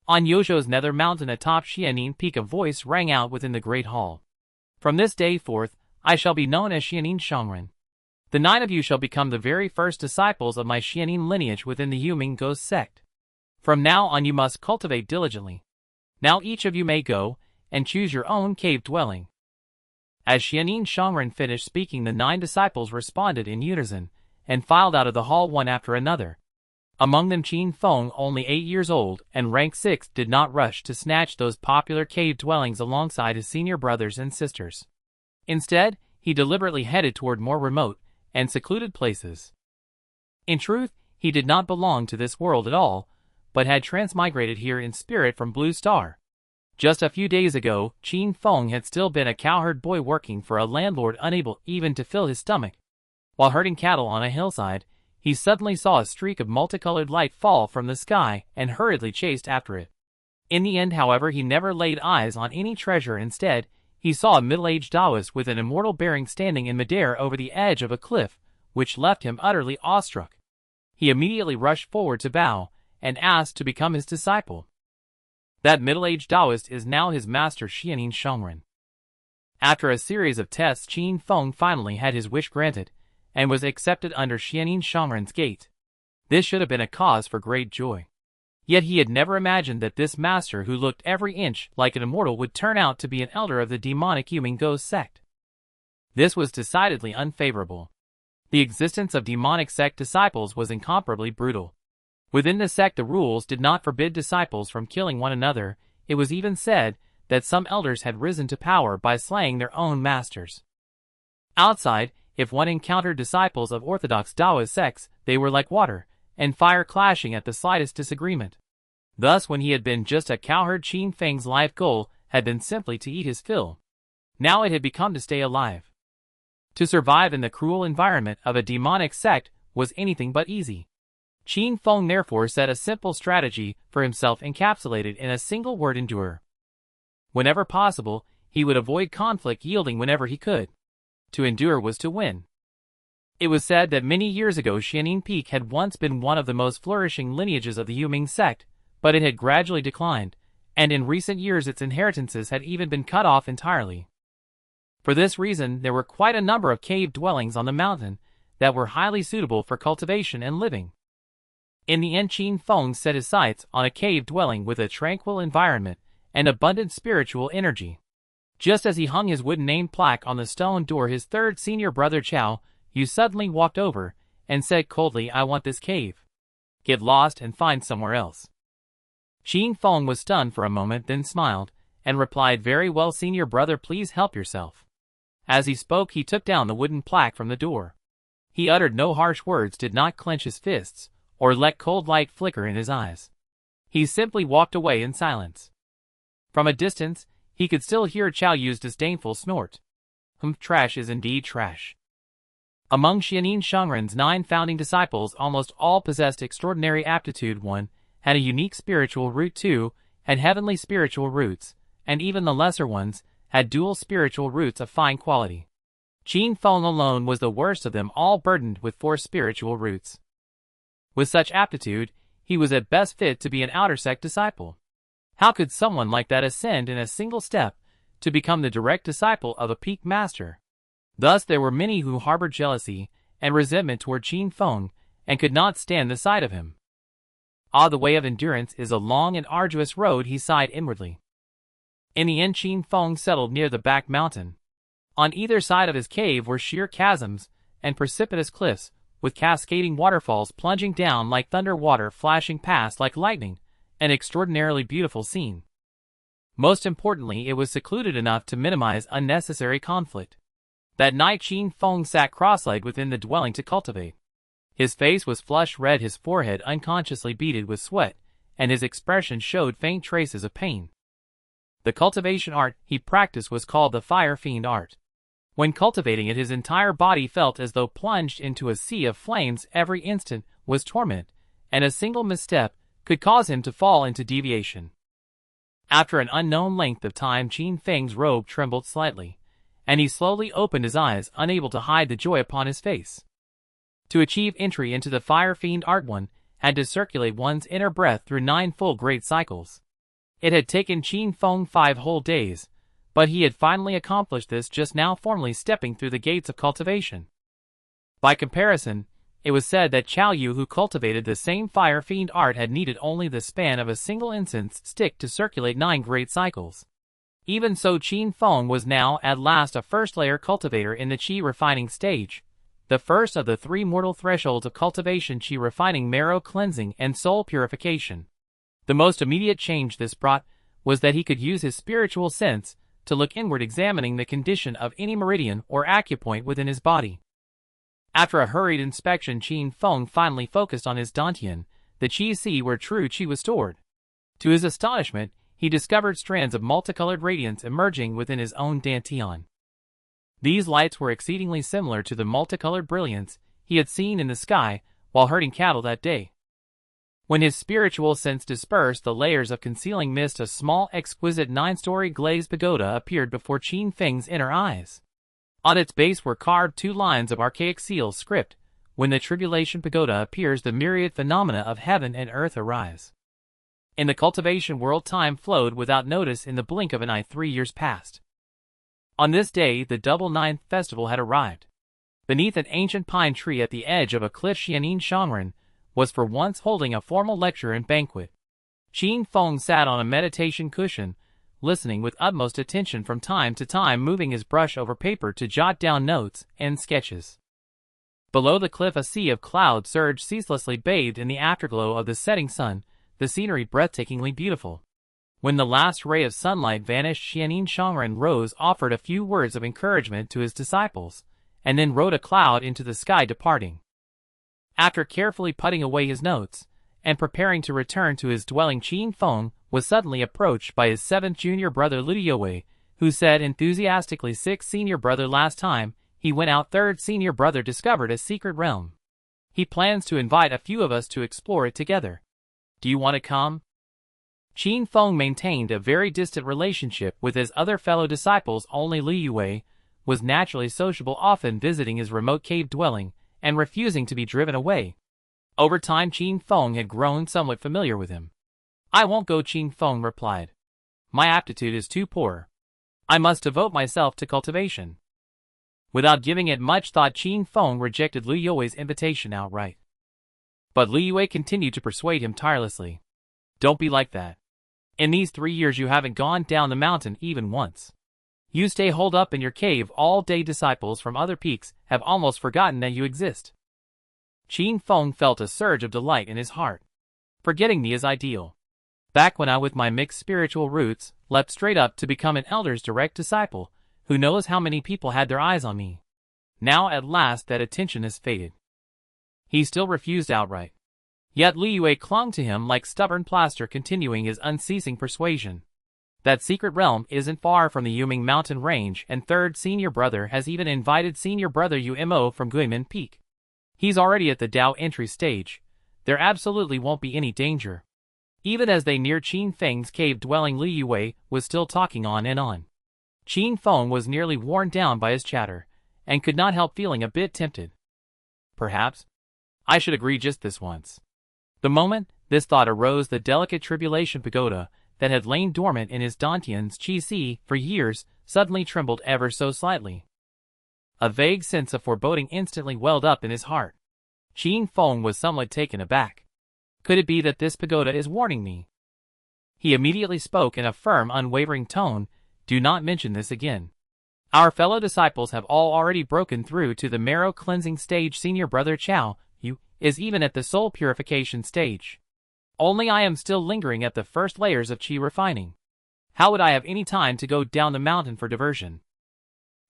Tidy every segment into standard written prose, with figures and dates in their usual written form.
On Yozhou's nether mountain atop Xianin Peak a voice rang out within the great hall. From this day forth, I shall be known as Xianin Shangren. The 9 of you shall become the very first disciples of my Xianin lineage within the Yuming Ghost sect. From now on you must cultivate diligently. Now each of you may go, and choose your own cave dwelling. As Xianin Shangren finished speaking, the 9 disciples responded in unison, and filed out of the hall one after another. Among them Qin Feng, only 8 years old, and rank 6, did not rush to snatch those popular cave dwellings alongside his senior brothers and sisters. Instead, he deliberately headed toward more remote and secluded places. In truth, he did not belong to this world at all, but had transmigrated here in spirit from Blue Star. Just a few days ago, Qin Feng had still been a cowherd boy working for a landlord unable even to fill his stomach. While herding cattle on a hillside, he suddenly saw a streak of multicolored light fall from the sky and hurriedly chased after it. In the end, however, he never laid eyes on any treasure. Instead, he saw a middle-aged Taoist with an immortal bearing standing in midair over the edge of a cliff, which left him utterly awestruck. He immediately rushed forward to bow and asked to become his disciple. That middle-aged Taoist is now his master Xianin Shangren. After a series of tests, Qin Feng finally had his wish granted, and was accepted under Xianin Shangren's gate. This should have been a cause for great joy. Yet he had never imagined that this master who looked every inch like an immortal would turn out to be an elder of the demonic Yuming Ghost sect. This was decidedly unfavorable. The existence of demonic sect disciples was incomparably brutal. Within the sect the rules did not forbid disciples from killing one another. It was even said that some elders had risen to power by slaying their own masters. Outside, if one encountered disciples of orthodox Taoist sects, they were like water and fire clashing at the slightest disagreement. Thus, when he had been just a cowherd, Qin Feng's life goal had been simply to eat his fill. Now it had become to stay alive. To survive in the cruel environment of a demonic sect was anything but easy. Qin Feng therefore set a simple strategy for himself encapsulated in a single word: endure. Whenever possible, he would avoid conflict, yielding whenever he could. To endure was to win. It was said that many years ago Xianin Peak had once been one of the most flourishing lineages of the Yuming sect, but it had gradually declined, and in recent years its inheritances had even been cut off entirely. For this reason, there were quite a number of cave dwellings on the mountain that were highly suitable for cultivation and living. In the end, Qin Feng set his sights on a cave dwelling with a tranquil environment and abundant spiritual energy. Just as he hung his wooden name plaque on the stone door, his third senior brother Chao Yu suddenly walked over and said coldly, "I want this cave. Get lost and find somewhere else." Qin Feng was stunned for a moment, then smiled and replied, "Very well, senior brother, please help yourself." As he spoke, he took down the wooden plaque from the door. He uttered no harsh words, did not clench his fists, or let cold light flicker in his eyes. He simply walked away in silence. From a distance, he could still hear Chao Yu's disdainful snort. Trash is indeed trash. Among Xianin Shangren's 9 founding disciples, almost all possessed extraordinary aptitude. 1 had a unique spiritual root, 2 had heavenly spiritual roots, and even the lesser ones had dual spiritual roots of fine quality. Qin Feng alone was the worst of them all, burdened with 4 spiritual roots. With such aptitude, he was at best fit to be an outer sect disciple. How could someone like that ascend in a single step to become the direct disciple of a peak master? Thus there were many who harbored jealousy and resentment toward Qin Feng and could not stand the sight of him. "Ah, the way of endurance is a long and arduous road," he sighed inwardly. In the end, Qin Feng settled near the back mountain. On either side of his cave were sheer chasms and precipitous cliffs, with cascading waterfalls plunging down like thunder, water flashing past like lightning, an extraordinarily beautiful scene. Most importantly, it was secluded enough to minimize unnecessary conflict. That night Qin Feng sat cross-legged within the dwelling to cultivate. His face was flushed red, his forehead unconsciously beaded with sweat, and his expression showed faint traces of pain. The cultivation art he practiced was called the Fire Fiend art. When cultivating it, his entire body felt as though plunged into a sea of flames. Every instant was torment, and a single misstep could cause him to fall into deviation. After an unknown length of time, Qin Feng's robe trembled slightly, and he slowly opened his eyes, unable to hide the joy upon his face. To achieve entry into the Fire Fiend art, one had to circulate one's inner breath through 9 full great cycles. It had taken Qin Feng 5 whole days, but he had finally accomplished this just now, formally stepping through the gates of cultivation. By comparison, it was said that Chao Yu, who cultivated the same fire fiend art, had needed only the span of a single incense stick to circulate 9 great cycles. Even so, Qin Feng was now at last a first-layer cultivator in the Qi refining stage, the first of the 3 mortal thresholds of cultivation: Qi refining, marrow cleansing, and soul purification. The most immediate change this brought was that he could use his spiritual sense to look inward, examining the condition of any meridian or acupoint within his body. After a hurried inspection, Qin Feng finally focused on his dantian, the Qi Si where true Qi was stored. To his astonishment, he discovered strands of multicolored radiance emerging within his own dantian. These lights were exceedingly similar to the multicolored brilliance he had seen in the sky while herding cattle that day. When his spiritual sense dispersed the layers of concealing mist, a small, exquisite 9-story glazed pagoda appeared before Qin Feng's inner eyes. On its base were carved 2 lines of archaic seal script. When the tribulation pagoda appears, the myriad phenomena of heaven and earth arise. In the cultivation world, time flowed without notice in the blink of an eye. 3 years passed. On this day, the double 9th festival had arrived. Beneath an ancient pine tree at the edge of a cliff, Xianin Shangren was for once holding a formal lecture and banquet. Qin Feng sat on a meditation cushion, listening with utmost attention, from time to time moving his brush over paper to jot down notes and sketches. Below the cliff, a sea of clouds surged ceaselessly, bathed in the afterglow of the setting sun, the scenery breathtakingly beautiful. When the last ray of sunlight vanished, Xianin Shangren rose, offered a few words of encouragement to his disciples, and then rode a cloud into the sky, departing. After carefully putting away his notes and preparing to return to his dwelling, Qin Feng was suddenly approached by his 7th junior brother Liu Yue, who said enthusiastically, "6th senior brother, last time he went out, 3rd senior brother discovered a secret realm. He plans to invite a few of us to explore it together. Do you want to come?" Qin Feng maintained a very distant relationship with his other fellow disciples. Only Liu Yue was naturally sociable, often visiting his remote cave dwelling and refusing to be driven away. Over time, Qin Feng had grown somewhat familiar with him. "I won't go," Qin Feng replied. "My aptitude is too poor. I must devote myself to cultivation." Without giving it much thought, Qin Feng rejected Liu Yue's invitation outright. But Liu Yue continued to persuade him tirelessly. "Don't be like that. In these 3 years you haven't gone down the mountain even once. You stay holed up in your cave all day. Disciples from other peaks have almost forgotten that you exist." Qin Feng felt a surge of delight in his heart. Forgetting me is ideal. Back when I, with my mixed spiritual roots, leapt straight up to become an elder's direct disciple, who knows how many people had their eyes on me. Now at last that attention has faded. He still refused outright. Yet Liu Yue clung to him like stubborn plaster, continuing his unceasing persuasion. That secret realm isn't far from the Yuming mountain range, and 3rd senior brother has even invited senior brother Umo from Guimin Peak. He's already at the Dao entry stage. There absolutely won't be any danger. Even as they neared Qin Feng's cave dwelling, Liu Yue was still talking on and on. Qin Feng was nearly worn down by his chatter, and could not help feeling a bit tempted. Perhaps I should agree just this once. The moment this thought arose, the delicate tribulation pagoda that had lain dormant in his dantian's Qi Si for years suddenly trembled ever so slightly. A vague sense of foreboding instantly welled up in his heart. Qin Feng was somewhat taken aback. Could it be that this pagoda is warning me? He immediately spoke in a firm, unwavering tone, "Do not mention this again. Our fellow disciples have all already broken through to the marrow cleansing stage. Senior brother Chao Yu is even at the soul purification stage. Only I am still lingering at the first layers of Qi refining. How would I have any time to go down the mountain for diversion?"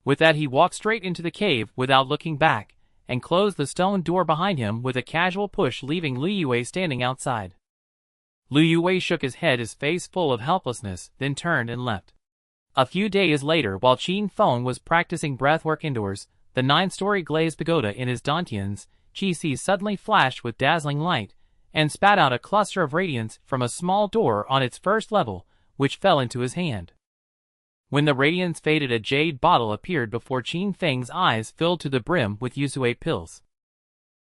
With that, he walked straight into the cave without looking back, and closed the stone door behind him with a casual push, leaving Liu Yue standing outside. Liu Yue shook his head, his face full of helplessness, then turned and left. A few days later, while Qin Feng was practicing breathwork indoors, the 9-story glazed pagoda in his dantian's Qi Si suddenly flashed with dazzling light, and spat out a cluster of radiance from a small door on its first level, which fell into his hand. When the radiance faded, a jade bottle appeared before Qin Feng's eyes, filled to the brim with Yusui pills.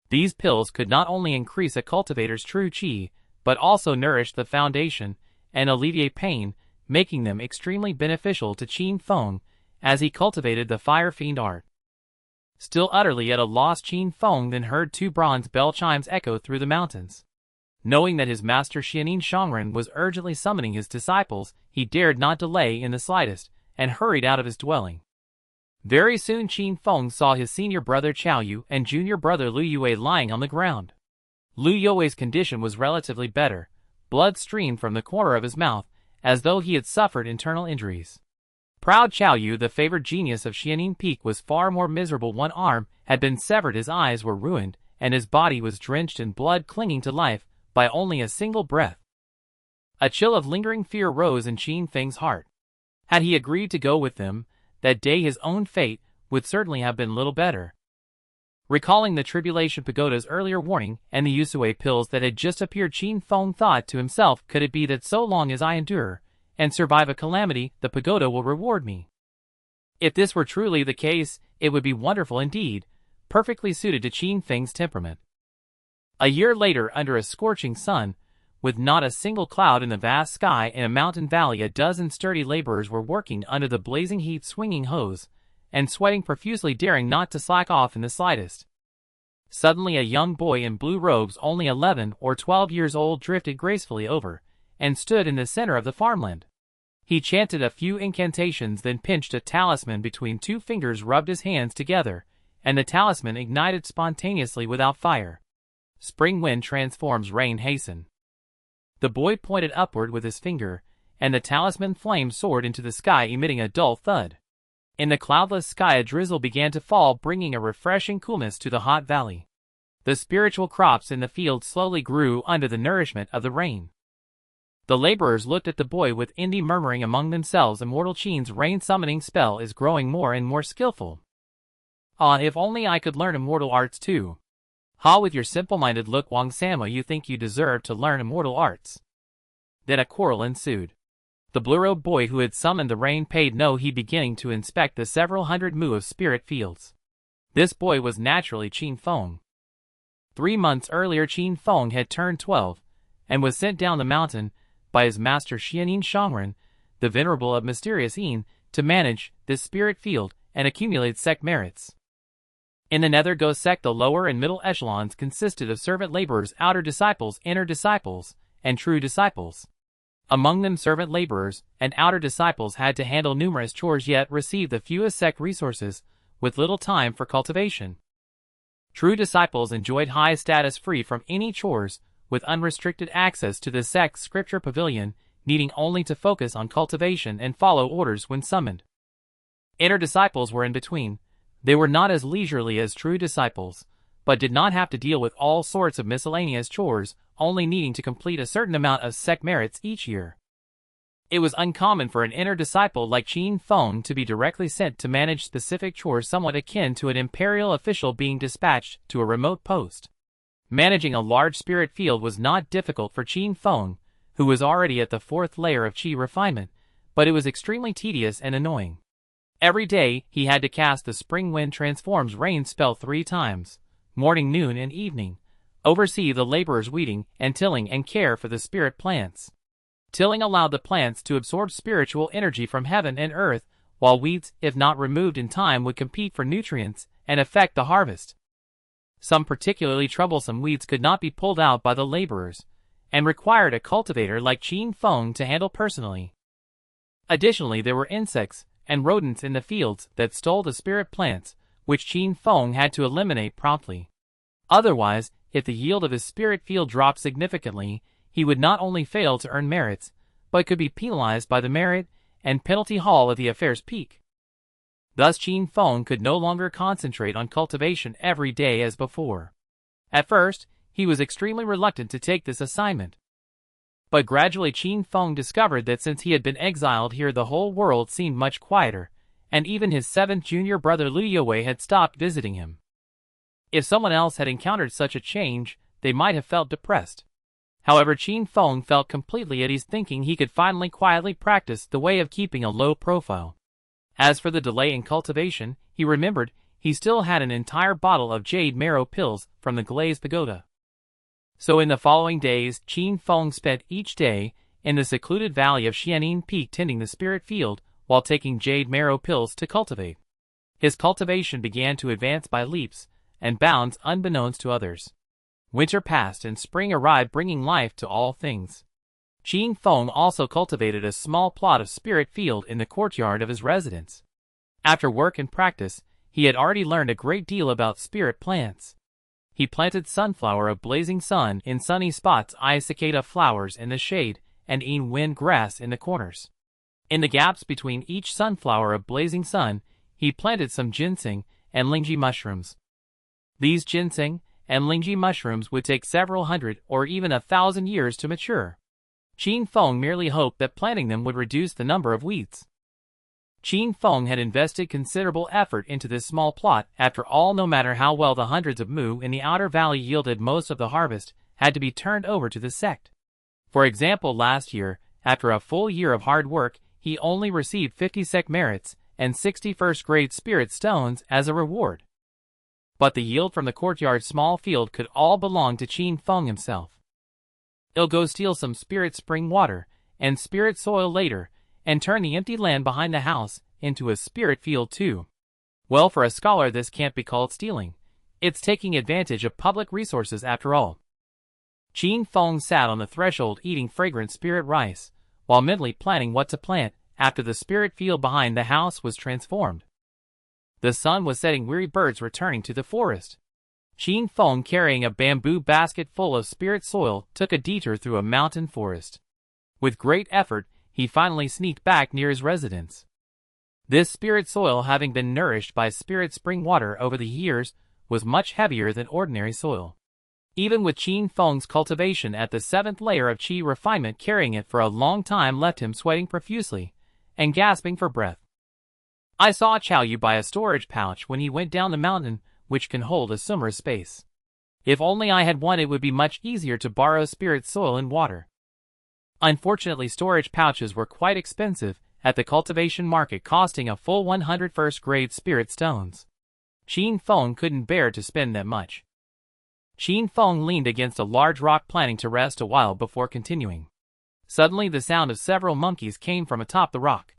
These pills could not only increase a cultivator's true Qi, but also nourish the foundation and alleviate pain, making them extremely beneficial to Qin Feng as he cultivated the fire fiend art. Still utterly at a loss, Qin Feng then heard 2 bronze bell chimes echo through the mountains. Knowing that his master Xianin Shangren was urgently summoning his disciples, he dared not delay in the slightest, and hurried out of his dwelling. Very soon Qin Feng saw his senior brother Qiao Yu and junior brother Lu Yue lying on the ground. Lu Yue's condition was relatively better. Blood streamed from the corner of his mouth, as though he had suffered internal injuries. Proud Qiao Yu, the favored genius of Xianin Peak, was far more miserable. One arm had been severed, his eyes were ruined, and his body was drenched in blood, clinging to life by only a single breath. A chill of lingering fear rose in Qin Feng's heart. Had he agreed to go with them, that day his own fate would certainly have been little better. Recalling the Tribulation Pagoda's earlier warning and the Usui pills that had just appeared, Qin Feng thought to himself, could it be that so long as I endure and survive a calamity, the pagoda will reward me? If this were truly the case, it would be wonderful indeed, perfectly suited to Qin Feng's temperament. A year later, under a scorching sun, with not a single cloud in the vast sky, in a mountain valley, a dozen sturdy laborers were working under the blazing heat, swinging hoes and sweating profusely, daring not to slack off in the slightest. Suddenly a young boy in blue robes, only 11 or 12 years old, drifted gracefully over and stood in the center of the farmland. He chanted a few incantations, then pinched a talisman between 2 fingers, rubbed his hands together, and the talisman ignited spontaneously without fire. Spring wind transforms rain, hasten. The boy pointed upward with his finger, and the talisman flame soared into the sky, emitting a dull thud. In the cloudless sky a drizzle began to fall, bringing a refreshing coolness to the hot valley. The spiritual crops in the field slowly grew under the nourishment of the rain. The laborers looked at the boy with envy, murmuring among themselves, immortal Qin's rain-summoning spell is growing more and more skillful. Ah, if only I could learn immortal arts too. Ha, with your simple-minded look, Wang Sama, you think you deserve to learn immortal arts. Then a quarrel ensued. The blue-robed boy who had summoned the rain paid no heed, beginning to inspect the several hundred mu of spirit fields. This boy was naturally Qin Feng. 3 months earlier Qin Feng had turned 12, and was sent down the mountain by his master Xianin Shangren, the venerable of mysterious Yin, to manage this spirit field and accumulate sect merits. In the Nether Ghost sect, the lower and middle echelons consisted of servant laborers, outer disciples, inner disciples, and true disciples. Among them, servant laborers and outer disciples had to handle numerous chores, yet received the fewest sect resources, with little time for cultivation. True disciples enjoyed high status, free from any chores, with unrestricted access to the sect's scripture pavilion, needing only to focus on cultivation and follow orders when summoned. Inner disciples were in between. They were not as leisurely as true disciples, but did not have to deal with all sorts of miscellaneous chores, only needing to complete a certain amount of sect merits each year. It was uncommon for an inner disciple like Qin Feng to be directly sent to manage specific chores, somewhat akin to an imperial official being dispatched to a remote post. Managing a large spirit field was not difficult for Qin Feng, who was already at the 4th layer of Qi refinement, but it was extremely tedious and annoying. Every day, he had to cast the Spring Wind Transforms Rain spell 3 times, morning, noon, and evening, oversee the laborers' weeding and tilling, and care for the spirit plants. Tilling allowed the plants to absorb spiritual energy from heaven and earth, while weeds, if not removed in time, would compete for nutrients and affect the harvest. Some particularly troublesome weeds could not be pulled out by the laborers, and required a cultivator like Qin Feng to handle personally. Additionally, there were insects and rodents in the fields that stole the spirit plants, which Qin Feng had to eliminate promptly. Otherwise, if the yield of his spirit field dropped significantly, he would not only fail to earn merits, but could be penalized by the merit and penalty hall of the affair's peak. Thus Qin Feng could no longer concentrate on cultivation every day as before. At first, he was extremely reluctant to take this assignment. But gradually Qin Feng discovered that since he had been exiled here, the whole world seemed much quieter, and even his 7th junior brother Lu Yue had stopped visiting him. If someone else had encountered such a change, they might have felt depressed. However, Qin Feng felt completely at ease, thinking he could finally quietly practice the way of keeping a low profile. As for the delay in cultivation, he remembered he still had an entire bottle of jade marrow pills from the Glazed Pagoda. So in the following days, Qin Feng spent each day in the secluded valley of Xianin Peak tending the spirit field while taking jade marrow pills to cultivate. His cultivation began to advance by leaps and bounds unbeknownst to others. Winter passed and spring arrived, bringing life to all things. Qin Feng also cultivated a small plot of spirit field in the courtyard of his residence. After work and practice, he had already learned a great deal about spirit plants. He planted sunflower of blazing sun in sunny spots, cicada flowers in the shade, and wind grass in the corners. In the gaps between each sunflower of blazing sun, he planted some ginseng and lingji mushrooms. These ginseng and lingji mushrooms would take several hundred or even 1,000 years to mature. Qin Feng merely hoped that planting them would reduce the number of weeds. Qin Feng had invested considerable effort into this small plot. After all, no matter how well the hundreds of mu in the outer valley yielded, most of the harvest had to be turned over to the sect. For example, last year, after a full year of hard work, he only received 50 sect merits and 60 first-grade spirit stones as a reward. But the yield from the courtyard's small field could all belong to Qin Feng himself. He'll go steal some spirit spring water and spirit soil later, and turn the empty land behind the house into a spirit field too. Well, for a scholar this can't be called stealing. It's taking advantage of public resources after all. Qin Feng sat on the threshold eating fragrant spirit rice, while mentally planning what to plant after the spirit field behind the house was transformed. The sun was setting, weary birds returning to the forest. Qin Feng, carrying a bamboo basket full of spirit soil, took a detour through a mountain forest. With great effort, he finally sneaked back near his residence. This spirit soil, having been nourished by spirit spring water over the years, was much heavier than ordinary soil. Even with Qin Feng's cultivation at the 7th layer of qi refinement, carrying it for a long time left him sweating profusely and gasping for breath. I saw Chao Yu buy a storage pouch when he went down the mountain, which can hold a summer space. If only I had one, it would be much easier to borrow spirit soil and water. Unfortunately, storage pouches were quite expensive at the cultivation market, costing a full 100 first-grade spirit stones. Qin Feng couldn't bear to spend that much. Qin Feng leaned against a large rock, planning to rest a while before continuing. Suddenly the sound of several monkeys came from atop the rock.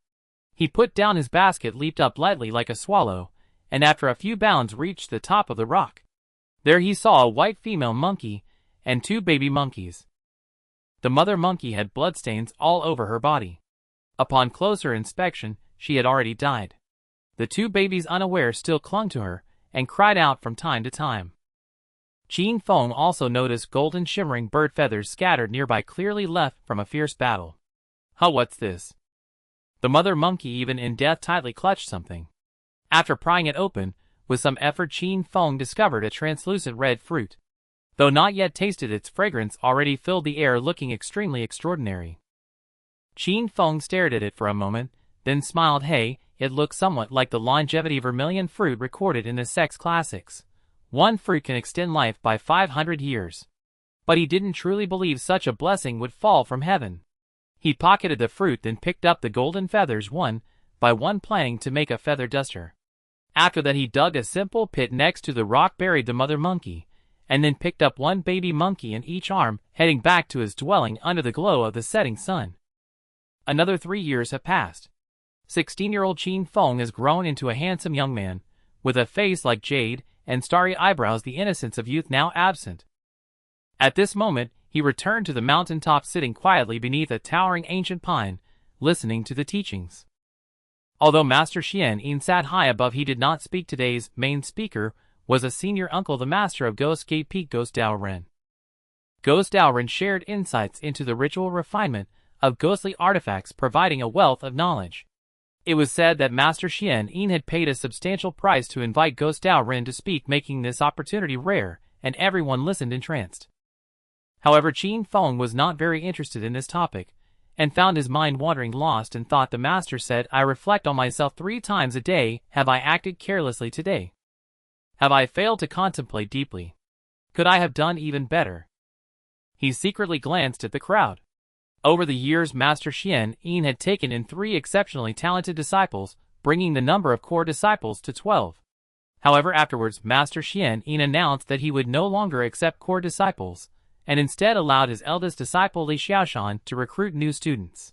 He put down his basket, leaped up lightly like a swallow, and after a few bounds reached the top of the rock. There he saw a white female monkey and 2 baby monkeys. The mother monkey had bloodstains all over her body. Upon closer inspection, she had already died. The 2 babies, unaware, still clung to her and cried out from time to time. Qin Feng also noticed golden shimmering bird feathers scattered nearby, clearly left from a fierce battle. Huh, what's this? The mother monkey, even in death, tightly clutched something. After prying it open, with some effort, Qin Feng discovered a translucent red fruit. Though not yet tasted, its fragrance already filled the air, looking extremely extraordinary. Qin Feng stared at it for a moment, then smiled. Hey, it looks somewhat like the longevity vermilion fruit recorded in the sects classics. One fruit can extend life by 500 years. But he didn't truly believe such a blessing would fall from heaven. He pocketed the fruit, then picked up the golden feathers one by one, planning to make a feather duster. After that, he dug a simple pit next to the rock, buried the mother monkey, and then picked up 1 baby monkey in each arm, heading back to his dwelling under the glow of the setting sun. Another 3 years have passed. 16-year-old Qin Feng has grown into a handsome young man, with a face like jade and starry eyebrows, the innocence of youth now absent. At this moment, he returned to the mountaintop, sitting quietly beneath a towering ancient pine, listening to the teachings. Although Master Xian sat high above, he did not speak. Today's main speaker was a senior uncle, the master of Ghost Gate Peak, Ghost Dao Ren. Ghost Dao Ren shared insights into the ritual refinement of ghostly artifacts, providing a wealth of knowledge. It was said that Master Xian had paid a substantial price to invite Ghost Dao Ren to speak, making this opportunity rare, and everyone listened entranced. However, Qin Feng was not very interested in this topic, and found his mind wandering, lost in thought. The master said, I reflect on myself 3 times a day. Have I acted carelessly today? Have I failed to contemplate deeply? Could I have done even better? He secretly glanced at the crowd. Over the years, Master Xian had taken in 3 exceptionally talented disciples, bringing the number of core disciples to 12. However, afterwards, Master Xian announced that he would no longer accept core disciples, and instead allowed his eldest disciple Li Xiaoshan to recruit new students.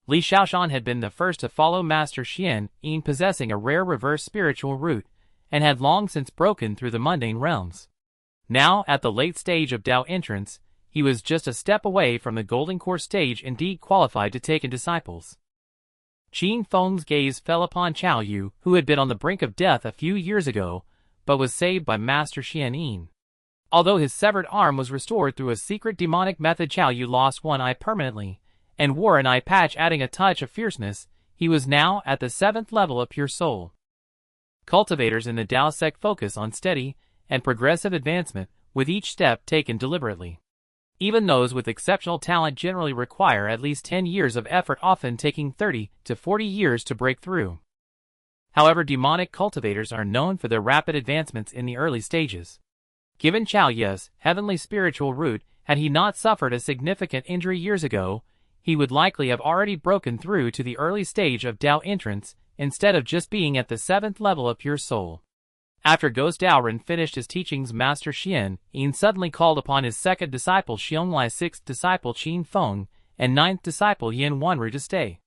Li Xiaoshan had been the first to follow Master Xian Yin, possessing a rare reverse spiritual root, and had long since broken through the mundane realms. Now, at the late stage of Dao entrance, he was just a step away from the golden core stage, indeed qualified to take in disciples. Qin Feng's gaze fell upon Chao Yu, who had been on the brink of death a few years ago, but was saved by Master Xian Yin. Although his severed arm was restored through a secret demonic method, Chao Yu lost one eye permanently, and wore an eye patch adding a touch of fierceness. He was now at the 7th level of pure soul. Cultivators in the Dao Sect focus on steady and progressive advancement, with each step taken deliberately. Even those with exceptional talent generally require at least 10 years of effort, often taking 30 to 40 years to break through. However, demonic cultivators are known for their rapid advancements in the early stages. Given Chao Yu's heavenly spiritual root, had he not suffered a significant injury years ago, he would likely have already broken through to the early stage of Dao entrance, instead of just being at the 7th level of pure soul. After Ghost Daoren finished his teachings, Master Xian Yin suddenly called upon his second disciple Xiongli, 6th disciple Qin Feng, and 9th disciple Yin Wanru to stay.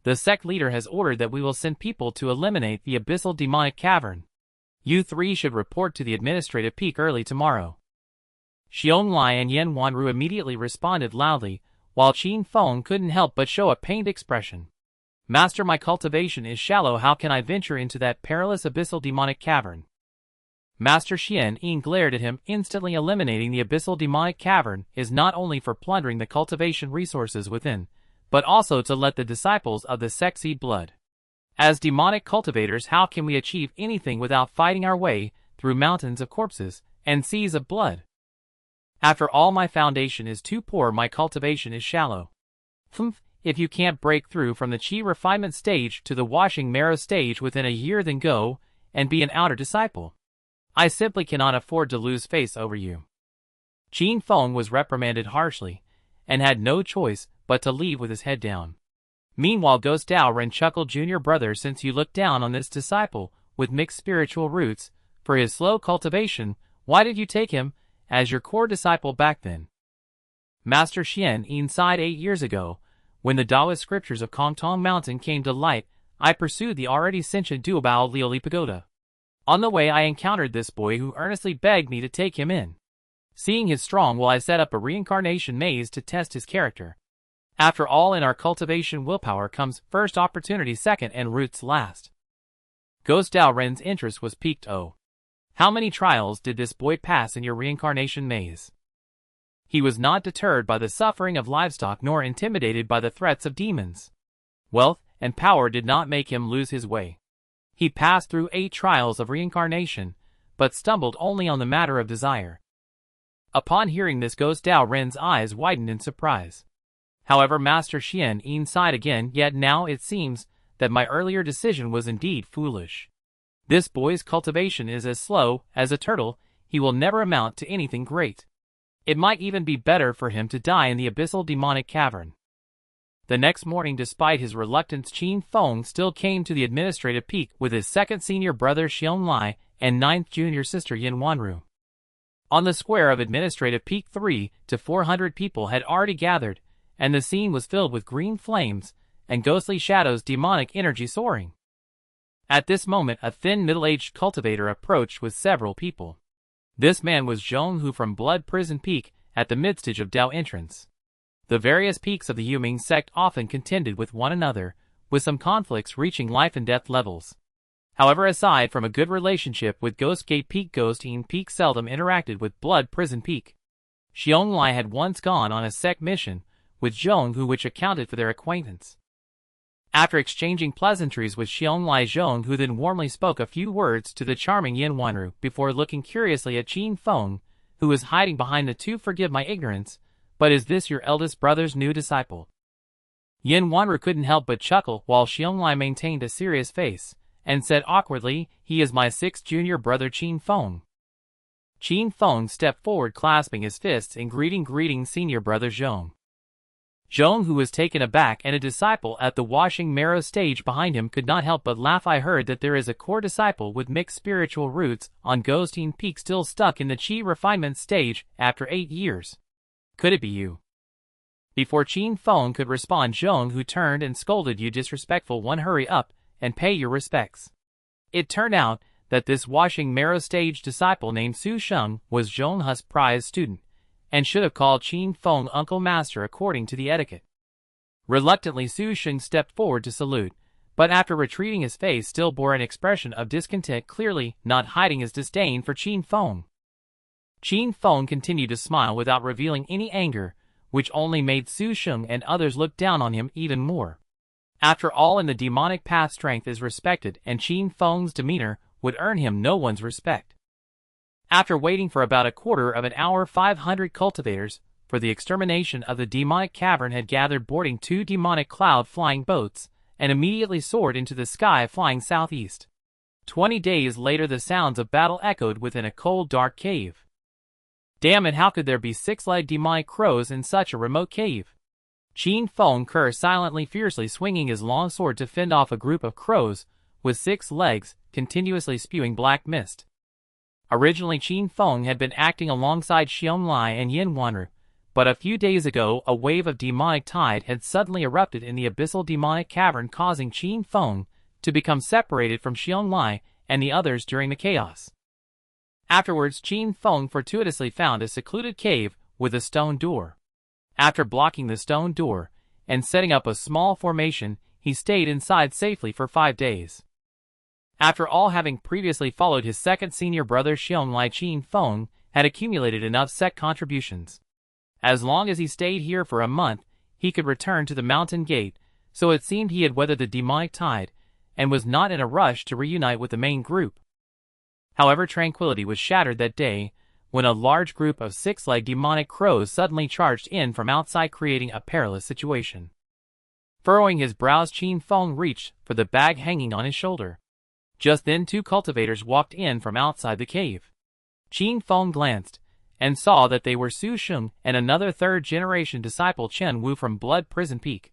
The sect leader has ordered that we will send people to eliminate the abyssal demonic cavern. You three should report to the administrative peak early tomorrow. Xiongli and Yin Wanru immediately responded loudly, while Qin Feng couldn't help but show a pained expression. Master, my cultivation is shallow. How can I venture into that perilous abyssal demonic cavern? Master Xian Yin glared at him. Instantly eliminating the abyssal demonic cavern is not only for plundering the cultivation resources within, but also to let the disciples of the sect see blood. As demonic cultivators, how can we achieve anything without fighting our way through mountains of corpses and seas of blood? After all, my foundation is too poor, my cultivation is shallow. If you can't break through from the Qi refinement stage to the washing marrow stage within a year, then go and be an outer disciple. I simply cannot afford to lose face over you. Qin Feng was reprimanded harshly, and had no choice but to leave with his head down. Meanwhile, Ghost Daoren chuckled. Junior brother, since you looked down on this disciple with mixed spiritual roots for his slow cultivation, why did you take him as your core disciple back then? Master Xian Yin sighed. 8 years ago, when the Taoist scriptures of Kongtong Mountain came to light, I pursued the already sentient Duobao Lioli Pagoda. On the way, I encountered this boy who earnestly begged me to take him in. Seeing his strong will, I set up a reincarnation maze to test his character. After all, in our cultivation, willpower comes first, opportunity second, and roots last. Ghost Daoren's interest was piqued. Oh, how many trials did this boy pass in your reincarnation maze? He was not deterred by the suffering of livestock nor intimidated by the threats of demons. Wealth and power did not make him lose his way. He passed through 8 trials of reincarnation, but stumbled only on the matter of desire. Upon hearing this, Ghost Daoren's eyes widened in surprise. However, Master Xian Yin sighed again. Yet now it seems that my earlier decision was indeed foolish. This boy's cultivation is as slow as a turtle. He will never amount to anything great. It might even be better for him to die in the abyssal demonic cavern. The next morning, despite his reluctance, Qin Feng still came to the administrative peak with his second senior brother Xiongli and 9th junior sister Yin Wanru. On the square of administrative peak, 300 to 400 people had already gathered, and the scene was filled with green flames and ghostly shadows, demonic energy soaring. At this moment, a thin middle-aged cultivator approached with several people. This man was Zhong Hu from Blood Prison Peak, at the midstage of Dao entrance. The various peaks of the Yuming sect often contended with one another, with some conflicts reaching life and death levels. However, aside from a good relationship with Ghost Gate Peak, Ghost Yin Peak seldom interacted with Blood Prison Peak. Xiongli had once gone on a sect mission with Zhong Hu, which accounted for their acquaintance. After exchanging pleasantries with Xiongli, Zhong Hu then warmly spoke a few words to the charming Yin Wanru before looking curiously at Qin Feng, who was hiding behind the two. Forgive my ignorance, but is this your eldest brother's new disciple? Yin Wanru couldn't help but chuckle, while Xiongli maintained a serious face, and said awkwardly, he is my 6th junior brother Qin Feng. Qin Feng stepped forward, clasping his fists in greeting senior brother Zhong. Zhong, who was taken aback, and a disciple at the washing marrow stage behind him, could not help but laugh. I heard that there is a core disciple with mixed spiritual roots on Ghost Yin Peak, still stuck in the Qi refinement stage after 8 years. Could it be you? Before Qin Feng could respond, Zhong, who turned and scolded, "You disrespectful one, hurry up and pay your respects." It turned out that this washing marrow stage disciple named Su Sheng was Zhong He's prized student, and should have called Qin Feng Uncle Master according to the etiquette. Reluctantly, Su Sheng stepped forward to salute, but after retreating, his face still bore an expression of discontent, clearly not hiding his disdain for Qin Feng. Qin Feng continued to smile without revealing any anger, which only made Su Sheng and others look down on him even more. After all, in the demonic path, strength is respected, and Qin Feng's demeanor would earn him no one's respect. After waiting for about a quarter of an hour, 500 cultivators for the extermination of the demonic cavern had gathered, boarding 2 demonic cloud-flying boats, and immediately soared into the sky, flying southeast. 20 days later, the sounds of battle echoed within a cold, dark cave. Damn it, how could there be 6-legged demonic crows in such a remote cave? Qin Feng cursed silently, fiercely swinging his long sword to fend off a group of crows with 6 legs, continuously spewing black mist. Originally, Qin Feng had been acting alongside Xiong Lai and Yin Wanru, but a few days ago a wave of demonic tide had suddenly erupted in the abyssal demonic cavern, causing Qin Feng to become separated from Xiong Lai and the others during the chaos. Afterwards, Qin Feng fortuitously found a secluded cave with a stone door. After blocking the stone door and setting up a small formation, he stayed inside safely for 5 days. After all, having previously followed his second senior brother Xiong Lai, Qin Feng had accumulated enough sect contributions. As long as he stayed here for a month, he could return to the mountain gate, so it seemed he had weathered the demonic tide and was not in a rush to reunite with the main group. However, tranquility was shattered that day when a large group of 6-legged demonic crows suddenly charged in from outside, creating a perilous situation. Furrowing his brows, Qin Feng reached for the bag hanging on his shoulder. Just then 2 cultivators walked in from outside the cave. Qin Feng glanced and saw that they were Su Sheng and another 3rd-generation disciple, Chen Wu, from Blood Prison Peak.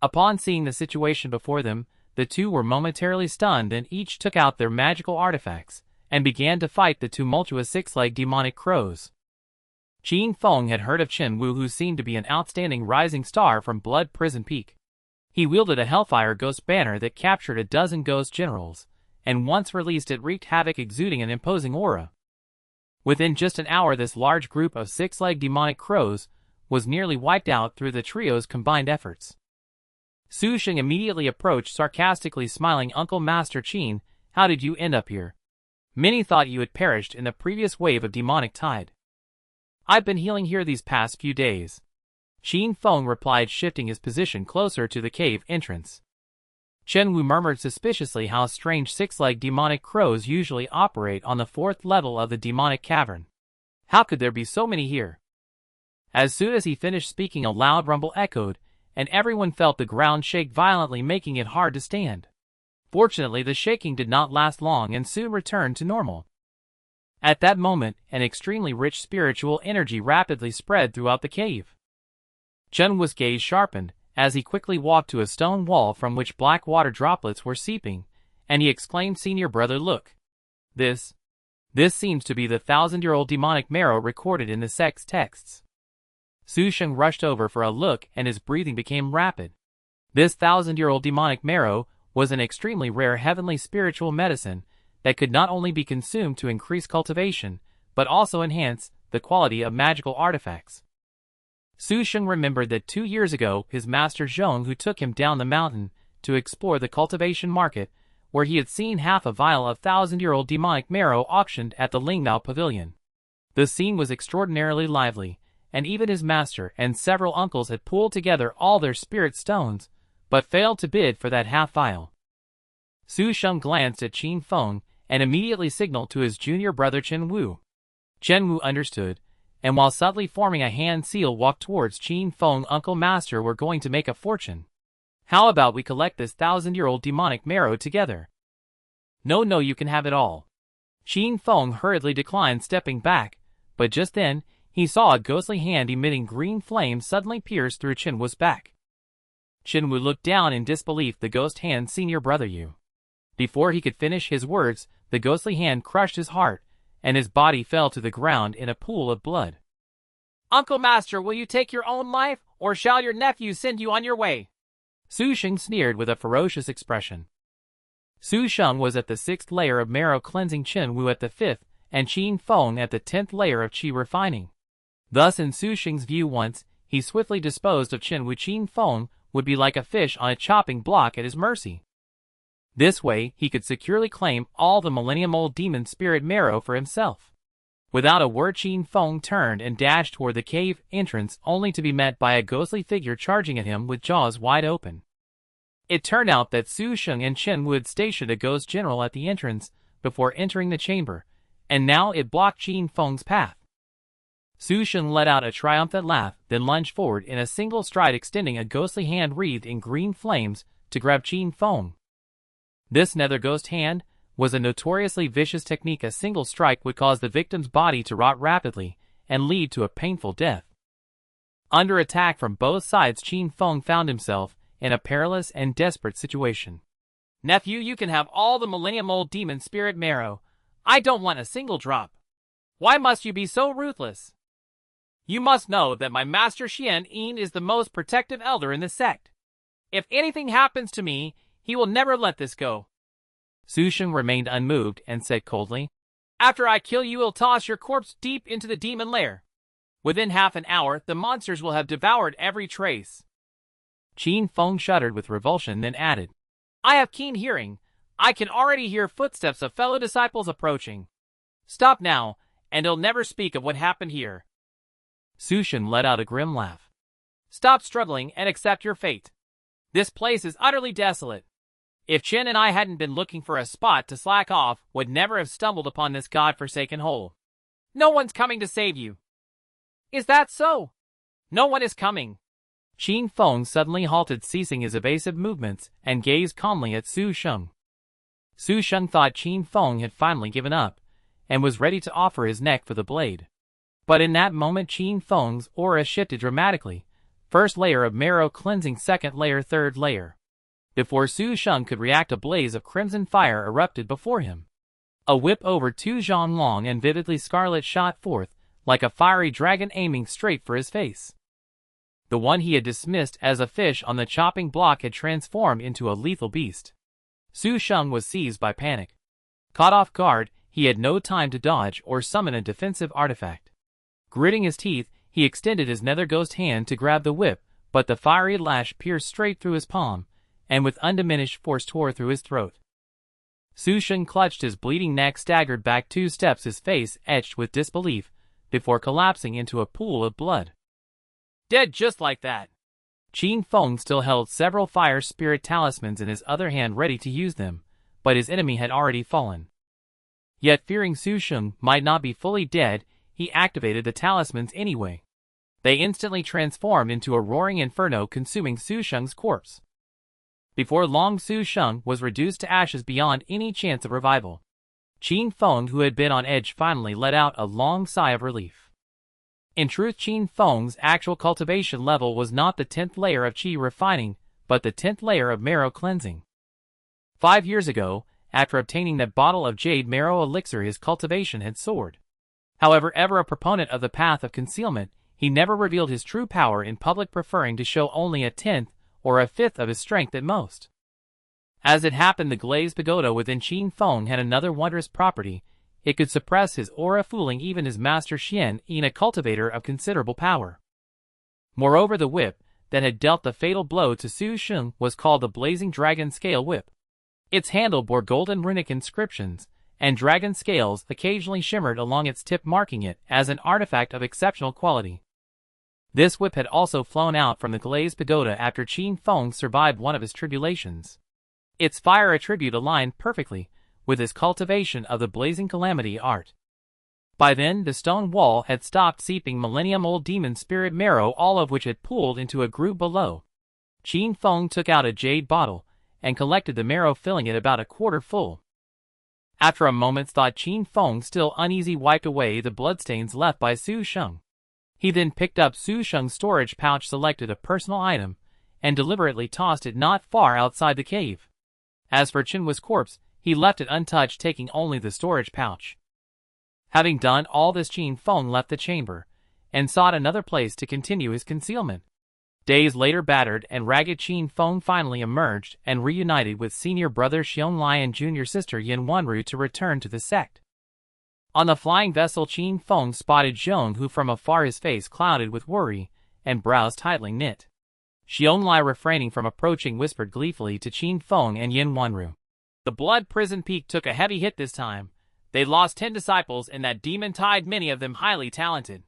Upon seeing the situation before them, the 2 were momentarily stunned and each took out their magical artifacts and began to fight the tumultuous 6-legged demonic crows. Qin Feng had heard of Chen Wu, who seemed to be an outstanding rising star from Blood Prison Peak. He wielded a Hellfire Ghost banner that captured a dozen ghost generals, and once released it wreaked havoc, exuding an imposing aura. Within just an hour, this large group of 6-legged demonic crows was nearly wiped out through the trio's combined efforts. Su Sheng immediately approached, sarcastically smiling, "Uncle Master Qin, how did you end up here? Many thought you had perished in the previous wave of demonic tide." "I've been healing here these past few days," Qin Feng replied, shifting his position closer to the cave entrance. Chen Wu murmured suspiciously how strange 6-legged demonic crows usually operate on the 4th level of the demonic cavern. How could there be so many here? As soon as he finished speaking, a loud rumble echoed, and everyone felt the ground shake violently, making it hard to stand. Fortunately, the shaking did not last long and soon returned to normal. At that moment, an extremely rich spiritual energy rapidly spread throughout the cave. Chen Wu's gaze sharpened as he quickly walked to a stone wall from which black water droplets were seeping, and he exclaimed, "Senior brother, look. This seems to be the 1,000-year-old demonic marrow recorded in the sect's texts." Su Sheng rushed over for a look, and his breathing became rapid. This 1,000-year-old demonic marrow was an extremely rare heavenly spiritual medicine that could not only be consumed to increase cultivation, but also enhance the quality of magical artifacts. Su Sheng remembered that 2 years ago his master Zhong, who took him down the mountain to explore the cultivation market, where he had seen half a vial of 1,000-year-old demonic marrow auctioned at the Lingmao Pavilion. The scene was extraordinarily lively, and even his master and several uncles had pulled together all their spirit stones, but failed to bid for that half vial. Su Sheng glanced at Qin Feng and immediately signaled to his junior brother Chen Wu. Chen Wu understood, and while subtly forming a hand seal, walked towards Qin Feng. "Uncle Master, we're going to make a fortune. How about we collect this 1,000-year-old demonic marrow together?" "No, you can have it all." Qin Feng hurriedly declined, stepping back, but just then he saw a ghostly hand emitting green flame suddenly pierce through Chen Wu's back. Chen Wu looked down in disbelief. "The ghost hand, senior brother, you..." Before he could finish his words, the ghostly hand crushed his heart, and his body fell to the ground in a pool of blood. Uncle Master, will you take your own life, or shall your nephew send you on your way? Su Sheng sneered with a ferocious expression. Su Sheng was at the 6th layer of marrow cleansing, Qin Wu at the 5th, and Qin Feng at the 10th layer of qi refining. Thus in Su Sheng's view, once he swiftly disposed of Qin Wu, Qin Feng would be like a fish on a chopping block at his mercy. This way he could securely claim all the millennium-old demon spirit marrow for himself. Without a word, Qin Feng turned and dashed toward the cave entrance, only to be met by a ghostly figure charging at him with jaws wide open. It turned out that Su Sheng and Qin Wu had stationed a ghost general at the entrance before entering the chamber, and now it blocked Qin Feng's path. Su Sheng let out a triumphant laugh, then lunged forward in a single stride, extending a ghostly hand wreathed in green flames to grab Qin Feng. This nether ghost hand was a notoriously vicious technique. A single strike would cause the victim's body to rot rapidly and lead to a painful death. Under attack from both sides, Qin Feng found himself in a perilous and desperate situation. Nephew, you can have all the millennium-old demon spirit marrow. I don't want a single drop. Why must you be so ruthless? You must know that my master Xian Yin is the most protective elder in the sect. If anything happens to me, he will never let this go. Su Sheng remained unmoved and said coldly, After I kill you, will toss your corpse deep into the demon lair. Within half an hour, the monsters will have devoured every trace. Qin Feng shuddered with revulsion, then added, I have keen hearing. I can already hear footsteps of fellow disciples approaching. Stop now, and I'll never speak of what happened here. Su Sheng let out a grim laugh. Stop struggling and accept your fate. This place is utterly desolate. If Qin and I hadn't been looking for a spot to slack off, would never have stumbled upon this god-forsaken hole. No one's coming to save you. Is that so? No one is coming. Qin Feng suddenly halted, ceasing his evasive movements, and gazed calmly at Su Sheng. Su Sheng thought Qin Feng had finally given up, and was ready to offer his neck for the blade. But in that moment Qin Feng's aura shifted dramatically. 1st layer of marrow cleansing, 2nd layer, 3rd layer. Before Su Sheng could react, a blaze of crimson fire erupted before him. A whip over 2 zhang long and vividly scarlet shot forth, like a fiery dragon aiming straight for his face. The one he had dismissed as a fish on the chopping block had transformed into a lethal beast. Su Sheng was seized by panic. Caught off guard, he had no time to dodge or summon a defensive artifact. Gritting his teeth, he extended his nether ghost hand to grab the whip, but the fiery lash pierced straight through his palm, and with undiminished force tore through his throat. Su Sheng clutched his bleeding neck, staggered back 2 steps, his face etched with disbelief, before collapsing into a pool of blood. Dead just like that. Qin Feng still held several fire spirit talismans in his other hand, ready to use them, but his enemy had already fallen. Yet fearing Su Sheng might not be fully dead, he activated the talismans anyway. They instantly transformed into a roaring inferno, consuming Su Sheng's corpse. Before long, Su Sheng was reduced to ashes beyond any chance of revival. Qin Feng, who had been on edge, finally let out a long sigh of relief. In truth, Qin Feng's actual cultivation level was not the 10th layer of qi refining, but the 10th layer of marrow cleansing. 5 years ago, after obtaining that bottle of jade marrow elixir, his cultivation had soared. However, ever a proponent of the path of concealment, he never revealed his true power in public, preferring to show only a 10th or a 5th of his strength at most. As it happened, the glazed pagoda within Qin Feng had another wondrous property. It could suppress his aura, fooling even his master Xian Yin, a cultivator of considerable power. Moreover, the whip that had dealt the fatal blow to Su Sheng was called the Blazing Dragon Scale Whip. Its handle bore golden runic inscriptions, and dragon scales occasionally shimmered along its tip, marking it as an artifact of exceptional quality. This whip had also flown out from the glazed pagoda after Qin Feng survived one of his tribulations. Its fire attribute aligned perfectly with his cultivation of the blazing calamity art. By then, the stone wall had stopped seeping millennium-old demon spirit marrow, all of which had pooled into a groove below. Qin Feng took out a jade bottle and collected the marrow, filling it about a quarter full. After a moment's thought, Qin Feng, still uneasy, wiped away the bloodstains left by Su Sheng. He then picked up Su Sheng's storage pouch, selected a personal item, and deliberately tossed it not far outside the cave. As for Qin Wu's corpse, he left it untouched, taking only the storage pouch. Having done all this, Qin Feng left the chamber, and sought another place to continue his concealment. Days later, battered and ragged Qin Feng finally emerged and reunited with senior brother Xiongli and junior sister Yin Wenru to return to the sect. On the flying vessel, Qin Feng spotted Zhong, who from afar, his face clouded with worry and brows tightly knit. Xiongli, refraining from approaching, whispered gleefully to Qin Feng and Yin Wenru. The Blood Prison Peak took a heavy hit this time. They lost 10 disciples in that demon tide, many of them highly talented.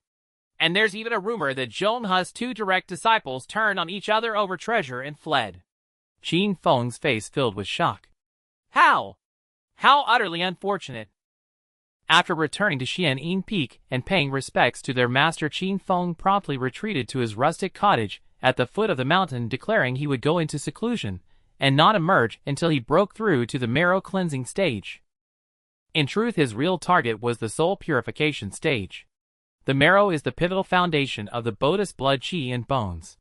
And there's even a rumor that Zhong He's 2 direct disciples turned on each other over treasure and fled. Qin Feng's face filled with shock. How? How utterly unfortunate. After returning to Xianin Peak and paying respects to their master, Qin Feng promptly retreated to his rustic cottage at the foot of the mountain, declaring he would go into seclusion and not emerge until he broke through to the marrow cleansing stage. In truth, his real target was the soul purification stage. The marrow is the pivotal foundation of the Buddhist blood, qi, and bones.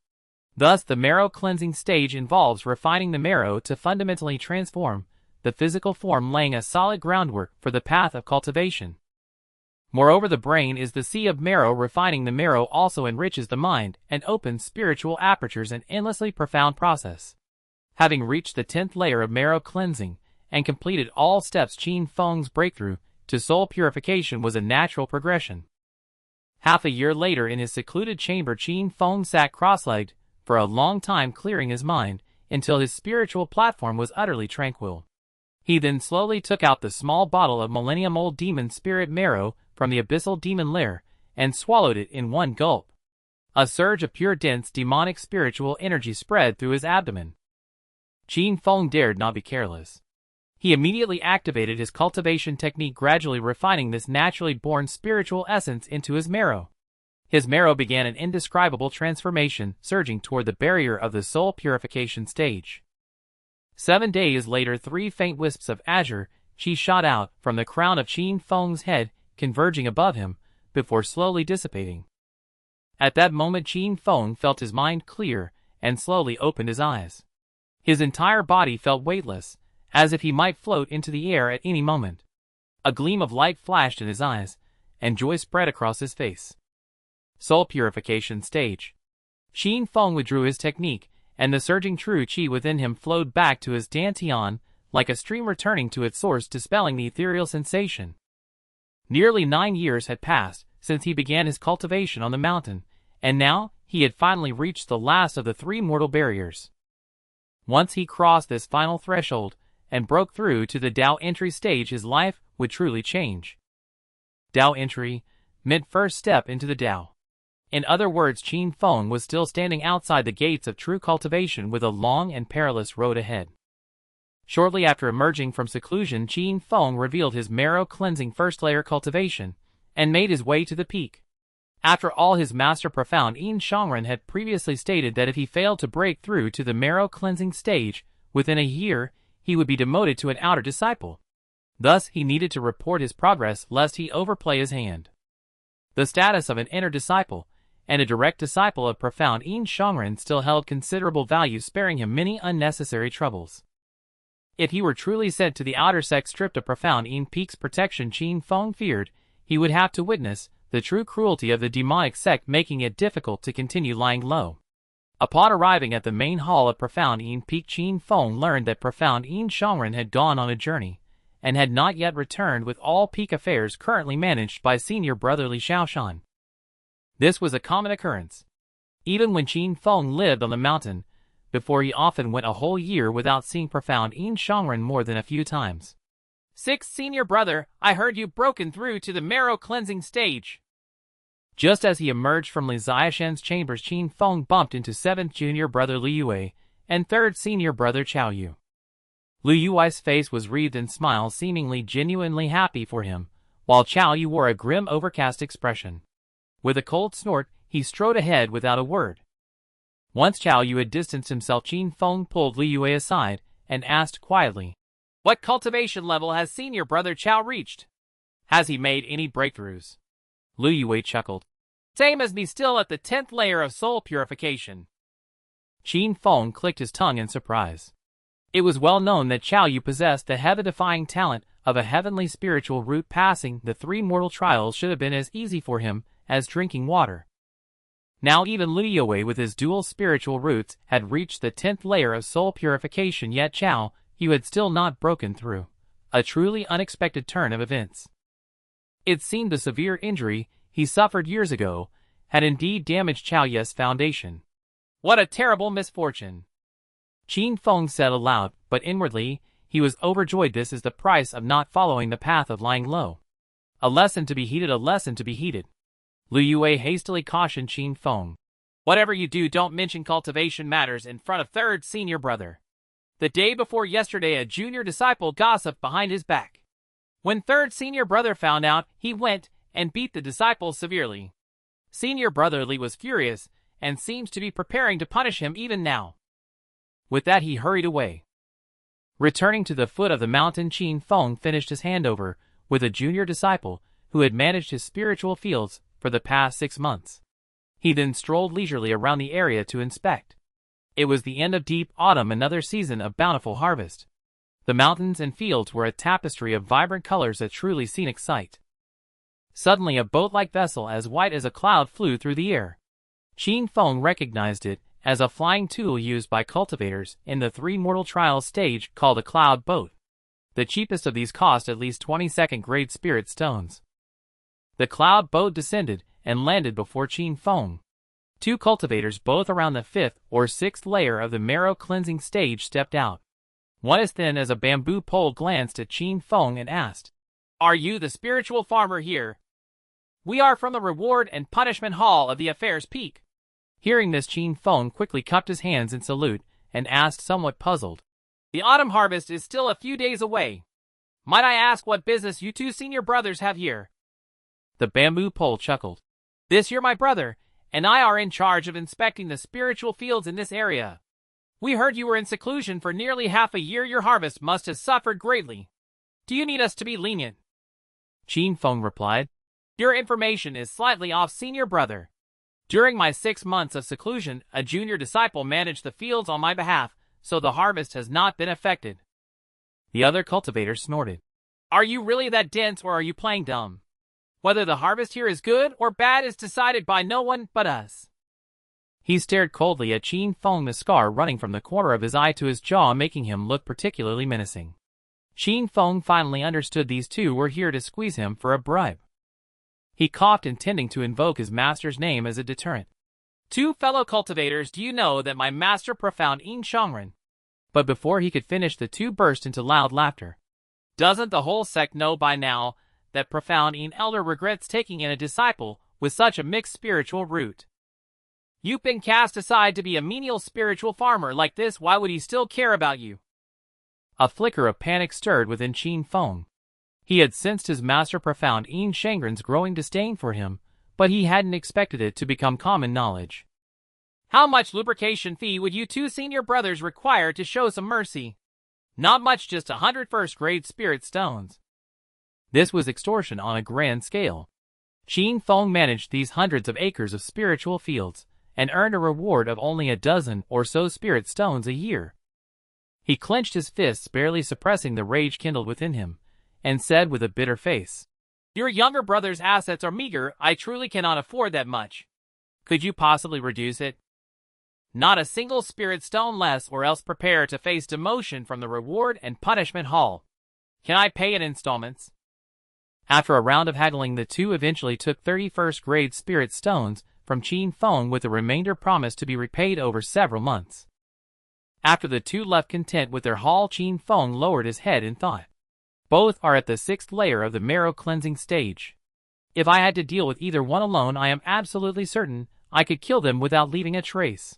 Thus, the marrow cleansing stage involves refining the marrow to fundamentally transform the physical form, laying a solid groundwork for the path of cultivation. Moreover, the brain is the sea of marrow. Refining the marrow also enriches the mind and opens spiritual apertures, an endlessly profound process. Having reached the 10th layer of marrow cleansing and completed all steps, Qin Feng's breakthrough to soul purification was a natural progression. Half a year later, in his secluded chamber, Qin Feng sat cross-legged for a long time, clearing his mind until his spiritual platform was utterly tranquil. He then slowly took out the small bottle of millennium-old demon spirit marrow from the abyssal demon lair and swallowed it in one gulp. A surge of pure, dense, demonic spiritual energy spread through his abdomen. Qin Feng dared not be careless. He immediately activated his cultivation technique, gradually refining this naturally born spiritual essence into his marrow. His marrow began an indescribable transformation, surging toward the barrier of the soul purification stage. 7 days later, 3 faint wisps of azure qi shot out from the crown of Qin Feng's head, converging above him, before slowly dissipating. At that moment, Qin Feng felt his mind clear and slowly opened his eyes. His entire body felt weightless, as if he might float into the air at any moment. A gleam of light flashed in his eyes, and joy spread across his face. Soul purification stage. Qin Feng withdrew his technique, and the surging true qi within him flowed back to his dantian, like a stream returning to its source, dispelling the ethereal sensation. Nearly 9 years had passed since he began his cultivation on the mountain, and now he had finally reached the last of the 3 mortal barriers. Once he crossed this final threshold and broke through to the Dao entry stage, his life would truly change. Dao entry meant first step into the Dao. In other words, Qin Feng was still standing outside the gates of true cultivation, with a long and perilous road ahead. Shortly after emerging from seclusion, Qin Feng revealed his marrow cleansing first layer cultivation and made his way to the peak. After all, his master profound Yin Shangren had previously stated that if he failed to break through to the marrow cleansing stage within a year, he would be demoted to an outer disciple. Thus, he needed to report his progress lest he overplay his hand. The status of an inner disciple and a direct disciple of profound Yin Shangren still held considerable value, sparing him many unnecessary troubles. If he were truly sent to the outer sect stripped of profound Yin Peak's protection, Qin Feng feared he would have to witness the true cruelty of the demonic sect, making it difficult to continue lying low. Upon arriving at the main hall of profound Yin Peak, Qin Feng learned that profound Yin Shangren had gone on a journey and had not yet returned, with all peak affairs currently managed by senior brother Li Shaoshan. This was a common occurrence. Even when Qin Feng lived on the mountain, before, he often went a whole year without seeing profound Yin Shangren more than a few times. 6th senior brother, I heard you broken through to the marrow cleansing stage. Just as he emerged from Li Ziashan's chambers, Qin Feng bumped into 7th junior brother Li Yue and 3rd senior brother Chao Yu. Li Yue's face was wreathed in smiles, seemingly genuinely happy for him, while Chao Yu wore a grim, overcast expression. With a cold snort, he strode ahead without a word. Once Chao Yu had distanced himself, Qin Feng pulled Li Yue aside and asked quietly, "What cultivation level has senior brother Chao reached? Has he made any breakthroughs?" Li Yue chuckled. "Same as me, still at the 10th layer of soul purification." Qin Feng clicked his tongue in surprise. It was well known that Chao Yu possessed the heaven-defying talent of a heavenly spiritual root. Passing the 3 mortal trials should have been as easy for him as drinking water. Now even Liu Yue with his dual spiritual roots had reached the 10th layer of soul purification, yet Chao Yu had still not broken through. A truly unexpected turn of events. It seemed the severe injury he suffered years ago had indeed damaged Chao Yu's foundation. What a terrible misfortune! Qin Feng said aloud, but inwardly, he was overjoyed. This is the price of not following the path of lying low. A lesson to be heeded, a lesson to be heeded. Liu Yue hastily cautioned Qin Feng. Whatever you do, don't mention cultivation matters in front of third senior brother. The day before yesterday, a junior disciple gossiped behind his back. When third senior brother found out, he went and beat the disciple severely. Senior brother Li was furious and seems to be preparing to punish him even now. With that he hurried away. Returning to the foot of the mountain, Qin Feng finished his handover with a junior disciple who had managed his spiritual fields for the past 6 months. He then strolled leisurely around the area to inspect. It was the end of deep autumn, another season of bountiful harvest. The mountains and fields were a tapestry of vibrant colors, a truly scenic sight. Suddenly a boat-like vessel as white as a cloud flew through the air. Qin Feng recognized it as a flying tool used by cultivators in the 3 mortal trial stage called a cloud boat. The cheapest of these cost at least 22nd grade spirit stones. The cloud boat descended and landed before Qin Feng. 2 cultivators, both around the 5th or 6th layer of the marrow cleansing stage, stepped out. One as thin as a bamboo pole glanced at Qin Feng and asked, "Are you the spiritual farmer here?" "We are from the reward and punishment hall of the Affairs Peak." Hearing this, Qin Feng quickly cupped his hands in salute and asked, somewhat puzzled, "The autumn harvest is still a few days away. Might I ask what business you 2 senior brothers have here?" The bamboo pole chuckled. "This year my brother and I are in charge of inspecting the spiritual fields in this area. We heard you were in seclusion for nearly half a year. Your harvest must have suffered greatly. Do you need us to be lenient?" Qin Feng replied, "Your information is slightly off, senior brother. During my 6 months of seclusion, a junior disciple managed the fields on my behalf, so the harvest has not been affected." The other cultivator snorted. "Are you really that dense, or are you playing dumb? Whether the harvest here is good or bad is decided by no one but us." He stared coldly at Qin Feng, the scar running from the corner of his eye to his jaw making him look particularly menacing. Qin Feng finally understood these 2 were here to squeeze him for a bribe. He coughed, intending to invoke his master's name as a deterrent. "2 fellow cultivators, do you know that my master profound Yin Shangren?" But before he could finish, the 2 burst into loud laughter. "Doesn't the whole sect know by now that profound Yin elder regrets taking in a disciple with such a mixed spiritual root? You've been cast aside to be a menial spiritual farmer like this. Why would he still care about you?" A flicker of panic stirred within Qin Feng. He had sensed his master profound Yin Shangren's growing disdain for him, but he hadn't expected it to become common knowledge. "How much lubrication fee would you 2 senior brothers require to show some mercy?" "Not much, just 100 first-grade spirit stones." This was extortion on a grand scale. Qin Feng managed these hundreds of acres of spiritual fields and earned a reward of only a dozen or so spirit stones a year. He clenched his fists, barely suppressing the rage kindled within him, and said with a bitter face, "Your younger brother's assets are meager. I truly cannot afford that much. Could you possibly reduce it? Not a single spirit stone less, or else prepare to face demotion from the reward and punishment hall. Can I pay in installments?" After a round of haggling, the 2 eventually took 31st grade spirit stones from Qin Feng, with the remainder promised to be repaid over several months. After the 2 left content with their haul, Qin Feng lowered his head in thought. Both are at the 6th layer of the marrow cleansing stage. If I had to deal with either one alone, I am absolutely certain I could kill them without leaving a trace.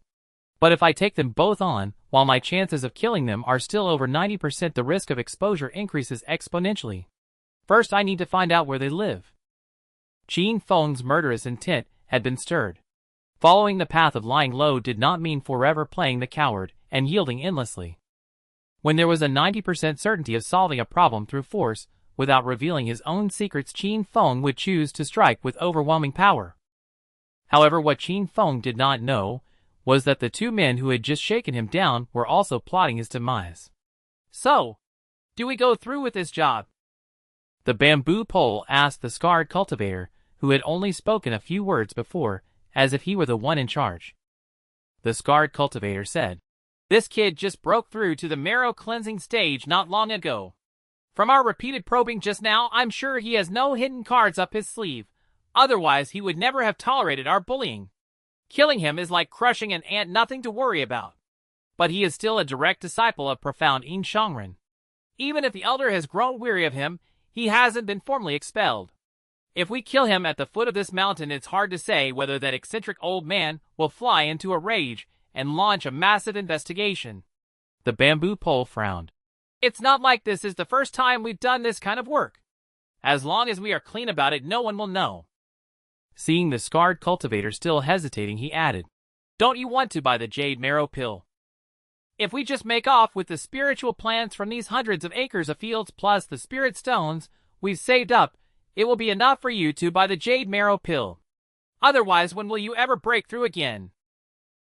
But if I take them both on, while my chances of killing them are still over 90%, the risk of exposure increases exponentially. First, I need to find out where they live. Qin Feng's murderous intent had been stirred. Following the path of lying low did not mean forever playing the coward and yielding endlessly. When there was a 90% certainty of solving a problem through force, without revealing his own secrets, Qin Feng would choose to strike with overwhelming power. However, what Qin Feng did not know was that the 2 men who had just shaken him down were also plotting his demise. "So, do we go through with this job?" The bamboo pole asked the scarred cultivator, who had only spoken a few words before, as if he were the one in charge. The scarred cultivator said, "This kid just broke through to the marrow cleansing stage not long ago. From our repeated probing just now, I'm sure he has no hidden cards up his sleeve. Otherwise, he would never have tolerated our bullying. Killing him is like crushing an ant, nothing to worry about. But he is still a direct disciple of profound Yin Shangren. Even if the elder has grown weary of him, he hasn't been formally expelled. If we kill him at the foot of this mountain, it's hard to say whether that eccentric old man will fly into a rage and launch a massive investigation." The bamboo pole frowned. "It's not like this is the first time we've done this kind of work. As long as we are clean about it, no one will know." Seeing the scarred cultivator still hesitating, he added, "Don't you want to buy the jade marrow pill? If we just make off with the spiritual plants from these hundreds of acres of fields plus the spirit stones we've saved up, it will be enough for you to buy the jade marrow pill. Otherwise, when will you ever break through again?"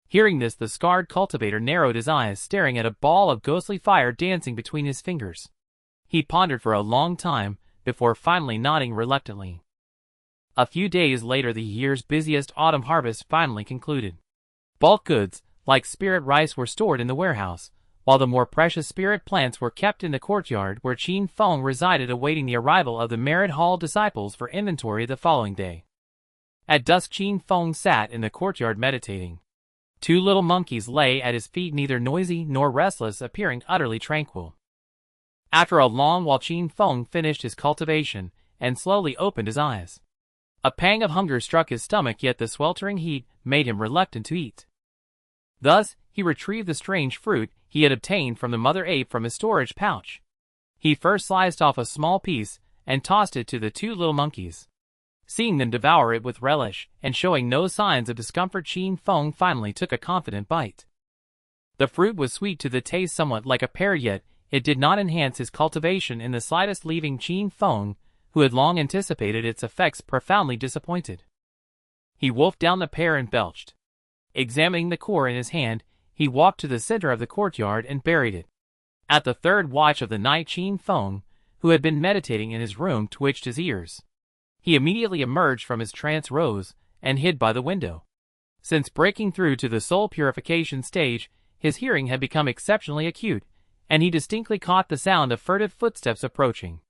Hearing this, the scarred cultivator narrowed his eyes, staring at a ball of ghostly fire dancing between his fingers. He pondered for a long time, before finally nodding reluctantly. A few days later, the year's busiest autumn harvest finally concluded. Bulk goods, like spirit rice, were stored in the warehouse, while the more precious spirit plants were kept in the courtyard where Qin Feng resided, awaiting the arrival of the Merit Hall disciples for inventory the following day. At dusk, Qin Feng sat in the courtyard meditating. Two little monkeys lay at his feet, neither noisy nor restless, appearing utterly tranquil. After a long while, Qin Feng finished his cultivation and slowly opened his eyes. A pang of hunger struck his stomach, yet the sweltering heat made him reluctant to eat. Thus, he retrieved the strange fruit he had obtained from the mother ape from his storage pouch. He first sliced off a small piece and tossed it to the two little monkeys. Seeing them devour it with relish and showing no signs of discomfort, Qin Feng finally took a confident bite. The fruit was sweet to the taste, somewhat like a pear, yet it did not enhance his cultivation in the slightest, leaving Qin Feng, who had long anticipated its effects, profoundly disappointed. He wolfed down the pear and belched. Examining the core in his hand, he walked to the center of the courtyard and buried it. At the third watch of the night, Qin Feng, who had been meditating in his room, twitched his ears. He immediately emerged from his trance, rose, and hid by the window. Since breaking through to the soul purification stage, his hearing had become exceptionally acute, and he distinctly caught the sound of furtive footsteps approaching.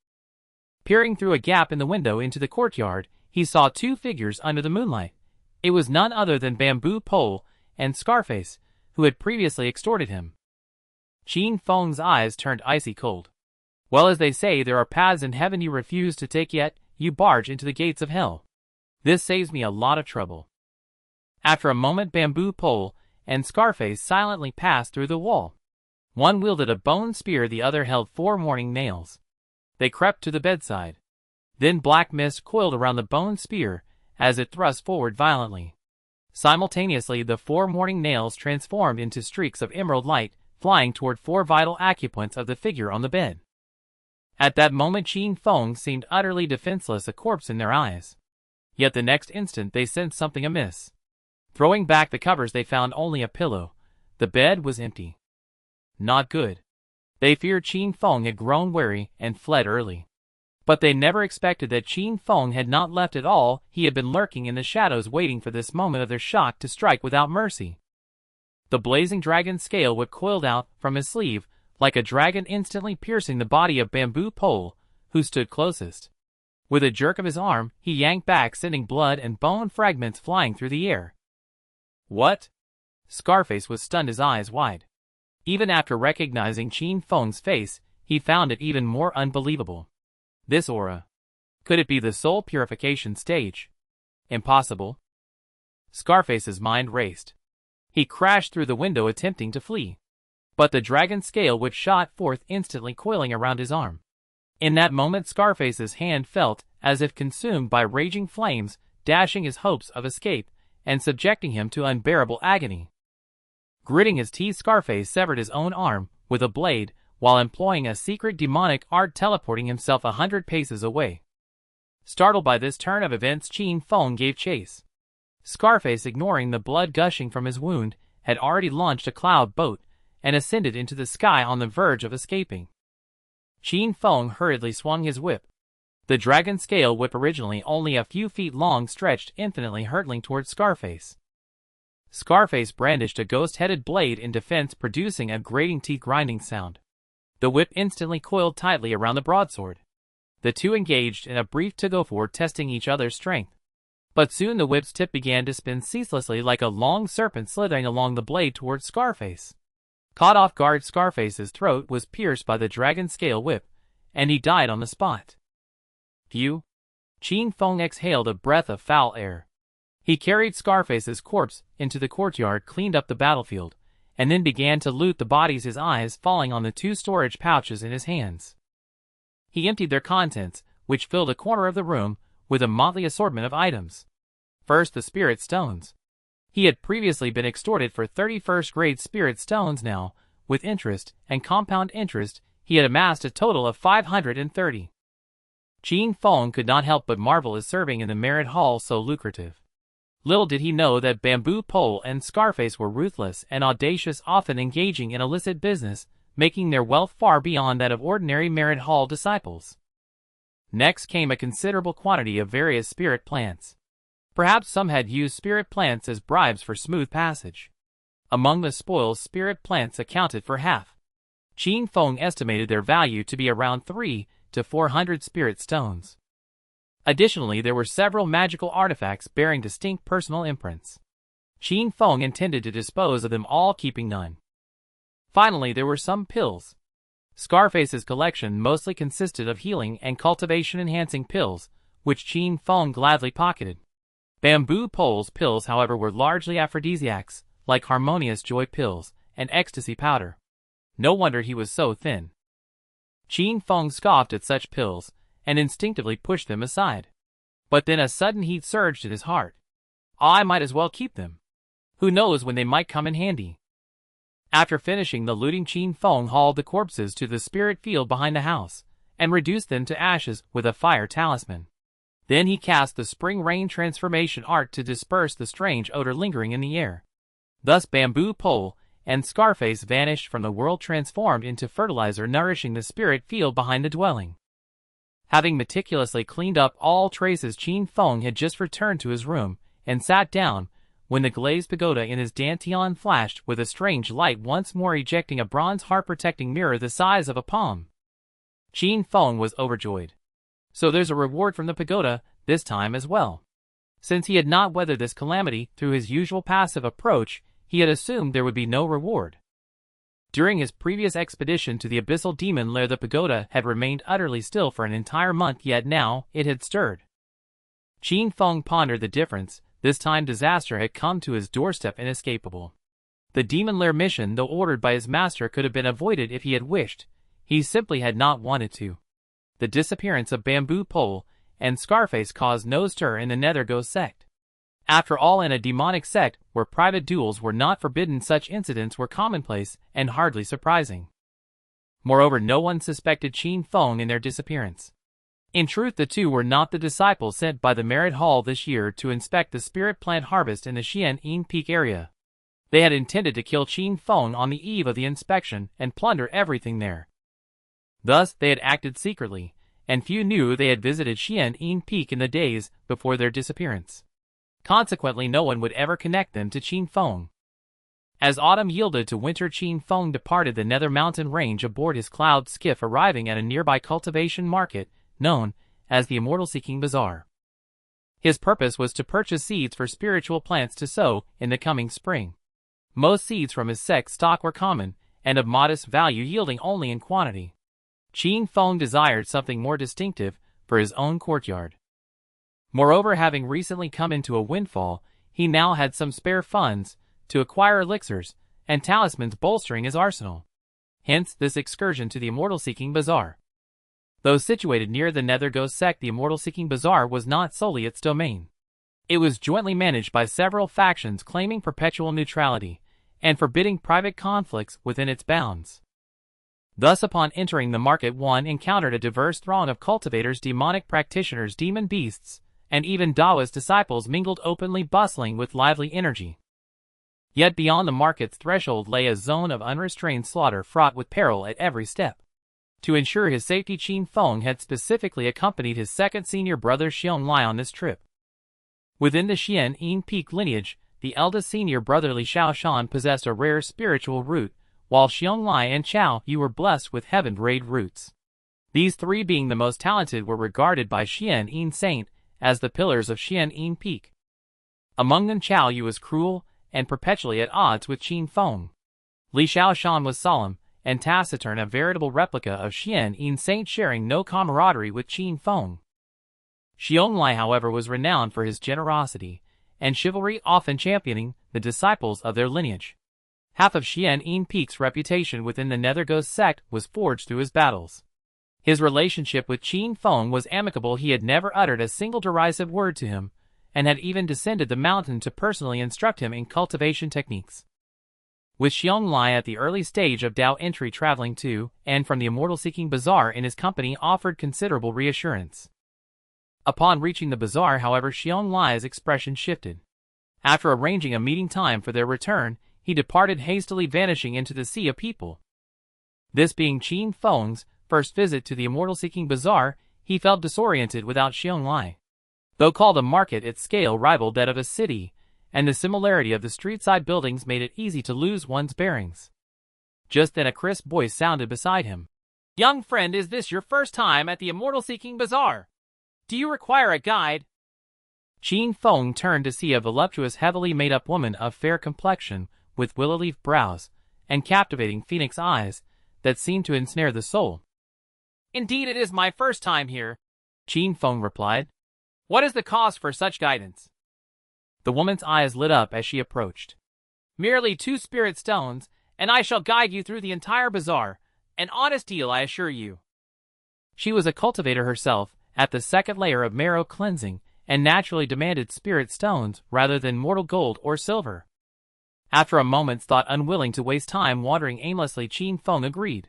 Peering through a gap in the window into the courtyard, he saw two figures under the moonlight. It was none other than Bamboo Pole and Scarface, who had previously extorted him. Qin Feng's eyes turned icy cold. "Well, as they say, there are paths in heaven you refuse to take, yet you barge into the gates of hell. This saves me a lot of trouble." After a moment, Bamboo Pole and Scarface silently passed through the wall. One wielded a bone spear, the other held 4 morning nails. They crept to the bedside. Then black mist coiled around the bone spear as it thrust forward violently. Simultaneously, the 4 morning nails transformed into streaks of emerald light, flying toward 4 vital acupoints of the figure on the bed. At that moment, Qin Feng seemed utterly defenseless, a corpse in their eyes. Yet the next instant they sensed something amiss. Throwing back the covers, they found only a pillow. The bed was empty. Not good. They feared Qin Feng had grown wary and fled early. But they never expected that Qin Feng had not left at all. He had been lurking in the shadows, waiting for this moment of their shock to strike without mercy. The blazing dragon scale whip coiled out from his sleeve, like a dragon, instantly piercing the body of Bamboo Pole, who stood closest. With a jerk of his arm, he yanked back, sending blood and bone fragments flying through the air. "What?" Scarface was stunned, his eyes wide. Even after recognizing Qin Feng's face, he found it even more unbelievable. This aura. Could it be the soul purification stage? Impossible. Scarface's mind raced. He crashed through the window, attempting to flee. But the dragon scale which shot forth, instantly coiling around his arm. In that moment, Scarface's hand felt as if consumed by raging flames, dashing his hopes of escape and subjecting him to unbearable agony. Gritting his teeth, Scarface severed his own arm with a blade, while employing a secret demonic art, teleporting himself 100 paces away. Startled by this turn of events, Qin Feng gave chase. Scarface, ignoring the blood gushing from his wound, had already launched a cloud boat and ascended into the sky on the verge of escaping. Qin Feng hurriedly swung his whip. The dragon scale whip, originally only a few feet long, stretched infinitely, hurtling towards Scarface. Scarface brandished a ghost-headed blade in defense, producing a grating teeth-grinding sound. The whip instantly coiled tightly around the broadsword. The two engaged in a brief tug-of-war, testing each other's strength. But soon the whip's tip began to spin ceaselessly like a long serpent, slithering along the blade towards Scarface. Caught off guard, Scarface's throat was pierced by the dragon scale whip, and he died on the spot. Phew! Qin Feng exhaled a breath of foul air. He carried Scarface's corpse into the courtyard, cleaned up the battlefield, and then began to loot the bodies, his eyes falling on the two storage pouches in his hands. He emptied their contents, which filled a corner of the room, with a motley assortment of items. First, the spirit stones. He had previously been extorted for 31st-grade spirit stones. Now, with interest and compound interest, he had amassed a total of 530. Qin Feng could not help but marvel at serving in the merit hall so lucrative. Little did he know that Bamboo Pole and Scarface were ruthless and audacious, often engaging in illicit business, making their wealth far beyond that of ordinary merit hall disciples. Next came a considerable quantity of various spirit plants. Perhaps some had used spirit plants as bribes for smooth passage. Among the spoils, spirit plants accounted for half. Qin Feng estimated their value to be around 300 to 400 spirit stones. Additionally, there were several magical artifacts bearing distinct personal imprints. Qin Feng intended to dispose of them all, keeping none. Finally, there were some pills. Scarface's collection mostly consisted of healing and cultivation-enhancing pills, which Qin Feng gladly pocketed. Bamboo Pole's pills, however, were largely aphrodisiacs, like harmonious joy pills and ecstasy powder. No wonder he was so thin. Qin Feng scoffed at such pills, and instinctively pushed them aside. But then a sudden heat surged in his heart. I might as well keep them. Who knows when they might come in handy? After finishing the looting, Qin Feng hauled the corpses to the spirit field behind the house, and reduced them to ashes with a fire talisman. Then he cast the spring rain transformation art to disperse the strange odor lingering in the air. Thus Bamboo Pole and Scarface vanished from the world, transformed into fertilizer nourishing the spirit field behind the dwelling. Having meticulously cleaned up all traces, Qin Feng had just returned to his room, and sat down, when the glazed pagoda in his dantian flashed with a strange light, once more ejecting a bronze heart-protecting mirror the size of a palm. Qin Feng was overjoyed. So there's a reward from the pagoda, this time as well. Since he had not weathered this calamity through his usual passive approach, he had assumed there would be no reward. During his previous expedition to the abyssal demon lair, the pagoda had remained utterly still for an entire month, yet now it had stirred. Qin Feng pondered the difference. This time disaster had come to his doorstep inescapable. The demon lair mission, though ordered by his master, could have been avoided if he had wished. He simply had not wanted to. The disappearance of Bamboo Pole and Scarface caused no stir in the Netherghost sect. After all, in a demonic sect where private duels were not forbidden, such incidents were commonplace and hardly surprising. Moreover, no one suspected Qin Feng in their disappearance. In truth, the two were not the disciples sent by the Merit Hall this year to inspect the spirit plant harvest in the Xian Peak area. They had intended to kill Qin Feng on the eve of the inspection and plunder everything there. Thus, they had acted secretly, and few knew they had visited Xian Peak in the days before their disappearance. Consequently, no one would ever connect them to Qin Feng. As autumn yielded to winter, Qin Feng departed the Nether Mountain range aboard his cloud skiff, arriving at a nearby cultivation market known as the Immortal-seeking Bazaar. His purpose was to purchase seeds for spiritual plants to sow in the coming spring. Most seeds from his sect stock were common and of modest value, yielding only in quantity. Qin Feng desired something more distinctive for his own courtyard. Moreover, having recently come into a windfall, he now had some spare funds to acquire elixirs and talismans, bolstering his arsenal. Hence this excursion to the Immortal-seeking Bazaar. Though situated near the Netherghost sect, the Immortal-seeking Bazaar was not solely its domain. It was jointly managed by several factions claiming perpetual neutrality and forbidding private conflicts within its bounds. Thus, upon entering the market, one encountered a diverse throng of cultivators, demonic practitioners, demon beasts, and even Daoist disciples mingled openly, bustling with lively energy. Yet beyond the market's threshold lay a zone of unrestrained slaughter, fraught with peril at every step. To ensure his safety, Qin Feng had specifically accompanied his second senior brother Xiongli on this trip. Within the Xian Peak lineage, the eldest senior brother Li Shaoshan possessed a rare spiritual root, while Xiongli and Chao Yu were blessed with heaven-raid roots. These three, being the most talented, were regarded by Xian Saint as the pillars of Xian Peak. Among them, Chao Yu was cruel and perpetually at odds with Qin Feng. Li Shaoshan was solemn and taciturn, a veritable replica of Xian Saint, sharing no camaraderie with Qin Feng. Xiongli, however, was renowned for his generosity and chivalry, often championing the disciples of their lineage. Half of Xian Peak's reputation within the Nether Ghost sect was forged through his battles. His relationship with Qin Feng was amicable. He had never uttered a single derisive word to him, and had even descended the mountain to personally instruct him in cultivation techniques. With Xiongli at the early stage of Dao entry, traveling to and from the immortal-seeking bazaar in his company offered considerable reassurance. Upon reaching the bazaar, however, Xionglei's expression shifted. After arranging a meeting time for their return, he departed hastily, vanishing into the sea of people. This being Qin Feng's first visit to the immortal-seeking bazaar, he felt disoriented without Xiongli. Though called a market, its scale rivaled that of a city, and the similarity of the street-side buildings made it easy to lose one's bearings. Just then a crisp voice sounded beside him. "Young friend, is this your first time at the immortal-seeking bazaar? Do you require a guide?" Qin Feng turned to see a voluptuous, heavily made-up woman of fair complexion, with willow-leaf brows and captivating phoenix eyes that seemed to ensnare the soul. "Indeed, it is my first time here," Qin Feng replied. "What is the cost for such guidance?" The woman's eyes lit up as she approached. "Merely 2 spirit stones, and I shall guide you through the entire bazaar. An honest deal, I assure you." She was a cultivator herself, at the second layer of marrow cleansing, and naturally demanded spirit stones rather than mortal gold or silver. After a moment's thought, unwilling to waste time wandering aimlessly, Qin Feng agreed.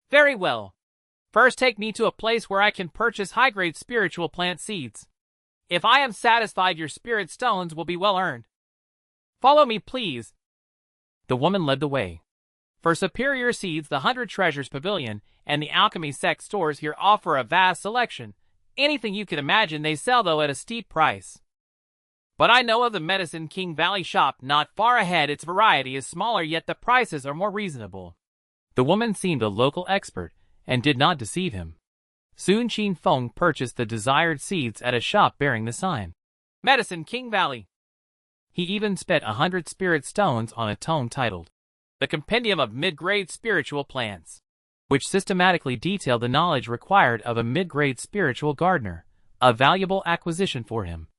"Very well. First, take me to a place where I can purchase high-grade spiritual plant seeds. If I am satisfied, your spirit stones will be well earned. Follow me, please." The woman led the way. For superior seeds, the 100 Treasures Pavilion and the Alchemy Sect stores here offer a vast selection. Anything you can imagine they sell, though at a steep price. But I know of the Medicine King Valley shop not far ahead. Its variety is smaller, yet the prices are more reasonable. The woman seemed a local expert and did not deceive him. Soon Qin Feng purchased the desired seeds at a shop bearing the sign, Medicine King Valley. He even spent 100 spirit stones on a tome titled, The Compendium of Mid-Grade Spiritual Plants, which systematically detailed the knowledge required of a mid-grade spiritual gardener, a valuable acquisition for him.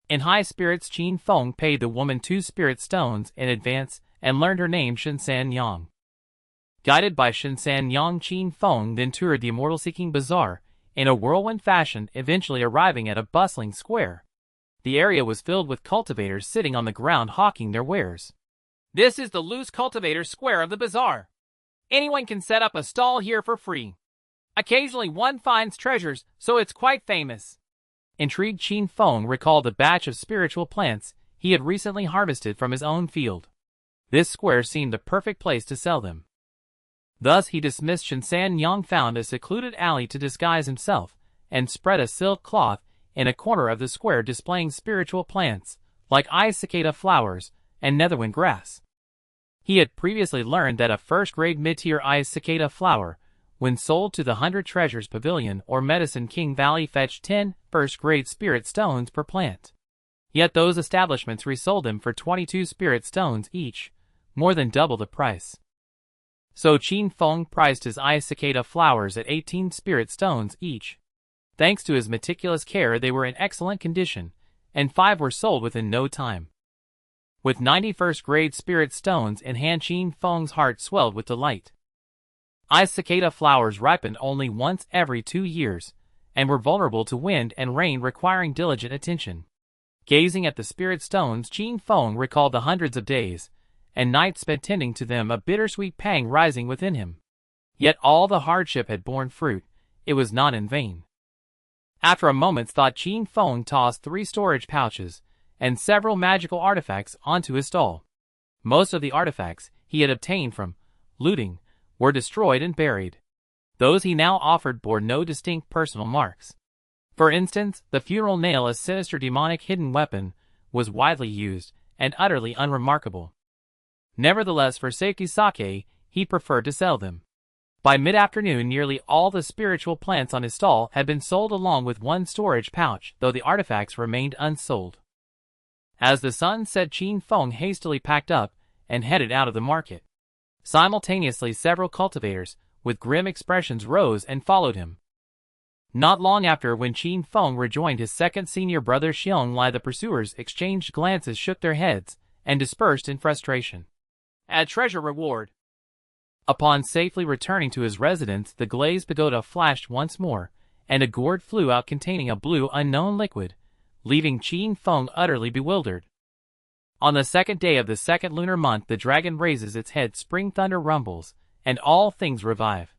In high spirits, Qin Feng paid the woman 2 spirit stones in advance and learned her name, Shinsan Yang. Guided by Shinsan Yang, Qin Feng then toured the immortal-seeking bazaar in a whirlwind fashion, eventually arriving at a bustling square. The area was filled with cultivators sitting on the ground hawking their wares. "This is the loose cultivator square of the bazaar. Anyone can set up a stall here for free. Occasionally one finds treasures, so it's quite famous." Intrigued, Qin Feng recalled the batch of spiritual plants he had recently harvested from his own field. This square seemed the perfect place to sell them. Thus he dismissed Shinsan Yang, found a secluded alley to disguise himself, and spread a silk cloth in a corner of the square displaying spiritual plants like ice cicada flowers and netherwind grass. He had previously learned that a first-grade mid-tier ice cicada flower, when sold to the 100 Treasures Pavilion or Medicine King Valley, fetched 10 first-grade spirit stones per plant. Yet those establishments resold them for 22 spirit stones each, more than double the price. So Qin Feng priced his ice cicada flowers at 18 spirit stones each. Thanks to his meticulous care, they were in excellent condition, and 5 were sold within no time. With 90 first-grade spirit stones in hand, Qin Feng's heart swelled with delight. Ice cicada flowers ripened only once every 2 years, and were vulnerable to wind and rain, requiring diligent attention. Gazing at the spirit stones, Qin Feng recalled the hundreds of days and nights spent tending to them, a bittersweet pang rising within him. Yet all the hardship had borne fruit. It was not in vain. After a moment's thought, Qin Feng tossed 3 storage pouches and several magical artifacts onto his stall. Most of the artifacts he had obtained from looting were destroyed and buried. Those he now offered bore no distinct personal marks. For instance, the funeral nail, a sinister demonic hidden weapon, was widely used, and utterly unremarkable. Nevertheless, for sake, he preferred to sell them. By mid-afternoon, nearly all the spiritual plants on his stall had been sold along with one storage pouch, though the artifacts remained unsold. As the sun set, Qin Feng hastily packed up and headed out of the market. Simultaneously, several cultivators, with grim expressions, rose and followed him. Not long after, when Qin Feng rejoined his second senior brother Xiong, the pursuers exchanged glances, shook their heads, and dispersed in frustration. Add treasure reward. Upon safely returning to his residence, the glazed pagoda flashed once more, and a gourd flew out containing a blue unknown liquid, leaving Qin Feng utterly bewildered. On the second day of the second lunar month, the dragon raises its head, spring thunder rumbles, and all things revive.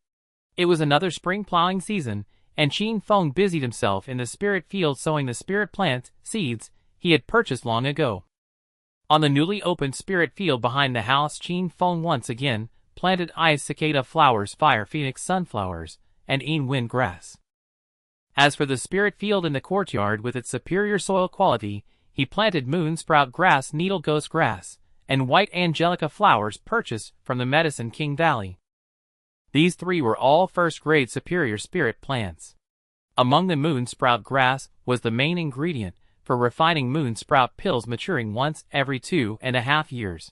It was another spring plowing season, and Qin Feng busied himself in the spirit field sowing the spirit plant seeds he had purchased long ago. On the newly opened spirit field behind the house, Qin Feng once again planted ice cicada flowers, fire phoenix sunflowers, and wind grass. As for the spirit field in the courtyard with its superior soil quality, he planted moon sprout grass, needle ghost grass, and white angelica flowers purchased from the Medicine King Valley. These three were all first-grade superior spirit plants. Among the moon sprout grass was the main ingredient for refining moon sprout pills, maturing once every 2.5 years.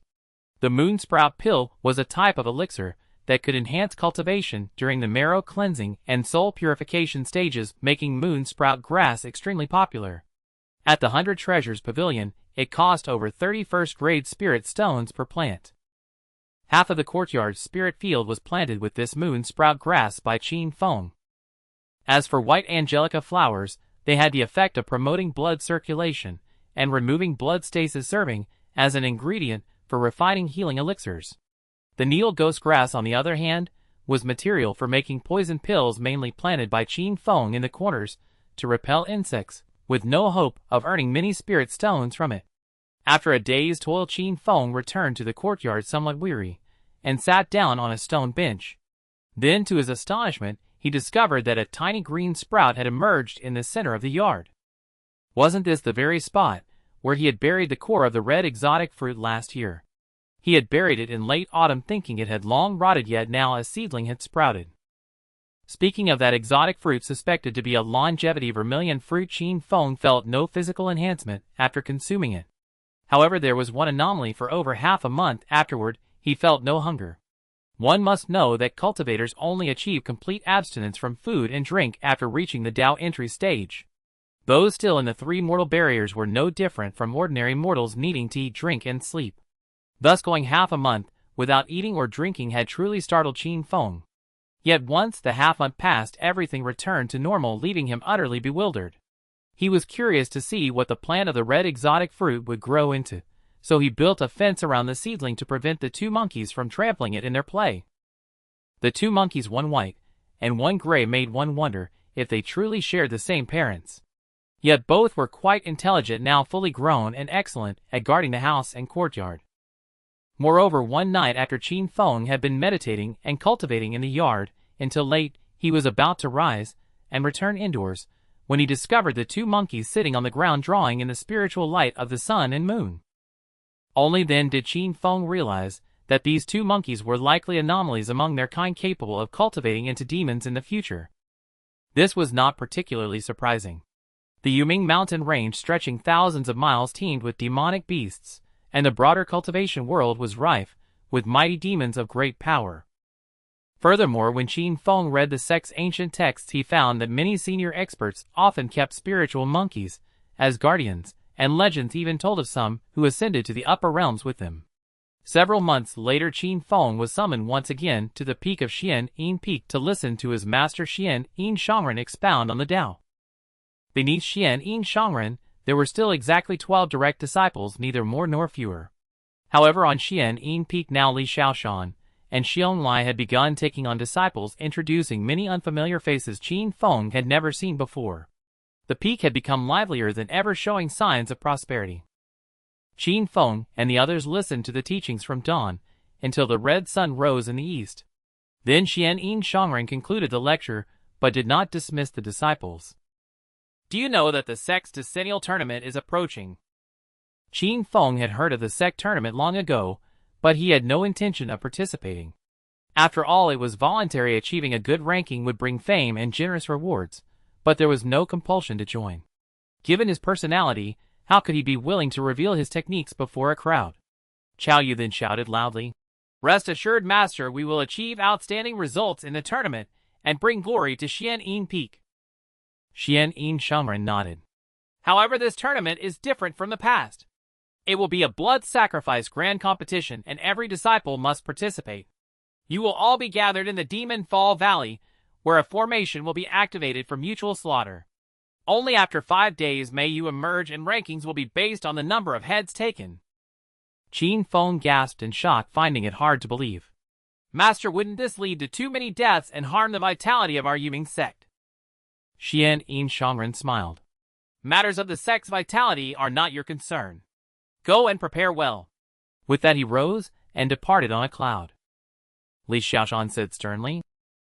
The moon sprout pill was a type of elixir that could enhance cultivation during the marrow cleansing and soul purification stages, making moon sprout grass extremely popular. At the 100 Treasures Pavilion, it cost over 30 first-grade spirit stones per plant. Half of the courtyard's spirit field was planted with this moon sprout grass by Qin Feng. As for white angelica flowers, they had the effect of promoting blood circulation and removing blood stasis, serving as an ingredient for refining healing elixirs. The needle ghost grass, on the other hand, was material for making poison pills, mainly planted by Qin Feng in the corners to repel insects, with no hope of earning many spirit stones from it. After a day's toil, Qin Feng returned to the courtyard somewhat weary, and sat down on a stone bench. Then, to his astonishment, he discovered that a tiny green sprout had emerged in the center of the yard. Wasn't this the very spot where he had buried the core of the red exotic fruit last year? He had buried it in late autumn, thinking it had long rotted, yet now a seedling had sprouted. Speaking of that exotic fruit suspected to be a longevity vermilion fruit, Qin Feng felt no physical enhancement after consuming it. However, there was one anomaly: for over half a month afterward, he felt no hunger. One must know that cultivators only achieve complete abstinence from food and drink after reaching the Dao entry stage. Those still in the three mortal barriers were no different from ordinary mortals needing to eat, drink, and sleep. Thus, going half a month without eating or drinking had truly startled Qin Feng. Yet once the half month passed, everything returned to normal, leaving him utterly bewildered. He was curious to see what the plant of the red exotic fruit would grow into, so he built a fence around the seedling to prevent the two monkeys from trampling it in their play. The two monkeys, one white and one gray, made one wonder if they truly shared the same parents. Yet both were quite intelligent, now fully grown, and excellent at guarding the house and courtyard. Moreover, one night after Qin Feng had been meditating and cultivating in the yard until late, he was about to rise and return indoors, when he discovered the two monkeys sitting on the ground, drawing in the spiritual light of the sun and moon. Only then did Qin Feng realize that these two monkeys were likely anomalies among their kind, capable of cultivating into demons in the future. This was not particularly surprising. The Yuming mountain range, stretching thousands of miles, teemed with demonic beasts, and the broader cultivation world was rife with mighty demons of great power. Furthermore, when Qin Feng read the sect's ancient texts, he found that many senior experts often kept spiritual monkeys as guardians, and legends even told of some who ascended to the upper realms with them. Several months later, Qin Feng was summoned once again to the peak of Xian Yin Peak to listen to his master Xian Yin Shangren expound on the Tao. Beneath Xian Yin Shangren, there were still exactly 12 direct disciples, neither more nor fewer. However, on Xian Yin Peak now, Li Shaoshan and Xiong had begun taking on disciples, introducing many unfamiliar faces Qin Feng had never seen before. The peak had become livelier than ever, showing signs of prosperity. Qin Feng and the others listened to the teachings from dawn until the red sun rose in the east. Then Xianyin Shangren concluded the lecture, but did not dismiss the disciples. Do you know that the sect's decennial tournament is approaching? Qin Feng had heard of the sect tournament long ago, but he had no intention of participating. After all, it was voluntary. Achieving a good ranking would bring fame and generous rewards, but there was no compulsion to join. Given his personality, how could he be willing to reveal his techniques before a crowd? Qiao Yu then shouted loudly, "Rest assured, Master, we will achieve outstanding results in the tournament and bring glory to Xianyin Peak." Xianyin Shangren nodded. "However, this tournament is different from the past. It will be a blood sacrifice grand competition, and every disciple must participate. You will all be gathered in the Demon Fall Valley, where a formation will be activated for mutual slaughter. Only after 5 days may you emerge, and rankings will be based on the number of heads taken." Qin Feng gasped in shock, finding it hard to believe. "Master, wouldn't this lead to too many deaths and harm the vitality of our Demon Sect?" Xianyin Shangren smiled. "Matters of the sect's vitality are not your concern. Go and prepare well." With that he rose and departed on a cloud. Li Xiaoshan said sternly,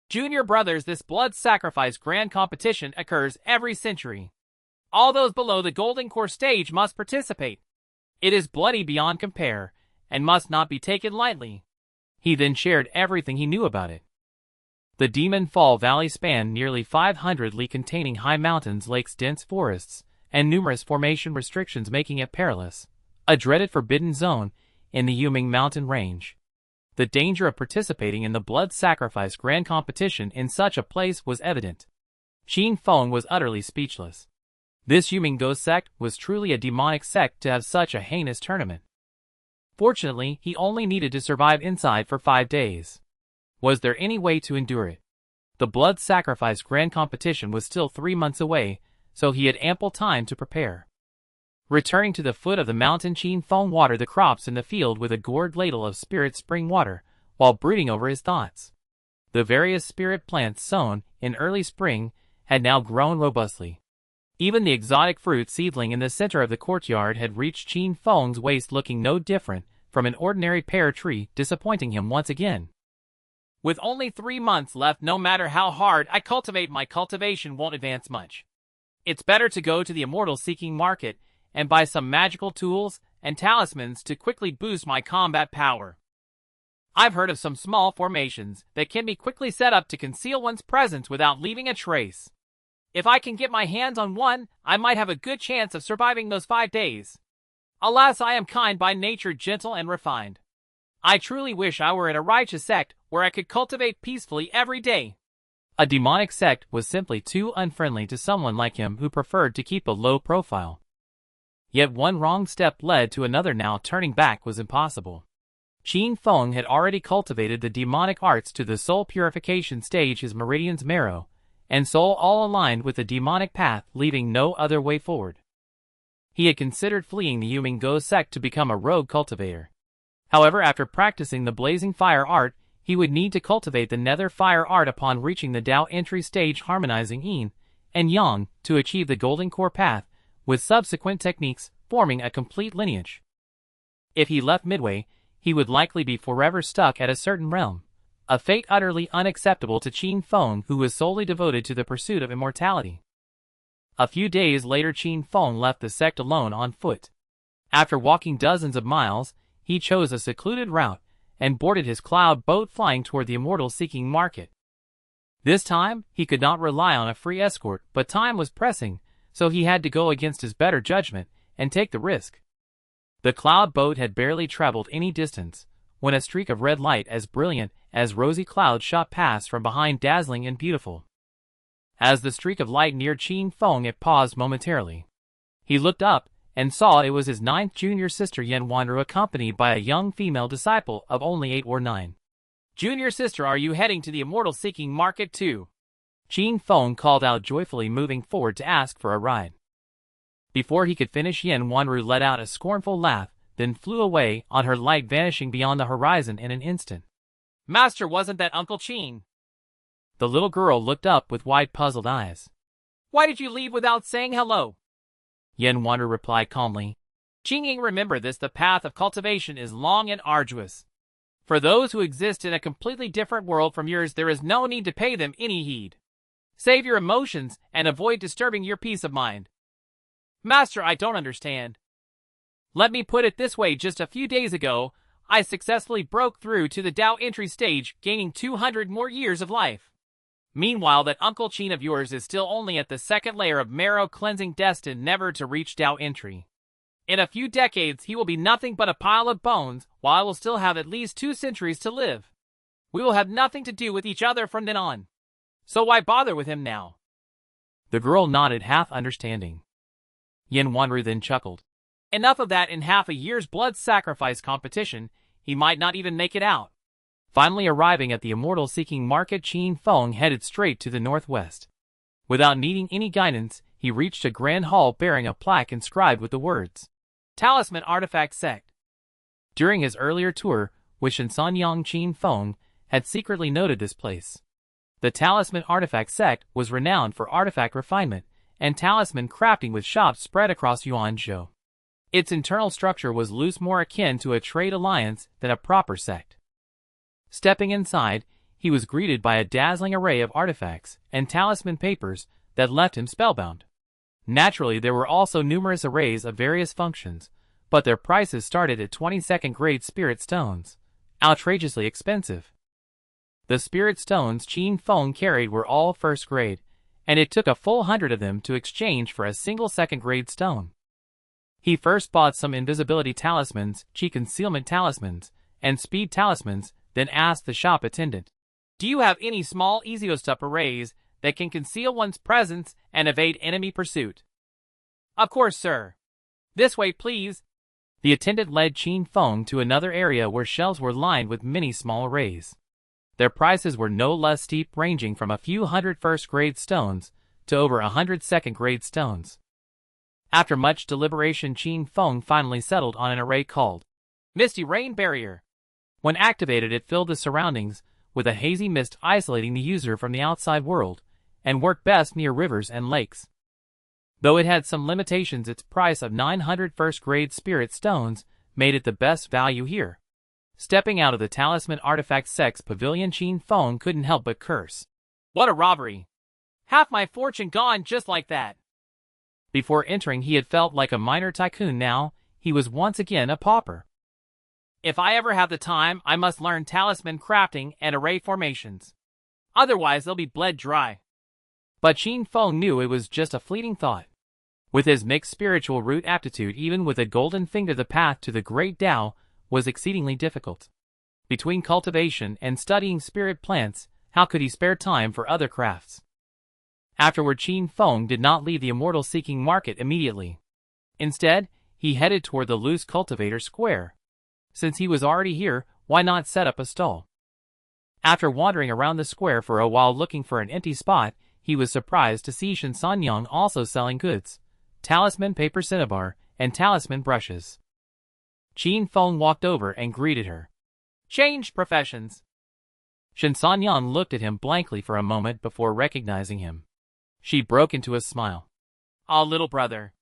"Junior brothers, this blood sacrifice grand competition occurs every century. All those below the Golden Core stage must participate. It is bloody beyond compare, and must not be taken lightly." He then shared everything he knew about it. The Demon Fall Valley spanned nearly 500 li, containing high mountains, lakes, dense forests, and numerous formation restrictions, making it perilous, a dreaded forbidden zone in the Yuming mountain range. The danger of participating in the blood sacrifice grand competition in such a place was evident. Qin Feng was utterly speechless. This Yuming Go sect was truly a demonic sect to have such a heinous tournament. Fortunately, he only needed to survive inside for 5 days. Was there any way to endure it? The blood sacrifice grand competition was still 3 months away, so he had ample time to prepare. Returning to the foot of the mountain, Qin Feng watered the crops in the field with a gourd ladle of spirit spring water, while brooding over his thoughts. The various spirit plants sown in early spring had now grown robustly. Even the exotic fruit seedling in the center of the courtyard had reached Qin Feng's waist, looking no different from an ordinary pear tree, disappointing him once again. "With only 3 months left, no matter how hard I cultivate, my cultivation won't advance much. It's better to go to the immortal seeking market and buy some magical tools and talismans to quickly boost my combat power. I've heard of some small formations that can be quickly set up to conceal one's presence without leaving a trace. If I can get my hands on one, I might have a good chance of surviving those 5 days. Alas, I am kind by nature, gentle and refined. I truly wish I were in a righteous sect where I could cultivate peacefully every day." A demonic sect was simply too unfriendly to someone like him, who preferred to keep a low profile. Yet one wrong step led to another. Now turning back was impossible. Qin Feng had already cultivated the demonic arts to the soul purification stage, his meridian's marrow and soul all aligned with the demonic path, leaving no other way forward. He had considered fleeing the Yuming Go sect to become a rogue cultivator. However, after practicing the blazing fire art, he would need to cultivate the nether fire art upon reaching the Dao entry stage, harmonizing yin and yang to achieve the golden core path, with subsequent techniques forming a complete lineage. If he left midway, he would likely be forever stuck at a certain realm, a fate utterly unacceptable to Qin Feng, who was solely devoted to the pursuit of immortality. A few days later, Qin Feng left the sect alone on foot. After walking dozens of miles, he chose a secluded route and boarded his cloud boat, flying toward the immortal seeking market. This time, he could not rely on a free escort, but time was pressing, so he had to go against his better judgment and take the risk. The cloud boat had barely traveled any distance when a streak of red light as brilliant as rosy clouds shot past from behind, dazzling and beautiful. As the streak of light neared Qin Feng, it paused momentarily. He looked up and saw it was his 9th junior sister Yan Wanru, accompanied by a young female disciple of only 8 or 9. "Junior sister, are you heading to the immortal seeking market too?" Qin Feng called out joyfully, moving forward to ask for a ride. Before he could finish, Yan Wanru let out a scornful laugh, then flew away on her light, vanishing beyond the horizon in an instant. "Master, wasn't that Uncle Qin?" The little girl looked up with wide, puzzled eyes. "Why did you leave without saying hello?" Yan Wanru replied calmly. "Qingying, remember this, the path of cultivation is long and arduous. For those who exist in a completely different world from yours, there is no need to pay them any heed. Save your emotions and avoid disturbing your peace of mind. Master, I don't understand. Let me put it this way, just a few days ago, I successfully broke through to the Dao entry stage, gaining 200 more years of life. Meanwhile, that Uncle Qin of yours is still only at the second layer of marrow cleansing, destined never to reach Dao entry. In a few decades, he will be nothing but a pile of bones, while I will still have at least 2 centuries to live. We will have nothing to do with each other from then on. So why bother with him now? The girl nodded, half understanding. Yin Wanru then chuckled. Enough of that. In half a year's blood sacrifice competition, he might not even make it out. Finally arriving at the immortal-seeking market, Qin Feng headed straight to the northwest. Without needing any guidance, he reached a grand hall bearing a plaque inscribed with the words, Talisman Artifact Sect. During his earlier tour with Shinsanyang, Qin Feng had secretly noted this place. The Talisman Artifact Sect was renowned for artifact refinement and talisman crafting, with shops spread across Yuanzhou. Its internal structure was loose, more akin to a trade alliance than a proper sect. Stepping inside, he was greeted by a dazzling array of artifacts and talisman papers that left him spellbound. Naturally, there were also numerous arrays of various functions, but their prices started at 22nd grade spirit stones, outrageously expensive. The spirit stones Qin Feng carried were all first grade, and it took a full 100 of them to exchange for a single second grade stone. He first bought some invisibility talismans, chi concealment talismans, and speed talismans, then asked the shop attendant, Do you have any small easiostep arrays that can conceal one's presence and evade enemy pursuit? Of course, sir. This way, please. The attendant led Qin Feng to another area where shelves were lined with many small arrays. Their prices were no less steep, ranging from a few hundred first-grade stones to over 100 second-grade stones. After much deliberation, Qin Feng finally settled on an array called Misty Rain Barrier. When activated, it filled the surroundings with a hazy mist, isolating the user from the outside world, and worked best near rivers and lakes. Though it had some limitations, its price of 900 first-grade spirit stones made it the best value here. Stepping out of the Talisman Artifact Sect's pavilion, Qin Feng couldn't help but curse. What a robbery! Half my fortune gone just like that! Before entering, he had felt like a minor tycoon. Now, he was once again a pauper. If I ever have the time, I must learn talisman crafting and array formations. Otherwise, they'll be bled dry. But Qin Feng knew it was just a fleeting thought. With his mixed spiritual root aptitude, even with a golden finger, the path to the great Dao was exceedingly difficult. Between cultivation and studying spirit plants, how could he spare time for other crafts? Afterward, Qin Feng did not leave the immortal-seeking market immediately. Instead, he headed toward the loose cultivator square. Since he was already here, why not set up a stall? After wandering around the square for a while looking for an empty spot, he was surprised to see Shinsanyang also selling goods, talisman paper cinnabar, and talisman brushes. Qin Feng walked over and greeted her. Changed professions. Shinsanyang looked at him blankly for a moment before recognizing him. She broke into a smile. Ah, little brother.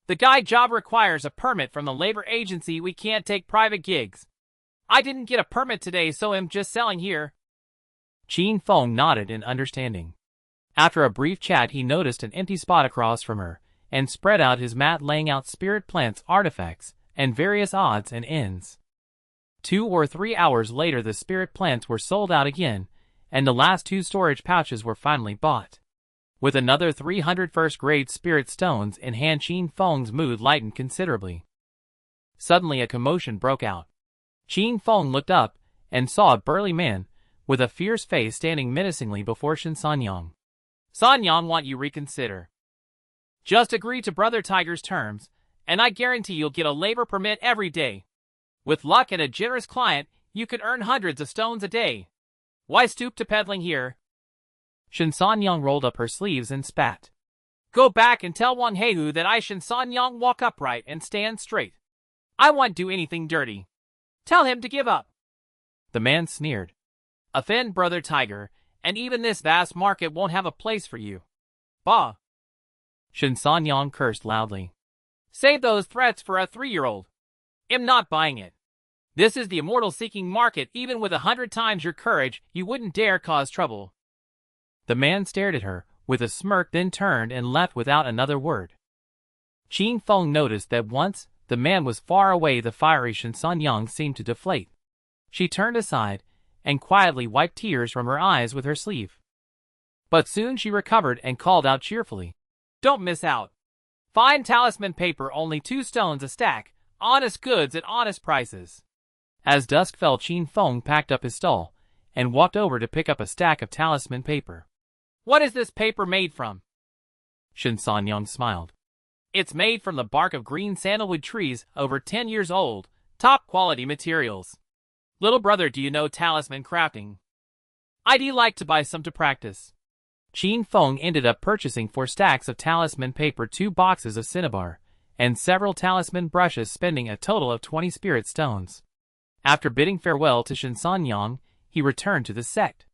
The guy job requires a permit from the labor agency. We can't take private gigs. I didn't get a permit today, so I'm just selling here. Qin Feng nodded in understanding. After a brief chat, he noticed an empty spot across from her and spread out his mat, laying out spirit plants, artifacts, and various odds and ends. 2 or 3 hours later, the spirit plants were sold out again, and the last 2 storage pouches were finally bought. With another 300 first-grade spirit stones in hand, Qin Feng's mood lightened considerably. Suddenly, a commotion broke out. Qin Feng looked up and saw a burly man with a fierce face standing menacingly before Shinsanyang. Sanyang, want you reconsider. Just agree to Brother Tiger's terms, and I guarantee you'll get a labor permit every day. With luck and a generous client, you could earn hundreds of stones a day. Why stoop to peddling here? Shinsanyang rolled up her sleeves and spat. Go back and tell Wang Heihu that I, Shinsanyang, walk upright and stand straight. I won't do anything dirty. Tell him to give up. The man sneered. Offend Brother Tiger, and even this vast market won't have a place for you. Bah! Shinsanyang cursed loudly. Save those threats for a 3-year-old. I'm not buying it. This is the immortal-seeking market. Even with 100 times your courage, you wouldn't dare cause trouble. The man stared at her, with a smirk, then turned and left without another word. Qin Feng noticed that once the man was far away, the fiery Shinsan Yang seemed to deflate. She turned aside and quietly wiped tears from her eyes with her sleeve. But soon she recovered and called out cheerfully, "Don't miss out. Fine talisman paper, only 2 stones a stack, honest goods at honest prices." As dusk fell, Qin Feng packed up his stall and walked over to pick up a stack of talisman paper. "What is this paper made from?" Shinsan Yang smiled. "It's made from the bark of green sandalwood trees, over 10 years old, top quality materials. Little brother, do you know talisman crafting? I'd like to buy some to practice." Qin Feng ended up purchasing 4 stacks of talisman paper, 2 boxes of cinnabar, and several talisman brushes, spending a total of 20 spirit stones. After bidding farewell to Shinsan Yang, he returned to the sect.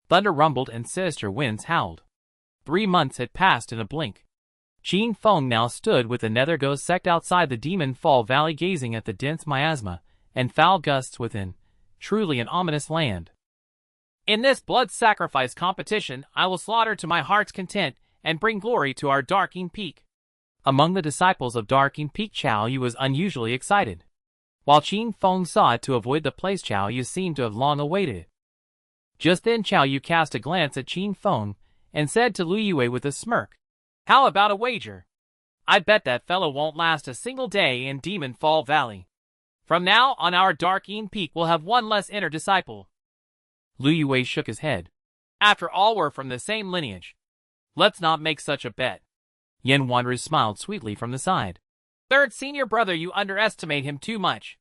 Thunder rumbled and sinister winds howled. 3 months had passed in a blink. Qin Feng now stood with the Nether Ghost sect outside the Demon Fall Valley, gazing at the dense miasma and foul gusts within. Truly an ominous land. "In this blood sacrifice competition, I will slaughter to my heart's content and bring glory to our Darking Peak." Among the disciples of Darking Peak, Chao Yu was unusually excited. While Qin Feng saw it to avoid the place, Chao Yu seemed to have long awaited it. Just then Chao Yu cast a glance at Qin Feng and said to Lu Yue with a smirk, "How about a wager? I bet that fellow won't last a single day in Demon Fall Valley. From now on, our Darking Peak will have 1 less inner disciple." Lu Yue shook his head. "After all, we're from the same lineage. Let's not make such a bet." Yen Wanru smiled sweetly from the side. "Third senior brother, you underestimate him too much.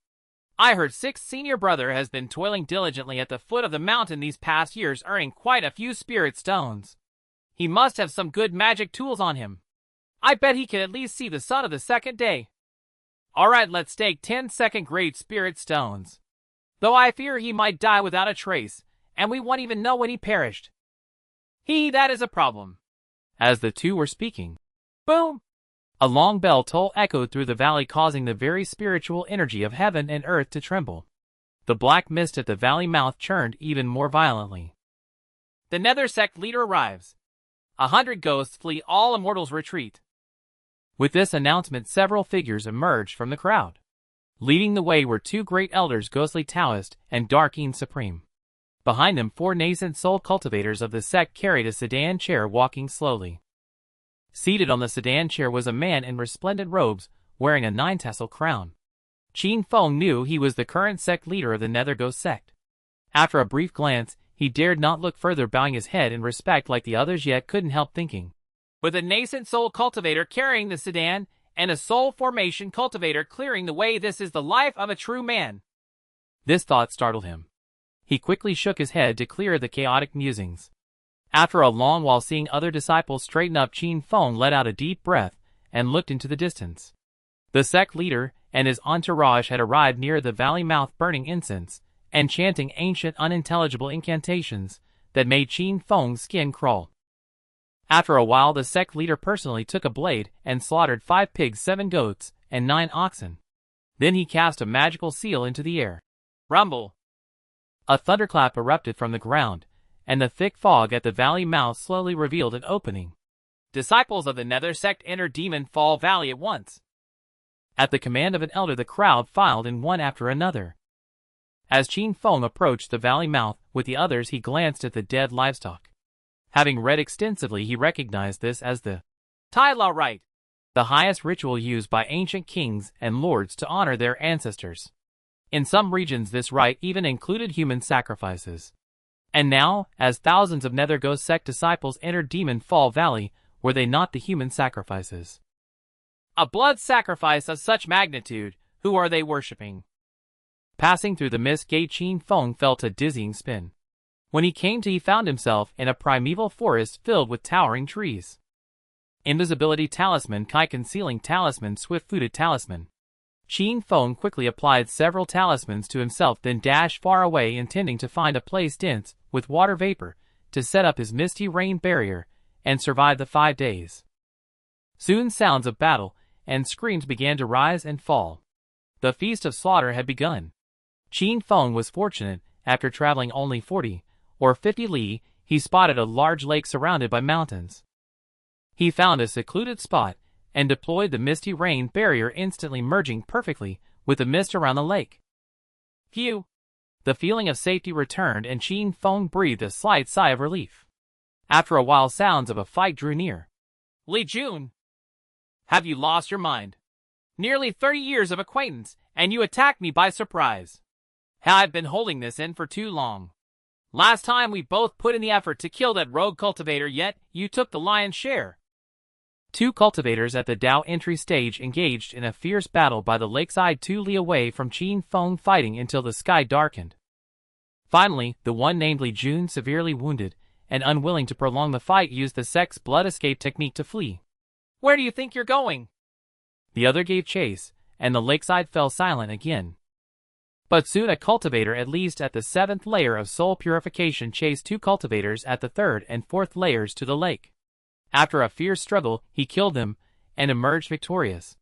I heard 6th senior brother has been toiling diligently at the foot of the mountain these past years, earning quite a few spirit stones. He must have some good magic tools on him. I bet he can at least see the sun of the 2nd day. All right, let's stake 10 2nd-grade spirit stones. Though I fear he might die without a trace, and we won't even know when he perished. That is a problem." As the two were speaking, boom! A long bell toll echoed through the valley, causing the very spiritual energy of heaven and earth to tremble. The black mist at the valley mouth churned even more violently. "The Nether Sect leader arrives. 100 ghosts flee, all immortals retreat." With this announcement, several figures emerged from the crowd. Leading the way were 2 great elders, Ghostly Taoist and Darking Supreme. Behind them, 4 nascent soul cultivators of the sect carried a sedan chair, walking slowly. Seated on the sedan chair was a man in resplendent robes, wearing a 9-tassel crown. Qin Feng knew he was the current sect leader of the Nether Ghost sect. After a brief glance, he dared not look further, bowing his head in respect like the others, yet couldn't help thinking, with a nascent soul cultivator carrying the sedan and a soul formation cultivator clearing the way, this is the life of a true man. This thought startled him. He quickly shook his head to clear the chaotic musings. After a long while, seeing other disciples straighten up, Qin Feng let out a deep breath and looked into the distance. The sect leader and his entourage had arrived near the valley mouth, burning incense and chanting ancient unintelligible incantations that made Qin Feng's skin crawl. After a while, the sect leader personally took a blade and slaughtered 5 pigs, 7 goats, and 9 oxen. Then he cast a magical seal into the air. Rumble! A thunderclap erupted from the ground, and the thick fog at the valley mouth slowly revealed an opening. Disciples of the Nether Sect enter Demon Fall Valley at once. At the command of an elder, the crowd filed in one after another. As Qin Feng approached the valley mouth with the others, he glanced at the dead livestock. Having read extensively, he recognized this as the Tai La Rite, the highest ritual used by ancient kings and lords to honor their ancestors. In some regions, this rite even included human sacrifices. And now, as thousands of Nether Ghost Sect disciples entered Demon Fall Valley, were they not the human sacrifices? A blood sacrifice of such magnitude, who are they worshipping? Passing through the mist gate, Qin Feng felt a dizzying spin. When he came to, he found himself in a primeval forest filled with towering trees. Invisibility Talisman, Kai Concealing Talisman, Swift-Footed Talisman. Qin Feng quickly applied several talismans to himself, then dashed far away, intending to find a place dense with water vapor to set up his misty rain barrier and survive the 5 days. Soon sounds of battle and screams began to rise and fall. The feast of slaughter had begun. Qin Feng was fortunate. After traveling only 40 or 50 li, he spotted a large lake surrounded by mountains. He found a secluded spot and deployed the misty rain barrier, instantly merging perfectly with the mist around the lake. Phew! The feeling of safety returned and Qin Feng breathed a slight sigh of relief. After a while, sounds of a fight drew near. Li Jun! Have you lost your mind? Nearly 30 years of acquaintance, and you attacked me by surprise. I've been holding this in for too long. Last time we both put in the effort to kill that rogue cultivator, yet you took the lion's share. Two cultivators at the Dao entry stage engaged in a fierce battle by the lakeside 2 li away from Qin Feng, fighting until the sky darkened. Finally, the one named Li Jun, severely wounded and unwilling to prolong the fight, used the sect's blood escape technique to flee. Where do you think you're going? The other gave chase, and the lakeside fell silent again. But soon a cultivator, at least at the 7th layer of soul purification, chased two cultivators at the 3rd and 4th layers to the lake. After a fierce struggle, he killed them and emerged victorious.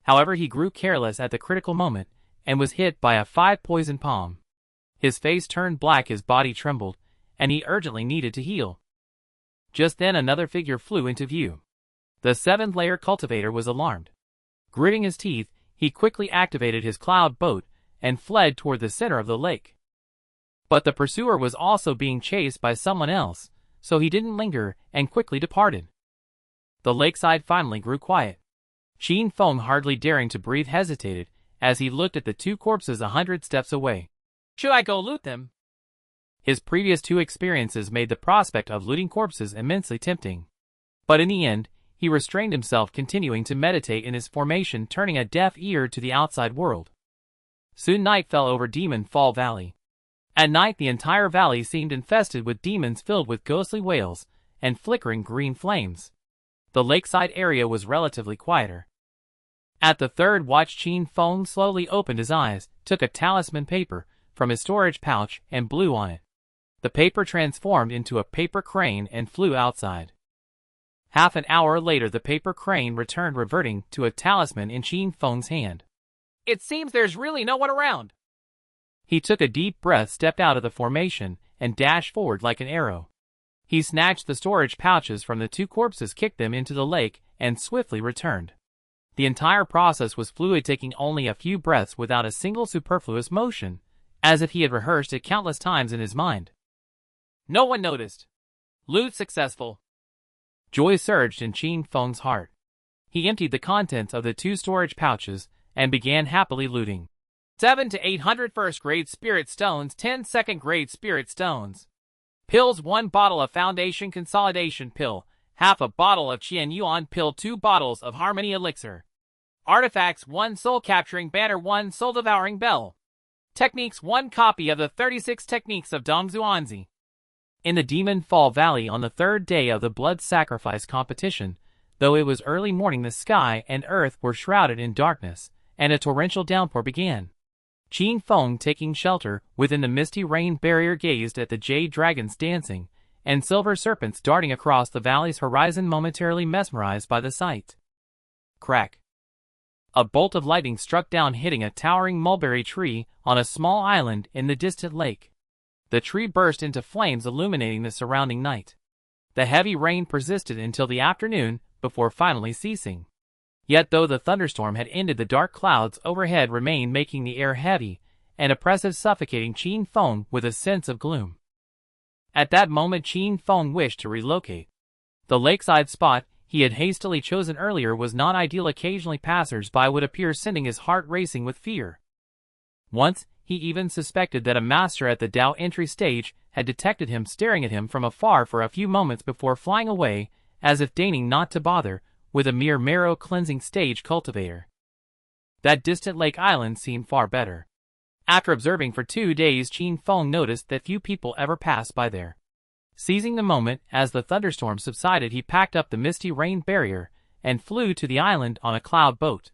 However, he grew careless at the critical moment and was hit by a 5 poison palm. His face turned black, his body trembled, and he urgently needed to heal. Just then another figure flew into view. The 7th layer cultivator was alarmed. Gritting his teeth, he quickly activated his cloud boat and fled toward the center of the lake. But the pursuer was also being chased by someone else, so he didn't linger and quickly departed. The lakeside finally grew quiet. Qin Feng, hardly daring to breathe, hesitated as he looked at the two corpses 100 steps away. Should I go loot them? His previous 2 experiences made the prospect of looting corpses immensely tempting. But in the end, he restrained himself, continuing to meditate in his formation, turning a deaf ear to the outside world. Soon night fell over Demon Fall Valley. At night, the entire valley seemed infested with demons filled with ghostly wails and flickering green flames. The lakeside area was relatively quieter. At the 3rd watch, Qin Feng slowly opened his eyes, took a talisman paper from his storage pouch and blew on it. The paper transformed into a paper crane and flew outside. Half an hour later, the paper crane returned, reverting to a talisman in Qin Feng's hand. It seems there's really no one around. He took a deep breath, stepped out of the formation, and dashed forward like an arrow. He snatched the storage pouches from the 2 corpses, kicked them into the lake, and swiftly returned. The entire process was fluid, taking only a few breaths without a single superfluous motion, as if he had rehearsed it countless times in his mind. No one noticed. Loot successful. Joy surged in Qin Feng's heart. He emptied the contents of the 2 storage pouches and began happily looting. 7 to 800 first-grade spirit stones, 10 second-grade spirit stones. Pills, 1 bottle of foundation consolidation pill, half a bottle of Qian Yuan pill, 2 bottles of harmony elixir. Artifacts, 1 soul-capturing banner, 1 soul-devouring bell. Techniques, 1 copy of the 36 techniques of Dongzuanzi. In the Demon Fall Valley, on the 3rd day of the blood sacrifice competition, though it was early morning, the sky and earth were shrouded in darkness, and a torrential downpour began. Qin Feng, taking shelter within the misty rain barrier, gazed at the jade dragons dancing and silver serpents darting across the valley's horizon, momentarily mesmerized by the sight. Crack! A bolt of lightning struck down, hitting a towering mulberry tree on a small island in the distant lake. The tree burst into flames, illuminating the surrounding night. The heavy rain persisted until the afternoon before finally ceasing. Yet though the thunderstorm had ended, the dark clouds overhead remained, making the air heavy and oppressive, suffocating Qin Feng with a sense of gloom. At that moment, Qin Feng wished to relocate. The lakeside spot he had hastily chosen earlier was not ideal. Occasionally passers-by would appear, sending his heart racing with fear. Once, he even suspected that a master at the Dao entry stage had detected him, staring at him from afar for a few moments before flying away, as if deigning not to bother with a mere marrow-cleansing stage cultivator. That distant lake island seemed far better. After observing for 2 days, Qin Feng noticed that few people ever passed by there. Seizing the moment as the thunderstorm subsided, he packed up the misty rain barrier and flew to the island on a cloud boat.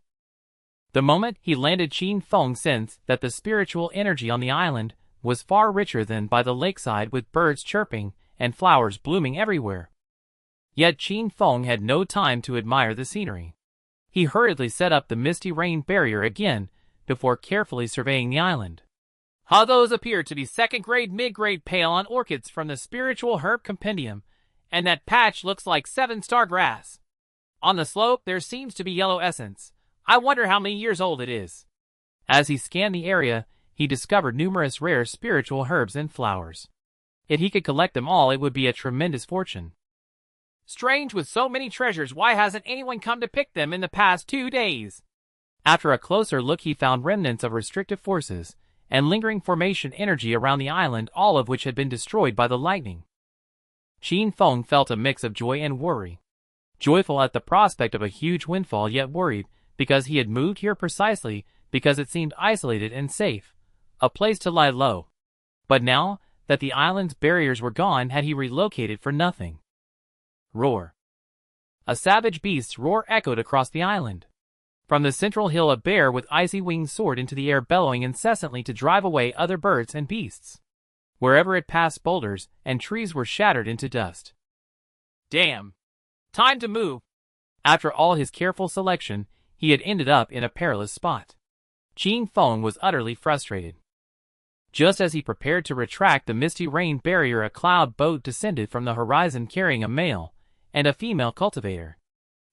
The moment he landed, Qin Feng sensed that the spiritual energy on the island was far richer than by the lakeside, with birds chirping and flowers blooming everywhere. Yet Qin Feng had no time to admire the scenery. He hurriedly set up the misty rain barrier again before carefully surveying the island. How those appear to be second-grade, mid-grade pale on orchids from the spiritual herb compendium, and that patch looks like 7-star grass. On the slope there seems to be yellow essence. I wonder how many years old it is. As he scanned the area, he discovered numerous rare spiritual herbs and flowers. If he could collect them all, it would be a tremendous fortune. Strange, with so many treasures, why hasn't anyone come to pick them in the past 2 days? After a closer look, he found remnants of restrictive forces and lingering formation energy around the island, all of which had been destroyed by the lightning. Qin Feng felt a mix of joy and worry. Joyful at the prospect of a huge windfall, yet worried because he had moved here precisely because it seemed isolated and safe, a place to lie low. But now that the island's barriers were gone, had he relocated for nothing? Roar. A savage beast's roar echoed across the island. From the central hill, a bear with icy wings soared into the air, bellowing incessantly to drive away other birds and beasts. Wherever it passed, boulders and trees were shattered into dust. Damn! Time to move! After all his careful selection, he had ended up in a perilous spot. Qin Feng was utterly frustrated. Just as he prepared to retract the misty rain barrier, a cloud boat descended from the horizon carrying a male and a female cultivator.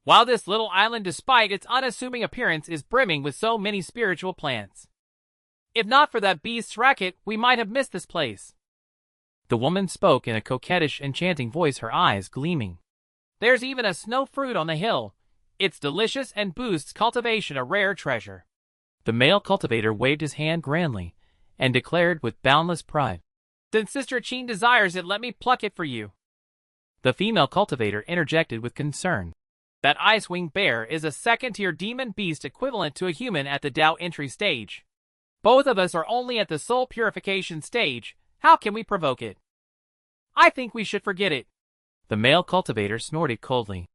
While this little island, despite its unassuming appearance, is brimming with so many spiritual plants. If not for that beast's racket, we might have missed this place. The woman spoke in a coquettish, enchanting voice, her eyes gleaming. There's even a snow fruit on the hill. It's delicious and boosts cultivation, a rare treasure. The male cultivator waved his hand grandly and declared with boundless pride, "Since Sister Qin desires it, let me pluck it for you." The female cultivator interjected with concern. That ice-winged bear is a second-tier demon beast equivalent to a human at the Dao entry stage. Both of us are only at the soul purification stage. How can we provoke it? I think we should forget it. The male cultivator snorted coldly.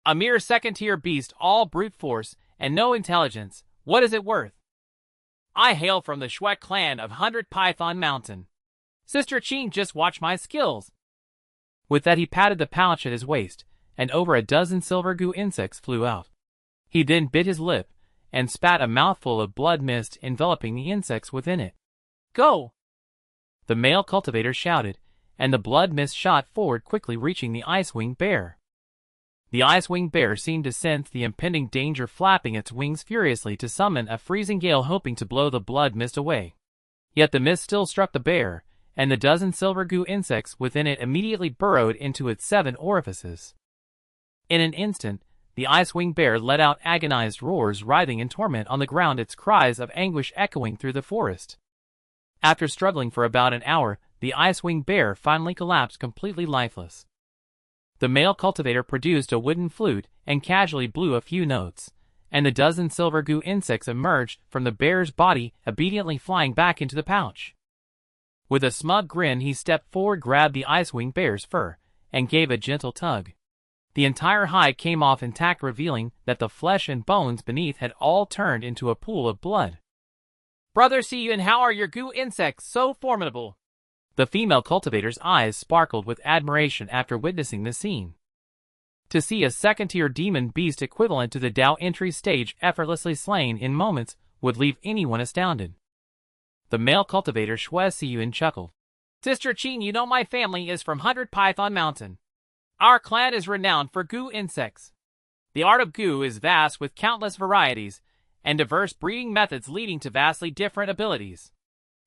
A mere second-tier beast, all brute force and no intelligence. What is it worth? I hail from the Shui clan of 100 Python Mountain. Sister Qin, just watch my skills. With that, he patted the pouch at his waist, and over a dozen silver goo insects flew out. He then bit his lip and spat a mouthful of blood mist, enveloping the insects within it. Go! The male cultivator shouted, and the blood mist shot forward quickly, reaching the ice-winged bear. The ice-winged bear seemed to sense the impending danger, flapping its wings furiously to summon a freezing gale, hoping to blow the blood mist away. Yet the mist still struck the bear, and the dozen silver goo insects within it immediately burrowed into its 7 orifices. In an instant, the ice-winged bear let out agonized roars, writhing in torment on the ground, its cries of anguish echoing through the forest. After struggling for about an hour, the ice-winged bear finally collapsed, completely lifeless. The male cultivator produced a wooden flute and casually blew a few notes, and the dozen silver goo insects emerged from the bear's body, obediently flying back into the pouch. With a smug grin, he stepped forward, grabbed the ice-winged bear's fur, and gave a gentle tug. The entire hide came off intact, revealing that the flesh and bones beneath had all turned into a pool of blood. Brother Siyun, how are your goo insects so formidable? The female cultivator's eyes sparkled with admiration after witnessing the scene. To see a second-tier demon beast equivalent to the Dao entry stage effortlessly slain in moments would leave anyone astounded. The male cultivator Shui Siyun chuckled. Sister Qin, you know my family is from 100 Python Mountain. Our clan is renowned for goo insects. The art of goo is vast, with countless varieties and diverse breeding methods leading to vastly different abilities.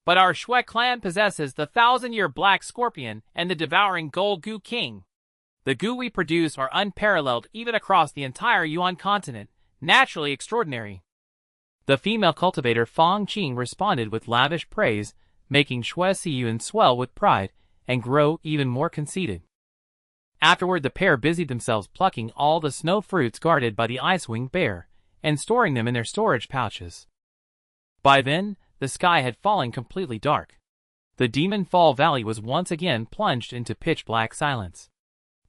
But our Shui clan possesses the 1,000-year black scorpion and the devouring gold goo king. The goo we produce are unparalleled even across the entire Yuan continent, naturally extraordinary. The female cultivator Fang Qing responded with lavish praise, making Shui Siyun swell with pride and grow even more conceited. Afterward, the pair busied themselves plucking all the snow fruits guarded by the ice-winged bear and storing them in their storage pouches. By then, the sky had fallen completely dark. The Demon Fall Valley was once again plunged into pitch-black silence.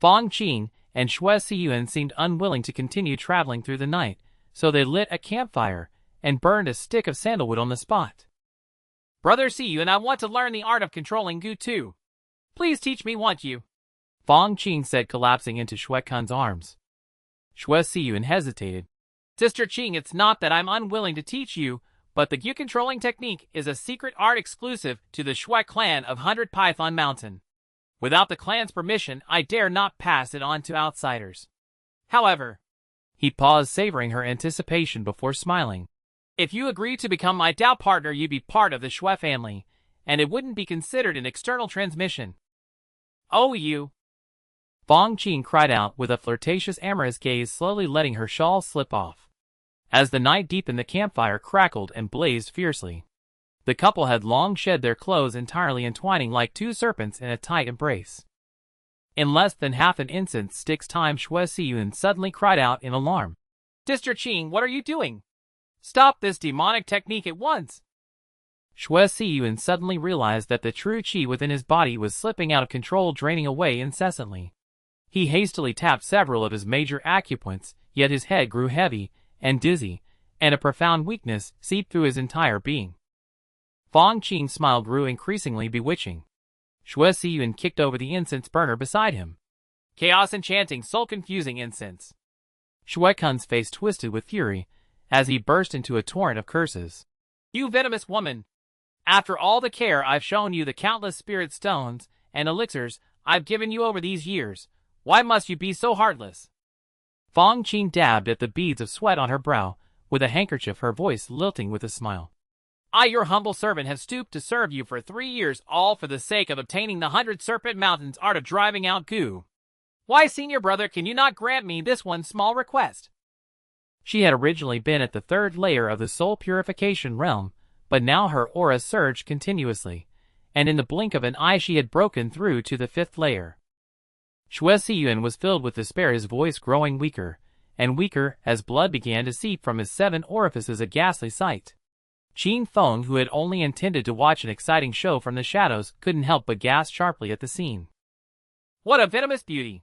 Fang Qing and Shui Siyun seemed unwilling to continue traveling through the night, so they lit a campfire and burned a stick of sandalwood on the spot. Brother Siyun, I want to learn the art of controlling goo too. Please teach me, won't you? Fang Qing said, collapsing into Shui Kun's arms. Shui Siyun hesitated. Sister Qing, it's not that I'm unwilling to teach you, but the Q controlling technique is a secret art exclusive to the Shui clan of 100 Python Mountain. Without the clan's permission, I dare not pass it on to outsiders. However, he paused, savoring her anticipation before smiling. If you agree to become my Dao partner, you'd be part of the Shui family, and it wouldn't be considered an external transmission. Oh, you! Feng Qin cried out with a flirtatious amorous gaze, slowly letting her shawl slip off. As the night deepened, the campfire crackled and blazed fiercely. The couple had long shed their clothes, entirely entwining like two serpents in a tight embrace. In less than half an instant's time, Shui Siyun suddenly cried out in alarm. Sister Qin, what are you doing? Stop this demonic technique at once! Shui Siyun suddenly realized that the true qi within his body was slipping out of control, draining away incessantly. He hastily tapped several of his major acupoints, yet his head grew heavy and dizzy, and a profound weakness seeped through his entire being. Feng Qin's smile grew increasingly bewitching. Shui Siyun kicked over the incense burner beside him. Chaos enchanting, soul-confusing incense. Shui Kun's face twisted with fury as he burst into a torrent of curses. You venomous woman! After all the care I've shown you, the countless spirit stones and elixirs I've given you over these years, why must you be so heartless? Feng Qin dabbed at the beads of sweat on her brow with a handkerchief, her voice lilting with a smile. I, your humble servant, have stooped to serve you for 3 years, all for the sake of obtaining the 100 Serpent Mountains art of driving out goo. Why, senior brother, can you not grant me this one small request? She had originally been at the 3rd layer of the soul purification realm, but now her aura surged continuously, and in the blink of an eye she had broken through to the 5th layer. Shui Siyun was filled with despair, his voice growing weaker and weaker as blood began to seep from his 7 orifices, a ghastly sight. Qin Feng, who had only intended to watch an exciting show from the shadows, couldn't help but gasp sharply at the scene. What a venomous beauty!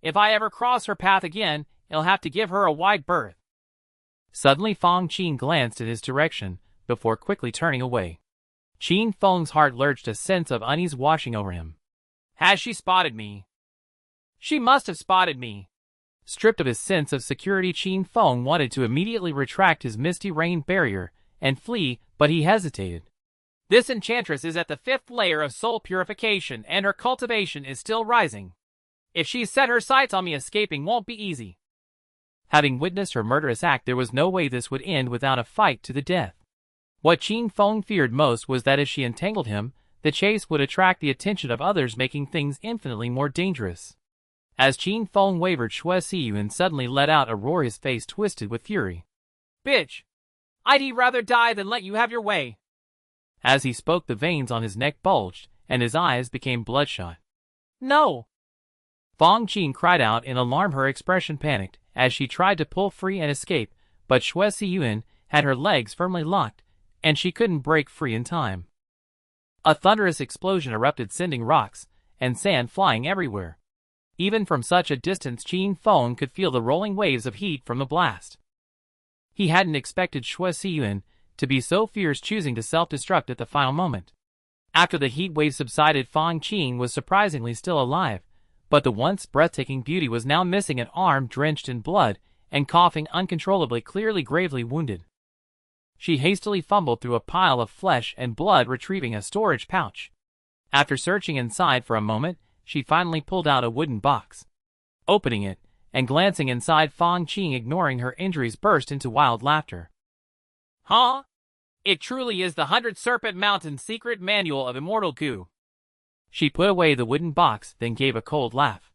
If I ever cross her path again, I'll have to give her a wide berth. Suddenly Feng Qin glanced in his direction, before quickly turning away. Qin Feng's heart lurched, a sense of unease washing over him. Has she spotted me? She must have spotted me. Stripped of his sense of security, Qin Feng wanted to immediately retract his misty rain barrier and flee, but he hesitated. This enchantress is at the 5th layer of soul purification, and her cultivation is still rising. If she's set her sights on me, escaping won't be easy. Having witnessed her murderous act, there was no way this would end without a fight to the death. What Qin Feng feared most was that if she entangled him, the chase would attract the attention of others, making things infinitely more dangerous. As Qin Feng wavered, Shui Siyun suddenly let out a roar, his face twisted with fury. Bitch! I'd rather die than let you have your way. As he spoke, the veins on his neck bulged, and his eyes became bloodshot. No! Feng Qin cried out in alarm, her expression panicked, as she tried to pull free and escape, but Shui Siyun had her legs firmly locked, and she couldn't break free in time. A thunderous explosion erupted, sending rocks and sand flying everywhere. Even from such a distance, Qin Feng could feel the rolling waves of heat from the blast. He hadn't expected Shui Siyun to be so fierce, choosing to self-destruct at the final moment. After the heat wave subsided, Feng Qin was surprisingly still alive, but the once breathtaking beauty was now missing an arm, drenched in blood and coughing uncontrollably, clearly gravely wounded. She hastily fumbled through a pile of flesh and blood, retrieving a storage pouch. After searching inside for a moment, she finally pulled out a wooden box. Opening it and glancing inside, Feng Qin, ignoring her injuries, burst into wild laughter. Huh? It truly is the 100 Serpent Mountain secret manual of immortal goo. She put away the wooden box, then gave a cold laugh.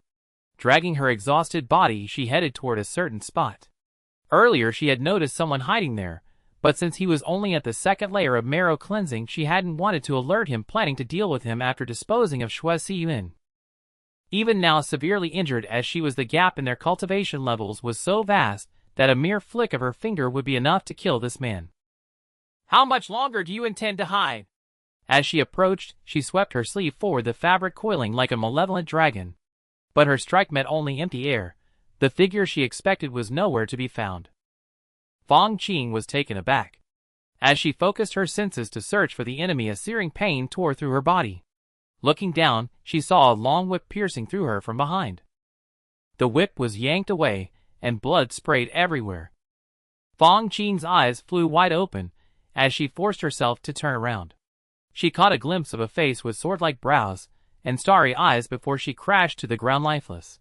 Dragging her exhausted body, she headed toward a certain spot. Earlier she had noticed someone hiding there, but since he was only at the 2nd layer of marrow cleansing, she hadn't wanted to alert him, planning to deal with him after disposing of Shui Siyun. Even now severely injured as she was, the gap in their cultivation levels was so vast that a mere flick of her finger would be enough to kill this man. How much longer do you intend to hide? As she approached, she swept her sleeve forward, the fabric coiling like a malevolent dragon. But her strike met only empty air. The figure she expected was nowhere to be found. Feng Qin was taken aback. As she focused her senses to search for the enemy, a searing pain tore through her body. Looking down, she saw a long whip piercing through her from behind. The whip was yanked away, and blood sprayed everywhere. Feng Qin's eyes flew wide open as she forced herself to turn around. She caught a glimpse of a face with sword-like brows and starry eyes before she crashed to the ground lifeless.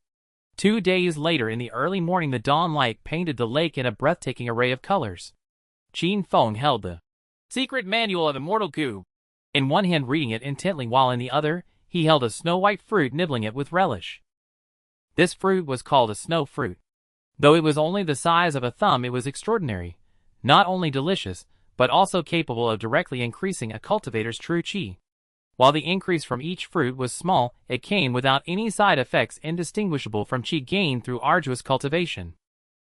2 days later in the early morning, the dawn light painted the lake in a breathtaking array of colors. Qin Feng held the secret manual of immortal goo, in one hand reading it intently while in the other he held a snow-white fruit, nibbling it with relish. This fruit was called a snow fruit. Though it was only the size of a thumb, it was extraordinary, not only delicious, but also capable of directly increasing a cultivator's true qi. While the increase from each fruit was small, it came without any side effects indistinguishable from qi gained through arduous cultivation.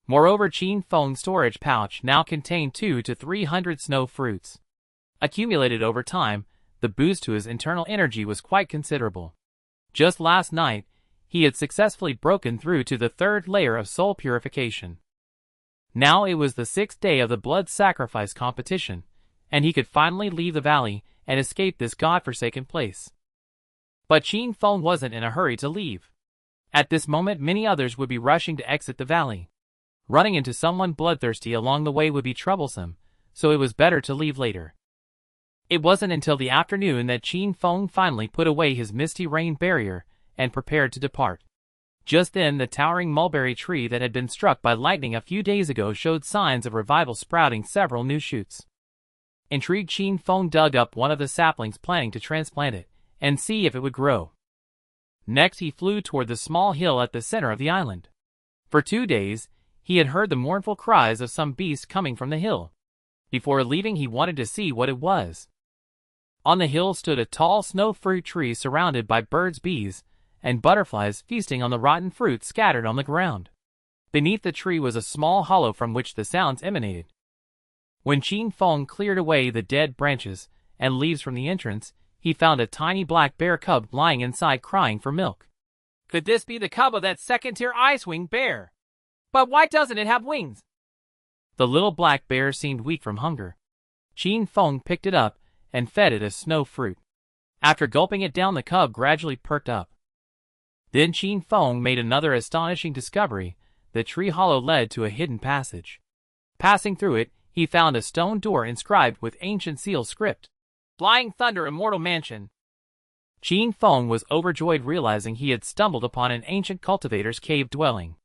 Moreover, Qin Feng's storage pouch now contained 200 to 300 snow fruits. Accumulated over time, the boost to his internal energy was quite considerable. Just last night, he had successfully broken through to the 3rd layer of soul purification. Now it was the 6th day of the blood sacrifice competition, and he could finally leave the valley and escape this godforsaken place. But Qin Feng wasn't in a hurry to leave. At this moment, many others would be rushing to exit the valley. Running into someone bloodthirsty along the way would be troublesome, so it was better to leave later. It wasn't until the afternoon that Qin Feng finally put away his misty rain barrier and prepared to depart. Just then, the towering mulberry tree that had been struck by lightning a few days ago showed signs of revival, sprouting several new shoots. Intrigued, Qin Feng dug up one of the saplings, planning to transplant it and see if it would grow. Next, he flew toward the small hill at the center of the island. For 2 days, he had heard the mournful cries of some beast coming from the hill. Before leaving, he wanted to see what it was. On the hill stood a tall snow fruit tree surrounded by birds, bees, and butterflies feasting on the rotten fruit scattered on the ground. Beneath the tree was a small hollow from which the sounds emanated. When Qin Feng cleared away the dead branches and leaves from the entrance, he found a tiny black bear cub lying inside, crying for milk. Could this be the cub of that second-tier ice-winged bear? But why doesn't it have wings? The little black bear seemed weak from hunger. Qin Feng picked it up and fed it a snow fruit. After gulping it down, the cub gradually perked up. Then Qin Feng made another astonishing discovery. The tree hollow led to a hidden passage. Passing through it, he found a stone door inscribed with ancient seal script. Flying Thunder Immortal Mansion. Qin Feng was overjoyed, realizing he had stumbled upon an ancient cultivator's cave dwelling.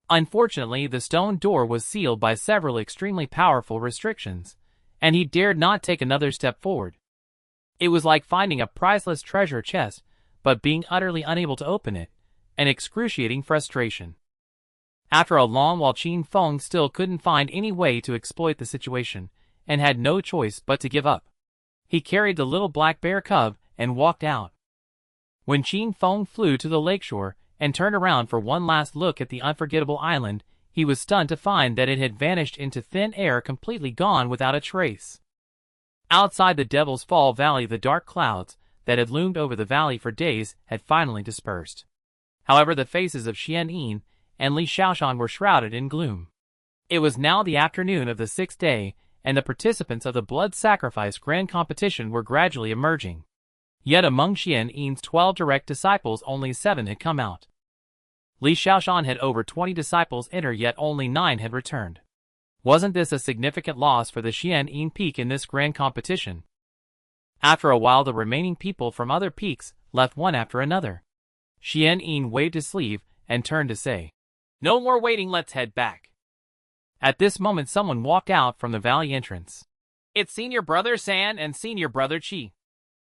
Unfortunately, the stone door was sealed by several extremely powerful restrictions, and he dared not take another step forward. It was like finding a priceless treasure chest, but being utterly unable to open it, an excruciating frustration. After a long while, Qin Feng still couldn't find any way to exploit the situation, and had no choice but to give up. He carried the little black bear cub and walked out. When Qin Feng flew to the lakeshore and turned around for one last look at the unforgettable island, he was stunned to find that it had vanished into thin air, completely gone without a trace. Outside the Devil's Fall Valley, the dark clouds that had loomed over the valley for days had finally dispersed. However, the faces of Xian Yin and Li Xiaoshan were shrouded in gloom. It was now the afternoon of the 6th day, and the participants of the blood sacrifice grand competition were gradually emerging. Yet among Xian Yin's 12 direct disciples, only 7 had come out. Li Xiaoshan had over 20 disciples enter, yet only 9 had returned. Wasn't this a significant loss for the Xian Yin peak in this grand competition? After a while, the remaining people from other peaks left one after another. Xian Yin waved his sleeve and turned to say, "No more waiting, let's head back." At this moment, someone walked out from the valley entrance. "It's Senior Brother San and Senior Brother Qi,"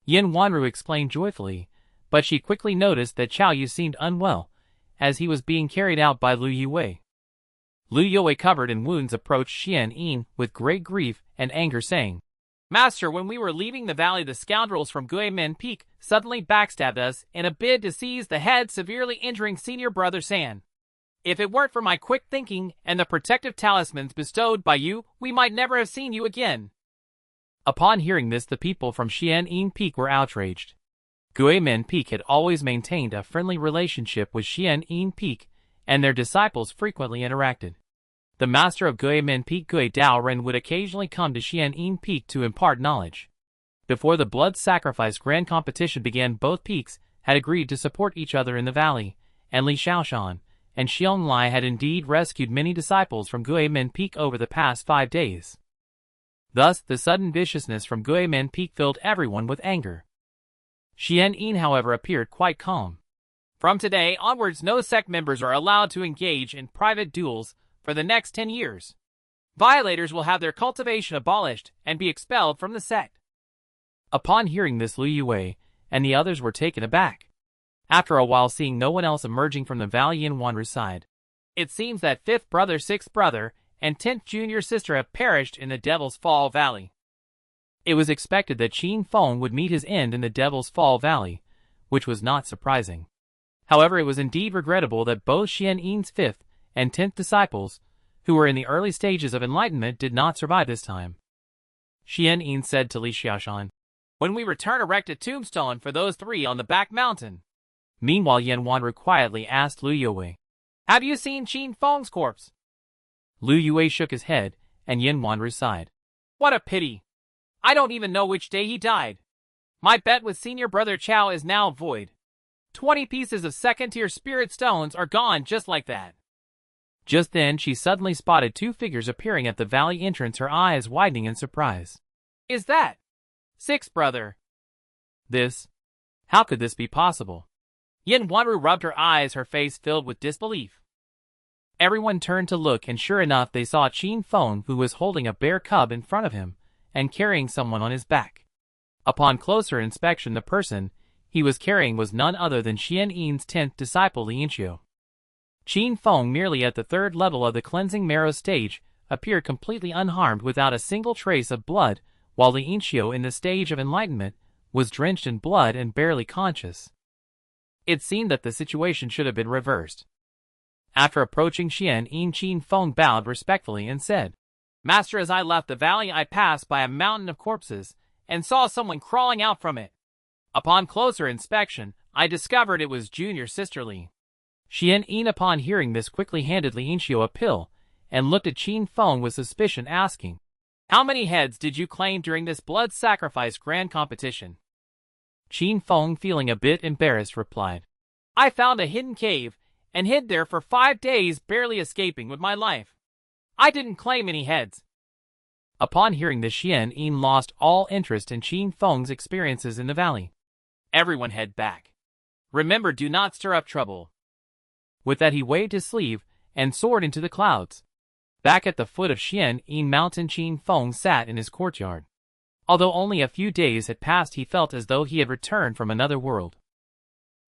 Yin Wanru exclaimed joyfully, but she quickly noticed that Qiao Yu seemed unwell, as he was being carried out by Lu Yue. Lu Yue, covered in wounds, approached Xian Yin with great grief and anger, saying, "Master, when we were leaving the valley, the scoundrels from Guimen Peak suddenly backstabbed us in a bid to seize the head, severely injuring Senior Brother San. If it weren't for my quick thinking and the protective talismans bestowed by you, we might never have seen you again." Upon hearing this, the people from Xian Yin Peak were outraged. Guimen Peak had always maintained a friendly relationship with Xian Yin Peak, and their disciples frequently interacted. The master of Guimen Peak, Gui Dao Ren, would occasionally come to Xian Yin Peak to impart knowledge. Before the blood sacrifice grand competition began, both peaks had agreed to support each other in the valley, and Li Xiaoshan and Xiong Lai had indeed rescued many disciples from Guimen Peak over the past 5 days. Thus, the sudden viciousness from Guimen Peak filled everyone with anger. Xian Yin, however, appeared quite calm. From today onwards, no sect members are allowed to engage in private duels for the next 10 years. Violators will have their cultivation abolished and be expelled from the sect. Upon hearing this, Lu Yue and the others were taken aback. After a while, seeing no one else emerging from the valley, Yin Wanru sighed. It seems that 5th brother, 6th brother, and 10th junior sister have perished in the Devil's Fall Valley. It was expected that Qin Feng would meet his end in the Devil's Fall Valley, which was not surprising. However, it was indeed regrettable that both Xian Yin's 5th and 10th disciples, who were in the early stages of enlightenment, did not survive this time. Xian Yin said to Li Xiaoshan, "When we return, erect a tombstone for those 3 on the back mountain." Meanwhile, Yin Wanru quietly asked Lu Yue, "Have you seen Qin Feng's corpse?" Lu Yue shook his head, and Yin Wanru sighed. "What a pity. I don't even know which day he died. My bet with senior brother Chao is now void. 20 pieces of 2nd-tier spirit stones are gone just like that." Just then, she suddenly spotted 2 figures appearing at the valley entrance, her eyes widening in surprise. "Is that 6th brother?" "This? How could this be possible?" Yin Wanru rubbed her eyes, her face filled with disbelief. Everyone turned to look, and sure enough, they saw Qin Feng, who was holding a bear cub in front of him and carrying someone on his back. Upon closer inspection, the person he was carrying was none other than Xian Yin's 10th disciple, Lianxiu. Qin Feng, merely at the 3rd level of the cleansing marrow stage, appeared completely unharmed without a single trace of blood, while Lianxiu, in the stage of enlightenment, was drenched in blood and barely conscious. It seemed that the situation should have been reversed. After approaching Xian Yin, Qin Feng bowed respectfully and said, "Master, as I left the valley, I passed by a mountain of corpses and saw someone crawling out from it. Upon closer inspection, I discovered it was junior sister Li." Xian Yin, upon hearing this, quickly handed Lianxiu a pill and looked at Qin Feng with suspicion, asking, "How many heads did you claim during this blood sacrifice grand competition?" Qin Feng, feeling a bit embarrassed, replied, "I found a hidden cave and hid there for 5 days, barely escaping with my life. I didn't claim any heads." Upon hearing this, Xian Yin lost all interest in Qin Feng's experiences in the valley. "Everyone head back. Remember, do not stir up trouble." With that, he waved his sleeve and soared into the clouds. Back at the foot of Xian Yin Mountain, Qin Feng sat in his courtyard. Although only a few days had passed, he felt as though he had returned from another world.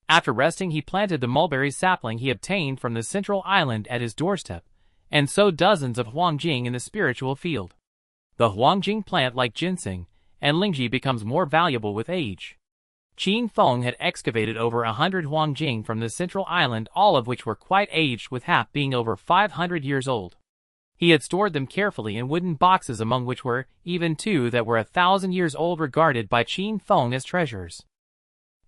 After resting, he planted the mulberry sapling he obtained from the central island at his doorstep, and sowed dozens of huangjing in the spiritual field. The huangjing plant, like ginseng and lingji, becomes more valuable with age. Qin Feng had excavated over 100 huangjing from the central island, all of which were quite aged, with half being over 500 years old. He had stored them carefully in wooden boxes, among which were even 2 that were 1,000 years old, regarded by Qin Feng as treasures.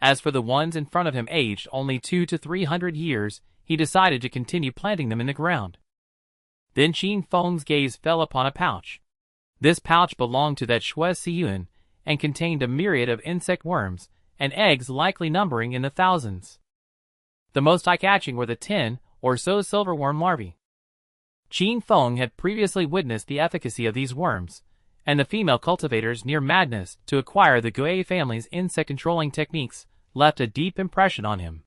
As for the ones in front of him, aged only 200 to 300 years, he decided to continue planting them in the ground. Then Qin Feng's gaze fell upon a pouch. This pouch belonged to that Shui Siyuan and contained a myriad of insect worms and eggs, likely numbering in the thousands. The most eye-catching were the 10 or so silverworm larvae. Qin Feng had previously witnessed the efficacy of these worms, and the female cultivators, near madness to acquire the Gui family's insect-controlling techniques, left a deep impression on him.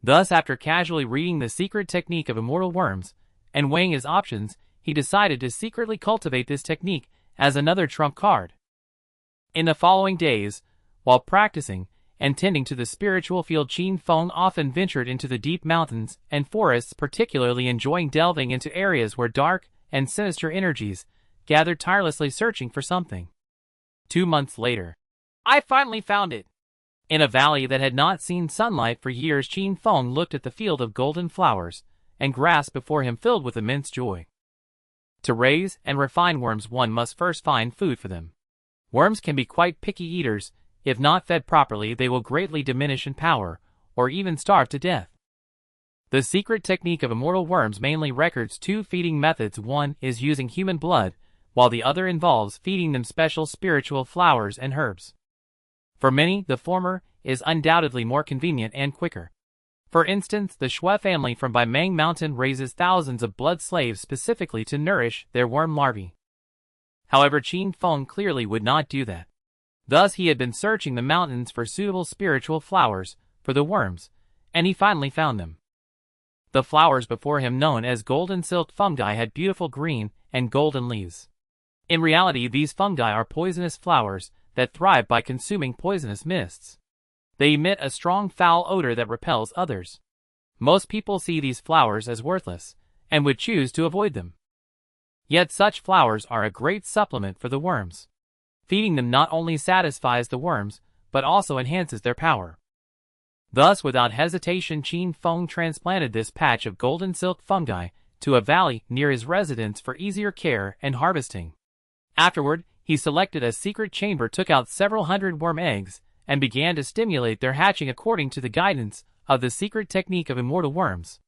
Thus, after casually reading the secret technique of immortal worms and weighing his options, he decided to secretly cultivate this technique as another trump card. In the following days, while practicing and tending to the spiritual field, Qin Feng often ventured into the deep mountains and forests, particularly enjoying delving into areas where dark and sinister energies gathered, tirelessly searching for something. 2 months later, "I finally found it." In a valley that had not seen sunlight for years, Qin Feng looked at the field of golden flowers and grass before him, filled with immense joy. To raise and refine worms, one must first find food for them. Worms can be quite picky eaters. If not fed properly, they will greatly diminish in power, or even starve to death. The secret technique of immortal worms mainly records 2 feeding methods. One is using human blood, while the other involves feeding them special spiritual flowers and herbs. For many, the former is undoubtedly more convenient and quicker. For instance, the Shui family from Baimang Mountain raises thousands of blood slaves specifically to nourish their worm larvae. However, Qin Feng clearly would not do that. Thus he had been searching the mountains for suitable spiritual flowers for the worms, and he finally found them. The flowers before him, known as golden silk fungi, had beautiful green and golden leaves. In reality, these fungi are poisonous flowers that thrive by consuming poisonous mists. They emit a strong foul odor that repels others. Most people see these flowers as worthless and would choose to avoid them. Yet such flowers are a great supplement for the worms. Feeding them not only satisfies the worms, but also enhances their power. Thus, without hesitation, Qin Feng transplanted this patch of golden silk fungi to a valley near his residence for easier care and harvesting. Afterward, he selected a secret chamber, took out several hundred worm eggs, and began to stimulate their hatching according to the guidance of the secret technique of immortal worms.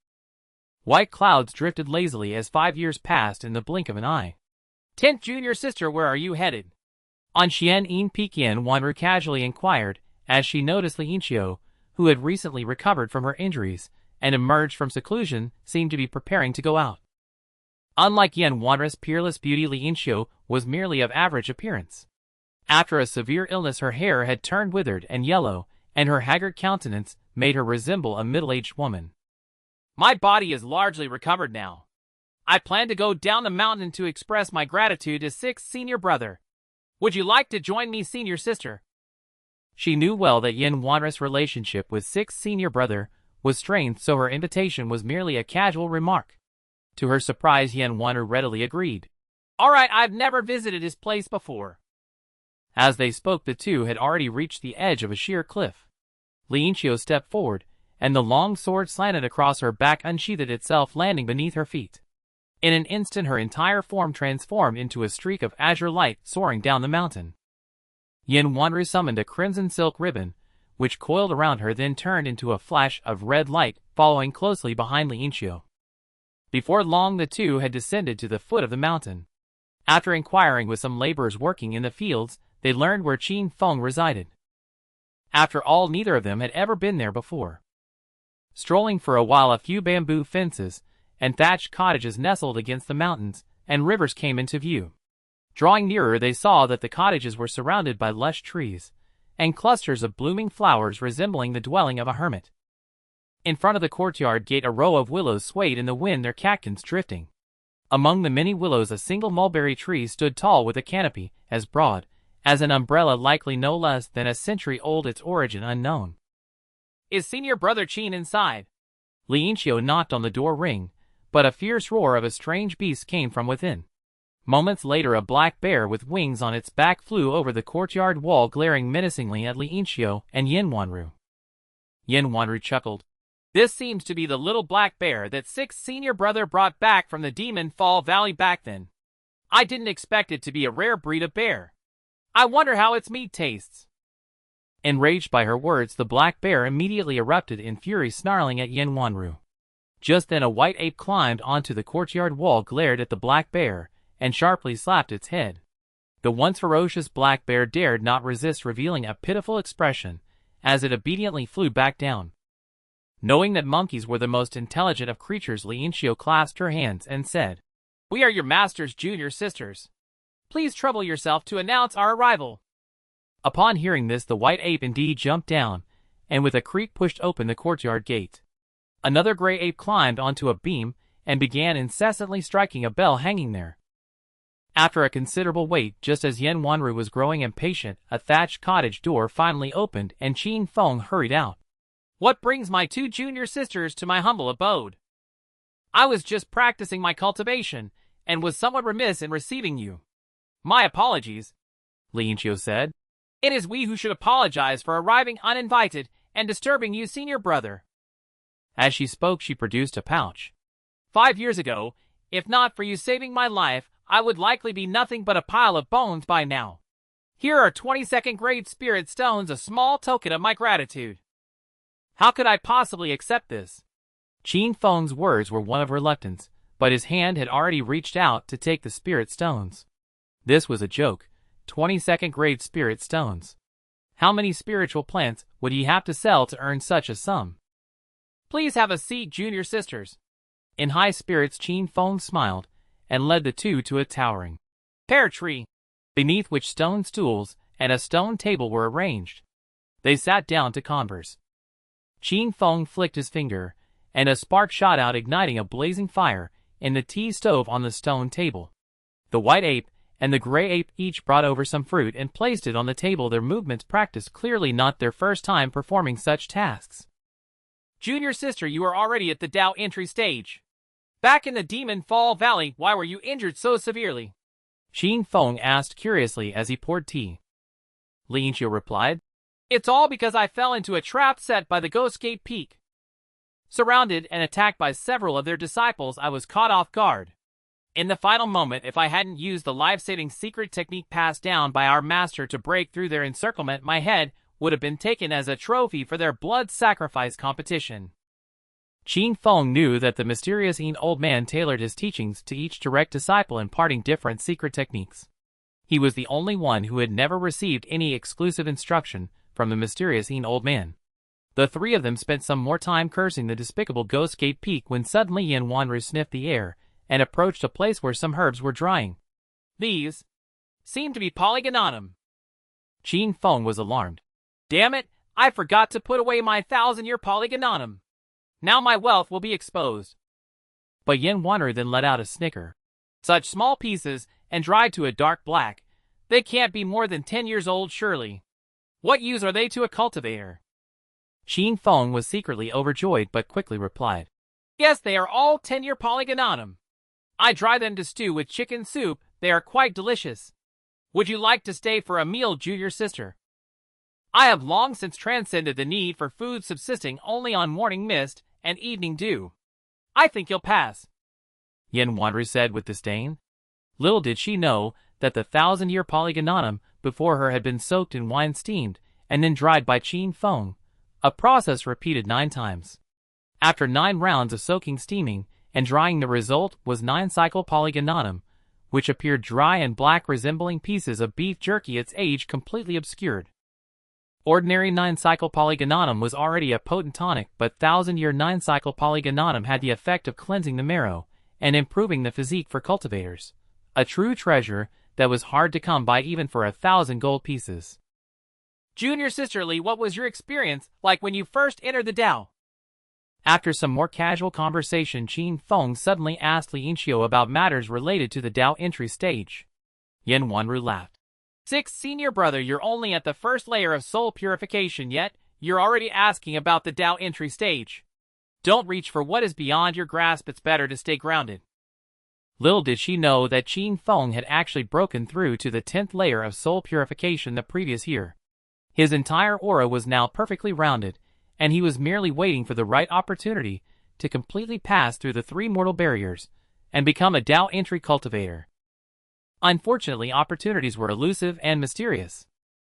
White clouds drifted lazily as 5 years passed in the blink of an eye. 10th junior sister, where are you headed? On Xian'an Peak, Yin Wanru casually inquired, as she noticed Lianxiu, who had recently recovered from her injuries and emerged from seclusion, seemed to be preparing to go out. Unlike Yin Wanru's peerless beauty, Lianxiu was merely of average appearance. After a severe illness, her hair had turned withered and yellow, and her haggard countenance made her resemble a middle-aged woman. My body is largely recovered now. I plan to go down the mountain to express my gratitude to 6th senior brother. Would you like to join me, senior sister? She knew well that Yin Wanru's relationship with 6th senior brother was strained, so her invitation was merely a casual remark. To her surprise, Yin Wanru readily agreed. All right, I've never visited his place before. As they spoke, the two had already reached the edge of a sheer cliff. Lianxiu stepped forward, and the long sword slanted across her back, unsheathed itself, landing beneath her feet. In an instant, her entire form transformed into a streak of azure light soaring down the mountain. Yin Wanru summoned a crimson silk ribbon, which coiled around her, then turned into a flash of red light, following closely behind Lianxiu. Before long, the two had descended to the foot of the mountain. After inquiring with some laborers working in the fields, they learned where Qin Feng resided. After all, neither of them had ever been there before. Strolling for a while, a few bamboo fences and thatched cottages nestled against the mountains and rivers came into view. Drawing nearer, they saw that the cottages were surrounded by lush trees and clusters of blooming flowers resembling the dwelling of a hermit. In front of the courtyard gate, a row of willows swayed in the wind, their catkins drifting. Among the many willows, a single mulberry tree stood tall with a canopy as broad as an umbrella, likely no less than a century old, its origin unknown. Is senior brother Qin inside? Lianxiu knocked on the door ring, but a fierce roar of a strange beast came from within. Moments later, a black bear with wings on its back flew over the courtyard wall, glaring menacingly at Lianxiu and Yin Wanru. Yin Wanru chuckled. This seems to be the little black bear that 6th senior brother brought back from the Demon Fall Valley back then. I didn't expect it to be a rare breed of bear. I wonder how its meat tastes. Enraged by her words, the black bear immediately erupted in fury, snarling at Yin Wanru. Just then, a white ape climbed onto the courtyard wall, glared at the black bear, and sharply slapped its head. The once ferocious black bear dared not resist, revealing a pitiful expression as it obediently flew back down. Knowing that monkeys were the most intelligent of creatures, Lianxiu clasped her hands and said, We are your master's junior sisters. Please trouble yourself to announce our arrival. Upon hearing this, the white ape indeed jumped down, and with a creak pushed open the courtyard gate. Another gray ape climbed onto a beam and began incessantly striking a bell hanging there. After a considerable wait, just as Yin Wanru was growing impatient, a thatched cottage door finally opened and Qin Feng hurried out. What brings my 2 junior sisters to my humble abode? I was just practicing my cultivation and was somewhat remiss in receiving you. My apologies, Lianxiu said. It is we who should apologize for arriving uninvited and disturbing you, senior brother. As she spoke, she produced a pouch. 5 years ago, if not for you saving my life, I would likely be nothing but a pile of bones by now. Here are 22nd grade spirit stones, a small token of my gratitude. How could I possibly accept this? Qin Feng's words were one of reluctance, but his hand had already reached out to take the spirit stones. This was a joke. 22nd grade spirit stones. How many spiritual plants would he have to sell to earn such a sum? Please have a seat, junior sisters. In high spirits, Qin Feng smiled and led the two to a towering pear tree. beneath which stone stools and a stone table were arranged. They sat down to converse. Qin Feng flicked his finger, and a spark shot out, igniting a blazing fire in the tea stove on the stone table. The white ape and the gray ape each brought over some fruit and placed it on the table, their movements practiced, clearly not their first time performing such tasks. Junior sister, you are already at the Dao entry stage. Back in the Demon Fall Valley, why were you injured so severely? Qin Feng asked curiously as he poured tea. Lianqiu replied, It's all because I fell into a trap set by the Ghost Gate Peak. Surrounded and attacked by several of their disciples, I was caught off guard. In the final moment, if I hadn't used the life-saving secret technique passed down by our master to break through their encirclement, my head would have been taken as a trophy for their blood sacrifice competition. Qin Feng knew that the mysterious old man tailored his teachings to each direct disciple, imparting different secret techniques. He was the only one who had never received any exclusive instruction from the mysterious old man. The three of them spent some more time cursing the despicable Ghost Gate Peak when suddenly Yin Wanru sniffed the air and approached a place where some herbs were drying. These seem to be polygonum. Qin Feng was alarmed. Damn it, I forgot to put away my 1,000-year polygonum. Now my wealth will be exposed. But Yin Wanru then let out a snicker. Such small pieces and dried to a dark black. They can't be more than 10 years old, surely. What use are they to a cultivator? Qin Feng was secretly overjoyed but quickly replied, Yes, they are all 10-year polygonum. I dry them to stew with chicken soup. They are quite delicious. Would you like to stay for a meal, junior sister? I have long since transcended the need for food, subsisting only on morning mist and evening dew. I think you'll pass. Yin Wanru said with disdain. Little did she know that the 1,000-year polygonum before her had been soaked in wine, steamed, and then dried by Qin Feng, a process repeated 9 times. After 9 rounds of soaking, steaming, and drying, the result was 9-cycle polygonum, which appeared dry and black, resembling pieces of beef jerky, its age completely obscured. Ordinary 9-cycle polygonum was already a potent tonic, but 1,000-year 9-cycle polygonum had the effect of cleansing the marrow and improving the physique for cultivators. A true treasure that was hard to come by even for 1,000 gold pieces. Junior sisterly, what was your experience like when you first entered the Dao? After some more casual conversation, Qin Feng suddenly asked Lianqiu about matters related to the Dao entry stage. Yin Wanru laughed. 6, senior brother, you're only at the first layer of soul purification, yet you're already asking about the Dao entry stage. Don't reach for what is beyond your grasp, it's better to stay grounded. Little did she know that Qin Feng had actually broken through to the 10th layer of soul purification the previous year. His entire aura was now perfectly rounded, and he was merely waiting for the right opportunity to completely pass through the 3 mortal barriers and become a Dao entry cultivator. Unfortunately, opportunities were elusive and mysterious.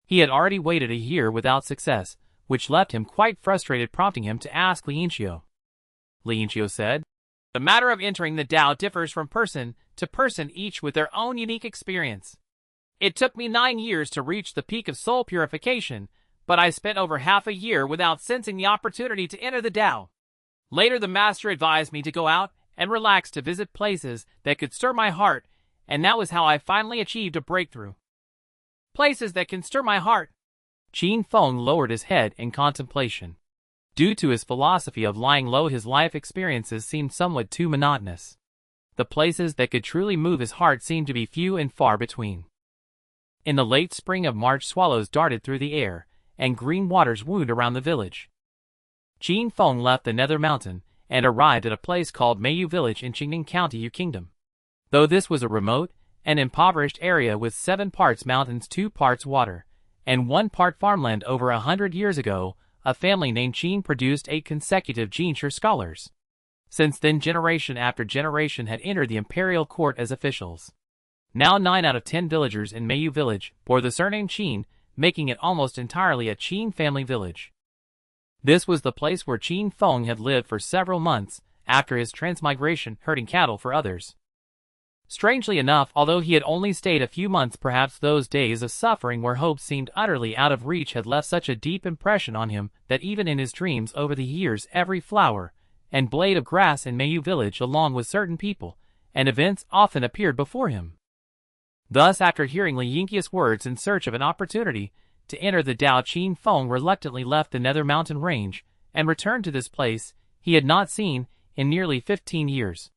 He had already waited a year without success, which left him quite frustrated, prompting him to ask Lianqiu. Lianqiu said, The matter of entering the Dao differs from person to person, each with their own unique experience. It took me 9 years to reach the peak of soul purification, but I spent over half a year without sensing the opportunity to enter the Dao. Later, the master advised me to go out and relax, to visit places that could stir my heart, and that was how I finally achieved a breakthrough. Places that can stir my heart. Qin Feng lowered his head in contemplation. Due to his philosophy of lying low, his life experiences seemed somewhat too monotonous. The places that could truly move his heart seemed to be few and far between. In the late spring of March, swallows darted through the air, and green waters wound around the village. Qin Feng left the Nether Mountain and arrived at a place called Mayu Village in Qingning County, Yu Kingdom. Though this was a remote and impoverished area with 7 parts mountains, 2 parts water, and 1 part farmland, over 100 years ago, a family named Qin produced 8 consecutive Jinsher scholars. Since then, generation after generation had entered the imperial court as officials. Now 9 out of 10 villagers in Mayu Village bore the surname Qin, making it almost entirely a Qin family village. This was the place where Qin Feng had lived for several months after his transmigration, herding cattle for others. Strangely enough, although he had only stayed a few months, perhaps those days of suffering where hope seemed utterly out of reach had left such a deep impression on him that even in his dreams over the years, every flower and blade of grass in Mayu Village, along with certain people and events, often appeared before him. Thus, after hearing Li Yingqi's words in search of an opportunity to enter the Dao, Qin Feng reluctantly left the nether mountain range and returned to this place he had not seen in nearly 15 years.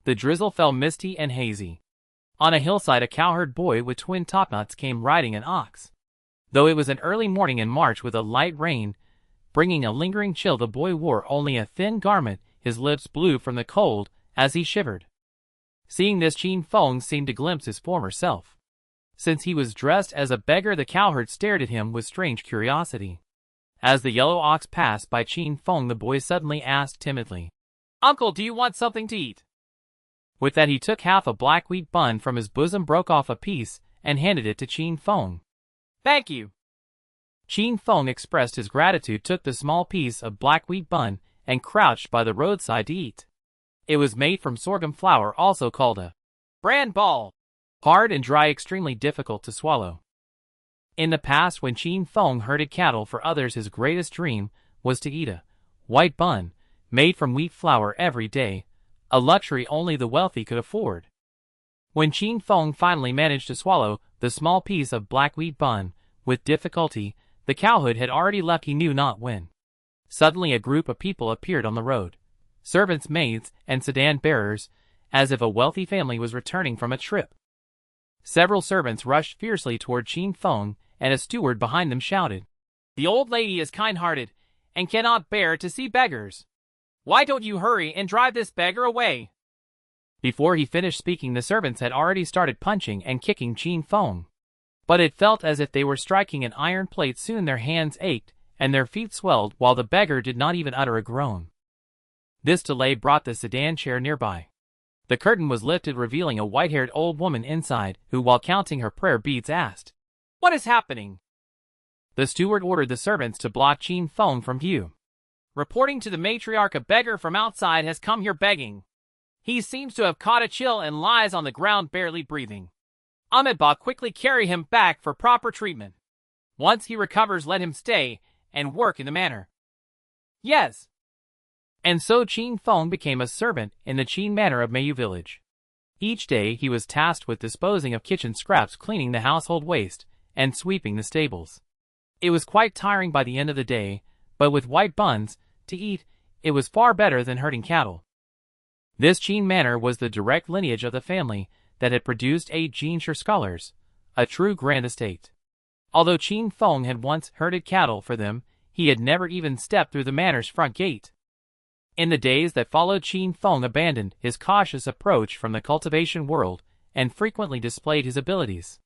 The drizzle fell misty and hazy. On a hillside, a cowherd boy with twin topknots came riding an ox. Though it was an early morning in March with a light rain bringing a lingering chill, the boy wore only a thin garment, his lips blue from the cold as he shivered. Seeing this, Qin Feng seemed to glimpse his former self. Since he was dressed as a beggar, the cowherd stared at him with strange curiosity. As the yellow ox passed by Qin Feng, the boy suddenly asked timidly, "Uncle, do you want something to eat?" With that, he took half a black wheat bun from his bosom, broke off a piece, and handed it to Qin Feng. "Thank you." Qin Feng expressed his gratitude, took the small piece of black wheat bun, and crouched by the roadside to eat. It was made from sorghum flour, also called a bran ball, hard and dry, extremely difficult to swallow. In the past, when Qin Feng herded cattle for others, his greatest dream was to eat a white bun made from wheat flour every day, a luxury only the wealthy could afford. When Qin Feng finally managed to swallow the small piece of black wheat bun with difficulty, the cowherd had already left, he knew not when. Suddenly, a group of people appeared on the road. Servants, maids, and sedan bearers, as if a wealthy family was returning from a trip. Several servants rushed fiercely toward Qin Feng, and a steward behind them shouted, "The old lady is kind-hearted and cannot bear to see beggars. Why don't you hurry and drive this beggar away?" Before he finished speaking, the servants had already started punching and kicking Qin Feng. But it felt as if they were striking an iron plate. Soon their hands ached and their feet swelled, while the beggar did not even utter a groan. This delay brought the sedan chair nearby. The curtain was lifted, revealing a white-haired old woman inside, who, while counting her prayer beads, asked, "What is happening?" The steward ordered the servants to block Qin Feng from view. "Reporting to the matriarch, a beggar from outside has come here begging. He seems to have caught a chill and lies on the ground barely breathing. Amitabha, quickly carry him back for proper treatment. Once he recovers, let him stay and work in the manor." "Yes." And so Qin Feng became a servant in the Qin manor of Mayu village. Each day he was tasked with disposing of kitchen scraps, cleaning the household waste, and sweeping the stables. It was quite tiring by the end of the day, but with white buns to eat, it was far better than herding cattle. This Qin manor was the direct lineage of the family that had produced 8 Jinsher scholars, a true grand estate. Although Qin Feng had once herded cattle for them, he had never even stepped through the manor's front gate. In the days that followed, Qin Feng abandoned his cautious approach from the cultivation world and frequently displayed his abilities.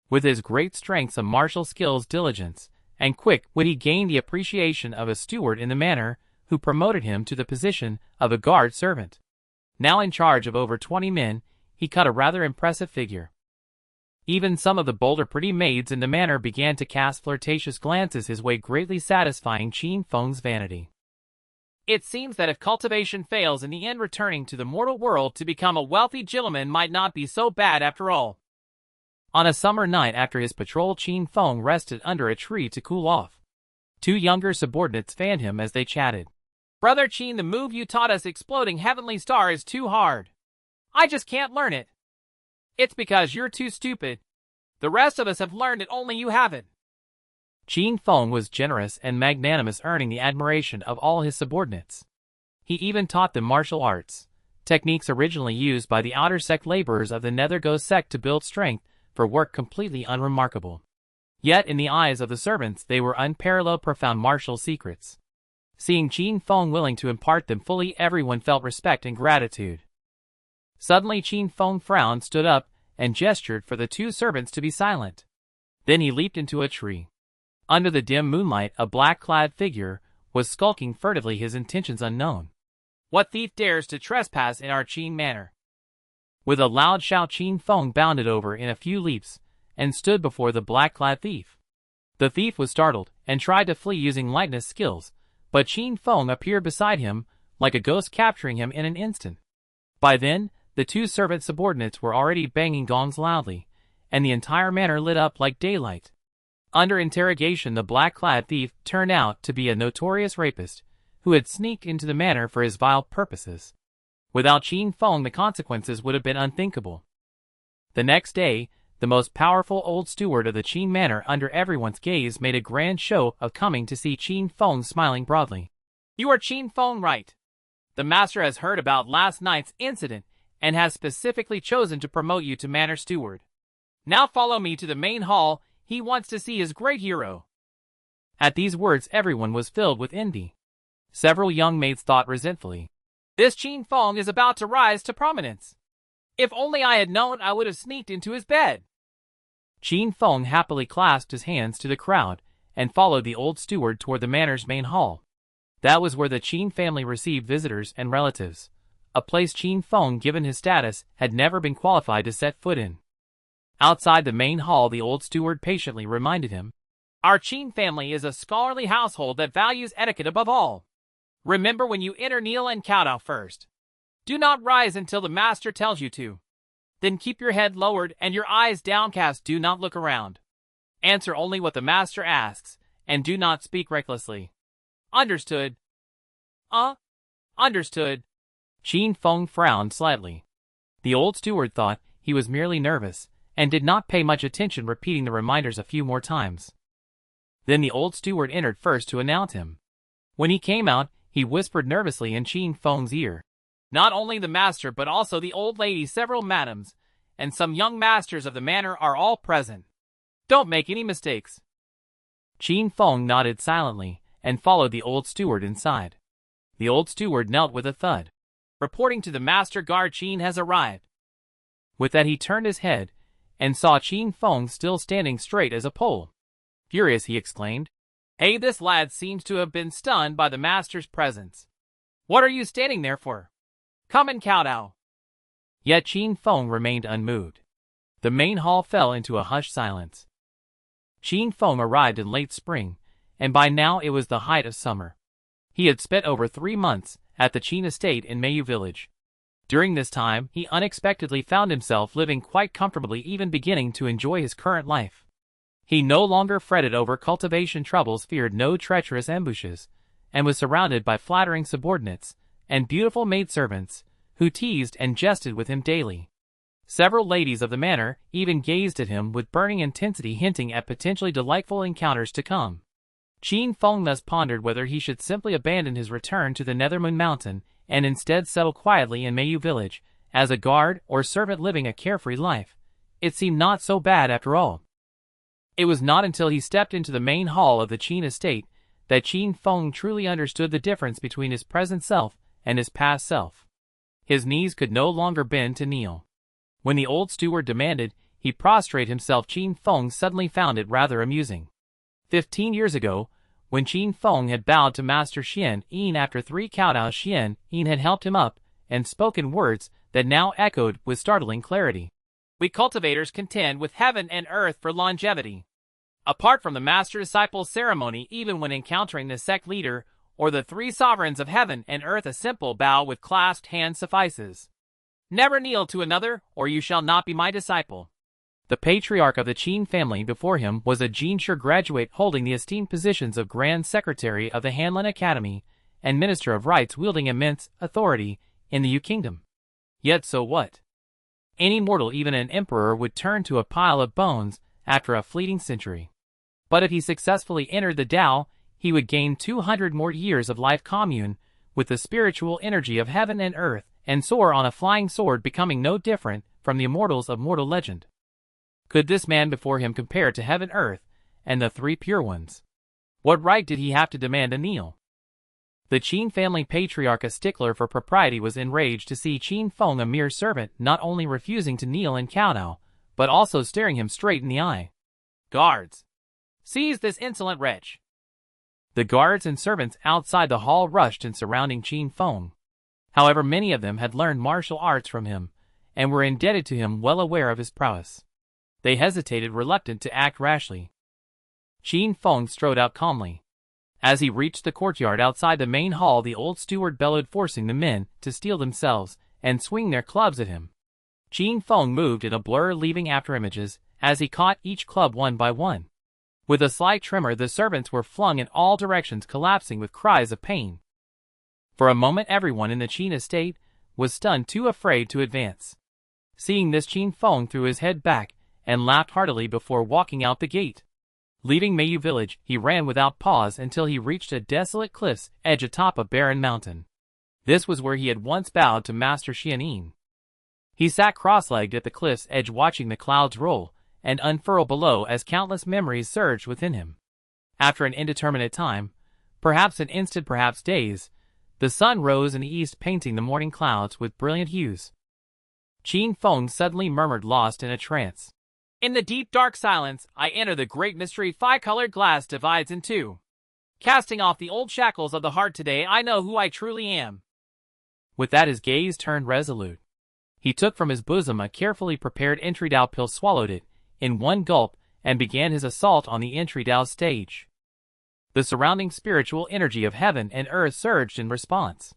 With his great strengths of martial skills, diligence, and quick wit, he gained the appreciation of a steward in the manor, who promoted him to the position of a guard servant. Now in charge of over 20 men, he cut a rather impressive figure. Even some of the bolder pretty maids in the manor began to cast flirtatious glances his way, greatly satisfying Qin Feng's vanity. It seems that if cultivation fails, in the end returning to the mortal world to become a wealthy gentleman might not be so bad after all. On a summer night after his patrol, Qin Feng rested under a tree to cool off. 2 younger subordinates fanned him as they chatted. "Brother Qin, the move you taught us, exploding heavenly star, is too hard. I just can't learn it." "It's because you're too stupid. The rest of us have learned it, only you haven't." Qin Feng was generous and magnanimous, earning the admiration of all his subordinates. He even taught them martial arts, techniques originally used by the outer sect laborers of the Nether sect to build strength for work, completely unremarkable. Yet in the eyes of the servants they were unparalleled, profound martial secrets. Seeing Qin Feng willing to impart them fully, everyone felt respect and gratitude. Suddenly Qin Feng frowned, stood up, and gestured for the 2 servants to be silent. Then he leaped into a tree. Under the dim moonlight, a black-clad figure was skulking furtively, his intentions unknown. "What thief dares to trespass in our Qin manor?" With a loud shout, Qin Feng bounded over in a few leaps and stood before the black-clad thief. The thief was startled and tried to flee using lightness skills, but Qin Feng appeared beside him like a ghost, capturing him in an instant. By then, the 2 servant subordinates were already banging gongs loudly, and the entire manor lit up like daylight. Under interrogation, the black-clad thief turned out to be a notorious rapist who had sneaked into the manor for his vile purposes. Without Qin Feng, the consequences would have been unthinkable. The next day, the most powerful old steward of the Qin manor under everyone's gaze, made a grand show of coming to see Qin Feng, smiling broadly. You are Qin Feng, right? The master has heard about last night's incident and has specifically chosen to promote you to manor steward. Now follow me to the main hall. He wants to see his great hero. At these words, everyone was filled with envy. Several young maids thought resentfully, This Qin Feng is about to rise to prominence. If only I had known, I would have sneaked into his bed. Qin Feng happily clasped his hands to the crowd and followed the old steward toward the manor's main hall. That was where the Qin family received visitors and relatives, a place Qin Feng, given his status, had never been qualified to set foot in. Outside the main hall, the old steward patiently reminded him, Our Qin family is a scholarly household that values etiquette above all. Remember, when you enter, kneel and kowtow first. Do not rise until the master tells you to. Then keep your head lowered and your eyes downcast. Do not look around. Answer only what the master asks, and do not speak recklessly. Understood? Understood. Qin Feng frowned slightly. The old steward thought he was merely nervous and did not pay much attention, repeating the reminders a few more times. Then the old steward entered first to announce him. When he came out, he whispered nervously in Qin Feng's ear, Not only the master but also the old lady, several madams, and some young masters of the manor are all present. Don't make any mistakes. Qin Feng nodded silently and followed the old steward inside. The old steward knelt with a thud. Reporting to the master guard, Qin has arrived. With that, he turned his head and saw Qin Feng still standing straight as a pole. Furious, he exclaimed, Hey, this lad seems to have been stunned by the master's presence. What are you standing there for? Come and kowtow. Yet Qin Feng remained unmoved. The main hall fell into a hushed silence. Qin Feng arrived in late spring, and by now it was the height of summer. He had spent over 3 months at the Qin estate in Meiyu village. During this time, he unexpectedly found himself living quite comfortably, even beginning to enjoy his current life. He no longer fretted over cultivation troubles, feared no treacherous ambushes, and was surrounded by flattering subordinates and beautiful maidservants who teased and jested with him daily. Several ladies of the manor even gazed at him with burning intensity, hinting at potentially delightful encounters to come. Qin Feng thus pondered whether he should simply abandon his return to the Nethermoon Mountain and instead settle quietly in Meiyu village as a guard or servant, living a carefree life. It seemed not so bad after all. It was not until he stepped into the main hall of the Qin estate that Qin Feng truly understood the difference between his present self and his past self. His knees could no longer bend to kneel. When the old steward demanded he prostrate himself, Qin Feng suddenly found it rather amusing. 15 years ago, when Qin Feng had bowed to Master Xian Yin after 3 kowtows, Xian Yin had helped him up and spoken words that now echoed with startling clarity. We cultivators contend with heaven and earth for longevity. Apart from the master-disciple ceremony, even when encountering the sect leader or the 3 sovereigns of heaven and earth, a simple bow with clasped hands suffices. Never kneel to another, or you shall not be my disciple. The patriarch of the Qin family before him was a Jinshe graduate holding the esteemed positions of Grand Secretary of the Hanlin Academy and Minister of Rites, wielding immense authority in the Yu Kingdom. Yet so what? Any mortal, even an emperor, would turn to a pile of bones after a fleeting century. But if he successfully entered the Dao, he would gain 200 more years of life commune with the spiritual energy of heaven and earth and soar on a flying sword, becoming no different from the immortals of mortal legend. Could this man before him compare to heaven, earth, and the 3 pure ones? What right did he have to demand a kneel? The Qin family patriarch, a stickler for propriety, was enraged to see Qin Feng, a mere servant, not only refusing to kneel and kowtow, but also staring him straight in the eye. Guards! Seize this insolent wretch! The guards and servants outside the hall rushed in, surrounding Qin Feng. However, many of them had learned martial arts from him and were indebted to him, well aware of his prowess. They hesitated, reluctant to act rashly. Qin Feng strode out calmly. As he reached the courtyard outside the main hall, the old steward bellowed, forcing the men to steel themselves and swing their clubs at him. Qin Feng moved in a blur, leaving afterimages as he caught each club one by one. With a slight tremor, the servants were flung in all directions, collapsing with cries of pain. For a moment, everyone in the Qin estate was stunned, too afraid to advance. Seeing this, Qin Feng threw his head back and laughed heartily before walking out the gate. Leaving Mayu village, he ran without pause until he reached a desolate cliff's edge atop a barren mountain. This was where he had once bowed to Master Xianin. He sat cross-legged at the cliff's edge watching the clouds roll and unfurl below as countless memories surged within him. After an indeterminate time, perhaps an instant, perhaps days, the sun rose in the east, painting the morning clouds with brilliant hues. Qin Feng suddenly murmured, lost in a trance. In the deep dark silence, I enter the great mystery. Five-colored glass divides in two. Casting off the old shackles of the heart today, I know who I truly am. With that, his gaze turned resolute. He took from his bosom a carefully prepared entry Dao pill, swallowed it in one gulp, and began his assault on the entry Dao stage. The surrounding spiritual energy of heaven and earth surged in response.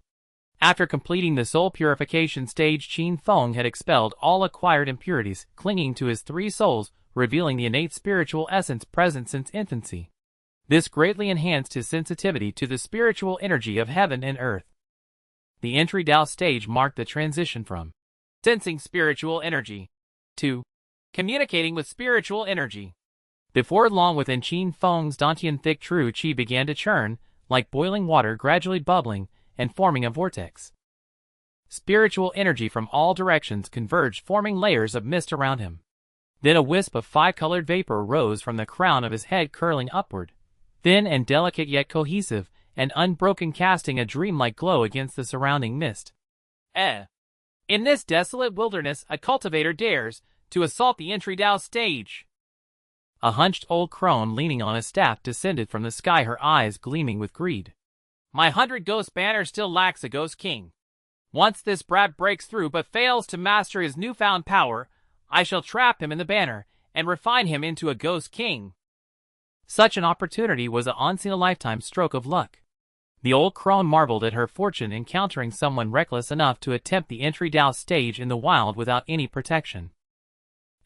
After completing the soul purification stage, Qin Feng had expelled all acquired impurities clinging to his three souls, revealing the innate spiritual essence present since infancy. This greatly enhanced his sensitivity to the spiritual energy of heaven and earth. The entry Dao stage marked the transition from sensing spiritual energy to communicating with spiritual energy. Before long, within Qin Feng's Dantian, thick true qi began to churn, like boiling water, gradually bubbling and forming a vortex. Spiritual energy from all directions converged, forming layers of mist around him. Then a wisp of five-colored vapor rose from the crown of his head, curling upward, thin and delicate yet cohesive and unbroken, casting a dreamlike glow against the surrounding mist. In this desolate wilderness, a cultivator dares to assault the entry Dao stage. A hunched old crone leaning on a staff descended from the sky, her eyes gleaming with greed. My 100-ghost banner still lacks a ghost king. Once this brat breaks through but fails to master his newfound power, I shall trap him in the banner and refine him into a ghost king. Such an opportunity was a once-in-a-lifetime stroke of luck. The old crone marveled at her fortune encountering someone reckless enough to attempt the entry Dao stage in the wild without any protection.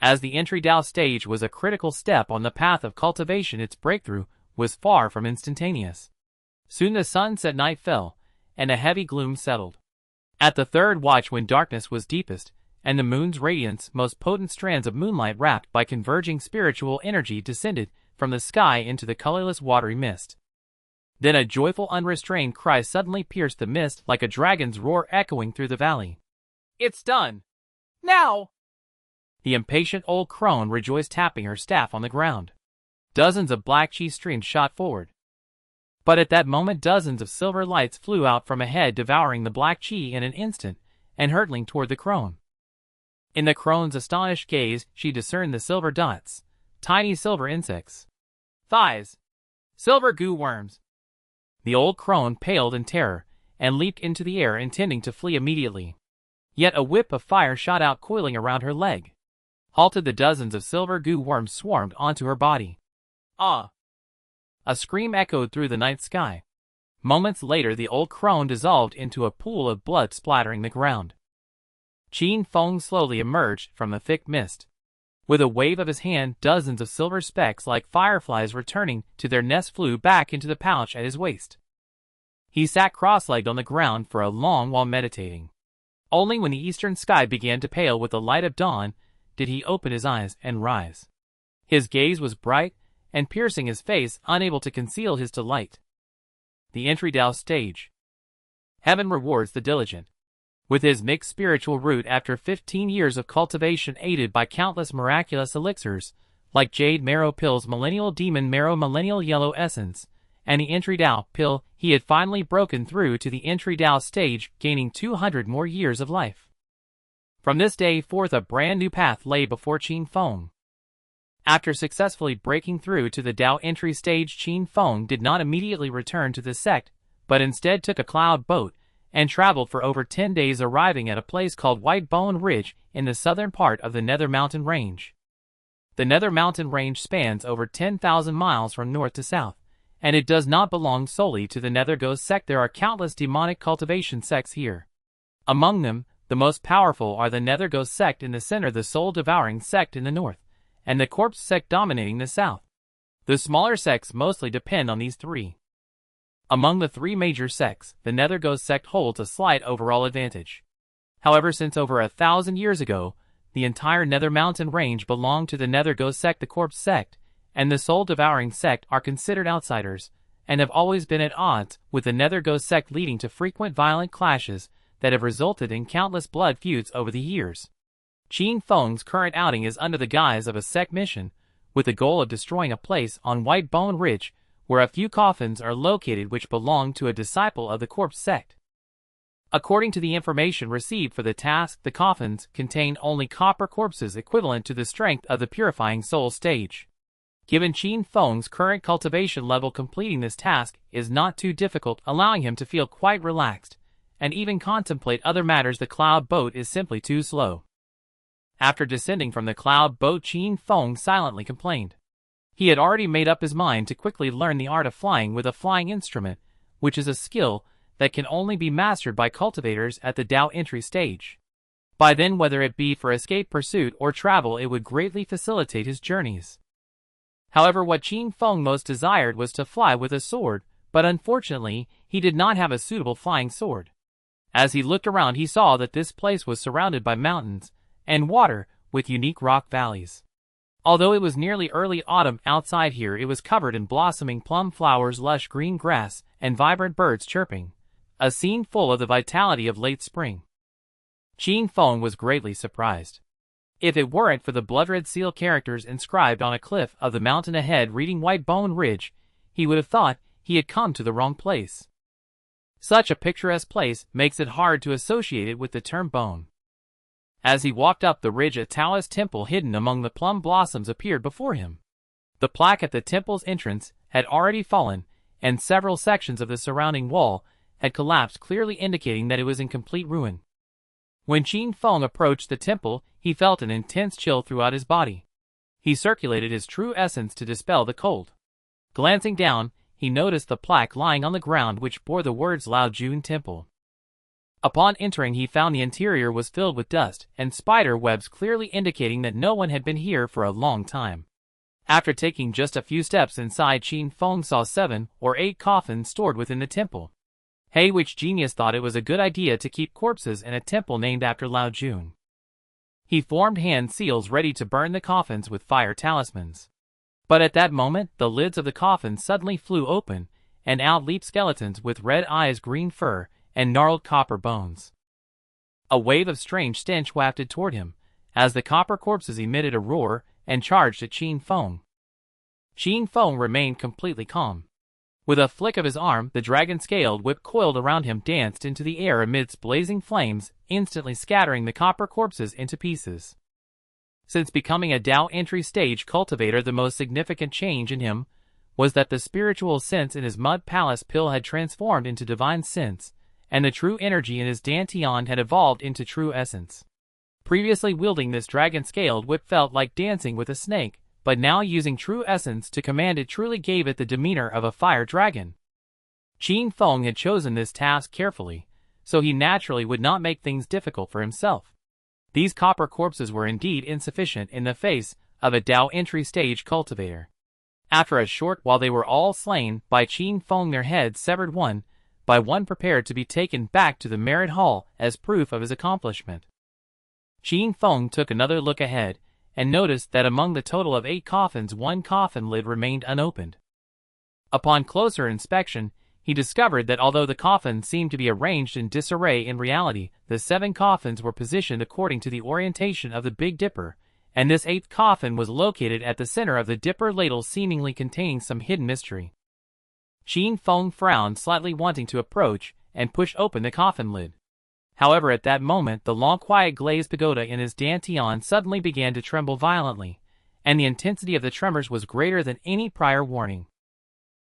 As the entry Dao stage was a critical step on the path of cultivation, its breakthrough was far from instantaneous. Soon the sunset night fell, and a heavy gloom settled. At the third watch, when darkness was deepest, and the moon's radiance most potent, strands of moonlight wrapped by converging spiritual energy descended from the sky into the colorless watery mist. Then a joyful, unrestrained cry suddenly pierced the mist, like a dragon's roar echoing through the valley. It's done! Now! The impatient old crone rejoiced, tapping her staff on the ground. Dozens of black qi streams shot forward. But at that moment, dozens of silver lights flew out from ahead, devouring the black qi in an instant and hurtling toward the crone. In the crone's astonished gaze, she discerned the silver dots, tiny silver insects. Thighs! Silver goo worms! The old crone paled in terror and leaped into the air, intending to flee immediately. Yet a whip of fire shot out, coiling around her leg. Halted, the dozens of silver goo worms swarmed onto her body. Ah! A scream echoed through the night sky. Moments later, the old crone dissolved into a pool of blood, splattering the ground. Qin Feng slowly emerged from the thick mist. With a wave of his hand, dozens of silver specks like fireflies returning to their nest flew back into the pouch at his waist. He sat cross-legged on the ground for a long while, meditating. Only when the eastern sky began to pale with the light of dawn did he open his eyes and rise. His gaze was bright and piercing, his face unable to conceal his delight. The entry Dao stage. Heaven rewards the diligent. With his mixed spiritual root, after 15 years of cultivation aided by countless miraculous elixirs, like Jade Marrow Pills, Millennial Demon Marrow, Millennial Yellow Essence, and the entry Dao Pill, he had finally broken through to the entry Dao stage, gaining 200 more years of life. From this day forth, a brand new path lay before Qin Feng. After successfully breaking through to the Dao entry stage, Qin Feng did not immediately return to the sect, but instead took a cloud boat and traveled for over 10 days, arriving at a place called White Bone Ridge in the southern part of the Nether Mountain Range. The Nether Mountain Range spans over 10,000 miles from north to south, and it does not belong solely to the Nether Ghost sect. There are countless demonic cultivation sects here. Among them, the most powerful are the Nether Ghost sect in the center, the soul-devouring sect in the north, and the corpse sect dominating the south. The smaller sects mostly depend on these three. Among the three major sects, the Nether Ghost sect holds a slight overall advantage. However, since over 1,000 years ago, the entire Nether Mountain range belonged to the Nether Ghost Sect. The Corpse Sect and the Soul-Devouring Sect are considered outsiders, and have always been at odds with the Nether Ghost Sect, leading to frequent violent clashes that have resulted in countless blood feuds over the years. Qin Feng's current outing is under the guise of a sect mission, with the goal of destroying a place on White Bone Ridge where a few coffins are located which belong to a disciple of the Corpse Sect. According to the information received for the task, the coffins contain only copper corpses equivalent to the strength of the Purifying Soul stage. Given Qin Feng's current cultivation level, completing this task is not too difficult, allowing him to feel quite relaxed, and even contemplate other matters. The cloud boat is simply too slow. After descending from the cloud boat, Qin Feng silently complained. He had already made up his mind to quickly learn the art of flying with a flying instrument, which is a skill that can only be mastered by cultivators at the Dao entry stage. By then, whether it be for escape, pursuit, or travel, it would greatly facilitate his journeys. However, what Qin Feng most desired was to fly with a sword, but unfortunately, he did not have a suitable flying sword. As he looked around, he saw that this place was surrounded by mountains and water with unique rock valleys. Although it was nearly early autumn outside here, it was covered in blossoming plum flowers, lush green grass, and vibrant birds chirping, a scene full of the vitality of late spring. Qin Feng was greatly surprised. If it weren't for the blood-red seal characters inscribed on a cliff of the mountain ahead reading White Bone Ridge, he would have thought he had come to the wrong place. Such a picturesque place makes it hard to associate it with the term bone. As he walked up the ridge, a Taoist temple hidden among the plum blossoms appeared before him. The plaque at the temple's entrance had already fallen, and several sections of the surrounding wall had collapsed, clearly indicating that it was in complete ruin. When Qin Feng approached the temple, he felt an intense chill throughout his body. He circulated his true essence to dispel the cold. Glancing down, he noticed the plaque lying on the ground which bore the words Lao Jun Temple. Upon entering, he found the interior was filled with dust and spider webs, clearly indicating that no one had been here for a long time. After taking just a few steps inside, Qin Feng saw 7 or 8 coffins stored within the temple. Hey, which genius thought it was a good idea to keep corpses in a temple named after Lao Jun? He formed hand seals ready to burn the coffins with fire talismans. But at that moment, the lids of the coffins suddenly flew open, and out leaped skeletons with red eyes, green fur, and gnarled copper bones. A wave of strange stench wafted toward him, as the copper corpses emitted a roar and charged at Qin Feng. Qin Feng remained completely calm. With a flick of his arm, the dragon-scaled whip coiled around him danced into the air amidst blazing flames, instantly scattering the copper corpses into pieces. Since becoming a Dao entry stage cultivator, the most significant change in him was that the spiritual sense in his mud palace pill had transformed into divine sense, and the true energy in his dantian had evolved into true essence. Previously wielding this dragon-scaled whip felt like dancing with a snake, but now using true essence to command it truly gave it the demeanor of a fire dragon. Qin Feng had chosen this task carefully, so he naturally would not make things difficult for himself. These copper corpses were indeed insufficient in the face of a Dao entry stage cultivator. After a short while they were all slain by Qin Feng, their heads severed one by one, prepared to be taken back to the Merit Hall as proof of his accomplishment. Qin Feng took another look ahead, and noticed that among the total of 8 coffins, 1 coffin lid remained unopened. Upon closer inspection, he discovered that although the coffins seemed to be arranged in disarray, in reality, the 7 coffins were positioned according to the orientation of the Big Dipper, and this 8th coffin was located at the center of the Dipper ladle, seemingly containing some hidden mystery. Qin Feng frowned slightly, wanting to approach and push open the coffin lid. However, at that moment, the long quiet glazed pagoda in his dantian suddenly began to tremble violently, and the intensity of the tremors was greater than any prior warning.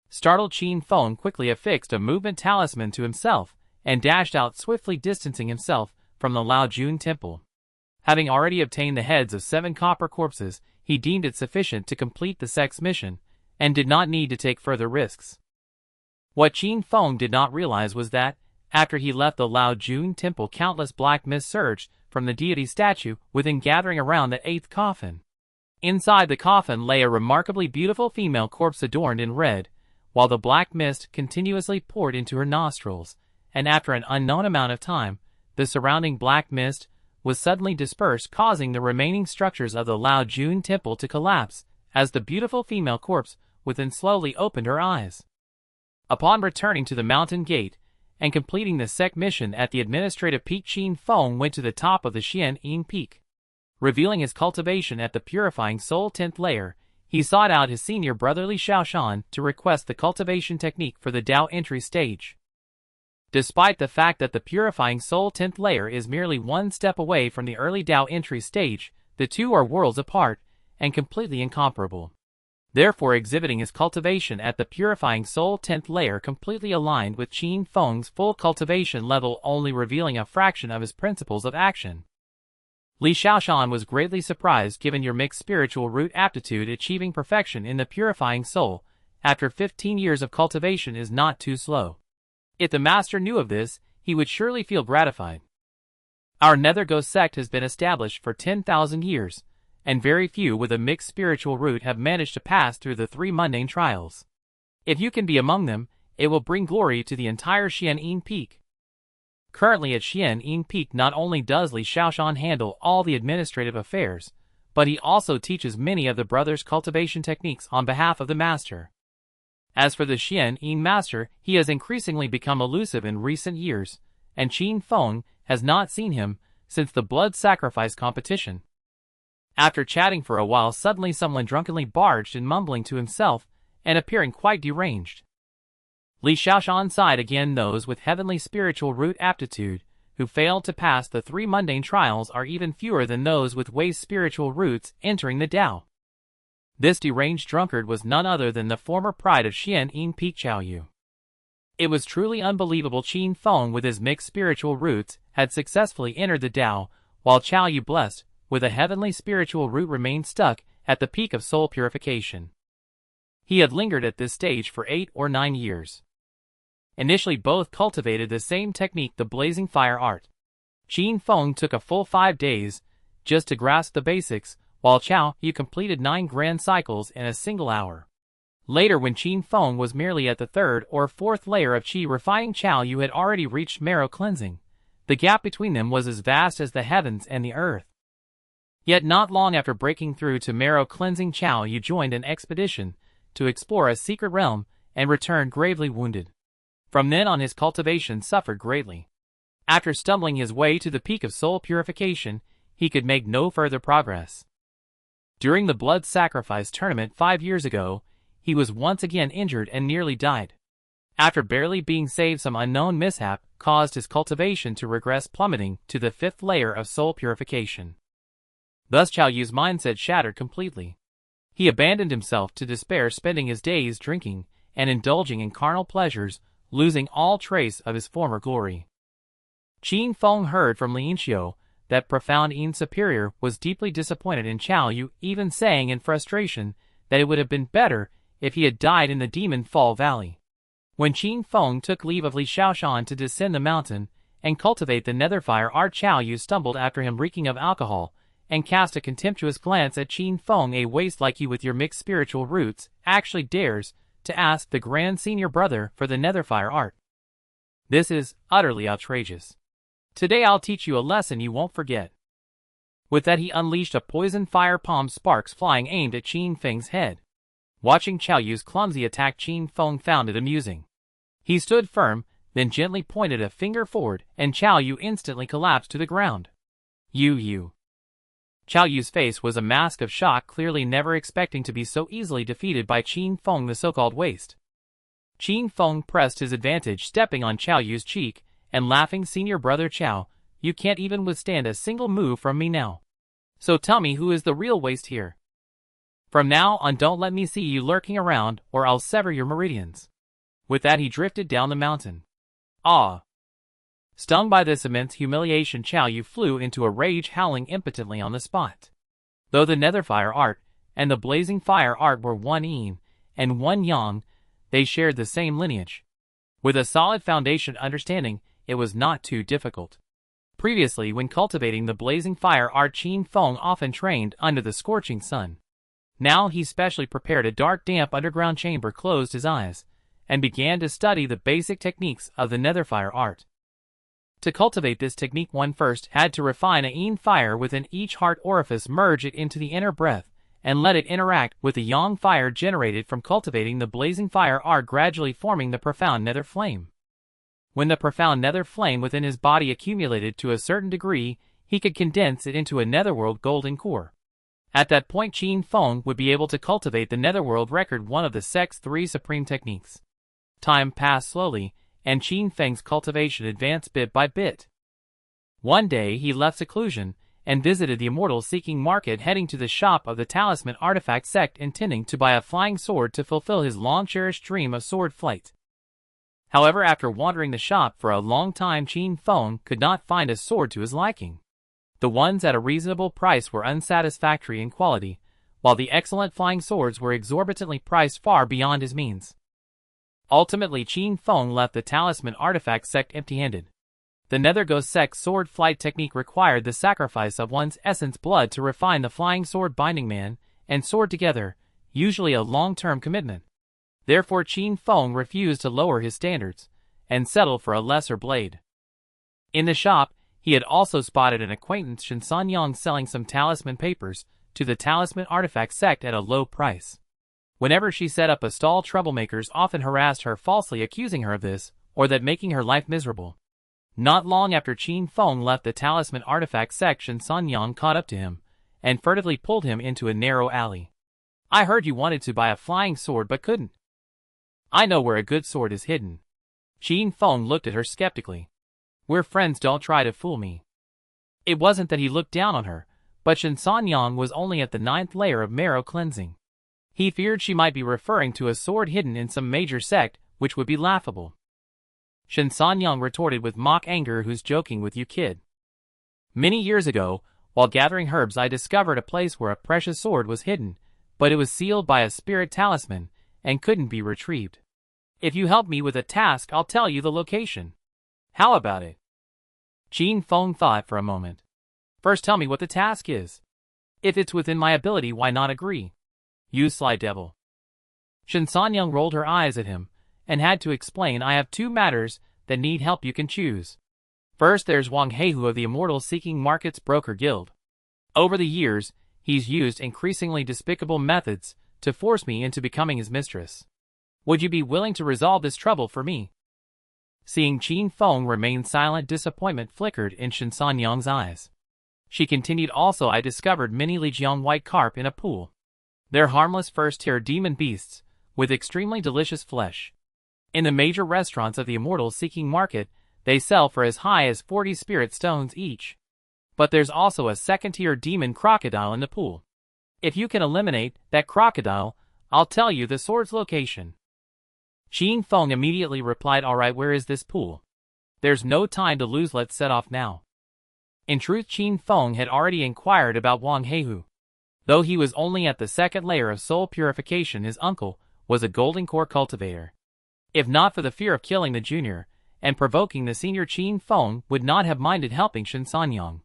Startled, Qin Feng quickly affixed a movement talisman to himself and dashed out swiftly, distancing himself from the Lao Jun Temple. Having already obtained the heads of 7 copper corpses, he deemed it sufficient to complete the sect's mission, and did not need to take further risks. What Qin Feng did not realize was that, after he left the Lao Jun Temple, countless black mist surged from the deity statue within, gathering around the 8th coffin. Inside the coffin lay a remarkably beautiful female corpse adorned in red, while the black mist continuously poured into her nostrils, and after an unknown amount of time, the surrounding black mist was suddenly dispersed, causing the remaining structures of the Lao Jun temple to collapse, as the beautiful female corpse within slowly opened her eyes. Upon returning to the mountain gate and completing the sect mission at the administrative peak, Qin Feng went to the top of the Xian Peak. Revealing his cultivation at the purifying soul 10th layer, he sought out his senior brother Li Shaoshan to request the cultivation technique for the Dao entry stage. Despite the fact that the purifying soul 10th layer is merely one step away from the early Dao entry stage, the two are worlds apart and completely incomparable. Therefore, exhibiting his cultivation at the purifying soul 10th layer completely aligned with Qin Feng's full cultivation level, only revealing a fraction of his principles of action. Li Shaoshan was greatly surprised, given your mixed spiritual root aptitude. Achieving perfection in the purifying soul after 15 years of cultivation is not too slow. If the master knew of this, he would surely feel gratified. Our Nether Ghost sect has been established for 10,000 years, and very few with a mixed spiritual root have managed to pass through the 3 mundane trials. If you can be among them, it will bring glory to the entire Xian Peak. Currently at Xian Peak, not only does Li Shaoshan handle all the administrative affairs, but he also teaches many of the brothers' cultivation techniques on behalf of the master. As for the Xian master, he has increasingly become elusive in recent years, and Qin Feng has not seen him since the blood sacrifice competition. After chatting for a while, suddenly someone drunkenly barged in, mumbling to himself and appearing quite deranged. Li Shaoshan sighed again. Those with heavenly spiritual root aptitude who failed to pass the 3 mundane trials are even fewer than those with waste spiritual roots entering the Dao. This deranged drunkard was none other than the former pride of Xian Peak, Qiao Yu. It was truly unbelievable. Qin Feng, with his mixed spiritual roots, had successfully entered the Dao, while Qiao Yu, blessed with a heavenly spiritual root, remained stuck at the peak of soul purification. He had lingered at this stage for 8 or 9 years. Initially, both cultivated the same technique, the blazing fire art. Qin Feng took a full 5 days just to grasp the basics, while Qiao Yu completed 9 grand cycles in a single hour. Later, when Qin Feng was merely at the 3rd or 4th layer of qi refining, Qiao Yu had already reached marrow cleansing. The gap between them was as vast as the heavens and the earth. Yet not long after breaking through to marrow cleansing, Qiao Yu joined an expedition to explore a secret realm and returned gravely wounded. From then on, his cultivation suffered greatly. After stumbling his way to the peak of soul purification, he could make no further progress. During the blood sacrifice tournament 5 years ago, he was once again injured and nearly died. After barely being saved, some unknown mishap caused his cultivation to regress, plummeting to the 5th layer of soul purification. Thus Qiao Yu's mindset shattered completely. He abandoned himself to despair, spending his days drinking and indulging in carnal pleasures, losing all trace of his former glory. Qin Feng heard from Lin Xiu that profound superior was deeply disappointed in Qiao Yu, even saying in frustration that it would have been better if he had died in the Demon Fall Valley. When Qin Feng took leave of Li Shaoshan to descend the mountain and cultivate the netherfire art, Qiao Yu stumbled after him, reeking of alcohol, and cast a contemptuous glance at Qin Feng. A waste like you with your mixed spiritual roots actually dares to ask the grand senior brother for the netherfire art. This is utterly outrageous. Today I'll teach you a lesson you won't forget. With that, he unleashed a poison fire, palm sparks flying, aimed at Qin Feng's head. Watching Qiao Yu's clumsy attack, Qin Feng found it amusing. He stood firm, then gently pointed a finger forward, and Qiao Yu instantly collapsed to the ground. You. Qiao Yu's face was a mask of shock, clearly never expecting to be so easily defeated by Qin Feng, the so-called waste. Qin Feng pressed his advantage, stepping on Qiao Yu's cheek and laughing. Senior brother Qiao, you can't even withstand a single move from me now. So tell me, who is the real waste here? From now on, don't let me see you lurking around, or I'll sever your meridians. With that, he drifted down the mountain. Ah! Stung by this immense humiliation, Qiao Yu flew into a rage, howling impotently on the spot. Though the netherfire art and the blazing fire art were one yin and one yang, they shared the same lineage. With a solid foundation understanding, it was not too difficult. Previously, when cultivating the blazing fire art, Qin Feng often trained under the scorching sun. Now he specially prepared a dark, damp underground chamber, closed his eyes, and began to study the basic techniques of the netherfire art. To cultivate this technique, one first had to refine a yin fire within each heart orifice, merge it into the inner breath, and let it interact with the yang fire generated from cultivating the blazing fire art, gradually forming the profound nether flame. When the profound nether flame within his body accumulated to a certain degree, he could condense it into a netherworld golden core. At that point, Qin Feng would be able to cultivate the netherworld record, one of the sect's 3 supreme techniques. Time passed slowly, and Qin Feng's cultivation advanced bit by bit. One day he left seclusion and visited the immortal seeking market, heading to the shop of the talisman artifact sect, intending to buy a flying sword to fulfill his long-cherished dream of sword flight. However, after wandering the shop for a long time, Qin Feng could not find a sword to his liking. The ones at a reasonable price were unsatisfactory in quality, while the excellent flying swords were exorbitantly priced, far beyond his means. Ultimately, Qin Feng left the talisman artifact sect empty-handed. The Nether Ghost Sect's sword flight technique required the sacrifice of one's essence blood to refine the flying sword, binding man and sword together, usually a long-term commitment. Therefore, Qin Feng refused to lower his standards and settled for a lesser blade. In the shop, he had also spotted an acquaintance, Shinsan Yang, selling some talisman papers to the talisman artifact sect at a low price. Whenever she set up a stall, troublemakers often harassed her, falsely accusing her of this or that, making her life miserable. Not long after Qin Feng left the talisman artifact sect, Shinsan Yang caught up to him and furtively pulled him into a narrow alley. "I heard you wanted to buy a flying sword but couldn't. I know where a good sword is hidden." Qin Feng looked at her skeptically. "We're friends, don't try to fool me." It wasn't that he looked down on her, but Shinsan Yang was only at the 9th layer of marrow cleansing. He feared she might be referring to a sword hidden in some major sect, which would be laughable. Shinsan Yang retorted with mock anger, "Who's joking with you, kid? Many years ago, while gathering herbs, I discovered a place where a precious sword was hidden, but it was sealed by a spirit talisman and couldn't be retrieved. If you help me with a task, I'll tell you the location. How about it?" Qin Feng thought for a moment. "First tell me what the task is. If it's within my ability, why not agree? You sly devil." Shinsan Yang rolled her eyes at him and had to explain, "I have 2 matters that need help. You can choose. First, there's Wang Heihu of the Immortal Seeking Markets Broker Guild. Over the years, he's used increasingly despicable methods to force me into becoming his mistress. Would you be willing to resolve this trouble for me?" Seeing Qin Feng remain silent, disappointment flickered in Shinsan Yang's eyes. She continued, "Also, I discovered many Lijiang white carp in a pool. They're harmless first-tier demon beasts with extremely delicious flesh. In the major restaurants of the Immortal Seeking Market, they sell for as high as 40 spirit stones each. But there's also a second-tier demon crocodile in the pool. If you can eliminate that crocodile, I'll tell you the sword's location." Qin Feng immediately replied, "All right, where is this pool? There's no time to lose, let's set off now." In truth, Qin Feng had already inquired about Wang Heihu. Though he was only at the 2nd layer of soul purification, his uncle was a golden core cultivator. If not for the fear of killing the junior and provoking the senior, Qin Feng would not have minded helping Shinsan Yang.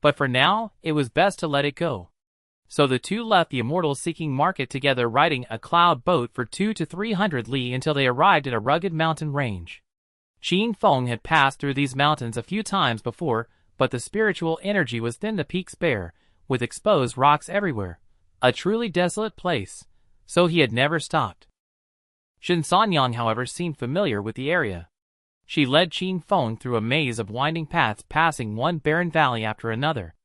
But for now, it was best to let it go. So the two left the Immortal Seeking Market together, riding a cloud boat for 200 to 300 li until they arrived at a rugged mountain range. Qin Feng had passed through these mountains a few times before, but the spiritual energy was thin, the peaks bare, with exposed rocks everywhere, a truly desolate place, so he had never stopped. Shinsan Yang, however, seemed familiar with the area. She led Qin Feng through a maze of winding paths, passing one barren valley after another.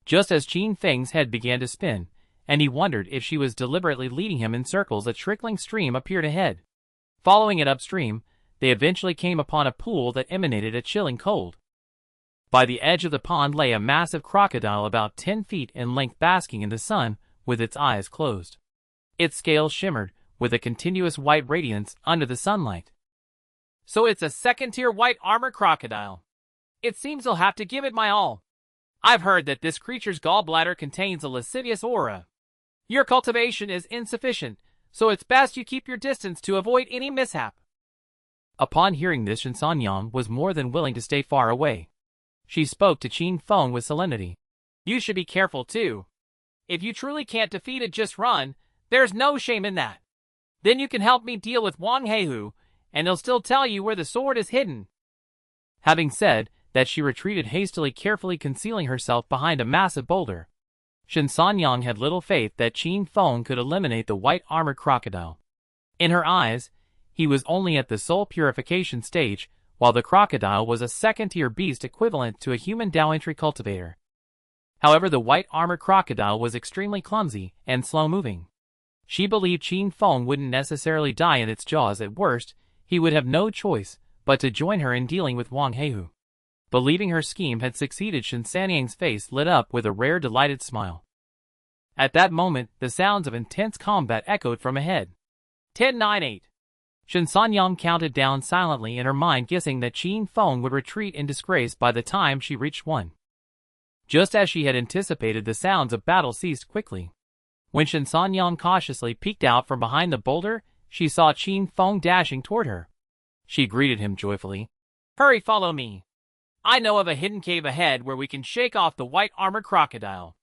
Just as Qin Feng's head began to spin, and he wondered if she was deliberately leading him in circles, a trickling stream appeared ahead. Following it upstream, they eventually came upon a pool that emanated a chilling cold. By the edge of the pond lay a massive crocodile about 10 feet in length, basking in the sun with its eyes closed. Its scales shimmered with a continuous white radiance under the sunlight. "So it's a second-tier white armor crocodile. It seems I'll have to give it my all. I've heard that this creature's gallbladder contains a lascivious aura. Your cultivation is insufficient, so it's best you keep your distance to avoid any mishap." Upon hearing this, Shinsan Yang was more than willing to stay far away. She spoke to Qin Feng with solemnity. "You should be careful too. If you truly can't defeat it, just run. There's no shame in that. Then you can help me deal with Wang Heihu, and he'll still tell you where the sword is hidden." Having said that she retreated hastily, carefully concealing herself behind a massive boulder. Shen Sanyang had little faith that Qin Feng could eliminate the white-armored crocodile. In her eyes, he was only at the soul purification stage, while the crocodile was a second-tier beast equivalent to a human Dao entry cultivator. However, the white-armored crocodile was extremely clumsy and slow-moving. She believed Qin Feng wouldn't necessarily die in its jaws. At worst, he would have no choice but to join her in dealing with Wang Heihu. Believing her scheme had succeeded, Shen Sanyang's face lit up with a rare delighted smile. At that moment, the sounds of intense combat echoed from ahead. 10, 9, 8. Shen Sanyang counted down silently in her mind, guessing that Qin Feng would retreat in disgrace by the time she reached 1. Just as she had anticipated, the sounds of battle ceased quickly. When Shen Sanyang cautiously peeked out from behind the boulder, she saw Qin Feng dashing toward her. She greeted him joyfully. Hurry, follow me. I know of a hidden cave ahead where we can shake off the white-armored crocodile.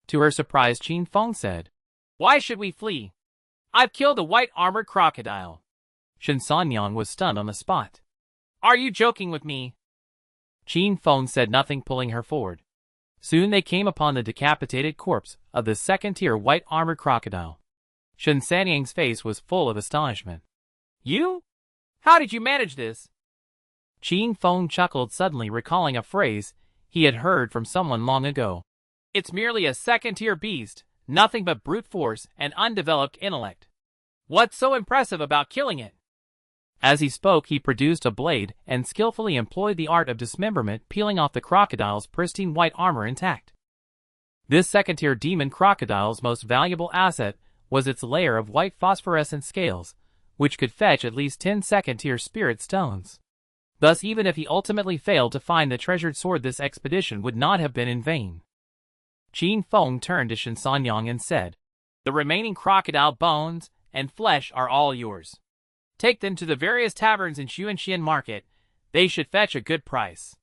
To her surprise, Qin Feng said, Why should we flee? I've killed a white-armored crocodile. Shen Sanyang was stunned on the spot. Are you joking with me? Qin Feng said nothing, pulling her forward. Soon they came upon the decapitated corpse of the second-tier white-armored crocodile. Shen Sanyang's face was full of astonishment. You? How did you manage this? Qin Feng chuckled, suddenly recalling a phrase he had heard from someone long ago. It's merely a second-tier beast, nothing but brute force and undeveloped intellect. What's so impressive about killing it? As he spoke, he produced a blade and skillfully employed the art of dismemberment, peeling off the crocodile's pristine white armor intact. This second-tier demon crocodile's most valuable asset was its layer of white phosphorescent scales, which could fetch at least 10 second-tier spirit stones. Thus, even if he ultimately failed to find the treasured sword, this expedition would not have been in vain. Qin Feng turned to Shen Sanyang and said, The remaining crocodile bones and flesh are all yours. Take them to the various taverns in Xuanxian Market. They should fetch a good price.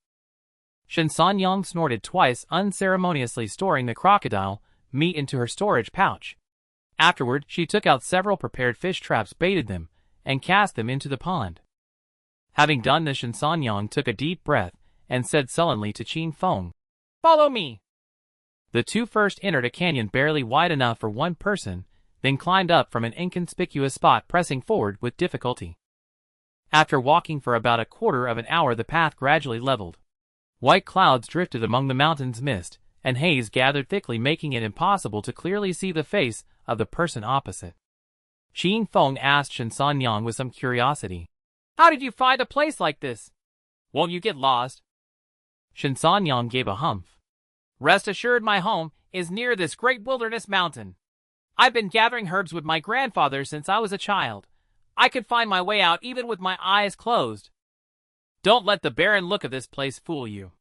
Shen Sanyang snorted twice, unceremoniously storing the crocodile meat into her storage pouch. Afterward, she took out several prepared fish traps, baited them, and cast them into the pond. Having done this, Shen Sanyang took a deep breath and said sullenly to Qin Feng, Follow me. The two first entered a canyon barely wide enough for one person, then climbed up from an inconspicuous spot, pressing forward with difficulty. After walking for about a quarter of an hour, the path gradually leveled. White clouds drifted among the mountain's mist, and haze gathered thickly, making it impossible to clearly see the face of the person opposite. Qin Feng asked Shen Sanyang with some curiosity, How did you find a place like this? Won't you get lost? Shen Sanyang gave a humph. Rest assured, my home is near this great wilderness mountain. I've been gathering herbs with my grandfather since I was a child. I could find my way out even with my eyes closed. Don't let the barren look of this place fool you.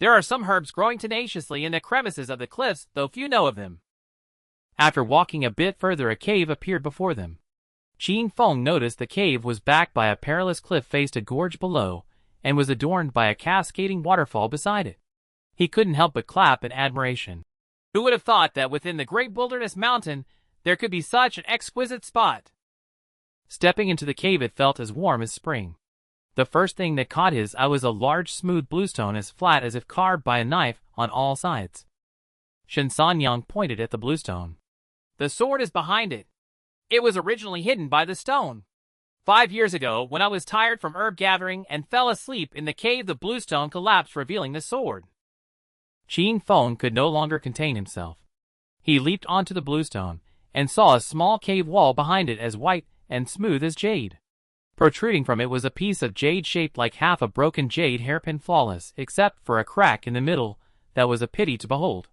There are some herbs growing tenaciously in the crevices of the cliffs, though few know of them. After walking a bit further, a cave appeared before them. Qin Feng noticed the cave was backed by a perilous cliff, faced a gorge below, and was adorned by a cascading waterfall beside it. He couldn't help but clap in admiration. Who would have thought that within the great wilderness mountain there could be such an exquisite spot? Stepping into the cave, it felt as warm as spring. The first thing that caught his eye was a large smooth bluestone, as flat as if carved by a knife on all sides. Shen Sanyang pointed at the bluestone. The sword is behind it. It was originally hidden by the stone. 5 years ago, when I was tired from herb gathering and fell asleep in the cave, the bluestone collapsed, revealing the sword. Qin Feng could no longer contain himself. He leaped onto the bluestone and saw a small cave wall behind it, as white and smooth as jade. Protruding from it was a piece of jade shaped like half a broken jade hairpin, flawless except for a crack in the middle that was a pity to behold.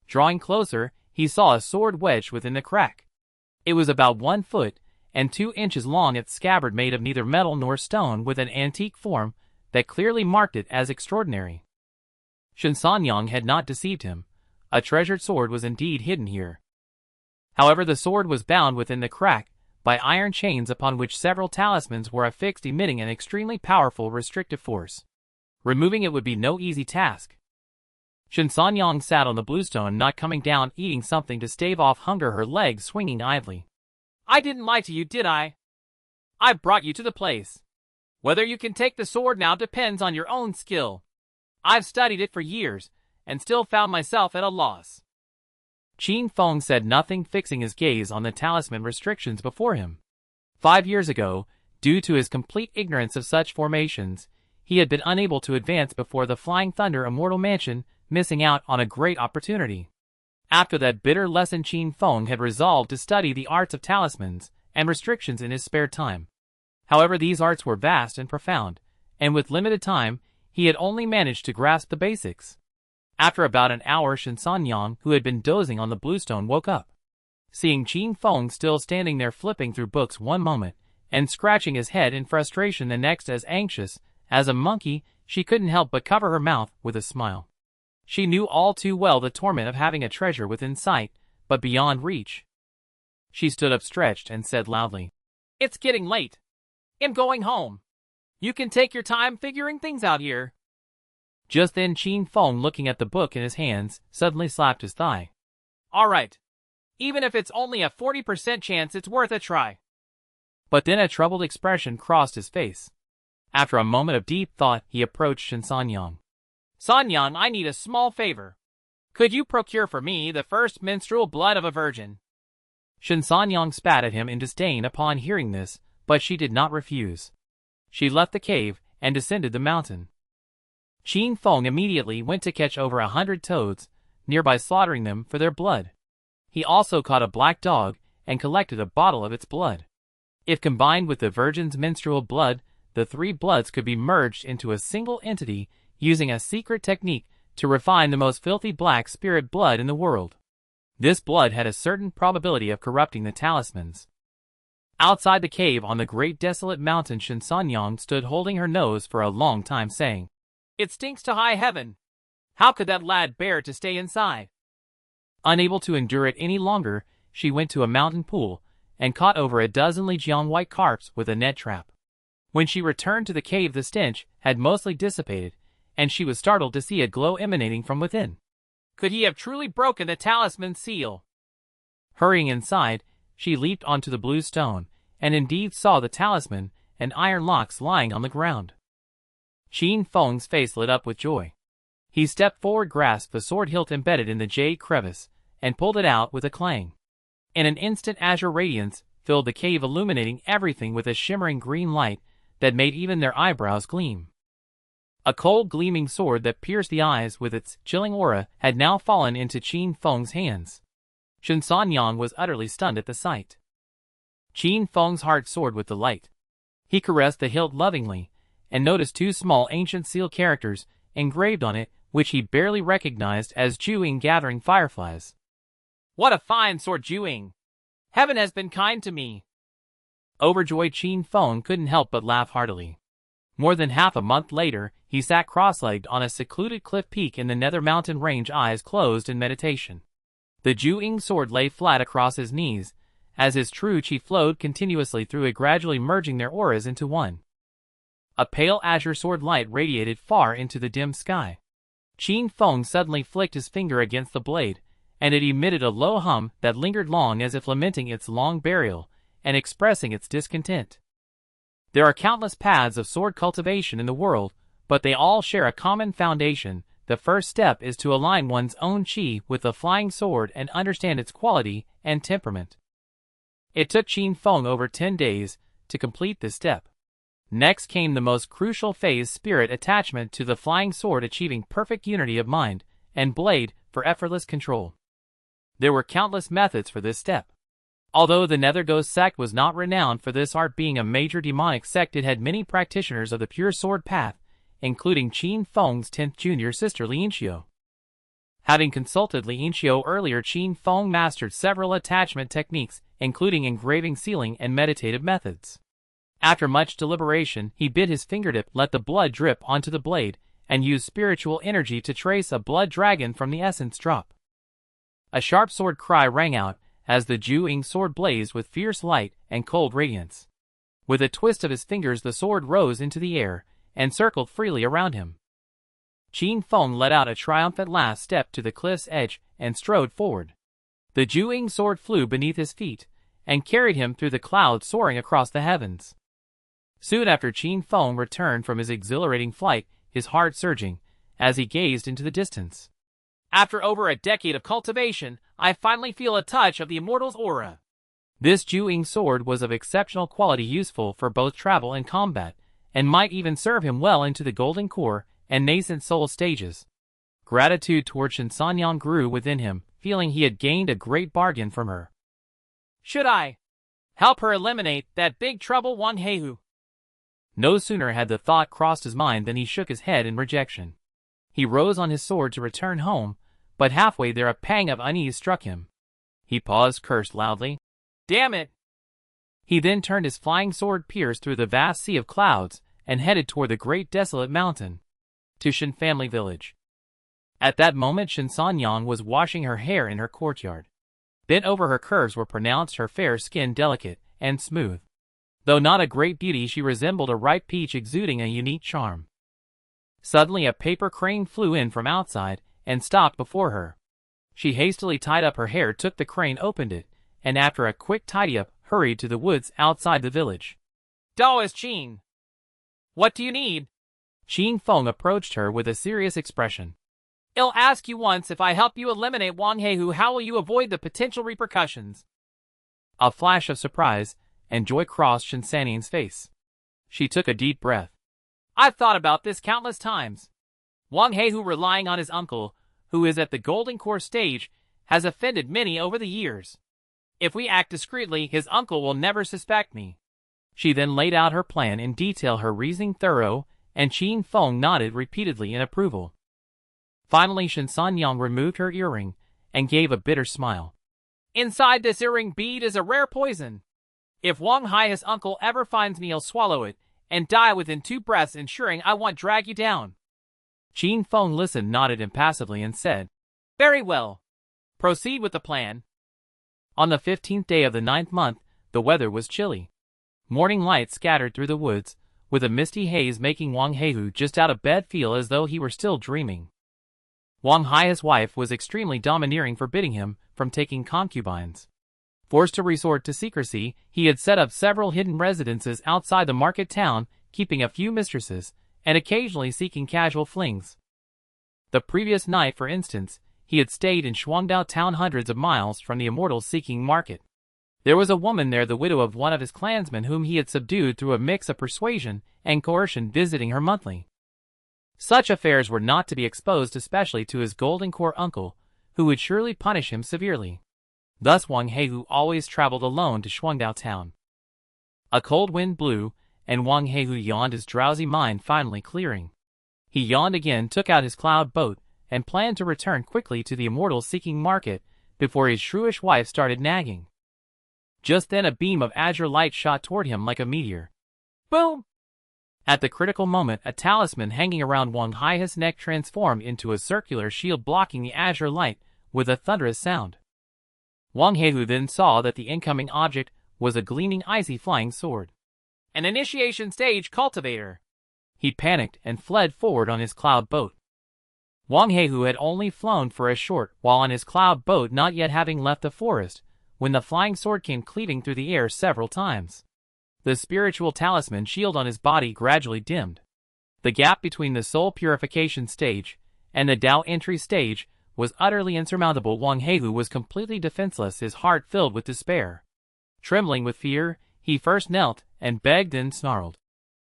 Drawing closer, he saw a sword wedged within the crack. It was about 1 foot and 2 inches long, its scabbard made of neither metal nor stone, with an antique form that clearly marked it as extraordinary. Shen Sanyang had not deceived him. A treasured sword was indeed hidden here. However, the sword was bound within the crack by iron chains upon which several talismans were affixed, emitting an extremely powerful restrictive force. Removing it would be no easy task. Shen Sanyang sat on the bluestone, not coming down, eating something to stave off hunger, her legs swinging idly. I didn't lie to you, did I? I brought you to the place. Whether you can take the sword now depends on your own skill. I've studied it for years, and still found myself at a loss. Qin Feng said nothing, fixing his gaze on the talisman restrictions before him. 5 years ago, due to his complete ignorance of such formations, he had been unable to advance before the Flying Thunder Immortal Mansion, missing out on a great opportunity. After that bitter lesson, Qin Feng had resolved to study the arts of talismans and restrictions in his spare time. However, these arts were vast and profound, and with limited time, he had only managed to grasp the basics. After about an hour, Shinsanyang, who had been dozing on the bluestone, woke up. Seeing Qin Feng still standing there flipping through books one moment, and scratching his head in frustration the next, as anxious as a monkey, she couldn't help but cover her mouth with a smile. She knew all too well the torment of having a treasure within sight, but beyond reach. She stood up, stretched, and said loudly, "It's getting late. I'm going home. You can take your time figuring things out here." Just then, Qin Feng, looking at the book in his hands, suddenly slapped his thigh. "All right. Even if it's only a 40% chance, it's worth a try." But then a troubled expression crossed his face. After a moment of deep thought, he approached Shinsanyang. "Sanyang, I need a small favor. Could you procure for me the first menstrual blood of a virgin?" Shinsanyang spat at him in disdain upon hearing this, but she did not refuse. She left the cave and descended the mountain. Qin Feng immediately went to catch over 100 toads, nearby, slaughtering them for their blood. He also caught a black dog and collected a bottle of its blood. If combined with the virgin's menstrual blood, the 3 bloods could be merged into a single entity, using a secret technique to refine the most filthy black spirit blood in the world. This blood had a certain probability of corrupting the talismans. Outside the cave on the great desolate mountain, Shinsanyang stood holding her nose for a long time, saying, "It stinks to high heaven. How could that lad bear to stay inside?" Unable to endure it any longer, she went to a mountain pool and caught over a dozen Lijiang white carps with a net trap. When she returned to the cave, the stench had mostly dissipated, and she was startled to see a glow emanating from within. Could he have truly broken the talisman seal? Hurrying inside, she leaped onto the blue stone, and indeed saw the talisman and iron locks lying on the ground. Qin Feng's face lit up with joy. He stepped forward, grasped the sword hilt embedded in the jade crevice, and pulled it out with a clang. In an instant, azure radiance filled the cave, illuminating everything with a shimmering green light that made even their eyebrows gleam. A cold, gleaming sword that pierced the eyes with its chilling aura had now fallen into Qin Feng's hands. Shinsanyang was utterly stunned at the sight. Qin Feng's heart soared with delight. He caressed the hilt lovingly, and noticed 2 small ancient seal characters engraved on it, which he barely recognized as Juing gathering fireflies. "What a fine sword, Juing! Heaven has been kind to me." Overjoyed, Qin Feng couldn't help but laugh heartily. More than half a month later, he sat cross-legged on a secluded cliff peak in the Nether Mountain range, eyes closed in meditation. The Juing sword lay flat across his knees, as his true chi flowed continuously through it, gradually merging their auras into one. A pale azure sword light radiated far into the dim sky. Qin Feng suddenly flicked his finger against the blade, and it emitted a low hum that lingered long, as if lamenting its long burial and expressing its discontent. There are countless paths of sword cultivation in the world, but they all share a common foundation. The first step is to align one's own chi with the flying sword and understand its quality and temperament. It took Qin Feng over 10 days to complete this step. Next came the most crucial phase, spirit attachment to the flying sword, achieving perfect unity of mind and blade for effortless control. There were countless methods for this step. Although the Nether Ghost sect was not renowned for this art, being a major demonic sect, it had many practitioners of the pure sword path, including Qin Feng's 10th junior sister Lianxiu. Having consulted Lianxiu earlier, Qin Feng mastered several attachment techniques, including engraving, sealing, and meditative methods. After much deliberation, he bit his fingertip, let the blood drip onto the blade, and used spiritual energy to trace a blood dragon from the essence drop. A sharp sword cry rang out as the Juing sword blazed with fierce light and cold radiance. With a twist of his fingers, the sword rose into the air and circled freely around him. Qin Feng let out a triumphant last step to the cliff's edge and strode forward. The Juing sword flew beneath his feet and carried him through the clouds, soaring across the heavens. Soon after Qin Feng returned from his exhilarating flight, his heart surging, as he gazed into the distance. After over a decade of cultivation, I finally feel a touch of the immortal's aura. This Ju-Ying sword was of exceptional quality, useful for both travel and combat, and might even serve him well into the golden core and nascent soul stages. Gratitude toward Shen Sanyang grew within him, feeling he had gained a great bargain from her. Should I help her eliminate that big trouble Wang Heihu? No sooner had the thought crossed his mind than he shook his head in rejection. He rose on his sword to return home, but halfway there a pang of unease struck him. He paused, cursed loudly. Damn it! He then turned his flying sword pierced through the vast sea of clouds and headed toward the great desolate mountain, to Shen family village. At that moment Shen Sanyang was washing her hair in her courtyard. Bent over her curves were pronounced, her fair skin delicate and smooth. Though not a great beauty, she resembled a ripe peach exuding a unique charm. Suddenly a paper crane flew in from outside and stopped before her. She hastily tied up her hair, took the crane, opened it, and after a quick tidy-up, hurried to the woods outside the village. Daoist Qin! What do you need? Qin Feng approached her with a serious expression. I'll ask you once, if I help you eliminate Wang Heihu, how will you avoid the potential repercussions? A flash of surprise and joy crossed Shen Sanyang's face. She took a deep breath. I've thought about this countless times. Wang Heihu, relying on his uncle, who is at the golden core stage, has offended many over the years. If we act discreetly, his uncle will never suspect me. She then laid out her plan in detail, her reasoning thorough, and Qin Feng nodded repeatedly in approval. Finally Shen Sanyang removed her earring and gave a bitter smile. Inside this earring bead is a rare poison. If Wang Heihu's uncle ever finds me, he'll swallow it and die within 2 breaths, ensuring I won't drag you down. Qin Feng listened, nodded impassively, and said, Very well. Proceed with the plan. On the 15th day of the 9th month, the weather was chilly. Morning light scattered through the woods, with a misty haze making Wang Heihu just out of bed feel as though he were still dreaming. Wang Heihu's wife was extremely domineering, forbidding him from taking concubines. Forced to resort to secrecy, he had set up several hidden residences outside the market town, keeping a few mistresses, and occasionally seeking casual flings. The previous night, for instance, he had stayed in Shuangdao town, hundreds of miles from the immortal seeking market. There was a woman there, the widow of one of his clansmen, whom he had subdued through a mix of persuasion and coercion, visiting her monthly. Such affairs were not to be exposed, especially to his golden core uncle, who would surely punish him severely. Thus Wang Heihu always traveled alone to Shuangdao town. A cold wind blew, and Wang Heihu yawned, his drowsy mind finally clearing. He yawned again, took out his cloud boat, and planned to return quickly to the immortal seeking market before his shrewish wife started nagging. Just then a beam of azure light shot toward him like a meteor. Boom! At the critical moment, a talisman hanging around Wang Heihu's neck transformed into a circular shield, blocking the azure light with a thunderous sound. Wang Heihu then saw that the incoming object was a gleaming, icy flying sword. An initiation stage cultivator. He panicked and fled forward on his cloud boat. Wang Heihu had only flown for a short while on his cloud boat, not yet having left the forest, when the flying sword came cleaving through the air several times. The spiritual talisman shield on his body gradually dimmed. The gap between the soul purification stage and the Dao entry stage was utterly insurmountable. Wang Heihu was completely defenseless, his heart filled with despair. Trembling with fear, he first knelt and begged, then snarled.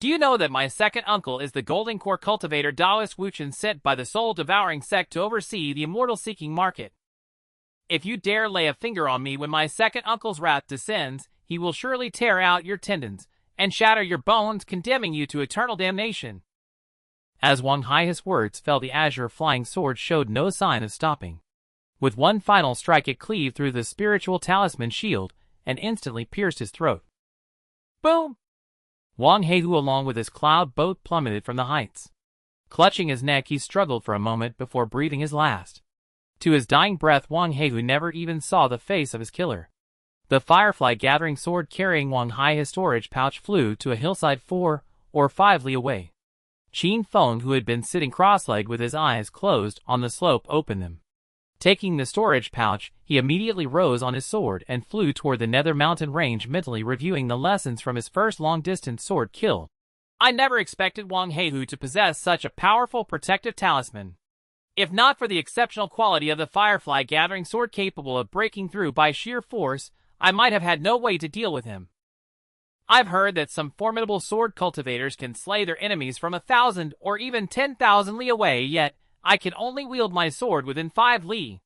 Do you know that my second uncle is the golden core cultivator Daoist Wuchen, sent by the soul-devouring sect to oversee the immortal-seeking market? If you dare lay a finger on me when my second uncle's wrath descends, he will surely tear out your tendons and shatter your bones, condemning you to eternal damnation. As Wang Heihu's words fell, the azure flying sword showed no sign of stopping. With one final strike, it cleaved through the spiritual talisman shield and instantly pierced his throat. Boom! Wang Heihu, along with his cloud boat, plummeted from the heights. Clutching his neck, he struggled for a moment before breathing his last. To his dying breath, Wang Heihu never even saw the face of his killer. The firefly-gathering sword carrying Wang Heihu's storage pouch flew to a hillside 4 or 5 li away. Qin Feng, who had been sitting cross-legged with his eyes closed on the slope, opened them. Taking the storage pouch, he immediately rose on his sword and flew toward the Nether Mountain range, mentally reviewing the lessons from his first long-distance sword kill. I never expected Wang Heihu to possess such a powerful protective talisman. If not for the exceptional quality of the Firefly Gathering Sword capable of breaking through by sheer force, I might have had no way to deal with him. I've heard that some formidable sword cultivators can slay their enemies from 1,000 or even 10,000 li away, yet I can only wield my sword within 5 li.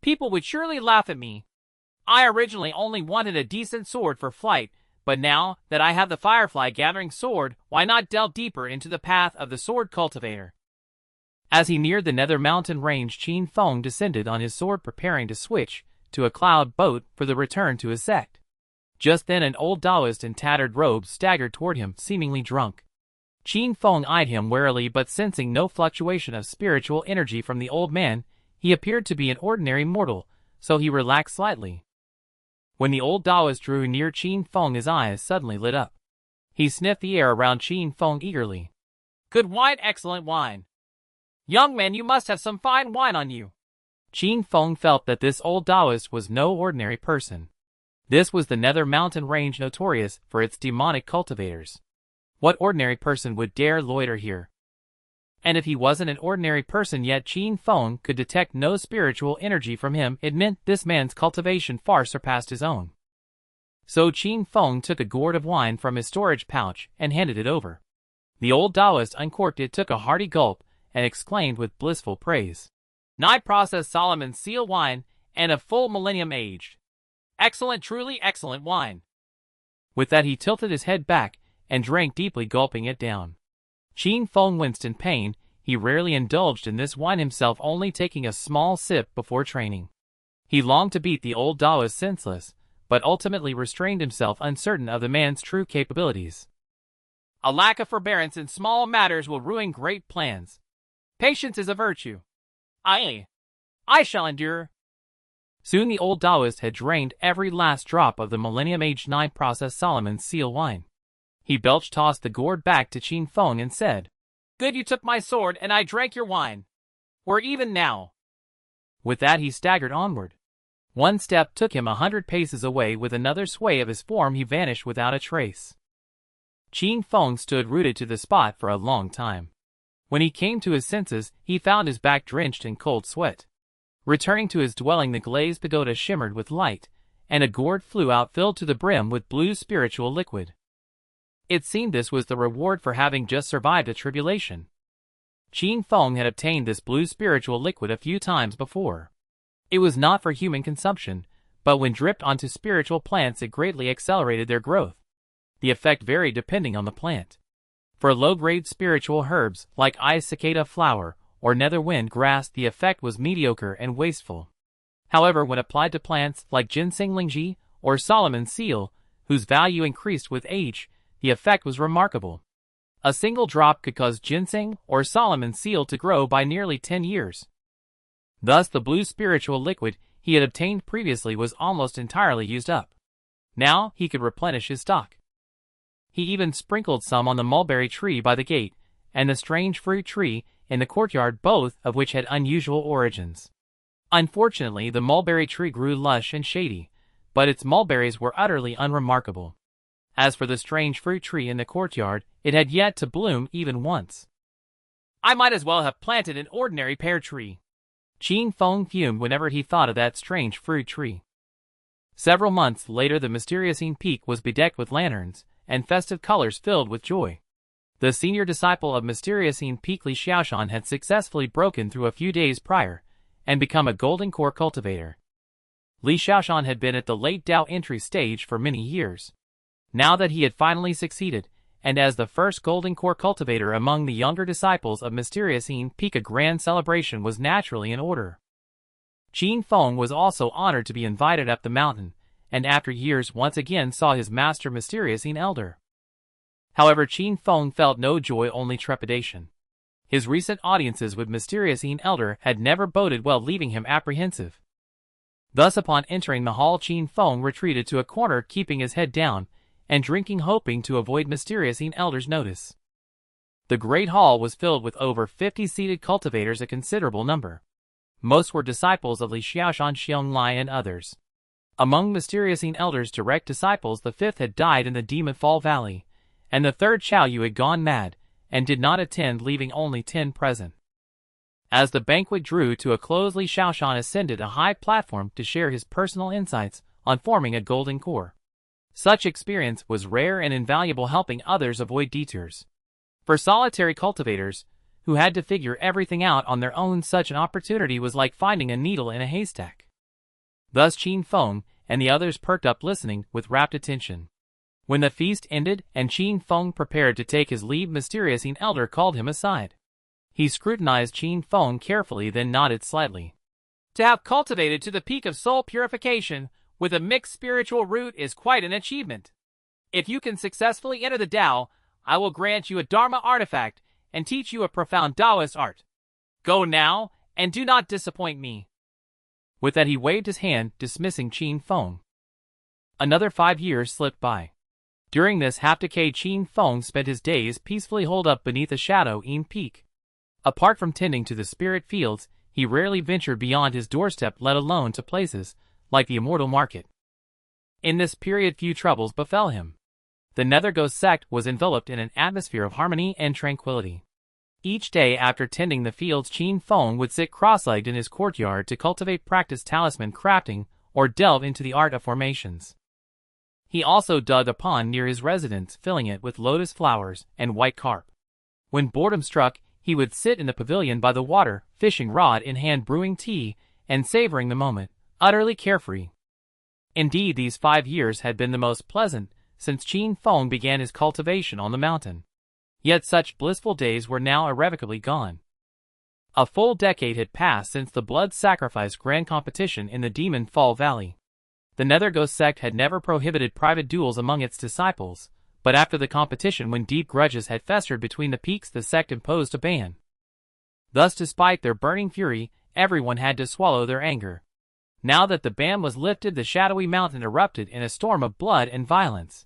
People would surely laugh at me. I originally only wanted a decent sword for flight, but now that I have the Firefly Gathering Sword, why not delve deeper into the path of the sword cultivator? As he neared the Nether Mountain range, Qin Feng descended on his sword, preparing to switch to a cloud boat for the return to his sect. Just then an old Taoist in tattered robes staggered toward him, seemingly drunk. Qin Feng eyed him warily, but sensing no fluctuation of spiritual energy from the old man, he appeared to be an ordinary mortal, so he relaxed slightly. When the old Taoist drew near Qin Feng, his eyes suddenly lit up. He sniffed the air around Qin Feng eagerly. Good wine, excellent wine. Young man, you must have some fine wine on you. Qin Feng felt that this old Taoist was no ordinary person. This was the Nether Mountain range, notorious for its demonic cultivators. What ordinary person would dare loiter here? And if he wasn't an ordinary person, yet Qin Feng could detect no spiritual energy from him, it meant this man's cultivation far surpassed his own. So Qin Feng took a gourd of wine from his storage pouch and handed it over. The old Taoist uncorked it, took a hearty gulp, and exclaimed with blissful praise. Processed Solomon seal wine, and a full millennium aged. Excellent, truly excellent wine. With that he tilted his head back and drank deeply, gulping it down. Qin Feng winced in pain. He rarely indulged in this wine himself, only taking a small sip before training. He longed to beat the old Taoist senseless, but ultimately restrained himself, uncertain of the man's true capabilities. A lack of forbearance in small matters will ruin great plans. Patience is a virtue. I shall endure. Soon the old Taoist had drained every last drop of the millennium-aged 9-processed Solomon seal wine. He tossed the gourd back to Qin Feng and said, Good, you took my sword and I drank your wine. We're even now. With that he staggered onward. One step took him 100 paces away. With another sway of his form he vanished without a trace. Qin Feng stood rooted to the spot for a long time. When he came to his senses, he found his back drenched in cold sweat. Returning to his dwelling, the glazed pagoda shimmered with light, and a gourd flew out filled to the brim with blue spiritual liquid. It seemed this was the reward for having just survived a tribulation. Qin Feng had obtained this blue spiritual liquid a few times before. It was not for human consumption, but when dripped onto spiritual plants it greatly accelerated their growth. The effect varied depending on the plant. For low-grade spiritual herbs like ice cicada flower or netherwind grass, the effect was mediocre and wasteful. However, when applied to plants like ginseng lingji or Solomon seal, whose value increased with age, the effect was remarkable. A single drop could cause ginseng or Solomon seal to grow by nearly 10 years. Thus the blue spiritual liquid he had obtained previously was almost entirely used up. Now he could replenish his stock. He even sprinkled some on the mulberry tree by the gate and the strange fruit tree in the courtyard, both of which had unusual origins. Unfortunately, the mulberry tree grew lush and shady, but its mulberries were utterly unremarkable. As for the strange fruit tree in the courtyard, it had yet to bloom even once. I might as well have planted an ordinary pear tree. Qin Feng fumed whenever he thought of that strange fruit tree. Several months later, the mysterious peak was bedecked with lanterns and festive colors filled with joy. The senior disciple of mysterious Peak, Li Xiaoshan, had successfully broken through a few days prior and become a golden core cultivator. Li Xiaoshan had been at the late Dao entry stage for many years. Now that he had finally succeeded, and as the first golden core cultivator among the younger disciples of mysterious Peak, a grand celebration was naturally in order. Qin Feng was also honored to be invited up the mountain, and after years once again saw his master mysterious elder. However, Qin Feng felt no joy, only trepidation. His recent audiences with mysterious elder had never boded well, leaving him apprehensive. Thus, upon entering the hall, Qin Feng retreated to a corner, keeping his head down and drinking, hoping to avoid mysterious elder's notice. The great hall was filled with over 50 seated cultivators, a considerable number. Most were disciples of Li Xiaoshan, Xianglai, and others. Among mysterious elders' direct disciples, the fifth had died in the Demon Fall Valley, and the third Chao Yu had gone mad, and did not attend, leaving only 10 present. As the banquet drew to a close, Li Xiaoshan ascended a high platform to share his personal insights on forming a golden core. Such experience was rare and invaluable, helping others avoid detours. For solitary cultivators, who had to figure everything out on their own, such an opportunity was like finding a needle in a haystack. Thus Qin Feng and the others perked up, listening with rapt attention. When the feast ended and Qin Feng prepared to take his leave, mysterious elder called him aside. He scrutinized Qin Feng carefully, then nodded slightly. To have cultivated to the peak of soul purification with a mixed spiritual root is quite an achievement. If you can successfully enter the Dao, I will grant you a Dharma artifact and teach you a profound Taoist art. Go now, and do not disappoint me. With that he waved his hand, dismissing Qin Feng. Another 5 years slipped by. During this half-decade, Qin Feng spent his days peacefully holed up beneath a shadow-in peak. Apart from tending to the spirit fields, he rarely ventured beyond his doorstep, let alone to places like the immortal market. In this period few troubles befell him. The Nether Ghost sect was enveloped in an atmosphere of harmony and tranquility. Each day after tending the fields, Qin Feng would sit cross-legged in his courtyard to cultivate, practice talisman crafting, or delve into the art of formations. He also dug a pond near his residence, filling it with lotus flowers and white carp. When boredom struck, he would sit in the pavilion by the water, fishing rod in hand, brewing tea, and savoring the moment, utterly carefree. Indeed, these 5 years had been the most pleasant since Qin Feng began his cultivation on the mountain. Yet such blissful days were now irrevocably gone. A full decade had passed since the blood sacrifice grand competition in the Demon Fall Valley. The Nether Ghost sect had never prohibited private duels among its disciples, but after the competition, when deep grudges had festered between the peaks, the sect imposed a ban. Thus, despite their burning fury, everyone had to swallow their anger. Now that the ban was lifted, the shadowy mountain erupted in a storm of blood and violence.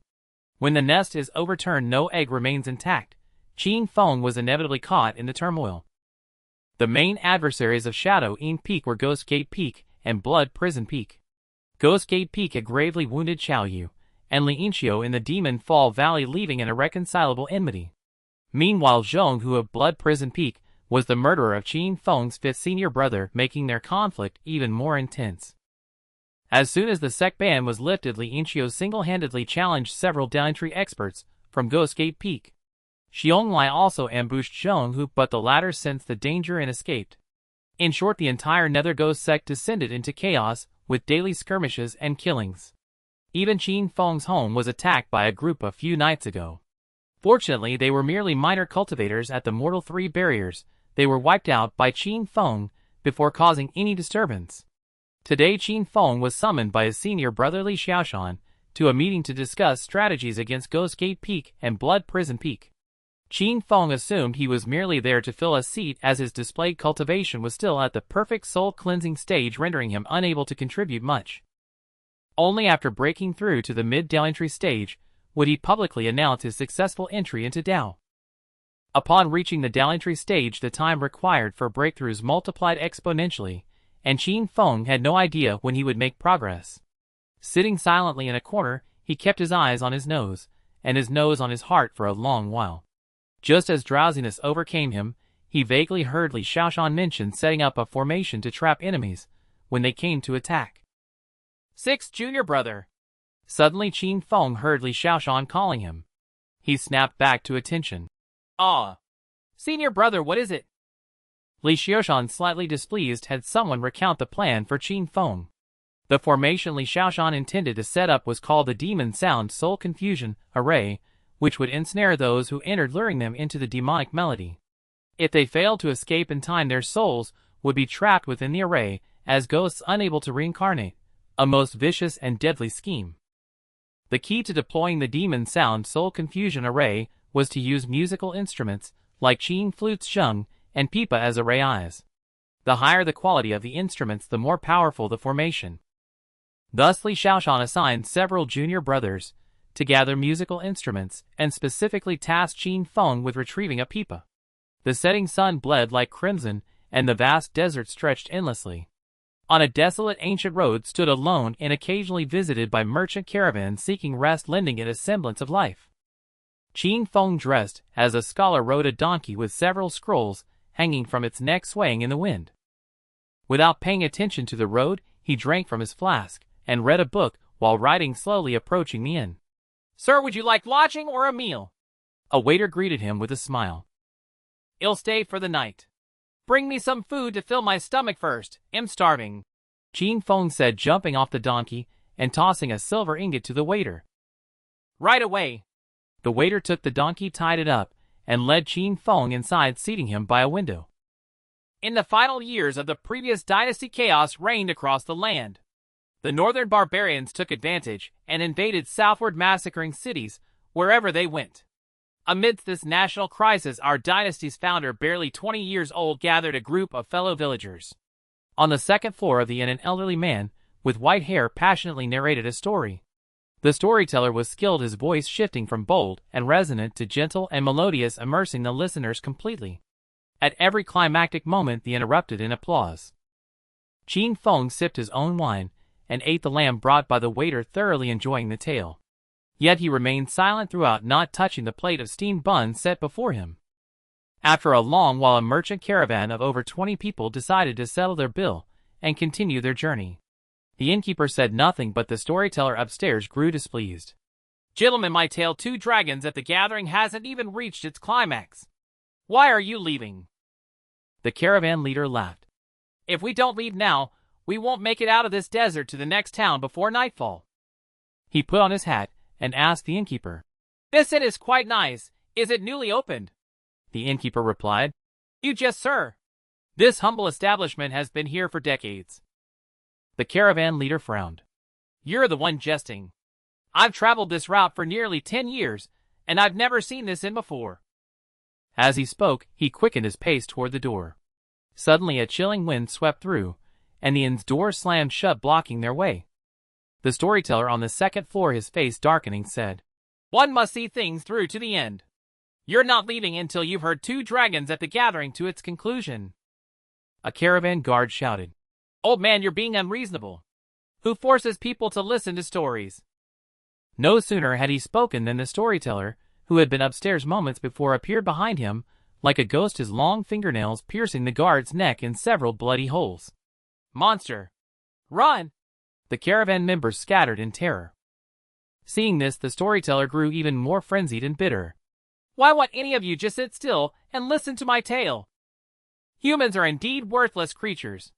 When the nest is overturned, no egg remains intact. Qin Feng was inevitably caught in the turmoil. The main adversaries of Shadow-in Peak were Ghost Gate Peak and Blood Prison Peak. Ghost Gate Peak had gravely wounded Chao Yu and Li Inchio in the Demon Fall Valley, leaving an irreconcilable enmity. Meanwhile, Zhong Hu of Blood Prison Peak was the murderer of Qin Feng's 5th senior brother, making their conflict even more intense. As soon as the sect ban was lifted, Li Inchio single-handedly challenged several downentry experts from Ghost Gate Peak. Xianglai also ambushed Zhong Hu, but the latter sensed the danger and escaped. In short, the entire Nether Ghost sect descended into chaos, with daily skirmishes and killings. Even Qin Feng's home was attacked by a group a few nights ago. Fortunately, they were merely minor cultivators at the Mortal 3 barriers. They were wiped out by Qin Feng before causing any disturbance. Today, Qin Feng was summoned by his senior brother Li Xiaoshan to a meeting to discuss strategies against Ghost Gate Peak and Blood Prison Peak. Qin Feng assumed he was merely there to fill a seat, as his displayed cultivation was still at the perfect soul-cleansing stage, rendering him unable to contribute much. Only after breaking through to the mid-downentry stage would he publicly announce his successful entry into Dao. Upon reaching the downentry stage, the time required for breakthroughs multiplied exponentially, and Qin Feng had no idea when he would make progress. Sitting silently in a corner, he kept his eyes on his nose, and his nose on his heart for a long while. Just as drowsiness overcame him, he vaguely heard Li Xiaoshan mention setting up a formation to trap enemies when they came to attack. 6th junior brother. Suddenly Qin Feng heard Li Xiaoshan calling him. He snapped back to attention. Ah. Senior brother, what is it? Li Xiaoshan, slightly displeased, had someone recount the plan for Qin Feng. The formation Li Xiaoshan intended to set up was called the Demon Sound Soul Confusion Array, which would ensnare those who entered, luring them into the demonic melody. If they failed to escape in time, their souls would be trapped within the array as ghosts unable to reincarnate, a most vicious and deadly scheme. The key to deploying the Demon Sound Soul Confusion Array was to use musical instruments like Qin flutes, sheng, and pipa as array eyes. The higher the quality of the instruments, the more powerful the formation. Thus Li Xiaoshan assigned several junior brothers to gather musical instruments, and specifically tasked Qin Feng with retrieving a pipa. The setting sun bled like crimson and the vast desert stretched endlessly. On a desolate ancient road stood alone and occasionally visited by merchant caravans seeking rest, lending it a semblance of life. Qin Feng, dressed as a scholar, rode a donkey with several scrolls hanging from its neck, swaying in the wind. Without paying attention to the road, he drank from his flask and read a book while riding slowly, approaching the inn. "Sir, would you like lodging or a meal?" A waiter greeted him with a smile. "I'll stay for the night. Bring me some food to fill my stomach first. I'm starving," Qin Feng said, jumping off the donkey and tossing a silver ingot to the waiter. "Right away." The waiter took the donkey, tied it up, and led Qin Feng inside, seating him by a window. In the final years of the previous dynasty, chaos reigned across the land. The northern barbarians took advantage and invaded southward, massacring cities wherever they went. Amidst this national crisis, our dynasty's founder, barely 20 years old, gathered a group of fellow villagers. On the second floor of the inn, an elderly man with white hair passionately narrated a story. The storyteller was skilled, his voice shifting from bold and resonant to gentle and melodious, immersing the listeners completely. At every climactic moment, he interrupted in applause. Qin Feng sipped his own wine and ate the lamb brought by the waiter, thoroughly enjoying the tale. Yet he remained silent throughout, not touching the plate of steamed buns set before him. After a long while, a merchant caravan of over 20 people decided to settle their bill and continue their journey. The innkeeper said nothing, but the storyteller upstairs grew displeased. "Gentlemen, my tale, 2 dragons at the gathering, hasn't even reached its climax. Why are you leaving?" The caravan leader laughed. "If we don't leave now, we won't make it out of this desert to the next town before nightfall." He put on his hat and asked the innkeeper, "This inn is quite nice. Is it newly opened?" The innkeeper replied, "You just, sir. This humble establishment has been here for decades." The caravan leader frowned. "You're the one jesting. I've traveled this route for nearly 10 years, and I've never seen this inn before." As he spoke, he quickened his pace toward the door. Suddenly a chilling wind swept through, and the inn's door slammed shut, blocking their way. The storyteller on the second floor, his face darkening, said, "One must see things through to the end. You're not leaving until you've heard 2 dragons at the gathering to its conclusion." A caravan guard shouted, "Old man, you're being unreasonable. Who forces people to listen to stories?" No sooner had he spoken than the storyteller, who had been upstairs moments before, appeared behind him like a ghost, his long fingernails piercing the guard's neck in several bloody holes. "Monster! Run!" The caravan members scattered in terror. Seeing this, the storyteller grew even more frenzied and bitter. "Why won't any of you just sit still and listen to my tale? Humans are indeed worthless creatures."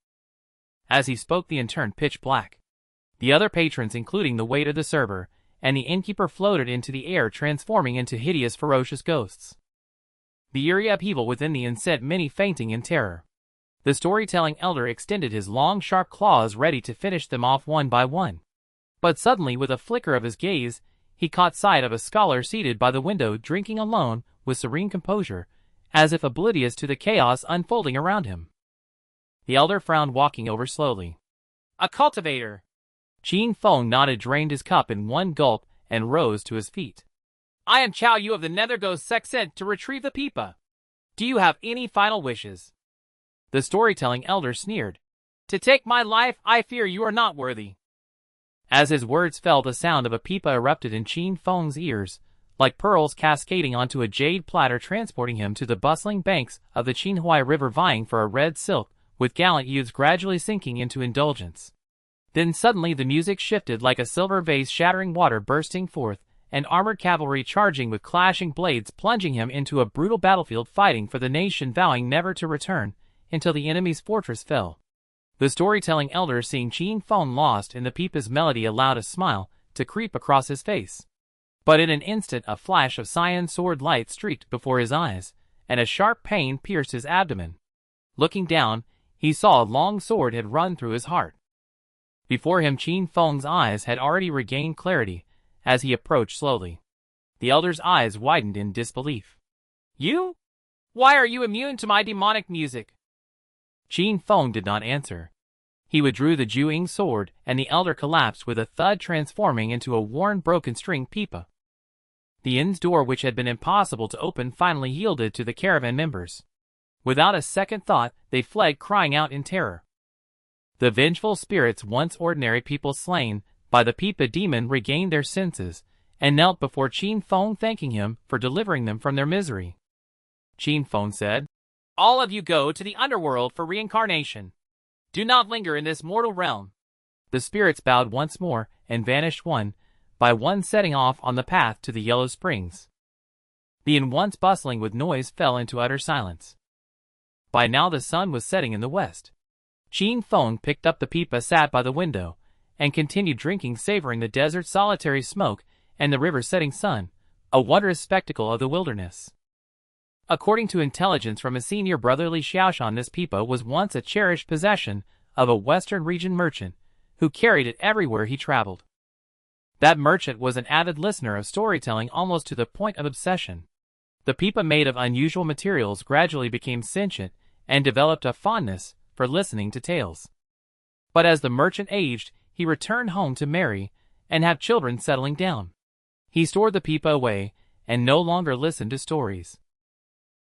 As he spoke, the inn turned pitch black. The other patrons, including the waiter, the server, and the innkeeper, floated into the air, transforming into hideous, ferocious ghosts. The eerie upheaval within the inn sent many fainting in terror. The storytelling elder extended his long, sharp claws, ready to finish them off one by one. But suddenly, with a flicker of his gaze, he caught sight of a scholar seated by the window, drinking alone with serene composure, as if oblivious to the chaos unfolding around him. The elder frowned, walking over slowly. "A cultivator." Qin Feng nodded, drained his cup in one gulp, and rose to his feet. "I am Chow Yu of the Nether Ghost Sect, sent to retrieve the pipa. Do you have any final wishes?" The storytelling elder sneered. "To take my life, I fear you are not worthy." As his words fell, the sound of a pipa erupted in Qin Feng's ears, like pearls cascading onto a jade platter, transporting him to the bustling banks of the Qinhuai River, vying for a red silk, with gallant youths gradually sinking into indulgence. Then suddenly the music shifted, like a silver vase, shattering water bursting forth, and armored cavalry charging with clashing blades, plunging him into a brutal battlefield, fighting for the nation, vowing never to return until the enemy's fortress fell. The storytelling elder, seeing Qin Feng lost in the pipa's melody, allowed a smile to creep across his face. But in an instant a flash of cyan sword light streaked before his eyes, and a sharp pain pierced his abdomen. Looking down, he saw a long sword had run through his heart. Before him, Qin Feng's eyes had already regained clarity as he approached slowly. The elder's eyes widened in disbelief. "You? Why are you immune to my demonic music?" Qin Feng did not answer. He withdrew the Ju-Ying sword, and the elder collapsed with a thud, transforming into a worn, broken-string pipa. The inn's door, which had been impossible to open, finally yielded to the caravan members. Without a second thought, they fled, crying out in terror. The vengeful spirits, once ordinary people slain by the Pipa demon, regained their senses and knelt before Qin Feng, thanking him for delivering them from their misery. Qin Feng said, "All of you go to the underworld for reincarnation. Do not linger in this mortal realm." The spirits bowed once more and vanished one by one, setting off on the path to the Yellow Springs. The inn, once bustling with noise, fell into utter silence. By now the sun was setting in the west. Qin Feng picked up the pipa, sat by the window, and continued drinking, savoring the desert's solitary smoke and the river's setting sun, a wondrous spectacle of the wilderness. According to intelligence from his senior brother Li Xiaoshan, this pipa was once a cherished possession of a western region merchant who carried it everywhere he traveled. That merchant was an avid listener of storytelling, almost to the point of obsession. The pipa, made of unusual materials, gradually became sentient and developed a fondness for listening to tales. But as the merchant aged, he returned home to marry and have children, settling down. He stored the pipa away and no longer listened to stories.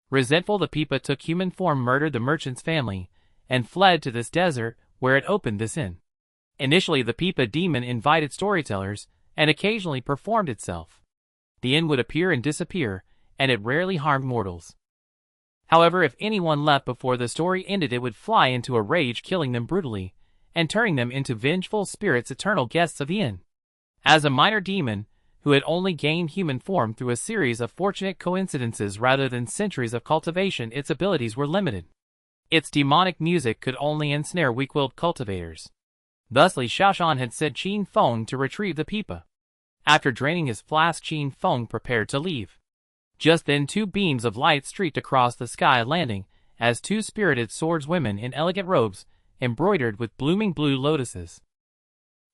Resentful, the pipa took human form, murdered the merchant's family, and fled to this desert where it opened this inn. Initially, the pipa demon invited storytellers and occasionally performed itself. The inn would appear and disappear, and it rarely harmed mortals. However, if anyone left before the story ended, it would fly into a rage, killing them brutally and turning them into vengeful spirits, eternal guests of the inn. As a minor demon who had only gained human form through a series of fortunate coincidences rather than centuries of cultivation, its abilities were limited. Its demonic music could only ensnare weak-willed cultivators. Thus Li Xiaoshan had sent Qin Feng to retrieve the pipa. After draining his flask, Qin Feng prepared to leave. Just then 2 beams of light streaked across the sky, landing as 2 spirited swordswomen in elegant robes embroidered with blooming blue lotuses.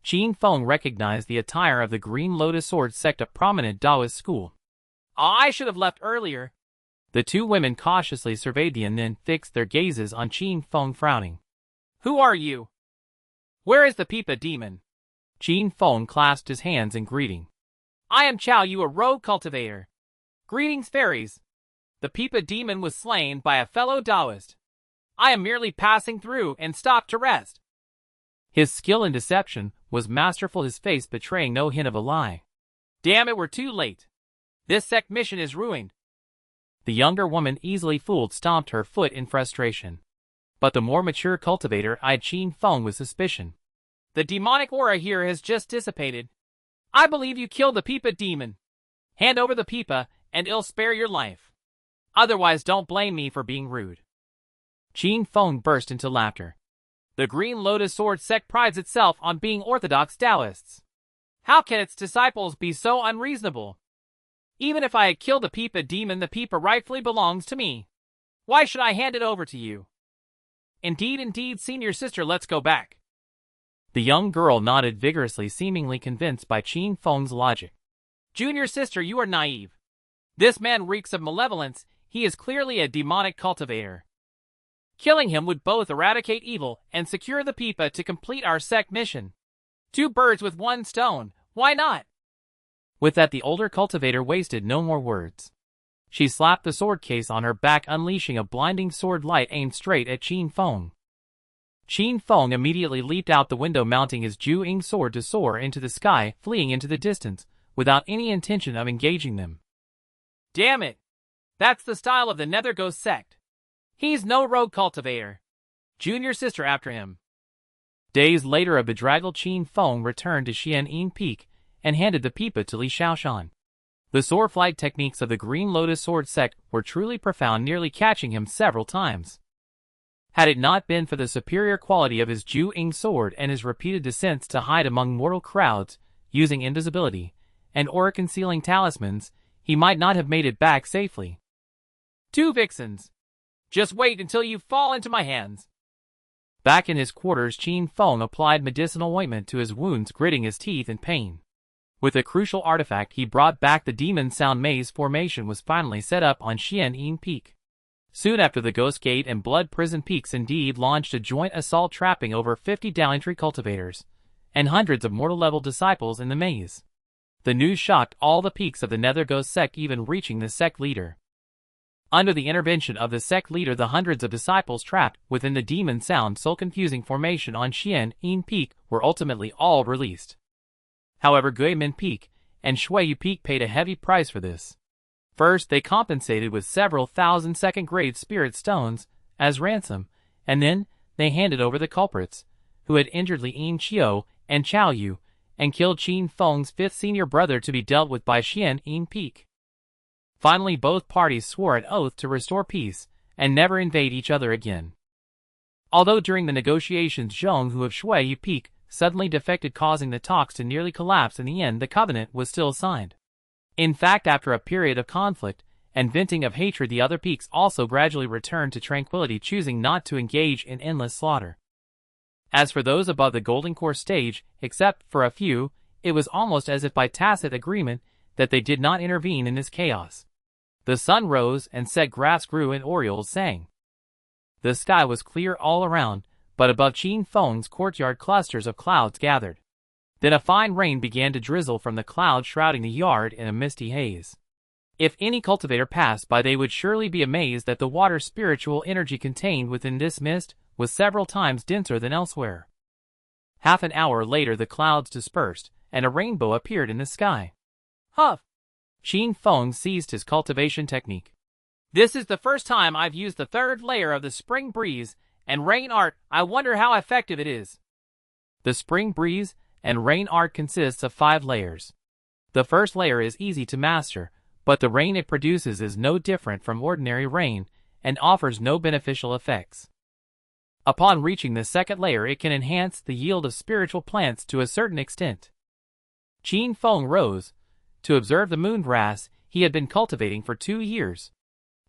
Qin Feng recognized the attire of the Green Lotus Sword Sect, a prominent Taoist school. "I should have left earlier." The 2 women cautiously surveyed the inn, then fixed their gazes on Qin Feng, frowning. "Who are you? Where is the pipa demon?" Qin Feng clasped his hands in greeting. "I am Chao Yu, a rogue cultivator." "Greetings, fairies. The pipa demon was slain by a fellow Taoist. I am merely passing through and stopped to rest." His skill in deception was masterful, his face betraying no hint of a lie. "Damn it, we're too late. This sect mission is ruined." The younger woman, easily fooled, stomped her foot in frustration. But the more mature cultivator eyed Qin Feng with suspicion. "The demonic aura here has just dissipated. I believe you killed the pipa demon. Hand over the pipa and it'll spare your life. Otherwise, don't blame me for being rude." Qin Feng burst into laughter. "The Green Lotus Sword Sect prides itself on being orthodox Taoists. How can its disciples be so unreasonable? Even if I had killed the pipa demon, the pipa rightfully belongs to me. Why should I hand it over to you?" Indeed, senior sister, let's go back." The young girl nodded vigorously, seemingly convinced by Qin Feng's logic. "Junior sister, you are naive. This man reeks of malevolence. He is clearly a demonic cultivator. Killing him would both eradicate evil and secure the pipa to complete our sect mission. 2 birds with 1 stone, why not?" With that, the older cultivator wasted no more words. She slapped the sword case on her back, unleashing a blinding sword light aimed straight at Qin Feng. Qin Feng immediately leaped out the window, mounting his Ju-Ing sword to soar into the sky, fleeing into the distance, without any intention of engaging them. "Damn it! That's the style of the Nether Ghost sect. He's no rogue cultivator. Junior sister, after him." Days later, a bedraggled Qin Feng returned to Xianin Peak and handed the pipa to Li Xiaoshan. The sword flight techniques of the Green Lotus Sword Sect were truly profound, nearly catching him several times. Had it not been for the superior quality of his Ju-Ing sword and his repeated descents to hide among mortal crowds, using invisibility and aura-concealing talismans, he might not have made it back safely. 2 vixens. Just wait until you fall into my hands." Back in his quarters, Qin Feng applied medicinal ointment to his wounds, gritting his teeth in pain. With a crucial artifact, he brought back the Demon Sound Maze formation was finally set up on Xianin Peak. Soon after, the Ghost Gate and Blood Prison Peaks indeed launched a joint assault, trapping over 50 Dalentry cultivators and hundreds of mortal-level disciples in the maze. The news shocked all the peaks of the Nether Ghost sect, even reaching the sect leader. Under the intervention of the sect leader, the hundreds of disciples trapped within the demon sound soul-confusing formation on Xian'an Peak were ultimately all released. However, Guimin Peak and Shuiyu Peak paid a heavy price for this. First, they compensated with several thousand second-grade spirit stones as ransom, and then they handed over the culprits, who had injured Lin Qiu and Chao Yu, and killed Qin Feng's fifth senior brother, to be dealt with by Xian'an Peak. Finally, both parties swore an oath to restore peace and never invade each other again. Although during the negotiations Zhong Hu of Shuiyu Peak suddenly defected, causing the talks to nearly collapse, in the end the covenant was still signed. In fact, after a period of conflict and venting of hatred, the other peaks also gradually returned to tranquility, choosing not to engage in endless slaughter. As for those above the Golden Core stage, except for a few, it was almost as if by tacit agreement that they did not intervene in this chaos. The sun rose and said grass grew and orioles sang. The sky was clear all around, but above Qin Feng's courtyard clusters of clouds gathered. Then a fine rain began to drizzle from the clouds, shrouding the yard in a misty haze. If any cultivator passed by, they would surely be amazed that the water spiritual energy contained within this mist was several times denser than elsewhere. Half an hour later the clouds dispersed, and a rainbow appeared in the sky. Huff! Qin Feng seized his cultivation technique. This is the first time I've used the third layer of the spring breeze and rain art. I wonder how effective it is. The spring breeze and rain art consists of 5 layers. The first layer is easy to master, but the rain it produces is no different from ordinary rain and offers no beneficial effects. Upon reaching the second layer, it can enhance the yield of spiritual plants to a certain extent. Qin Feng rose to observe the moon grass he had been cultivating for 2 years.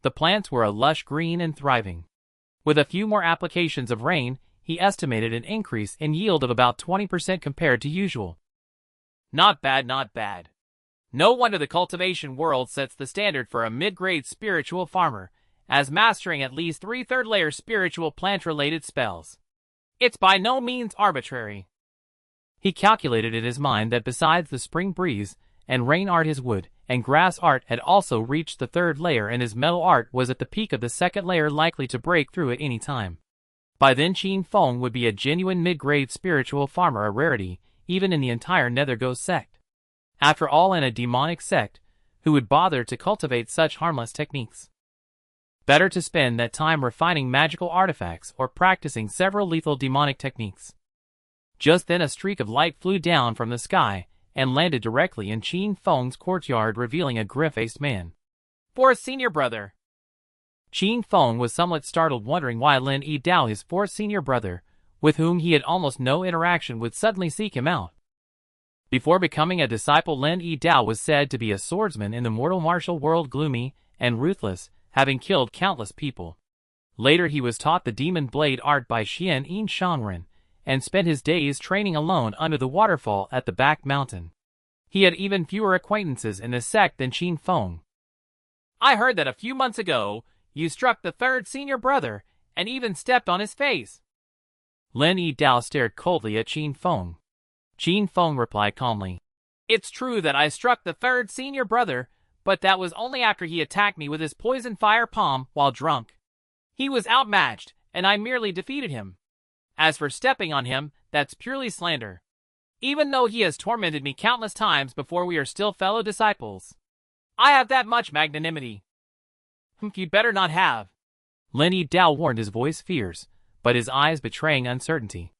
The plants were a lush green and thriving. With a few more applications of rain, he estimated an increase in yield of about 20% compared to usual. Not bad, not bad. No wonder the cultivation world sets the standard for a mid-grade spiritual farmer, as mastering at least 3 third-layer spiritual plant-related spells. It's by no means arbitrary. He calculated in his mind that besides the spring breeze and rain art, his wood and grass art had also reached the 3rd layer, and his metal art was at the peak of the 2nd layer, likely to break through at any time. By then Qin Feng would be a genuine mid-grade spiritual farmer, a rarity even in the entire Nether Ghost sect. After all, in a demonic sect, who would bother to cultivate such harmless techniques? Better to spend that time refining magical artifacts or practicing several lethal demonic techniques. Just then a streak of light flew down from the sky and landed directly in Qin Feng's courtyard, revealing a grim-faced man. 4th senior brother. Qin Feng was somewhat startled, wondering why Lin Yi Dao, his 4th senior brother, with whom he had almost no interaction, would suddenly seek him out. Before becoming a disciple, Lin Yi Dao was said to be a swordsman in the mortal martial world, gloomy and ruthless, having killed countless people. Later he was taught the demon blade art by Xian'an Shangren, and spent his days training alone under the waterfall at the back mountain. He had even fewer acquaintances in the sect than Qin Feng. I heard that a few months ago you struck the 3rd senior brother and even stepped on his face. Lin Yi Dao stared coldly at Qin Feng. Qin Feng replied calmly, It's true that I struck the 3rd senior brother, but that was only after he attacked me with his poison fire palm while drunk. He was outmatched, and I merely defeated him. As for stepping on him, that's purely slander. Even though he has tormented me countless times before, we are still fellow disciples. I have that much magnanimity. You'd better not have. Lin Yi Dao warned, his voice fierce, but his eyes betraying uncertainty.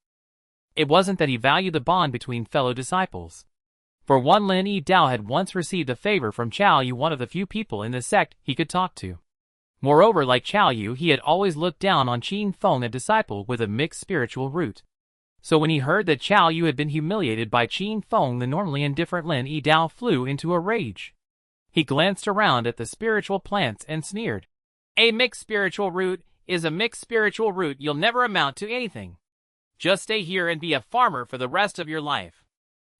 It wasn't that he valued the bond between fellow disciples. For one, Lin Yi Dao had once received a favor from Chao Yu, one of the few people in the sect he could talk to. Moreover, like Chao Yu, he had always looked down on Qin Feng, a disciple with a mixed spiritual root. So when he heard that Chao Yu had been humiliated by Qin Feng, the normally indifferent Lin Yi Dao flew into a rage. He glanced around at the spiritual plants and sneered. A mixed spiritual root is a mixed spiritual root. You'll never amount to anything. Just stay here and be a farmer for the rest of your life.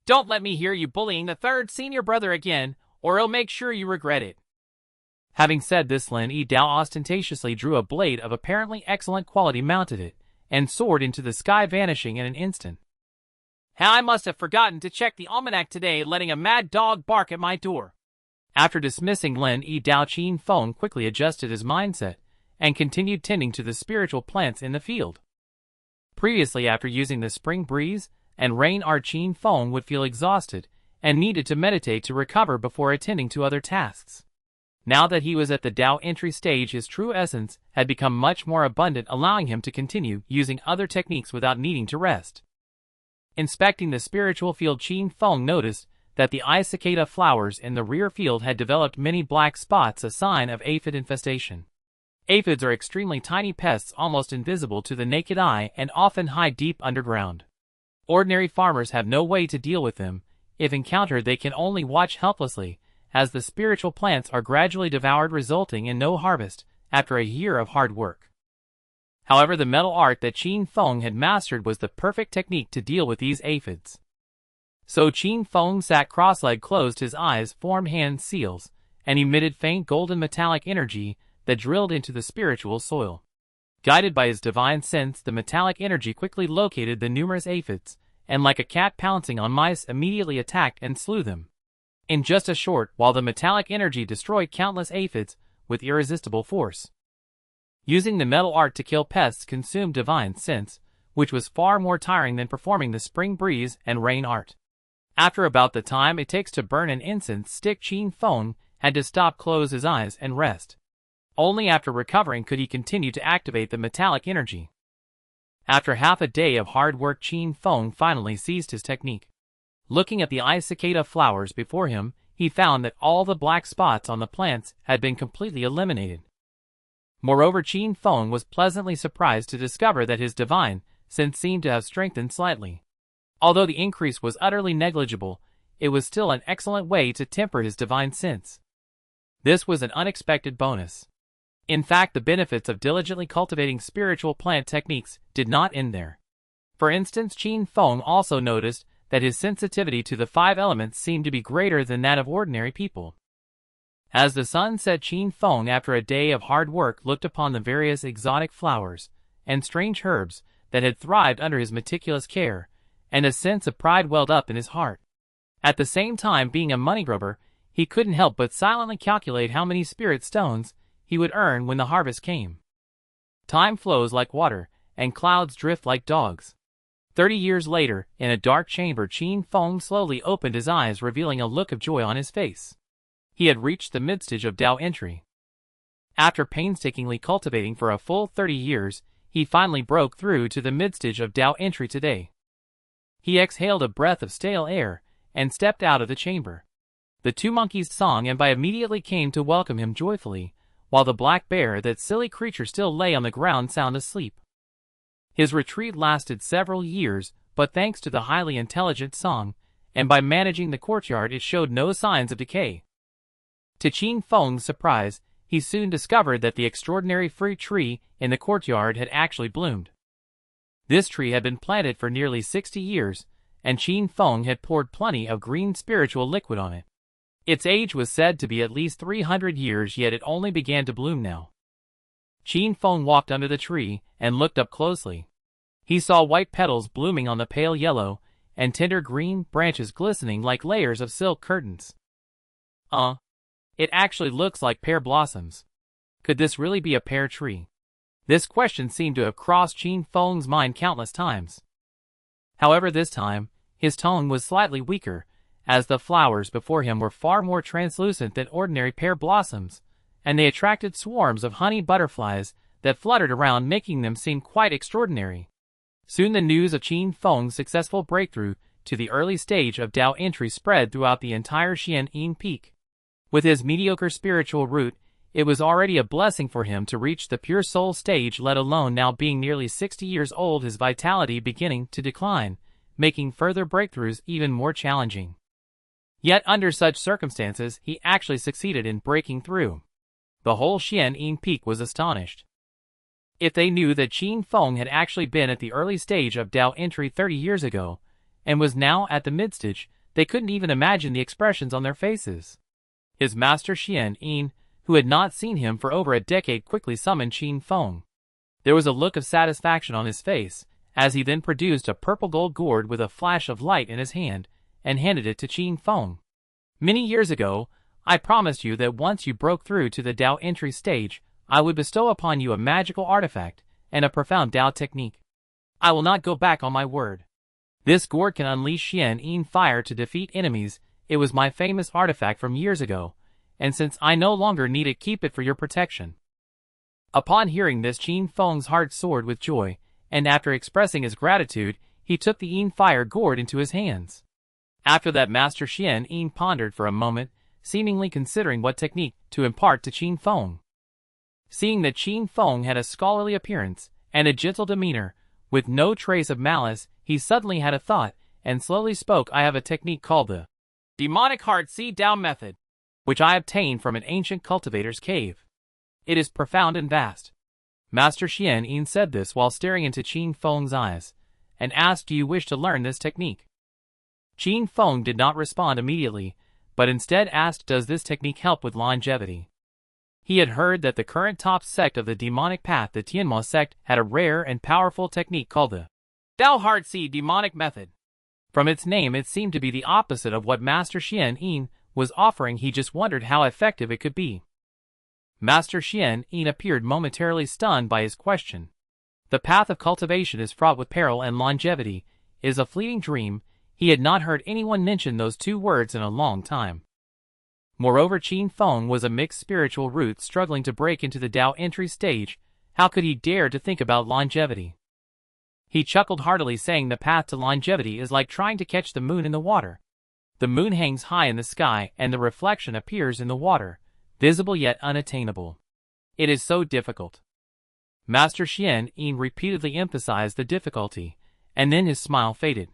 Don't let me hear you bullying the 3rd senior brother again, or I'll make sure you regret it. Having said this, Lin Yi Dao ostentatiously drew a blade of apparently excellent quality, mounted it, and soared into the sky, vanishing in an instant. I must have forgotten to check the almanac today, letting a mad dog bark at my door. After dismissing Lin Yi Dao, Qin Feng quickly adjusted his mindset and continued tending to the spiritual plants in the field. Previously, after using the spring breeze and rain art, Qin Feng would feel exhausted and needed to meditate to recover before attending to other tasks. Now that he was at the Dao entry stage, his true essence had become much more abundant, allowing him to continue using other techniques without needing to rest. Inspecting the spiritual field, Qin Feng noticed that the cicada flowers in the rear field had developed many black spots, a sign of aphid infestation. Aphids are extremely tiny pests, almost invisible to the naked eye, and often hide deep underground. Ordinary farmers have no way to deal with them. If encountered, they can only watch helplessly as the spiritual plants are gradually devoured, resulting in no harvest after a year of hard work. However, the metal art that Qin Feng had mastered was the perfect technique to deal with these aphids. So Qin Feng sat cross-legged, closed his eyes, formed hand seals, and emitted faint golden metallic energy that drilled into the spiritual soil. Guided by his divine sense, the metallic energy quickly located the numerous aphids, and like a cat pouncing on mice, immediately attacked and slew them. In just a short while, the metallic energy destroyed countless aphids with irresistible force. Using the metal art to kill pests consumed divine sense, which was far more tiring than performing the spring breeze and rain art. After about the time it takes to burn an incense stick, Qin Feng had to stop, close his eyes, and rest. Only after recovering could he continue to activate the metallic energy. After half a day of hard work, Qin Feng finally seized his technique. Looking at the cicada flowers before him, he found that all the black spots on the plants had been completely eliminated. Moreover, Qin Feng was pleasantly surprised to discover that his divine sense seemed to have strengthened slightly. Although the increase was utterly negligible, it was still an excellent way to temper his divine sense. This was an unexpected bonus. In fact, the benefits of diligently cultivating spiritual plant techniques did not end there. For instance, Qin Feng also noticed that his sensitivity to the 5 elements seemed to be greater than that of ordinary people. As the sun set, Qin Feng, after a day of hard work, looked upon the various exotic flowers and strange herbs that had thrived under his meticulous care, and a sense of pride welled up in his heart. At the same time, being a money grubber, he couldn't help but silently calculate how many spirit stones he would earn when the harvest came. Time flows like water, and clouds drift like dogs. 30 years later, in a dark chamber, Qin Feng slowly opened his eyes, revealing a look of joy on his face. He had reached the midstage of Dao entry. After painstakingly cultivating for a full 30 years, he finally broke through to the midstage of Dao entry today. He exhaled a breath of stale air and stepped out of the chamber. The 2 monkeys sang and immediately came to welcome him joyfully, while the black bear, that silly creature, still lay on the ground sound asleep. His retreat lasted several years, but thanks to the highly intelligent song, and by managing the courtyard, it showed no signs of decay. To Qin Feng's surprise, he soon discovered that the extraordinary fruit tree in the courtyard had actually bloomed. This tree had been planted for nearly 60 years, and Qin Feng had poured plenty of green spiritual liquid on it. Its age was said to be at least 300 years, yet it only began to bloom now. Qin Feng walked under the tree and looked up closely. He saw white petals blooming on the pale yellow and tender green branches glistening like layers of silk curtains. It actually looks like pear blossoms. Could this really be a pear tree? This question seemed to have crossed Qin Feng's mind countless times. However, this time, his tone was slightly weaker, as the flowers before him were far more translucent than ordinary pear blossoms, and they attracted swarms of honey butterflies that fluttered around, making them seem quite extraordinary. Soon the news of Qin Feng's successful breakthrough to the early stage of Dao entry spread throughout the entire Xian'an Peak. With his mediocre spiritual root, it was already a blessing for him to reach the pure soul stage, let alone now being nearly 60 years old, his vitality beginning to decline, making further breakthroughs even more challenging. Yet under such circumstances, he actually succeeded in breaking through. The whole Xian'an Peak was astonished. If they knew that Qin Feng had actually been at the early stage of Dao entry 30 years ago, and was now at the midstage, they couldn't even imagine the expressions on their faces. His master Xian'an, who had not seen him for over a decade, quickly summoned Qin Feng. There was a look of satisfaction on his face, as he then produced a purple gold gourd with a flash of light in his hand, and handed it to Qin Feng. Many years ago, I promised you that once you broke through to the Dao entry stage, I would bestow upon you a magical artifact and a profound Dao technique. I will not go back on my word. This gourd can unleash Yin fire to defeat enemies. It was my famous artifact from years ago, and since I no longer need it, keep it for your protection." Upon hearing this, Qin Feng's heart soared with joy, and after expressing his gratitude, he took the Yin fire gourd into his hands. After that, Master Yin pondered for a moment, seemingly considering what technique to impart to Qin Feng. Seeing that Qin Feng had a scholarly appearance and a gentle demeanor, with no trace of malice, he suddenly had a thought, and slowly spoke. "I have a technique called the Demonic Heart Seed Dao Method, which I obtained from an ancient cultivator's cave. It is profound and vast." Master Yin said this while staring into Qin Feng's eyes, and asked, "Do you wish to learn this technique?" Qin Feng did not respond immediately, but instead asked, "Does this technique help with longevity?" He had heard that the current top sect of the demonic path, the Demon Sect, had a rare and powerful technique called the Dao Heart Seed Demonic Method. From its name, it seemed to be the opposite of what Master Yin was offering. He just wondered how effective it could be. Master Yin appeared momentarily stunned by his question. The path of cultivation is fraught with peril, and longevity is a fleeting dream. He had not heard anyone mention those two words in a long time. Moreover, Qin Feng was a mixed spiritual root struggling to break into the Dao entry stage. How could he dare to think about longevity? He chuckled heartily, saying, "The path to longevity is like trying to catch the moon in the water. The moon hangs high in the sky, and the reflection appears in the water, visible yet unattainable. It is so difficult." Master Yin repeatedly emphasized the difficulty, and then his smile faded.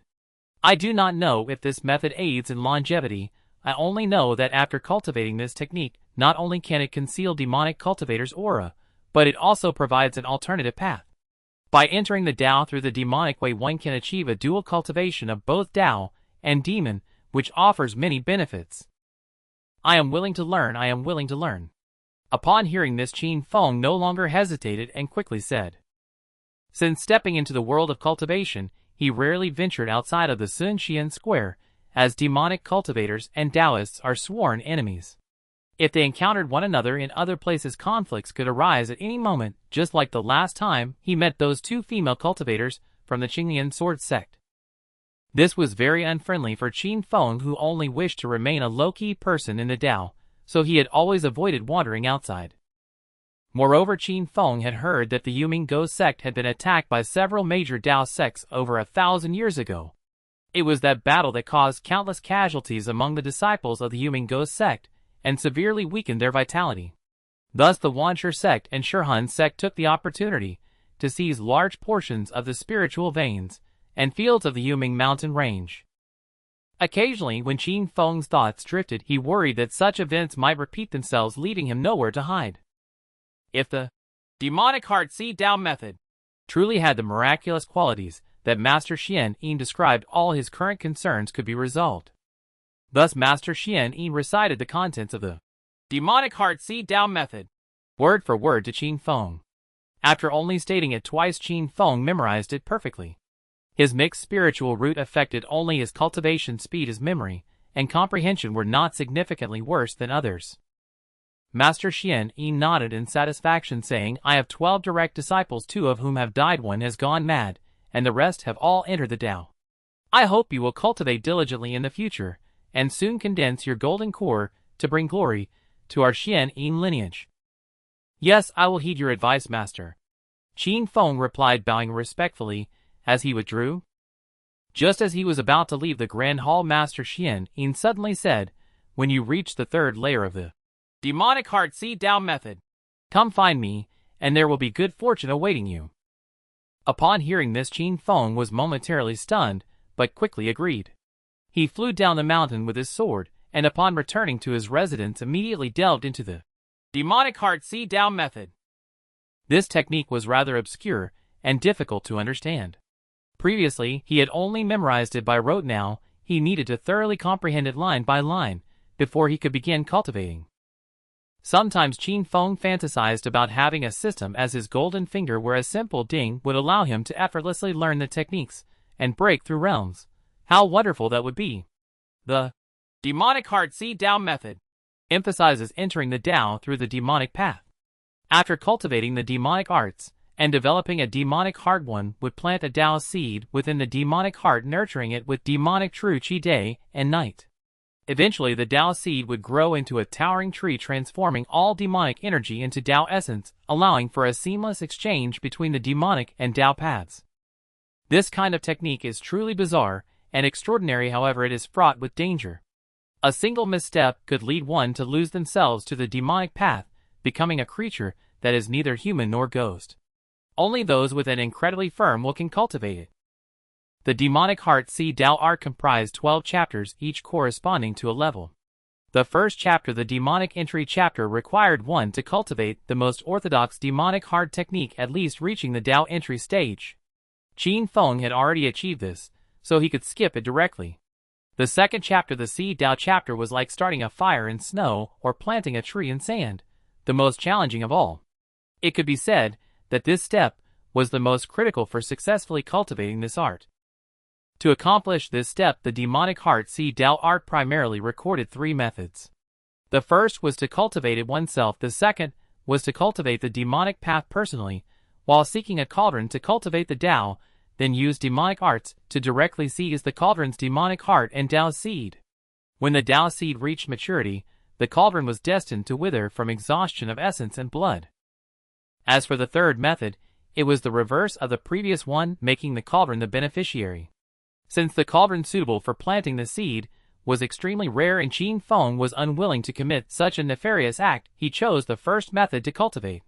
"I do not know if this method aids in longevity. I only know that after cultivating this technique, not only can it conceal demonic cultivator's aura, but it also provides an alternative path. By entering the Dao through the demonic way, one can achieve a dual cultivation of both Dao and demon, which offers many benefits. I am willing to learn. I am willing to learn." Upon hearing this, Qin Feng no longer hesitated and quickly said. Since stepping into the world of cultivation, he rarely ventured outside of the Sun Xian Square, as demonic cultivators and Taoists are sworn enemies. If they encountered one another in other places, conflicts could arise at any moment, just like the last time he met those two female cultivators from the Qinglian sword sect. This was very unfriendly for Qin Feng, who only wished to remain a low-key person in the Dao, so he had always avoided wandering outside. Moreover, Qin Feng had heard that the Yuming sect had been attacked by several major Dao sects over 1,000 years ago. It was that battle that caused countless casualties among the disciples of the Yuming sect, and severely weakened their vitality. Thus the Wanshi sect and Shihun sect took the opportunity to seize large portions of the spiritual veins and fields of the Yuming mountain range. Occasionally, when Qin Feng's thoughts drifted, he worried that such events might repeat themselves, leaving him nowhere to hide. If the Demonic Heart Seed Dao Method truly had the miraculous qualities that Master Yin described, all his current concerns could be resolved. Thus Master Yin recited the contents of the Demonic Heart Seed Dao Method, word for word, to Qin Feng. After only stating it twice, Qin Feng memorized it perfectly. His mixed spiritual root affected only his cultivation speed. His memory and comprehension were not significantly worse than others. Master Yin nodded in satisfaction, saying, "I have 12 direct disciples, 2 of whom have died, 1 has gone mad, and the rest have all entered the Dao. I hope you will cultivate diligently in the future, and soon condense your golden core to bring glory to our Yin lineage." "Yes, I will heed your advice, Master," Qin Feng replied, bowing respectfully as he withdrew. Just as he was about to leave the grand hall, Master Yin suddenly said, "When you reach the 3rd layer of the Demonic Heart Seed Dao Method, come find me, and there will be good fortune awaiting you." Upon hearing this, Qin Feng was momentarily stunned, but quickly agreed. He flew down the mountain with his sword, and upon returning to his residence immediately delved into the Demonic Heart Seed Dao Method. This technique was rather obscure and difficult to understand. Previously, he had only memorized it by rote. Now, he needed to thoroughly comprehend it line by line before he could begin cultivating. Sometimes Qin Feng fantasized about having a system as his golden finger where a simple ding would allow him to effortlessly learn the techniques and break through realms. How wonderful that would be! The Demonic Heart Seed Dao Method emphasizes entering the Dao through the demonic path. After cultivating the demonic arts and developing a demonic heart, one would plant a Dao seed within the demonic heart, nurturing it with demonic true Qi day and night. Eventually, the Dao seed would grow into a towering tree, transforming all demonic energy into Dao essence, allowing for a seamless exchange between the demonic and Dao paths. This kind of technique is truly bizarre and extraordinary, however it is fraught with danger. A single misstep could lead one to lose themselves to the demonic path, becoming a creature that is neither human nor ghost. Only those with an incredibly firm will can cultivate it. The demonic heart seed Dao art comprised 12 chapters, each corresponding to a level. The first chapter, the demonic entry chapter, required one to cultivate the most orthodox demonic heart technique, at least reaching the Dao entry stage. Qin Feng had already achieved this, so he could skip it directly. The second chapter, the seed Dao chapter, was like starting a fire in snow or planting a tree in sand, the most challenging of all. It could be said that this step was the most critical for successfully cultivating this art. To accomplish this step, the demonic heart seed Dao art primarily recorded 3 methods. The first was to cultivate it oneself, the second was to cultivate the demonic path personally, while seeking a cauldron to cultivate the Dao, then use demonic arts to directly seize the cauldron's demonic heart and Dao seed. When the Dao seed reached maturity, the cauldron was destined to wither from exhaustion of essence and blood. As for the third method, it was the reverse of the previous one, making the cauldron the beneficiary. Since the cauldron suitable for planting the seed was extremely rare and Qin Feng was unwilling to commit such a nefarious act, he chose the first method to cultivate.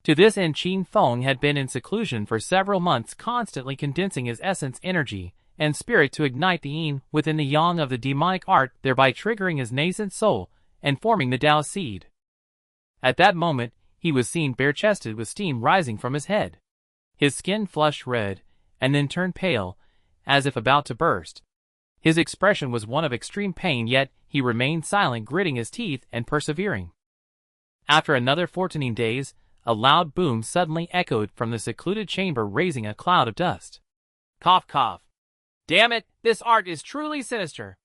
To this end, Qin Feng had been in seclusion for several months, constantly condensing his essence, energy, and spirit to ignite the yin within the yang of the demonic art, thereby triggering his nascent soul and forming the Dao seed. At that moment, he was seen bare-chested with steam rising from his head. His skin flushed red and then turned pale, as if about to burst. His expression was one of extreme pain, yet he remained silent, gritting his teeth and persevering. After another 14 days, a loud boom suddenly echoed from the secluded chamber, raising a cloud of dust. Cough, cough. Damn it, this art is truly sinister.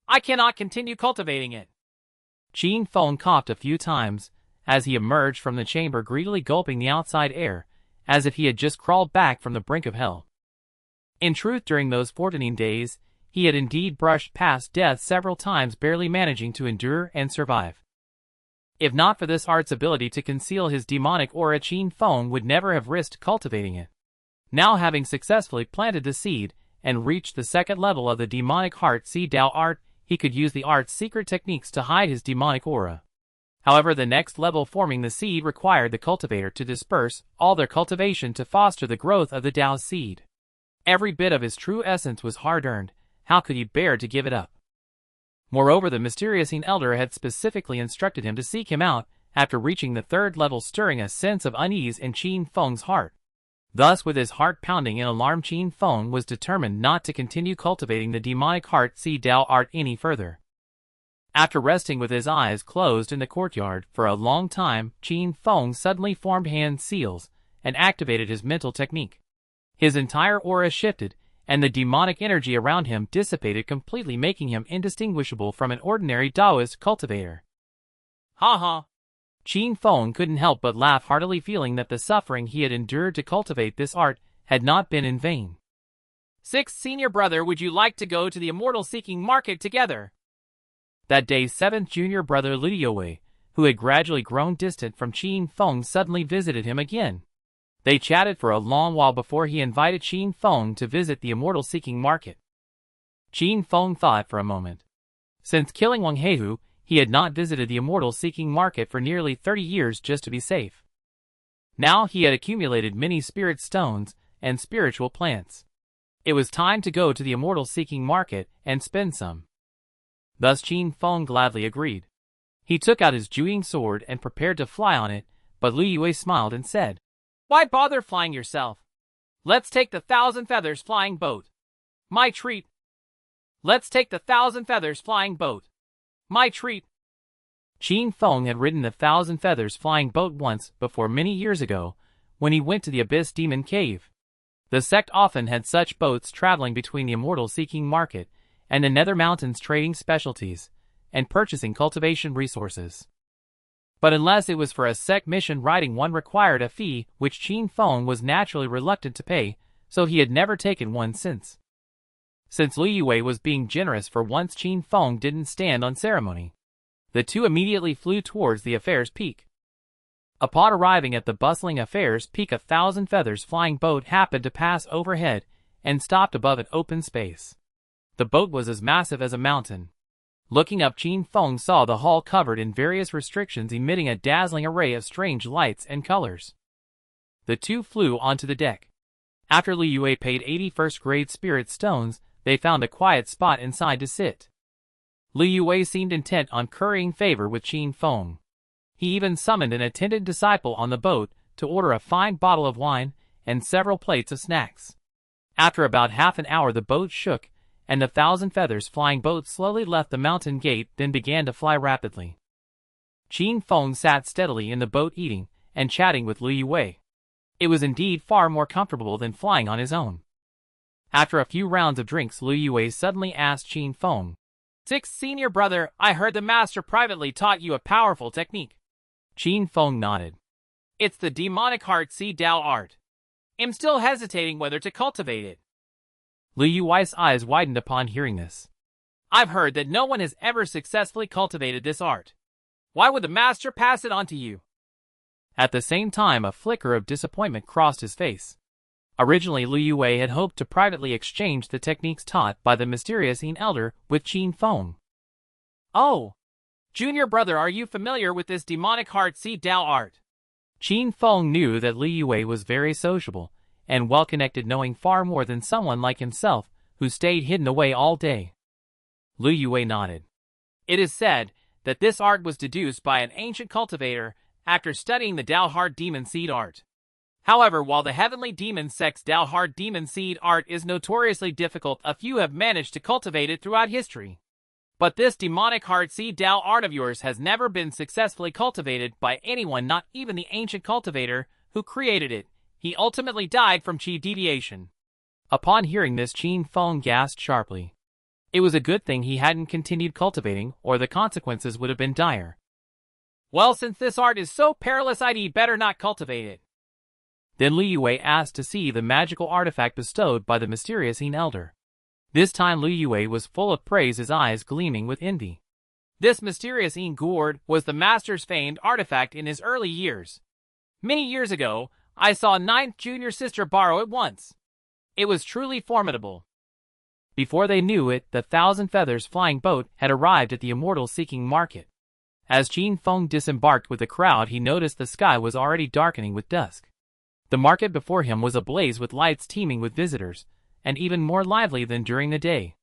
I cannot continue cultivating it. Qin Feng coughed a few times as he emerged from the chamber, greedily gulping the outside air, as if he had just crawled back from the brink of hell. In truth, during those 14 days, he had indeed brushed past death several times, barely managing to endure and survive. If not for this art's ability to conceal his demonic aura, Qin Feng would never have risked cultivating it. Now, having successfully planted the seed and reached the second level of the demonic heart seed Dao art, he could use the art's secret techniques to hide his demonic aura. However, the next level, forming the seed, required the cultivator to disperse all their cultivation to foster the growth of the Dao seed. Every bit of his true essence was hard-earned. How could he bear to give it up? Moreover, the mysterious Yin elder had specifically instructed him to seek him out after reaching the third level, stirring a sense of unease in Qin Feng's heart. Thus, with his heart pounding in alarm, Qin Feng was determined not to continue cultivating the demonic heart seed Dao art any further. After resting with his eyes closed in the courtyard for a long time, Qin Feng suddenly formed hand seals and activated his mental technique. His entire aura shifted, and the demonic energy around him dissipated completely, making him indistinguishable from an ordinary Taoist cultivator. Ha ha! Qin Feng couldn't help but laugh heartily, feeling that the suffering he had endured to cultivate this art had not been in vain. Sixth senior brother, would you like to go to the immortal seeking market together? That day, seventh junior brother Liuwei, who had gradually grown distant from Qin Feng, suddenly visited him again. They chatted for a long while before he invited Qin Feng to visit the immortal seeking market. Qin Feng thought for a moment. Since killing Wang Heihu, he had not visited the immortal seeking market for nearly 30 years just to be safe. Now he had accumulated many spirit stones and spiritual plants. It was time to go to the immortal seeking market and spend some. Thus Qin Feng gladly agreed. He took out his Juying sword and prepared to fly on it, but Liuwei smiled and said, "Why bother flying yourself? Let's take the 1,000 feathers flying boat. My treat. Let's take the 1,000 feathers flying boat. My treat." Qin Feng had ridden the 1,000 feathers flying boat once before, many years ago, when he went to the Abyss Demon Cave. The sect often had such boats traveling between the immortal seeking market and the Nether Mountains, trading specialties and purchasing cultivation resources. But unless it was for a sect mission, writing one required a fee, which Qin Feng was naturally reluctant to pay, so he had never taken one since. Since Liu Yue was being generous for once, Qin Feng didn't stand on ceremony. The two immediately flew towards the affair's peak. Upon arriving at the bustling affair's peak, 1,000 feathers flying boat happened to pass overhead and stopped above an open space. The boat was as massive as a mountain. Looking up, Qin Feng saw the hull covered in various restrictions, emitting a dazzling array of strange lights and colors. The two flew onto the deck. After Liu Yue paid 81st grade spirit stones, they found a quiet spot inside to sit. Liu Yue seemed intent on currying favor with Qin Feng. He even summoned an attendant disciple on the boat to order a fine bottle of wine and several plates of snacks. After about half an hour, the boat shook, and the 1,000 feathers flying boat slowly left the mountain gate, then began to fly rapidly. Qin Feng sat steadily in the boat, eating and chatting with Liu Yue. It was indeed far more comfortable than flying on his own. After a few rounds of drinks, Liu Yue suddenly asked Qin Feng, "Sixth senior brother, I heard the master privately taught you a powerful technique." Qin Feng nodded. "It's the demonic heart seed Dao art. I'm still hesitating whether to cultivate it." Liu Yue's eyes widened upon hearing this. "I've heard that no one has ever successfully cultivated this art. Why would the master pass it on to you?" At the same time, a flicker of disappointment crossed his face. Originally, Liu Yue had hoped to privately exchange the techniques taught by the mysterious Qin elder with Qin Feng. "Oh, junior brother, are you familiar with this demonic heart seed Dao art?" Qin Feng knew that Liu Yue was very sociable and well-connected, knowing far more than someone like himself who stayed hidden away all day. Liu Yue nodded. "It is said that this art was deduced by an ancient cultivator after studying the Dao Heart Demon Seed art. However, while the heavenly Demon Sect's Dao Heart Demon Seed art is notoriously difficult, a few have managed to cultivate it throughout history. But this demonic heart seed Dao art of yours has never been successfully cultivated by anyone, not even the ancient cultivator who created it. He ultimately died from chi deviation." Upon hearing this, Qin Feng gasped sharply. It was a good thing he hadn't continued cultivating, or the consequences would have been dire. "Well, since this art is so perilous, I'd better not cultivate it." Then Liu Yue asked to see the magical artifact bestowed by the mysterious Qin elder. This time Liu Yue was full of praise, his eyes gleaming with envy. "This mysterious Qin gourd was the master's famed artifact in his early years. Many years ago, I saw 9th junior sister borrow it once. It was truly formidable." Before they knew it, the 1,000 feathers flying boat had arrived at the immortal seeking market. As Qin Feng disembarked with the crowd, he noticed the sky was already darkening with dusk. The market before him was ablaze with lights, teeming with visitors, and even more lively than during the day.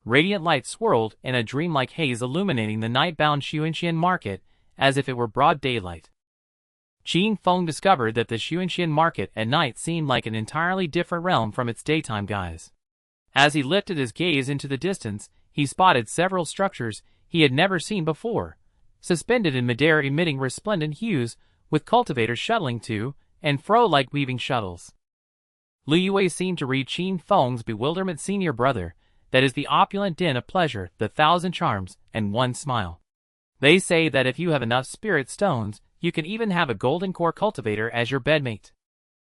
Radiant light swirled in a dreamlike haze, illuminating the night-bound Xuanxian market as if it were broad daylight. Qin Feng discovered that the Xuanxian market at night seemed like an entirely different realm from its daytime guise. As he lifted his gaze into the distance, he spotted several structures he had never seen before, suspended in midair, emitting resplendent hues, with cultivators shuttling to and fro like weaving shuttles. Liu Yue seemed to read Qin Feng's bewilderment. "Senior brother, that is the opulent den of pleasure, the 1,000 charms, and one smile. They say that if you have enough spirit stones, you can even have a golden core cultivator as your bedmate.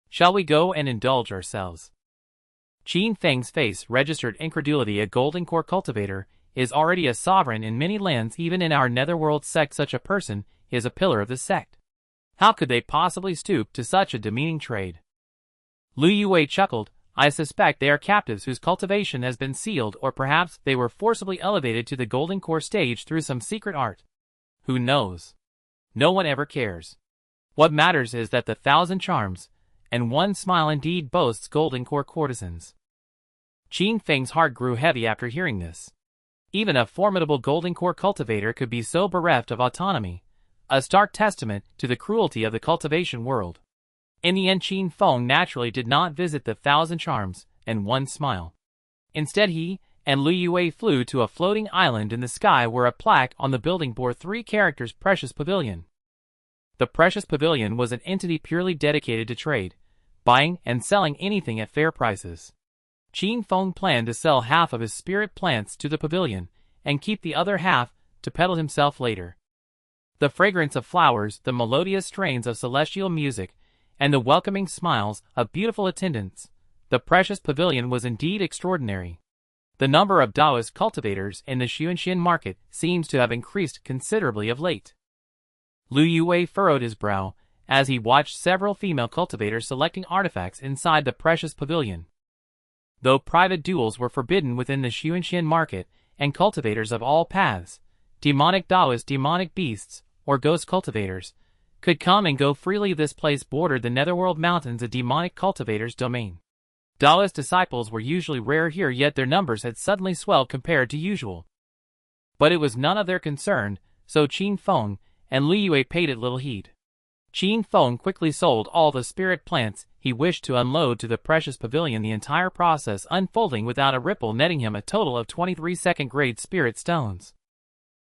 Shall we go and indulge ourselves?" Qin Feng's face registered incredulity. A golden core cultivator is already a sovereign in many lands. Even in our netherworld sect, such a person is a pillar of the sect. How could they possibly stoop to such a demeaning trade? Liu Yue chuckled. "I suspect they are captives whose cultivation has been sealed, or perhaps they were forcibly elevated to the golden core stage through some secret art. Who knows? No one ever cares. What matters is that the 1,000 charms and one smile indeed boasts golden core courtesans." Qin Feng's heart grew heavy after hearing this. Even a formidable golden core cultivator could be so bereft of autonomy, a stark testament to the cruelty of the cultivation world. In the end, Qin Feng naturally did not visit the 1,000 charms and one smile. Instead, he and Liu Yue flew to a floating island in the sky where a plaque on the building bore 3 characters: Precious Pavilion. The Precious Pavilion was an entity purely dedicated to trade, buying and selling anything at fair prices. Qin Feng planned to sell half of his spirit plants to the pavilion and keep the other half to peddle himself later. The fragrance of flowers, the melodious strains of celestial music, and the welcoming smiles of beautiful attendants. The precious pavilion was indeed extraordinary. The number of Taoist cultivators in the Xuanxian market seems to have increased considerably of late. Lu Yue furrowed his brow as he watched several female cultivators selecting artifacts inside the precious pavilion. Though private duels were forbidden within the Xuanxian market, and cultivators of all paths, demonic Taoist demonic beasts, or ghost cultivators, could come and go freely, this place bordered the Netherworld Mountains, a demonic cultivator's domain. Taoist disciples were usually rare here, yet their numbers had suddenly swelled compared to usual. But it was none of their concern, so Qin Feng and Li Yue paid it little heed. Qin Feng quickly sold all the spirit plants he wished to unload to the precious pavilion, the entire process unfolding without a ripple, netting him a total of 23 second-grade spirit stones.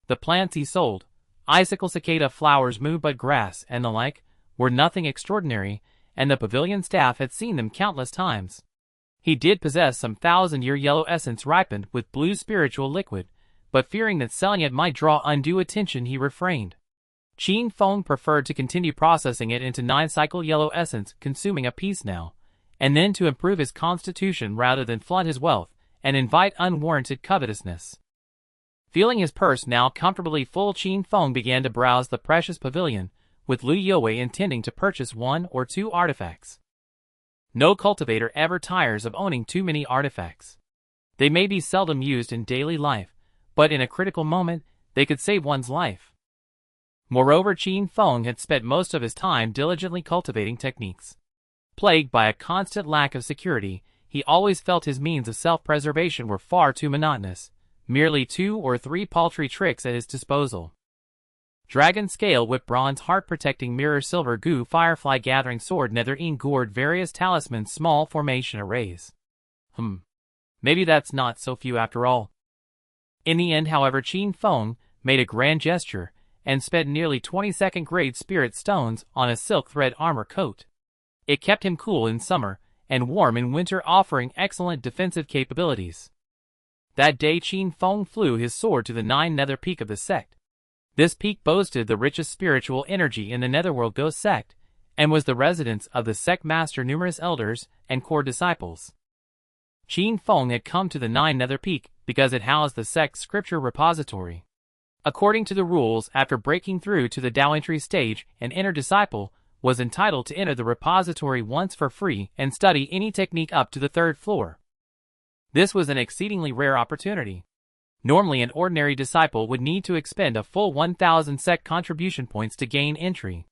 The plants he sold, icicle, cicada flowers, moonbud grass, and the like, were nothing extraordinary, and the pavilion staff had seen them countless times. He did possess some 1,000-year yellow essence ripened with blue spiritual liquid, but fearing that selling it might draw undue attention, he refrained. Qin Feng preferred to continue processing it into 9-cycle yellow essence, consuming a piece now and then to improve his constitution rather than flaunt his wealth and invite unwarranted covetousness. Feeling his purse now comfortably full, Qin Feng began to browse the precious pavilion, with Lu Yue intending to purchase 1 or 2 artifacts. No cultivator ever tires of owning too many artifacts. They may be seldom used in daily life, but in a critical moment, they could save one's life. Moreover, Qin Feng had spent most of his time diligently cultivating techniques. Plagued by a constant lack of security, he always felt his means of self-preservation were far too monotonous, merely 2 or 3 paltry tricks at his disposal. Dragon scale whip, bronze heart protecting mirror, silver goo, firefly gathering sword, netherine gourd, various talismans, small formation arrays. Maybe that's not so few after all. In the end, however, Qin Feng made a grand gesture and spent nearly 20 second-grade spirit stones on a silk thread armor coat. It kept him cool in summer and warm in winter, offering excellent defensive capabilities. That day Qin Feng flew his sword to the 9 nether peak of the sect. This peak boasted the richest spiritual energy in the Netherworld Ghost sect, and was the residence of the sect master, numerous elders, and core disciples. Qin Feng had come to the 9 nether peak because it housed the sect's scripture repository. According to the rules, after breaking through to the Dao entry stage, an inner disciple was entitled to enter the repository once for free and study any technique up to the 3rd floor. This was an exceedingly rare opportunity. Normally, an ordinary disciple would need to expend a full 1,000 sect contribution points to gain entry.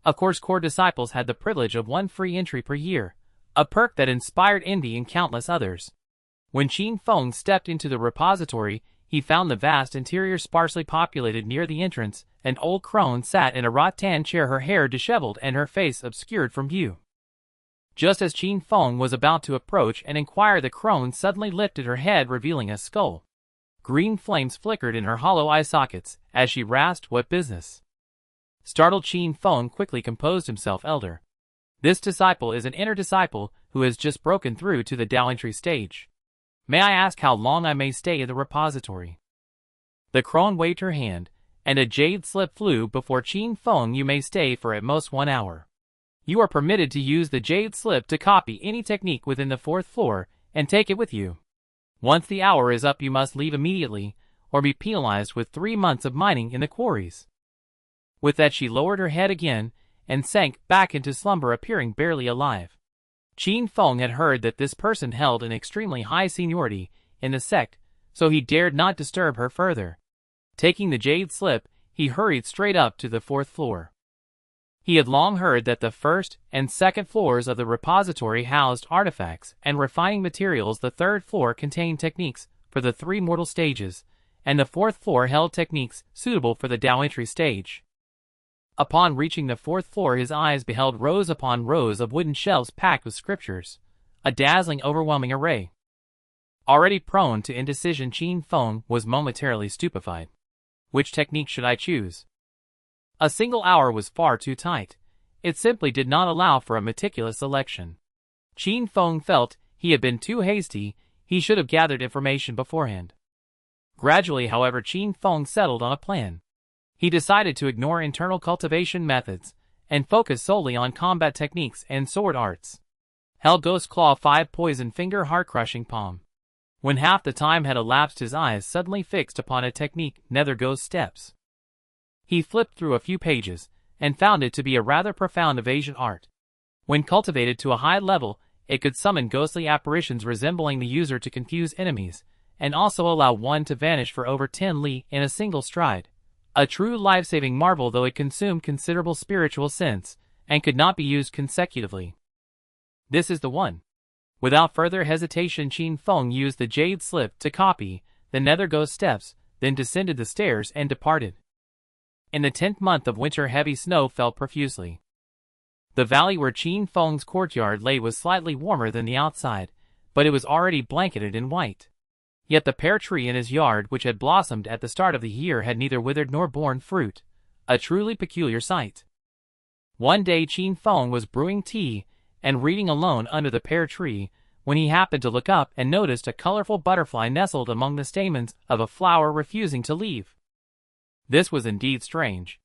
Of course, core disciples had the privilege of 1 free entry per year, a perk that inspired envy in countless others. When Qin Feng stepped into the repository, he found the vast interior sparsely populated. Near the entrance, an old crone sat in a rattan chair, her hair disheveled and her face obscured from view. Just as Qin Feng was about to approach and inquire, the crone suddenly lifted her head, revealing a skull. Green flames flickered in her hollow eye sockets as she rasped, "What business?" Startled, Qin Feng quickly composed himself. "Elder, this disciple is an inner disciple who has just broken through to the Dao entry stage. May I ask how long I may stay in the repository?" The crone waved her hand, and a jade slip flew before Qin Feng. "You may stay for at most 1 hour. You are permitted to use the jade slip to copy any technique within the 4th floor and take it with you. Once the hour is up, you must leave immediately, or be penalized with 3 months of mining in the quarries." With that, she lowered her head again and sank back into slumber, appearing barely alive. Qin Feng had heard that this person held an extremely high seniority in the sect, so he dared not disturb her further. Taking the jade slip, he hurried straight up to the 4th floor. He had long heard that the 1st and 2nd floors of the repository housed artifacts and refining materials. The 3rd floor contained techniques for the 3 mortal stages, and the 4th floor held techniques suitable for the Dao entry stage. Upon reaching the 4th floor, his eyes beheld rows upon rows of wooden shelves packed with scriptures, a dazzling, overwhelming array. Already prone to indecision, Qin Feng was momentarily stupefied. Which technique should I choose? A single hour was far too tight. It simply did not allow for a meticulous selection. Qin Feng felt he had been too hasty. He should have gathered information beforehand. Gradually, however, Qin Feng settled on a plan. He decided to ignore internal cultivation methods and focus solely on combat techniques and sword arts. Hell Ghost Claw 5 Poison Finger Heart Crushing Palm. When half the time had elapsed, his eyes suddenly fixed upon a technique, Nether Ghost Steps. He flipped through a few pages and found it to be a rather profound evasion art. When cultivated to a high level, it could summon ghostly apparitions resembling the user to confuse enemies, and also allow one to vanish for over 10 li in a single stride. A true life-saving marvel, though it consumed considerable spiritual sense, and could not be used consecutively. This is the one. Without further hesitation, Qin Feng used the jade slip to copy the Nether Ghost Steps, then descended the stairs and departed. In the 10th month of winter, heavy snow fell profusely. The valley where Qin Feng's courtyard lay was slightly warmer than the outside, but it was already blanketed in white. Yet the pear tree in his yard, which had blossomed at the start of the year, had neither withered nor borne fruit, a truly peculiar sight. One day Qin Feng was brewing tea and reading alone under the pear tree, when he happened to look up and noticed a colorful butterfly nestled among the stamens of a flower, refusing to leave. This was indeed strange.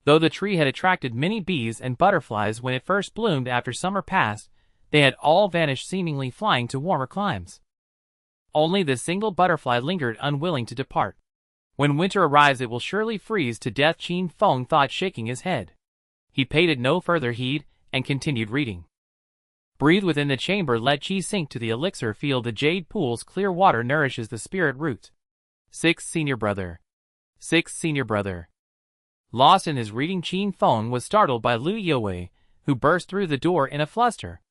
Though the tree had attracted many bees and butterflies when it first bloomed after summer passed, they had all vanished, seemingly flying to warmer climes. Only this single butterfly lingered, unwilling to depart. When winter arrives, it will surely freeze to death, Qin Feng thought, shaking his head. He paid it no further heed and continued reading. Breathe within the chamber, let Qi sink to the elixir, feel the jade pool's clear water nourishes the spirit root. 6th Senior Brother. 6th Senior Brother. Lost in his reading, Qin Feng was startled by Lu Yue, who burst through the door in a fluster.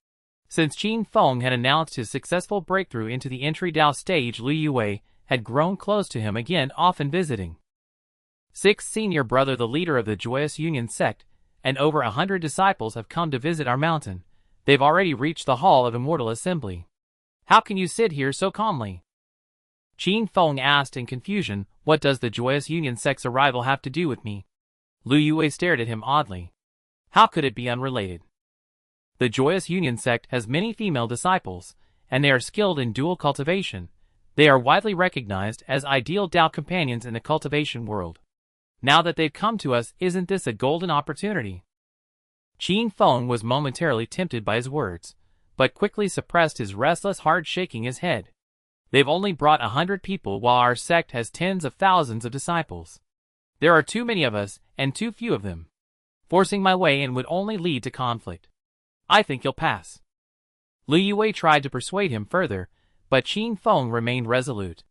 Since Qin Feng had announced his successful breakthrough into the entry Dao stage, Lu Yue had grown close to him again, often visiting. 6th Senior Brother, the leader of the Joyous Union sect, and over 100 disciples have come to visit our mountain. They've already reached the hall of immortal assembly. How can you sit here so calmly? Qin Feng asked in confusion. What does the Joyous Union sect's arrival have to do with me? Lu Yue stared at him oddly. How could it be unrelated? The Joyous Union sect has many female disciples, and they are skilled in dual cultivation. They are widely recognized as ideal Dao companions in the cultivation world. Now that they've come to us, isn't this a golden opportunity? Qin Feng was momentarily tempted by his words, but quickly suppressed his restless heart, shaking his head. They've only brought 100 people, while our sect has tens of thousands of disciples. There are too many of us, and too few of them. Forcing my way in would only lead to conflict. I think you'll pass. Lu Yue tried to persuade him further, but Qin Feng remained resolute.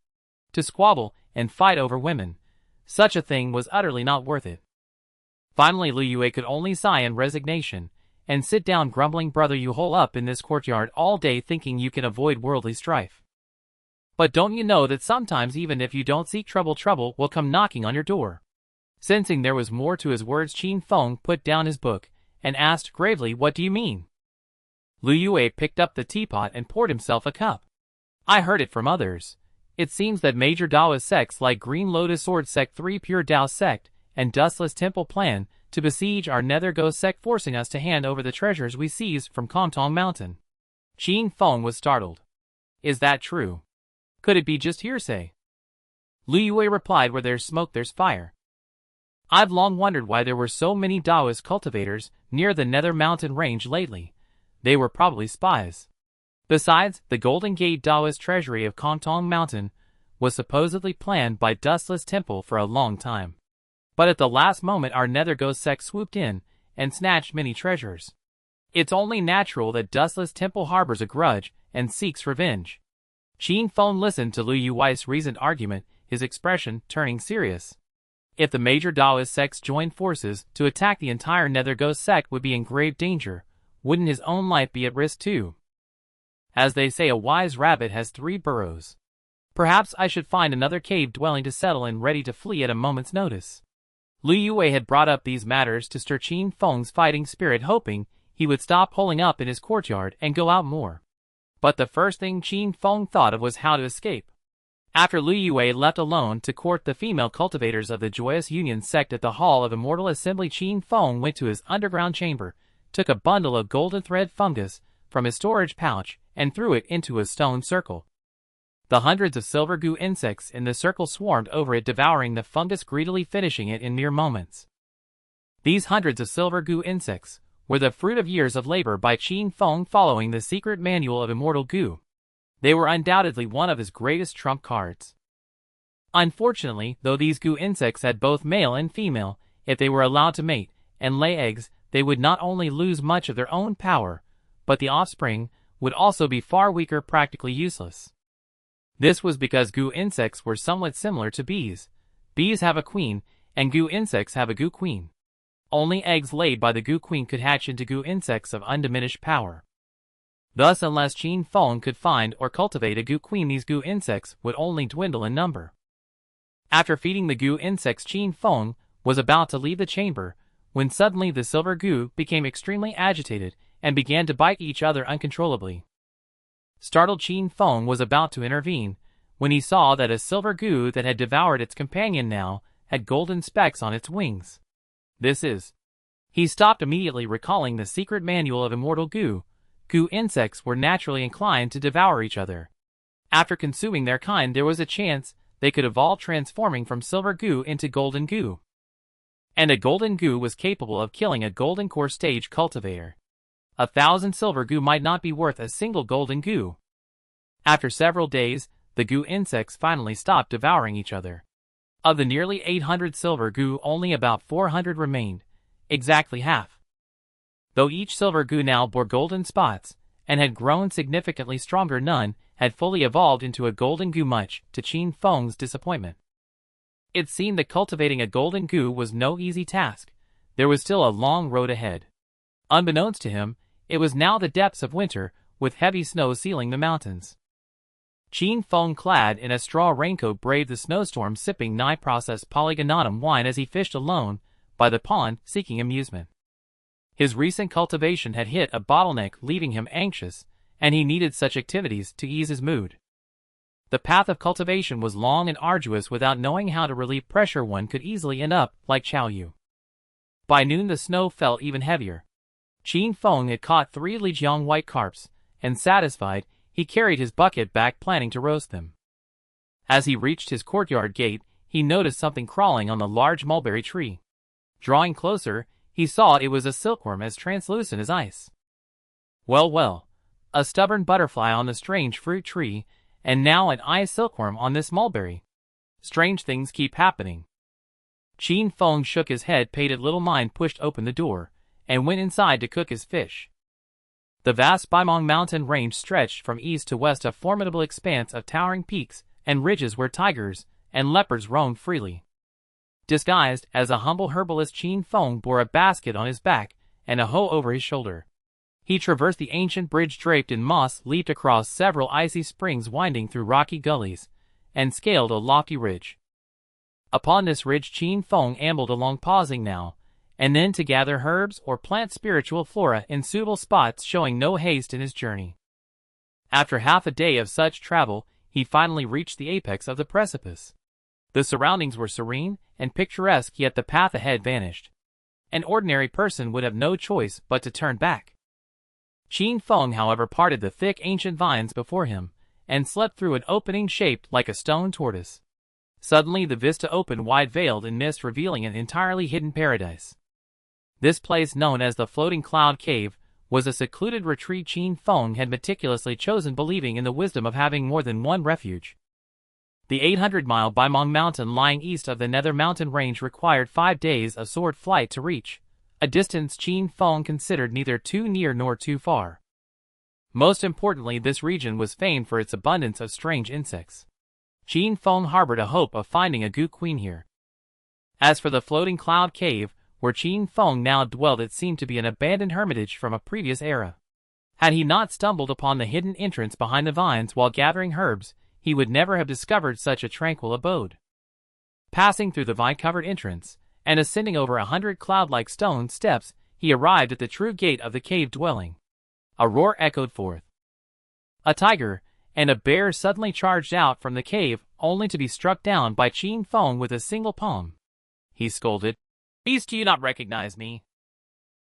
To squabble and fight over women, such a thing was utterly not worth it. Finally, Lu Yue could only sigh in resignation and sit down, grumbling. Brother, you hole up in this courtyard all day thinking you can avoid worldly strife. But don't you know that sometimes, even if you don't seek trouble, trouble will come knocking on your door? Sensing there was more to his words, Qin Feng put down his book and asked gravely, what do you mean? Lu Yue picked up the teapot and poured himself a cup. I heard it from others. It seems that major Daoist sects like Green Lotus Sword Sect, 3 Pure Dao Sect, and Dustless Temple plan to besiege our Nether Ghost Sect, forcing us to hand over the treasures we seized from Kantong Mountain. Qin Feng was startled. Is that true? Could it be just hearsay? Lu Yue replied, where there's smoke there's fire. I've long wondered why there were so many Daoist cultivators near the Nether Mountain range lately. They were probably spies. Besides, the Golden Gate Daoist treasury of Kantong Mountain was supposedly planned by Dustless Temple for a long time. But at the last moment our Nether Ghost Sect swooped in and snatched many treasures. It's only natural that Dustless Temple harbors a grudge and seeks revenge. Qin Feng listened to Lu Yue's reasoned argument, his expression turning serious. If the major Daoist sects joined forces to attack, the entire Nether Ghost Sect would be in grave danger. Wouldn't his own life be at risk too? As they say, a wise rabbit has 3 burrows. Perhaps I should find another cave dwelling to settle in, ready to flee at a moment's notice. Lu Yue had brought up these matters to stir Qin Feng's fighting spirit, hoping he would stop holing up in his courtyard and go out more. But the first thing Qin Feng thought of was how to escape. After Lu Yue left alone to court the female cultivators of the Joyous Union sect at the Hall of Immortal Assembly, Qin Feng went to his underground chamber, took a bundle of golden thread fungus from his storage pouch, and threw it into a stone circle. The hundreds of silver goo insects in the circle swarmed over it, devouring the fungus, greedily finishing it in mere moments. These hundreds of silver goo insects were the fruit of years of labor by Qin Feng following the secret manual of immortal goo. They were undoubtedly one of his greatest trump cards. Unfortunately, though these goo insects had both male and female, if they were allowed to mate and lay eggs, they would not only lose much of their own power, but the offspring would also be far weaker, practically useless. This was because goo insects were somewhat similar to bees. Bees have a queen, and goo insects have a goo queen. Only eggs laid by the goo queen could hatch into goo insects of undiminished power. Thus, unless Qin Feng could find or cultivate a goo queen, these goo insects would only dwindle in number. After feeding the goo insects, Qin Feng was about to leave the chamber, when suddenly the silver goo became extremely agitated and began to bite each other uncontrollably. Startled, Qin Feng was about to intervene, when he saw that a silver goo that had devoured its companion now had golden specks on its wings. He stopped immediately, recalling the secret manual of immortal goo. Goo insects were naturally inclined to devour each other. After consuming their kind, there was a chance they could evolve, transforming from silver goo into golden goo. And a golden goo was capable of killing a golden core stage cultivator. 1,000 silver goo might not be worth a single golden goo. After several days, the goo insects finally stopped devouring each other. Of the nearly 800 silver goo, only about 400 remained, exactly half. Though each silver goo now bore golden spots and had grown significantly stronger, none had fully evolved into a golden goo, much to Qin Feng's disappointment. It seemed that cultivating a golden goo was no easy task. There was still a long road ahead. Unbeknownst to him, it was now the depths of winter, with heavy snow sealing the mountains. Qin Feng, clad in a straw raincoat, braved the snowstorm, sipping nigh-processed polygonatum wine as he fished alone by the pond, seeking amusement. His recent cultivation had hit a bottleneck, leaving him anxious, and he needed such activities to ease his mood. The path of cultivation was long and arduous. Without knowing how to relieve pressure, one could easily end up like Chao Yu. By noon the snow fell even heavier. Qin Feng had caught 3 Lijiang white carps, and satisfied, he carried his bucket back, planning to roast them. As he reached his courtyard gate, he noticed something crawling on the large mulberry tree. Drawing closer, he saw it was a silkworm as translucent as ice. Well, a stubborn butterfly on the strange fruit tree, and now an ice silkworm on this mulberry. Strange things keep happening. Qin Feng shook his head, paid it little mind, pushed open the door, and went inside to cook his fish. The vast Baimong mountain range stretched from east to west, a formidable expanse of towering peaks and ridges where tigers and leopards roamed freely. Disguised as a humble herbalist, Qin Feng bore a basket on his back and a hoe over his shoulder. He traversed the ancient bridge draped in moss, leaped across several icy springs winding through rocky gullies, and scaled a lofty ridge. Upon this ridge Qin Feng ambled along, pausing now and then to gather herbs or plant spiritual flora in suitable spots, showing no haste in his journey. After half a day of such travel, he finally reached the apex of the precipice. The surroundings were serene and picturesque, yet the path ahead vanished. An ordinary person would have no choice but to turn back. Qin Feng, however, parted the thick ancient vines before him and slipped through an opening shaped like a stone tortoise. Suddenly the vista opened wide, veiled in mist, revealing an entirely hidden paradise. This place, known as the Floating Cloud Cave, was a secluded retreat Qin Feng had meticulously chosen, believing in the wisdom of having more than one refuge. The 800-mile Baimong Mountain, lying east of the Nether Mountain range, required 5 days of sword flight to reach, a distance Qin Feng considered neither too near nor too far. Most importantly, this region was famed for its abundance of strange insects. Qin Feng harbored a hope of finding a goo queen here. As for the Floating Cloud Cave, where Qin Feng now dwelled, it seemed to be an abandoned hermitage from a previous era. Had he not stumbled upon the hidden entrance behind the vines while gathering herbs, he would never have discovered such a tranquil abode. Passing through the vine-covered entrance, and ascending over 100 cloud-like stone steps, he arrived at the true gate of the cave dwelling. A roar echoed forth. A tiger and a bear suddenly charged out from the cave, only to be struck down by Qin Feng with a single palm. He scolded, "Beast, do you not recognize me?"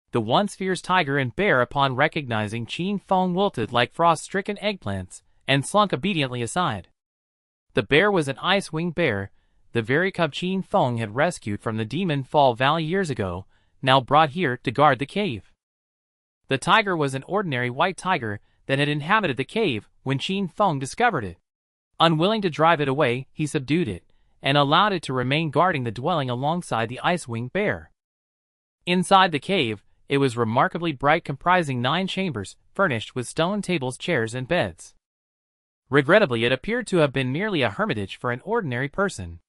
The once fierce tiger and bear, upon recognizing Qin Feng, wilted like frost-stricken eggplants and slunk obediently aside. The bear was an ice-winged bear, the very cub Qin Feng had rescued from the Demon Fall Valley years ago, now brought here to guard the cave. The tiger was an ordinary white tiger that had inhabited the cave when Qin Feng discovered it. Unwilling to drive it away, he subdued it, and allowed it to remain guarding the dwelling alongside the ice-winged bear. Inside the cave, it was remarkably bright, comprising 9 chambers, furnished with stone tables, chairs, and beds. Regrettably, it appeared to have been merely a hermitage for an ordinary person.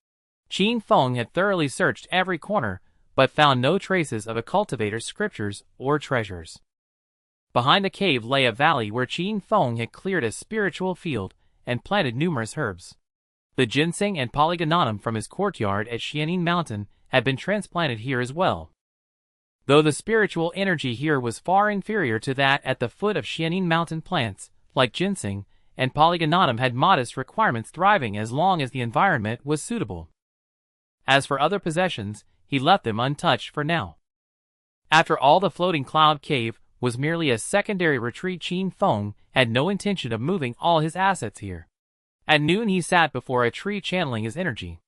Qin Feng had thoroughly searched every corner, but found no traces of a cultivator's scriptures or treasures. Behind the cave lay a valley where Qin Feng had cleared a spiritual field and planted numerous herbs. The ginseng and polygonatum from his courtyard at Xianing Mountain had been transplanted here as well. Though the spiritual energy here was far inferior to that at the foot of Xianing Mountain, plants, like ginseng and polygonatum, had modest requirements, thriving as long as the environment was suitable. As for other possessions, he left them untouched for now. After all, the floating cloud cave was merely a secondary retreat. Qin Feng had no intention of moving all his assets here. At noon he sat before a tree channeling his energy.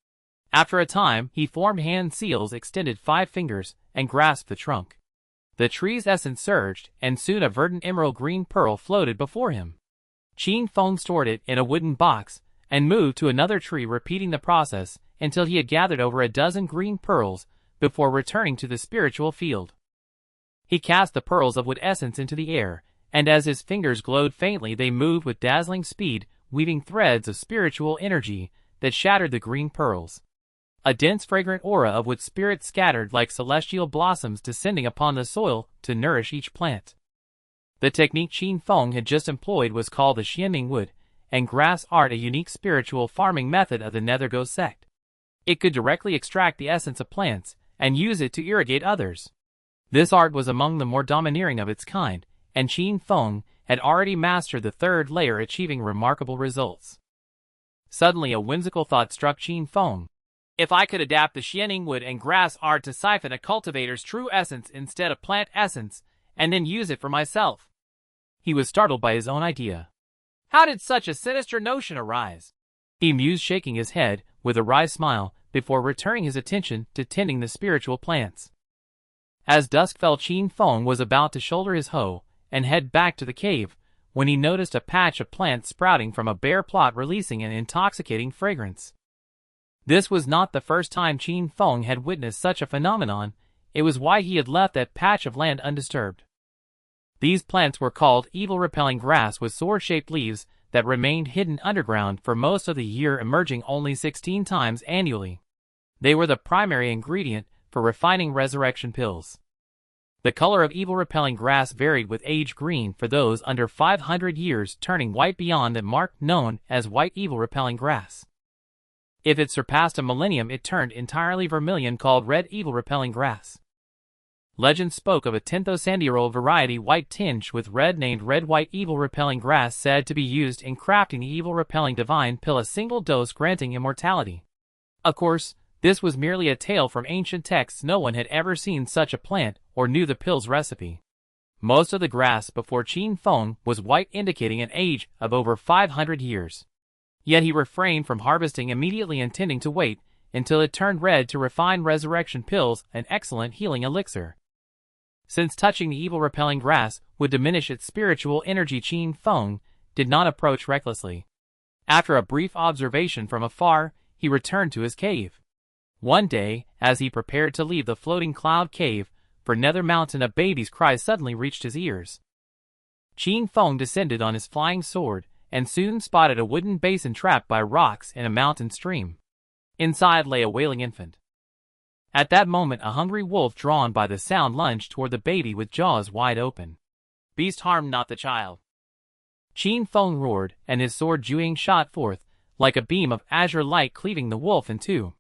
After a time, he formed hand seals, extended 5 fingers, and grasped the trunk. The tree's essence surged, and soon a verdant emerald green pearl floated before him. Qin Feng stored it in a wooden box, and moved to another tree, repeating the process until he had gathered over a dozen green pearls before returning to the spiritual field. He cast the pearls of wood essence into the air, and as his fingers glowed faintly, they moved with dazzling speed, weaving threads of spiritual energy that shattered the green pearls. A dense fragrant aura of wood spirit scattered like celestial blossoms, descending upon the soil to nourish each plant. The technique Qin Feng had just employed was called the Xianming wood and grass art, a unique spiritual farming method of the Nethergo sect. It could directly extract the essence of plants and use it to irrigate others. This art was among the more domineering of its kind, and Qin Feng had already mastered the 3rd layer, achieving remarkable results. Suddenly a whimsical thought struck Qin Feng. If I could adapt the Xianming wood and grass art to siphon a cultivator's true essence instead of plant essence, and then use it for myself. He was startled by his own idea. How did such a sinister notion arise? He mused, shaking his head with a wry smile before returning his attention to tending the spiritual plants. As dusk fell, Qin Feng was about to shoulder his hoe and head back to the cave when he noticed a patch of plants sprouting from a bare plot, releasing an intoxicating fragrance. This was not the first time Qin Feng had witnessed such a phenomenon. It was why he had left that patch of land undisturbed. These plants were called evil-repelling grass, with sword-shaped leaves that remained hidden underground for most of the year, emerging only 16 times annually. They were the primary ingredient for refining resurrection pills. The color of evil-repelling grass varied, with age green for those under 500 years, turning white beyond the mark known as white evil-repelling grass. If it surpassed a millennium, it turned entirely vermilion, called red evil-repelling grass. Legend spoke of a Tintho-Sandiero variety, white tinged with red, named red-white evil-repelling grass, said to be used in crafting the evil-repelling divine pill, a single dose granting immortality. Of course, this was merely a tale from ancient texts. No one had ever seen such a plant or knew the pill's recipe. Most of the grass before Qin Feng was white, indicating an age of over 500 years. Yet he refrained from harvesting immediately, intending to wait until it turned red to refine resurrection pills, an excellent healing elixir. Since touching the evil-repelling grass would diminish its spiritual energy, Qin Feng did not approach recklessly. After a brief observation from afar, he returned to his cave. One day, as he prepared to leave the floating cloud cave for Nether Mountain, a baby's cry suddenly reached his ears. Qin Feng descended on his flying sword and soon spotted a wooden basin trapped by rocks in a mountain stream. Inside lay a wailing infant. At that moment, a hungry wolf, drawn by the sound, lunged toward the baby with jaws wide open. "Beast, harm not the child!" Qin Feng roared, and his sword Juing shot forth like a beam of azure light, cleaving the wolf in two.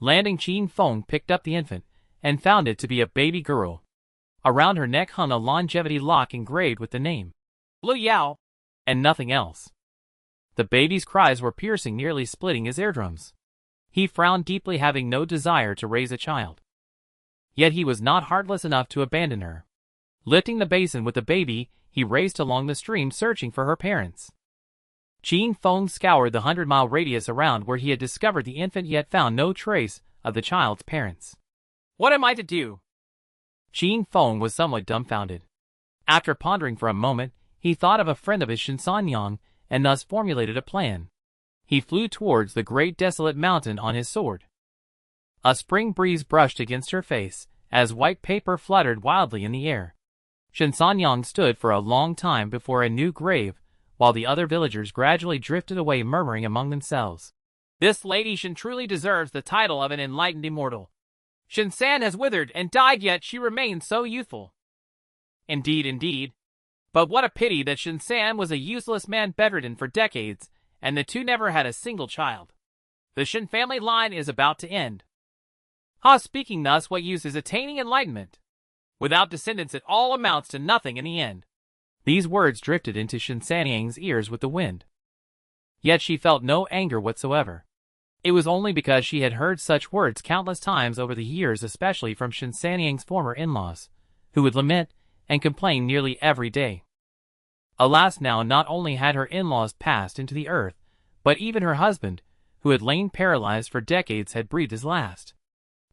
Landing, Qin Feng picked up the infant and found it to be a baby girl. Around her neck hung a longevity lock engraved with the name Lu Yao, and nothing else. The baby's cries were piercing, nearly splitting his eardrums. He frowned deeply, having no desire to raise a child. Yet he was not heartless enough to abandon her. Lifting the basin with the baby, he raced along the stream, searching for her parents. Qin Feng scoured the 100-mile radius around where he had discovered the infant yet found no trace of the child's parents. What am I to do? Qin Feng was somewhat dumbfounded. After pondering for a moment, he thought of a friend of his Shinsanyang and thus formulated a plan. He flew towards the great desolate mountain on his sword. A spring breeze brushed against her face, as white paper fluttered wildly in the air. Shinsanyang stood for a long time before a new grave, while the other villagers gradually drifted away murmuring among themselves. This lady Shin truly deserves the title of an enlightened immortal. Shin-san has withered and died, yet she remains so youthful. Indeed, indeed. But what a pity that Shin-san was a useless man bedridden for decades, and the two never had a single child. The Shin family line is about to end. Speaking thus, what use is attaining enlightenment? Without descendants it all amounts to nothing in the end. These words drifted into Shinsanyang's ears with the wind. Yet she felt no anger whatsoever. It was only because she had heard such words countless times over the years, especially from Shinsanyang's former in-laws, who would lament and complain nearly every day. Alas, now not only had her in-laws passed into the earth, but even her husband, who had lain paralyzed for decades, had breathed his last.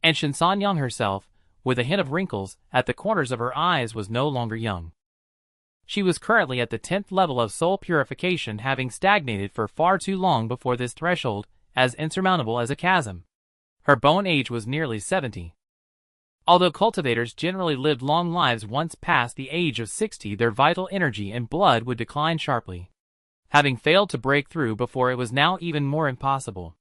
And Shinsanyang herself, with a hint of wrinkles at the corners of her eyes, was no longer young. She was currently at the 10th level of soul purification, having stagnated for far too long before this threshold, as insurmountable as a chasm. Her bone age was nearly 70. Although cultivators generally lived long lives, once past the age of 60 their vital energy and blood would decline sharply, having failed to break through before it was now even more impossible.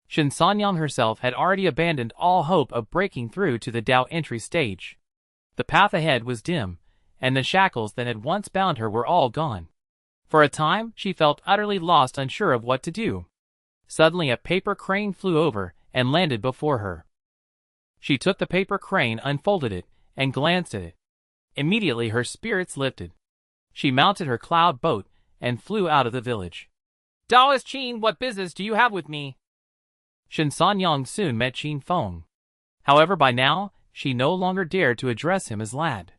Shinsanyang herself had already abandoned all hope of breaking through to the Dao entry stage. The path ahead was dim, and the shackles that had once bound her were all gone. For a time, she felt utterly lost, unsure of what to do. Suddenly a paper crane flew over and landed before her. She took the paper crane, unfolded it, and glanced at it. Immediately her spirits lifted. She mounted her cloud boat and flew out of the village. Daoist Qin, what business do you have with me? Shinsanyang soon met Qin Feng. However, by now, she no longer dared to address him as lad.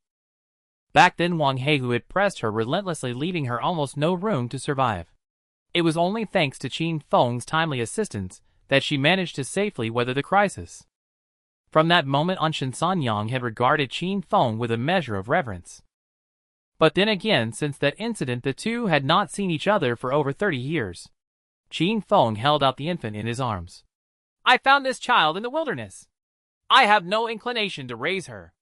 Back then Wang Heihu had pressed her relentlessly, leaving her almost no room to survive. It was only thanks to Qin Feng's timely assistance that she managed to safely weather the crisis. From that moment on, Shinsanyang had regarded Qin Feng with a measure of reverence. But then again, since that incident, the two had not seen each other for over 30 years. Qin Feng held out the infant in his arms. I found this child in the wilderness. I have no inclination to raise her.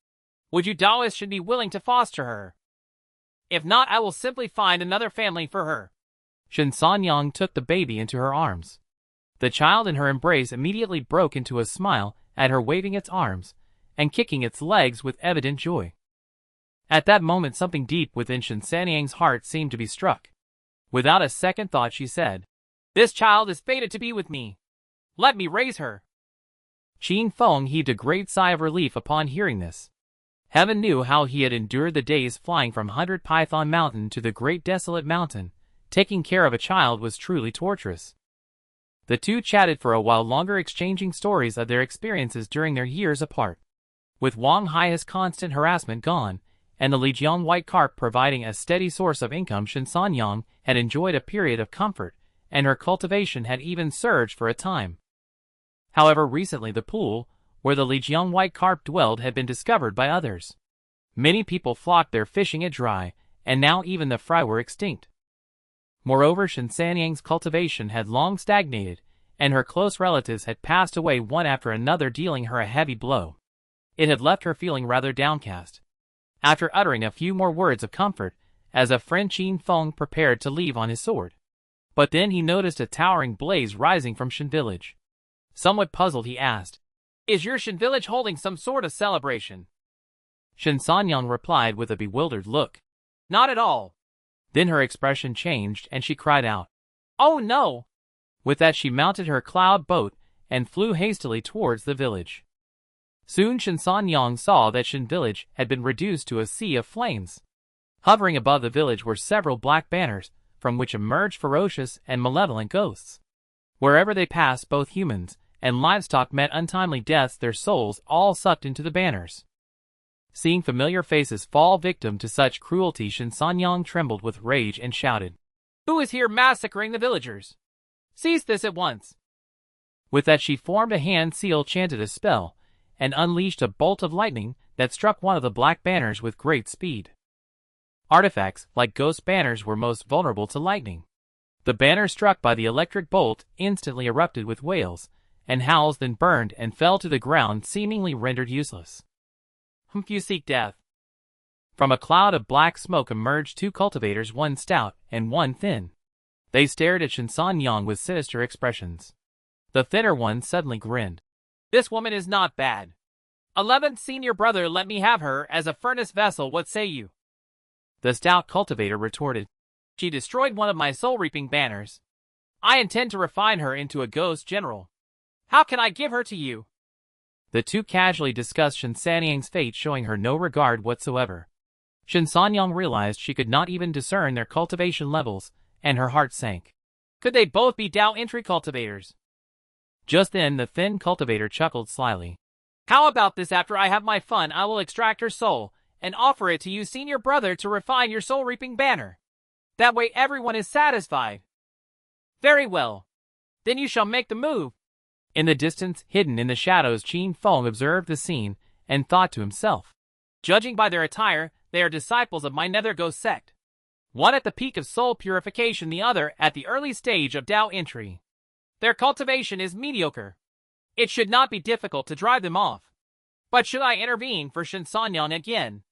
Would you Daoists should be willing to foster her? If not, I will simply find another family for her. Shinsanyang took the baby into her arms. The child in her embrace immediately broke into a smile at her, waving its arms and kicking its legs with evident joy. At that moment, something deep within Shinsanyang's heart seemed to be struck. Without a second thought, she said, This child is fated to be with me. Let me raise her. Qin Feng heaved a great sigh of relief upon hearing this. Heaven knew how he had endured the days flying from 100 Python Mountain to the great desolate mountain. Taking care of a child was truly torturous. The two chatted for a while longer, exchanging stories of their experiences during their years apart. With Wang Hei's constant harassment gone, and the Lijiang white carp providing a steady source of income, Shinsanyang had enjoyed a period of comfort, and her cultivation had even surged for a time. However, recently the pool, where the Lijiang white carp dwelled, had been discovered by others. Many people flocked there fishing it dry, and now even the fry were extinct. Moreover, Shinsanyang's cultivation had long stagnated, and her close relatives had passed away one after another, dealing her a heavy blow. It had left her feeling rather downcast. After uttering a few more words of comfort, as a friend, Qin Feng prepared to leave on his sword. But then he noticed a towering blaze rising from Shin village. Somewhat puzzled, he asked, Is your Shin village holding some sort of celebration? Shinsanyang replied with a bewildered look. Not at all. Then her expression changed and she cried out, Oh no! With that she mounted her cloud boat and flew hastily towards the village. Soon Shinsanyang saw that Shin village had been reduced to a sea of flames. Hovering above the village were several black banners, from which emerged ferocious and malevolent ghosts. Wherever they passed, both humans and livestock met untimely deaths, their souls all sucked into the banners. Seeing familiar faces fall victim to such cruelty, Shinsanyang trembled with rage and shouted, Who is here massacring the villagers? Cease this at once. With that she formed a hand seal, chanted a spell, and unleashed a bolt of lightning that struck one of the black banners with great speed. Artifacts, like ghost banners, were most vulnerable to lightning. The banner struck by the electric bolt instantly erupted with wails and howls, then burned and fell to the ground, seemingly rendered useless. You seek death. From a cloud of black smoke emerged two cultivators, one stout and one thin. They stared at Shinsanyang with sinister expressions. The thinner one suddenly grinned. This woman is not bad. 11th senior brother, let me have her as a furnace vessel, what say you? The stout cultivator retorted. She destroyed one of my soul-reaping banners. I intend to refine her into a ghost general. How can I give her to you? The two casually discussed Shinsanyang's fate, showing her no regard whatsoever. Shinsanyang realized she could not even discern their cultivation levels, and her heart sank. Could they both be Dao entry cultivators? Just then the thin cultivator chuckled slyly. How about this? After I have my fun, I will extract her soul and offer it to you, senior brother, to refine your soul-reaping banner. That way everyone is satisfied. Very well. Then you shall make the move. In the distance, hidden in the shadows, Qin Feng observed the scene and thought to himself. Judging by their attire, they are disciples of my nether ghost sect. One at the peak of soul purification, the other at the early stage of Dao entry. Their cultivation is mediocre. It should not be difficult to drive them off. But should I intervene for Shinsanyang again?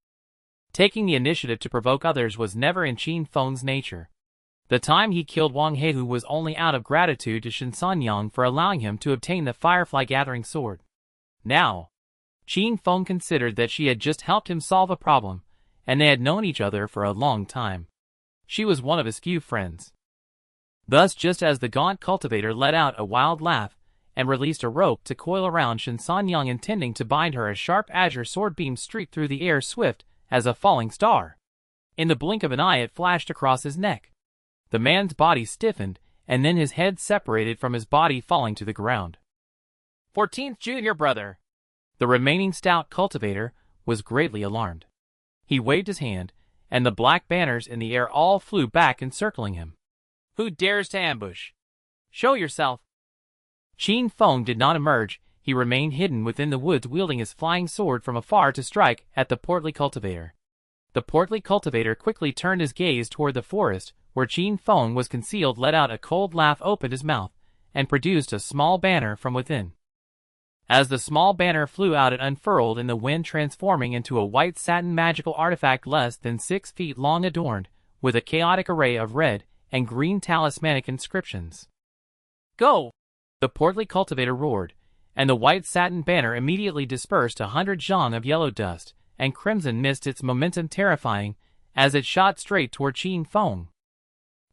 Taking the initiative to provoke others was never in Qin Feng's nature. The time he killed Wang Heihu was only out of gratitude to Shinsanyang for allowing him to obtain the Firefly Gathering Sword. Now, Qin Feng considered that she had just helped him solve a problem, and they had known each other for a long time. She was one of his few friends. Thus, just as the gaunt cultivator let out a wild laugh and released a rope to coil around Shinsanyang, intending to bind her, a sharp azure sword beam streaked through the air, swift as a falling star. In the blink of an eye it flashed across his neck. The man's body stiffened, and then his head separated from his body, falling to the ground. 14th junior brother. The remaining stout cultivator was greatly alarmed. He waved his hand, and the black banners in the air all flew back, encircling him. Who dares to ambush? Show yourself. Qin Feng did not emerge. He remained hidden within the woods, wielding his flying sword from afar to strike at the portly cultivator. The portly cultivator quickly turned his gaze toward the forest where Qin Feng was concealed, let out a cold laugh, opened his mouth, and produced a small banner from within. As the small banner flew out, it unfurled in the wind, transforming into a white satin magical artifact less than 6 feet long, adorned with a chaotic array of red and green talismanic inscriptions. Go! The portly cultivator roared, and the white satin banner immediately dispersed 100 zhang of yellow dust and crimson mist, its momentum terrifying as it shot straight toward Qin Feng.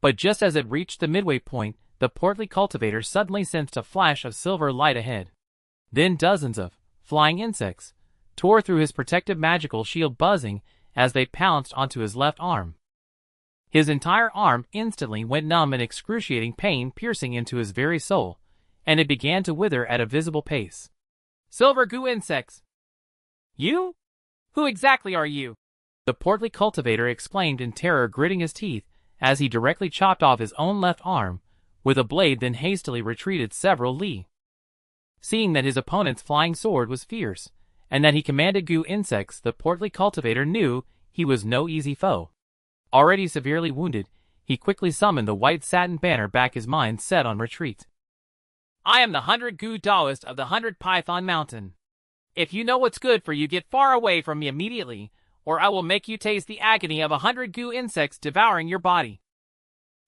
But just as it reached the midway point, the portly cultivator suddenly sensed a flash of silver light ahead. Then dozens of flying insects tore through his protective magical shield, buzzing as they pounced onto his left arm. His entire arm instantly went numb, in excruciating pain piercing into his very soul, and it began to wither at a visible pace. Silver goo insects! You? Who exactly are you? The portly cultivator exclaimed in terror, gritting his teeth as he directly chopped off his own left arm with a blade, then hastily retreated several li. Seeing that his opponent's flying sword was fierce, and that he commanded goo insects, the portly cultivator knew he was no easy foe. Already severely wounded, he quickly summoned the white satin banner back, his mind set on retreat. I am the 100 goo Taoist of the 100 Python Mountain. If you know what's good for you, get far away from me immediately, or I will make you taste the agony of 100 goo insects devouring your body.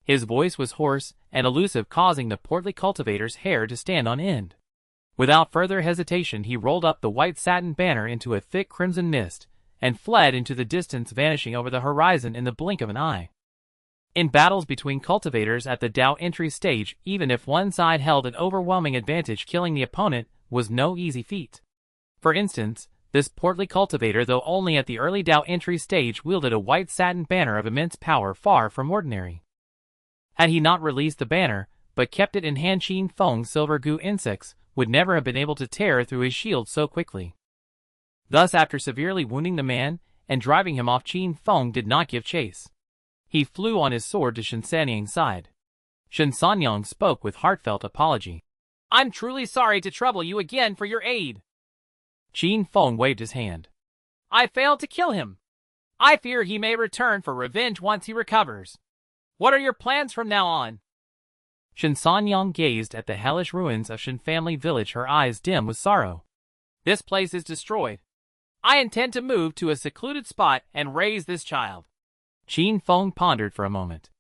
His voice was hoarse and elusive, causing the portly cultivator's hair to stand on end. Without further hesitation, he rolled up the white satin banner into a thick crimson mist and fled into the distance, vanishing over the horizon in the blink of an eye. In battles between cultivators at the Dao entry stage, even if one side held an overwhelming advantage, killing the opponent was no easy feat. For instance, this portly cultivator, though only at the early Dao entry stage, wielded a white satin banner of immense power, far from ordinary. Had he not released the banner, but kept it in hand, Qin Feng's silver goo insects would never have been able to tear through his shield so quickly. Thus, after severely wounding the man and driving him off, Qin Feng did not give chase. He flew on his sword to Shen Sanyang's side. Shen Sanyang spoke with heartfelt apology. I'm truly sorry to trouble you again for your aid. Qin Feng waved his hand. I failed to kill him. I fear he may return for revenge once he recovers. What are your plans from now on? Shen Sanyang gazed at the hellish ruins of Shen family village, her eyes dim with sorrow. This place is destroyed. I intend to move to a secluded spot and raise this child. Qin Feng pondered for a moment.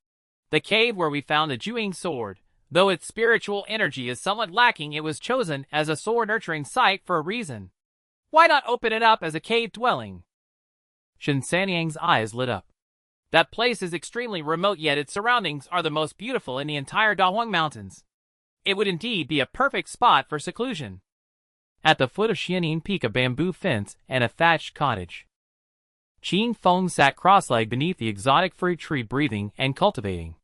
The cave where we found the Juing sword, though its spiritual energy is somewhat lacking, it was chosen as a sword-nurturing site for a reason. Why not open it up as a cave dwelling? Shen Sanyang's eyes lit up. That place is extremely remote, yet its surroundings are the most beautiful in the entire Dahuang Mountains. It would indeed be a perfect spot for seclusion. At the foot of Xianin Peak, a bamboo fence and a thatched cottage. Qin Feng sat cross-legged beneath the exotic fruit tree, breathing and cultivating.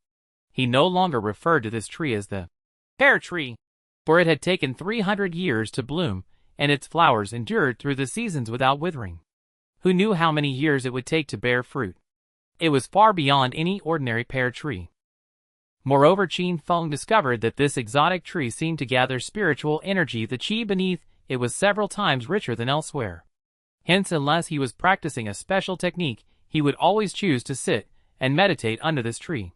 He no longer referred to this tree as the pear tree, for it had taken 300 years to bloom, and its flowers endured through the seasons without withering. Who knew how many years it would take to bear fruit? It was far beyond any ordinary pear tree. Moreover, Qin Feng discovered that this exotic tree seemed to gather spiritual energy. The qi beneath it was several times richer than elsewhere. Hence, unless he was practicing a special technique, he would always choose to sit and meditate under this tree.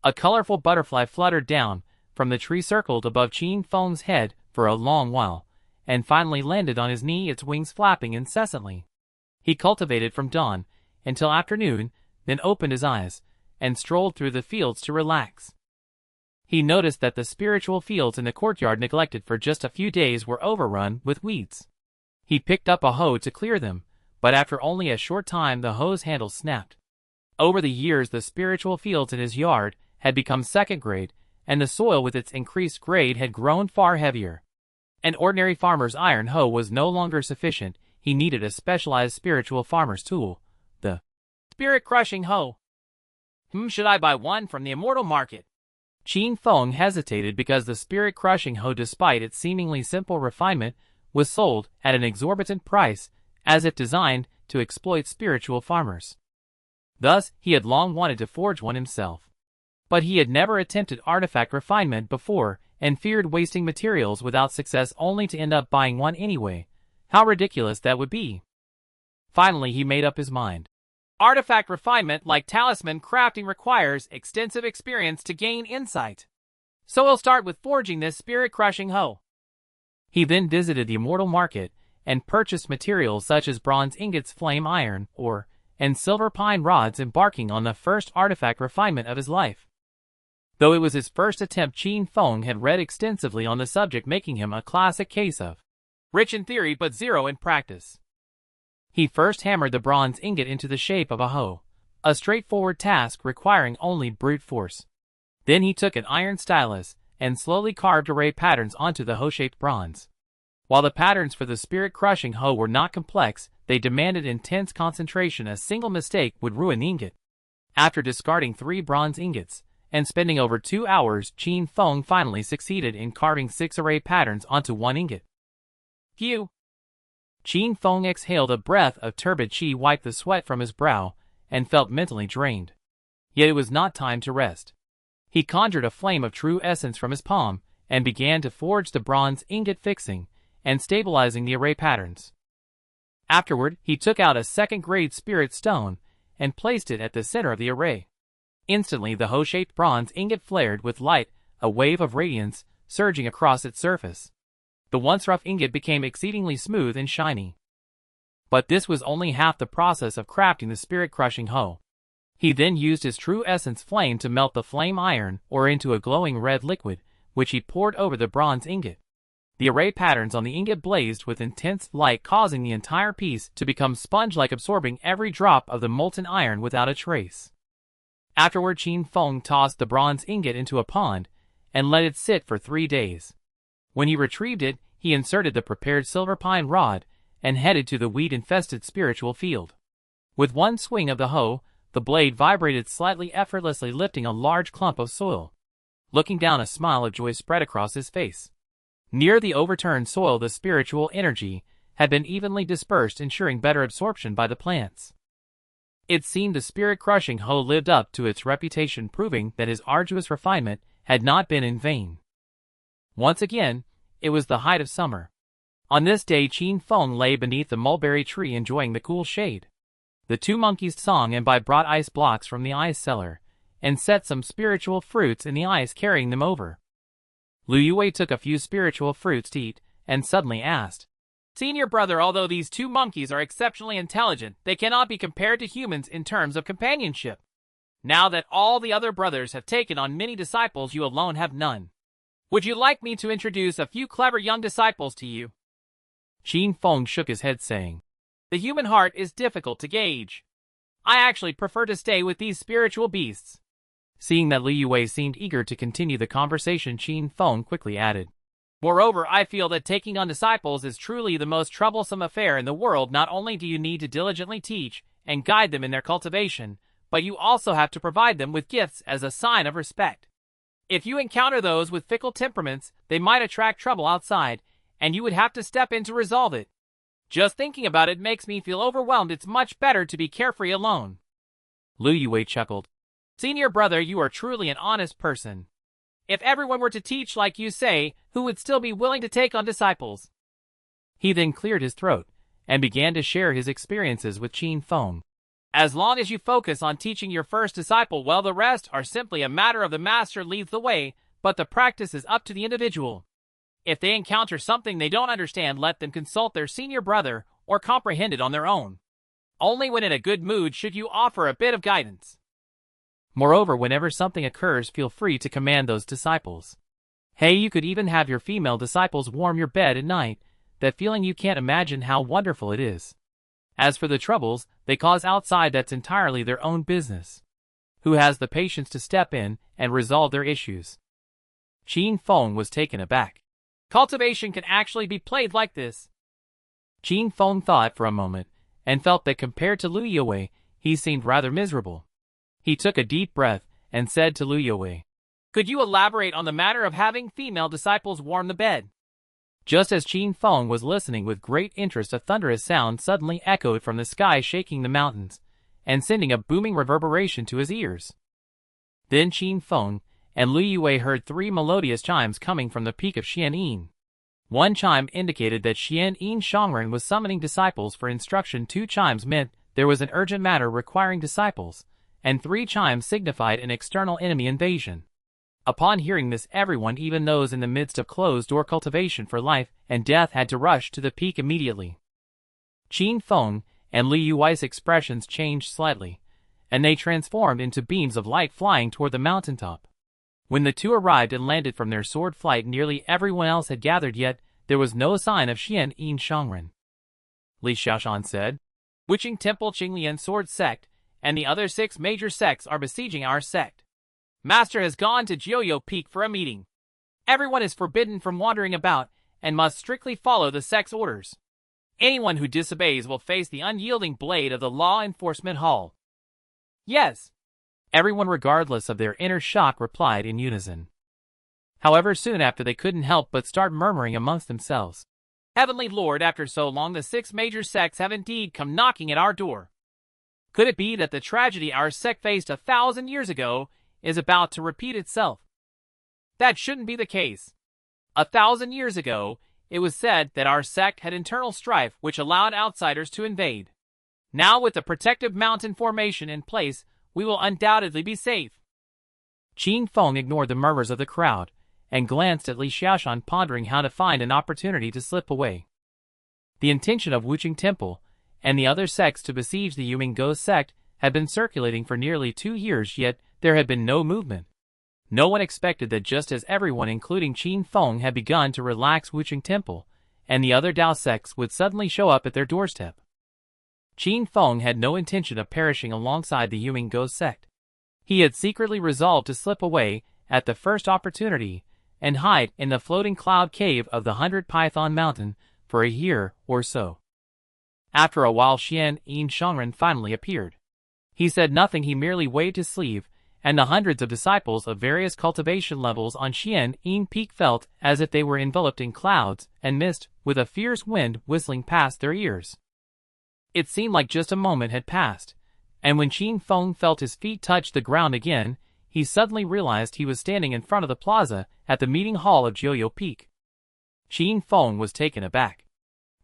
A colorful butterfly fluttered down from the tree, circled above Qin Feng's head for a long while, and finally landed on his knee, its wings flapping incessantly. He cultivated from dawn until afternoon, then opened his eyes and strolled through the fields to relax. He noticed that the spiritual fields in the courtyard, neglected for just a few days, were overrun with weeds. He picked up a hoe to clear them, but after only a short time the hoe's handle snapped. Over the years, the spiritual fields in his yard had become second grade, and the soil with its increased grade had grown far heavier. An ordinary farmer's iron hoe was no longer sufficient. He needed a specialized spiritual farmer's tool, the spirit-crushing hoe. Should I buy one from the immortal market? Qin Feng hesitated because the spirit-crushing hoe, despite its seemingly simple refinement, was sold at an exorbitant price, as if designed to exploit spiritual farmers. Thus, he had long wanted to forge one himself. But he had never attempted artifact refinement before, and feared wasting materials without success, only to end up buying one anyway. How ridiculous that would be. Finally, he made up his mind. Artifact refinement, like talisman crafting, requires extensive experience to gain insight. So we'll start with forging this spirit-crushing hoe. He then visited the immortal market and purchased materials such as bronze ingots, flame iron ore, and silver pine rods, embarking on the first artifact refinement of his life. Though it was his first attempt, Qin Feng had read extensively on the subject, making him a classic case of rich in theory but zero in practice. He first hammered the bronze ingot into the shape of a hoe, a straightforward task requiring only brute force. Then he took an iron stylus and slowly carved array patterns onto the hoe-shaped bronze. While the patterns for the spirit-crushing hoe were not complex, they demanded intense concentration. A single mistake would ruin the ingot. After discarding 3 bronze ingots and spending over 2 hours, Qin Feng finally succeeded in carving 6 array patterns onto 1 ingot. Phew! Qin Feng exhaled a breath of turbid qi, wiped the sweat from his brow, and felt mentally drained. Yet it was not time to rest. He conjured a flame of true essence from his palm and began to forge the bronze ingot, fixing and stabilizing the array patterns. Afterward, he took out a second-grade spirit stone and placed it at the center of the array. Instantly, the hoe-shaped bronze ingot flared with light, a wave of radiance surging across its surface. The once rough ingot became exceedingly smooth and shiny. But this was only half the process of crafting the spirit-crushing hoe. He then used his true essence flame to melt the flame iron ore into a glowing red liquid, which he poured over the bronze ingot. The array patterns on the ingot blazed with intense light, causing the entire piece to become sponge-like, absorbing every drop of the molten iron without a trace. Afterward, Qin Feng tossed the bronze ingot into a pond and let it sit for 3 days. When he retrieved it, he inserted the prepared silver pine rod and headed to the weed-infested spiritual field. With one swing of the hoe, the blade vibrated slightly, effortlessly lifting a large clump of soil. Looking down, a smile of joy spread across his face. Near the overturned soil, the spiritual energy had been evenly dispersed, ensuring better absorption by the plants. It seemed the spirit-crushing Ho lived up to its reputation, proving that his arduous refinement had not been in vain. Once again, it was the height of summer. On this day Qin Feng lay beneath the mulberry tree enjoying the cool shade. The two monkeys sung and brought ice blocks from the ice cellar, and set some spiritual fruits in the ice, carrying them over. Lu Yue took a few spiritual fruits to eat, and suddenly asked, "Senior brother, although these two monkeys are exceptionally intelligent, they cannot be compared to humans in terms of companionship. Now that all the other brothers have taken on many disciples, you alone have none. Would you like me to introduce a few clever young disciples to you?" Qin Feng shook his head, saying, "The human heart is difficult to gauge. I actually prefer to stay with these spiritual beasts." Seeing that Lu Yue seemed eager to continue the conversation, Qin Feng quickly added, "Moreover, I feel that taking on disciples is truly the most troublesome affair in the world. Not only do you need to diligently teach and guide them in their cultivation, but you also have to provide them with gifts as a sign of respect. If you encounter those with fickle temperaments, they might attract trouble outside, and you would have to step in to resolve it. Just thinking about it makes me feel overwhelmed. It's much better to be carefree alone." Lu Yue chuckled. "Senior brother, you are truly an honest person. If everyone were to teach like you say, who would still be willing to take on disciples?" He then cleared his throat, and began to share his experiences with Qin Feng. "As long as you focus on teaching your first disciple well, the rest are simply a matter of the master leads the way, but the practice is up to the individual. If they encounter something they don't understand, let them consult their senior brother or comprehend it on their own. Only when in a good mood should you offer a bit of guidance. Moreover, whenever something occurs, feel free to command those disciples. Hey, you could even have your female disciples warm your bed at night, that feeling you can't imagine how wonderful it is. As for the troubles they cause outside, that's entirely their own business. Who has the patience to step in and resolve their issues?" Qin Feng was taken aback. "Cultivation can actually be played like this?" Qin Feng thought for a moment, and felt that compared to Lu Yue, he seemed rather miserable. He took a deep breath, and said to Lu Yue, "Could you elaborate on the matter of having female disciples warm the bed?" Just as Qin Feng was listening with great interest, a thunderous sound suddenly echoed from the sky, shaking the mountains, and sending a booming reverberation to his ears. Then Qin Feng and Lu Yue heard 3 melodious chimes coming from the peak of Xianyin. One chime indicated that Xianyin Shangren was summoning disciples for instruction, 2 chimes meant there was an urgent matter requiring disciples, and 3 chimes signified an external enemy invasion. Upon hearing this, everyone, even those in the midst of closed-door cultivation for life and death, had to rush to the peak immediately. Qin Feng and Lu Yue's expressions changed slightly, and they transformed into beams of light flying toward the mountaintop. When the two arrived and landed from their sword flight, nearly everyone else had gathered, yet there was no sign of Xianyin Shangren. Li Xiaoshan said, "Witching Temple, Qinglian Sword Sect, and the other 6 major sects are besieging our sect. Master has gone to Jiuyo Peak for a meeting. Everyone is forbidden from wandering about and must strictly follow the sect's orders. Anyone who disobeys will face the unyielding blade of the Law Enforcement Hall." "Yes." Everyone, regardless of their inner shock, replied in unison. However, soon after they couldn't help but start murmuring amongst themselves, "Heavenly Lord, after so long the 6 major sects have indeed come knocking at our door. Could it be that the tragedy our sect faced 1,000 years ago is about to repeat itself? That shouldn't be the case. 1,000 years ago, it was said that our sect had internal strife which allowed outsiders to invade. Now, with the protective mountain formation in place, we will undoubtedly be safe." Qin Feng ignored the murmurs of the crowd and glanced at Li Xiaoshan, pondering how to find an opportunity to slip away. The intention of Wuching Temple and the other sects to besiege the Yumingo sect had been circulating for nearly 2 years, yet there had been no movement. No one expected that just as everyone, including Qin Feng, had begun to relax, Wuching Temple and the other Dao sects would suddenly show up at their doorstep. Qin Feng had no intention of perishing alongside the Yumingo sect. He had secretly resolved to slip away at the first opportunity and hide in the floating cloud cave of the 100 Python Mountain for a year or so. After a while, Xianyin Shangren finally appeared. He said nothing, he merely waved his sleeve, and the hundreds of disciples of various cultivation levels on Xianyin Peak felt as if they were enveloped in clouds and mist, with a fierce wind whistling past their ears. It seemed like just a moment had passed, And when Qin Feng felt his feet touch the ground again, he suddenly realized he was standing in front of the plaza at the meeting hall of Jiuyo Peak. Qin Feng was taken aback.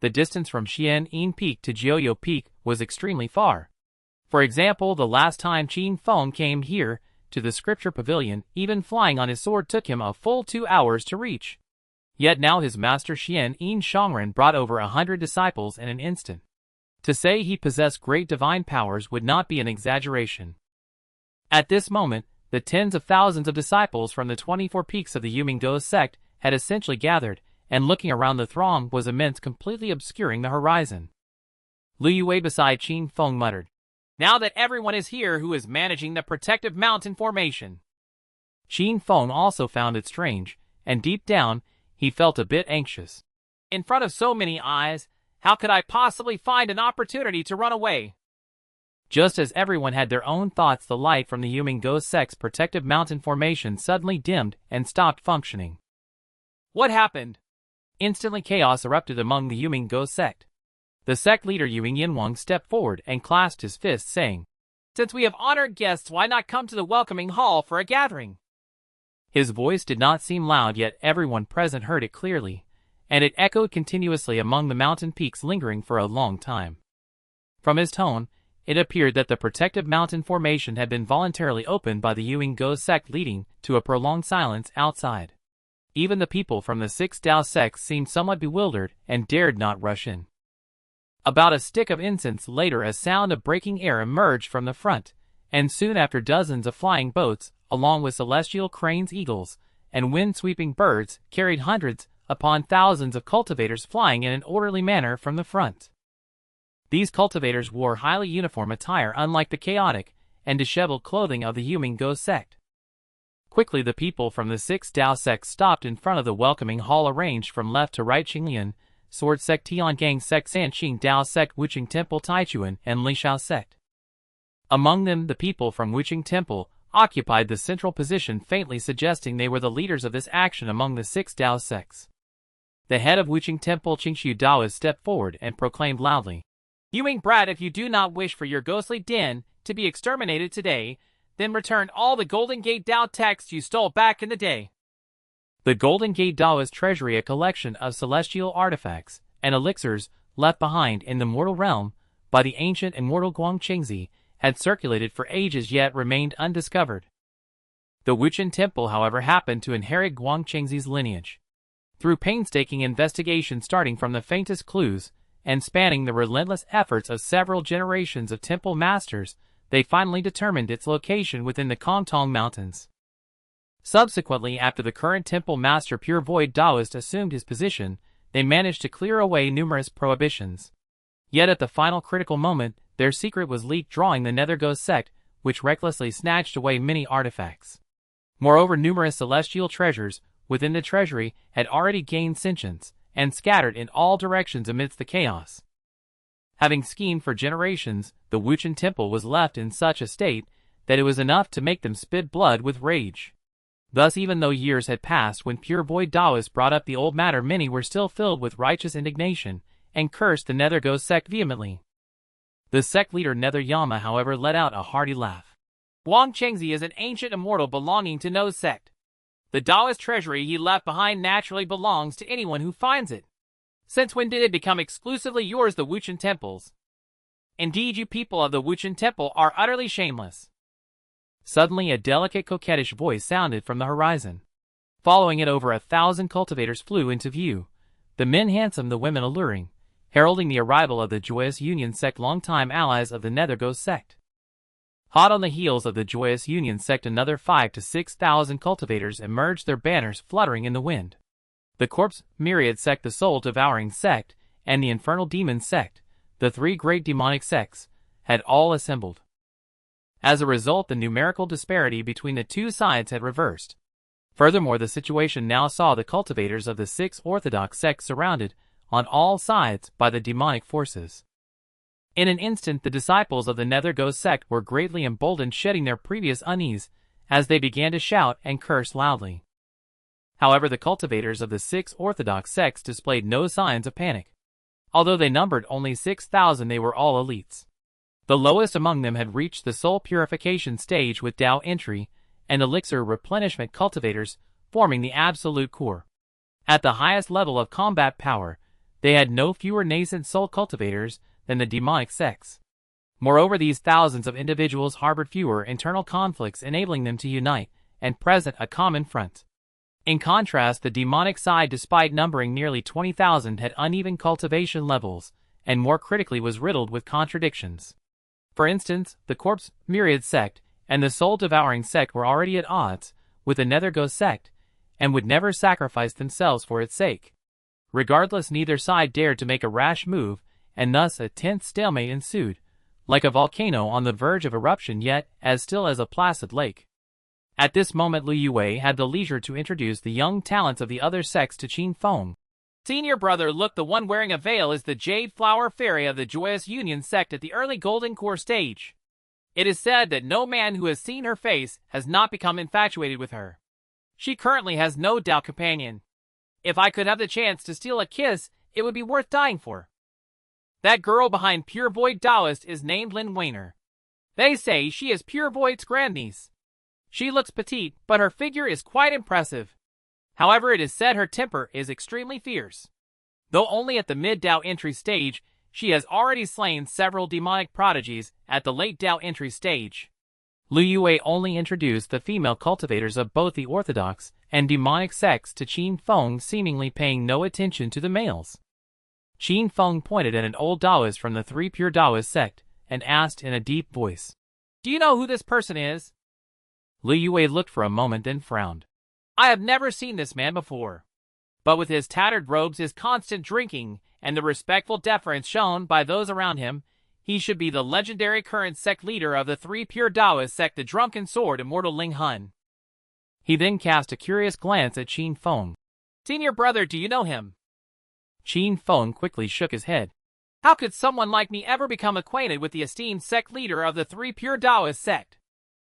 The distance from Xianyin Peak to Jiuyo Peak was extremely far. For example, the last time Qin Feng came here, to the scripture pavilion, even flying on his sword took him a full 2 hours to reach. Yet now his master Xianyin Shangren brought over 100 disciples in an instant. To say he possessed great divine powers would not be an exaggeration. At this moment, the tens of thousands of disciples from the 24 peaks of the Yumingo sect had essentially gathered, and looking around the throng was immense, completely obscuring the horizon. Lu Yue beside Qin Feng muttered, "Now that everyone is here who is managing the protective mountain formation." Qin Feng also found it strange, and deep down, he felt a bit anxious. In front of so many eyes, how could I possibly find an opportunity to run away? Just as everyone had their own thoughts, the light from the Yumingo sect's protective mountain formation suddenly dimmed and stopped functioning. What happened? Instantly chaos erupted among the Yumingo sect. The sect leader Yuing Yinwang stepped forward and clasped his fist, saying, "Since we have honored guests, why not come to the welcoming hall for a gathering?" His voice did not seem loud, yet everyone present heard it clearly, and it echoed continuously among the mountain peaks, lingering for a long time. From his tone, it appeared that the protective mountain formation had been voluntarily opened by the Yumingo sect, leading to a prolonged silence outside. Even the people from the 6 Dao sects seemed somewhat bewildered and dared not rush in. About a stick of incense later, a sound of breaking air emerged from the front, and soon after dozens of flying boats, along with celestial cranes, eagles, and wind-sweeping birds, carried hundreds upon thousands of cultivators flying in an orderly manner from the front. These cultivators wore highly uniform attire, unlike the chaotic and disheveled clothing of the Yumingo sect. Quickly the people from the 6 Dao sects stopped in front of the welcoming hall, arranged from left to right: Qinglian Sword Sect, Tiangang Sect, Sanqing Dao Sect, Wuqing Temple, Taichuan, and Lishao Sect. Among them, the people from Wuqing Temple occupied the central position, faintly suggesting they were the leaders of this action among the 6 Dao sects. The head of Wuqing Temple, Qingshu Daoist, stepped forward and proclaimed loudly, "Yuing brat, if you do not wish for your ghostly den to be exterminated today, then return all the Golden Gate Dao texts you stole back in the day." The Golden Gate Daoist treasury, a collection of celestial artifacts and elixirs left behind in the mortal realm by the ancient immortal Guangqingzi, had circulated for ages yet remained undiscovered. The Wuqin Temple, however, happened to inherit Guangqingzi's lineage. Through painstaking investigation, starting from the faintest clues and spanning the relentless efforts of several generations of temple masters, they finally determined its location within the Kongtong Mountains. Subsequently, after the current temple master Pure Void Daoist assumed his position, they managed to clear away numerous prohibitions. Yet at the final critical moment, their secret was leaked, drawing the Netherghost sect, which recklessly snatched away many artifacts. Moreover, numerous celestial treasures within the treasury had already gained sentience and scattered in all directions amidst the chaos. Having schemed for generations, the Wuqin Temple was left in such a state that it was enough to make them spit blood with rage. Thus, even though years had passed when Pure Void Daoists brought up the old matter, many were still filled with righteous indignation and cursed the Netherghost sect vehemently. The sect leader Nether Yama, however, let out a hearty laugh. "Guangqingzi is an ancient immortal belonging to no sect. The Daoist treasury he left behind naturally belongs to anyone who finds it. Since when did it become exclusively yours, the Wuqin Temples? Indeed, you people of the Wuqin Temple are utterly shameless." Suddenly a delicate, coquettish voice sounded from the horizon. Following it, over 1,000 cultivators flew into view, the men handsome, the women alluring, heralding the arrival of the Joyous Union sect, longtime allies of the Netherghost sect. Hot on the heels of the Joyous Union sect, another 5,000 to 6,000 cultivators emerged, their banners fluttering in the wind. The Corpse Myriad sect, the soul-devouring sect, and the Infernal Demon sect, the 3 great demonic sects, had all assembled. As a result, the numerical disparity between the two sides had reversed. Furthermore, the situation now saw the cultivators of the 6 orthodox sects surrounded on all sides by the demonic forces. In an instant, the disciples of the Netherghost sect were greatly emboldened, shedding their previous unease as they began to shout and curse loudly. However, the cultivators of the 6 orthodox sects displayed no signs of panic. Although they numbered only 6,000, they were all elites. The lowest among them had reached the soul purification stage with Dao entry and elixir replenishment cultivators forming the absolute core. At the highest level of combat power, they had no fewer nascent soul cultivators than the demonic sects. Moreover, these thousands of individuals harbored fewer internal conflicts, enabling them to unite and present a common front. In contrast, the demonic side, despite numbering nearly 20,000, had uneven cultivation levels, and more critically was riddled with contradictions. For instance, the corpse myriad sect and the soul-devouring sect were already at odds with the Nether Ghost sect, and would never sacrifice themselves for its sake. Regardless, neither side dared to make a rash move, and thus a tense stalemate ensued, like a volcano on the verge of eruption yet as still as a placid lake. At this moment Lu Yue had the leisure to introduce the young talents of the other sects to Qin Feng. Senior brother, look, the one wearing a veil is the Jade Flower Fairy of the Joyous Union sect at the early Golden Core stage. It is said that no man who has seen her face has not become infatuated with her. She currently has no Dao companion. If I could have the chance to steal a kiss, it would be worth dying for. That girl behind Pure Void Taoist is named Lin Weiner. They say she is Pure Void's grandniece. She looks petite, but her figure is quite impressive. However, it is said her temper is extremely fierce. Though only at the mid-Dao entry stage, she has already slain several demonic prodigies at the late Dao entry stage. Lu Yue only introduced the female cultivators of both the orthodox and demonic sects to Qin Feng, seemingly paying no attention to the males. Qin Feng pointed at an old Taoist from the Three Pure Taoist sect and asked in a deep voice, "Do you know who this person is?" Lu Yue looked for a moment, then frowned. "I have never seen this man before. But with his tattered robes, his constant drinking, and the respectful deference shown by those around him, he should be the legendary current sect leader of the Three Pure Taoist sect, the Drunken Sword Immortal Ling Hun." He then cast a curious glance at Qin Feng. "Senior brother, do you know him?" Qin Feng quickly shook his head. "How could someone like me ever become acquainted with the esteemed sect leader of the Three Pure Taoist sect?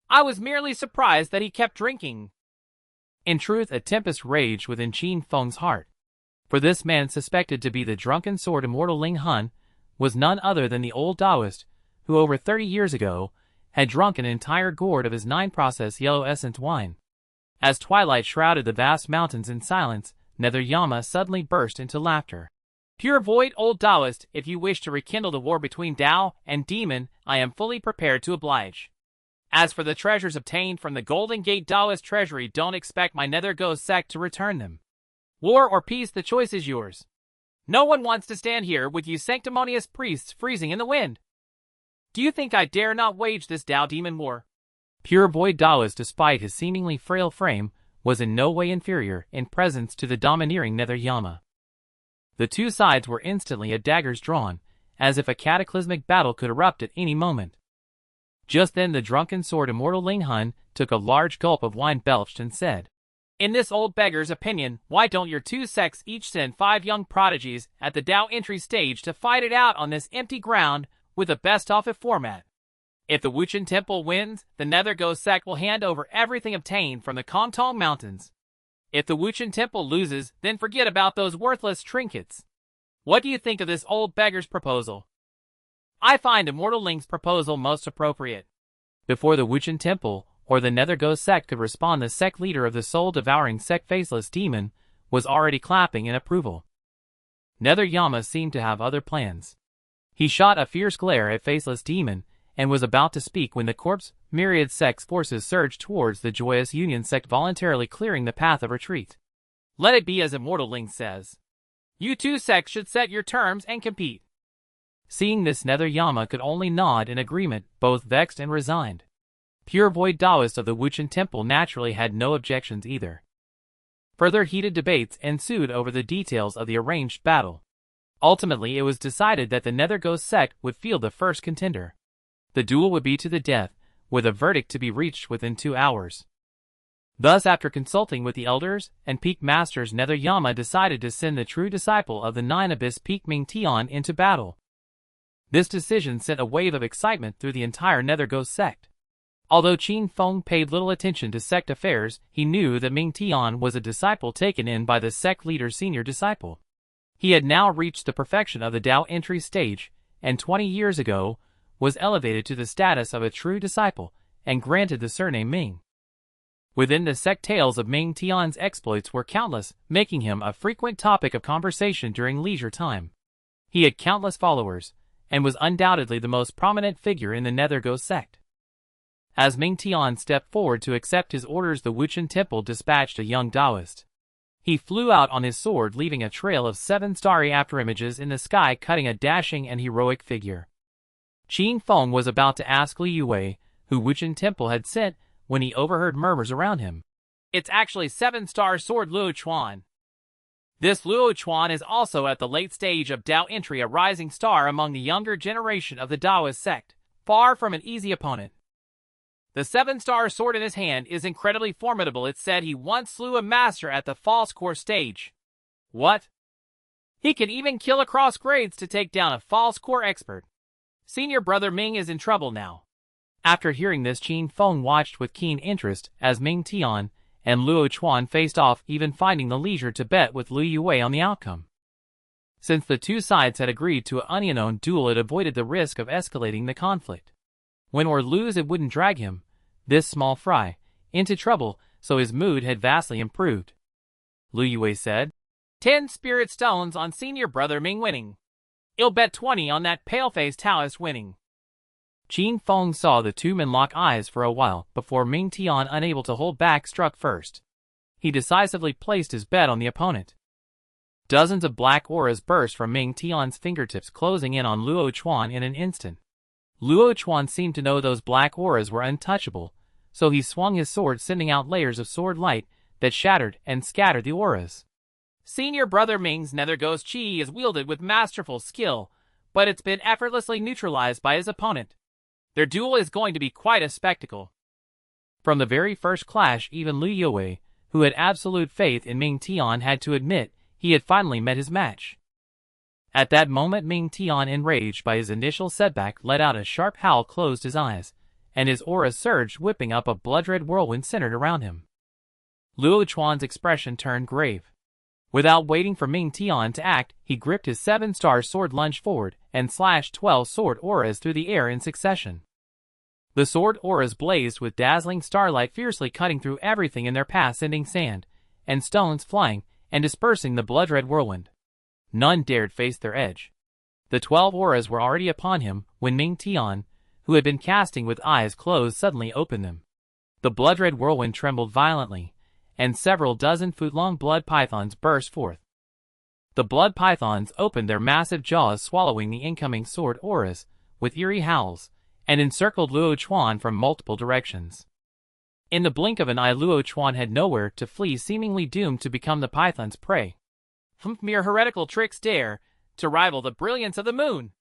I was merely surprised that he kept drinking." In truth, a tempest raged within Qin Feng's heart. For this man, suspected to be the Drunken Sword Immortal Ling Hun, was none other than the old Taoist, who over 30 years ago had drunk an entire gourd of his 9-process yellow essence wine. As twilight shrouded the vast mountains in silence, Nether Yama suddenly burst into laughter. "Pure Void, old Taoist, if you wish to rekindle the war between Dao and Demon, I am fully prepared to oblige. As for the treasures obtained from the Golden Gate Taoist treasury, don't expect my Nether Ghost sect to return them. War or peace, the choice is yours. No one wants to stand here with you sanctimonious priests freezing in the wind. Do you think I dare not wage this Dao Demon war?" Pure Void Taoist, despite his seemingly frail frame, was in no way inferior in presence to the domineering Nether Yama. The two sides were instantly at daggers drawn, as if a cataclysmic battle could erupt at any moment. Just then the Drunken Sword Immortal Ling Hun took a large gulp of wine, belched, and said, "In this old beggar's opinion, why don't your two sects each send 5 young prodigies at the Dao entry stage to fight it out on this empty ground with a best-of format? If the Wuchen Temple wins, the Nether Ghost sect will hand over everything obtained from the Kongtong Mountains. If the Wuchen Temple loses, then forget about those worthless trinkets. What do you think of this old beggar's proposal?" "I find Immortal Ling's proposal most appropriate." Before the Wuchen Temple or the Nether Ghost sect could respond, the sect leader of the soul-devouring sect, Faceless Demon, was already clapping in approval. Nether Yama seemed to have other plans. He shot a fierce glare at Faceless Demon and was about to speak when the corpse myriad sect's forces surged towards the Joyous Union sect, voluntarily clearing the path of retreat. "Let it be as Immortal Ling says. You two sects should set your terms and compete." Seeing this, Nether Yama could only nod in agreement, both vexed and resigned. Pure Void Taoist of the Wuchen Temple naturally had no objections either. Further heated debates ensued over the details of the arranged battle. Ultimately, it was decided that the Nether Ghost sect would field the first contender. The duel would be to the death, with a verdict to be reached within 2 hours. Thus, after consulting with the elders and peak masters, Nether Yama decided to send the true disciple of the 9 Abyss Peak Ming Tian into battle. This decision sent a wave of excitement through the entire Nether Ghost sect. Although Qin Feng paid little attention to sect affairs, he knew that Ming Tian was a disciple taken in by the sect leader's senior disciple. He had now reached the perfection of the Dao entry stage, and 20 years ago, was elevated to the status of a true disciple and granted the surname Ming. Within the sect, tales of Ming Tian's exploits were countless, making him a frequent topic of conversation during leisure time. He had countless followers, and was undoubtedly the most prominent figure in the Nether Ghost sect. As Ming Tian stepped forward to accept his orders, the Wuchen Temple dispatched a young Taoist. He flew out on his sword, leaving a trail of 7 starry afterimages in the sky, cutting a dashing and heroic figure. Qin Feng was about to ask Li Yue, who Wuchen Temple had sent, when he overheard murmurs around him. It's actually 7-star sword Luo Chuan. This Luo Chuan is also at the late stage of Dao entry, a rising star among the younger generation of the Daoist sect, far from an easy opponent. The 7-star sword in his hand is incredibly formidable. It's said he once slew a master at the false core stage. What? He can even kill across grades to take down a false core expert. Senior brother Ming is in trouble now. After hearing this, Qin Feng watched with keen interest as Ming Tian and Luo Chuan faced off, even finding the leisure to bet with Li Yue on the outcome. Since the two sides had agreed to an unknown duel, it avoided the risk of escalating the conflict. Win or lose, it wouldn't drag him, this small fry, into trouble, so his mood had vastly improved. Li Yue said, 10 spirit stones on senior brother Ming winning. I'll bet 20 on that pale-faced Taoist winning. Qin Feng saw the two men lock eyes for a while before Ming Tian, unable to hold back, struck first. He decisively placed his bet on the opponent. Dozens of black auras burst from Ming Tian's fingertips, closing in on Luo Chuan in an instant. Luo Chuan seemed to know those black auras were untouchable, so he swung his sword, sending out layers of sword light that shattered and scattered the auras. Senior brother Ming's Nether Ghost Chi is wielded with masterful skill, but it's been effortlessly neutralized by his opponent. Their duel is going to be quite a spectacle. From the very first clash, even Li Yue, who had absolute faith in Ming Tian, had to admit he had finally met his match. At that moment, Ming Tian, enraged by his initial setback, let out a sharp howl, closed his eyes, and his aura surged, whipping up a blood-red whirlwind centered around him. Luo Chuan's expression turned grave. Without waiting for Ming Tian to act, he gripped his 7-star sword, lunged forward, and slashed 12 sword auras through the air in succession. The sword auras blazed with dazzling starlight, fiercely cutting through everything in their path, sending sand and stones flying and dispersing the blood-red whirlwind. None dared face their edge. The 12 auras were already upon him when Ming Tian, who had been casting with eyes closed, suddenly opened them. The blood-red whirlwind trembled violently, and several dozen foot-long blood pythons burst forth. The blood pythons opened their massive jaws, swallowing the incoming sword auras with eerie howls, and encircled Luo Chuan from multiple directions. In the blink of an eye, Luo Chuan had nowhere to flee, seemingly doomed to become the python's prey. Mere heretical tricks dare to rival the brilliance of the moon.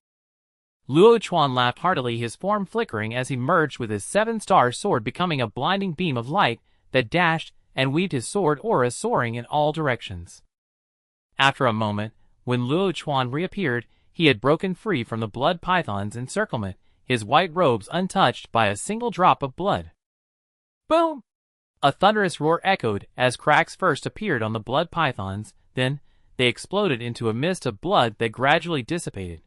Luo Chuan laughed heartily, his form flickering as he merged with his 7-star sword, becoming a blinding beam of light that dashed and weaved his sword auras, soaring in all directions. After a moment, when Luo Chuan reappeared, he had broken free from the blood python's encirclement, his white robes untouched by a single drop of blood. Boom! A thunderous roar echoed as cracks first appeared on the blood pythons, then they exploded into a mist of blood that gradually dissipated.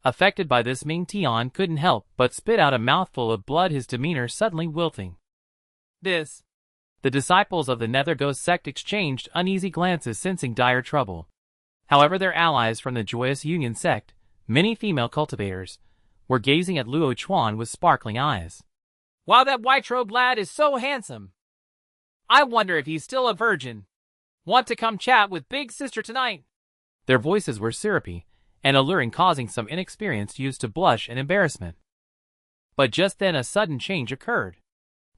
Affected by this, Ming Tian couldn't help but spit out a mouthful of blood, his demeanor suddenly wilting. This. The disciples of the Nether Ghost sect exchanged uneasy glances, sensing dire trouble. However, their allies from the Joyous Union sect, many female cultivators, were gazing at Luo Chuan with sparkling eyes. Wow, that white-robed lad is so handsome. I wonder if he's still a virgin. Want to come chat with Big Sister tonight? Their voices were syrupy and alluring, causing some inexperienced youths to blush in embarrassment. But just then a sudden change occurred.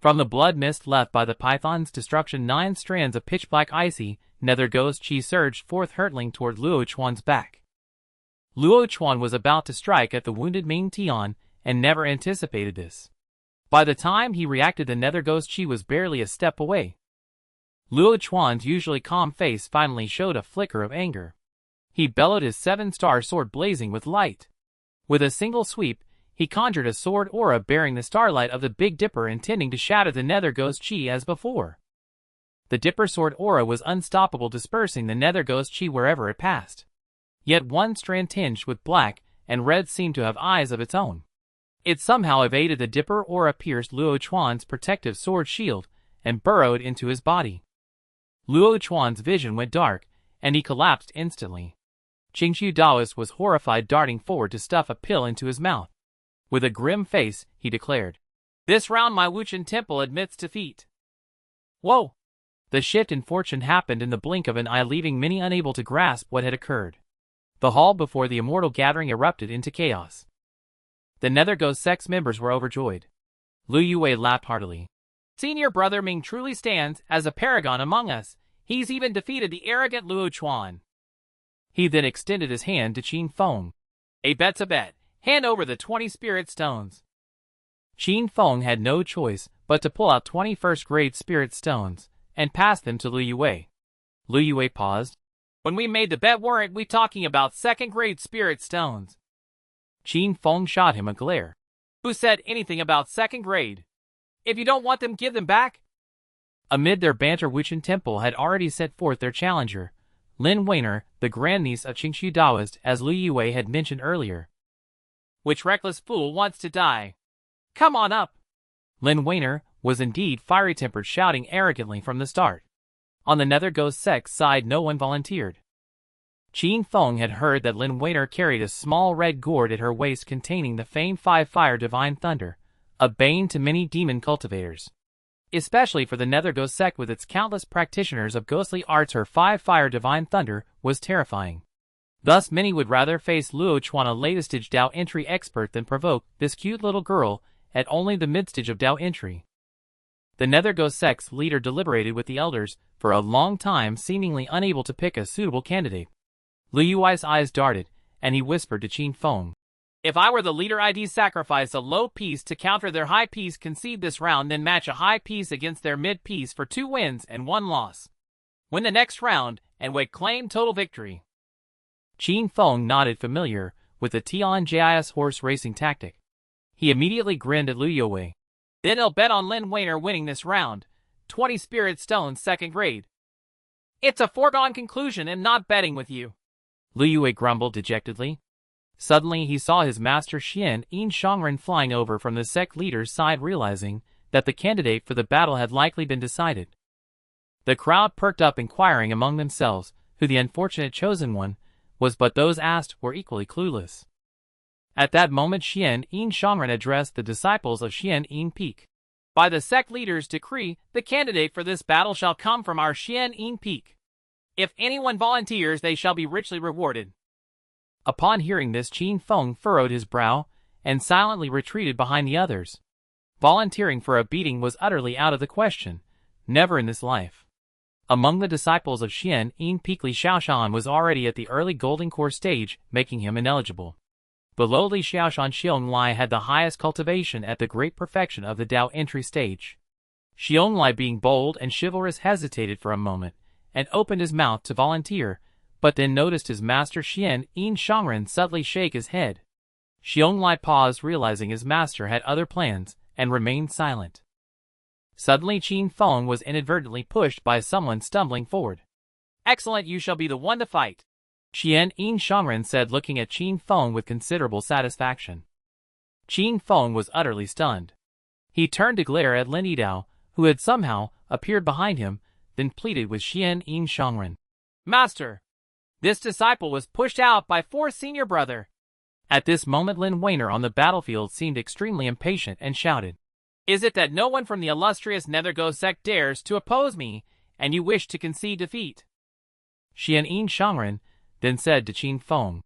From the blood mist left by the python's destruction, 9 strands of pitch-black icy Nether Ghost Chi surged forth, hurtling toward Luo Chuan's back. Luo Chuan was about to strike at the wounded Ming Tian and never anticipated this. By the time he reacted, the Nether Ghost Chi was barely a step away. Luo Chuan's usually calm face finally showed a flicker of anger. He bellowed, his 7-star sword blazing with light. With a single sweep, he conjured a sword aura bearing the starlight of the Big Dipper, intending to shatter the Nether Ghost Chi as before. The Dipper sword aura was unstoppable, dispersing the Nether Ghost Chi wherever it passed. Yet one strand tinged with black and red seemed to have eyes of its own. It somehow evaded the dipper aura, pierced Luo Chuan's protective sword shield, and burrowed into his body. Luo Chuan's vision went dark, and he collapsed instantly. Qingshu Daoist was horrified, darting forward to stuff a pill into his mouth. With a grim face, he declared, "This round my Wuchen temple admits defeat." Whoa! The shift in fortune happened in the blink of an eye, leaving many unable to grasp what had occurred. The hall before the immortal gathering erupted into chaos. The Nether Ghost Sect's members were overjoyed. Lu Yue laughed heartily. "Senior brother Ming truly stands as a paragon among us. He's even defeated the arrogant Luo Chuan." He then extended his hand to Qin Feng. "A bet's a bet. Hand over the 20 spirit stones." Qin Feng had no choice but to pull out 20 first-grade spirit stones and pass them to Lu Yue. Lu Yue paused. "When we made the bet, weren't we talking about second-grade spirit stones?" Qin Feng shot him a glare. "Who said anything about second grade? If you don't want them, give them back." Amid their banter, Wuchen Temple had already set forth their challenger, Lin Weiner, the grandniece of Qingshu Daoist, as Lu Yue had mentioned earlier. "Which reckless fool wants to die? Come on up." Lin Weiner was indeed fiery-tempered, shouting arrogantly from the start. On the Nether Ghost Sect's side, no one volunteered. Qin Feng had heard that Lin Weiner carried a small red gourd at her waist containing the famed 5 Fire Divine Thunder, a bane to many demon cultivators. Especially for the Nether Ghost Sect with its countless practitioners of ghostly arts, her 5 Fire Divine Thunder was terrifying. Thus many would rather face Luo Chuan, a latest stage Dao entry expert, than provoke this cute little girl at only the mid-stage of Dao entry. The Nether Ghost Sect's leader deliberated with the elders for a long time, seemingly unable to pick a suitable candidate. Lu Yue's eyes darted, and he whispered to Qin Feng, "If I were the leader, I'd sacrifice a low piece to counter their high piece concede this round, then match a high piece against their mid piece for 2 wins and 1 loss. Win the next round, and would claim total victory." Qin Feng nodded, familiar with the Tianjis horse racing tactic. He immediately grinned at Lu Yue. "Then he'll bet on Lin Weiner winning this round. 20 spirit stones second grade." "It's a foregone conclusion and not betting with you," Lu Yue grumbled dejectedly. Suddenly he saw his master Xian Yin Shangren flying over from the sect leader's side, realizing that the candidate for the battle had likely been decided. The crowd perked up, inquiring among themselves who the unfortunate chosen one was, but those asked were equally clueless. At that moment Xian Yin Shangren addressed the disciples of Xian Yin Peak. "By the sect leader's decree, the candidate for this battle shall come from our Xian Yin Peak. If anyone volunteers, they shall be richly rewarded." Upon hearing this, Qin Feng furrowed his brow and silently retreated behind the others. Volunteering for a beating was utterly out of the question, never in this life. Among the disciples of Xian Yin Peak, Li Xiaoshan was already at the early golden core stage, making him ineligible. Below Li Xiaoshan, Xiong had the highest cultivation at the great perfection of the Dao entry stage. Xiong, being bold and chivalrous, hesitated for a moment and opened his mouth to volunteer, but then noticed his master Xian Yin Shangren subtly shake his head. Xiong paused, realizing his master had other plans, and remained silent. Suddenly Qin Feng was inadvertently pushed by someone stumbling forward. "Excellent, you shall be the one to fight," Xian Yin Shangren said, looking at Qin Feng with considerable satisfaction. Qin Feng was utterly stunned. He turned to glare at Lin Yidao, who had somehow appeared behind him, then pleaded with Xian Yin Shangren. "Master, this disciple was pushed out by 4 senior brother." At this moment Lin Weiner on the battlefield seemed extremely impatient and shouted, "Is it that no one from the illustrious Nether Ghost Sect dares to oppose me, and you wish to concede defeat?" Xian Yin Shangren then said to Qin Feng,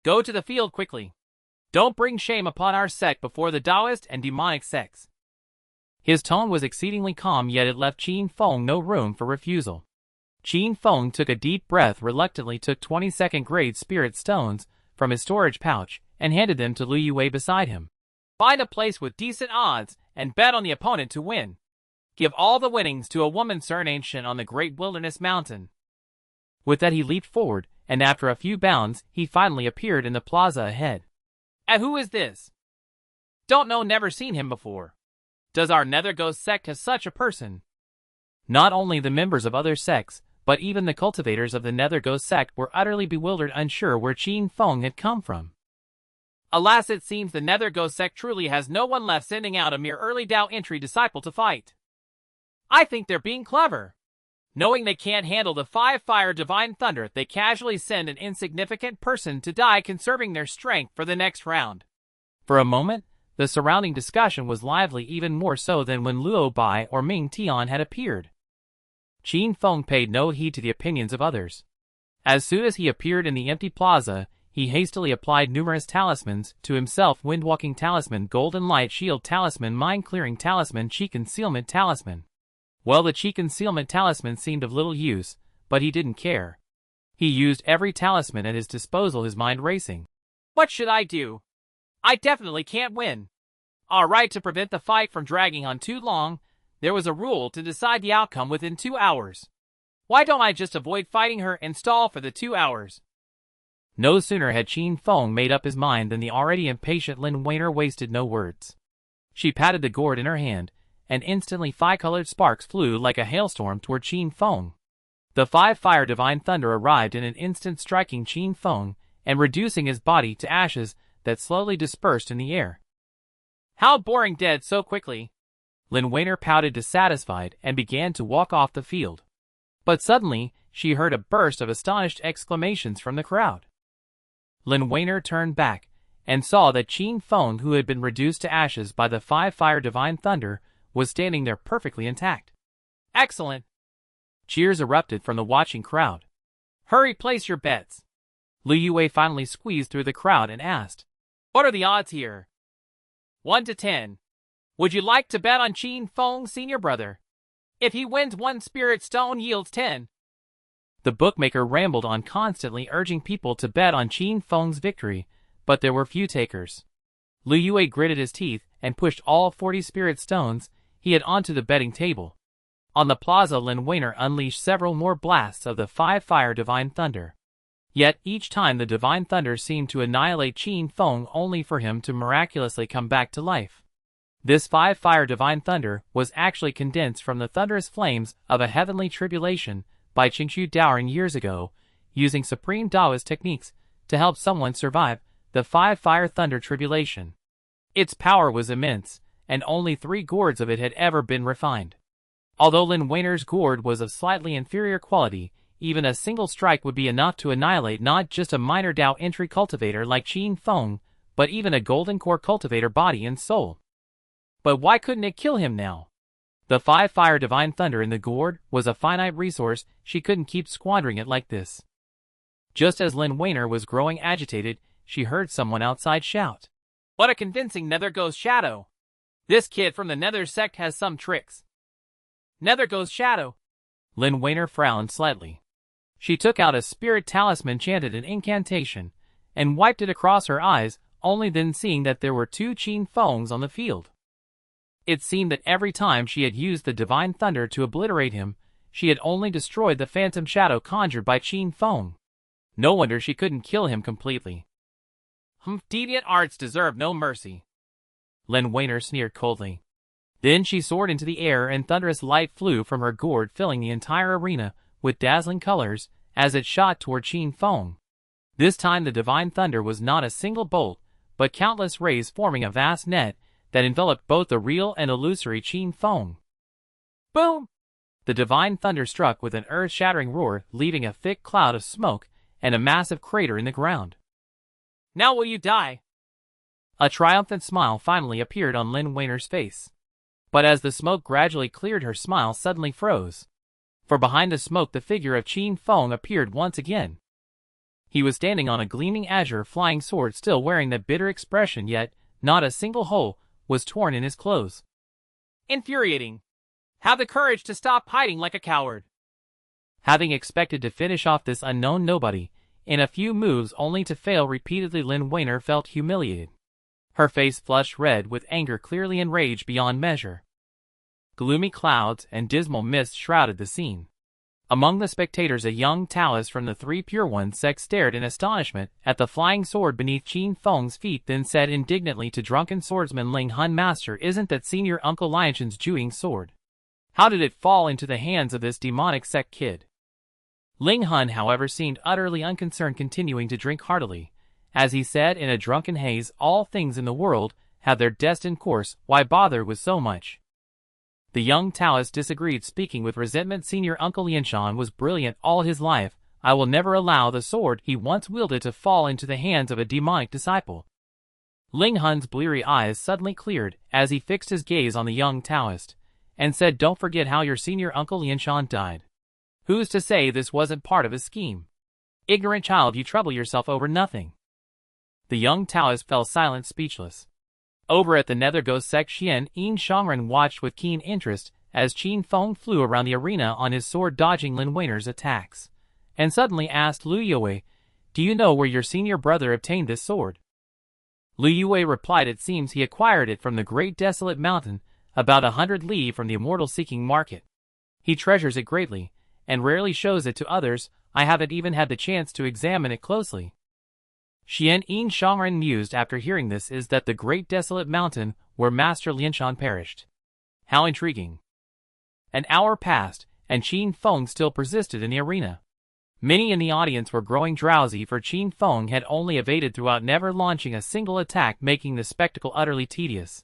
"Go to the field quickly. Don't bring shame upon our sect before the Taoist and demonic sects." His tone was exceedingly calm, yet it left Qin Feng no room for refusal. Qin Feng took a deep breath, reluctantly took 20 second-grade spirit stones from his storage pouch and handed them to Lu Yue beside him. "Find a place with decent odds and bet on the opponent to win. Give all the winnings to a woman surnamed Shen on the Great Wilderness Mountain." With that he leaped forward, and after a few bounds he finally appeared in the plaza ahead. "And who is this? Don't know, never seen him before. Does our Nether Ghost Sect have such a person?" Not only the members of other sects, but even the cultivators of the Nether Ghost Sect were utterly bewildered, unsure where Qin Feng had come from. Alas, it seems the Nether Ghost Sect truly has no one left, sending out a mere early Dao entry disciple to fight. I think they're being clever. Knowing they can't handle the 5-fire divine thunder, they casually send an insignificant person to die, conserving their strength for the next round. For a moment, the surrounding discussion was lively, even more so than when Luo Bai or Ming Tian had appeared. Qin Feng paid no heed to the opinions of others. As soon as he appeared in the empty plaza, he hastily applied numerous talismans to himself: Windwalking Talisman, Golden Light Shield Talisman, Mind Clearing Talisman, Chi Concealment Talisman. Well, the Chi Concealment Talisman seemed of little use, but he didn't care. He used every talisman at his disposal, his mind racing. What should I do? I definitely can't win. Alright, to prevent the fight from dragging on too long, there was a rule to decide the outcome within 2 hours. Why don't I just avoid fighting her and stall for the 2 hours? No sooner had Qin Feng made up his mind than the already impatient Lin Weiner wasted no words. She patted the gourd in her hand, and instantly 5-colored sparks flew like a hailstorm toward Qin Feng. The 5-fire divine thunder arrived in an instant, striking Qin Feng and reducing his body to ashes that slowly dispersed in the air. How boring, dead so quickly. Lin Weiner pouted, dissatisfied, and began to walk off the field. But suddenly, she heard a burst of astonished exclamations from the crowd. Lin Weiner turned back and saw that Qin Feng, who had been reduced to ashes by the 5-fire divine thunder, was standing there perfectly intact. Excellent! Cheers erupted from the watching crowd. Hurry, place your bets. Lu Yue finally squeezed through the crowd and asked, What are the odds here? 1 to 10. Would you like to bet on Qin Feng, senior brother? If he wins, 1 spirit stone yields 10. The bookmaker rambled on, constantly urging people to bet on Qin Feng's victory, but there were few takers. Lu Yue gritted his teeth and pushed all 40 spirit stones he had onto the betting table. On the plaza, Lin Weiner unleashed several more blasts of the 5-fire divine thunder. Yet each time the divine thunder seemed to annihilate Qin Feng, only for him to miraculously come back to life. This 5-fire divine thunder was actually condensed from the thunderous flames of a heavenly tribulation by Qingshu Daoring years ago, using supreme Taoist techniques to help someone survive the 5-fire thunder tribulation. Its power was immense, and only 3 gourds of it had ever been refined. Although Lin Weiner's gourd was of slightly inferior quality, even a single strike would be enough to annihilate not just a minor Dao entry cultivator like Qin Feng, but even a golden core cultivator body and soul. But why couldn't it kill him now? The 5-fire divine thunder in the gourd was a finite resource. She couldn't keep squandering it like this. Just as Lin Weiner was growing agitated, she heard someone outside shout, What a convincing Nether Ghost Shadow! This kid from the Nether Sect has some tricks. Nether Ghost Shadow. Lin Weiner frowned slightly. She took out a spirit talisman, chanted an incantation, and wiped it across her eyes, only then seeing that there were 2 Qin Fengs on the field. It seemed that every time she had used the divine thunder to obliterate him, she had only destroyed the phantom shadow conjured by Qin Feng. No wonder she couldn't kill him completely. Deviant arts deserve no mercy. Lin Weiner sneered coldly. Then she soared into the air, and thunderous light flew from her gourd, filling the entire arena with dazzling colors as it shot toward Qin Feng. This time the divine thunder was not a single bolt, but countless rays forming a vast net that enveloped both the real and illusory Qin Feng. Boom! The divine thunder struck with an earth-shattering roar, leaving a thick cloud of smoke and a massive crater in the ground. Now will you die? A triumphant smile finally appeared on Lin Weiner's face. But as the smoke gradually cleared, her smile suddenly froze. For behind the smoke the figure of Qin Feng appeared once again. He was standing on a gleaming azure flying sword, still wearing that bitter expression, yet not a single hole was torn in his clothes. Infuriating. Have the courage to stop hiding like a coward. Having expected to finish off this unknown nobody in a few moves only to fail repeatedly, Lin Weiner felt humiliated. Her face flushed red with anger, clearly enraged beyond measure. Gloomy clouds and dismal mist shrouded the scene. Among the spectators, a young Taoist from the 3 Pure One sects stared in astonishment at the flying sword beneath Qin Feng's feet, then said indignantly to drunken swordsman Ling Hun, Master, isn't that senior Uncle Lianshen's Juing sword? How did it fall into the hands of this demonic sect kid? Ling Hun, however, seemed utterly unconcerned, continuing to drink heartily, As he said in a drunken haze, all things in the world have their destined course, why bother with so much? The young Taoist disagreed, speaking with resentment. Senior Uncle Lianshan was brilliant all his life. I will never allow the sword he once wielded to fall into the hands of a demonic disciple. Ling Hun's bleary eyes suddenly cleared as he fixed his gaze on the young Taoist, and said, don't forget how your senior Uncle Lianshan died. Who's to say this wasn't part of his scheme? Ignorant child, you trouble yourself over nothing. The young Taoist fell silent, speechless. Over at the Nether Ghost Sect, Xian Yin Shangren watched with keen interest as Qin Feng flew around the arena on his sword, dodging Lin Weiner's attacks, and suddenly asked Lu Yue, do you know where your senior brother obtained this sword? Lu Yue replied, it seems he acquired it from the great desolate mountain, about 100 li from the immortal seeking market. He treasures it greatly, and rarely shows it to others. I haven't even had the chance to examine it closely. Xian Yin Shangren mused after hearing this. Is that the great desolate mountain where Master Lianshan perished? How intriguing. An hour passed, and Qin Feng still persisted in the arena. Many in the audience were growing drowsy, for Qin Feng had only evaded throughout, never launching a single attack, making the spectacle utterly tedious.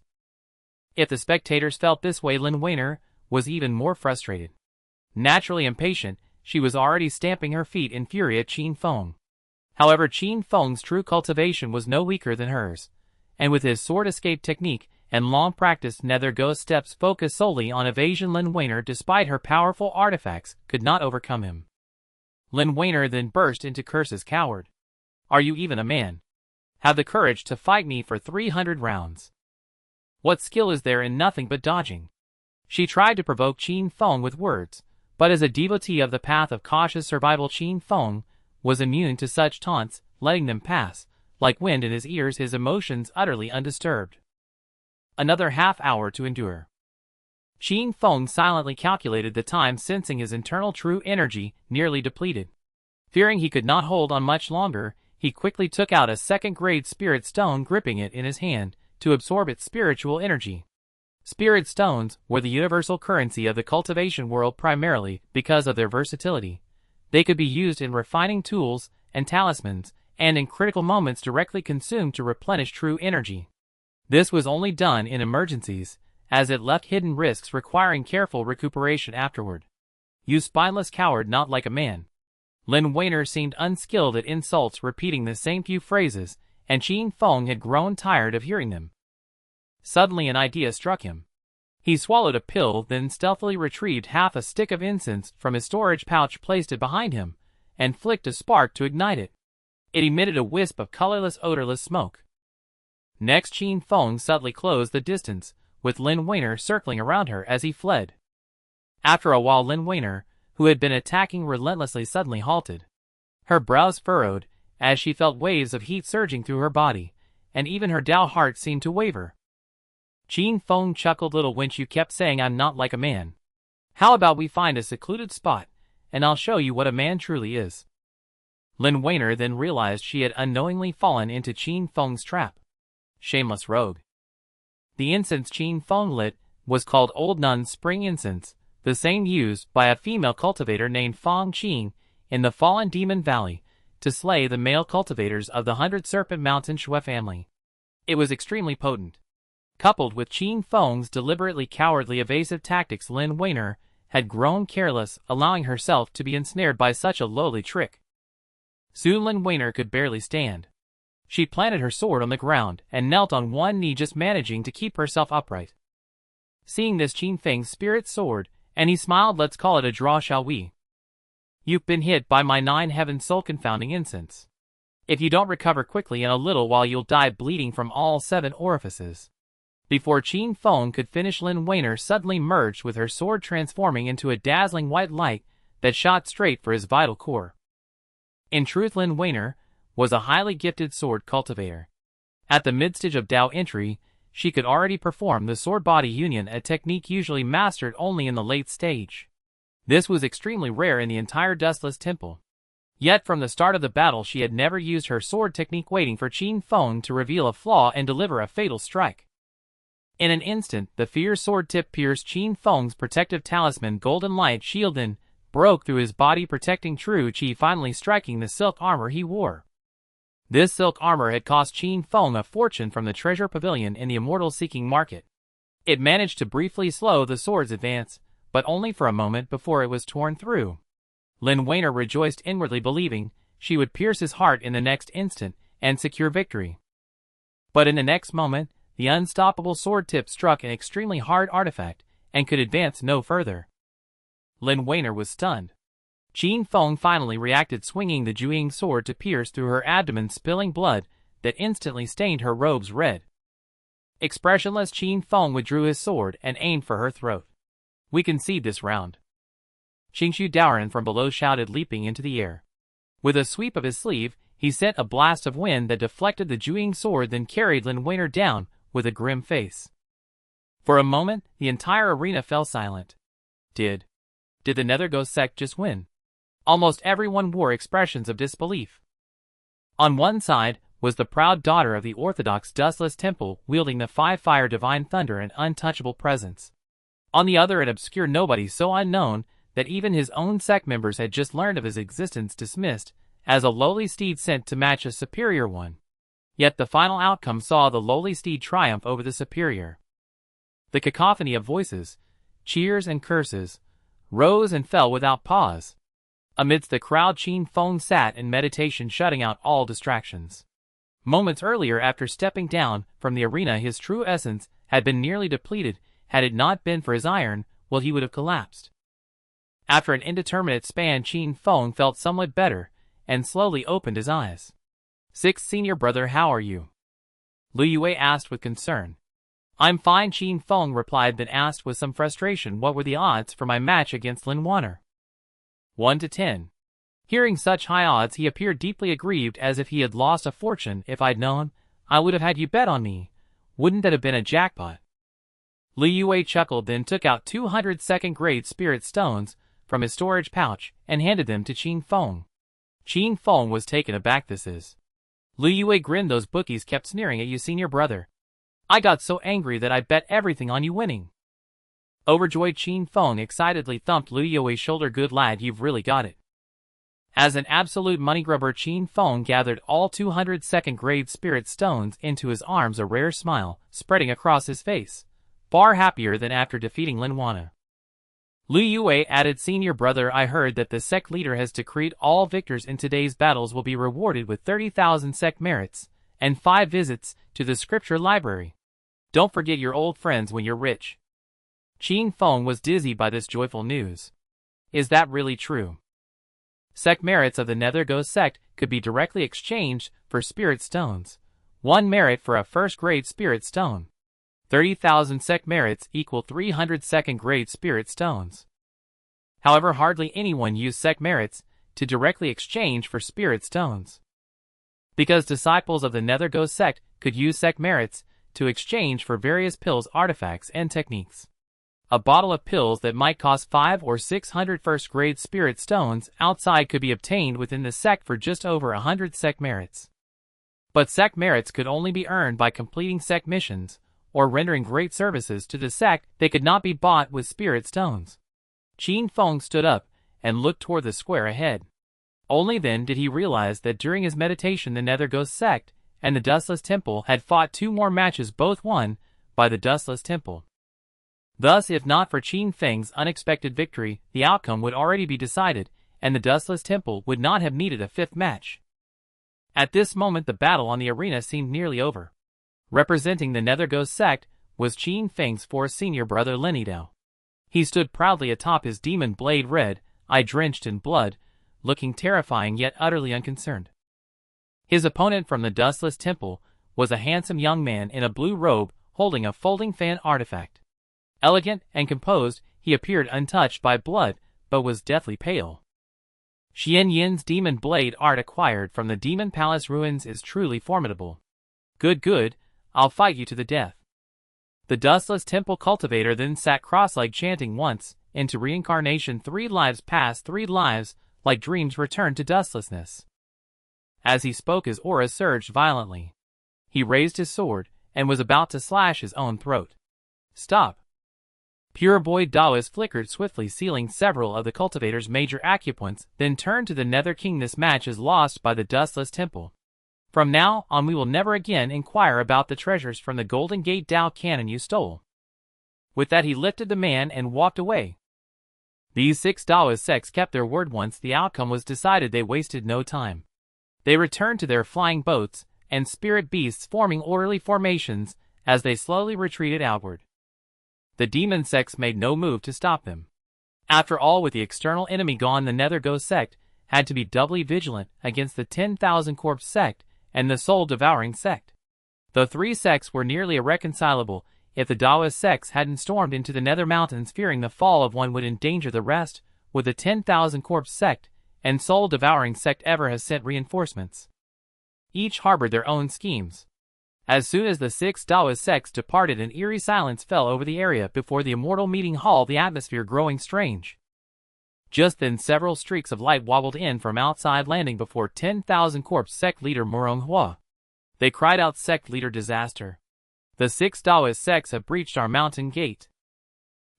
If the spectators felt this way, Lin Weiner was even more frustrated. Naturally impatient, she was already stamping her feet in fury at Qin Feng. However, Qin Feng's true cultivation was no weaker than hers, and with his sword escape technique and long-practiced nether ghost steps focused solely on evasion, Lin Weiner, despite her powerful artifacts, could not overcome him. Lin Weiner then burst into curses. Coward! Are you even a man? Have the courage to fight me for 300 rounds. What skill is there in nothing but dodging? She tried to provoke Qin Feng with words, but as a devotee of the path of cautious survival, Qin Feng was immune to such taunts, letting them pass like wind in his ears, his emotions utterly undisturbed. Another half hour to endure. Qin Feng silently calculated the time, sensing his internal true energy nearly depleted. Fearing he could not hold on much longer, he quickly took out a second-grade spirit stone, gripping it in his hand to absorb its spiritual energy. Spirit stones were the universal currency of the cultivation world, primarily because of their versatility. They could be used in refining tools and talismans, and in critical moments directly consumed to replenish true energy. This was only done in emergencies, as it left hidden risks requiring careful recuperation afterward. You spineless coward, not like a man. Lin Weiner seemed unskilled at insults, repeating the same few phrases, and Qin Feng had grown tired of hearing them. Suddenly an idea struck him. He swallowed a pill, then stealthily retrieved half a stick of incense from his storage pouch, placed it behind him, and flicked a spark to ignite it. It emitted a wisp of colorless, odorless smoke. Next, Qin Feng subtly closed the distance, with Lin Weiner circling around her as he fled. After a while, Lin Weiner, who had been attacking relentlessly, suddenly halted. Her brows furrowed as she felt waves of heat surging through her body, and even her Dao heart seemed to waver. Qin Feng chuckled, little wench, you kept saying I'm not like a man. How about we find a secluded spot, and I'll show you what a man truly is. Lin Weiner then realized she had unknowingly fallen into Qin Feng's trap. Shameless rogue. The incense Qin Feng lit was called Old Nun's Spring Incense, the same used by a female cultivator named Fang Qing in the Fallen Demon Valley to slay the male cultivators of the 100 Serpent Mountain Shui family. It was extremely potent. Coupled with Qin Feng's deliberately cowardly evasive tactics, Lin Weiner had grown careless, allowing herself to be ensnared by such a lowly trick. Soon Lin Weiner could barely stand. She planted her sword on the ground and knelt on one knee, just managing to keep herself upright. Seeing this, Qin Feng spirit sword, and he smiled. Let's call it a draw, shall we? You've been hit by my 9 heaven soul confounding incense. If you don't recover quickly, in a little while you'll die bleeding from all 7 orifices. Before Qin Feng could finish, Lin Weiner suddenly merged with her sword, transforming into a dazzling white light that shot straight for his vital core. In truth, Lin Weiner was a highly gifted sword cultivator. At the mid-stage of Dao entry, she could already perform the sword-body union, a technique usually mastered only in the late stage. This was extremely rare in the entire Dustless Temple. Yet from the start of the battle she had never used her sword technique, waiting for Qin Feng to reveal a flaw and deliver a fatal strike. In an instant, the fierce sword tip pierced Qin Feng's protective talisman golden light shield and broke through his body, protecting true chi, finally striking the silk armor he wore. This silk armor had cost Qin Feng a fortune from the treasure pavilion in the immortal-seeking market. It managed to briefly slow the sword's advance, but only for a moment before it was torn through. Lin Weiner rejoiced inwardly, believing she would pierce his heart in the next instant and secure victory. But in the next moment, the unstoppable sword tip struck an extremely hard artifact and could advance no further. Lin Weiner was stunned. Qin Feng finally reacted, swinging the Jueying sword to pierce through her abdomen, spilling blood that instantly stained her robes red. Expressionless, Qin Feng withdrew his sword and aimed for her throat. "We concede this round." Qingshu Daoran from below shouted, leaping into the air. With a sweep of his sleeve, he sent a blast of wind that deflected the Jueying sword, then carried Lin Weiner down with a grim face. For a moment, the entire arena fell silent. Did the Netherghost sect just win? Almost everyone wore expressions of disbelief. On one side was the proud daughter of the orthodox Dustless Temple, wielding the five-fire divine thunder and untouchable presence. On the other, an obscure nobody so unknown that even his own sect members had just learned of his existence, dismissed as a lowly steed sent to match a superior one. Yet the final outcome saw the lowly steed triumph over the superior. The cacophony of voices, cheers and curses, rose and fell without pause. Amidst the crowd, Qin Feng sat in meditation, shutting out all distractions. Moments earlier, after stepping down from the arena, his true essence had been nearly depleted. Had it not been for his iron, well, he would have collapsed. After an indeterminate span, Qin Feng felt somewhat better and slowly opened his eyes. "Sixth senior brother, how are you?" Lu Yue asked with concern. "I'm fine," Qin Feng replied, then asked with some frustration what were the odds for my match against Lin Weiner. 1 to 10. Hearing such high odds, he appeared deeply aggrieved, as if he had lost a fortune. "If I'd known, I would have had you bet on me. Wouldn't that have been a jackpot?" Lu Yue chuckled, then took out 200 second-grade spirit stones from his storage pouch and handed them to Qin Feng. Qin Feng was taken aback. "This is..." Lu Yue grinned. "Those bookies kept sneering at you, senior brother. I got so angry that I bet everything on you winning." Overjoyed, Qin Feng excitedly thumped Lu Yue's shoulder. "Good lad, you've really got it." As an absolute moneygrubber, Qin Feng gathered all 200 second-grade spirit stones into his arms, a rare smile spreading across his face, far happier than after defeating Lin Weiner. Lu Yue added, "Senior brother, I heard that the sect leader has decreed all victors in today's battles will be rewarded with 30,000 sect merits and 5 visits to the scripture library. Don't forget your old friends when you're rich." Qin Feng was dizzy by this joyful news. Is that really true? Sect merits of the Netherghost sect could be directly exchanged for spirit stones. 1 merit for a first-grade spirit stone. 30,000 sect merits equal 300 second-grade spirit stones. However, hardly anyone used sect merits to directly exchange for spirit stones. Because disciples of the Netherghost sect could use sect merits to exchange for various pills, artifacts, and techniques. A bottle of pills that might cost 500 or 600 first-grade spirit stones outside could be obtained within the sect for just over 100 sect merits. But sect merits could only be earned by completing sect missions or rendering great services to the sect. They could not be bought with spirit stones. Qin Feng stood up and looked toward the square ahead. Only then did he realize that during his meditation the Netherghost sect and the Dustless Temple had fought 2 more matches, both won by the Dustless Temple. Thus, if not for Qin Feng's unexpected victory, the outcome would already be decided, and the Dustless Temple would not have needed a 5th match. At this moment the battle on the arena seemed nearly over. Representing the Netherghost sect was Qin Feng's 4th senior brother, Lin Dao. He stood proudly atop his demon blade, red, eye drenched in blood, looking terrifying yet utterly unconcerned. His opponent from the Dustless Temple was a handsome young man in a blue robe holding a folding fan artifact. Elegant and composed, he appeared untouched by blood, but was deathly pale. Xian Yin's demon blade art acquired from the Demon Palace ruins is truly formidable. Good, I'll fight you to the death." The Dustless Temple cultivator then sat cross-legged, chanting once into reincarnation, 3 lives past, 3 lives, like dreams returned to dustlessness. As he spoke, his aura surged violently. He raised his sword and was about to slash his own throat. "Stop." Pure Boy Daoist flickered swiftly, sealing several of the cultivator's major acupoints, then turned to the Nether King. "This match is lost by the Dustless Temple." From now on we will never again inquire about the treasures from the Golden Gate Dao Cannon you stole." With that he lifted the man and walked away. These 6 Taoist sects kept their word. Once the outcome was decided, they wasted no time. They returned to their flying boats and spirit beasts, forming orderly formations as they slowly retreated outward. The demon sects made no move to stop them. After all, with the external enemy gone, the Nether Ghost sect had to be doubly vigilant against the 10,000 Corpse sect and the soul-devouring sect. The 3 sects were nearly irreconcilable. If the Taoist sects hadn't stormed into the Nether Mountains, fearing the fall of one would endanger the rest, would the 10,000 Corpse sect and soul-devouring sect ever have sent reinforcements? Each harbored their own schemes. As soon as the 6 Taoist sects departed, an eerie silence fell over the area before the immortal meeting hall, the atmosphere growing strange. Just then several streaks of light wobbled in from outside, landing before 10,000 Corpse sect leader Murong Hua. They cried out, "Sect leader, disaster! The 6 Taoist sects have breached our mountain gate."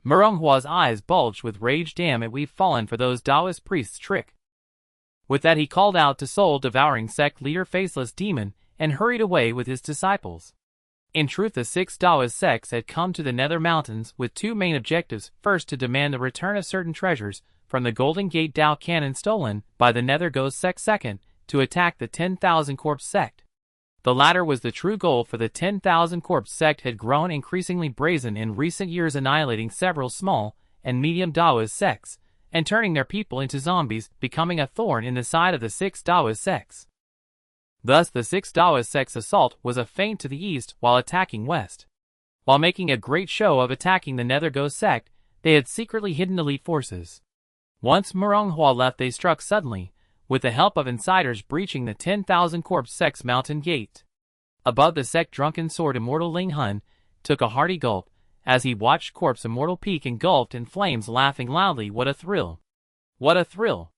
Murong Hua's eyes bulged with rage. "Damn it, we've fallen for those Taoist priests' trick." With that he called out to soul-devouring sect leader Faceless Demon and hurried away with his disciples. In truth, the 6 Taoist sects had come to the Nether Mountains with 2 main objectives: first, to demand the return of certain treasures from the Golden Gate Dao Cannon stolen by the Nether Ghost sect; second, to attack the 10,000 Corpse sect. The latter was the true goal, for the 10,000 Corpse sect had grown increasingly brazen in recent years, annihilating several small and medium Taoist sects and turning their people into zombies, becoming a thorn in the side of the 6 Taoist sects. Thus the 6 Taoist sects' assault was a feint to the east while attacking west. While making a great show of attacking the Nether Ghost sect, they had secretly hidden elite forces. Once Murong Hua left, they struck suddenly, with the help of insiders, breaching the 10,000 Corpse sect's mountain gate. Above the sect drunken sword, immortal Ling Hun took a hearty gulp as he watched Corpse immortal peak engulfed in flames, laughing loudly. What a thrill! What a thrill!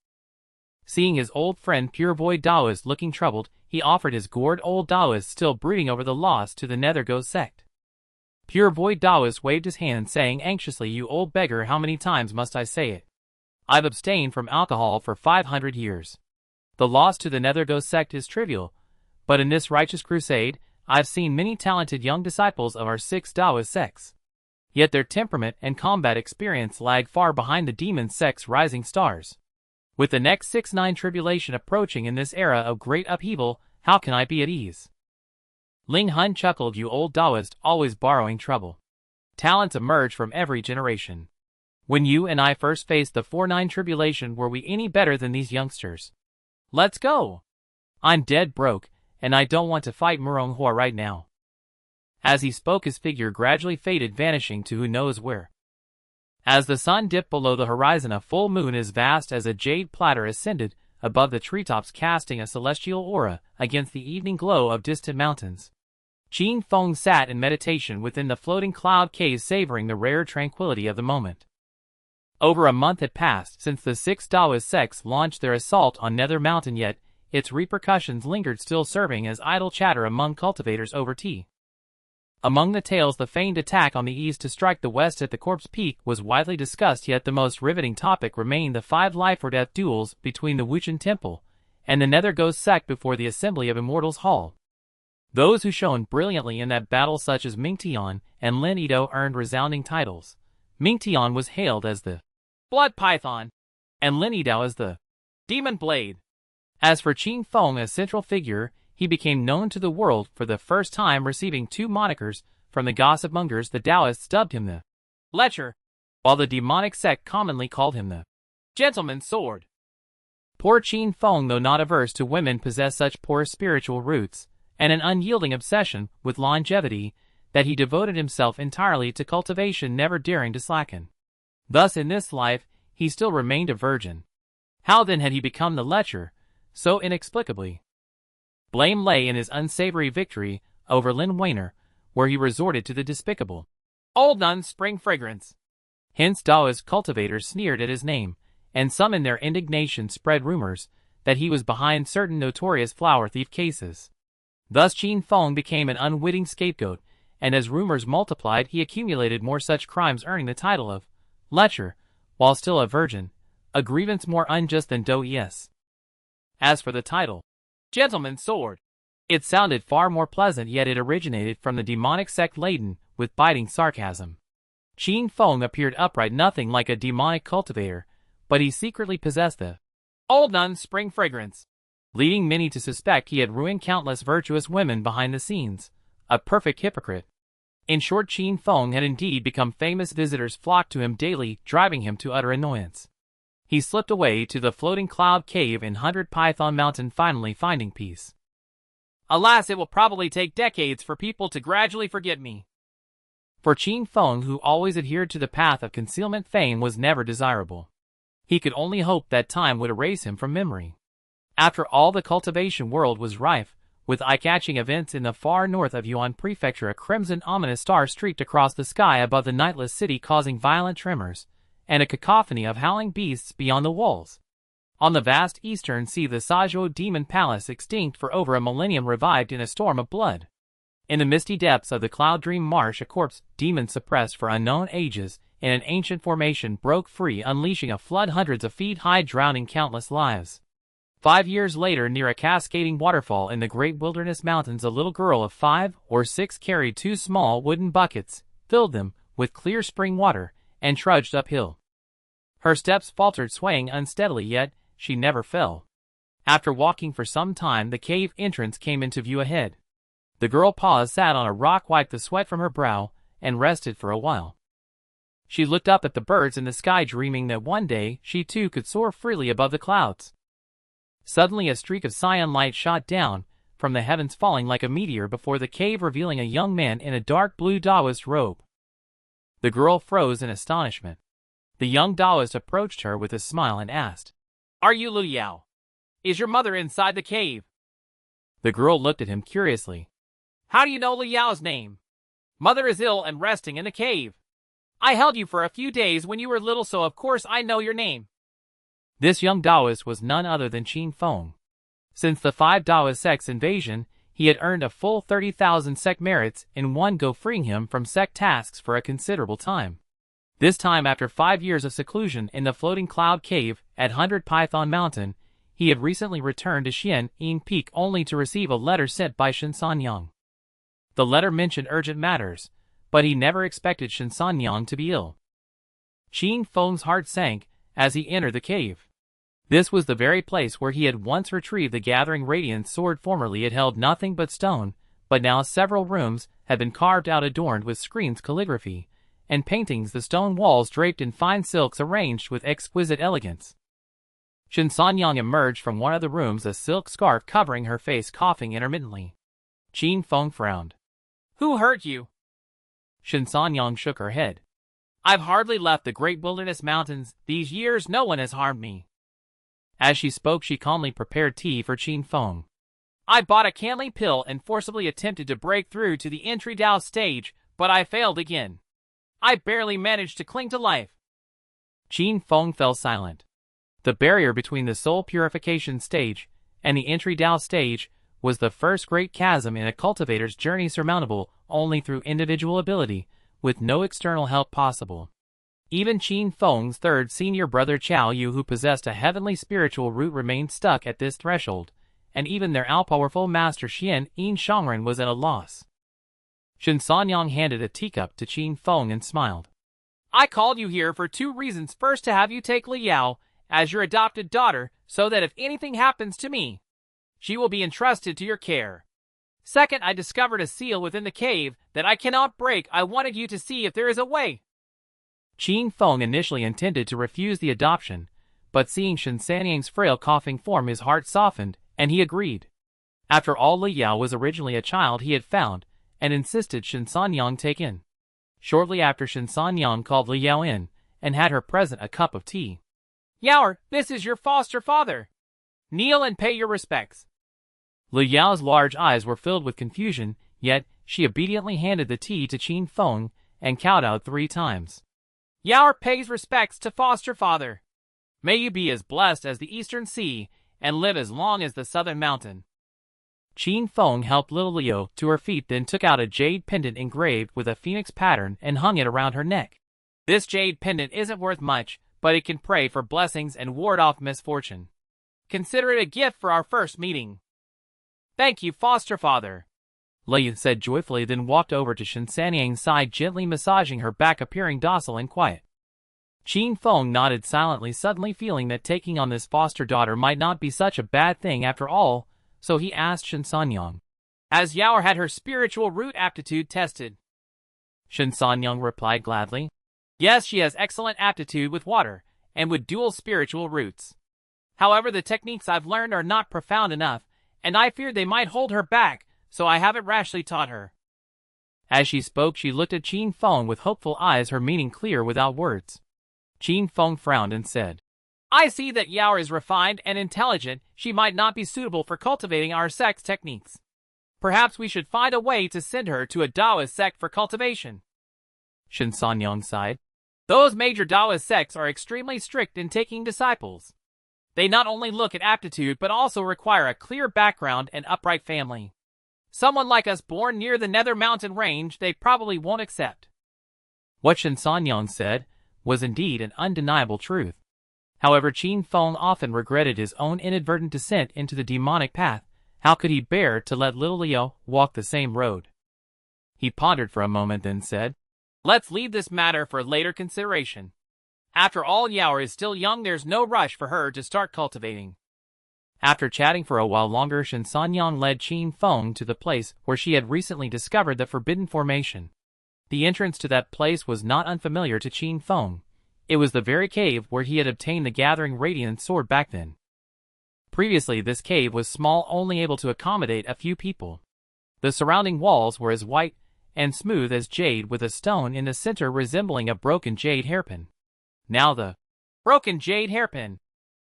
Seeing his old friend Pure Void Taoist looking troubled, he offered his gourd. Old Taoist still brooding over the loss to the Nether Ghost sect. Pure Void Taoist waved his hand, saying anxiously, "You old beggar, how many times must I say it? I've abstained from alcohol for 500 years. The loss to the Nether Ghost sect is trivial, but in this righteous crusade, I've seen many talented young disciples of our 6 Taoist sects. Yet their temperament and combat experience lag far behind the demon sect's rising stars. With the next 6-9 tribulation approaching in this era of great upheaval, how can I be at ease?" Ling Hun chuckled. "You old Taoist, always borrowing trouble. Talents emerge from every generation. When you and I first faced the 4-9 tribulation, were we any better than these youngsters? Let's go! I'm dead broke, and I don't want to fight Murong Hua right now." As he spoke, his figure gradually faded, vanishing to who knows where. As the sun dipped below the horizon, a full moon as vast as a jade platter ascended above the treetops, casting a celestial aura against the evening glow of distant mountains. Qin Feng sat in meditation within the floating cloud cave, savoring the rare tranquility of the moment. Over a month had passed since the 6 Taoist sects launched their assault on Nether Mountain, yet its repercussions lingered, still serving as idle chatter among cultivators over tea. Among the tales, the feigned attack on the east to strike the west at the Corpse Peak was widely discussed, yet the most riveting topic remained the 5 life-or-death duels between the Wuchen Temple and the Nether Ghost sect before the Assembly of Immortals Hall. Those who shone brilliantly in that battle, such as Ming Tian and Lin Yido, earned resounding titles. Ming Tian was hailed as the Blood Python, and Lin Yido as the Demon Blade. As for Qin Feng, a central figure, he became known to the world for the first time, receiving 2 monikers from the gossip mongers. The Taoists dubbed him the Lecher, while the demonic sect commonly called him the Gentleman's Sword. Poor Qin Feng, though not averse to women, possessed such poor spiritual roots and an unyielding obsession with longevity that he devoted himself entirely to cultivation, never daring to slacken. Thus in this life he still remained a virgin. How then had he become the Lecher so inexplicably? Blame lay in his unsavory victory over Lin Weiner, where he resorted to the despicable old nun's spring fragrance. Hence Taoist cultivators sneered at his name, and some in their indignation spread rumors that he was behind certain notorious flower thief cases. Thus Qin Feng became an unwitting scapegoat, and as rumors multiplied, he accumulated more such crimes, earning the title of Lecher, while still a virgin, a grievance more unjust than Dao Es. As for the title Gentleman's Sword, It sounded far more pleasant, yet it originated from the demonic sect laden with biting sarcasm. Qin Feng appeared upright, nothing like a demonic cultivator, but he secretly possessed the old nun's spring fragrance, leading many to suspect he had ruined countless virtuous women behind the scenes. A perfect hypocrite. In short, Qin Feng had indeed become famous. Visitors flocked to him daily, driving him to utter annoyance. He slipped away to the floating cloud cave in 100 Python Mountain, finally finding peace. Alas, it will probably take decades for people to gradually forget me. For Qin Feng, who always adhered to the path of concealment, fame was never desirable. He could only hope that time would erase him from memory. After all, the cultivation world was rife with eye-catching events. In the far north of Yuan Prefecture, a crimson ominous star streaked across the sky above the nightless city, causing violent tremors, and a cacophony of howling beasts beyond the walls. On the vast eastern sea, the Sajo demon palace, extinct for over a millennium, revived in a storm of blood. In the misty depths of the Cloud Dream Marsh, a corpse demon suppressed for unknown ages in an ancient formation broke free, unleashing a flood hundreds of feet high, drowning countless lives. 5 years later, near a cascading waterfall in the great wilderness mountains, a little girl of 5 or 6 carried 2 small wooden buckets, filled them with clear spring water, and trudged uphill. Her steps faltered, swaying unsteadily, yet she never fell. After walking for some time, the cave entrance came into view ahead. The girl paused, sat on a rock, wiped the sweat from her brow, and rested for a while. She looked up at the birds in the sky, dreaming that one day she too could soar freely above the clouds. Suddenly a streak of cyan light shot down from the heavens, falling like a meteor before the cave, revealing a young man in a dark blue Taoist robe. The girl froze in astonishment. The young Taoist approached her with a smile and asked, "Are you Lu Yao? Is your mother inside the cave?" The girl looked at him curiously. "How do you know Lu Yao's name? Mother is ill and resting in the cave. I held you for a few days when you were little, so of course I know your name." This young Taoist was none other than Qin Feng. Since the 5 Taoist sects invasion, he had earned a full 30,000 sect merits in one go, freeing him from sect tasks for a considerable time. This time, after 5 years of seclusion in the floating cloud cave at 100 Python Mountain, he had recently returned to Xian Ying Peak, only to receive a letter sent by Shinsanyang. The letter mentioned urgent matters, but he never expected Shinsanyang to be ill. Qin Feng's heart sank as he entered the cave. This was the very place where he had once retrieved the gathering radiance sword. Formerly it held nothing but stone, but now several rooms had been carved out, adorned with screens, calligraphy, and paintings, the stone walls draped in fine silks arranged with exquisite elegance. Shinsanyang emerged from one of the rooms, a silk scarf covering her face, coughing intermittently. Qin Feng frowned. "Who hurt you?" Shinsanyang shook her head. "I've hardly left the great wilderness mountains these years. No one has harmed me." As she spoke, she calmly prepared tea for Qin Feng. "I bought a Canli pill and forcibly attempted to break through to the entry Dao stage, but I failed again. I barely managed to cling to life." Qin Feng fell silent. The barrier between the soul purification stage and the entry Dao stage was the first great chasm in a cultivator's journey, surmountable only through individual ability, with no external help possible. Even Qin Feng's third senior brother Chao Yu, who possessed a heavenly spiritual root, remained stuck at this threshold, and even their all-powerful master Xian Yin Shangren was at a loss. Shinsanyang handed a teacup to Qin Feng and smiled. "I called you here for 2 reasons. First, to have you take Lu Yao as your adopted daughter, so that if anything happens to me, she will be entrusted to your care. Second, I discovered a seal within the cave that I cannot break. I wanted you to see if there is a way." Qin Feng initially intended to refuse the adoption, but seeing Shinsanyang's frail, coughing form, his heart softened, and he agreed. After all, Lu Yao was originally a child he had found, and insisted Shinsanyang take in. Shortly after, Shinsanyang called Lu Yao in, and had her present a cup of tea. "Yao, this is your foster father. Kneel and pay your respects." Lu Yao's large eyes were filled with confusion, yet she obediently handed the tea to Qin Feng and kowtowed 3 times. "Yao pays respects to foster father. May you be as blessed as the eastern sea and live as long as the southern mountain." Qin Feng helped little Liu to her feet, then took out a jade pendant engraved with a phoenix pattern and hung it around her neck. "This jade pendant isn't worth much, but it can pray for blessings and ward off misfortune. Consider it a gift for our first meeting." Thank you, foster father, Lei said joyfully, then walked over to Shinsanyang's side, gently massaging her back, appearing docile and quiet. Qin Feng nodded silently, suddenly feeling that taking on this foster daughter might not be such a bad thing after all, so he asked Shinsanyang, "Has Yaoer had her spiritual root aptitude tested?" Shinsanyang replied gladly, "Yes, she has excellent aptitude with water, and with dual spiritual roots. However, the techniques I've learned are not profound enough, and I feared they might hold her back, so I haven't rashly taught her." As she spoke, she looked at Qin Feng with hopeful eyes, her meaning clear without words. Qin Feng frowned and said, "I see that Yaoer is refined and intelligent. She might not be suitable for cultivating our sect's techniques. Perhaps we should find a way to send her to a Daoist sect for cultivation." Shinsanyang sighed. "Those major Daoist sects are extremely strict in taking disciples. They not only look at aptitude but also require a clear background and upright family. Someone like us born near the Nether Mountain range they probably won't accept." What Shinsanyang said was indeed an undeniable truth. However, Qin Feng often regretted his own inadvertent descent into the demonic path. How could he bear to let little Leo walk the same road? He pondered for a moment, then said, "Let's leave this matter for later consideration. After all, Yaoer is still young, there's no rush for her to start cultivating." After chatting for a while longer, Shinsanyang led Qin Feng to the place where she had recently discovered the forbidden formation. The entrance to that place was not unfamiliar to Qin Feng. It was the very cave where he had obtained the Gathering Radiant sword back then. Previously, this cave was small, only able to accommodate a few people. The surrounding walls were as white and smooth as jade, with a stone in the center resembling a broken jade hairpin. Now the broken jade hairpin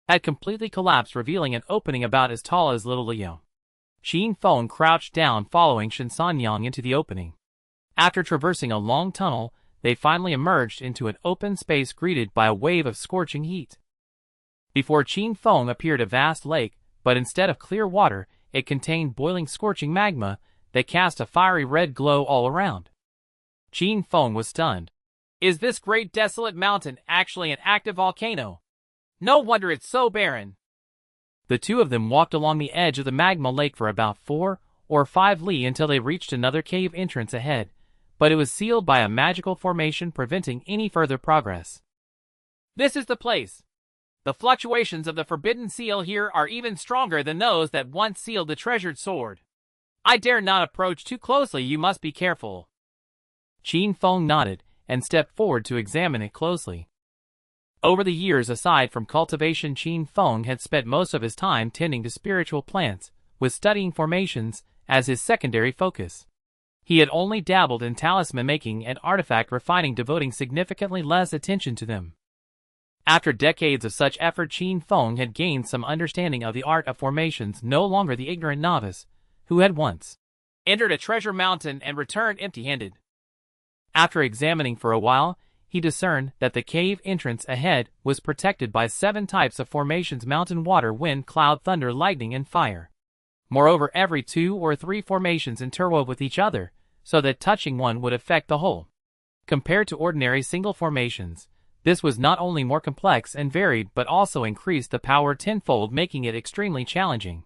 had completely collapsed, revealing an opening about as tall as little Leo. Qin Feng crouched down, following Shinsanyang into the opening. After traversing a long tunnel, they finally emerged into an open space, greeted by a wave of scorching heat. Before Qin Feng appeared a vast lake, but instead of clear water, it contained boiling, scorching magma that cast a fiery red glow all around. Qin Feng was stunned. Is this great desolate mountain actually an active volcano? No wonder it's so barren. The two of them walked along the edge of the magma lake for about 4 or 5 li until they reached another cave entrance ahead, but it was sealed by a magical formation, preventing any further progress. "This is the place. The fluctuations of the forbidden seal here are even stronger than those that once sealed the treasured sword. I dare not approach too closely, you must be careful." Qin Feng nodded and stepped forward to examine it closely. Over the years, aside from cultivation, Qin Feng had spent most of his time tending to spiritual plants, with studying formations as his secondary focus. He had only dabbled in talisman making and artifact refining, devoting significantly less attention to them. After decades of such effort, Qin Feng had gained some understanding of the art of formations, no longer the ignorant novice who had once entered a treasure mountain and returned empty-handed. After examining for a while, he discerned that the cave entrance ahead was protected by 7 types of formations: mountain, water, wind, cloud, thunder, lightning, and fire. Moreover, every 2 or 3 formations interwove with each other, so that touching one would affect the whole. Compared to ordinary single formations, this was not only more complex and varied but also increased the power tenfold, making it extremely challenging.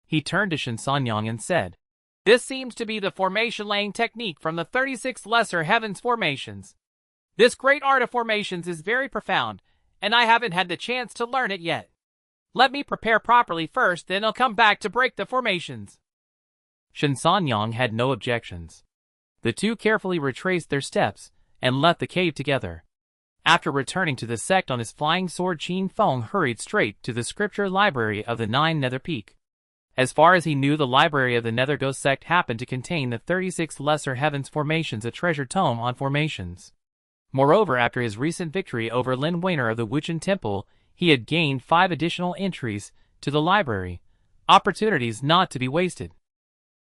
He turned to Shinsanyang and said, "This seems to be the formation-laying technique from the 36 lesser heavens formations. This great art of formations is very profound, and I haven't had the chance to learn it yet. Let me prepare properly first, then I'll come back to break the formations." Shinsanyang had no objections. The two carefully retraced their steps and left the cave together. After returning to the sect on his flying sword, Qin Feng hurried straight to the scripture library of the 9 Nether Peak. As far as he knew, the library of the Nether Ghost sect happened to contain the 36 lesser heavens formations, a treasure tome on formations. Moreover, after his recent victory over Lin Weiner of the Wuchen Temple, he had gained 5 additional entries to the library, opportunities not to be wasted.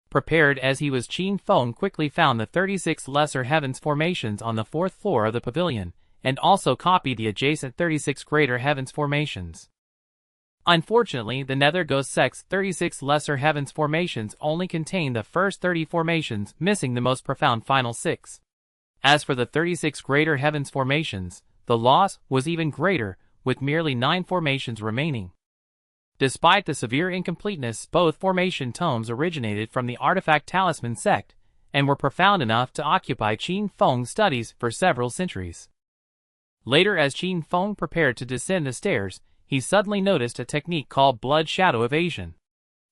Prepared as he was, Qin Feng quickly found the 36 lesser heavens formations on the 4th floor of the pavilion, and also copied the adjacent 36 greater heavens formations. Unfortunately, the Nether Ghost sect's 36 lesser heavens formations only contained the first 30 formations, missing the most profound final 6. As for the 36 greater heavens formations, the loss was even greater, with merely 9 formations remaining. Despite the severe incompleteness, both formation tomes originated from the artifact talisman sect, and were profound enough to occupy Qin Feng's studies for several centuries. Later, as Qin Feng prepared to descend the stairs, he suddenly noticed a technique called blood shadow evasion.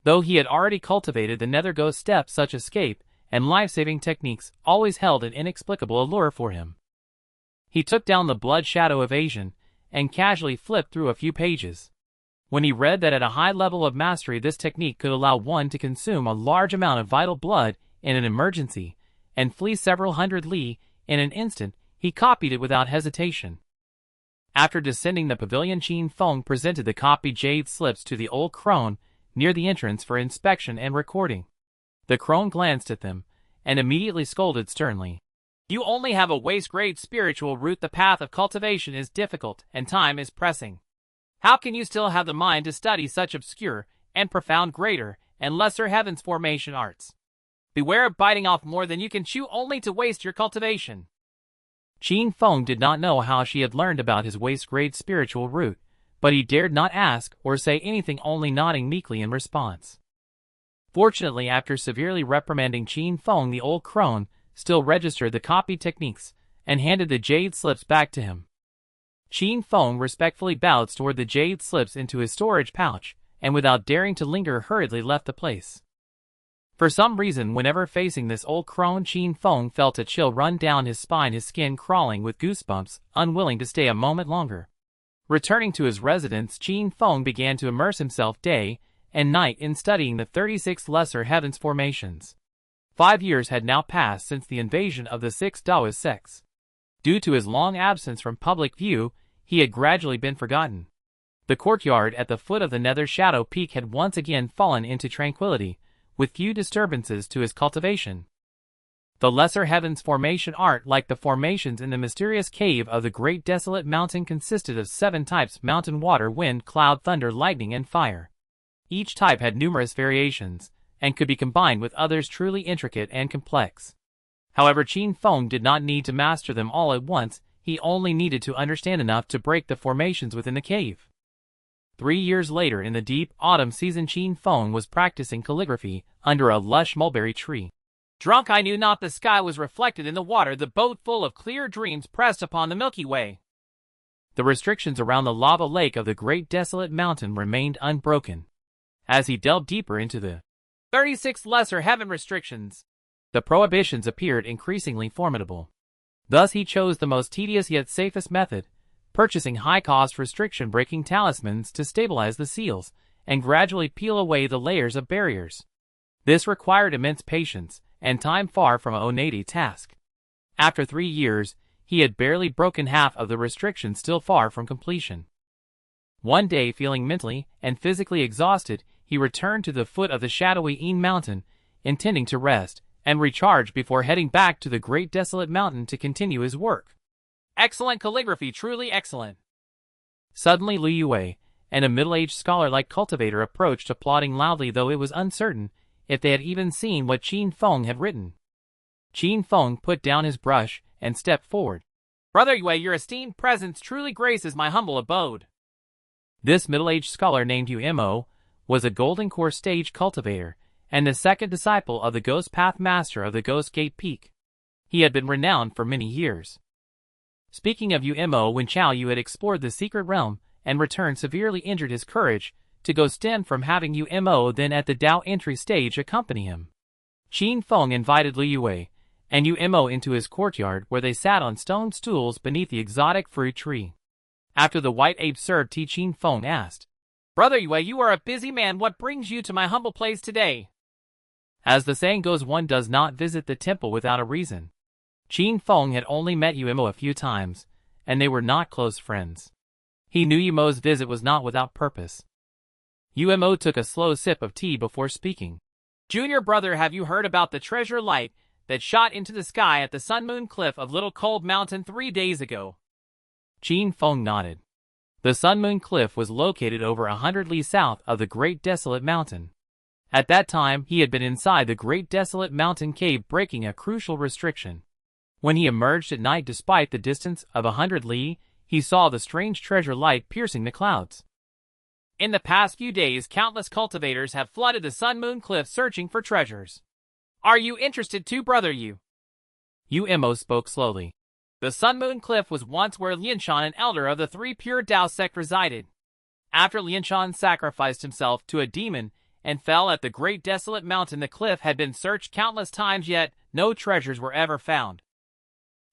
Though he had already cultivated the nether ghost steps, such escape and life-saving techniques always held an inexplicable allure for him. He took down the blood shadow evasion and casually flipped through a few pages. When he read that at a high level of mastery this technique could allow one to consume a large amount of vital blood in an emergency and flee several hundred li in an instant, he copied it without hesitation. After descending the pavilion, Qin Feng presented the copied jade slips to the old crone near the entrance for inspection and recording. The crone glanced at them and immediately scolded sternly. You only have a waste-grade spiritual root. The path of cultivation is difficult and time is pressing. How can you still have the mind to study such obscure and profound greater and lesser heavens formation arts? Beware of biting off more than you can chew only to waste your cultivation. Qin Feng did not know how she had learned about his waste-grade spiritual root, but he dared not ask or say anything, only nodding meekly in response. Fortunately, after severely reprimanding Qin Feng, the old crone still registered the copied techniques and handed the jade slips back to him. Qin Feng respectfully bowed toward the jade slips into his storage pouch, and without daring to linger hurriedly left the place. For some reason, whenever facing this old crone, Qin Feng felt a chill run down his spine, his skin crawling with goosebumps, unwilling to stay a moment longer. Returning to his residence, Qin Feng began to immerse himself day and night in studying the 36 lesser heavens formations. 5 years had now passed since the invasion of the 6 Daoist sects. Due to his long absence from public view, he had gradually been forgotten. The courtyard at the foot of the Nether Shadow Peak had once again fallen into tranquility, with few disturbances to his cultivation. The lesser heavens formation art, like the formations in the mysterious cave of the Great Desolate Mountain, consisted of 7 types: mountain, water, wind, cloud, thunder, lightning, and fire. Each type had numerous variations, and could be combined with others truly intricate and complex. However, Qin Feng did not need to master them all at once, he only needed to understand enough to break the formations within the cave. 3 years later, in the deep autumn season, Qin Feng was practicing calligraphy under a lush mulberry tree. Drunk, I knew not the sky was reflected in the water. The boat full of clear dreams pressed upon the Milky Way. The restrictions around the lava lake of the Great Desolate Mountain remained unbroken. As he delved deeper into the 36 lesser heaven restrictions, the prohibitions appeared increasingly formidable. Thus he chose the most tedious yet safest method, purchasing high-cost restriction-breaking talismans to stabilize the seals and gradually peel away the layers of barriers. This required immense patience and time, far from an easy task. After 3 years, he had barely broken half of the restrictions, still far from completion. One day, feeling mentally and physically exhausted, he returned to the foot of the shadowy Qin Mountain, intending to rest and recharge before heading back to the Great Desolate Mountain to continue his work. Excellent calligraphy, truly excellent. Suddenly Liu Yue and a middle-aged scholar-like cultivator approached, applauding loudly, though it was uncertain if they had even seen what Qin Feng had written. Qin Feng put down his brush and stepped forward. Brother Yue, your esteemed presence truly graces my humble abode. This middle-aged scholar, named Umo, was a Golden Core stage cultivator and the second disciple of the Ghost Path Master of the Ghost Gate Peak. He had been renowned for many years. Speaking of Umo, when Chao Yu had explored the secret realm and returned severely injured, his courage to go stem from having Umo then at the Dao entry stage accompany him. Qin Feng invited Liu Yue and Umo into his courtyard, where they sat on stone stools beneath the exotic fruit tree. After the white ape served tea, Qin Feng asked, Brother Yue, you are a busy man. What brings you to my humble place today? As the saying goes, one does not visit the temple without a reason. Qin Feng had only met Umo a few times, and they were not close friends. He knew Umo's visit was not without purpose. Umo took a slow sip of tea before speaking. Junior brother, have you heard about the treasure light that shot into the sky at the Sun Moon Cliff of Little Cold Mountain 3 days ago? Qin Feng nodded. The Sun Moon Cliff was located over 100 li south of the Great Desolate Mountain. At that time, he had been inside the Great Desolate Mountain cave, breaking a crucial restriction. When he emerged at night, despite the distance of 100 li, he saw the strange treasure light piercing the clouds. In the past few days, countless cultivators have flooded the Sun Moon Cliff searching for treasures. Are you interested too, brother Yu? Imo spoke slowly. The Sun Moon Cliff was once where Lianshan, an elder of the three pure Dao sect, resided. After Lianshan sacrificed himself to a demon and fell at the great desolate mountain, the cliff had been searched countless times, yet no treasures were ever found.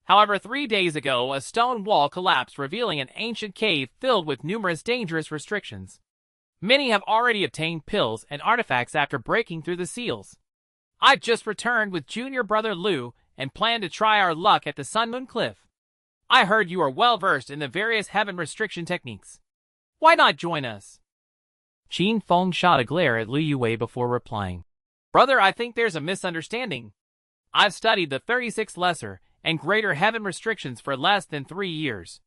However, 3 days ago, a stone wall collapsed, revealing an ancient cave filled with numerous dangerous restrictions. Many have already obtained pills and artifacts after breaking through the seals. I just returned with junior brother Liu and plan to try our luck at the Sun Moon Cliff. I heard you are well versed in the various heaven restriction techniques. Why not join us? Qin Feng shot a glare at Liu Yue before replying. Brother, I think there's a misunderstanding. I've studied the 36 lesser and greater heaven restrictions for less than 3 years.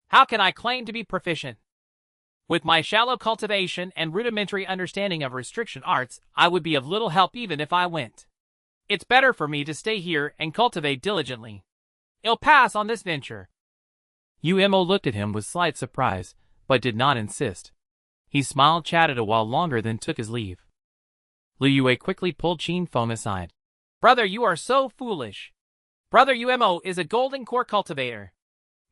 How can I claim to be proficient? With my shallow cultivation and rudimentary understanding of restriction arts, I would be of little help even if I went. It's better for me to stay here and cultivate diligently. I'll pass on this venture. Imo looked at him with slight surprise, but did not insist. He smiled, chatted a while longer, then took his leave. Liu Yue quickly pulled Qin Feng aside. Brother, you are so foolish. Brother Imo is a golden core cultivator.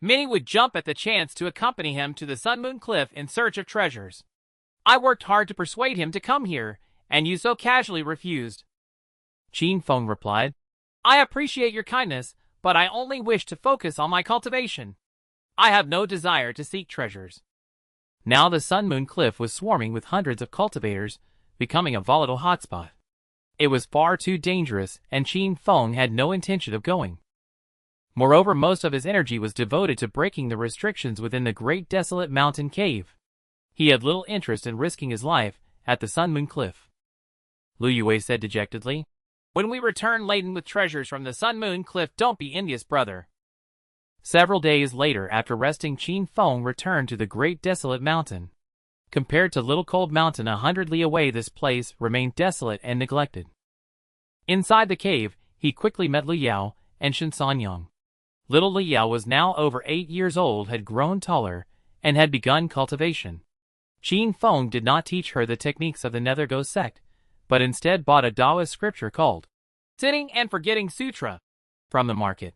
Many would jump at the chance to accompany him to the Sun Moon Cliff in search of treasures. I worked hard to persuade him to come here, and you so casually refused. Qin Feng replied. I appreciate your kindness, but I only wish to focus on my cultivation. I have no desire to seek treasures. Now the Sun Moon Cliff was swarming with hundreds of cultivators, becoming a volatile hotspot. It was far too dangerous, and Qin Feng had no intention of going. Moreover, most of his energy was devoted to breaking the restrictions within the great desolate mountain cave. He had little interest in risking his life at the Sun Moon Cliff. Liu Yue said dejectedly. When we return laden with treasures from the Sun Moon Cliff, don't be envious, brother. Several days later, after resting, Qin Feng returned to the great desolate mountain. Compared to Little Cold Mountain 100 li away, this place remained desolate and neglected. Inside the cave, he quickly met Liu Yao and Shen Sanyang. Little Liu Yao was now over 8 years old, had grown taller, and had begun cultivation. Qin Feng did not teach her the techniques of the Nethergo sect, but instead bought a Taoist scripture called Sitting and Forgetting Sutra from the market.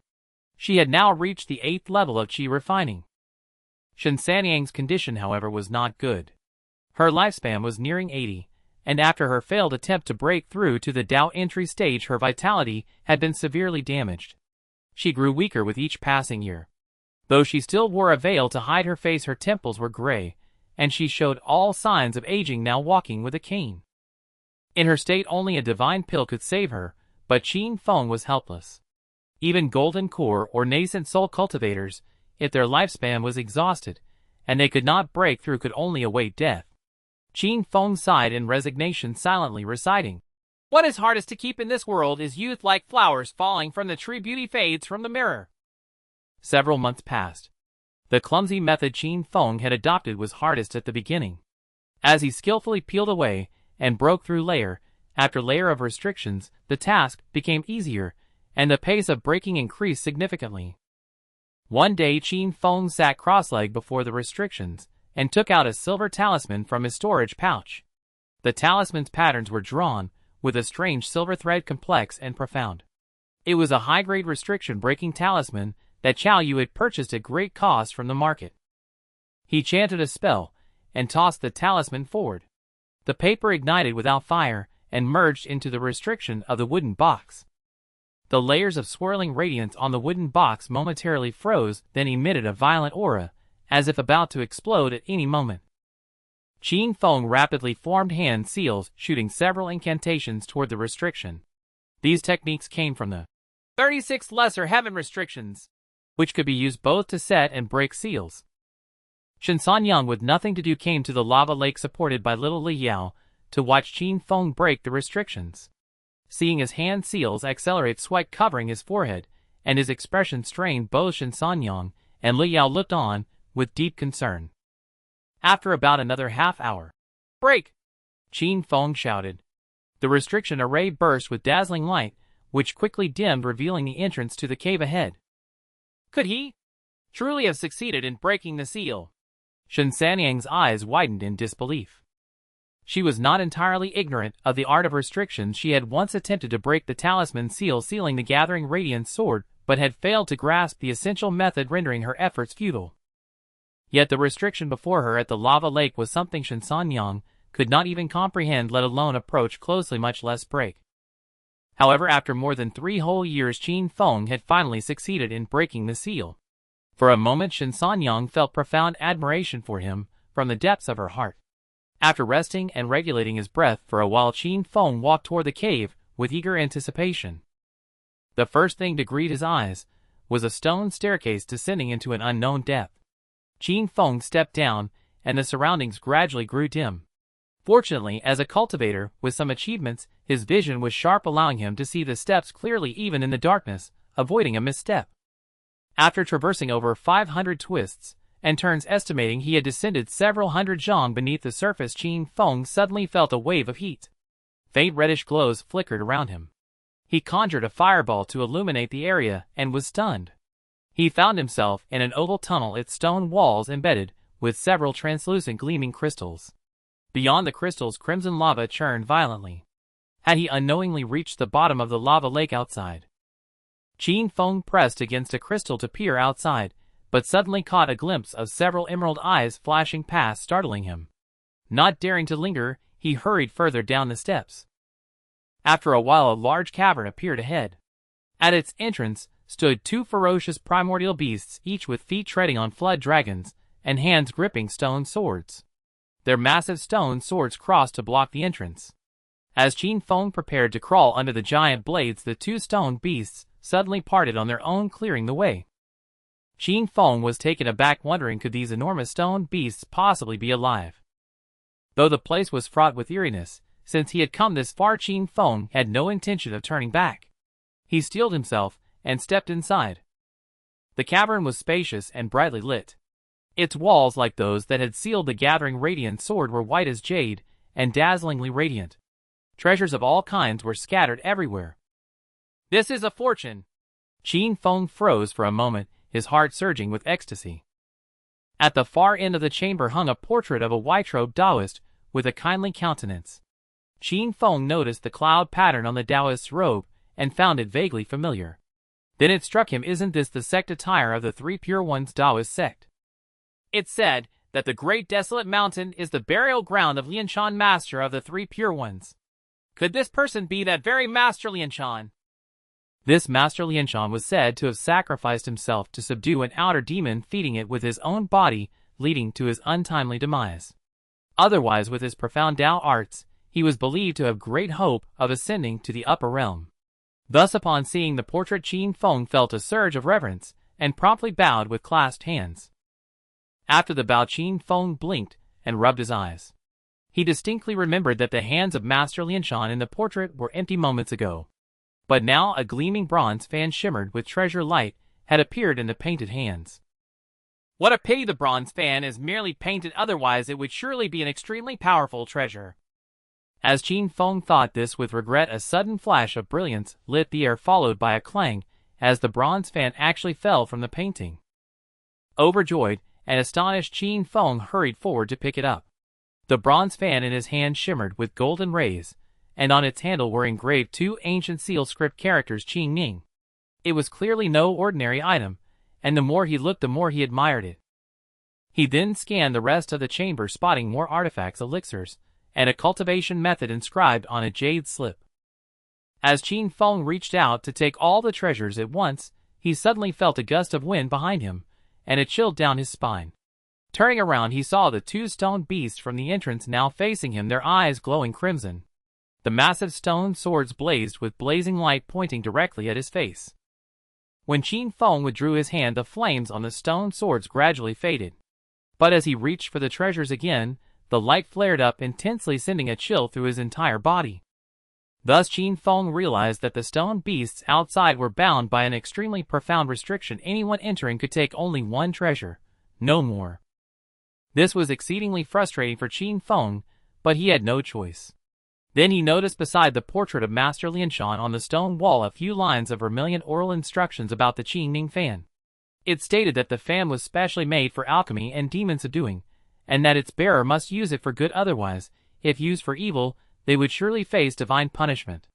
She had now reached the 8th level of qi refining. Shen Sanyang's condition, however, was not good. Her lifespan was nearing 80, and after her failed attempt to break through to the Dao entry stage, her vitality had been severely damaged. She grew weaker with each passing year. Though she still wore a veil to hide her face, her temples were gray, and she showed all signs of aging, now walking with a cane. In her state, only a divine pill could save her, but Qin Feng was helpless. Even golden core or nascent soul cultivators, if their lifespan was exhausted, and they could not break through, could only await death. Qin Feng sighed in resignation, silently reciting, What is hardest to keep in this world is youth, like flowers falling from the tree, beauty fades from the mirror. Several months passed. The clumsy method Qin Feng had adopted was hardest at the beginning. As he skillfully peeled away and broke through layer after layer of restrictions, the task became easier, and the pace of breaking increased significantly. One day, Qin Feng sat cross-legged before the restrictions and took out a silver talisman from his storage pouch. The talisman's patterns were drawn with a strange silver thread, complex and profound. It was a high-grade restriction-breaking talisman that Qiao Yu had purchased at great cost from the market. He chanted a spell and tossed the talisman forward. The paper ignited without fire and merged into the restriction of the wooden box. The layers of swirling radiance on the wooden box momentarily froze, then emitted a violent aura, as if about to explode at any moment. Qin Feng rapidly formed hand seals, shooting several incantations toward the restriction. These techniques came from the 36 lesser heaven restrictions, which could be used both to set and break seals. Shen Sanyang, with nothing to do, came to the lava lake supported by little Liu Yao to watch Qin Feng break the restrictions. Seeing his hand seals accelerate, sweat covering his forehead, and his expression strained, both Shen Sanyang and Liu Yao looked on with deep concern. After about another half hour, break! Qin Feng shouted. The restriction array burst with dazzling light, which quickly dimmed, revealing the entrance to the cave ahead. Could he truly have succeeded in breaking the seal? Shen Sanyang's eyes widened in disbelief. She was not entirely ignorant of the art of restriction. She had once attempted to break the talisman seal sealing the Gathering Radiance sword, but had failed to grasp the essential method, rendering her efforts futile. Yet the restriction before her at the lava lake was something Shen Sanyang could not even comprehend, let alone approach closely, much less break. However, after more than 3 whole years, Qin Feng had finally succeeded in breaking the seal. For a moment, Shen Sanyang felt profound admiration for him from the depths of her heart. After resting and regulating his breath for a while, Qin Feng walked toward the cave with eager anticipation. The first thing to greet his eyes was a stone staircase descending into an unknown depth. Qin Feng stepped down, and the surroundings gradually grew dim. Fortunately, as a cultivator with some achievements, his vision was sharp, allowing him to see the steps clearly even in the darkness, avoiding a misstep. After traversing over 500 twists and turns, estimating he had descended several hundred zhang beneath the surface, Qin Feng suddenly felt a wave of heat. Faint reddish glows flickered around him. He conjured a fireball to illuminate the area and was stunned. He found himself in an oval tunnel, its stone walls embedded with several translucent gleaming crystals. Beyond the crystals, crimson lava churned violently. Had he unknowingly reached the bottom of the lava lake outside? Qin Feng pressed against a crystal to peer outside, but suddenly caught a glimpse of several emerald eyes flashing past, startling him. Not daring to linger, he hurried further down the steps. After a while, a large cavern appeared ahead. At its entrance stood 2 ferocious primordial beasts, each with feet treading on flood dragons and hands gripping stone swords. Their massive stone swords crossed to block the entrance. As Qin Feng prepared to crawl under the giant blades, the 2 stone beasts suddenly parted on their own, clearing the way. Qin Feng was taken aback, wondering could these enormous stone beasts possibly be alive. Though the place was fraught with eeriness, since he had come this far, Qin Feng had no intention of turning back. He steeled himself and stepped inside. The cavern was spacious and brightly lit. Its walls, like those that had sealed the Gathering Radiant sword, were white as jade and dazzlingly radiant. Treasures of all kinds were scattered everywhere. This is a fortune. Qin Feng froze for a moment, his heart surging with ecstasy. At the far end of the chamber hung a portrait of a white-robed Taoist with a kindly countenance. Qin Feng noticed the cloud pattern on the Taoist's robe and found it vaguely familiar. Then it struck him, isn't this the sect attire of the 3 Pure Ones Taoist sect? It said that the Great Desolate Mountain is the burial ground of Lianshan, master of the 3 Pure Ones. Could this person be that very Master Lianshan? This Master Lianshan was said to have sacrificed himself to subdue an outer demon, feeding it with his own body, leading to his untimely demise. Otherwise, with his profound Dao arts, he was believed to have great hope of ascending to the upper realm. Thus, upon seeing the portrait, Qin Feng felt a surge of reverence and promptly bowed with clasped hands. After the bow, Qin Feng blinked and rubbed his eyes. He distinctly remembered that the hands of Master Lianshan in the portrait were empty moments ago. But now a gleaming bronze fan shimmered with treasure light had appeared in the painted hands. What a pity the bronze fan is merely painted, otherwise it would surely be an extremely powerful treasure. As Qin Feng thought this with regret, a sudden flash of brilliance lit the air, followed by a clang as the bronze fan actually fell from the painting. Overjoyed and astonished, Qin Feng hurried forward to pick it up. The bronze fan in his hand shimmered with golden rays, and on its handle were engraved 2 ancient seal script characters, Qin Ning. It was clearly no ordinary item, and the more he looked, the more he admired it. He then scanned the rest of the chamber, spotting more artifacts, elixirs, and a cultivation method inscribed on a jade slip. As Qin Feng reached out to take all the treasures at once, he suddenly felt a gust of wind behind him, and it chilled down his spine. Turning around, he saw the 2 stone beasts from the entrance now facing him, their eyes glowing crimson. The massive stone swords blazed with blazing light, pointing directly at his face. When Qin Feng withdrew his hand, the flames on the stone swords gradually faded. But as he reached for the treasures again, the light flared up intensely, sending a chill through his entire body. Thus Qin Feng realized that the stone beasts outside were bound by an extremely profound restriction. Anyone entering could take only 1 treasure, no more. This was exceedingly frustrating for Qin Feng, but he had no choice. Then he noticed beside the portrait of Master Lianshan on the stone wall a few lines of vermilion oral instructions about the Qin Ning fan. It stated that the fan was specially made for alchemy and demon subduing, and that its bearer must use it for good, otherwise, if used for evil, they would surely face divine punishment.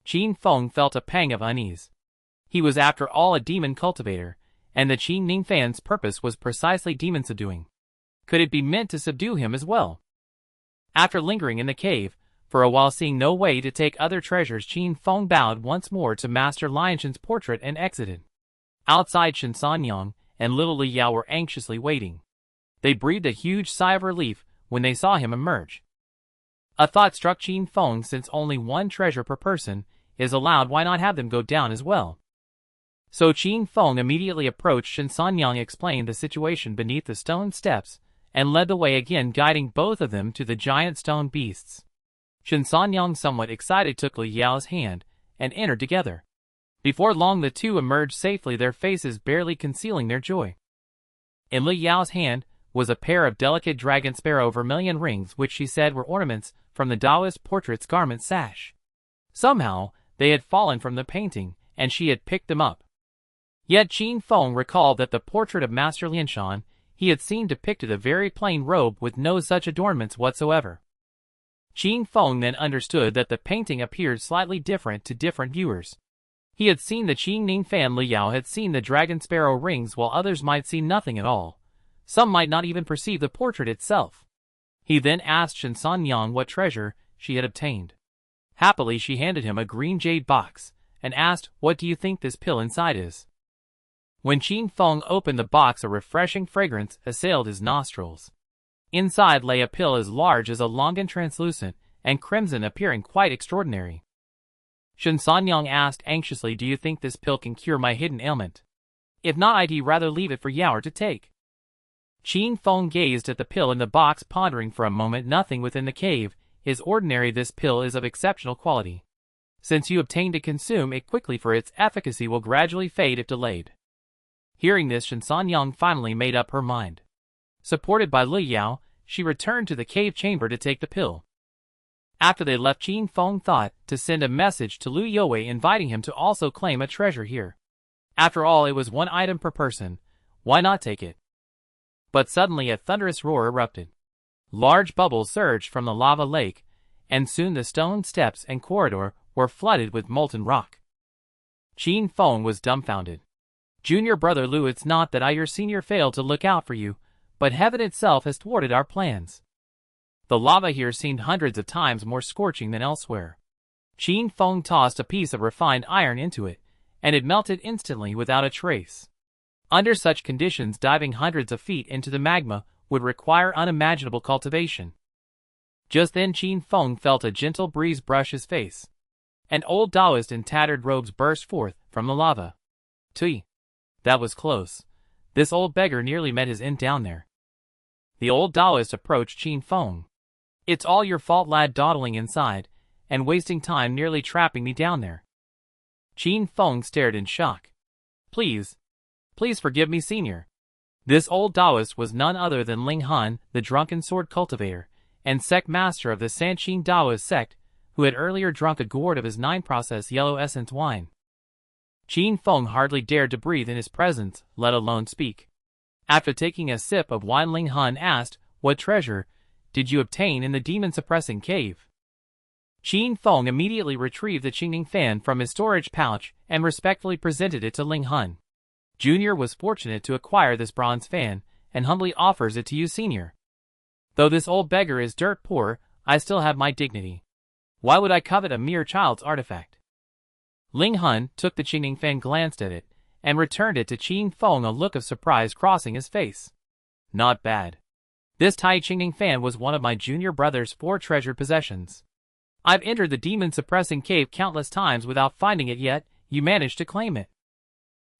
Qin Feng felt a pang of unease. He was after all a demon cultivator, and the Qin Ningfan's purpose was precisely demon subduing. Could it be meant to subdue him as well? After lingering in the cave, for a while seeing no way to take other treasures, Qin Feng bowed once more to Master Lianshan's portrait and exited. Outside, Shen Sanyang and little Li Yao were anxiously waiting. They breathed a huge sigh of relief when they saw him emerge. A thought struck Qin Feng: since only one treasure per person is allowed, why not have them go down as well? So Qin Feng immediately approached Shen Sanyang, explained the situation beneath the stone steps, and led the way again, guiding both of them to the giant stone beasts. Shen Sanyang, somewhat excited, took Li Yao's hand and entered together. Before long the two emerged safely, their faces barely concealing their joy. In Li Yao's hand was a pair of delicate dragon sparrow vermilion rings, which she said were ornaments from the Taoist portrait's garment sash. Somehow, they had fallen from the painting, and she had picked them up. Yet Qin Feng recalled that the portrait of Master Lianshan he had seen depicted a very plain robe with no such adornments whatsoever. Qin Feng then understood that the painting appeared slightly different to different viewers. He had seen the Qin Ningfan, Li Yao had seen the dragon sparrow rings, while others might see nothing at all. Some might not even perceive the portrait itself. He then asked Shen Sanyang what treasure she had obtained. Happily, she handed him a green jade box, and asked, "What do you think this pill inside is?" When Qin Feng opened the box, a refreshing fragrance assailed his nostrils. Inside lay a pill as large as a longan, translucent and crimson, appearing quite extraordinary. Shen Sanyang asked anxiously, "Do you think this pill can cure my hidden ailment? If not, I'd rather leave it for Yao to take." Qin Feng gazed at the pill in the box, pondering for a moment. "Nothing within the cave is ordinary. This pill is of exceptional quality. Since you obtain to consume it quickly, for its efficacy will gradually fade if delayed." Hearing this, Shen Sanyang finally made up her mind. Supported by Li Yao, she returned to the cave chamber to take the pill. After they left, Qin Feng thought to send a message to Lu Yue inviting him to also claim a treasure here. After all, it was one item per person. Why not take it? But suddenly a thunderous roar erupted. Large bubbles surged from the lava lake, and soon the stone steps and corridor were flooded with molten rock. Qin Feng was dumbfounded. "Junior brother Lu, it's not that I, your senior, failed to look out for you, but heaven itself has thwarted our plans." The lava here seemed hundreds of times more scorching than elsewhere. Qin Feng tossed a piece of refined iron into it, and it melted instantly without a trace. Under such conditions, diving hundreds of feet into the magma would require unimaginable cultivation. Just then Qin Feng felt a gentle breeze brush his face. An old Taoist in tattered robes burst forth from the lava. "Tui, that was close. This old beggar nearly met his end down there." The old Taoist approached Qin Feng. "It's all your fault, lad, dawdling inside and wasting time, nearly trapping me down there." Qin Feng stared in shock. Please forgive me, senior." This old Taoist was none other than Ling Han, the drunken sword cultivator and sect master of the Sanqin Taoist sect, who had earlier drunk a gourd of his 9-process yellow essence wine. Qin Feng hardly dared to breathe in his presence, let alone speak. After taking a sip of wine, Ling Han asked, "What treasure did you obtain in the demon-suppressing cave?" Qin Feng immediately retrieved the Qingning fan from his storage pouch and respectfully presented it to Ling Han. "Junior was fortunate to acquire this bronze fan, and humbly offers it to you, senior. Though this old beggar is dirt poor, I still have my dignity. Why would I covet a mere child's artifact?" Ling Han took the Qingning fan, glanced at it, and returned it to Qin Feng, a look of surprise crossing his face. "Not bad. This Tai Qingning fan was one of my junior brother's 4 treasured possessions. I've entered the demon-suppressing cave countless times without finding it, yet you managed to claim it."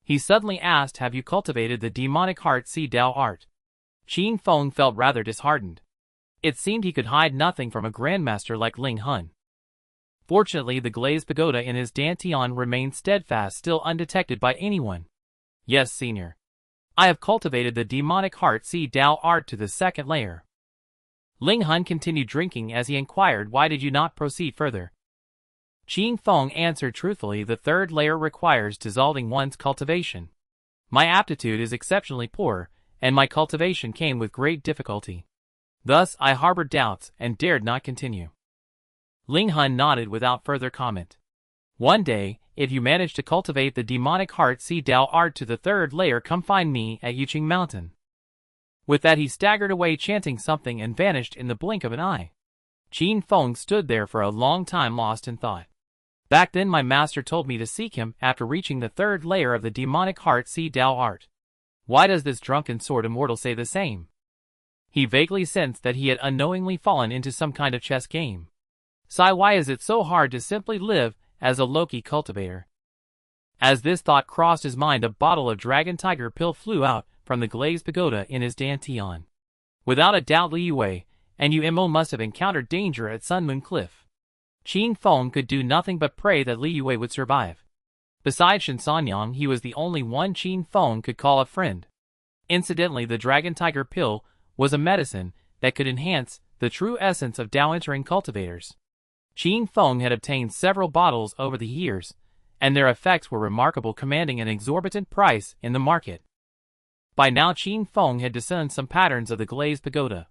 He suddenly asked, "Have you cultivated the demonic heart seed Dao art?" Qin Feng felt rather disheartened. It seemed he could hide nothing from a grandmaster like Ling Han. Fortunately, the glazed pagoda in his dantian remained steadfast, still undetected by anyone. "Yes, senior. I have cultivated the demonic heart seed Dao art to the 2nd layer." Ling Han continued drinking as he inquired, "Why did you not proceed further?" Qin Feng answered truthfully, "The 3rd layer requires dissolving one's cultivation. My aptitude is exceptionally poor, and my cultivation came with great difficulty. Thus I harbored doubts and dared not continue. Ling Hun nodded without further comment. One day, if you manage to cultivate the demonic heart see Dao art to the 3rd layer, come find me at Yuqing Mountain. With that he staggered away chanting something and vanished in the blink of an eye. Qin Feng stood there for a long time lost in thought. Back then my master told me to seek him after reaching the 3rd layer of the demonic heart see Dao art. Why does this drunken sword immortal say the same? He vaguely sensed that he had unknowingly fallen into some kind of chess game. Sigh, why is it so hard to simply live as a Loki cultivator? As this thought crossed his mind, a bottle of dragon tiger pill flew out from the glazed pagoda in his dantian. Without a doubt Li Yue and Yu must have encountered danger at Sun Moon Cliff. Qin Feng could do nothing but pray that Li Yue would survive. Besides Shen Sanyang, he was the only one Qin Feng could call a friend. Incidentally, the dragon tiger pill was a medicine that could enhance the true essence of Dao entering cultivators. Qin Feng had obtained several bottles over the years, and their effects were remarkable, commanding an exorbitant price in the market. By now Qin Feng had discerned some patterns of the glazed pagoda.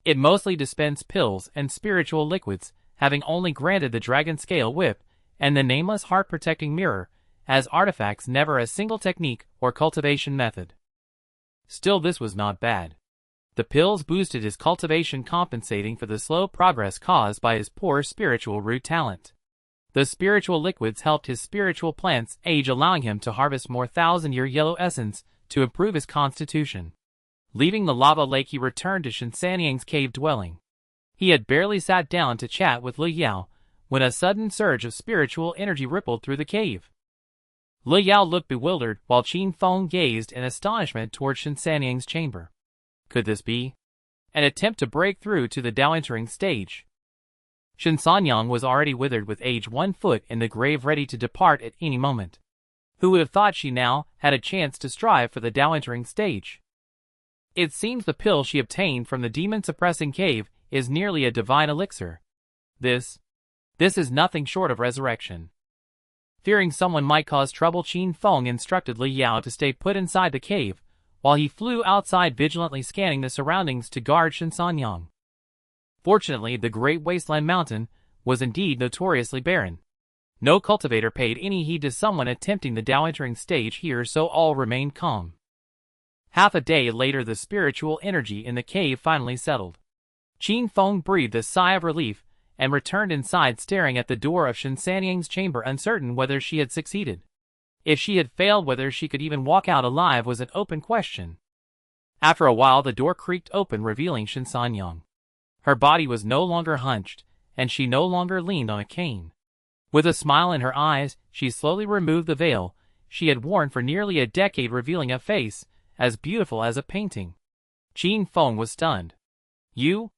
It mostly dispensed pills and spiritual liquids, having only granted the dragon scale whip and the nameless heart-protecting mirror as artifacts, never a single technique or cultivation method. Still, this was not bad. The pills boosted his cultivation, compensating for the slow progress caused by his poor spiritual root talent. The spiritual liquids helped his spiritual plants age, allowing him to harvest more 1,000-year yellow essence to improve his constitution. Leaving the lava lake, he returned to Shen Sanyang's cave dwelling. He had barely sat down to chat with Li Yao when a sudden surge of spiritual energy rippled through the cave. Li Yao looked bewildered while Qin Feng gazed in astonishment toward Shen Sanyang's chamber. Could this be an attempt to break through to the Dao entering stage? Shen Sanyang was already withered with age, 1 foot in the grave, ready to depart at any moment. Who would have thought she now had a chance to strive for the Dao entering stage? It seems the pill she obtained from the demon-suppressing cave is nearly a divine elixir. This is nothing short of resurrection. Fearing someone might cause trouble, Qin Feng instructed Li Yao to stay put inside the cave, while he flew outside, vigilantly scanning the surroundings to guard Shen Sanyang. Fortunately, the great wasteland mountain was indeed notoriously barren. No cultivator paid any heed to someone attempting the Dao entering stage here, so all remained calm. Half a day later, the spiritual energy in the cave finally settled. Qin Feng breathed a sigh of relief and returned inside, staring at the door of Shen Sanyang's chamber, uncertain whether she had succeeded. If she had failed, whether she could even walk out alive was an open question. After a while, the door creaked open, revealing Shen Sanyang. Her body was no longer hunched, and she no longer leaned on a cane. With a smile in her eyes, she slowly removed the veil she had worn for nearly a decade, revealing a face as beautiful as a painting. Qin Feng was stunned. You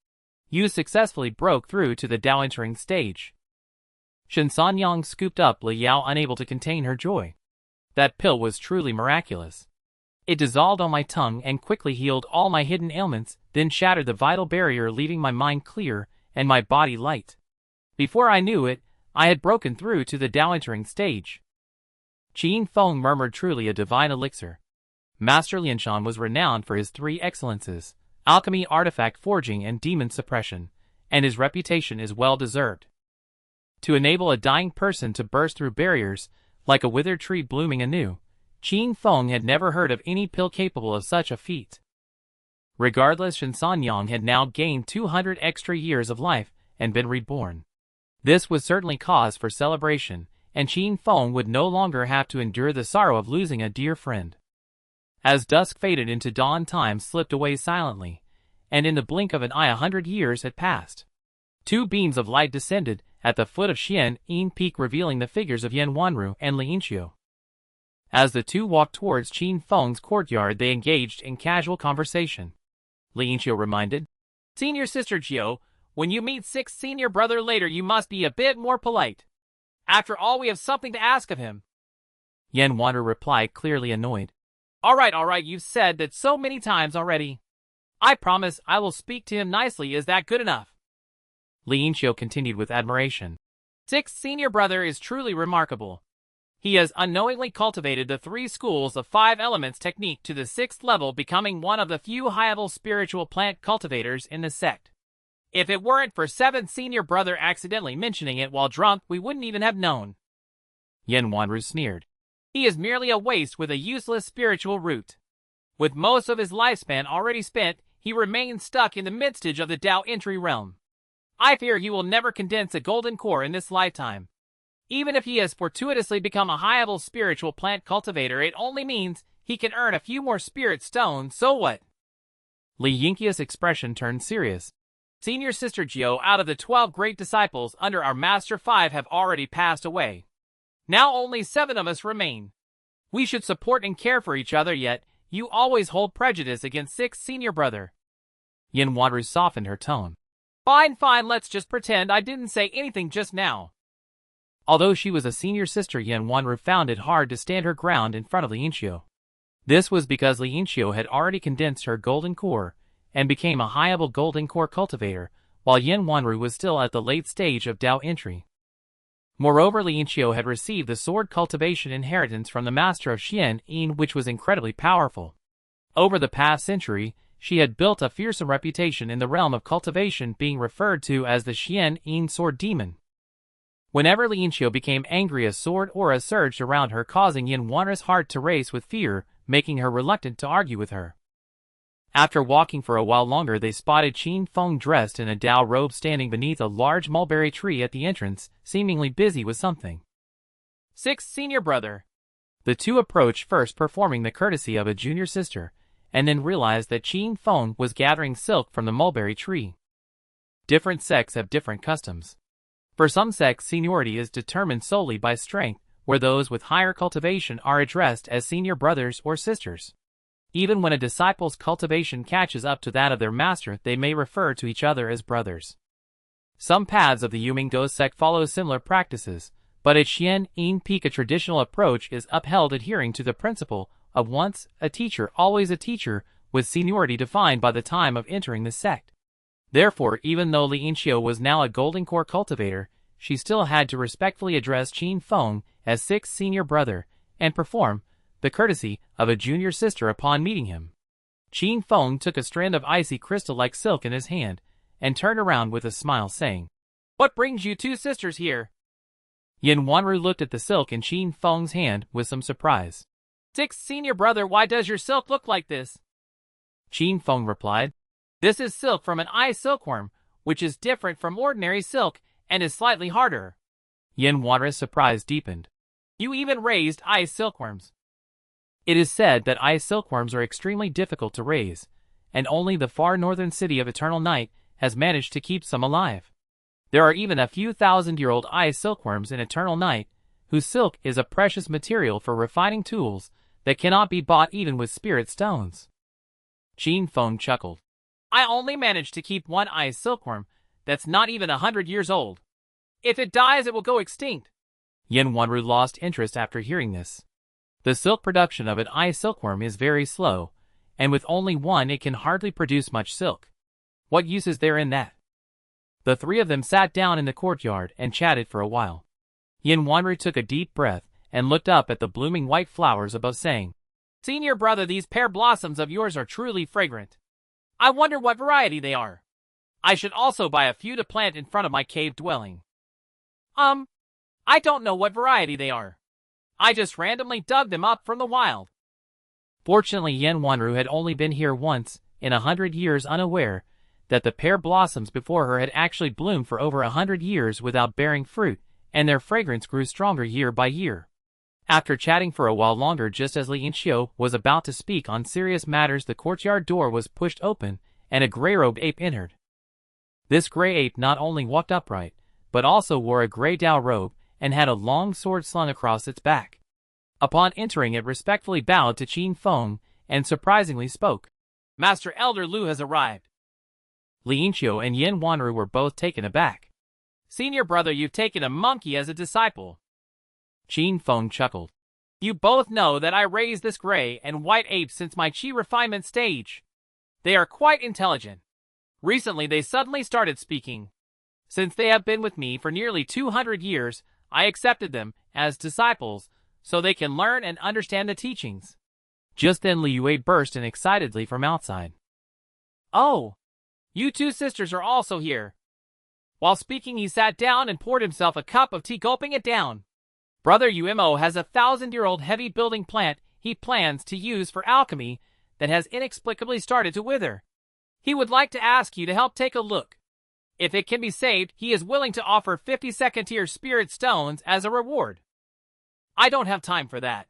successfully broke through to the Dao entering stage. Shen Sanyang scooped up Li Yao, unable to contain her joy. That pill was truly miraculous. It dissolved on my tongue and quickly healed all my hidden ailments, then shattered the vital barrier, leaving my mind clear and my body light. Before I knew it, I had broken through to the Dao entering stage. Qin Feng murmured, truly a divine elixir. Master Lianshan was renowned for his 3 excellences: alchemy, artifact forging, and demon suppression, and his reputation is well deserved. To enable a dying person to burst through barriers like a withered tree blooming anew, Qin Feng had never heard of any pill capable of such a feat. Regardless, Shen Sanyang had now gained 200 extra years of life and been reborn. This was certainly cause for celebration, and Qin Feng would no longer have to endure the sorrow of losing a dear friend. As dusk faded into dawn, time slipped away silently, and in the blink of an eye 100 years had passed. 2 beams of light descended at the foot of Xian Yin Peak, revealing the figures of Yan Wanru and Lianqiu. As the 2 walked towards Qin Feng's courtyard, they engaged in casual conversation. Lianqiu reminded, "Senior sister Jiu, when you meet 6th senior brother later, you must be a bit more polite. After all, we have something to ask of him." Yan Wanru replied, clearly annoyed. All right, you've said that so many times already. I promise I will speak to him nicely. Is that good enough?" Lianqiu continued with admiration. 6th senior brother is truly remarkable. He has unknowingly cultivated the 3 schools of 5 elements technique to the 6th level, becoming one of the few high-level spiritual plant cultivators in the sect. If it weren't for 7th senior brother accidentally mentioning it while drunk, we wouldn't even have known. Yin Wanru sneered. He is merely a waste with a useless spiritual root. With most of his lifespan already spent, he remains stuck in the midstage of the Dao entry realm. I fear he will never condense a golden core in this lifetime. Even if he has fortuitously become a high-level spiritual plant cultivator, it only means he can earn a few more spirit stones, so what? Li Yingqia's expression turned serious. Senior Sister Jiao, out of the 12 great disciples under our Master 5 have already passed away. Now only 7 of us remain. We should support and care for each other, yet you always hold prejudice against 6th senior brother. Yin Wanru softened her tone. Fine, let's just pretend I didn't say anything just now. Although she was a senior sister, Yin Wanru found it hard to stand her ground in front of Li Yingqiu. This was because Li Yingqiu had already condensed her golden core and became a high-level golden core cultivator, while Yin Wanru was still at the late stage of Dao entry. Moreover, Li Yingqiu had received the sword cultivation inheritance from the master of Xian Yin, which was incredibly powerful. Over the past century, she had built a fearsome reputation in the realm of cultivation, being referred to as the Xian Yin sword demon. Whenever Li Yingqiu became angry, a sword aura surged around her, causing Yin Wanru's heart to race with fear, making her reluctant to argue with her. After walking for a while longer, they spotted Qin Feng dressed in a Dao robe standing beneath a large mulberry tree at the entrance, seemingly busy with something. 6th senior brother. The two approached, first performing the courtesy of a junior sister, and then realized that Qin Feng was gathering silk from the mulberry tree. Different sects have different customs. For some sects, seniority is determined solely by strength, where those with higher cultivation are addressed as senior brothers or sisters. Even when a disciple's cultivation catches up to that of their master, they may refer to each other as brothers. Some paths of the Yumingdo sect follow similar practices, but at Xian Yin Peak a traditional approach is upheld, adhering to the principle of once a teacher, always a teacher, with seniority defined by the time of entering the sect. Therefore, even though Li Yingqiu was now a golden core cultivator, she still had to respectfully address Qin Feng as 6th senior brother and perform the courtesy of a junior sister upon meeting him. Qin Feng took a strand of icy crystal-like silk in his hand and turned around with a smile, saying, "What brings you 2 sisters here?" Yin Wanru looked at the silk in Qin Feng's hand with some surprise. 6th senior brother, why does your silk look like this? Qin Feng replied, "This is silk from an eye silkworm, which is different from ordinary silk and is slightly harder." Yin Wanru's surprise deepened. "You even raised eye silkworms?" It is said that eye silkworms are extremely difficult to raise, and only the far northern city of Eternal Night has managed to keep some alive. There are even a few thousand-year-old eye silkworms in Eternal Night, whose silk is a precious material for refining tools that cannot be bought even with spirit stones. Qin Feng chuckled. "I only managed to keep one eye silkworm that's not even 100 years old. If it dies, it will go extinct." Yin Wanru lost interest after hearing this. The silk production of an eye silkworm is very slow, and with only one it can hardly produce much silk. What use is there in that? The 3 of them sat down in the courtyard and chatted for a while. Yin Wanru took a deep breath and looked up at the blooming white flowers above, saying, "Senior brother, these pear blossoms of yours are truly fragrant. I wonder what variety they are. I should also buy a few to plant in front of my cave dwelling." I don't know what variety they are. I just randomly dug them up from the wild." Fortunately, Yin Wanru had only been here once in 100 years, unaware that the pear blossoms before her had actually bloomed for over 100 years without bearing fruit, and their fragrance grew stronger year by year. After chatting for a while longer, just as Li Yingqiu was about to speak on serious matters, the courtyard door was pushed open, and a gray-robed ape entered. This gray ape not only walked upright, but also wore a gray Dao robe and had a long sword slung across its back. Upon entering, it respectfully bowed to Qin Feng and surprisingly spoke. "Master Elder Lu has arrived." Li Yingqiu and Yin Wanru were both taken aback. "Senior brother, you've taken a monkey as a disciple." Qin Feng chuckled. "You both know that I raised this gray and white ape since my Qi refinement stage. They are quite intelligent. Recently they suddenly started speaking. Since they have been with me for nearly 200 years, I accepted them as disciples, so they can learn and understand the teachings. Just then Liu Yue burst in excitedly from outside. Oh! You two sisters are also here. While speaking, he sat down and poured himself a cup of tea, gulping it down. Brother Umo has a 1,000-year-old heavy building plant he plans to use for alchemy that has inexplicably started to wither. He would like to ask you to help take a look. If it can be saved, he is willing to offer 50 second-tier spirit stones as a reward. I don't have time for that.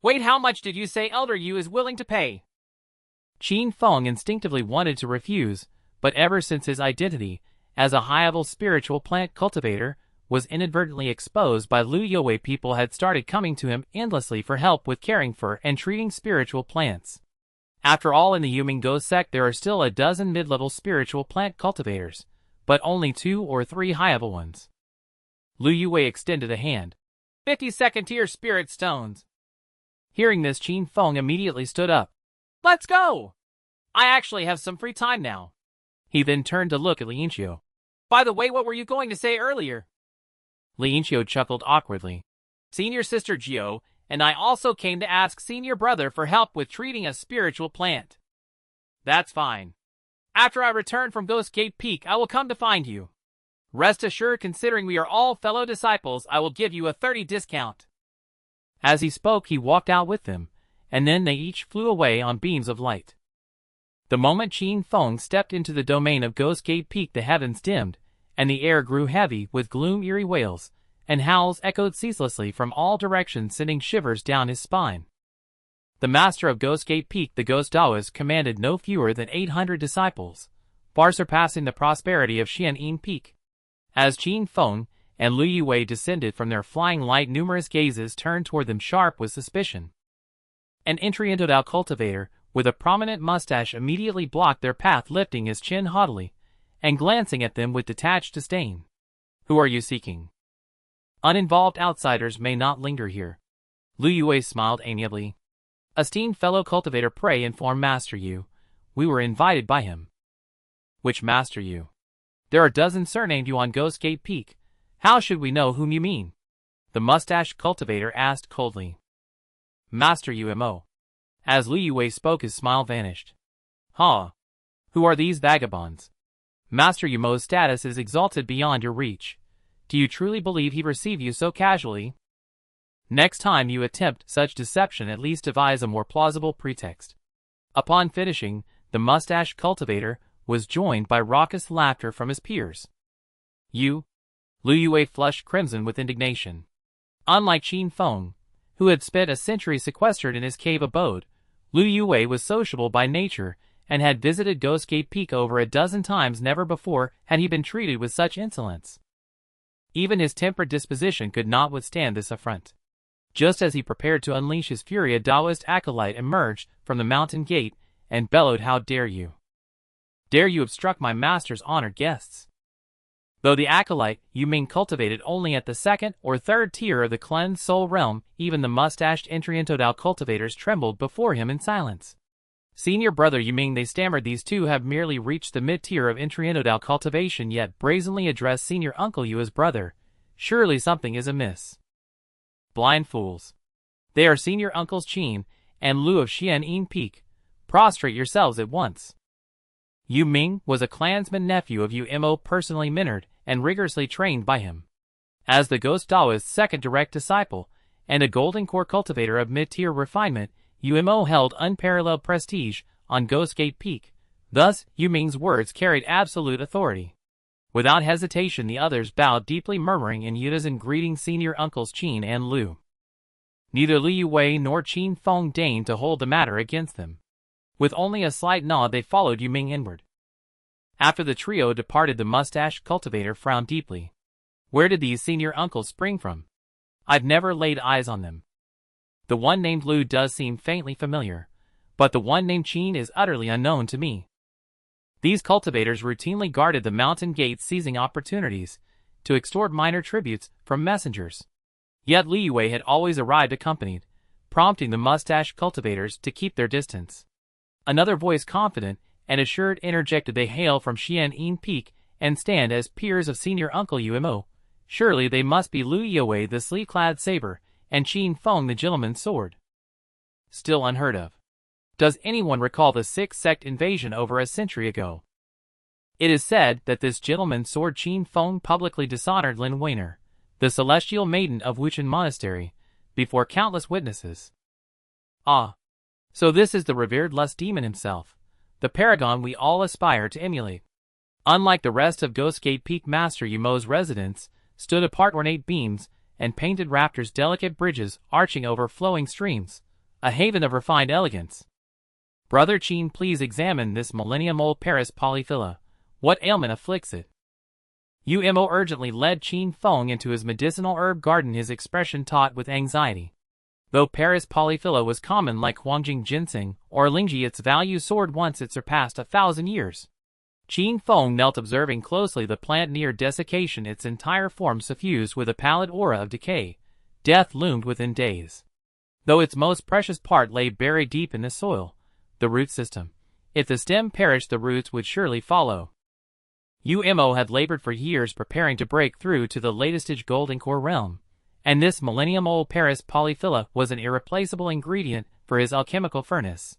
Wait, how much did you say Elder Yu is willing to pay? Qin Feng instinctively wanted to refuse, but ever since his identity as a high-level spiritual plant cultivator was inadvertently exposed by Liu Yue, people had started coming to him endlessly for help with caring for and treating spiritual plants. After all, in the Yuming Ghost sect there are still a dozen mid-level spiritual plant cultivators, but only 2 or 3 high-level ones. Liu Yue extended a hand. 50 second-tier spirit stones. Hearing this, Qin Feng immediately stood up. Let's go! I actually have some free time now. He then turned to look at Lianqiu. By the way, what were you going to say earlier? Lianqiu chuckled awkwardly. Senior sister Jiu and I also came to ask senior brother for help with treating a spiritual plant. That's fine. After I return from Ghost Gate Peak, I will come to find you. Rest assured, considering we are all fellow disciples, I will give you a 30% discount. As he spoke, he walked out with them, and then they each flew away on beams of light. The moment Qin Feng stepped into the domain of Ghost Gate Peak, the heavens dimmed, and the air grew heavy with gloom. Eerie wails and howls echoed ceaselessly from all directions, sending shivers down his spine. The master of Ghost Gate Peak, the Ghost Daoist, commanded no fewer than 800 disciples, far surpassing the prosperity of Xian'an Peak. As Qin Feng and Liu Yue descended from their flying light, numerous gazes turned toward them sharp with suspicion. An immortal cultivator with a prominent mustache immediately blocked their path, lifting his chin haughtily and glancing at them with detached disdain. Who are you seeking? Uninvolved outsiders may not linger here. Liu Yue smiled amiably. Esteemed fellow cultivator, pray inform Master Yu. We were invited by him. Which Master Yu? There are dozens surnamed Yu on Ghost Gate Peak. How should we know whom you mean? The mustached cultivator asked coldly. Master Yu Mo. As Liu Yue spoke, his smile vanished. Huh? Who are these vagabonds? Master Yu Mo's status is exalted beyond your reach. Do you truly believe he received you so casually? Next time you attempt such deception, at least devise a more plausible pretext. Upon finishing, the mustache cultivator was joined by raucous laughter from his peers. You? Liu Yue flushed crimson with indignation. Unlike Qin Feng, who had spent a century sequestered in his cave abode, Liu Yue was sociable by nature and had visited Ghost Gate Peak over a dozen times. Never before had he been treated with such insolence. Even his tempered disposition could not withstand this affront. Just as he prepared to unleash his fury, a Daoist acolyte emerged from the mountain gate and bellowed, "How dare you? Dare you obstruct my master's honored guests?" Though the acolyte Yu Ming cultivated only at the 2nd or 3rd tier of the cleansed soul realm, even the mustached immortal cultivators trembled before him in silence. Senior brother Yu Ming, they stammered, these two have merely reached the mid-tier of immortal cultivation, yet brazenly address senior uncle Yu as brother. Surely something is amiss. Blind fools. They are senior uncles Qin and Lu of Xian'an Peak. Prostrate yourselves at once. Yu Ming was a clansman nephew of Yu Mo, personally mentored and rigorously trained by him. As the Ghost Daoist's second direct disciple and a golden core cultivator of mid-tier refinement, Yu Mo held unparalleled prestige on Ghost Gate Peak. Thus, Yu Ming's words carried absolute authority. Without hesitation, the others bowed deeply, murmuring in unison, greeting senior uncles Qin and Lu. Neither Liu Yue nor Qin Feng deigned to hold the matter against them. With only a slight nod, they followed Yu Ming inward. After the trio departed, the mustached cultivator frowned deeply. Where did these senior uncles spring from? I've never laid eyes on them. The one named Lu does seem faintly familiar, but the one named Qin is utterly unknown to me. These cultivators routinely guarded the mountain gates, seizing opportunities to extort minor tributes from messengers. Yet Liu Yue had always arrived accompanied, prompting the mustached cultivators to keep their distance. Another voice, confident and assured, interjected, they hail from Xian'an Peak and stand as peers of senior uncle Yu Mo. Surely they must be Liu Yue, the sleek-clad saber and Qin Feng the gentleman's sword. Still unheard of. Does anyone recall the Sixth Sect invasion over a century ago? It is said that this gentleman's sword Qin Feng publicly dishonored Lin Weiner, the celestial maiden of Wuchen Monastery, before countless witnesses. Ah, so this is the revered lust demon himself, the paragon we all aspire to emulate. Unlike the rest of Ghostgate Peak, Master Yumo's residence stood apart ornate beams and painted rafters, delicate bridges arching over flowing streams, a haven of refined elegance. Brother Qin, please examine this millennium-old Paris polyphila. What ailment afflicts it? Umo urgently led Qin Feng into his medicinal herb garden, his expression taut with anxiety. Though Paris polyphila was common like Huangjing ginseng or Lingji, its value soared once it surpassed 1,000 years. Qin Feng knelt observing closely the plant near desiccation, its entire form suffused with a pallid aura of decay. Death loomed within days. Though its most precious part lay buried deep in the soil, the root system. If the stem perished, the roots would surely follow. Umo had labored for years preparing to break through to the latest-stage golden core realm, and this millennium-old Paris polyphila was an irreplaceable ingredient for his alchemical furnace.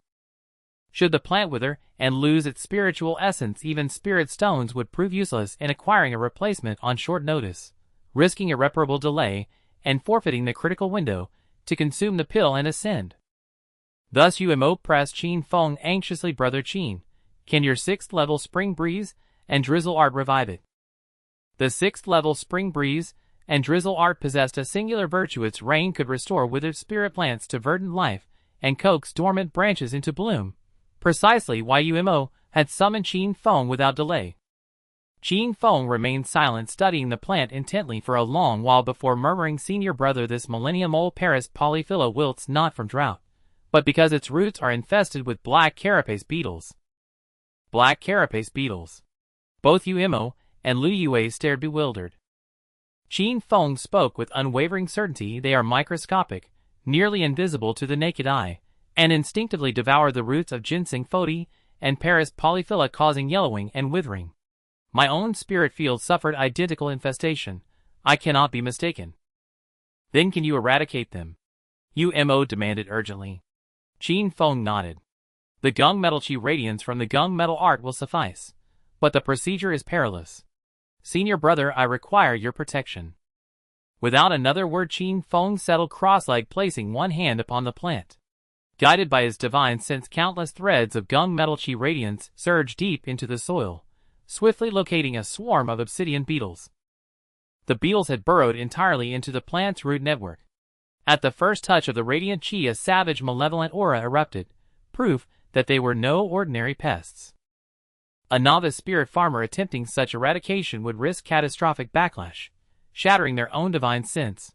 Should the plant wither and lose its spiritual essence, even spirit stones would prove useless in acquiring a replacement on short notice, risking irreparable delay and forfeiting the critical window to consume the pill and ascend. Thus Umo pressed Qin Feng anxiously. Brother Qin, can your 6th level spring breeze and drizzle art revive it? The 6th level spring breeze and drizzle art possessed a singular virtue. Its rain could restore withered spirit plants to verdant life and coax dormant branches into bloom, precisely why Umo had summoned Qin Feng without delay. Qin Feng remained silent, studying the plant intently for a long while before murmuring, "Senior brother, this millennium-old Paris polyphila wilts not from drought, but because its roots are infested with black carapace beetles." Black carapace beetles. Both Umo and Lu Yue stared bewildered. Qin Feng spoke with unwavering certainty. "They are microscopic, nearly invisible to the naked eye, and instinctively devour the roots of ginseng foti and Paris polyphila, causing yellowing and withering. My own spirit field suffered identical infestation. I cannot be mistaken." "Then can you eradicate them?" Umo demanded urgently. Qin Feng nodded. "The gung metal chi radiance from the gung metal art will suffice, but the procedure is perilous. Senior brother, I require your protection." Without another word, Qin Feng settled cross-legged, placing one hand upon the plant. Guided by his divine sense, countless threads of gung metal chi radiance surged deep into the soil, swiftly locating a swarm of obsidian beetles. The beetles had burrowed entirely into the plant's root network. At the first touch of the radiant chi, a savage, malevolent aura erupted, proof that they were no ordinary pests. A novice spirit farmer attempting such eradication would risk catastrophic backlash, shattering their own divine sense.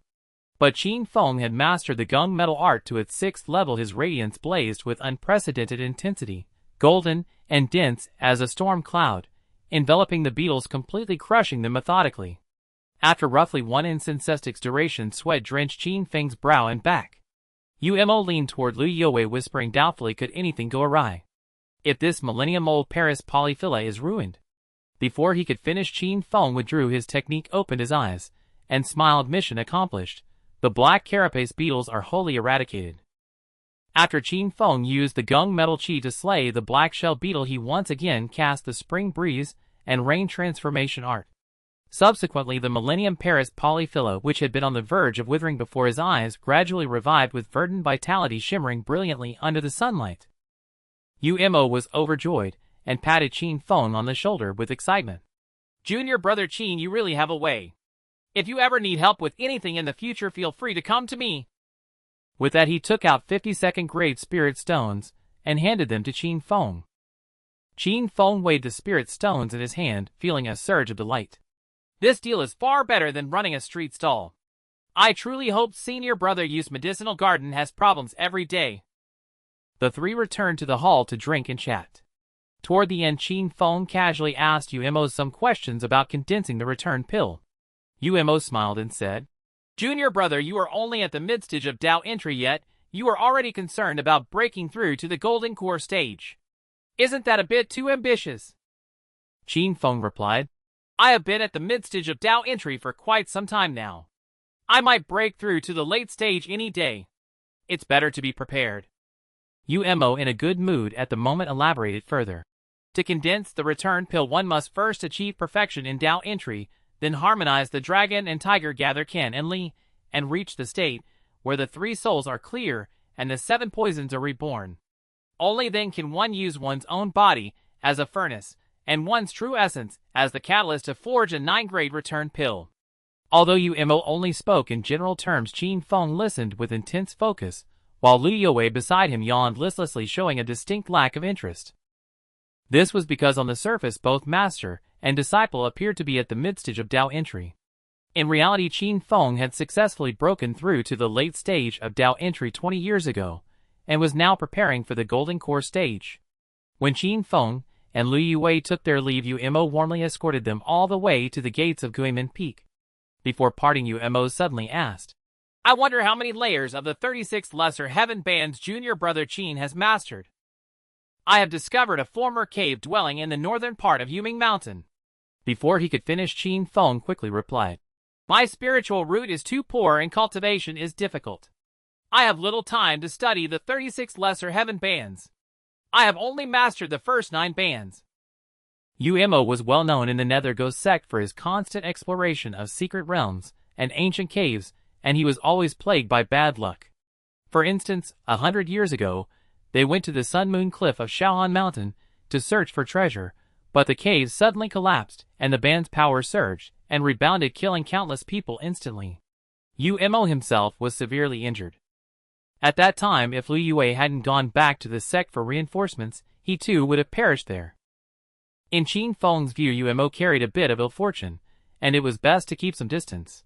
But Qin Feng had mastered the gung metal art to its 6th level. His radiance blazed with unprecedented intensity, golden and dense as a storm cloud, enveloping the beetles, completely crushing them methodically. After roughly 1 incensestic's duration, sweat drenched Qin Feng's brow and back. Umo leaned toward Lu Yue, whispering doubtfully, "Could anything go awry? If this millennium-old Paris polyphila is ruined?" Before he could finish, Qin Feng withdrew his technique, opened his eyes, and smiled. "Mission accomplished. The black carapace beetles are wholly eradicated." After Qin Feng used the gung metal chi to slay the black shell beetle, he once again cast the spring breeze and rain transformation art. Subsequently, the Millennium Paris polyphila, which had been on the verge of withering before his eyes, gradually revived with verdant vitality, shimmering brilliantly under the sunlight. Umo was overjoyed and patted Qin Feng on the shoulder with excitement. "Junior brother Qin, you really have a way. If you ever need help with anything in the future, feel free to come to me." With that, he took out 52nd grade spirit stones and handed them to Qin Feng. Qin Feng weighed the spirit stones in his hand, feeling a surge of delight. "This deal is far better than running a street stall. I truly hope senior brother Yu's medicinal garden has problems every day." The three returned to the hall to drink and chat. Toward the end, Qin Feng casually asked Umo some questions about condensing the return pill. Umo smiled and said, "Junior brother, you are only at the mid-stage of Dao entry yet. You are already concerned about breaking through to the golden core stage. Isn't that a bit too ambitious?" Qin Feng replied, "I have been at the mid-stage of Dao entry for quite some time now. I might break through to the late stage any day. It's better to be prepared. UMO, in a good mood at the moment, elaborated further. To condense the return pill, one must first achieve perfection in Dao entry, then harmonize the dragon and tiger, gather Qin and Li, and reach the state where the 3 souls are clear and the 7 poisons are reborn. Only then can one use one's own body as a furnace and one's true essence as the catalyst to forge a 9-grade return pill. Although UMO only spoke in general terms, Qin Feng listened with intense focus, while Lu Yue beside him yawned listlessly, showing a distinct lack of interest. This was because on the surface both master and disciple appeared to be at the mid-stage of Dao entry. In reality, Qin Feng had successfully broken through to the late stage of Dao entry 20 years ago, and was now preparing for the Golden Core stage. When Qin Feng and Lu Yue took their leave, UMO warmly escorted them all the way to the gates of Guimen Peak. Before parting, UMO suddenly asked, I wonder how many layers of the 36 Lesser Heaven Band's junior brother Qin has mastered. I have discovered a former cave dwelling in the northern part of Yuming Mountain. Before he could finish, Qin Feng quickly replied, My spiritual root is too poor and cultivation is difficult. I have little time to study the 36 Lesser Heaven Bands. I have only mastered the first 9 bands. UMO was well known in the Netherghost sect for his constant exploration of secret realms and ancient caves, and he was always plagued by bad luck. For instance, 100 years ago, they went to the Sun Moon Cliff of Shaohan Mountain to search for treasure, but the caves suddenly collapsed and the band's power surged and rebounded, killing countless people instantly. UMO himself was severely injured. At that time, if Lu Yue hadn't gone back to the sect for reinforcements, he too would have perished there. In Qin Feng's view, UMO carried a bit of ill fortune, and it was best to keep some distance.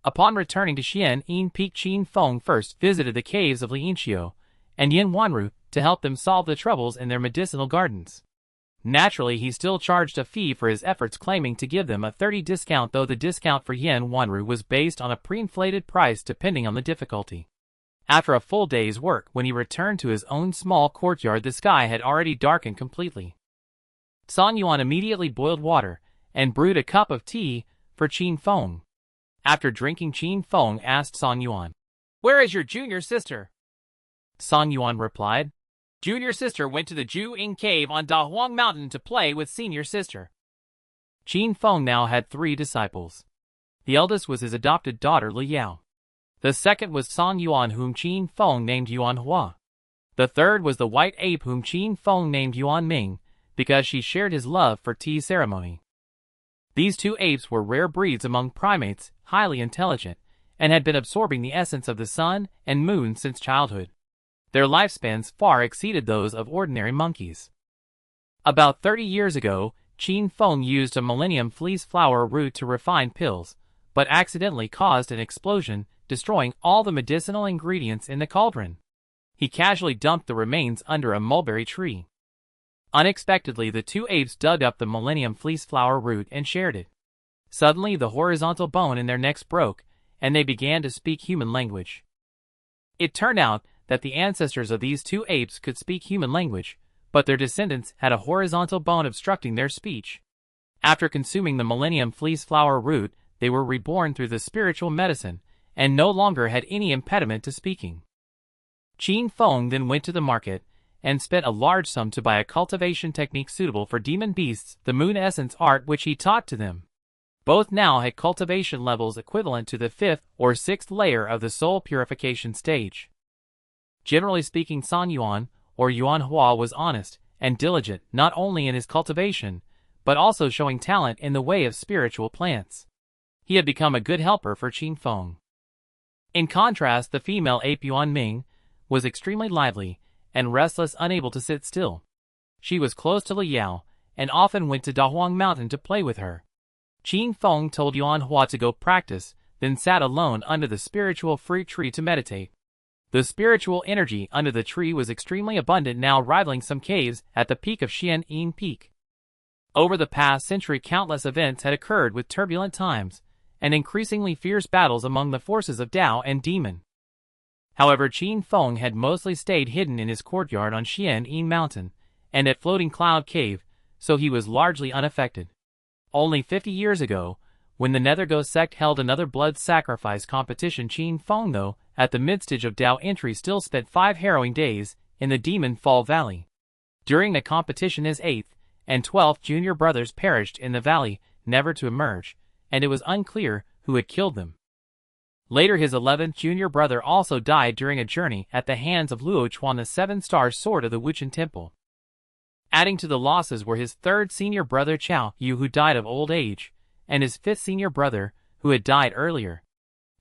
Upon returning to Xian'an Peak, Qin Feng first visited the caves of Lianxiu and Yin Wanru to help them solve the troubles in their medicinal gardens. Naturally, he still charged a fee for his efforts, claiming to give them a 30% discount, though the discount for Yin Wanru was based on a pre-inflated price depending on the difficulty. After a full day's work, when he returned to his own small courtyard, the sky had already darkened completely. Song Yuan immediately boiled water and brewed a cup of tea for Qin Feng. After drinking, Qin Feng asked Song Yuan, Where is your junior sister? Song Yuan replied, Junior sister went to the Ju-Ing Cave on Dahuang Mountain to play with senior sister. Qin Feng now had 3 disciples. The eldest was his adopted daughter Li Yao. The second was Song Yuan, whom Qin Feng named Yuan Hua. The third was the white ape, whom Qin Feng named Yuan Ming, because she shared his love for tea ceremony. These 2 apes were rare breeds among primates, highly intelligent, and had been absorbing the essence of the sun and moon since childhood. Their lifespans far exceeded those of ordinary monkeys. About 30 years ago, Qin Feng used a Millennium Fleece Flower root to refine pills, but accidentally caused an explosion, destroying all the medicinal ingredients in the cauldron. He casually dumped the remains under a mulberry tree. Unexpectedly, the 2 apes dug up the Millennium Fleece Flower root and shared it. Suddenly, the horizontal bone in their necks broke, and they began to speak human language. It turned out that the ancestors of these 2 apes could speak human language, but their descendants had a horizontal bone obstructing their speech. After consuming the Millennium Fleece Flower root, they were reborn through the spiritual medicine, and no longer had any impediment to speaking. Qin Feng then went to the market and spent a large sum to buy a cultivation technique suitable for demon beasts, the moon essence art which he taught to them. Both now had cultivation levels equivalent to the 5th or 6th layer of the soul purification stage. Generally speaking, Song Yuan, or Yuan Hua, was honest and diligent not only in his cultivation, but also showing talent in the way of spiritual plants. He had become a good helper for Qin Feng. In contrast, the female ape Yuan Ming was extremely lively and restless, unable to sit still. She was close to Li Yao and often went to Dahuang Mountain to play with her. Qin Feng told Yuan Hua to go practice, then sat alone under the spiritual fruit tree to meditate. The spiritual energy under the tree was extremely abundant, now rivaling some caves at the peak of Xian'an Peak. Over the past century, countless events had occurred with turbulent times and increasingly fierce battles among the forces of Dao and Demon. However, Qin Feng had mostly stayed hidden in his courtyard on Xian'an Mountain and at Floating Cloud Cave, so he was largely unaffected. Only 50 years ago, when the Nethergo sect held another blood sacrifice competition, Qin Feng, though, at the midstage of Dao entry, still spent 5 harrowing days in the Demon Fall Valley. During the competition, his 8th and 12th junior brothers perished in the valley, never to emerge, and it was unclear who had killed them. Later, his 11th junior brother also died during a journey at the hands of Luo Chuan, the 7-star sword of the Wuchen Temple. Adding to the losses were his 3rd senior brother Chao Yu, who died of old age, and his 5th senior brother, who had died earlier.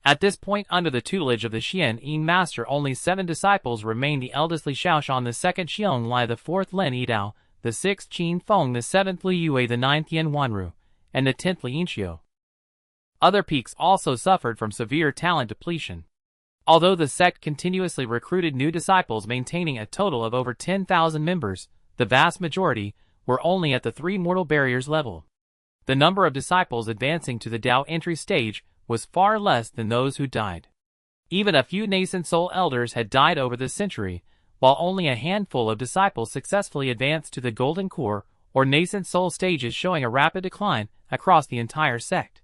At this point, under the tutelage of the Xian Yin master, only 7 disciples remained: the eldest Li Shaoshan, the 2nd Xiong Lai, the 4th Lin Yidao, the 6th Qin Feng, the 7th Li Yue, the 9th Yan Wanru, and the 10th Li Yinxiu. Other peaks also suffered from severe talent depletion. Although the sect continuously recruited new disciples, maintaining a total of over 10,000 members, the vast majority were only at the 3 mortal barriers level. The number of disciples advancing to the Dao entry stage was far less than those who died. Even a few nascent soul elders had died over the century, while only a handful of disciples successfully advanced to the golden core or nascent soul stages, showing a rapid decline across the entire sect.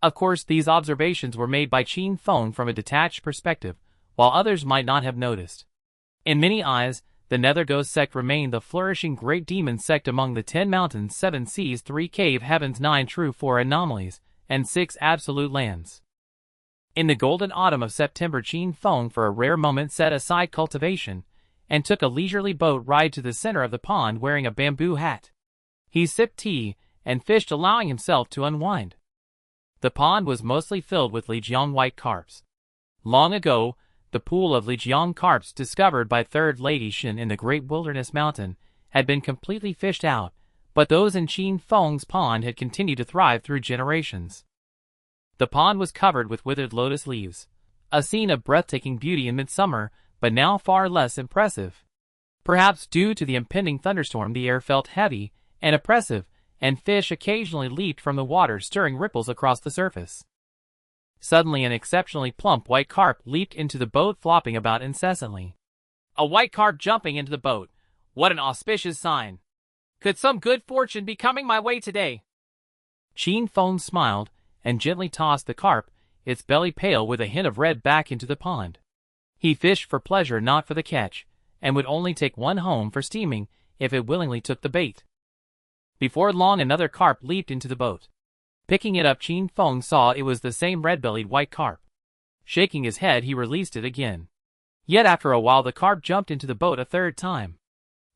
Of course, these observations were made by Qin Feng from a detached perspective, while others might not have noticed. In many eyes, the Nethergo sect remained the flourishing great demon sect among the 10 mountains, 7 seas, 3 cave heavens, 9 true 4 anomalies, and 6 absolute lands. In the golden autumn of September, Qin Feng for a rare moment set aside cultivation, and took a leisurely boat ride to the center of the pond wearing a bamboo hat. He sipped tea and fished, allowing himself to unwind. The pond was mostly filled with Lijiang white carps. Long ago, the pool of Lijiang carps discovered by 3rd Lady Shen in the Great Wilderness Mountain had been completely fished out, but those in Qin Feng's pond had continued to thrive through generations. The pond was covered with withered lotus leaves, a scene of breathtaking beauty in midsummer, but now far less impressive. Perhaps due to the impending thunderstorm, the air felt heavy and oppressive, and fish occasionally leaped from the water, stirring ripples across the surface. Suddenly, an exceptionally plump white carp leaped into the boat, flopping about incessantly. A white carp jumping into the boat. What an auspicious sign. Could some good fortune be coming my way today? Qin Feng smiled and gently tossed the carp, its belly pale with a hint of red, back into the pond. He fished for pleasure, not for the catch, and would only take one home for steaming if it willingly took the bait. Before long, another carp leaped into the boat. Picking it up, Qin Feng saw it was the same red-bellied white carp. Shaking his head, he released it again. Yet after a while, the carp jumped into the boat a 3rd time.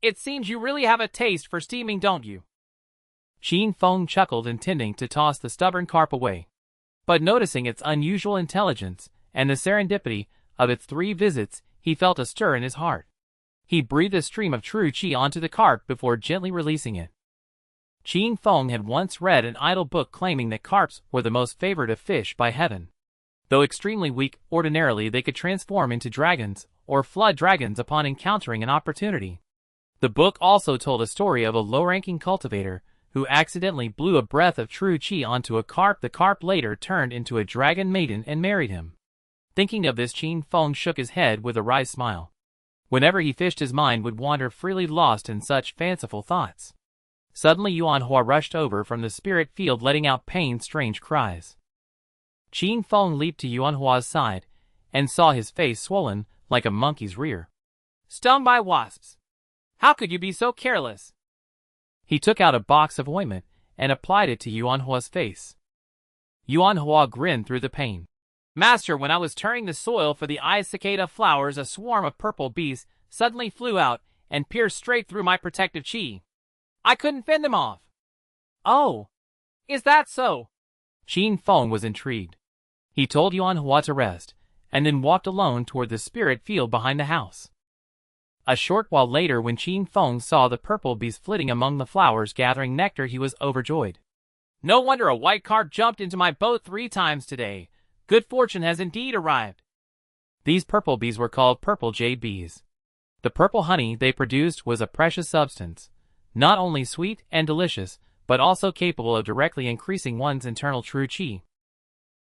It seems you really have a taste for steaming, don't you? Qin Feng chuckled, intending to toss the stubborn carp away. But noticing its unusual intelligence and the serendipity of its 3 visits, he felt a stir in his heart. He breathed a stream of true qi onto the carp before gently releasing it. Qin Feng had once read an idle book claiming that carps were the most favored of fish by heaven. Though extremely weak, ordinarily they could transform into dragons or flood dragons upon encountering an opportunity. The book also told a story of a low-ranking cultivator who accidentally blew a breath of true qi onto a carp. The carp later turned into a dragon maiden and married him. Thinking of this, Qin Feng shook his head with a wry smile. Whenever he fished, his mind would wander freely, lost in such fanciful thoughts. Suddenly, Yuan Hua rushed over from the spirit field, letting out pained, strange cries. Qin Feng leaped to Yuan Hua's side and saw his face swollen like a monkey's rear. Stung by wasps. How could you be so careless? He took out a box of ointment and applied it to Yuan Hua's face. Yuan Hua grinned through the pain. Master, when I was turning the soil for the eye cicada flowers, a swarm of purple bees suddenly flew out and pierced straight through my protective qi. I couldn't fend them off. Oh, is that so? Qin Feng was intrigued. He told Yuan Hua to rest, and then walked alone toward the spirit field behind the house. A short while later, when Qin Feng saw the purple bees flitting among the flowers gathering nectar, he was overjoyed. No wonder a white carp jumped into my boat 3 times today. Good fortune has indeed arrived. These purple bees were called purple jade bees. The purple honey they produced was a precious substance, not only sweet and delicious, but also capable of directly increasing one's internal true qi.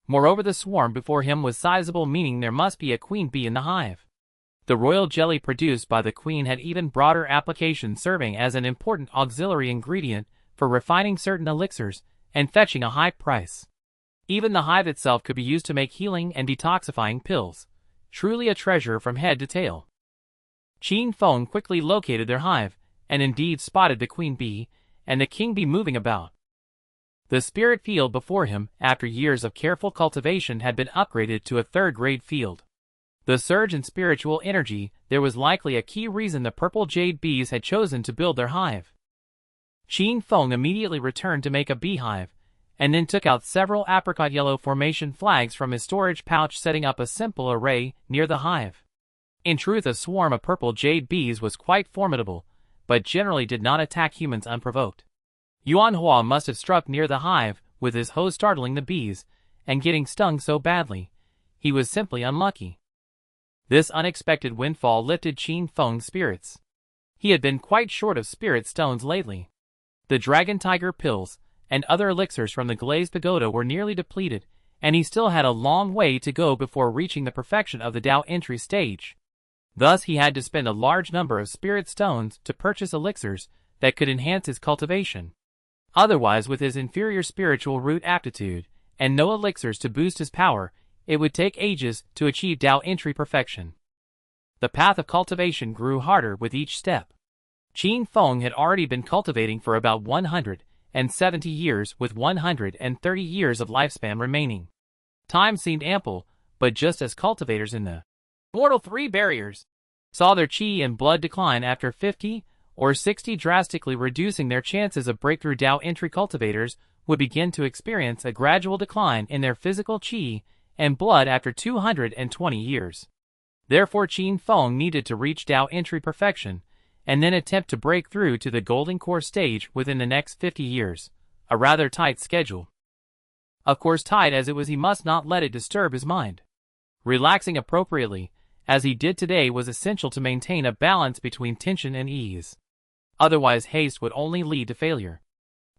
Moreover, the swarm before him was sizable, meaning there must be a queen bee in the hive. The royal jelly produced by the queen had even broader applications, serving as an important auxiliary ingredient for refining certain elixirs and fetching a high price. Even the hive itself could be used to make healing and detoxifying pills. Truly a treasure from head to tail. Qin Feng quickly located their hive, and indeed spotted the queen bee and the king bee moving about. The spirit field before him, after years of careful cultivation, had been upgraded to a third-grade field. The surge in spiritual energy, there was likely a key reason the purple jade bees had chosen to build their hive. Qin Feng immediately returned to make a beehive, and then took out several apricot yellow formation flags from his storage pouch, setting up a simple array near the hive. In truth, a swarm of purple jade bees was quite formidable, but generally did not attack humans unprovoked. Yuan Hua must have struck near the hive, with his hoe startling the bees, and getting stung so badly. He was simply unlucky. This unexpected windfall lifted Qin Feng's spirits. He had been quite short of spirit stones lately. The dragon tiger pills and other elixirs from the glazed pagoda were nearly depleted, and he still had a long way to go before reaching the perfection of the Dao entry stage. Thus he had to spend a large number of spirit stones to purchase elixirs that could enhance his cultivation. Otherwise, with his inferior spiritual root aptitude, and no elixirs to boost his power, it would take ages to achieve Dao entry perfection. The path of cultivation grew harder with each step. Qin Feng had already been cultivating for about 170 years, with 130 years of lifespan remaining. Time seemed ample, but just as cultivators in the Mortal 3 barriers saw their chi and blood decline after 50 or 60, drastically reducing their chances of breakthrough, Dao entry cultivators would begin to experience a gradual decline in their physical chi and blood after 220 years. Therefore, Qin Feng needed to reach Dao entry perfection, and then attempt to break through to the golden core stage within the next 50 years, a rather tight schedule. Of course, tight as it was, he must not let it disturb his mind. Relaxing appropriately, as he did today, was essential to maintain a balance between tension and ease. Otherwise, haste would only lead to failure.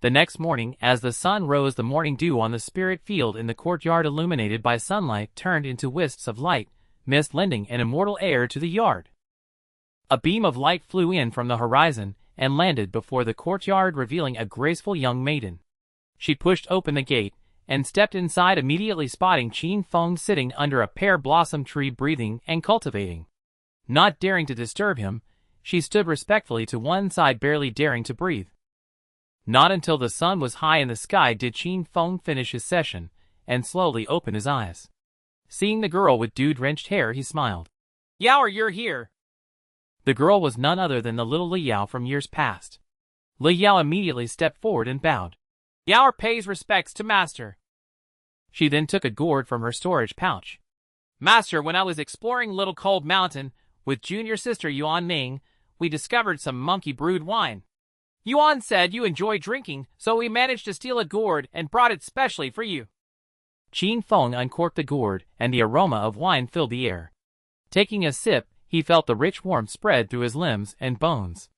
The next morning, as the sun rose, the morning dew on the spirit field in the courtyard, illuminated by sunlight, turned into wisps of light, mist lending an immortal air to the yard. A beam of light flew in from the horizon and landed before the courtyard, revealing a graceful young maiden. She pushed open the gate and stepped inside, immediately spotting Qin Feng sitting under a pear blossom tree, breathing and cultivating. Not daring to disturb him, she stood respectfully to one side, barely daring to breathe. Not until the sun was high in the sky did Qin Feng finish his session and slowly open his eyes. Seeing the girl with dew-drenched hair, he smiled. "Yao, you're here." The girl was none other than the little Li Yao from years past. Li Yao immediately stepped forward and bowed. "Yao pays respects to Master." She then took a gourd from her storage pouch. "Master, when I was exploring Little Cold Mountain with junior sister Yuan Ming, we discovered some monkey brewed wine. Yuan said you enjoy drinking, so we managed to steal a gourd and brought it specially for you." Qin Feng uncorked the gourd, and the aroma of wine filled the air. Taking a sip, he felt the rich warmth spread through his limbs and bones.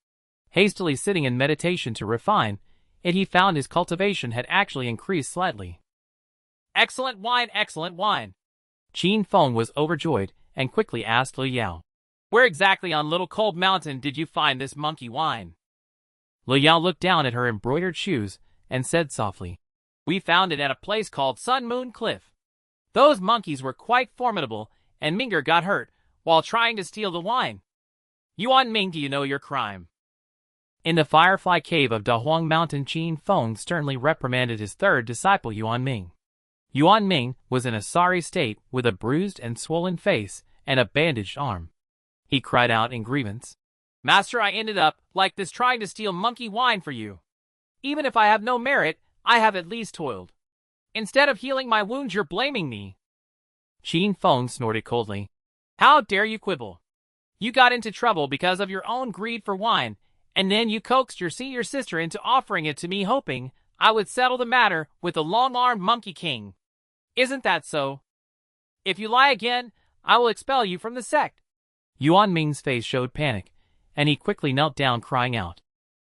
Hastily sitting in meditation to refine it, he found his cultivation had actually increased slightly. "Excellent wine, excellent wine." Qin Feng was overjoyed and quickly asked Li Yao, "Where exactly on Little Cold Mountain did you find this monkey wine?" Li Yao looked down at her embroidered shoes and said softly, "We found it at a place called Sun Moon Cliff. Those monkeys were quite formidable, and Minger got hurt while trying to steal the wine. Yuan Ming, do you know your crime?" In the Firefly Cave of Dahuang Mountain, Qin Feng sternly reprimanded his third disciple, Yuan Ming. Yuan Ming was in a sorry state, with a bruised and swollen face and a bandaged arm. He cried out in grievance, "Master, I ended up like this trying to steal monkey wine for you. Even if I have no merit, I have at least toiled. Instead of healing my wounds, you're blaming me." Qin Feng snorted coldly. "How dare you quibble? You got into trouble because of your own greed for wine, and then you coaxed your senior sister into offering it to me, hoping I would settle the matter with the long-armed monkey king. Isn't that so? If you lie again, I will expel you from the sect." Yuan Ming's face showed panic, and he quickly knelt down, crying out,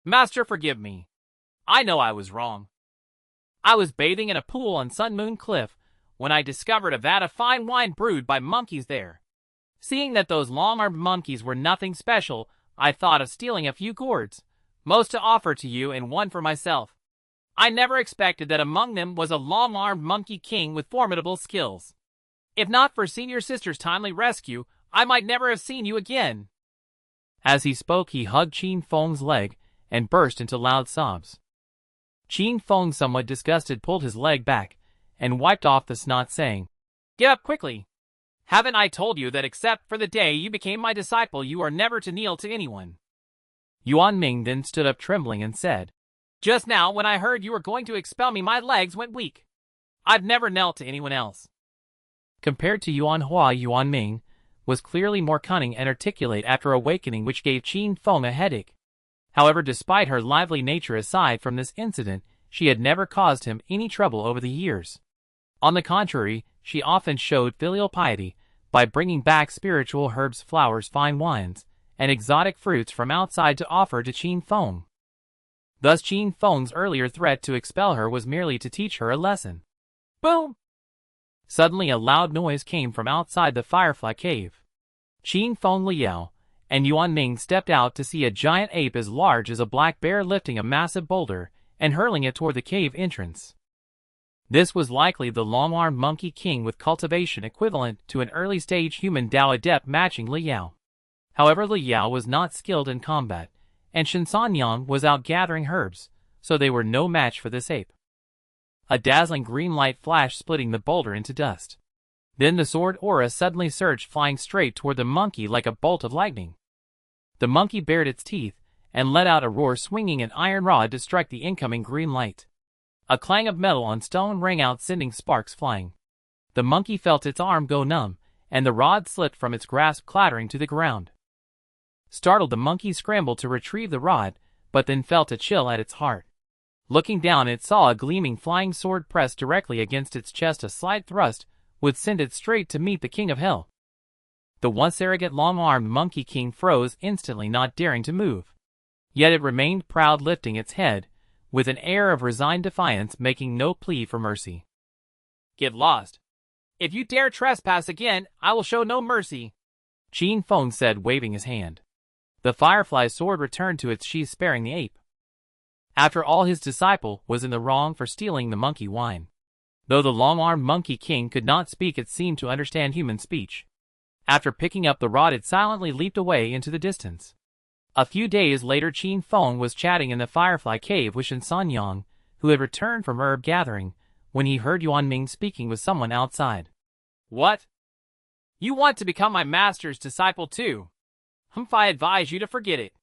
"Master, forgive me. I know I was wrong. I was bathing in a pool on Sun Moon Cliff when I discovered a vat of fine wine brewed by monkeys there. Seeing that those long-armed monkeys were nothing special, I thought of stealing a few gourds, most to offer to you and one for myself. I never expected that among them was a long-armed monkey king with formidable skills. If not for senior sister's timely rescue, I might never have seen you again." As he spoke, he hugged Qin Feng's leg and burst into loud sobs. Qin Feng, somewhat disgusted, pulled his leg back and wiped off the snot, saying, "Get up quickly. Haven't I told you that except for the day you became my disciple, you are never to kneel to anyone?" Yuan Ming then stood up trembling and said, "Just now, when I heard you were going to expel me, my legs went weak. I've never knelt to anyone else." Compared to Yuan Hua, Yuan Ming was clearly more cunning and articulate after awakening, which gave Qin Feng a headache. However, despite her lively nature, aside from this incident, she had never caused him any trouble over the years. On the contrary, she often showed filial piety by bringing back spiritual herbs, flowers, fine wines, and exotic fruits from outside to offer to Qin Feng. Thus Qin Feng's earlier threat to expel her was merely to teach her a lesson. Boom! Suddenly a loud noise came from outside the Firefly Cave. Qin Feng, Liao, and Yuan Ming stepped out to see a giant ape as large as a black bear lifting a massive boulder and hurling it toward the cave entrance. This was likely the long-armed monkey king with cultivation equivalent to an early-stage human Dao adept matching Liao. However, Liao was not skilled in combat, and Shinsanyang was out gathering herbs, so they were no match for this ape. A dazzling green light flashed, splitting the boulder into dust. Then the sword aura suddenly surged, flying straight toward the monkey like a bolt of lightning. The monkey bared its teeth and let out a roar, swinging an iron rod to strike the incoming green light. A clang of metal on stone rang out, sending sparks flying. The monkey felt its arm go numb, and the rod slipped from its grasp, clattering to the ground. Startled, the monkey scrambled to retrieve the rod, but then felt a chill at its heart. Looking down, it saw a gleaming flying sword pressed directly against its chest. A slight thrust would send it straight to meet the king of hell. The once arrogant long-armed monkey king froze instantly, not daring to move. Yet it remained proud, lifting its head with an air of resigned defiance, making no plea for mercy. "Get lost. If you dare trespass again, I will show no mercy," Qin Feng said, waving his hand. The firefly's sword returned to its sheath, sparing the ape. After all, his disciple was in the wrong for stealing the monkey wine. Though the long-armed monkey king could not speak, it seemed to understand human speech. After picking up the rod, it silently leaped away into the distance. A few days later, Qin Feng was chatting in the Firefly Cave with Shinsanyang, who had returned from herb gathering, when he heard Yuan Ming speaking with someone outside. "What? You want to become my master's disciple too? I advise you to forget it."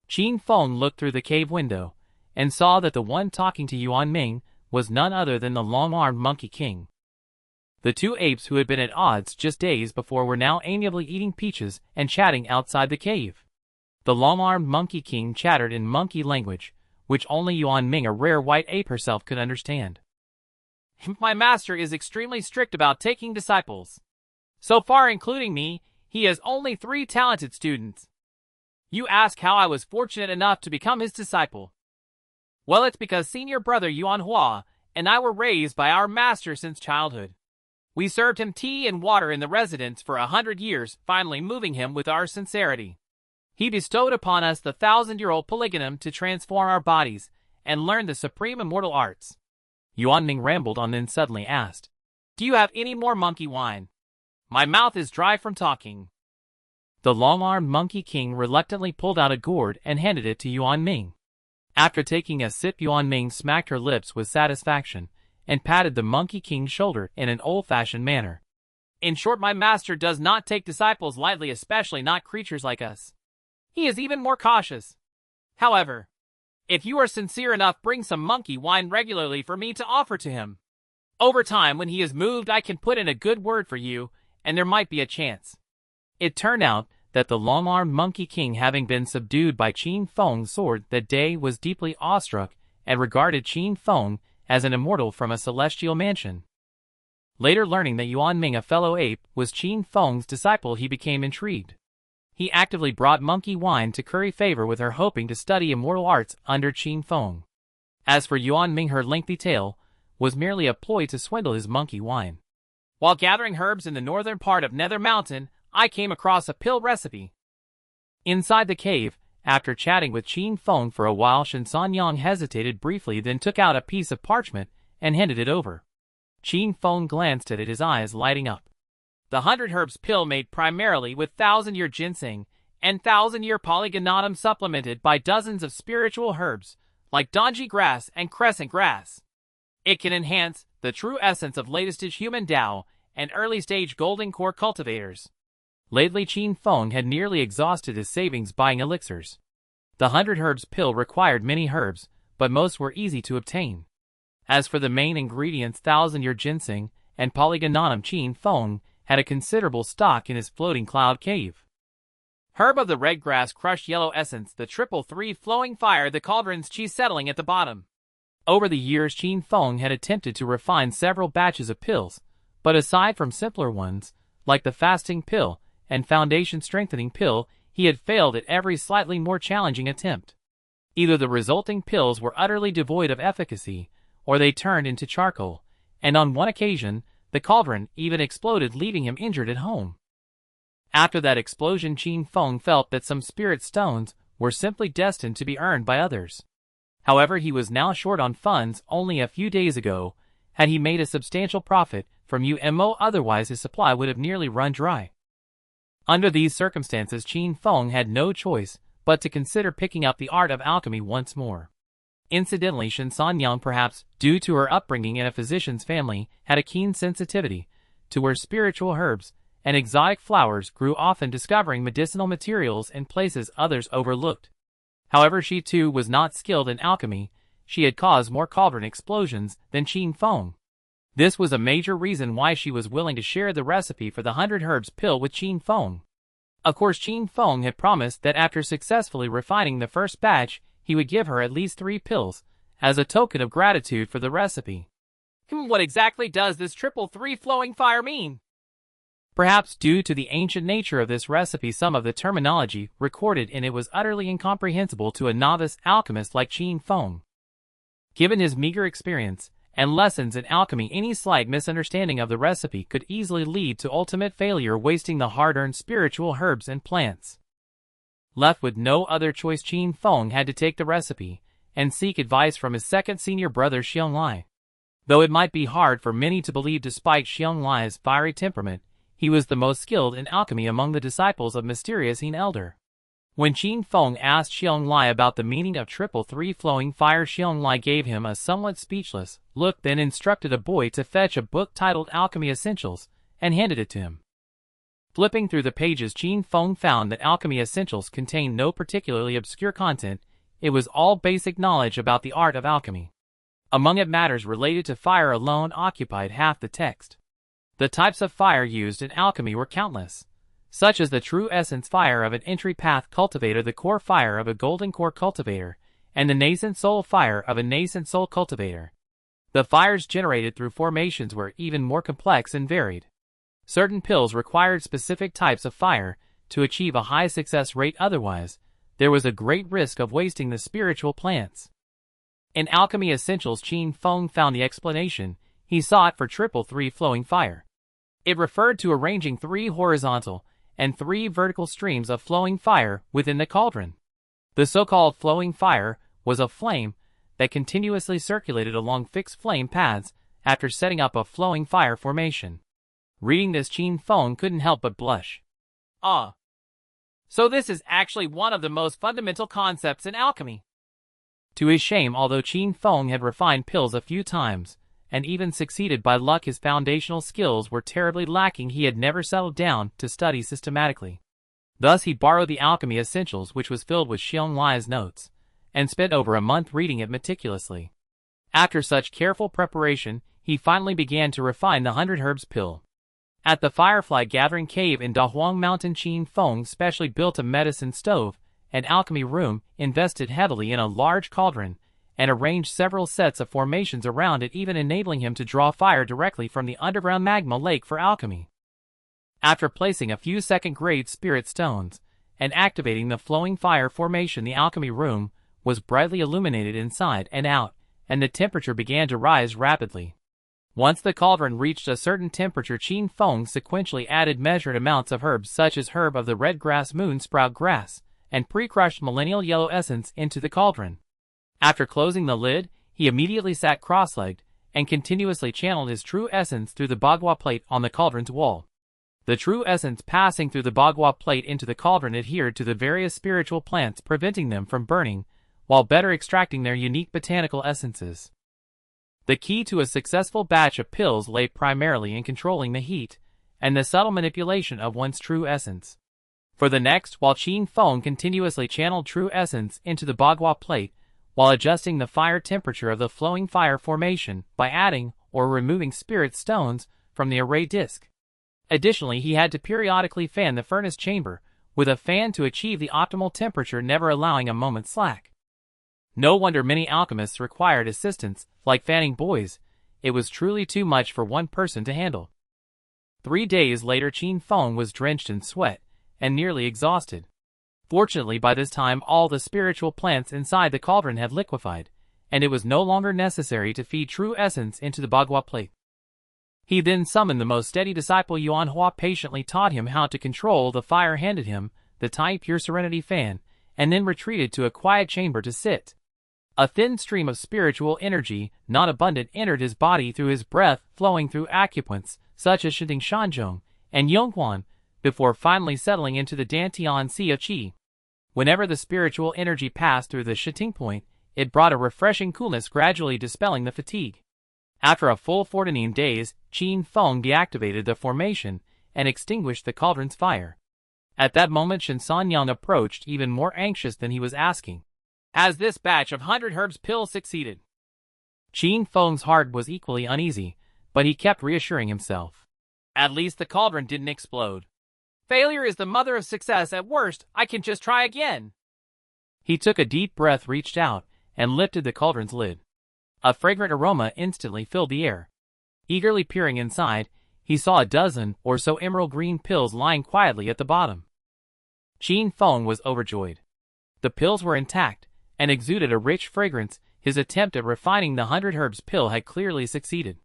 Qin Feng looked through the cave window and saw that the one talking to Yuan Ming was none other than the long-armed monkey king. The two apes who had been at odds just days before were now amiably eating peaches and chatting outside the cave. The long-armed monkey king chattered in monkey language, which only Yuan Ming, a rare white ape herself, could understand. "My master is extremely strict about taking disciples. So far, including me, he has only 3 talented students. You ask how I was fortunate enough to become his disciple. Well, it's because senior brother Yuan Hua and I were raised by our master since childhood. We served him tea and water in the residence for 100 years, finally moving him with our sincerity. He bestowed upon us the 1,000-year-old polygonum to transform our bodies and learn the supreme immortal arts." Yuan Ming rambled on, then suddenly asked, "Do you have any more monkey wine? My mouth is dry from talking." The long-armed monkey king reluctantly pulled out a gourd and handed it to Yuan Ming. After taking a sip, Yuan Ming smacked her lips with satisfaction and patted the monkey king's shoulder in an old-fashioned manner. "In short, my master does not take disciples lightly, especially not creatures like us. He is even more cautious. However, if you are sincere enough, bring some monkey wine regularly for me to offer to him. Over time, when he is moved, I can put in a good word for you, and there might be a chance." It turned out that the long-armed monkey king, having been subdued by Qin Feng's sword that day, was deeply awestruck and regarded Qin Feng as an immortal from a celestial mansion. Later, learning that Yuan Ming, a fellow ape, was Qin Feng's disciple, he became intrigued. He actively brought monkey wine to curry favor with her, hoping to study immortal arts under Qin Feng. As for Yuan Ming, her lengthy tale was merely a ploy to swindle his monkey wine. "While gathering herbs in the northern part of Nether Mountain, I came across a pill recipe." Inside the cave, After chatting with Qin Feng for a while, Shen Sanyang hesitated briefly, then took out a piece of parchment and handed it over. Qin Feng glanced at it, his eyes lighting up. The 100 herbs pill made primarily with 1,000-year ginseng and 1,000-year polygonatum supplemented by dozens of spiritual herbs like donji grass and crescent grass. It can enhance the true essence of latest-stage human Dao and early-stage golden core cultivators. Lately, Qin Feng had nearly exhausted his savings buying elixirs. The 100 herbs pill required many herbs, but most were easy to obtain. As for the main ingredients, 1,000-year ginseng and polygonatum, Qin Feng had a considerable stock in his floating cloud cave. Herb of the red grass, crushed yellow essence, the 333 flowing fire, the cauldron's chi settling at the bottom. Over the years, Qin Feng had attempted to refine several batches of pills, but aside from simpler ones, like the fasting pill and foundation strengthening pill, he had failed at every slightly more challenging attempt. Either the resulting pills were utterly devoid of efficacy, or they turned into charcoal, and on one occasion, the cauldron even exploded, leaving him injured at home. After that explosion, Qin Feng felt that some spirit stones were simply destined to be earned by others. However, he was now short on funds. Only a few days ago had he made a substantial profit from UMO, otherwise his supply would have nearly run dry. Under these circumstances, Qin Feng had no choice but to consider picking up the art of alchemy once more. Incidentally, Shen Sanyang, perhaps due to her upbringing in a physician's family, had a keen sensitivity to where spiritual herbs and exotic flowers grew, often discovering medicinal materials in places others overlooked. However, she too was not skilled in alchemy. She had caused more cauldron explosions than Qin Feng. This was a major reason why she was willing to share the recipe for the 100 herbs pill with Qin Feng. Of course, Qin Feng had promised that after successfully refining the first batch, he would give her at least 3 pills as a token of gratitude for the recipe. What exactly does this 333 flowing fire mean? Perhaps due to the ancient nature of this recipe, some of the terminology recorded in it was utterly incomprehensible to a novice alchemist like Qin Feng. Given his meager experience and lessons in alchemy, any slight misunderstanding of the recipe could easily lead to ultimate failure, wasting the hard-earned spiritual herbs and plants. Left with no other choice, Qin Feng had to take the recipe and seek advice from his second senior brother Xiong Lai. Though it might be hard for many to believe, despite Xiong Lai's fiery temperament, he was the most skilled in alchemy among the disciples of mysterious Yin Elder. When Qin Feng asked Xiong Lai about the meaning of 333 flowing fire, Xiong Lai gave him a somewhat speechless look, then instructed a boy to fetch a book titled Alchemy Essentials and handed it to him. Flipping through the pages, Qin Feng found that Alchemy Essentials contained no particularly obscure content. It was all basic knowledge about the art of alchemy. Among it, matters related to fire alone occupied half the text. The types of fire used in alchemy were countless, such as the true essence fire of an entry path cultivator, the core fire of a golden core cultivator, and the nascent soul fire of a nascent soul cultivator. The fires generated through formations were even more complex and varied. Certain pills required specific types of fire to achieve a high success rate, otherwise, there was a great risk of wasting the spiritual plants. In Alchemy Essentials, Qin Feng found the explanation he sought for 333 flowing fire. It referred to arranging 3 horizontal and 3 vertical streams of flowing fire within the cauldron. The so-called flowing fire was a flame that continuously circulated along fixed flame paths after setting up a flowing fire formation. Reading this, Qin Feng couldn't help but blush. So this is actually one of the most fundamental concepts in alchemy. To his shame, although Qin Feng had refined pills a few times, and even succeeded by luck, his foundational skills were terribly lacking. He had never settled down to study systematically. Thus he borrowed the Alchemy Essentials, which was filled with Xiong Lai's notes, and spent over a month reading it meticulously. After such careful preparation, he finally began to refine the 100 herbs pill. At the Firefly Gathering Cave in Dahuang Mountain, Qin Feng specially built a medicine stove and alchemy room, invested heavily in a large cauldron, and arranged several sets of formations around it, even enabling him to draw fire directly from the underground magma lake for alchemy. After placing a few second-grade spirit stones and activating the flowing fire formation, the alchemy room was brightly illuminated inside and out, and the temperature began to rise rapidly. Once the cauldron reached a certain temperature, Qin Feng sequentially added measured amounts of herbs such as herb of the red grass, moon sprout grass, and pre-crushed millennial yellow essence into the cauldron. After closing the lid, he immediately sat cross-legged and continuously channeled his true essence through the bagua plate on the cauldron's wall. The true essence passing through the bagua plate into the cauldron adhered to the various spiritual plants, preventing them from burning, while better extracting their unique botanical essences. The key to a successful batch of pills lay primarily in controlling the heat and the subtle manipulation of one's true essence. For the next, while Qin Feng continuously channeled true essence into the bagua plate, while adjusting the fire temperature of the flowing fire formation by adding or removing spirit stones from the array disc. Additionally, he had to periodically fan the furnace chamber with a fan to achieve the optimal temperature, never allowing a moment's slack. No wonder many alchemists required assistance, like fanning boys. It was truly too much for one person to handle. 3 days later, Qin Feng was drenched in sweat and nearly exhausted. Fortunately, by this time all the spiritual plants inside the cauldron had liquefied, and it was no longer necessary to feed true essence into the bagua plate. He then summoned the most steady disciple Yuan Hua, patiently taught him how to control the fire, handed him the tiny pure serenity fan, and then retreated to a quiet chamber to sit. A thin stream of spiritual energy, not abundant, entered his body through his breath, flowing through acupoints such as Shinting Shanzhong and Yonghuan, before finally settling into the Dantian Sea of Qi. Whenever the spiritual energy passed through the Shiting point, it brought a refreshing coolness, gradually dispelling the fatigue. After a full 14 days, Qin Feng deactivated the formation and extinguished the cauldron's fire. At that moment, Shen Sanyang approached, even more anxious than he was asking, "Has this batch of 100 herbs pill succeeded?" Qin Feng's heart was equally uneasy, but he kept reassuring himself. "At least the cauldron didn't explode. Failure is the mother of success. At worst, I can just try again." He took a deep breath, reached out, and lifted the cauldron's lid. A fragrant aroma instantly filled the air. Eagerly peering inside, he saw a dozen or so emerald green pills lying quietly at the bottom. Qin Feng was overjoyed. The pills were intact and exuded a rich fragrance. His attempt at refining the 100 herbs pill had clearly succeeded.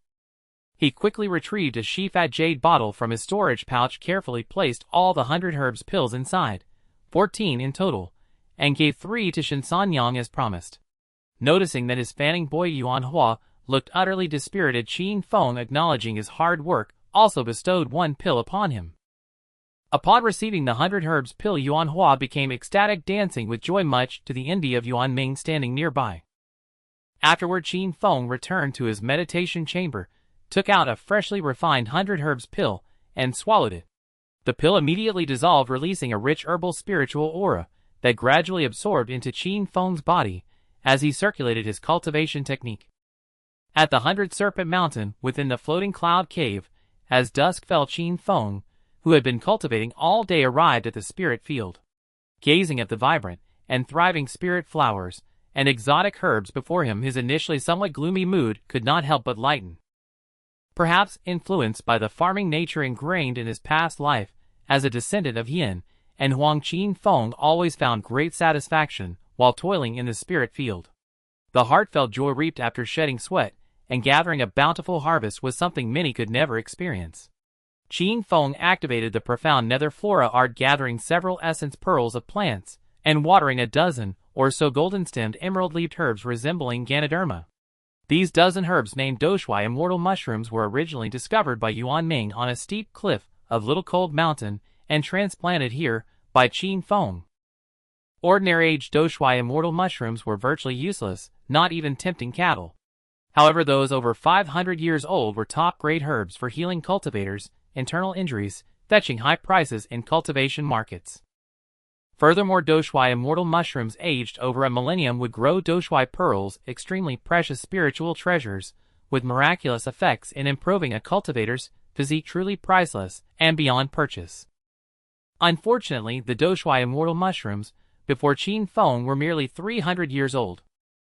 He quickly retrieved a Shifat jade bottle from his storage pouch, carefully placed all the 100 herbs pills inside, 14 in total, and gave 3 to Shen Sanyang as promised. Noticing that his fanning boy Yuan Hua looked utterly dispirited, Qin Feng, acknowledging his hard work, also bestowed 1 pill upon him. Upon receiving the 100 herbs pill, Yuan Hua became ecstatic, dancing with joy, much to the envy of Yuan Ming standing nearby. Afterward, Qin Feng returned to his meditation chamber, took out a freshly refined 100 herbs pill, and swallowed it. The pill immediately dissolved, releasing a rich herbal spiritual aura that gradually absorbed into Qin Feng's body as he circulated his cultivation technique. At the 100 Serpent Mountain, within the floating cloud cave, as dusk fell, Qin Feng, who had been cultivating all day, arrived at the spirit field. Gazing at the vibrant and thriving spirit flowers and exotic herbs before him, his initially somewhat gloomy mood could not help but lighten. Perhaps influenced by the farming nature ingrained in his past life as a descendant of Yin and Huang, Qin Feng always found great satisfaction while toiling in the spirit field. The heartfelt joy reaped after shedding sweat and gathering a bountiful harvest was something many could never experience. Qin Feng activated the profound nether flora art, gathering several essence pearls of plants and watering a dozen or so golden-stemmed emerald-leaved herbs resembling Ganoderma. These dozen herbs, named Doshui immortal mushrooms, were originally discovered by Yuan Ming on a steep cliff of Little Cold Mountain and transplanted here by Qin Feng. Ordinary aged Doshui immortal mushrooms were virtually useless, not even tempting cattle. However, those over 500 years old were top-grade herbs for healing cultivators' internal injuries, fetching high prices in cultivation markets. Furthermore, Doshui immortal mushrooms aged over a millennium would grow Doshui pearls, extremely precious spiritual treasures, with miraculous effects in improving a cultivator's physique, truly priceless and beyond purchase. Unfortunately, the Doshui immortal mushrooms, before Qin Feng, were merely 300 years old.